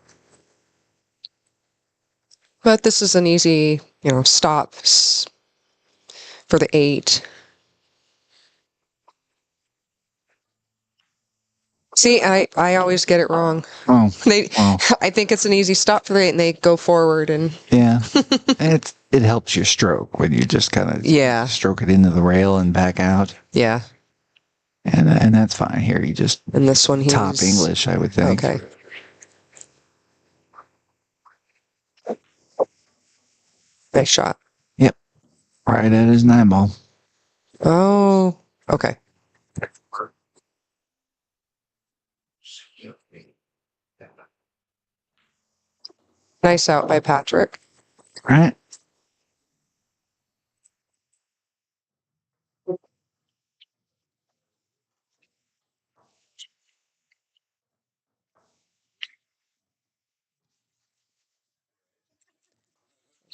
But this is an easy, stop for the 8. See, I always get it wrong. Oh. I think it's an easy stop for the 8, and they go forward and. Yeah. And it helps your stroke when you just kind of stroke it into the rail and back out. Yeah. And that's fine. Here you just and this one top English, I would think. Okay. Nice shot. Yep. Right at his 9 ball. Oh, okay. Nice out by Patrick. Right.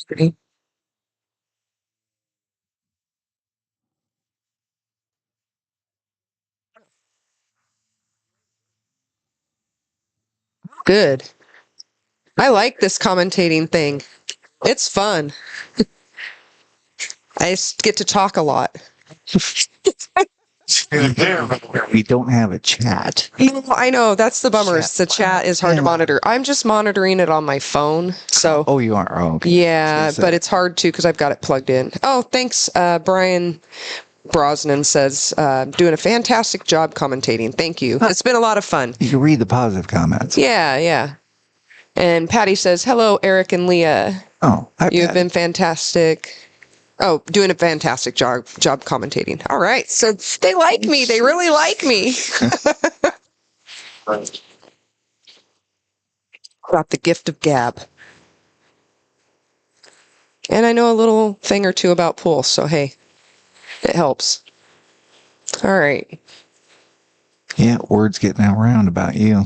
Pretty. Good. I like this commentating thing. It's fun. I just get to talk a lot. We don't have a chat. No, I know. That's the bummer. The chat is hard to monitor. I'm just monitoring it on my phone. So. Oh, you are? Oh, okay. Yeah, but it's hard to because I've got it plugged in. Oh, thanks. Brian Brosnan says, doing a fantastic job commentating. Thank you. It's been a lot of fun. You can read the positive comments. Yeah. And Patty says, hello, Eric and Leah. Oh, hi, You've been fantastic. Oh, doing a fantastic job commentating. All right. So they like me. They really like me. Got the gift of gab. And I know a little thing or two about pool. So, hey, it helps. All right. Yeah, word's getting around about you.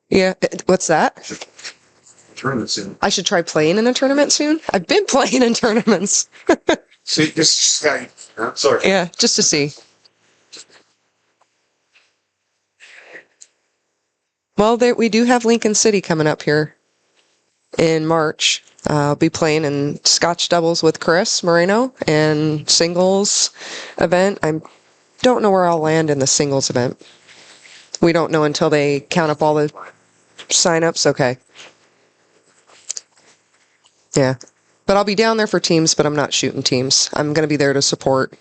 Yeah. What's that? Tournament soon. I should try playing in a tournament soon. I've been playing in tournaments. See, just sorry. Yeah, just to see. Well, we do have Lincoln City coming up here in March. I'll be playing in Scotch doubles with Chris Moreno and singles event. I don't know where I'll land in the singles event. We don't know until they count up all the sign-ups. Okay. Yeah. But I'll be down there for teams, but I'm not shooting teams. I'm going to be there to support.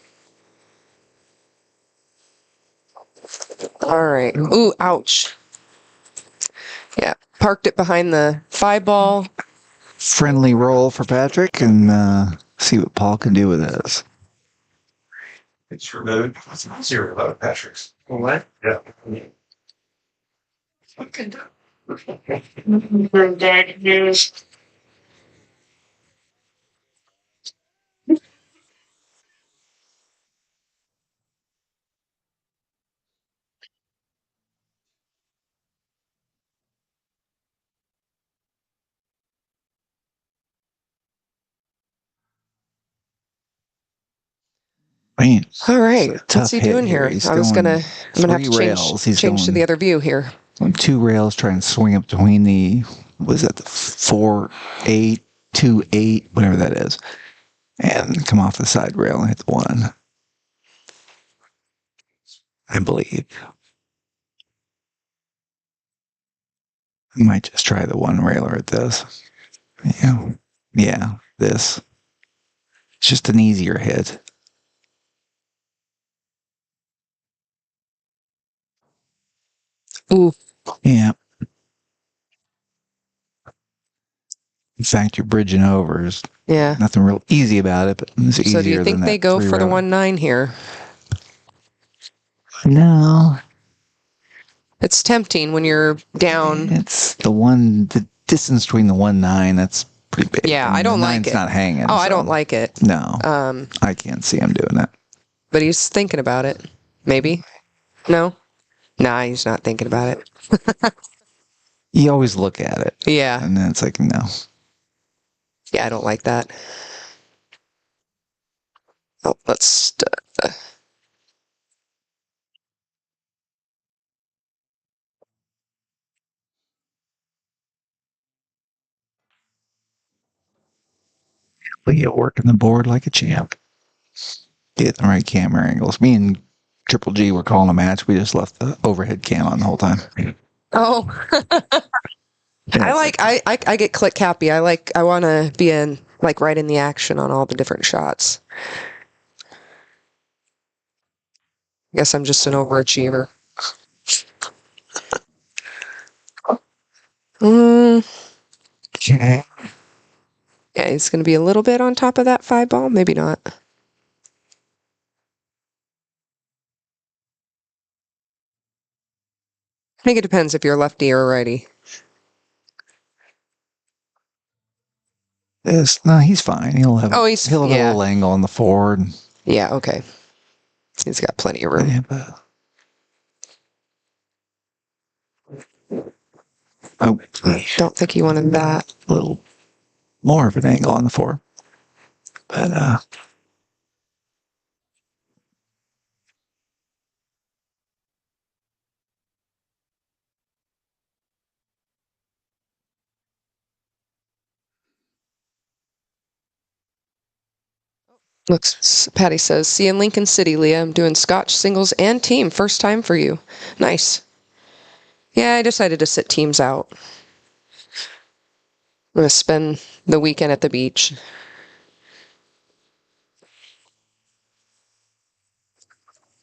All right. Ooh, ouch. Yeah. Parked it behind the 5 ball. Friendly roll for Patrick and see what Paul can do with this. It's sure better. It's 0 without Patrick's. Well, what? Yeah. Man, All right. tough What's he hit doing here? He's I'm going gonna have to three rails. He's change to going the other view here. on 2 rails, trying to swing up between the, was that the 4, 8, 2, 8, whatever that is, and come off the side rail and hit the 1. I believe. I might just try the 1 railer at this. Yeah, this. It's just an easier hit. Ooh. Yeah. In fact, you're bridging over. There's nothing real easy about it, but it's easier. So do you think they go for the 1-9 here? No. It's tempting when you're down. It's the distance between the 1-9, that's pretty big. Yeah, I don't like it. It's not hanging. I don't like it. No. I can't see him doing that. But he's thinking about it. Maybe. No? Nah, he's not thinking about it. You always look at it. Yeah. And then it's like, no. Yeah, I don't like that. Oh, let's... You're working the board like a champ. Get the right camera angles. Me and Triple G were calling a match. We just left the overhead cam on the whole time. Oh. I get click happy. I want to be in, like, right in the action on all the different shots. I guess I'm just an overachiever. Okay. Yeah, he's going to be a little bit on top of that 5 ball. Maybe not. I think it depends if you're lefty or righty. No, he's fine. He'll have a little angle on the forward. Yeah, okay. He's got plenty of room. Yeah, but... Oh, don't think he wanted that. A little more of an angle on the 4. But, Looks, Patty says, see you in Lincoln City, Leah. I'm doing Scotch singles and team. First time for you. Nice. Yeah, I decided to sit teams out. I'm going to spend the weekend at the beach.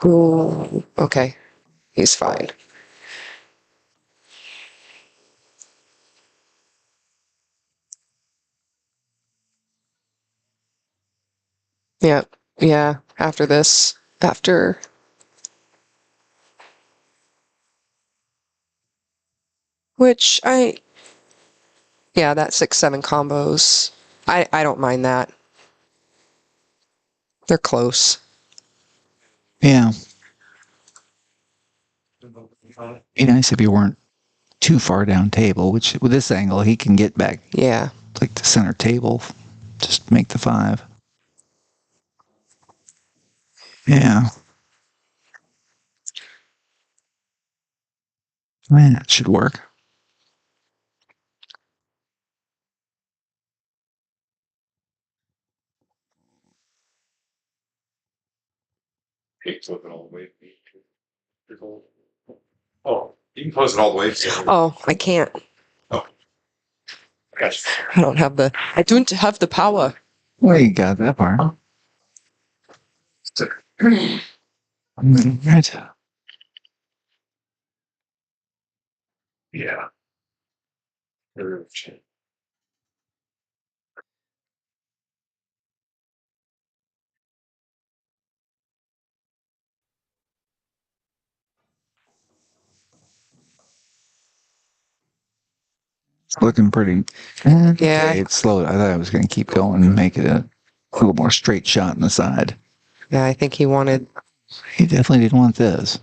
Ooh, okay. He's fine. Yeah, yeah. After this, which that 6-7 combos. I don't mind that. They're close. yeah. Be nice if you weren't too far down table, which with this angle, he can get back. Yeah. Like the center table. Just make the 5. Yeah. Man, that should work. Flip it all the way. Oh, you can close it all the way. Oh, I can't. Oh. Gotcha. I don't have the power. Well, you got that part. Right. Yeah. It's looking pretty. Yeah. It's slow. I thought I was going to keep going and make it a little more straight shot in the side. Yeah, I think he wanted. He definitely didn't want this.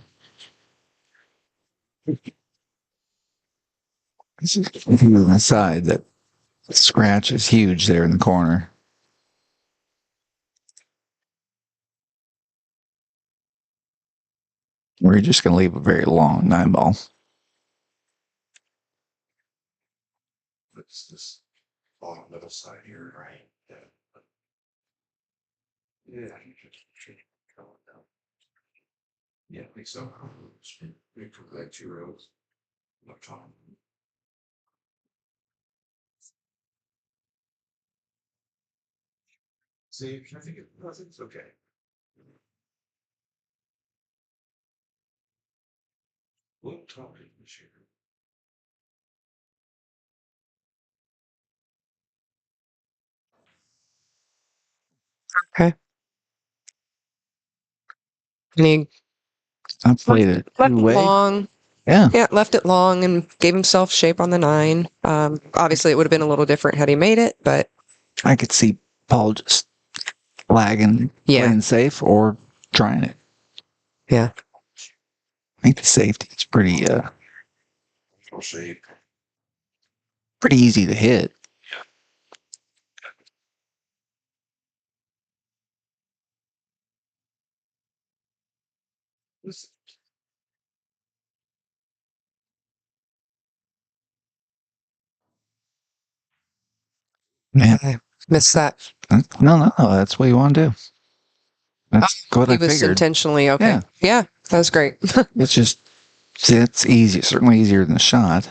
This is on the side. That scratch is huge there in the corner. We're just going to leave a very long 9-ball. It's this bottom middle side here, right? Yeah. Yeah, I think so. We put like 2 rows. Left on. See, I think it's okay. What topic this year? Okay. And I played it left it two-way. long. Yeah. Yeah, left it long and gave himself shape on the 9. Obviously, it would have been a little different had he made it, but I could see Paul just lagging, playing safe, or trying it. Yeah. I think the safety is pretty easy to hit. Man, I missed that. no, that's what you want to do. That's what He I was figured. intentionally okay. Yeah. Yeah, that was great. It's just, it's easy, certainly easier than the shot.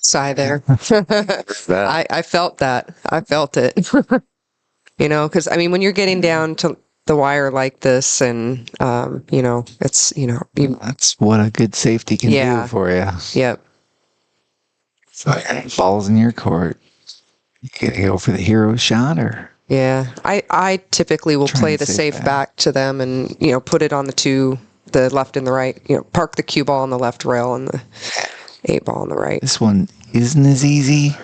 Sigh there. I felt that. I felt it. You know, because I mean, when you're getting down to the wire like this, and you know, it's That's what a good safety can do for you. Yep. Balls in your court. You gotta go for the hero shot, or Yeah, I typically will play the safe back to them, and put it on the left and the right. Park the cue ball on the left rail and the 8 ball on the right. This one isn't as easy.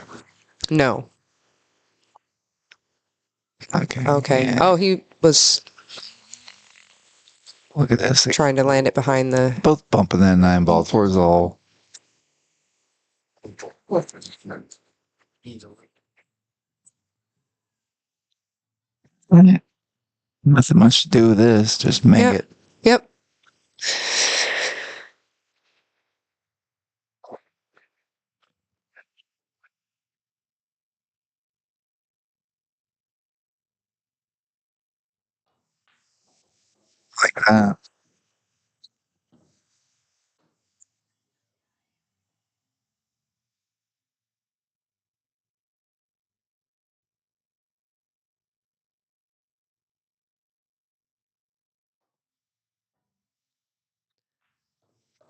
No. Okay. Okay. Yeah. Oh, he was. Look at this. Trying to land it behind the. Both bumping that 9-ball towards the hole. Nothing much to do with this. Just make it. Yep. Like that.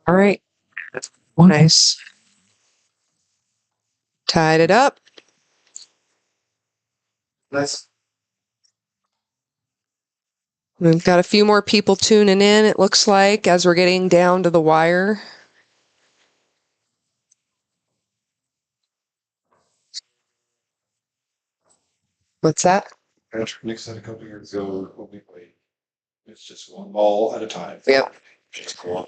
All right. Nice. Tied it up. Nice. We've got a few more people tuning in, it looks like, as we're getting down to the wire. What's that? Patrick Nick said a couple years ago, it's just one ball at a time. Yep. Just go on.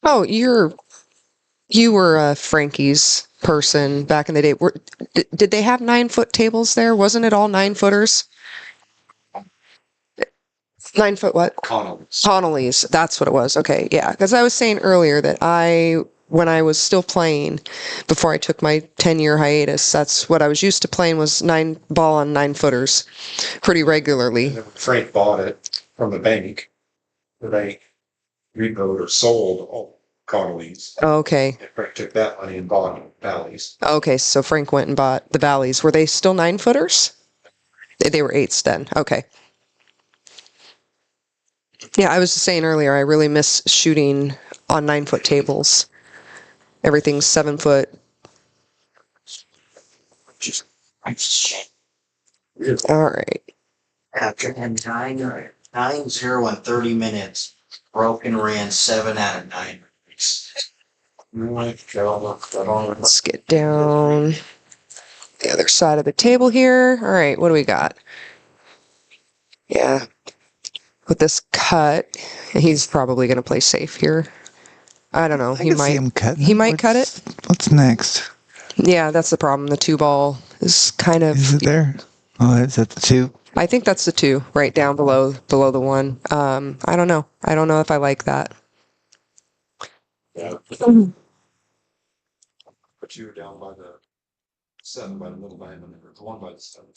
Oh, you were Frankie's person back in the day. Did they have 9-foot tables there? Wasn't it all 9-footers? 9-foot what? Connolly's. That's what it was. Okay, yeah. Because I was saying earlier that when I was still playing, before I took my 10-year hiatus, that's what I was used to playing was 9-ball on 9-footers pretty regularly. And then when Frank bought it from the bank, the bank repoed or sold all Connolly's. Oh, okay. And Frank took that money and bought Valley's. Okay, so Frank went and bought the Valleys. Were they still 9-footers? They were 8s then. Okay. Yeah, I was just saying earlier, I really miss shooting on 9-foot tables. Everything's 7-foot. All right. After 9-0 in 30 minutes, broken ran 7 out of 9. Let's get down the other side of the table here. All right, what do we got? Yeah, with this cut, he's probably going to play safe here. I don't know. I can see him cutting. He might cut it. What's next? Yeah, that's the problem. The 2-ball is kind of. Is it there? Oh, is that the 2? I think that's the 2, right down below the 1. I don't know. I don't know if I like that. Yeah. Put you down by the 7 by the middle diamond, or the 1 by the 7.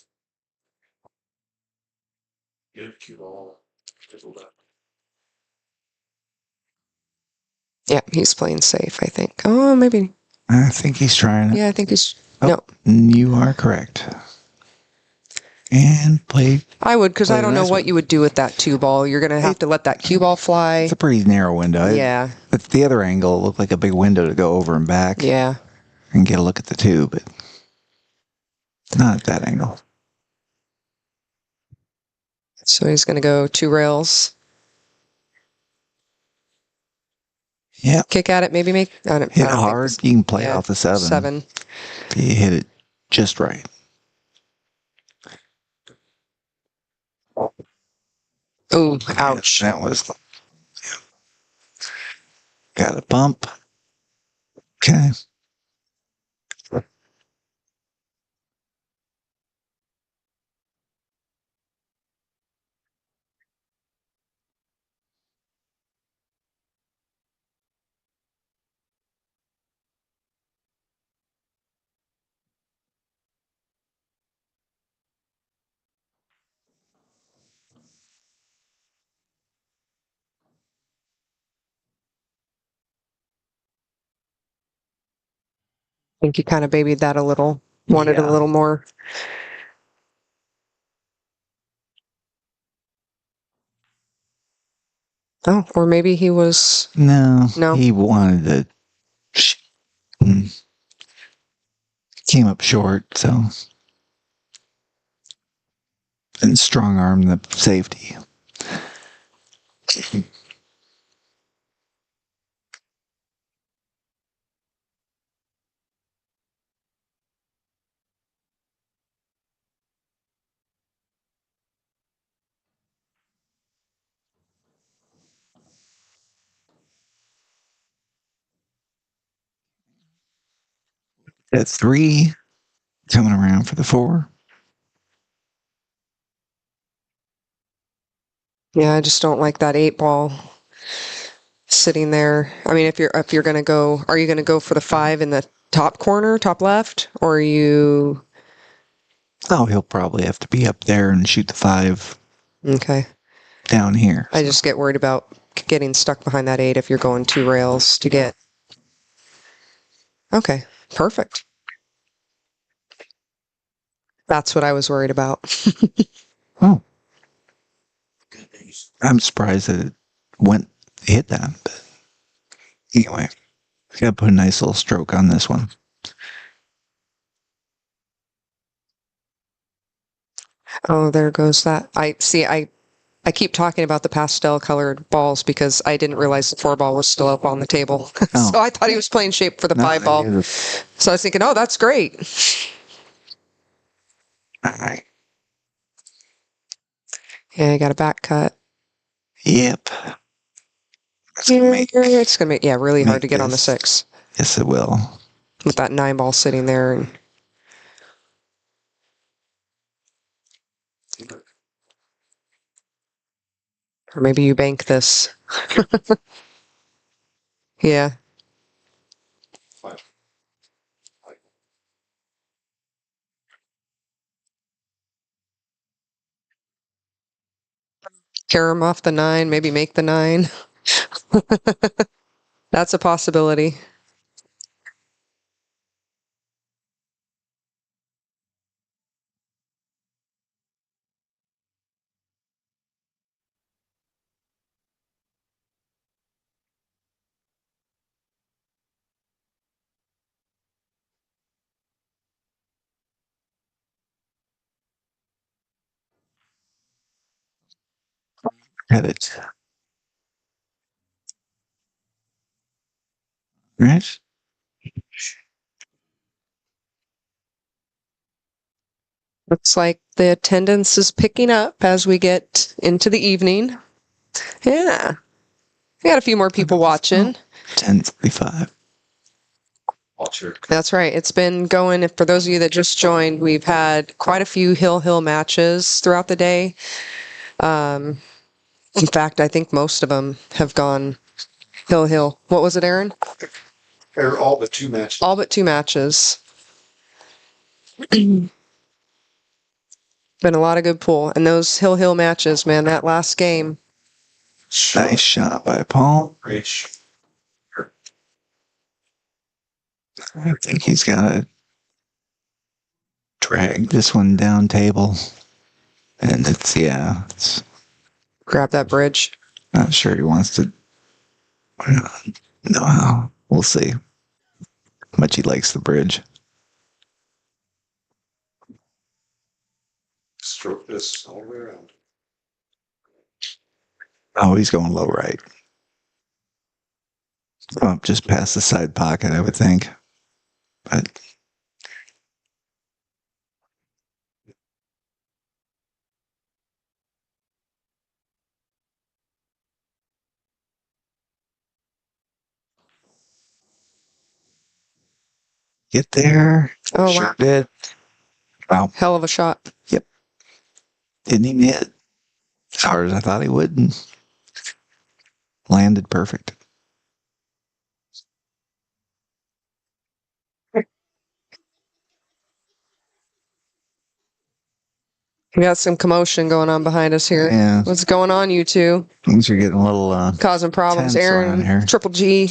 Get it cute all. Yeah, he's playing safe, I think. Oh, maybe. I think he's trying it. Yeah, I think he's. Oh, no. You are correct. And play. I would, because I don't know what you would do with that 2-ball. You're going to have to let that cue ball fly. It's a pretty narrow window. Yeah. But the other angle looked like a big window to go over and back. Yeah. And get a look at the 2, but not at that angle. So he's going to go 2 rails. Yeah. Kick at it, maybe make. Hit it hard. You can play off the 7. 7. If you hit it just right. Oh, ouch. That was. Yeah. Got a bump. Okay. I think you kind of babied that a little. Wanted a little more. Oh, or maybe he was. No. No. He wanted to. Came up short, so. And strong arm the safety. At 3, coming around for the 4. Yeah, I just don't like that 8-ball sitting there. I mean, if you're going to go, are you going to go for the 5 in the top corner, top left, or are you? Oh, he'll probably have to be up there and shoot the 5. Okay. Down here. I just get worried about getting stuck behind that 8 if you're going 2 rails to get. Okay, perfect. That's what I was worried about. Oh. I'm surprised that it hit that. But anyway, gotta put a nice little stroke on this one. Oh, there goes that. I keep talking about the pastel colored balls because I didn't realize the 4-ball was still up on the table. Oh. So I thought he was playing shape for the 5-ball. So I was thinking, oh, that's great. All right. Yeah, I got a back cut. Yep. It's gonna make really hard to get on the 6. Yes, it will. With that 9-ball sitting there. And or maybe you bank this. Yeah. Carry him off the 9, maybe make the 9. That's a possibility. Got it. Right. Looks like the attendance is picking up as we get into the evening. Yeah. We got a few more people watching. 10:45. That's right. It's been going, for those of you that just joined, we've had quite a few Hill matches throughout the day. In fact, I think most of them have gone Hill. What was it, Aaron? Or all but 2 matches. All but 2 matches. Been a lot of good pool. And those Hill matches, man, that last game. Nice shot by Paul. Great. I think he's got to drag this one down table. And it's grab that bridge. Not sure he wants to. No, we'll see how much he likes the bridge. Stroke this all the way around. Oh, he's going low right. Oh, just past the side pocket, I would think. But get there. Oh, sure wow. Did. Wow. Hell of a shot. Yep. Didn't even hit as hard as I thought he would. And landed perfect. We got some commotion going on behind us here. Yeah. What's going on, you two? Things are getting a little causing problems. tense around here. Aaron, Triple G,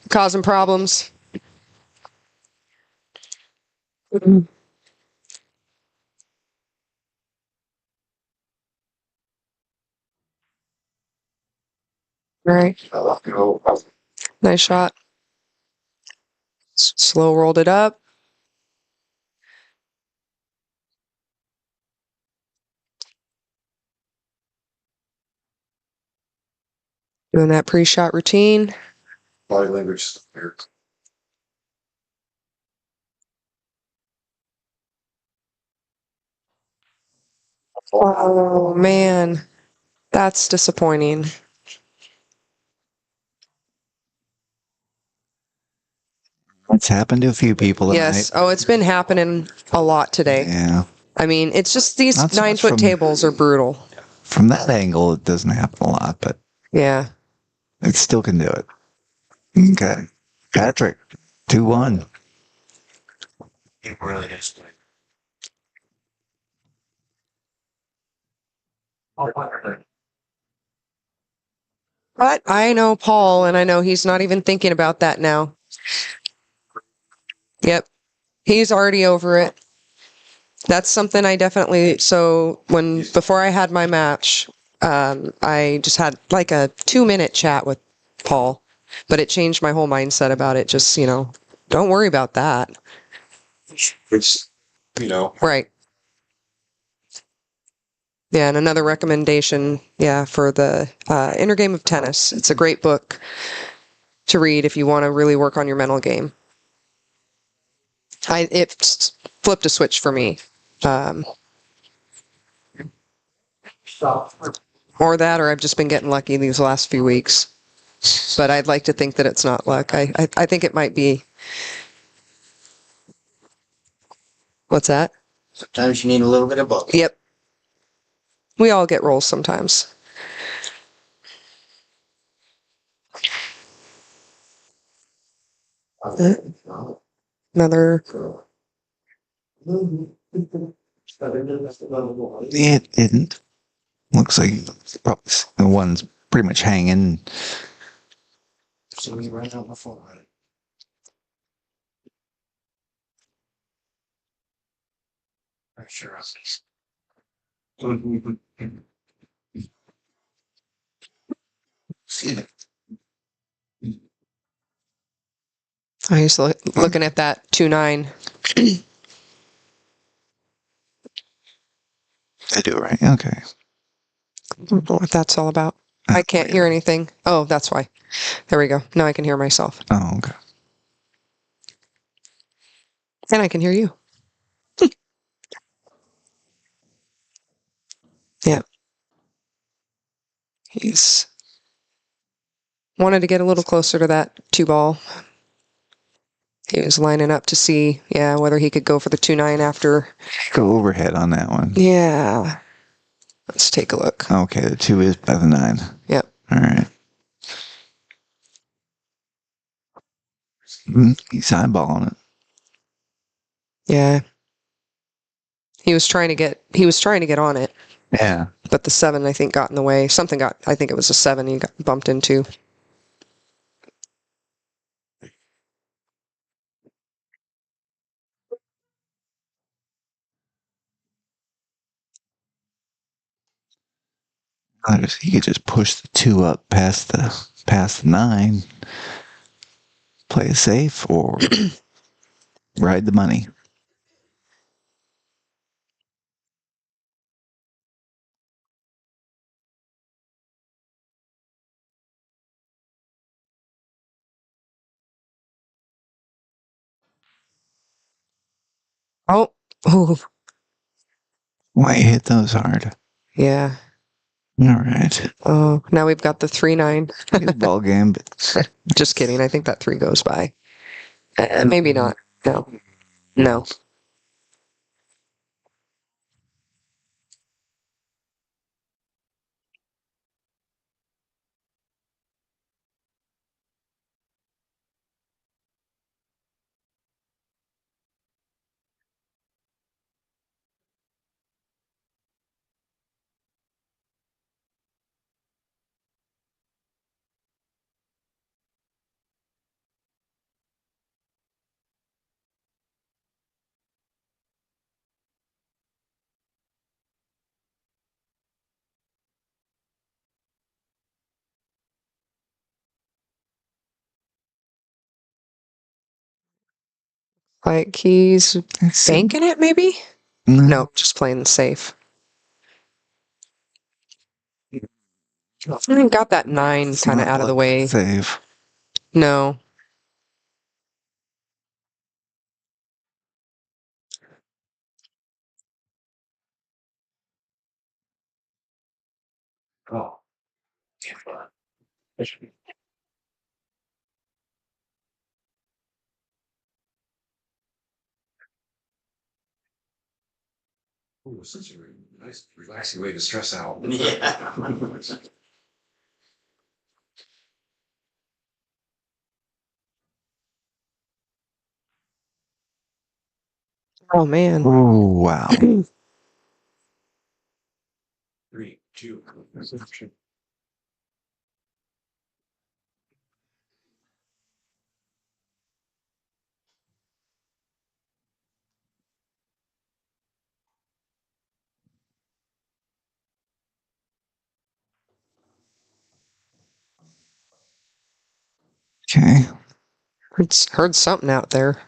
causing problems. Right. Nice shot. Slow rolled it up. Doing that pre-shot routine. Body language is there. Oh, man. That's disappointing. It's happened to a few people tonight. Yes. Oh, it's been happening a lot today. Yeah. I mean, it's just these Not so much 9-foot from- tables are brutal. From that angle, it doesn't happen a lot, but Yeah. it still can do it. Okay. Patrick, 2-1. He really is. But I know Paul, and I know he's not even thinking about that now. Yep. He's already over it. That's something I definitely, before I had my match, I just had like a 2-minute chat with Paul, but it changed my whole mindset about it. Just, don't worry about that. It's, Right. Yeah, and another recommendation, for the Inner Game of Tennis. It's a great book to read if you want to really work on your mental game. It flipped a switch for me. Or that, or I've just been getting lucky these last few weeks. But I'd like to think that it's not luck. I think it might be. What's that? Sometimes you need a little bit of both. Yep. We all get rolls sometimes. Another. It didn't. Looks like probably the one's pretty much hanging. So we run out before. Sure. I was looking at that 2-9. I do it right. Okay. don't know what that's all about. I can't hear anything. Oh, that's why. There we go. Now I can hear myself. Oh, okay. And I can hear you. Yeah. He's wanted to get a little closer to that 2-ball. He was lining up to see, whether he could go for the 2-9 after. Go overhead on that one. Yeah. Let's take a look. Okay, the 2 is by the 9. Yep. All right. He's eyeballing it. Yeah. He was trying to get on it. Yeah. But the 7, I think, got in the way. I think it was a 7 he got bumped into. He could just push the 2 up past the 9, play it safe, or ride the money. Oh. Why you hit those hard? Yeah. All right. Oh, now we've got the 3-9. Good ball game, but just kidding. I think that 3 goes by. Maybe not. No. Like he's banking it, maybe? No, just playing safe. I got that 9 kind of out of the way. Save. No. Oh. Ooh, such a nice, relaxing way to stress out. Yeah. Oh, man. Oh, wow. 3, 2. Okay. Heard something out there.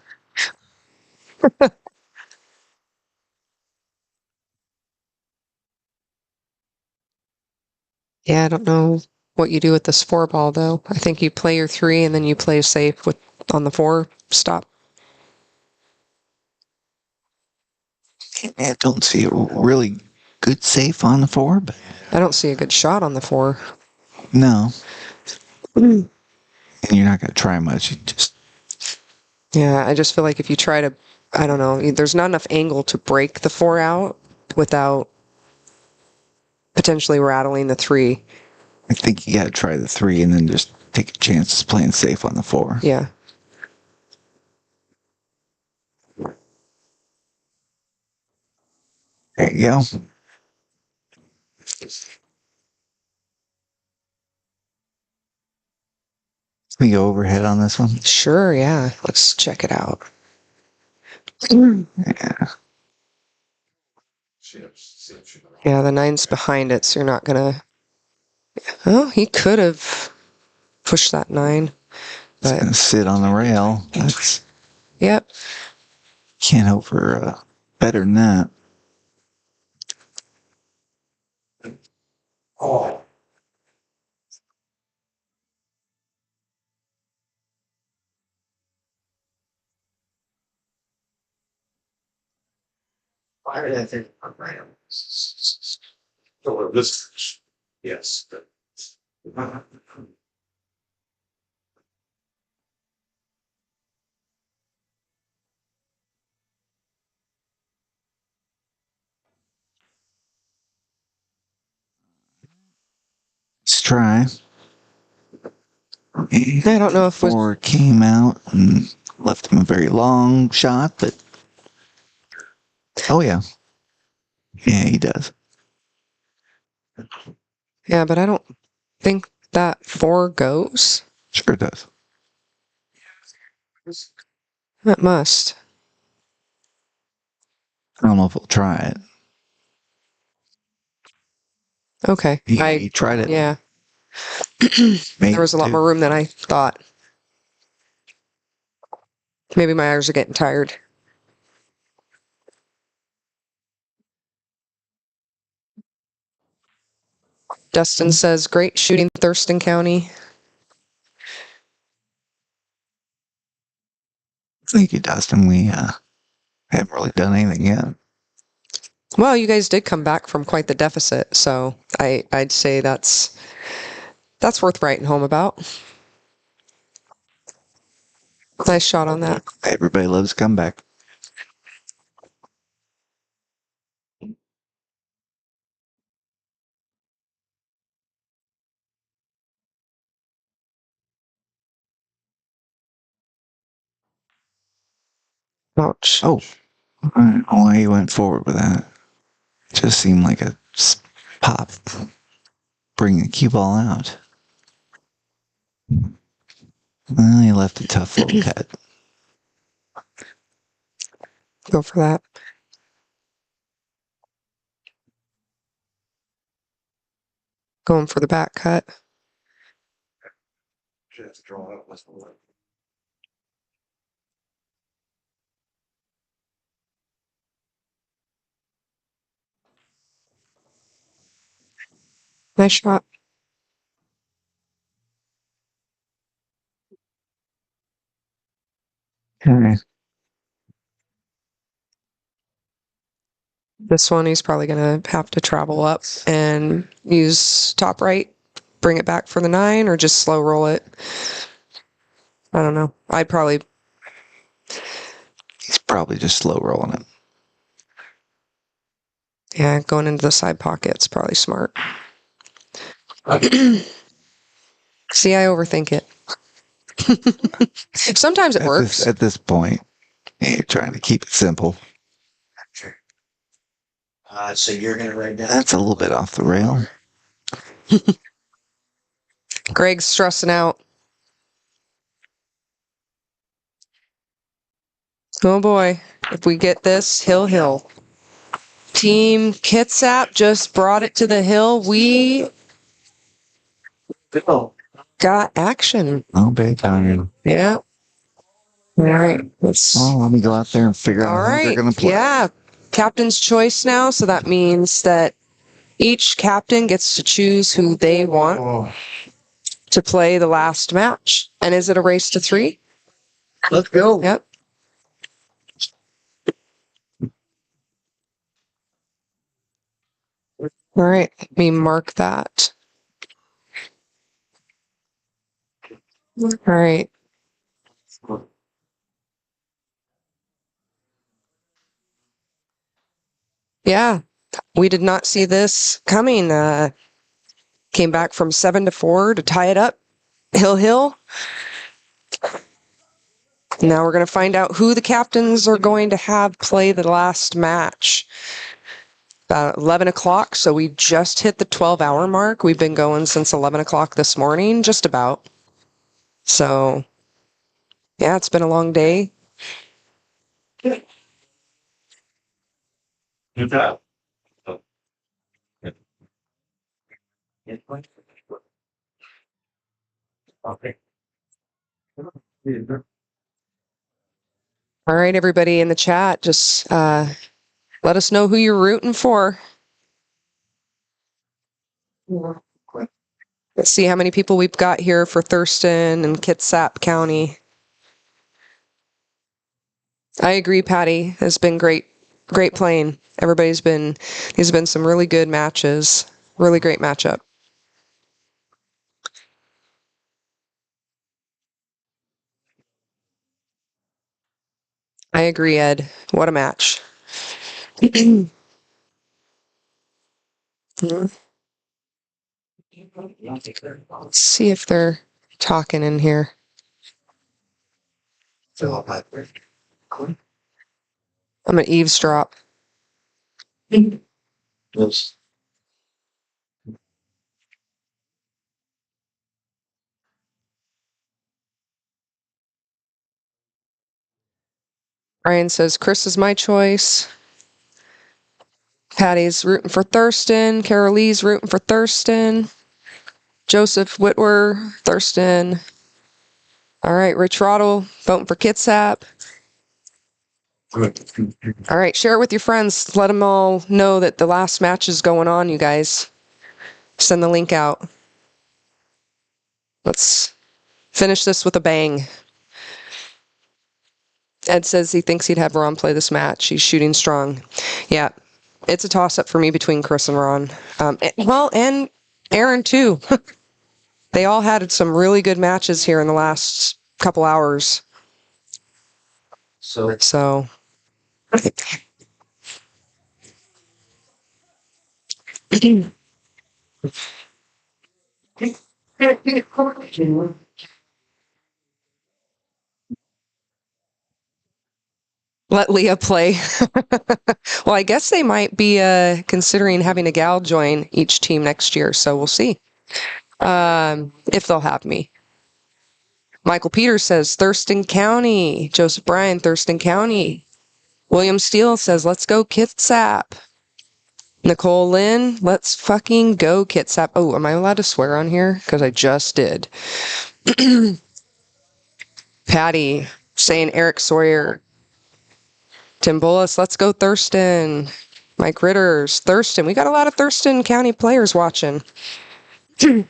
Yeah, I don't know what you do with this 4-ball, though. I think you play your 3 and then you play safe on the 4 stop. I don't see a really good safe on the 4, but I don't see a good shot on the 4. no. And you're not going to try much. You just. Yeah, I just feel like if you try to, I don't know, there's not enough angle to break the 4 out without potentially rattling the 3. I think you got to try the 3 and then just take a chance playing safe on the 4. Yeah. There you go. Can we go overhead on this one? Sure, yeah. Let's check it out. Yeah. Yeah, the 9's behind it, so you're not gonna. Oh, he could have pushed that 9. It's going to sit on the rail. That's. Yep. Can't hope for better than that. Oh. Why did I think I'm right? So this, yes. Let's try. I don't know if four came out and left him a very long shot, but oh yeah, yeah, he does. Yeah, but I don't think that 4 goes. Sure does. It must. I don't know if we'll try it. Okay. He tried it. Yeah. There was a lot more room than I thought. Maybe my eyes are getting tired. Dustin says, great shooting, Thurston County. Thank you, Dustin. We haven't really done anything yet. Well, you guys did come back from quite the deficit, so I'd say that's worth writing home about. Nice shot on that. Everybody loves comeback. Ouch. Oh, I don't know why he went forward with that. Just seemed like a pop. Bring the cue ball out. Well, he left a tough little cut. Go for that. Going for the back cut. Should have to draw out what's the word. Nice shot. Okay. This one, he's probably going to have to travel up and use top right, bring it back for the 9, or just slow roll it. I don't know. He's probably just slow rolling it. Yeah, going into the side pocket's probably smart. See, I overthink it. Sometimes it works. At this point, you're trying to keep it simple. So you're going to write down. That's a little bit off the rail. Greg's stressing out. Oh boy. If we get this, hill. Team Kitsap just brought it to the hill. We got action. Oh, big time. Yeah. All right. Let me go out there and figure out how they're going to play. Yeah. Captain's choice now. So that means that each captain gets to choose who they want to play the last match. And is it a race to 3? Let's go. Yep. All right. Let me mark that. All right. Yeah. We did not see this coming. Came back from 7-4 to tie it up. Hill. Now we're going to find out who the captains are going to have play the last match. About 11 o'clock, so we just hit the 12-hour mark. We've been going since 11 o'clock this morning, just about. So, yeah, it's been a long day. Okay. All right, everybody in the chat, just let us know who you're rooting for. Let's see how many people we've got here for Thurston and Kitsap County. I agree, Patty. It's been great playing. These have been some really good matches. Really great matchup. I agree, Ed. What a match. Let's see if they're talking in here. I'm gonna eavesdrop. Ryan says Chris is my choice. Patty's rooting for Thurston. Carol Lee's rooting for Thurston. Joseph Whitwer, Thurston. All right, Rich Rottle voting for Kitsap. All right, share it with your friends. Let them all know that the last match is going on, you guys. Send the link out. Let's finish this with a bang. Ed says he thinks he'd have Ron play this match. He's shooting strong. Yeah, it's a toss-up for me between Chris and Ron. And Aaron, too. They all had some really good matches here in the last couple hours. So. Let Leah play. Well, I guess they might be considering having a gal join each team next year, so we'll see if they'll have me. Michael Peters says Thurston County. Joseph Bryan, Thurston County. William Steele says, let's go Kitsap. Nicole Lynn, let's fucking go Kitsap. Oh, am I allowed to swear on here? Because I just did. Patty saying Eric Sawyer. Tim Bullis, let's go Thurston. Mike Ritters, Thurston. We got a lot of Thurston County players watching. But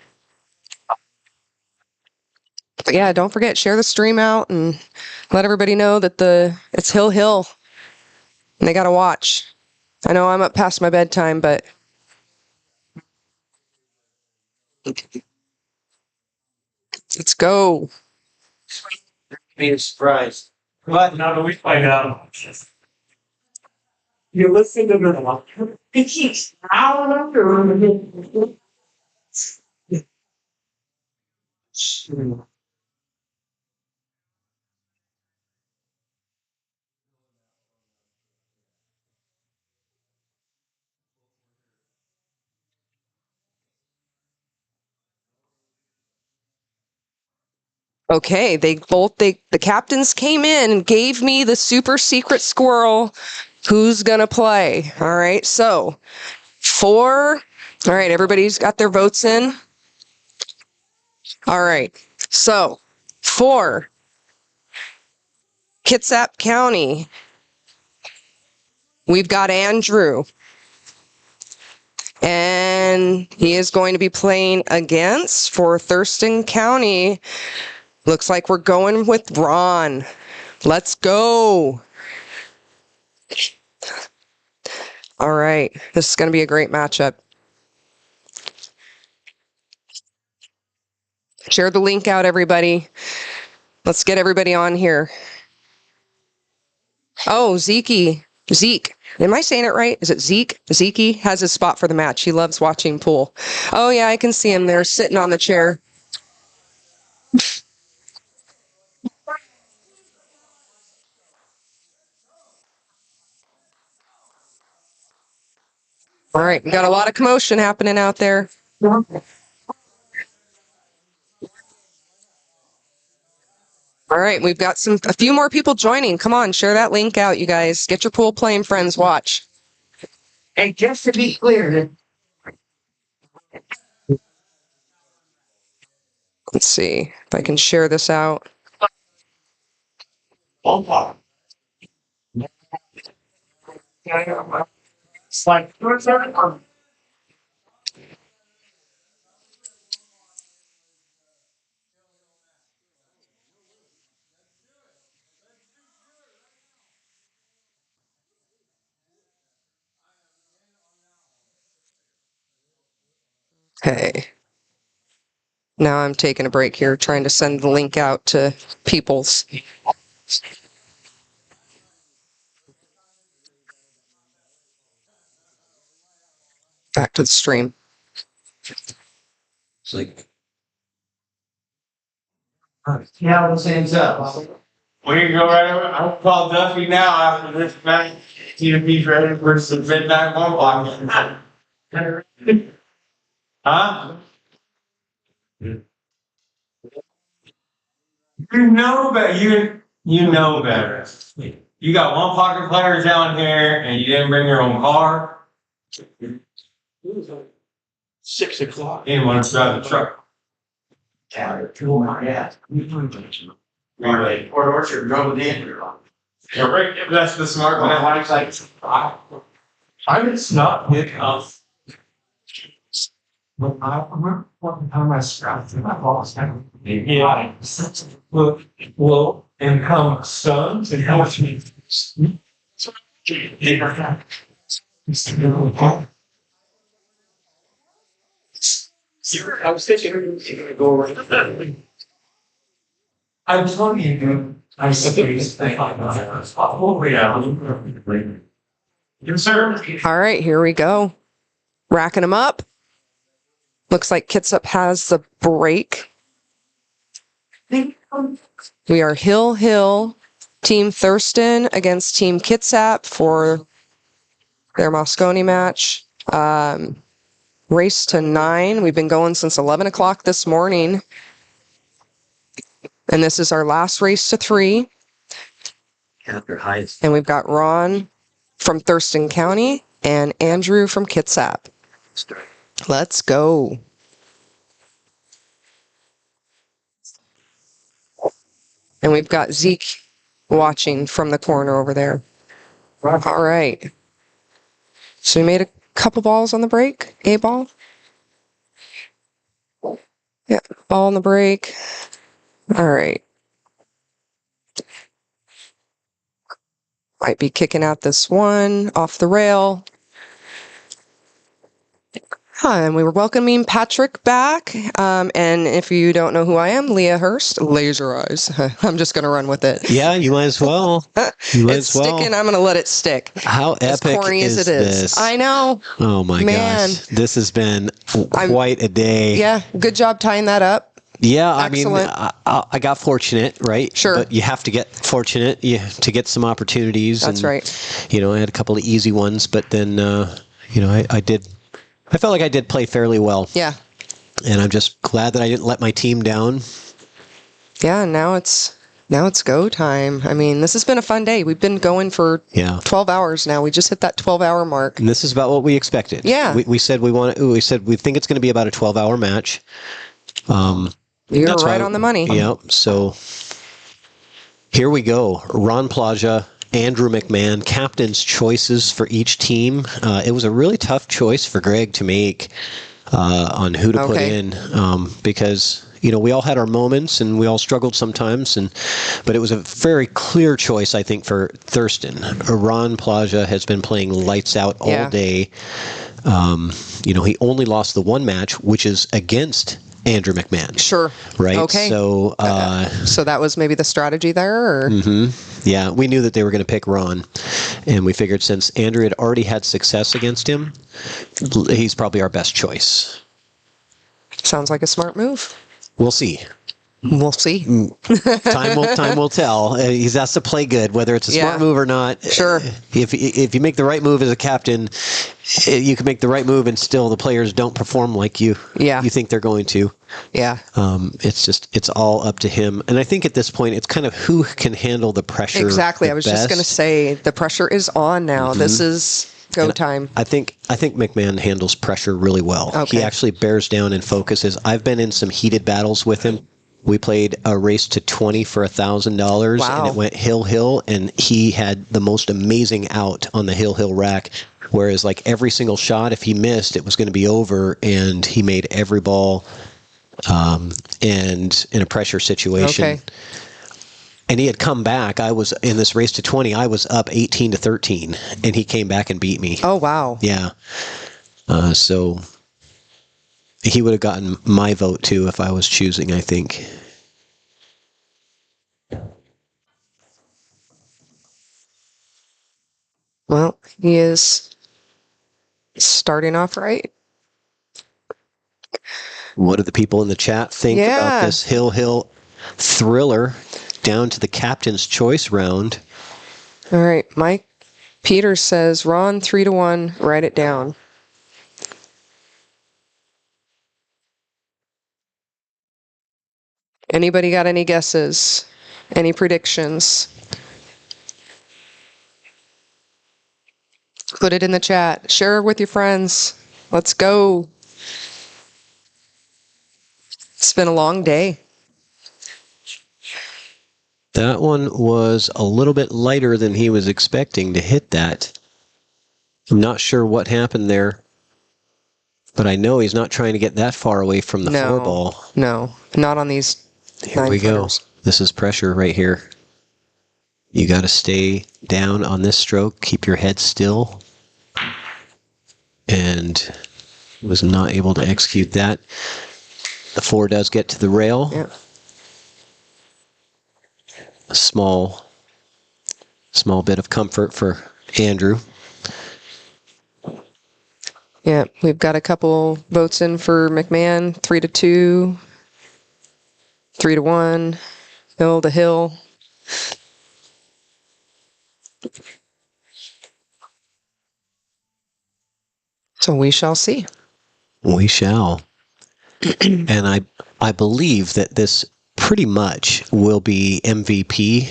yeah, don't forget, share the stream out and let everybody know that it's Hill Hill. And they got to watch. I know I'm up past my bedtime, but let's go. Be a surprise. But now that we find out. You listen to the it keeps howling under. Okay, the captains came in and gave me the super secret squirrel. Who's gonna play? All right, so 4. All right, everybody's got their votes in. All right, so 4 Kitsap County. We've got Andrew. And he is going to be playing against for Thurston County. Looks like we're going with Ron. Let's go. All right. This is going to be a great matchup. Share the link out, everybody. Let's get everybody on here. Oh, Zeke. Am I saying it right? Is it Zeke? Zeke has his spot for the match. He loves watching pool. Oh, yeah, I can see him there sitting on the chair. All right, we got a lot of commotion happening out there. All right, we've got a few more people joining. Come on, share that link out, you guys. Get your pool playing friends, watch. And just to be clear, Let's see if I can share this out. it's like, Okay. Now I'm taking a break here, trying to send the link out to people's. Back to the stream. It's like, Yeah, the same up. We can go right over. I'll call Duffy now after this match. See if he's ready for some midnight one block. Huh? You know better. You know better. You got one pocket players down here, and you didn't bring your own car. 6 o'clock. You didn't want to drive the truck. Yeah. Right. Port Orchard drove it in. Yeah, right. That's the smart one. I did not hit us. But I remember one time I scrapped my boss. Yeah. Well, and come sons and help me. I was thinking you're gonna go around. I'm telling you, I suppose they Yes, sir. All right, here we go. Racking them up. Looks like Kitsap has the break. We are Hill, Team Thurston against Team Kitsap for their Mosconi match. Race to 9. We've been going since 11 o'clock this morning. And this is our last race to 3. And we've got Ron from Thurston County and Andrew from Kitsap. Let's go. And we've got Zeke watching from the corner over there. All right. So we made a couple balls on the break. A ball. Yeah, ball on the break. All right. Might be kicking out this one off the rail. Hi, and we were welcoming Patrick back. And if you don't know who I am, Leah Hurst, Laser Eyes. I'm just going to run with it. Yeah, you might as well. You might It's as well. sticking. I'm going to let it stick. How As epic corny is as it is. this? I know. Oh my Man. gosh. This has been quite a day. Yeah, good job tying that up. Yeah, I mean, Excellent. I got fortunate, right? Sure. But you have to get fortunate to get some opportunities. That's and, right. You know, I had a couple of easy ones, but then, you know, I felt like I did play fairly well. Yeah. And I'm just glad that I didn't let my team down. Yeah, now it's go time. I mean, this has been a fun day. We've been going for 12 hours now. We just hit that 12-hour mark. And this is about what we expected. Yeah. We said we think it's going to be about a 12-hour match. You're right on the money. Yep. So here we go. Ron Plaja, Andrew McMahon, captain's choices for each team. It was a really tough choice for Greg to make on who to put in because, you know, we all had our moments and we all struggled sometimes. But it was a very clear choice, I think, for Thurston. Ron Plaja has been playing lights out all day. You know, he only lost the one match, which is against Andrew McMahon. Sure. Right. Okay. So, so that was maybe the strategy there, or? Yeah, we knew that they were going to pick Ron, and we figured since Andrew had already had success against him, he's probably our best choice. Sounds like a smart move. We'll see. We'll see. Time will tell. He has to play good, whether it's a smart move or not. Sure. If you make the right move as a captain, you can make the right move, and still the players don't perform like you think they're going to. Yeah. It's all up to him, and I think at this point it's kind of who can handle the pressure. Exactly. I was just going to say the pressure is on now. This is go time. I think McMahon handles pressure really well. Okay. He actually bears down and focuses. I've been in some heated battles with him. We played a race to 20 for $1,000, and it went hill, and he had the most amazing out on the hill rack. Whereas, like every single shot, if he missed, it was going to be over, and he made every ball, and in a pressure situation. Okay. And he had come back. I was in this race to 20. I was up 18-13, and he came back and beat me. Oh wow! Yeah. So. He would have gotten my vote too if I was choosing, I think. Well, he is starting off right. What do the people in the chat think about this Hill thriller down to the captain's choice round? All right, Mike Peters says, Ron, 3-1, write it down. Anybody got any guesses? Any predictions? Put it in the chat. Share it with your friends. Let's go. It's been a long day. That one was a little bit lighter than he was expecting to hit that. I'm not sure what happened there, but I know he's not trying to get that far away from the four ball. No, not on these. Here we go. This is pressure right here. You got to stay down on this stroke, keep your head still, and was not able to execute that. The 4 does get to the rail. Yeah. A small bit of comfort for Andrew. Yeah, we've got a couple votes in for McMahon, 3-2, 3-1, Hill to Hill. So we shall see. We shall. And I believe that this pretty much will be MVP.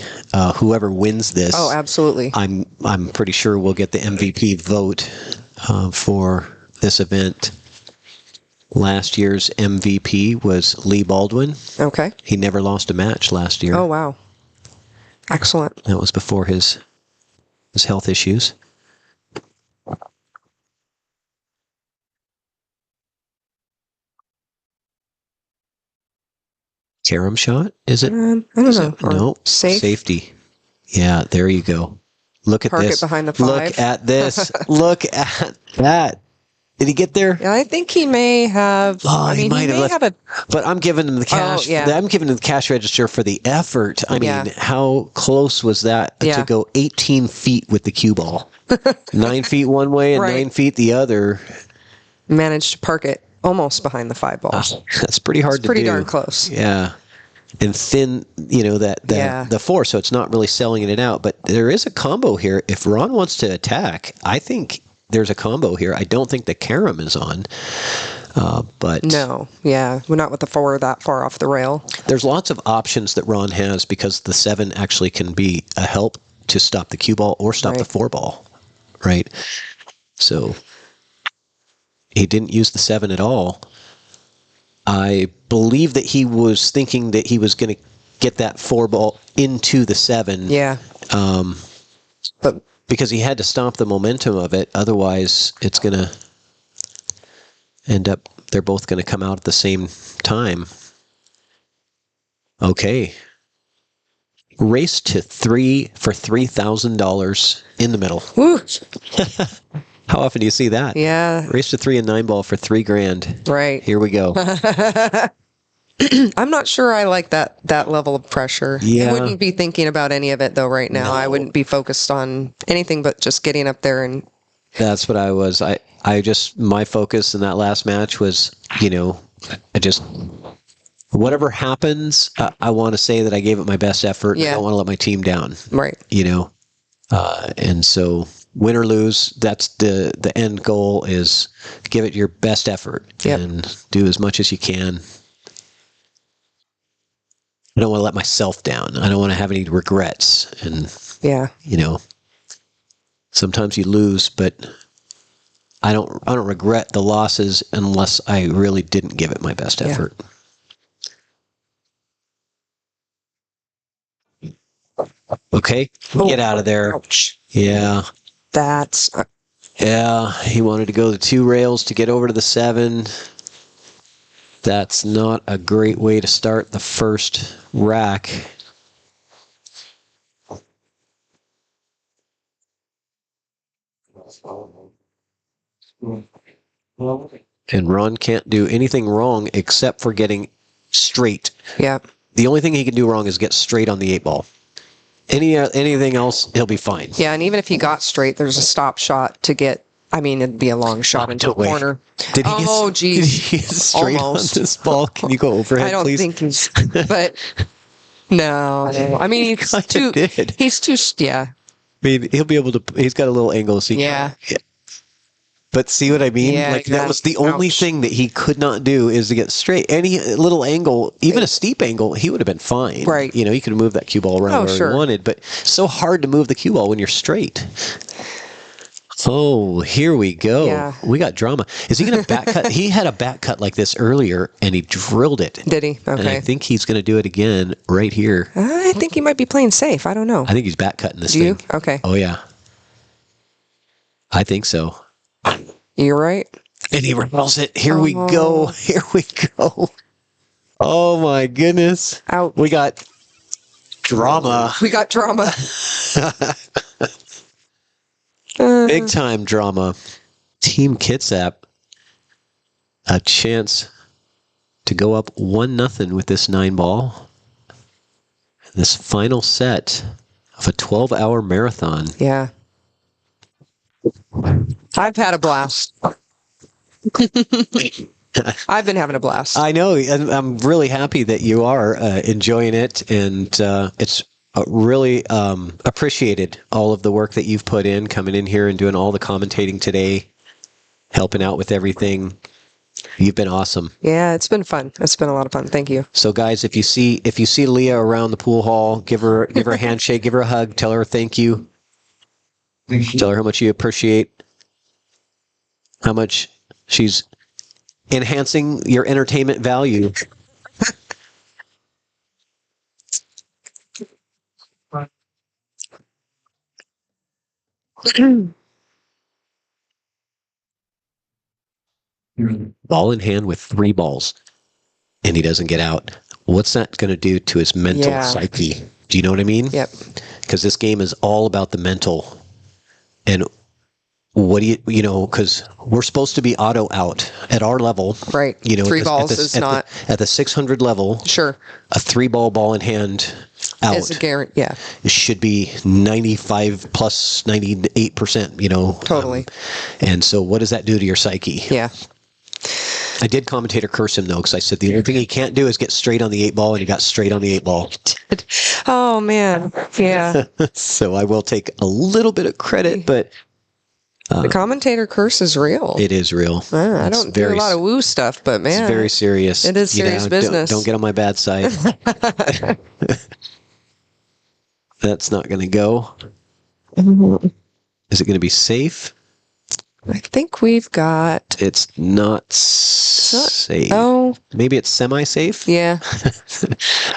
Whoever wins this. Oh, absolutely. I'm pretty sure we'll get the MVP vote for this event. Last year's MVP was Lee Baldwin. Okay. He never lost a match last year. Oh, wow. Excellent. That was before his health issues. Carom shot? Is it? I don't know. No. Safety. Yeah, there you go. Look at Park this. it behind the 5. Look at this. Look at that. Did he get there? Yeah, I think he may have. Oh, I mean, he might have a. But I'm giving him the cash. Oh, yeah. I'm giving him the cash register for the effort. I mean, how close was that to go 18 feet with the cue ball? 9 feet one way and 9 feet the other. Managed to park it almost behind the 5 ball. That's pretty hard to do. Pretty darn close. Yeah. And thin, the 4, so it's not really selling it out. But there is a combo here. If Ron wants to attack, I think there's a combo here. I don't think the carom is on. But no, we're not with the 4 that far off the rail. There's lots of options that Ron has because the 7 actually can be a help to stop the cue ball or stop the 4 ball, right? So he didn't use the 7 at all. I believe that he was thinking that he was going to get that 4 ball into the 7. Yeah. But because he had to stop the momentum of it, otherwise it's going to end up, they're both going to come out at the same time. Okay. Race to 3 for $3,000 in the middle. Woo! How often do you see that? Yeah. Race to 3 and 9 ball for $3,000. Right. Here we go. I'm not sure I like that level of pressure. Yeah. I wouldn't be thinking about any of it though right now. No. I wouldn't be focused on anything but just getting up there and. That's what I was. I just, my focus in that last match was, I just, whatever happens, I want to say that I gave it my best effort. Yeah. I don't want to let my team down. Right. And so win or lose, that's the end goal is give it your best effort and do as much as you can. I don't want to let myself down. I don't want to have any regrets. And, sometimes you lose, but I don't regret the losses unless I really didn't give it my best effort. Okay, get out of there. Ouch. Yeah. That's. Yeah, he wanted to go the 2 rails to get over to the 7. That's not a great way to start the first rack. And Ron can't do anything wrong except for getting straight. Yeah. The only thing he can do wrong is get straight on the 8-ball. Anything else, he'll be fine. Yeah, and even if he got straight, there's a stop shot to get. I mean, it'd be a long shot into the corner. Did he oh, geez. Did he get straight Almost. on this ball? Can you go overhead, I don't please? think he's. But no. I mean, he's too. Did. He's too. Yeah. I mean, he'll be able to. He's got a little angle, so Yeah. But see what I mean? Yeah, like that was the only thing that he could not do is to get straight. Any little angle, even a steep angle, he would have been fine. Right. You know, he could have moved that cue ball around where he wanted, but so hard to move the cue ball when you're straight. Oh, here we go. Yeah. We got drama. Is he going to back cut? He had a back cut like this earlier, and he drilled it. Did he? Okay. And I think he's going to do it again right here. I think he might be playing safe. I don't know. I think he's back cutting this Do you? thing. Okay. Oh, yeah. I think so. You're right. And he rolls it. Here we go. Here we go. Oh, my goodness. Out. We got drama. We got drama. Big time drama. Team Kitsap, a chance to go up 1-0 with this 9-ball. This final set of a 12-hour marathon. Yeah. I've had a blast. I've been having a blast. I know, and I'm really happy that you are enjoying it, and it's really appreciated all of the work that you've put in, coming in here and doing all the commentating today, helping out with everything. You've been awesome. Yeah, it's been fun. It's been a lot of fun. Thank you. So, guys, if you see Leah around the pool hall, give her a handshake, give her a hug, tell her thank you. Tell her how much you appreciate, how much she's enhancing your entertainment value. Ball in hand with 3 balls, and he doesn't get out. What's that going to do to his mental psyche? Do you know what I mean? Yep. Because this game is all about the mental. And what do you know, because we're supposed to be auto out at our level. Right. You know, 3 balls is not. At the 600 level. Sure. A 3-ball ball in hand out. Is a guarantee. Yeah. It should be 95 plus 98%, you know. Totally. And so what does that do to your psyche? Yeah. I did commentator curse him, though, because I said the only thing he can't do is get straight on the 8-ball, and he got straight on the 8-ball. Oh, man. Yeah. So I will take a little bit of credit, but... the commentator curse is real. It is real. I don't do a lot of woo stuff, but man. It's very serious. It is serious business. Don't get on my bad side. That's not going to go. Is it going to be safe? I think we've got... It's not safe. Oh. Maybe it's semi-safe? Yeah.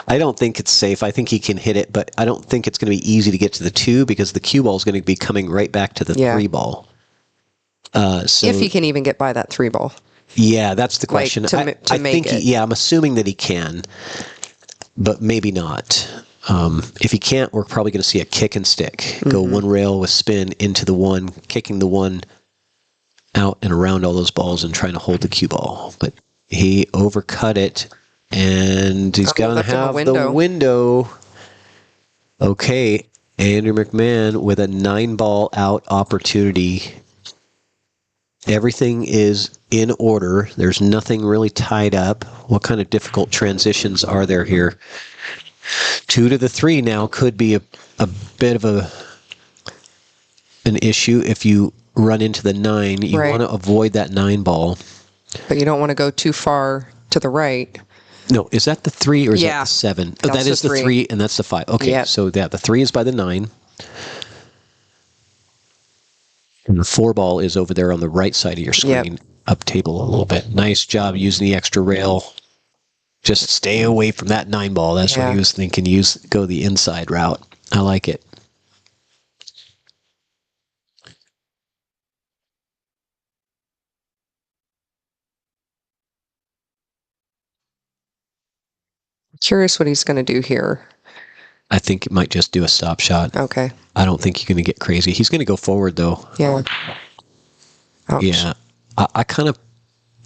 I don't think it's safe. I think he can hit it, but I don't think it's going to be easy to get to the 2 because the cue ball is going to be coming right back to the 3 ball. So if he can even get by that 3 ball. Yeah, that's the question. To make it. I'm assuming that he can, but maybe not. If he can't, we're probably going to see a kick and stick. Go 1 rail with spin into the 1, kicking the 1 out and around all those balls and trying to hold the cue ball. But he overcut it, and he's going to have the window. Okay, Andrew McMahon with a 9-ball out opportunity. Everything is in order. There's nothing really tied up. What kind of difficult transitions are there here? 2 to the 3 now could be a bit of an issue if you run into the 9. You want to avoid that 9-ball. But you don't want to go too far to the right. No, is that the 3 or is that the 7? Oh, that is the 3 and that's the 5. Okay, so the 3 is by the 9. And the 4-ball is over there on the right side of your screen, up table a little bit. Nice job using the extra rail. Just stay away from that 9-ball. That's what he was thinking. Go the inside route. I like it. Curious what he's going to do here. I think it might just do a stop shot. Okay. I don't think he's going to get crazy. He's going to go forward, though. Yeah. Ouch. Yeah. I kind of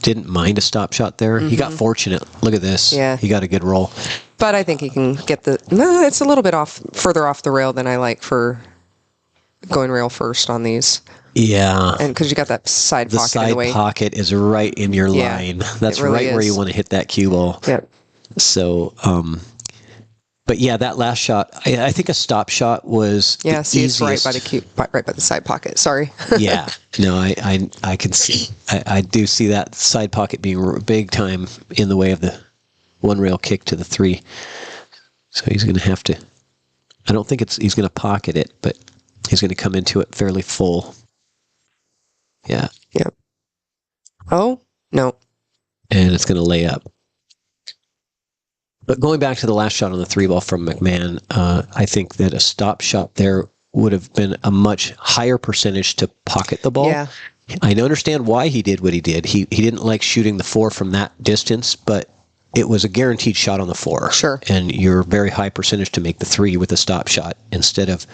didn't mind a stop shot there. He got fortunate. Look at this. Yeah. He got a good roll. But I think he can get it's a little bit further off the rail than I like for going rail first on these. Yeah. And because you got that side pocket in the way. The side pocket is right in your line. That's really right where you want to hit that cue ball. Yep. So, but yeah, that last shot, I think a stop shot was the it's right easiest. by the side pocket. Sorry. Yeah. No, I can see. I do see that side pocket being big time in the way of the one rail kick to the 3. So he's going to have to. I don't think he's going to pocket it, but he's going to come into it fairly full. Yeah. Yep. Oh, no. And it's going to lay up. But going back to the last shot on the 3 ball from McMahon, I think that a stop shot there would have been a much higher percentage to pocket the ball. Yeah. I understand why he did what he did. He didn't like shooting the 4 from that distance, but it was a guaranteed shot on the 4. Sure. And you're very high percentage to make the 3 with a stop shot instead of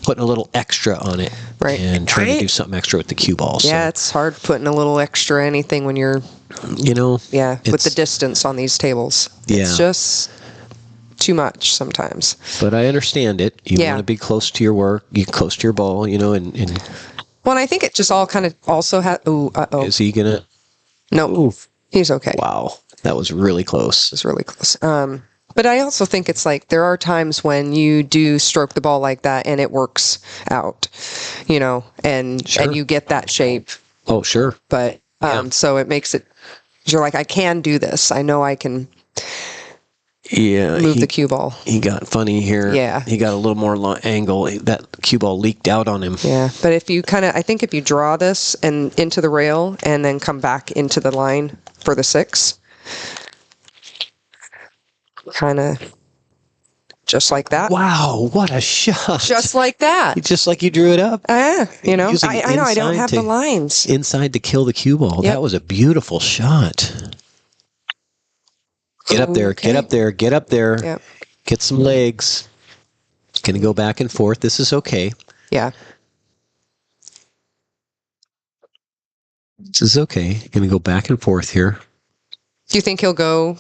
putting a little extra on it and trying to do something extra with the cue ball. Yeah, so it's hard putting a little extra anything when you're, with the distance on these tables. It's just too much sometimes. But I understand it. You want to be close to your work, close to your ball, and well, and I think it just all kind of also has. Oh, is he gonna? No, he's okay. Wow, that was really close. It was really close. But I also think it's like there are times when you do stroke the ball like that and it works out, and you get that shape. Oh, sure. But so it makes it. You're like, I can do this. I know I can. Yeah, move the cue ball. He got funny here. Yeah, he got a little more angle. That cue ball leaked out on him. Yeah, but if you I think if you draw this and into the rail and then come back into the line for the 6, kind of just like that. Wow, what a shot! Just like that. Just like you drew it up. I know I don't have the lines inside to kill the cue ball. That was a beautiful shot. Get up there, get up there, get up there. Yep. Get some legs. Going to go back and forth. This is okay. Yeah. This is okay. Going to go back and forth here. Do you think he'll go?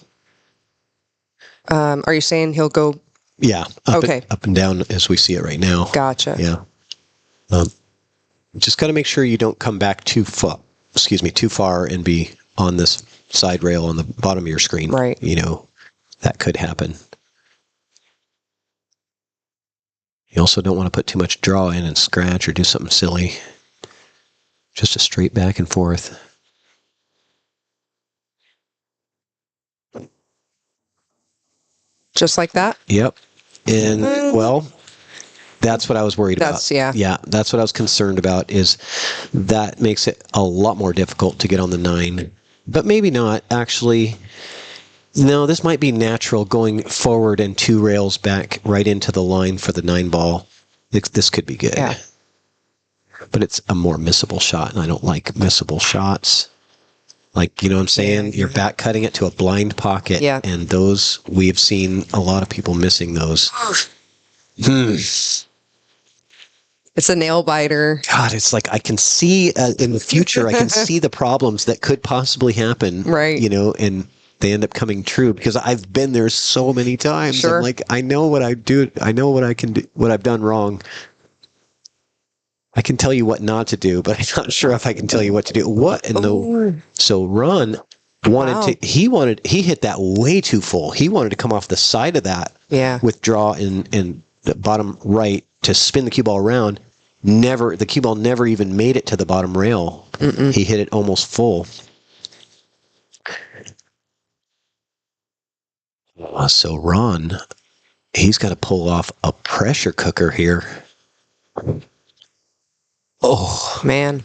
Are you saying he'll go? Yeah. Up and down as we see it right now. Gotcha. Yeah. Just got to make sure you don't come back too far and be on this side rail on the bottom of your screen. Right. That could happen. You also don't want to put too much draw in and scratch or do something silly. Just a straight back and forth. Just like that? Yep. And, that's what I was worried about. Yeah, that's what I was concerned about, is that makes it a lot more difficult to get on the 9. But maybe not, actually. No, this might be natural going forward and 2 rails back right into the line for the 9 ball. This could be good. Yeah. But it's a more missable shot, and I don't like missable shots. Like, you know what I'm saying? You're back cutting it to a blind pocket, and those, we've seen a lot of people missing those. It's a nail biter. God, it's like I can see in the future, I can see the problems that could possibly happen. Right. And they end up coming true because I've been there so many times. Sure. I'm like, I know what I do. I know what I can do, what I've done wrong. I can tell you what not to do, but I'm not sure if I can tell you what to do. So Ron he hit that way too full. He wanted to come off the side of that with draw in the bottom right to spin the cue ball around. The cue ball never even made it to the bottom rail. He hit it almost full. So Ron, he's got to pull off a pressure cooker here. Oh, man.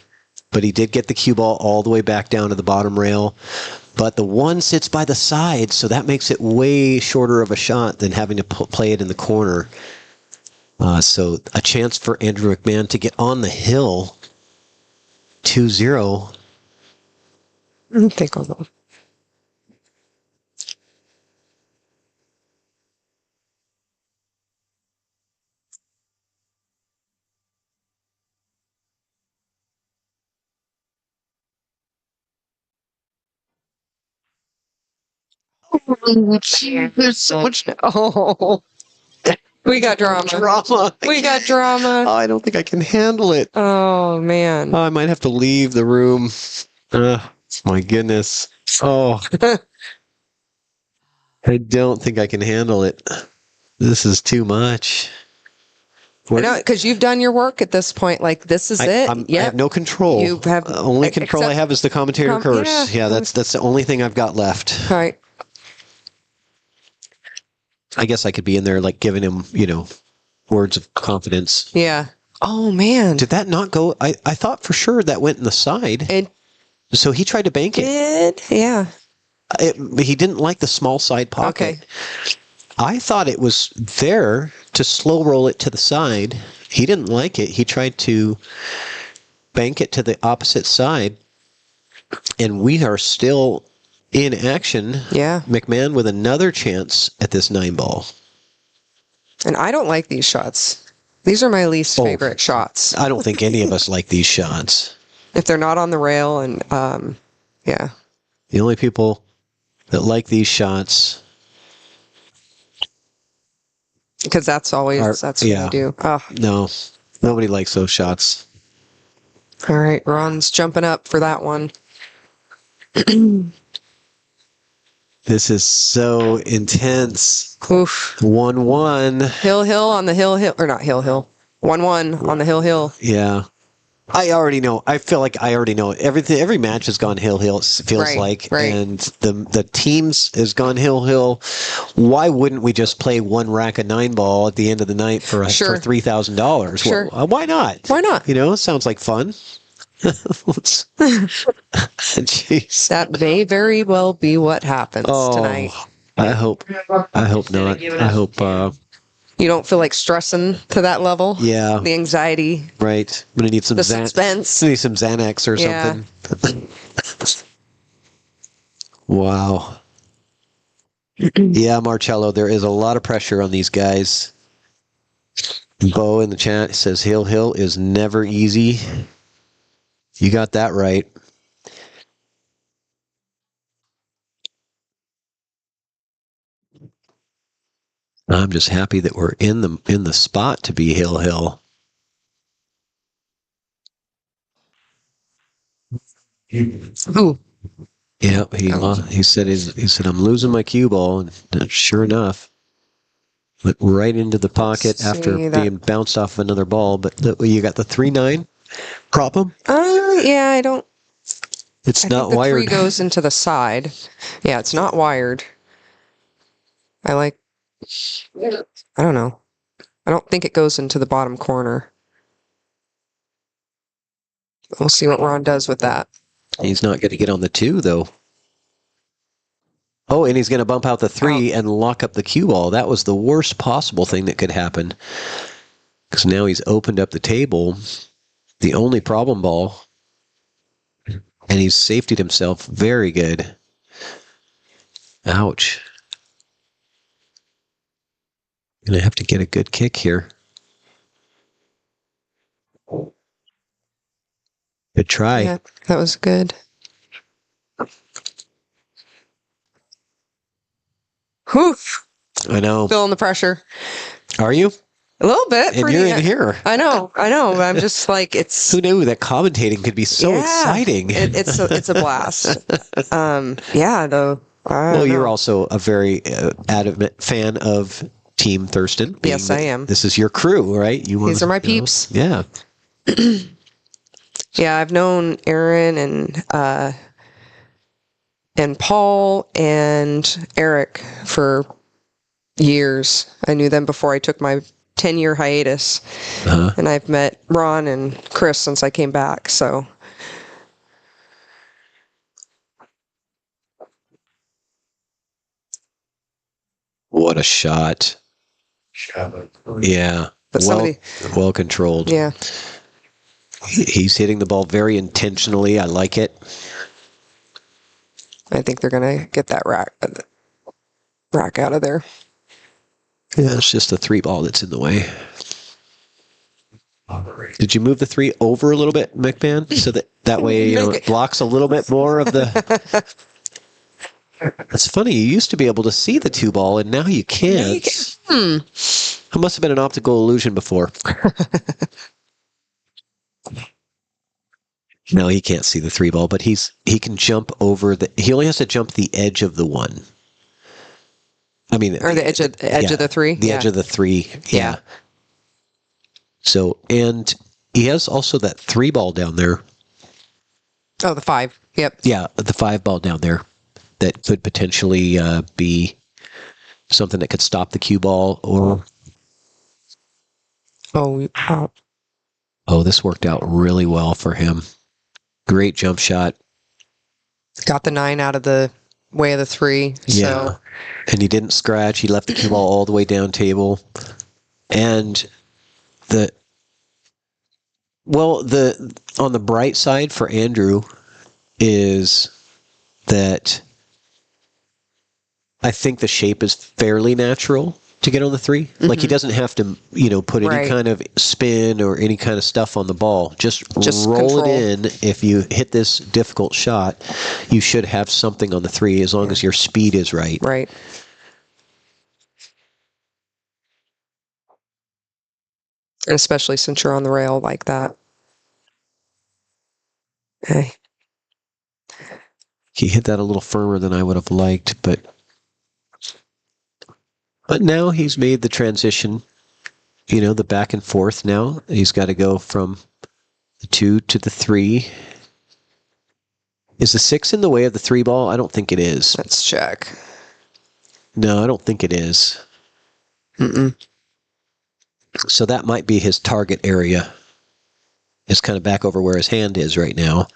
But he did get the cue ball all the way back down to the bottom rail. But the 1 sits by the side, so that makes it way shorter of a shot than having to play it in the corner. So a chance for Andrew McMahon to get on the hill 2-0. I think I'll go. There's so much. Oh, we got drama. We got drama. I don't think I can handle it. Oh man. I might have to leave the room. My goodness. Oh, I don't think I can handle it. This is too much. I know, because you've done your work at this point. Like, this is it. I have no control. You have only control I have is the commentator curse. Yeah. That's the only thing I've got left. All right. I guess I could be in there, like, giving him, words of confidence. Yeah. Oh man. Did that not go? I thought for sure that went in the side. So he tried to bank it. Yeah. He didn't like the small side pocket. Okay. I thought it was there to slow roll it to the side. He didn't like it. He tried to bank it to the opposite side. And we are still in action. Yeah. McMahon with another chance at this 9-ball. And I don't like these shots. These are my least favorite shots. I don't think any of us like these shots. If they're not on the rail and, yeah. The only people that like these shots... Because that's what I do. Oh. No, nobody likes those shots. All right, Ron's jumping up for that one. This is so intense. Oof. 1-1. Hill on the hill, or not hill. 1-1 on the hill. Yeah. I already know. I feel like I already know everything. Every match has gone hill. It feels like, and the teams has gone hill. Why wouldn't we just play one rack of 9-ball at the end of the night for $3,000? Sure. Well, why not? Why not? It sounds like fun. Jeez. That may very well be what happens tonight. I hope not. I hope. You don't feel like stressing to that level? Yeah. The anxiety. Right. I'm going to need some suspense. I need some Xanax or something. Wow. Yeah, Marcello, there is a lot of pressure on these guys. Bo in the chat says hill is never easy. You got that right. I'm just happy that we're in the spot to be hill. Ooh. Yeah, he said I'm losing my cue ball, and sure enough, went right into the pocket after being bounced off another ball. But you got the 3-9 problem. Yeah, I don't. It's not think wired. The 3 goes into the side. Yeah, it's not wired. I don't know. I don't think it goes into the bottom corner. We'll see what Ron does with that. He's not going to get on the 2, though. Oh, and he's going to bump out the 3 and lock up the cue ball. That was the worst possible thing that could happen. Because now he's opened up the table, the only problem ball, and he's safetied himself very good. Ouch. Going to have to get a good kick here. Good try. Yeah, that was good. Whew. I know. Feeling the pressure. Are you? A little bit. And you're in here. I know. I'm just like, it's... Who knew that commentating could be so exciting? It's a blast. Yeah, though. Well, you're also a very adamant fan of Team Thurston. Yes, I am. This is your crew, right? These are my peeps. Yeah. Yeah, I've known Aaron and Paul and Eric for years. I knew them before I took my 10-year hiatus. And I've met Ron and Chris since I came back, so. What a shot. Yeah. Well controlled. Yeah. He's hitting the ball very intentionally. I like it. I think they're going to get that rack out of there. Yeah, it's just the 3 ball that's in the way. Did you move the 3 over a little bit, McMahon? So that way it blocks a little bit more of the... That's funny. You used to be able to see the 2-ball, and now you can't. It must have been an optical illusion before. No, he can't see the 3-ball, but he can jump over he only has to jump the edge of the 1. I mean, or the edge of the 3. The edge of the 3. Yeah. So, and he has also that 3-ball down there. Oh, the 5. Yep. Yeah, the 5-ball down there that could potentially be something that could stop the cue ball or. Oh, this worked out really well for him. Great jump shot. Got the 9 out of the way of the 3. Yeah. So. And he didn't scratch. He left the cue ball all the way down table. And on the bright side for Andrew is that I think the shape is fairly natural to get on the 3. Mm-hmm. Like he doesn't have to, put any kind of spin or any kind of stuff on the ball. Just roll it in. If you hit this difficult shot, you should have something on the 3 as long as your speed is right. Right. And especially since you're on the rail like that. Okay. He hit that a little firmer than I would have liked, but now he's made the transition, the back and forth now. He's got to go from the 2 to the 3. Is the 6 in the way of the 3-ball? I don't think it is. Let's check. No, I don't think it is. So that might be his target area. It's kind of back over where his hand is right now.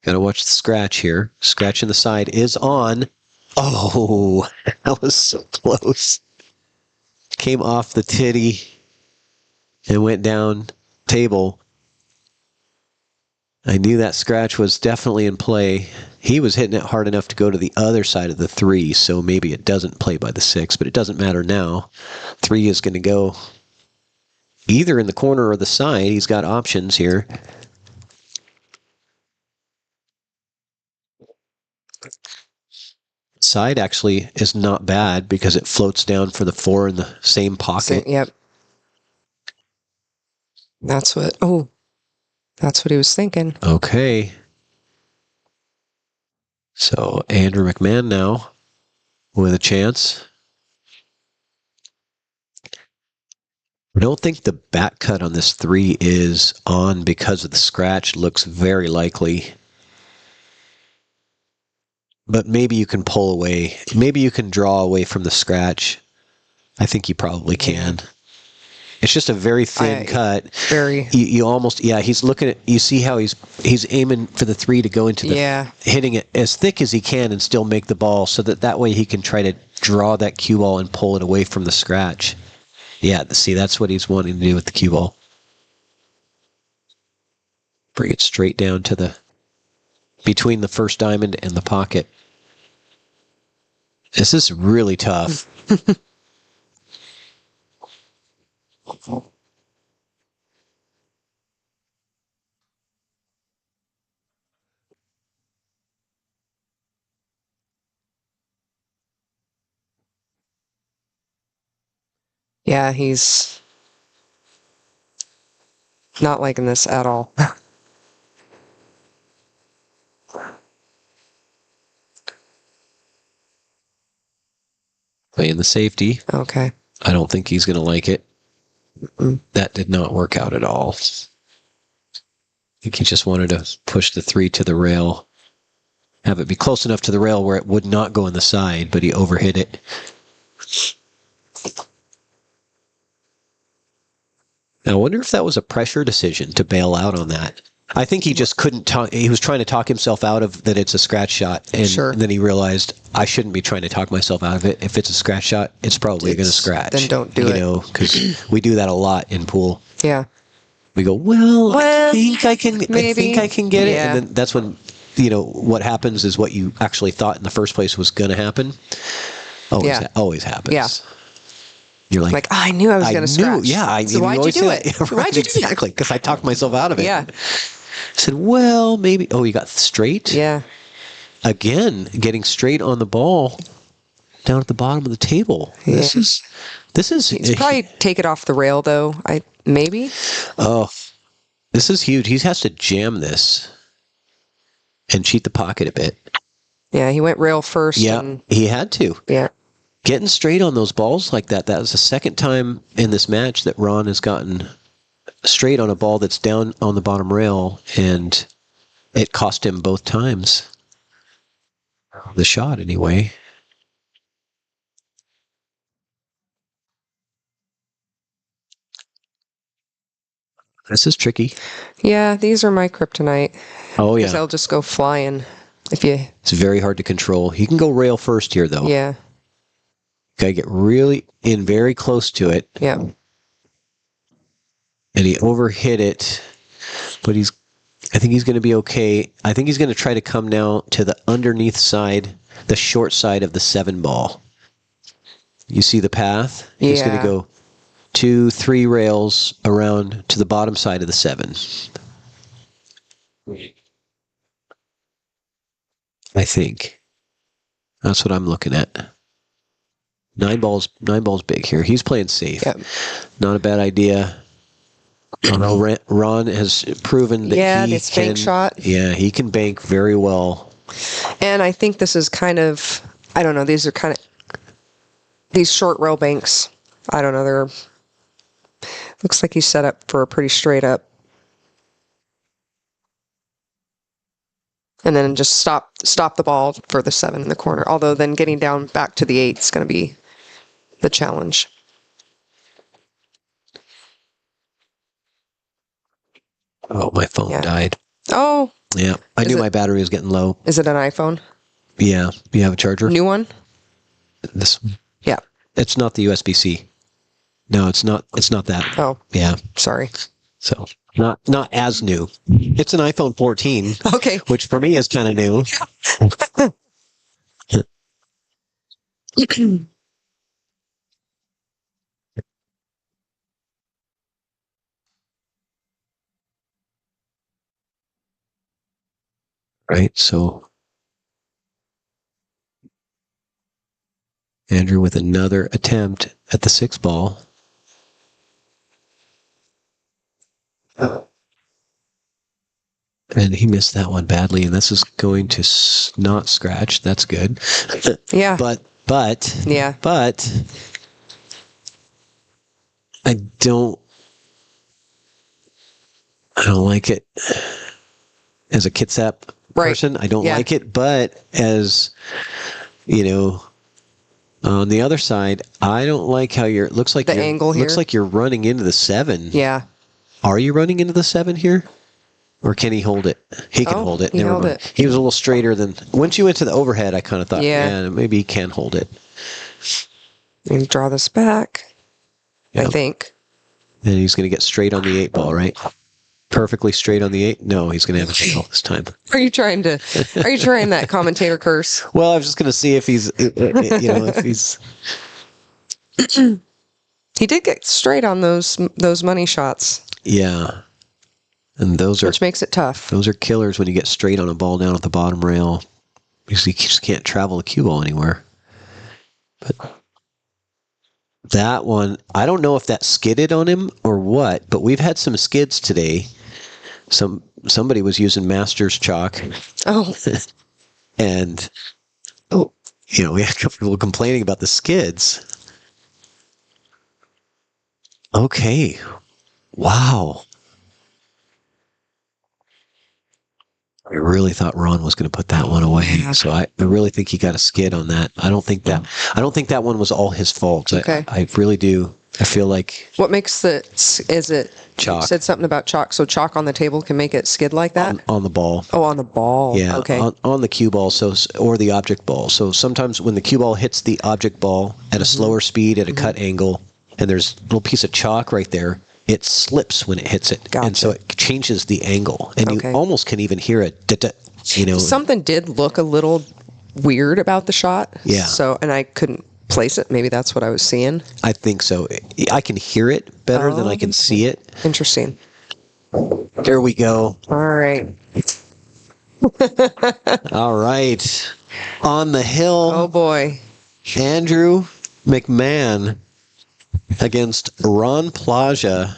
Got to watch the scratch here. Scratch in the side is on. Oh, that was so close. Came off the titty and went down table. I knew that scratch was definitely in play. He was hitting it hard enough to go to the other side of the 3, so maybe it doesn't play by the 6, but it doesn't matter now. 3 is going to go either in the corner or the side. He's got options here. Side actually is not bad because it floats down for the 4 in the same pocket. Yep. That's what he was thinking. Okay. So Andrew McMahon now with a chance. I don't think the back cut on this 3 is on because of the scratch. Looks very likely. But maybe you can pull away. Maybe you can draw away from the scratch. I think you probably can. It's just a very thin cut. Very. You almost, he's looking at, you see how he's aiming for the 3 to go into the, hitting it as thick as he can and still make the ball so that way he can try to draw that cue ball and pull it away from the scratch. Yeah, see, that's what he's wanting to do with the cue ball. Bring it straight down to between the first diamond and the pocket. This is really tough. Yeah, he's not liking this at all. Playing the safety. Okay. I don't think he's going to like it. That did not work out at all. I think he just wanted to push the 3 to the rail. Have it be close enough to the rail where it would not go in the side, but he overhit it. Now, I wonder if that was a pressure decision to bail out on that. I think he just couldn't talk. He was trying to talk himself out of that it's a scratch shot. And then he realized, I shouldn't be trying to talk myself out of it. If it's a scratch shot, it's probably going to scratch. Then don't do it. Because we do that a lot in pool. Yeah. We go, I think I can get it. Yeah. And then that's when, what happens is what you actually thought in the first place was going to happen. Always happens. Yeah. You're like, I knew I was going to scratch. Yeah. So why'd you do it? Why'd you do that? Exactly, because I talked myself out of it. Yeah. I said, maybe. Oh, you got straight? Yeah. again, getting straight on the ball down at the bottom of the table. Yeah. This is He's probably take it off the rail though. Maybe. Oh, this is huge. He has to jam this and cheat the pocket a bit. Yeah, he went rail first. Yeah, he had to. Yeah. Getting straight on those balls like that. That was the second time in this match that Ron has gotten straight on a ball that's down on the bottom rail, and it cost him both times. The shot, anyway. This is tricky. Yeah, these are my kryptonite. Oh, yeah. Because they'll just go flying. It's very hard to control. He can go rail first here, though. Yeah. Gotta get really in very close to it. Yeah. And he overhit it, but I think he's going to be okay. I think he's going to try to come now to the underneath side, the short side of the 7 ball. You see the path? He's going to go 2-3 rails around to the bottom side of the 7. I think. That's what I'm looking at. 9 balls big here. He's playing safe. Yep. Not a bad idea. Ron has proven that he this can bank shot. Yeah, he can bank very well. And I think this is kind of, I don't know, these are kind of, these short rail banks, I don't know, looks like he's set up for a pretty straight up. And then just stop the ball for the 7 in the corner. Although then getting down back to the 8 is going to be the challenge. Oh, my phone died. Oh. Yeah, I knew my battery was getting low. Is it an iPhone? Yeah. You have a charger? New one? This. Yeah. It's not the USB-C. No, it's not that. Oh. Yeah. Sorry. So, not as new. It's an iPhone 14. Okay. Which for me is kind of new. Right, so Andrew with another attempt at the 6 ball. And he missed that one badly, and this is going to not scratch. That's good. Yeah. But I don't like it as a Kitsap person. I don't like it, but as on the other side, I don't like how it looks like the angle here. Looks like you're running into the 7. Yeah. Are you running into the 7 here? Or can he hold it? He can hold it. He held it. He was a little straighter than... Once you went to the overhead, I kind of thought, maybe he can hold it. And draw this back, I think. And he's going to get straight on the 8 ball, right? Perfectly straight on the 8? No, he's going to have a fail this time. Are you trying that commentator curse? Well, I was just going to see if he's, if he's... He did get straight on those money shots. Yeah. And which makes it tough. Those are killers when you get straight on a ball down at the bottom rail. Because you just can't travel the cue ball anywhere. But that one, I don't know if that skidded on him or what, but we've had some skids today. Somebody was using Masters chalk. Oh. And we had a couple people complaining about the skids. Okay. Wow. I really thought Ron was going to put that one away. So I really think he got a skid on that. I don't think that one was all his fault. Okay. I really do. I feel like... What makes is it... Chalk. You said something about chalk. So chalk on the table can make it skid like that? On the ball. Oh, on the ball. Yeah. Okay. On the cue ball, or the object ball. So sometimes when the cue ball hits the object ball at a slower speed, at a cut angle, and there's a little piece of chalk right there, it slips when it hits it. Gotcha. And so it changes the angle. And you almost can even hear it. Something did look a little weird about the shot. Yeah. So, and I couldn't place it. Maybe that's what I was seeing. I think so. I can hear it better than I can see it. Interesting. Here we go. All right. All right. On the hill. Oh boy. Andrew McMahon against Ron Plaja.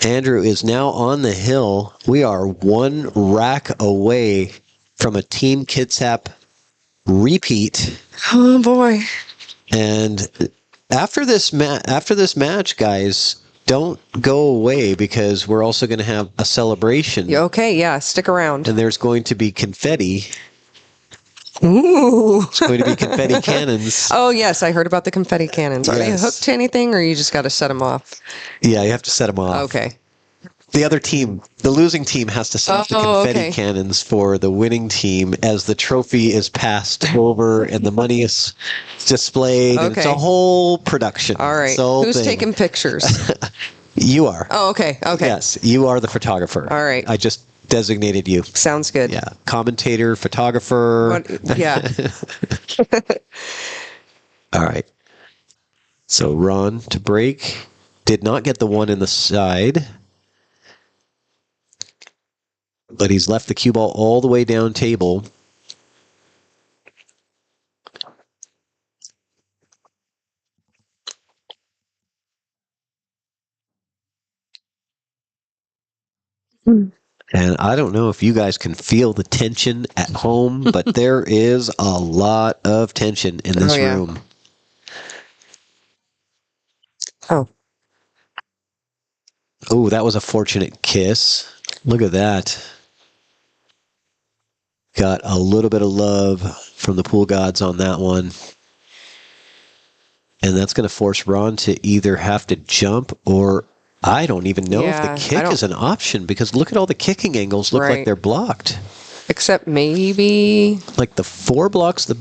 Andrew is now on the hill. We are one rack away from a Team Kitsap repeat. Oh boy. And after this match, guys, don't go away because we're also going to have a celebration. Okay, yeah, stick around. And there's going to be confetti. Ooh. It's going to be confetti cannons. Oh, yes, I heard about the confetti cannons. Are they Yes. hooked to anything, or you just got to set them off? Yeah, you have to set them off. Okay. The other team, the losing team, has to set off the confetti okay. cannons for the winning team as the trophy is passed over and the money is displayed. And it's a whole production. All right. Who's taking pictures? You are. Oh, okay. Okay. Yes, you are the photographer. All right. I just designated you. Sounds good. Yeah. Commentator, photographer. Yeah. All right. So Ron to break. Did not get the one in the side. But he's left the cue ball all the way down table. And I don't know if you guys can feel the tension at home, but there is a lot of tension in this room. Oh. Oh, that was a fortunate kiss. Look at that. Got a little bit of love from the pool gods on that one. And that's going to force Ron to either have to jump or I don't even know if the kick is an option because look at all the kicking angles look like they're blocked. Except maybe like the 4 blocks the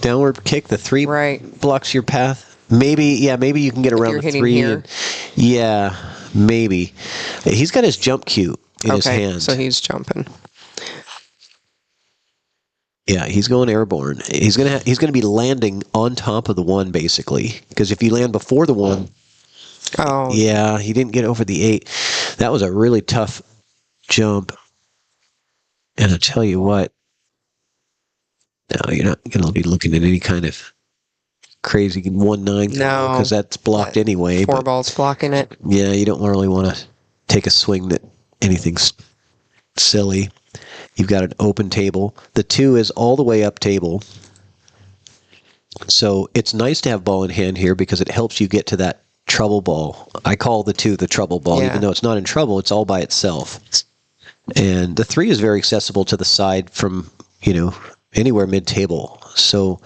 downward kick, the 3 blocks your path. Maybe maybe you can get around the 3. And, maybe. He's got his jump cue in his hand. So he's jumping. Yeah, he's going airborne. He's gonna be landing on top of the 1 basically because if you land before the 1. Oh. Yeah, he didn't get over the 8. That was a really tough jump. And I tell you what, no, you're not going to be looking at any kind of crazy 1-9 because that's blocked anyway. 4 balls blocking it. Yeah, you don't really want to take a swing that anything's silly. You've got an open table. The 2 is all the way up table. So it's nice to have ball in hand here because it helps you get to that trouble ball. I call the 2 the trouble ball, even though it's not in trouble, it's all by itself. And the 3 is very accessible to the side from, anywhere mid-table. So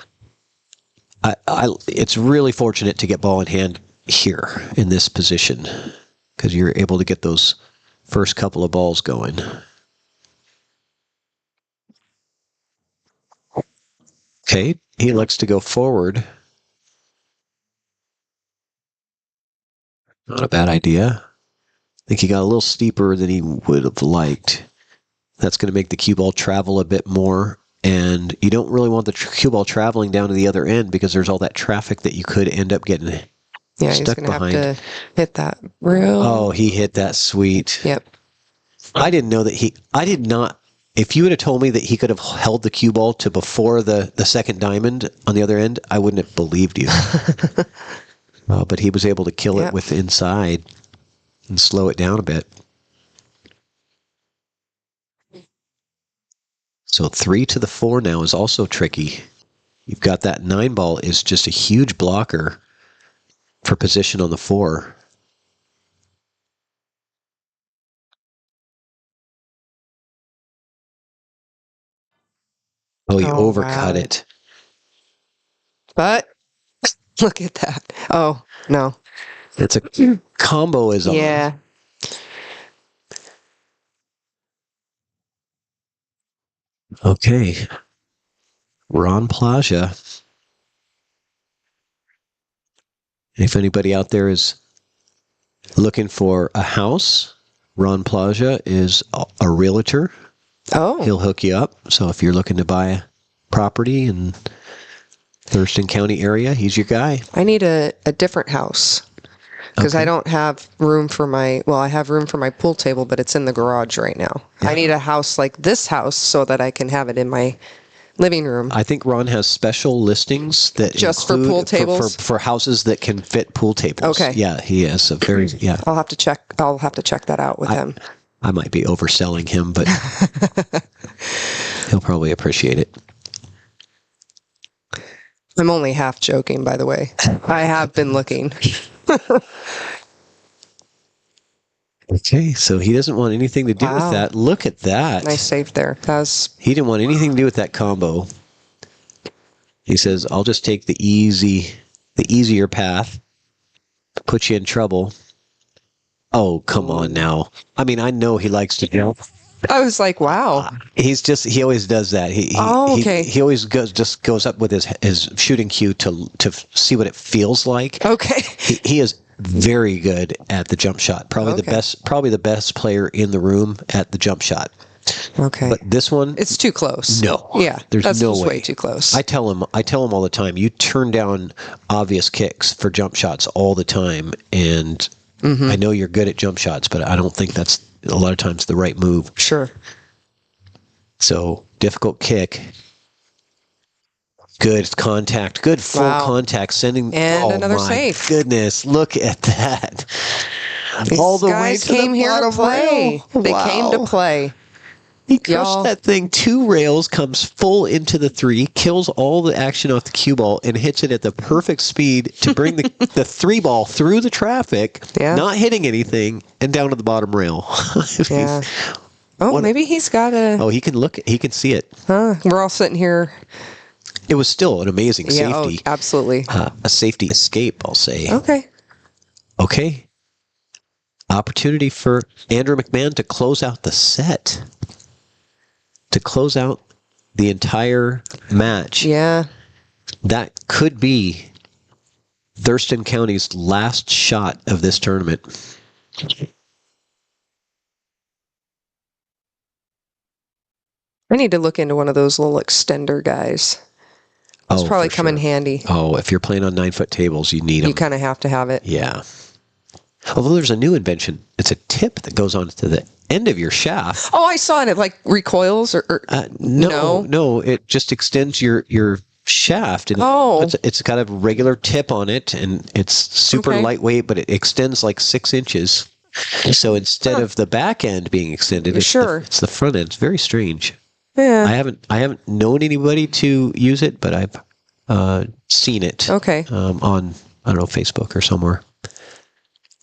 it's really fortunate to get ball in hand here in this position because you're able to get those first couple of balls going. Okay, he likes to go forward. Not a bad idea. I think he got a little steeper than he would have liked. That's going to make the cue ball travel a bit more. And you don't really want the cue ball traveling down to the other end because there's all that traffic that you could end up getting stuck behind. Have to hit that real. Oh, he hit that sweet. Yep. I didn't know that I did not. If you would have told me that he could have held the cue ball to before the second diamond on the other end, I wouldn't have believed you. But he was able to kill it with inside and slow it down a bit. So 3 to the 4 now is also tricky. You've got that 9 ball is just a huge blocker for position on the 4. Oh, you overcut it. But look at that. Oh, no. It's a combo is on. Yeah. Okay. Ron Plaja. If anybody out there is looking for a house, Ron Plaja is a realtor. Oh. He'll hook you up. So if you're looking to buy a property in Thurston County area, he's your guy. I need a different house. because I don't have room for I have room for my pool table, but it's in the garage right now. Yeah. I need a house like this house so that I can have it in my living room. I think Ron has special listings that just for pool tables for houses that can fit pool tables. Okay. Yeah, he has a very I'll have to check that out with him. I might be overselling him, but he'll probably appreciate it. I'm only half joking, by the way. I have been looking. Okay, so he doesn't want anything to do with that. Look at that. Nice save there. He didn't want anything to do with that combo. He says, I'll just take the easier path, put you in trouble. Oh, come on now. I mean, I know he likes to jump. I was like, wow. He always does that. He always goes up with his shooting cue to see what it feels like. Okay. He is very good at the jump shot. Probably the best player in the room at the jump shot. Okay. But this one, it's too close. No. Yeah. There's no way. Way too close. I tell him all the time, you turn down obvious kicks for jump shots all the time, and I know you're good at jump shots, but I don't think that's a lot of times the right move. Sure. So difficult kick. Good contact. Good full contact. Sending another safe. Goodness, look at that. These all the guys way to came the here to play. rail. They came to play. He crushed that thing 2 rails, comes full into the 3, kills all the action off the cue ball, and hits it at the perfect speed to bring the 3 ball through the traffic, not hitting anything, and down to the bottom rail. Yeah. Oh, maybe he's got a... Oh, he can look. He can see it. Huh? We're all sitting here. It was still an amazing safety. Oh, absolutely. A safety escape, I'll say. Okay. Opportunity for Andrew McMahon to close out the set. To close out the entire match. Yeah. That could be Thurston County's last shot of this tournament. I need to look into one of those little extender guys. It's probably come in handy. Oh, if you're playing on 9-foot tables, you need them. You kind of have to have it. Yeah. Although there's a new invention. It's a tip that goes on to the end of your shaft. Oh, I saw it. It like recoils or no. It just extends your shaft. And it's got a regular tip on it, and it's super lightweight, but it extends like 6 inches. So instead of the back end being extended, it's the front end. It's very strange. Yeah. I haven't known anybody to use it, but I've seen it. Okay. On I don't know, Facebook or somewhere.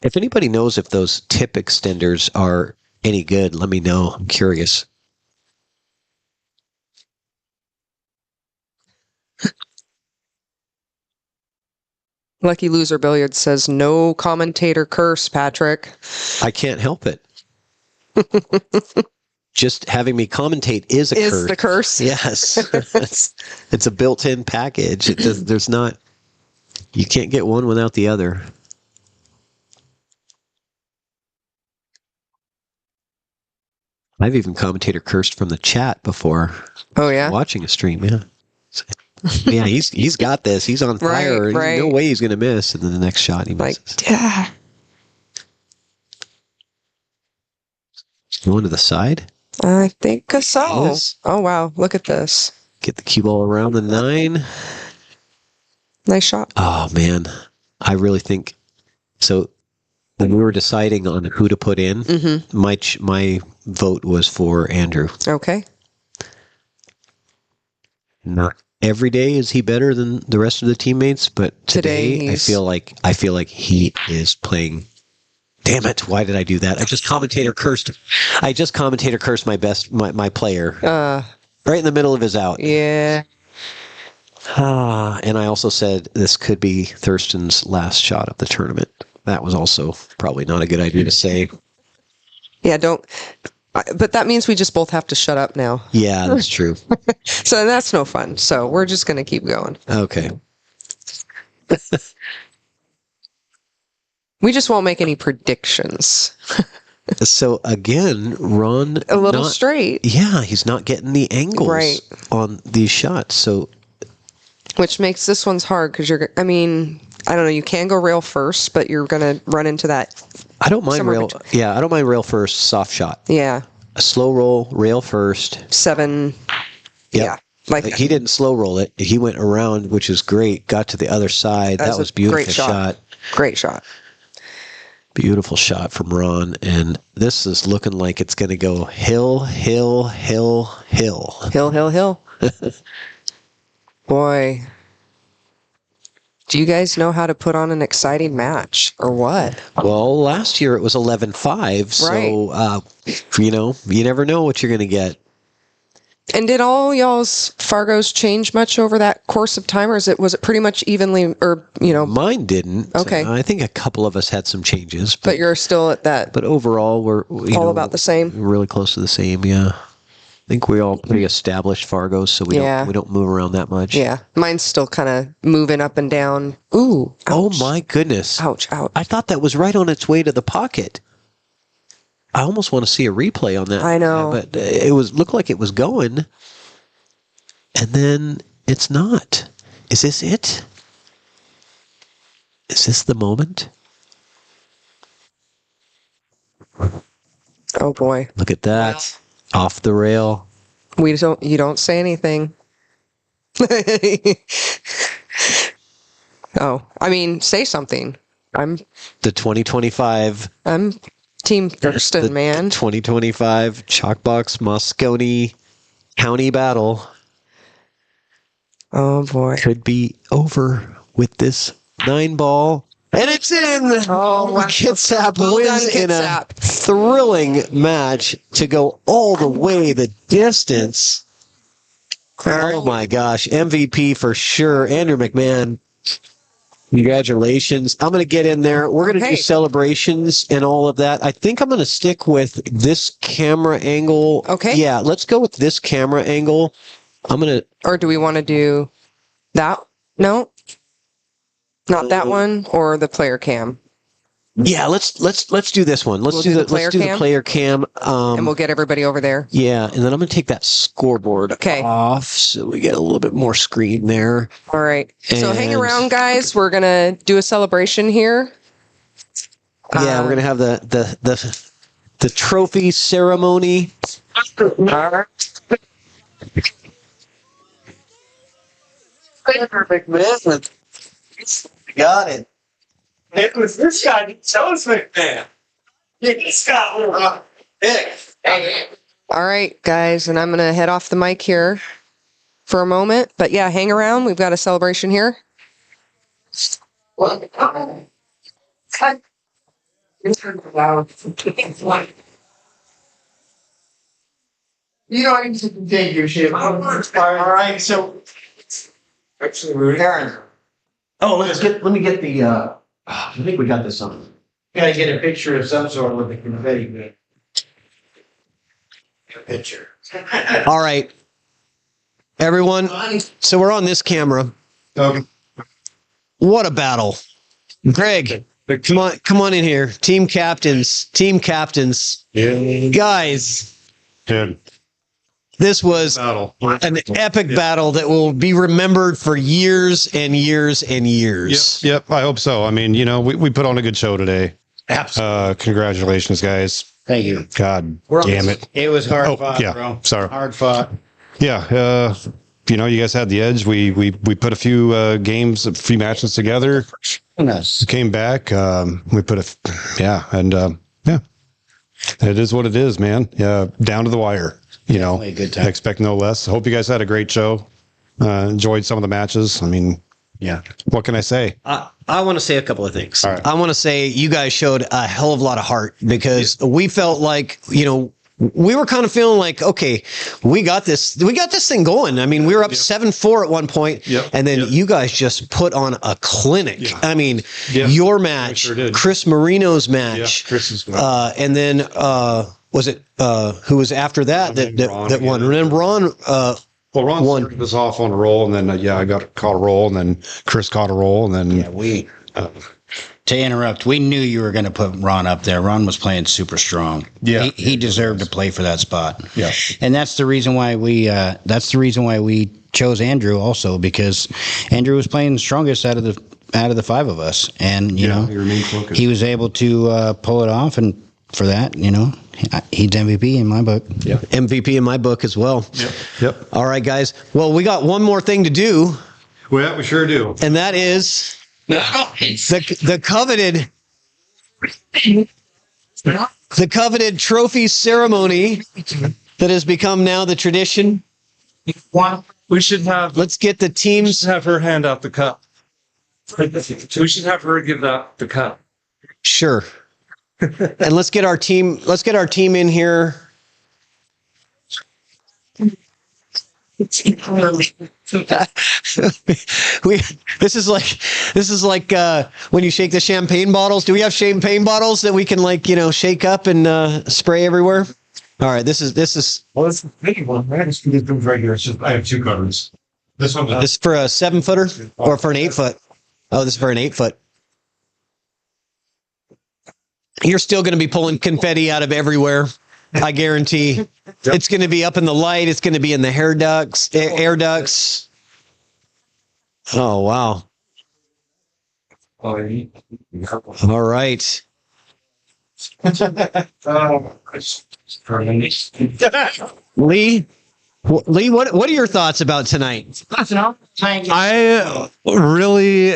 If anybody knows if those tip extenders are any good, let me know. I'm curious. Lucky Loser Billiards says, no commentator curse, Patrick. I can't help it. Just having me commentate is a curse. Is the curse? Yes. It's a built-in package. There's not... You can't get one without the other. I've even commentator cursed from the chat before. Oh, yeah? Watching a stream, yeah. Yeah, he's got this. He's on fire. Right. No way he's going to miss. And then the next shot he misses. Going to the side? I think so. Yes. Oh, wow. Look at this. Get the cue ball around the 9. Nice shot. Oh, man. I really think... So, when we were deciding on who to put in, my vote was for Andrew. Okay. Not every day is he better than the rest of the teammates, but today I feel like he is playing. Damn it! Why did I do that? I just commentator cursed my player right in the middle of his out. Yeah. And I also said this could be Thurston's last shot of the tournament. That was also probably not a good idea to say. Yeah, but that means we just both have to shut up now. Yeah, that's true. So that's no fun. So we're just going to keep going. Okay. We just won't make any predictions. So again, Ron... A little straight. Yeah, he's not getting the angles on these shots. So, which makes this one's hard because I don't know. You can go rail first, but you're going to run into that. I don't mind rail. Yeah, I don't mind rail first, soft shot. Yeah. A slow roll, rail first. 7. Yep. Yeah. Like he didn't slow roll it. He went around, which is great. Got to the other side. That was beautiful great shot. Great shot. Beautiful shot from Ron. And this is looking like it's going to go hill, hill, hill, hill. Hill, hill, hill. Boy. Do you guys know how to put on an exciting match or what? Well, last year it was 11-5. So, you never know what you're going to get. And did all y'all's Fargos change much over that course of time, or was it pretty much evenly, or Mine didn't. Okay. I think a couple of us had some changes, but you're still at that. But overall, we're all about the same. Really close to the same. Yeah. I think we're all pretty established Fargos, so we don't move around that much. Yeah, mine's still kind of moving up and down. Ooh! Ouch. Oh my goodness! Ouch! Ouch! I thought that was right on its way to the pocket. I almost want to see a replay on that. I know. But it looked like it was going. And then it's not. Is this it? Is this the moment? Oh boy. Look at that. Off the rail. You don't say anything. Oh, I mean, say something. The 2025. I'm Team Thurston, man. 2025 Chalkbox Mosconi County battle. Oh boy. Could be over with this 9-ball. And it's in! Oh, wow. Kitsap wins in a thrilling match to go all the way the distance. Oh my gosh. MVP for sure. Andrew McMahon. Congratulations. I'm going to get in there. We're going to do celebrations and all of that. I think I'm going to stick with this camera angle. Okay. Yeah, let's go with this camera angle. Or do we want to do that? No? Not that one or the player cam? Yeah, let's do this one. Let's do the player cam. And we'll get everybody over there. Yeah, and then I'm going to take that scoreboard off so we get a little bit more screen there. All right. So hang around, guys. We're going to do a celebration here. Yeah, we're going to have the trophy ceremony. McMahon. Got it. It was this guy that chose McMahon. He's got All right, guys, and I'm going to head off the mic here for a moment. But yeah, hang around. We've got a celebration here. You don't need to continue your shit. All right, so actually we're Aaron. Oh, let me get the I think we got this on. Gotta get a picture of some sort with the confetti. A picture. All right. Everyone, so we're on this camera. What a battle. Greg, come on in here. Team captains. Yeah. Guys. Dude. This was an epic battle that will be remembered for years and years and years. Yep, I hope so. I mean, we put on a good show today. Absolutely. Congratulations, guys. Thank you. God damn it. It was hard fought, bro. Sorry. Hard fought. Yeah, you guys had the edge. We put a few matches together. Nice. Came back. We put it is what it is, man. Yeah, down to the wire. A good time. Expect no less. Hope you guys had a great show. Enjoyed some of the matches. I mean, yeah. What can I say? I want to say a couple of things. All right. I want to say you guys showed a hell of a lot of heart because we felt like, we were kind of feeling like, okay, we got this thing going. I mean, we were up 7-4 at one point, and then you guys just put on a clinic. Yeah. I mean, your match, sure Chris Marino's match, Chris's and then was it who was after that that won? And then Ron. Ron was off on a roll, and then I caught a roll, and then Chris caught a roll, and then to interrupt, we knew you were going to put Ron up there. Ron was playing super strong. Yeah, he deserved to play for that spot. Yeah, and that's the reason why we chose Andrew also, because Andrew was playing the strongest out of out of the 5 of us, and you know, he remained focused. he was able to pull it off, and for that, you know, he's MVP in my book. Yeah, MVP in my book as well. Yep. All right, guys. Well, we got one more thing to do. Well, we sure do. And that is the coveted trophy ceremony that has become now the tradition. We should have. Let's get the teams. Have her hand out the cup. We should have her give out the cup. Sure. And let's get our team. Let's get our team in here. This is like when you shake the champagne bottles. Do we have champagne bottles that we can shake up and spray everywhere? All right, this is. Well, it's a big one, right? It's right here. It's just, I have 2 covers. This one. This is for a 7-footer or for an 8-foot. Oh, this is for an 8-foot. You're still going to be pulling confetti out of everywhere. I guarantee. Yep. It's going to be up in the light. It's going to be in the air ducts. Oh, wow. All right. Lee, what are your thoughts about tonight? I really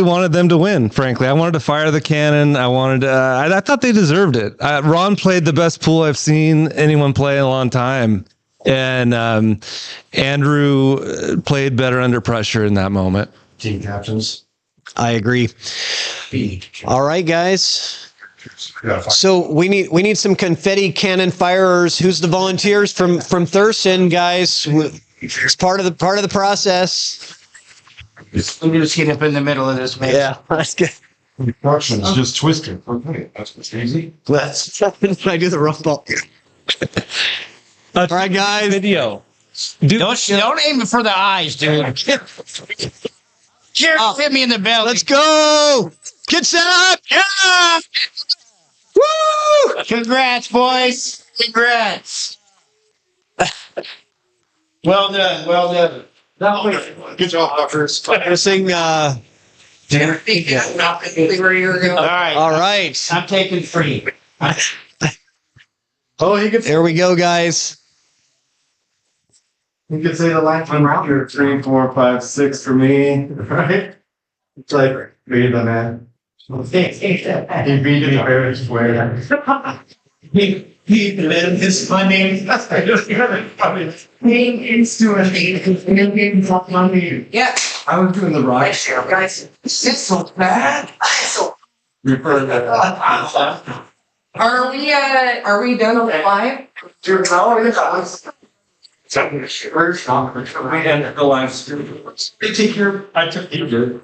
wanted them to win. Frankly, I wanted to fire the cannon. I thought they deserved it. Ron played the best pool I've seen anyone play in a long time, and Andrew played better under pressure in that moment. Team captains. I agree. All right, guys. So we need some confetti cannon firers. Who's the volunteers from Thurston, guys? It's part of the process. Let me just get up in the middle of this, man. Yeah, that's good. Construction is just twisted. Okay, that's what's easy. I do the rough ball. All right, guys. Video. Don't aim it for the eyes, dude. Jerry hit me in the belly. Let's go. Kitsap! Yeah! Woo! Congrats, boys. Congrats. Well done. Well done. Good job, Doctors. Practicing. Where you're going. All right. I'm taking free. There we go, guys. You could say the last one round here, 3, 4, 5, 6 for me, right? It's like, read the man. He beat me fair and square. He is funny. Being into it. Yeah. I was doing the right. Guys, it's so bad. Are we done on the live? We ended the live stream. They take your. I took you.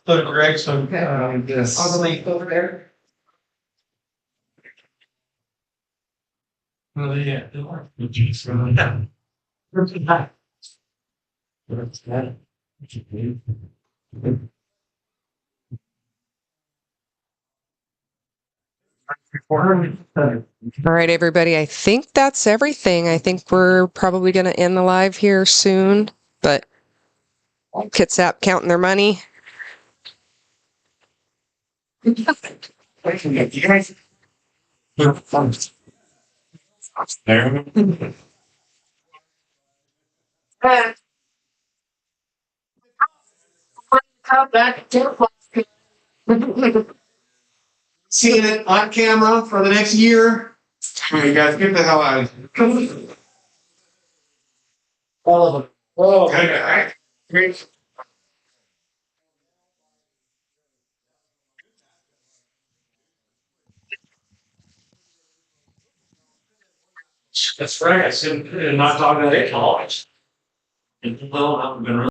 So Greg, so this. On the link over there. Oh yeah. All right, everybody. I think that's everything. I think we're probably going to end the live here soon, but Kitsap counting their money. Seeing it on camera for the next year. Hey guys, get the hell out of here. All of them. Oh, okay. Great. That's right. I said, not talking to college. And people have been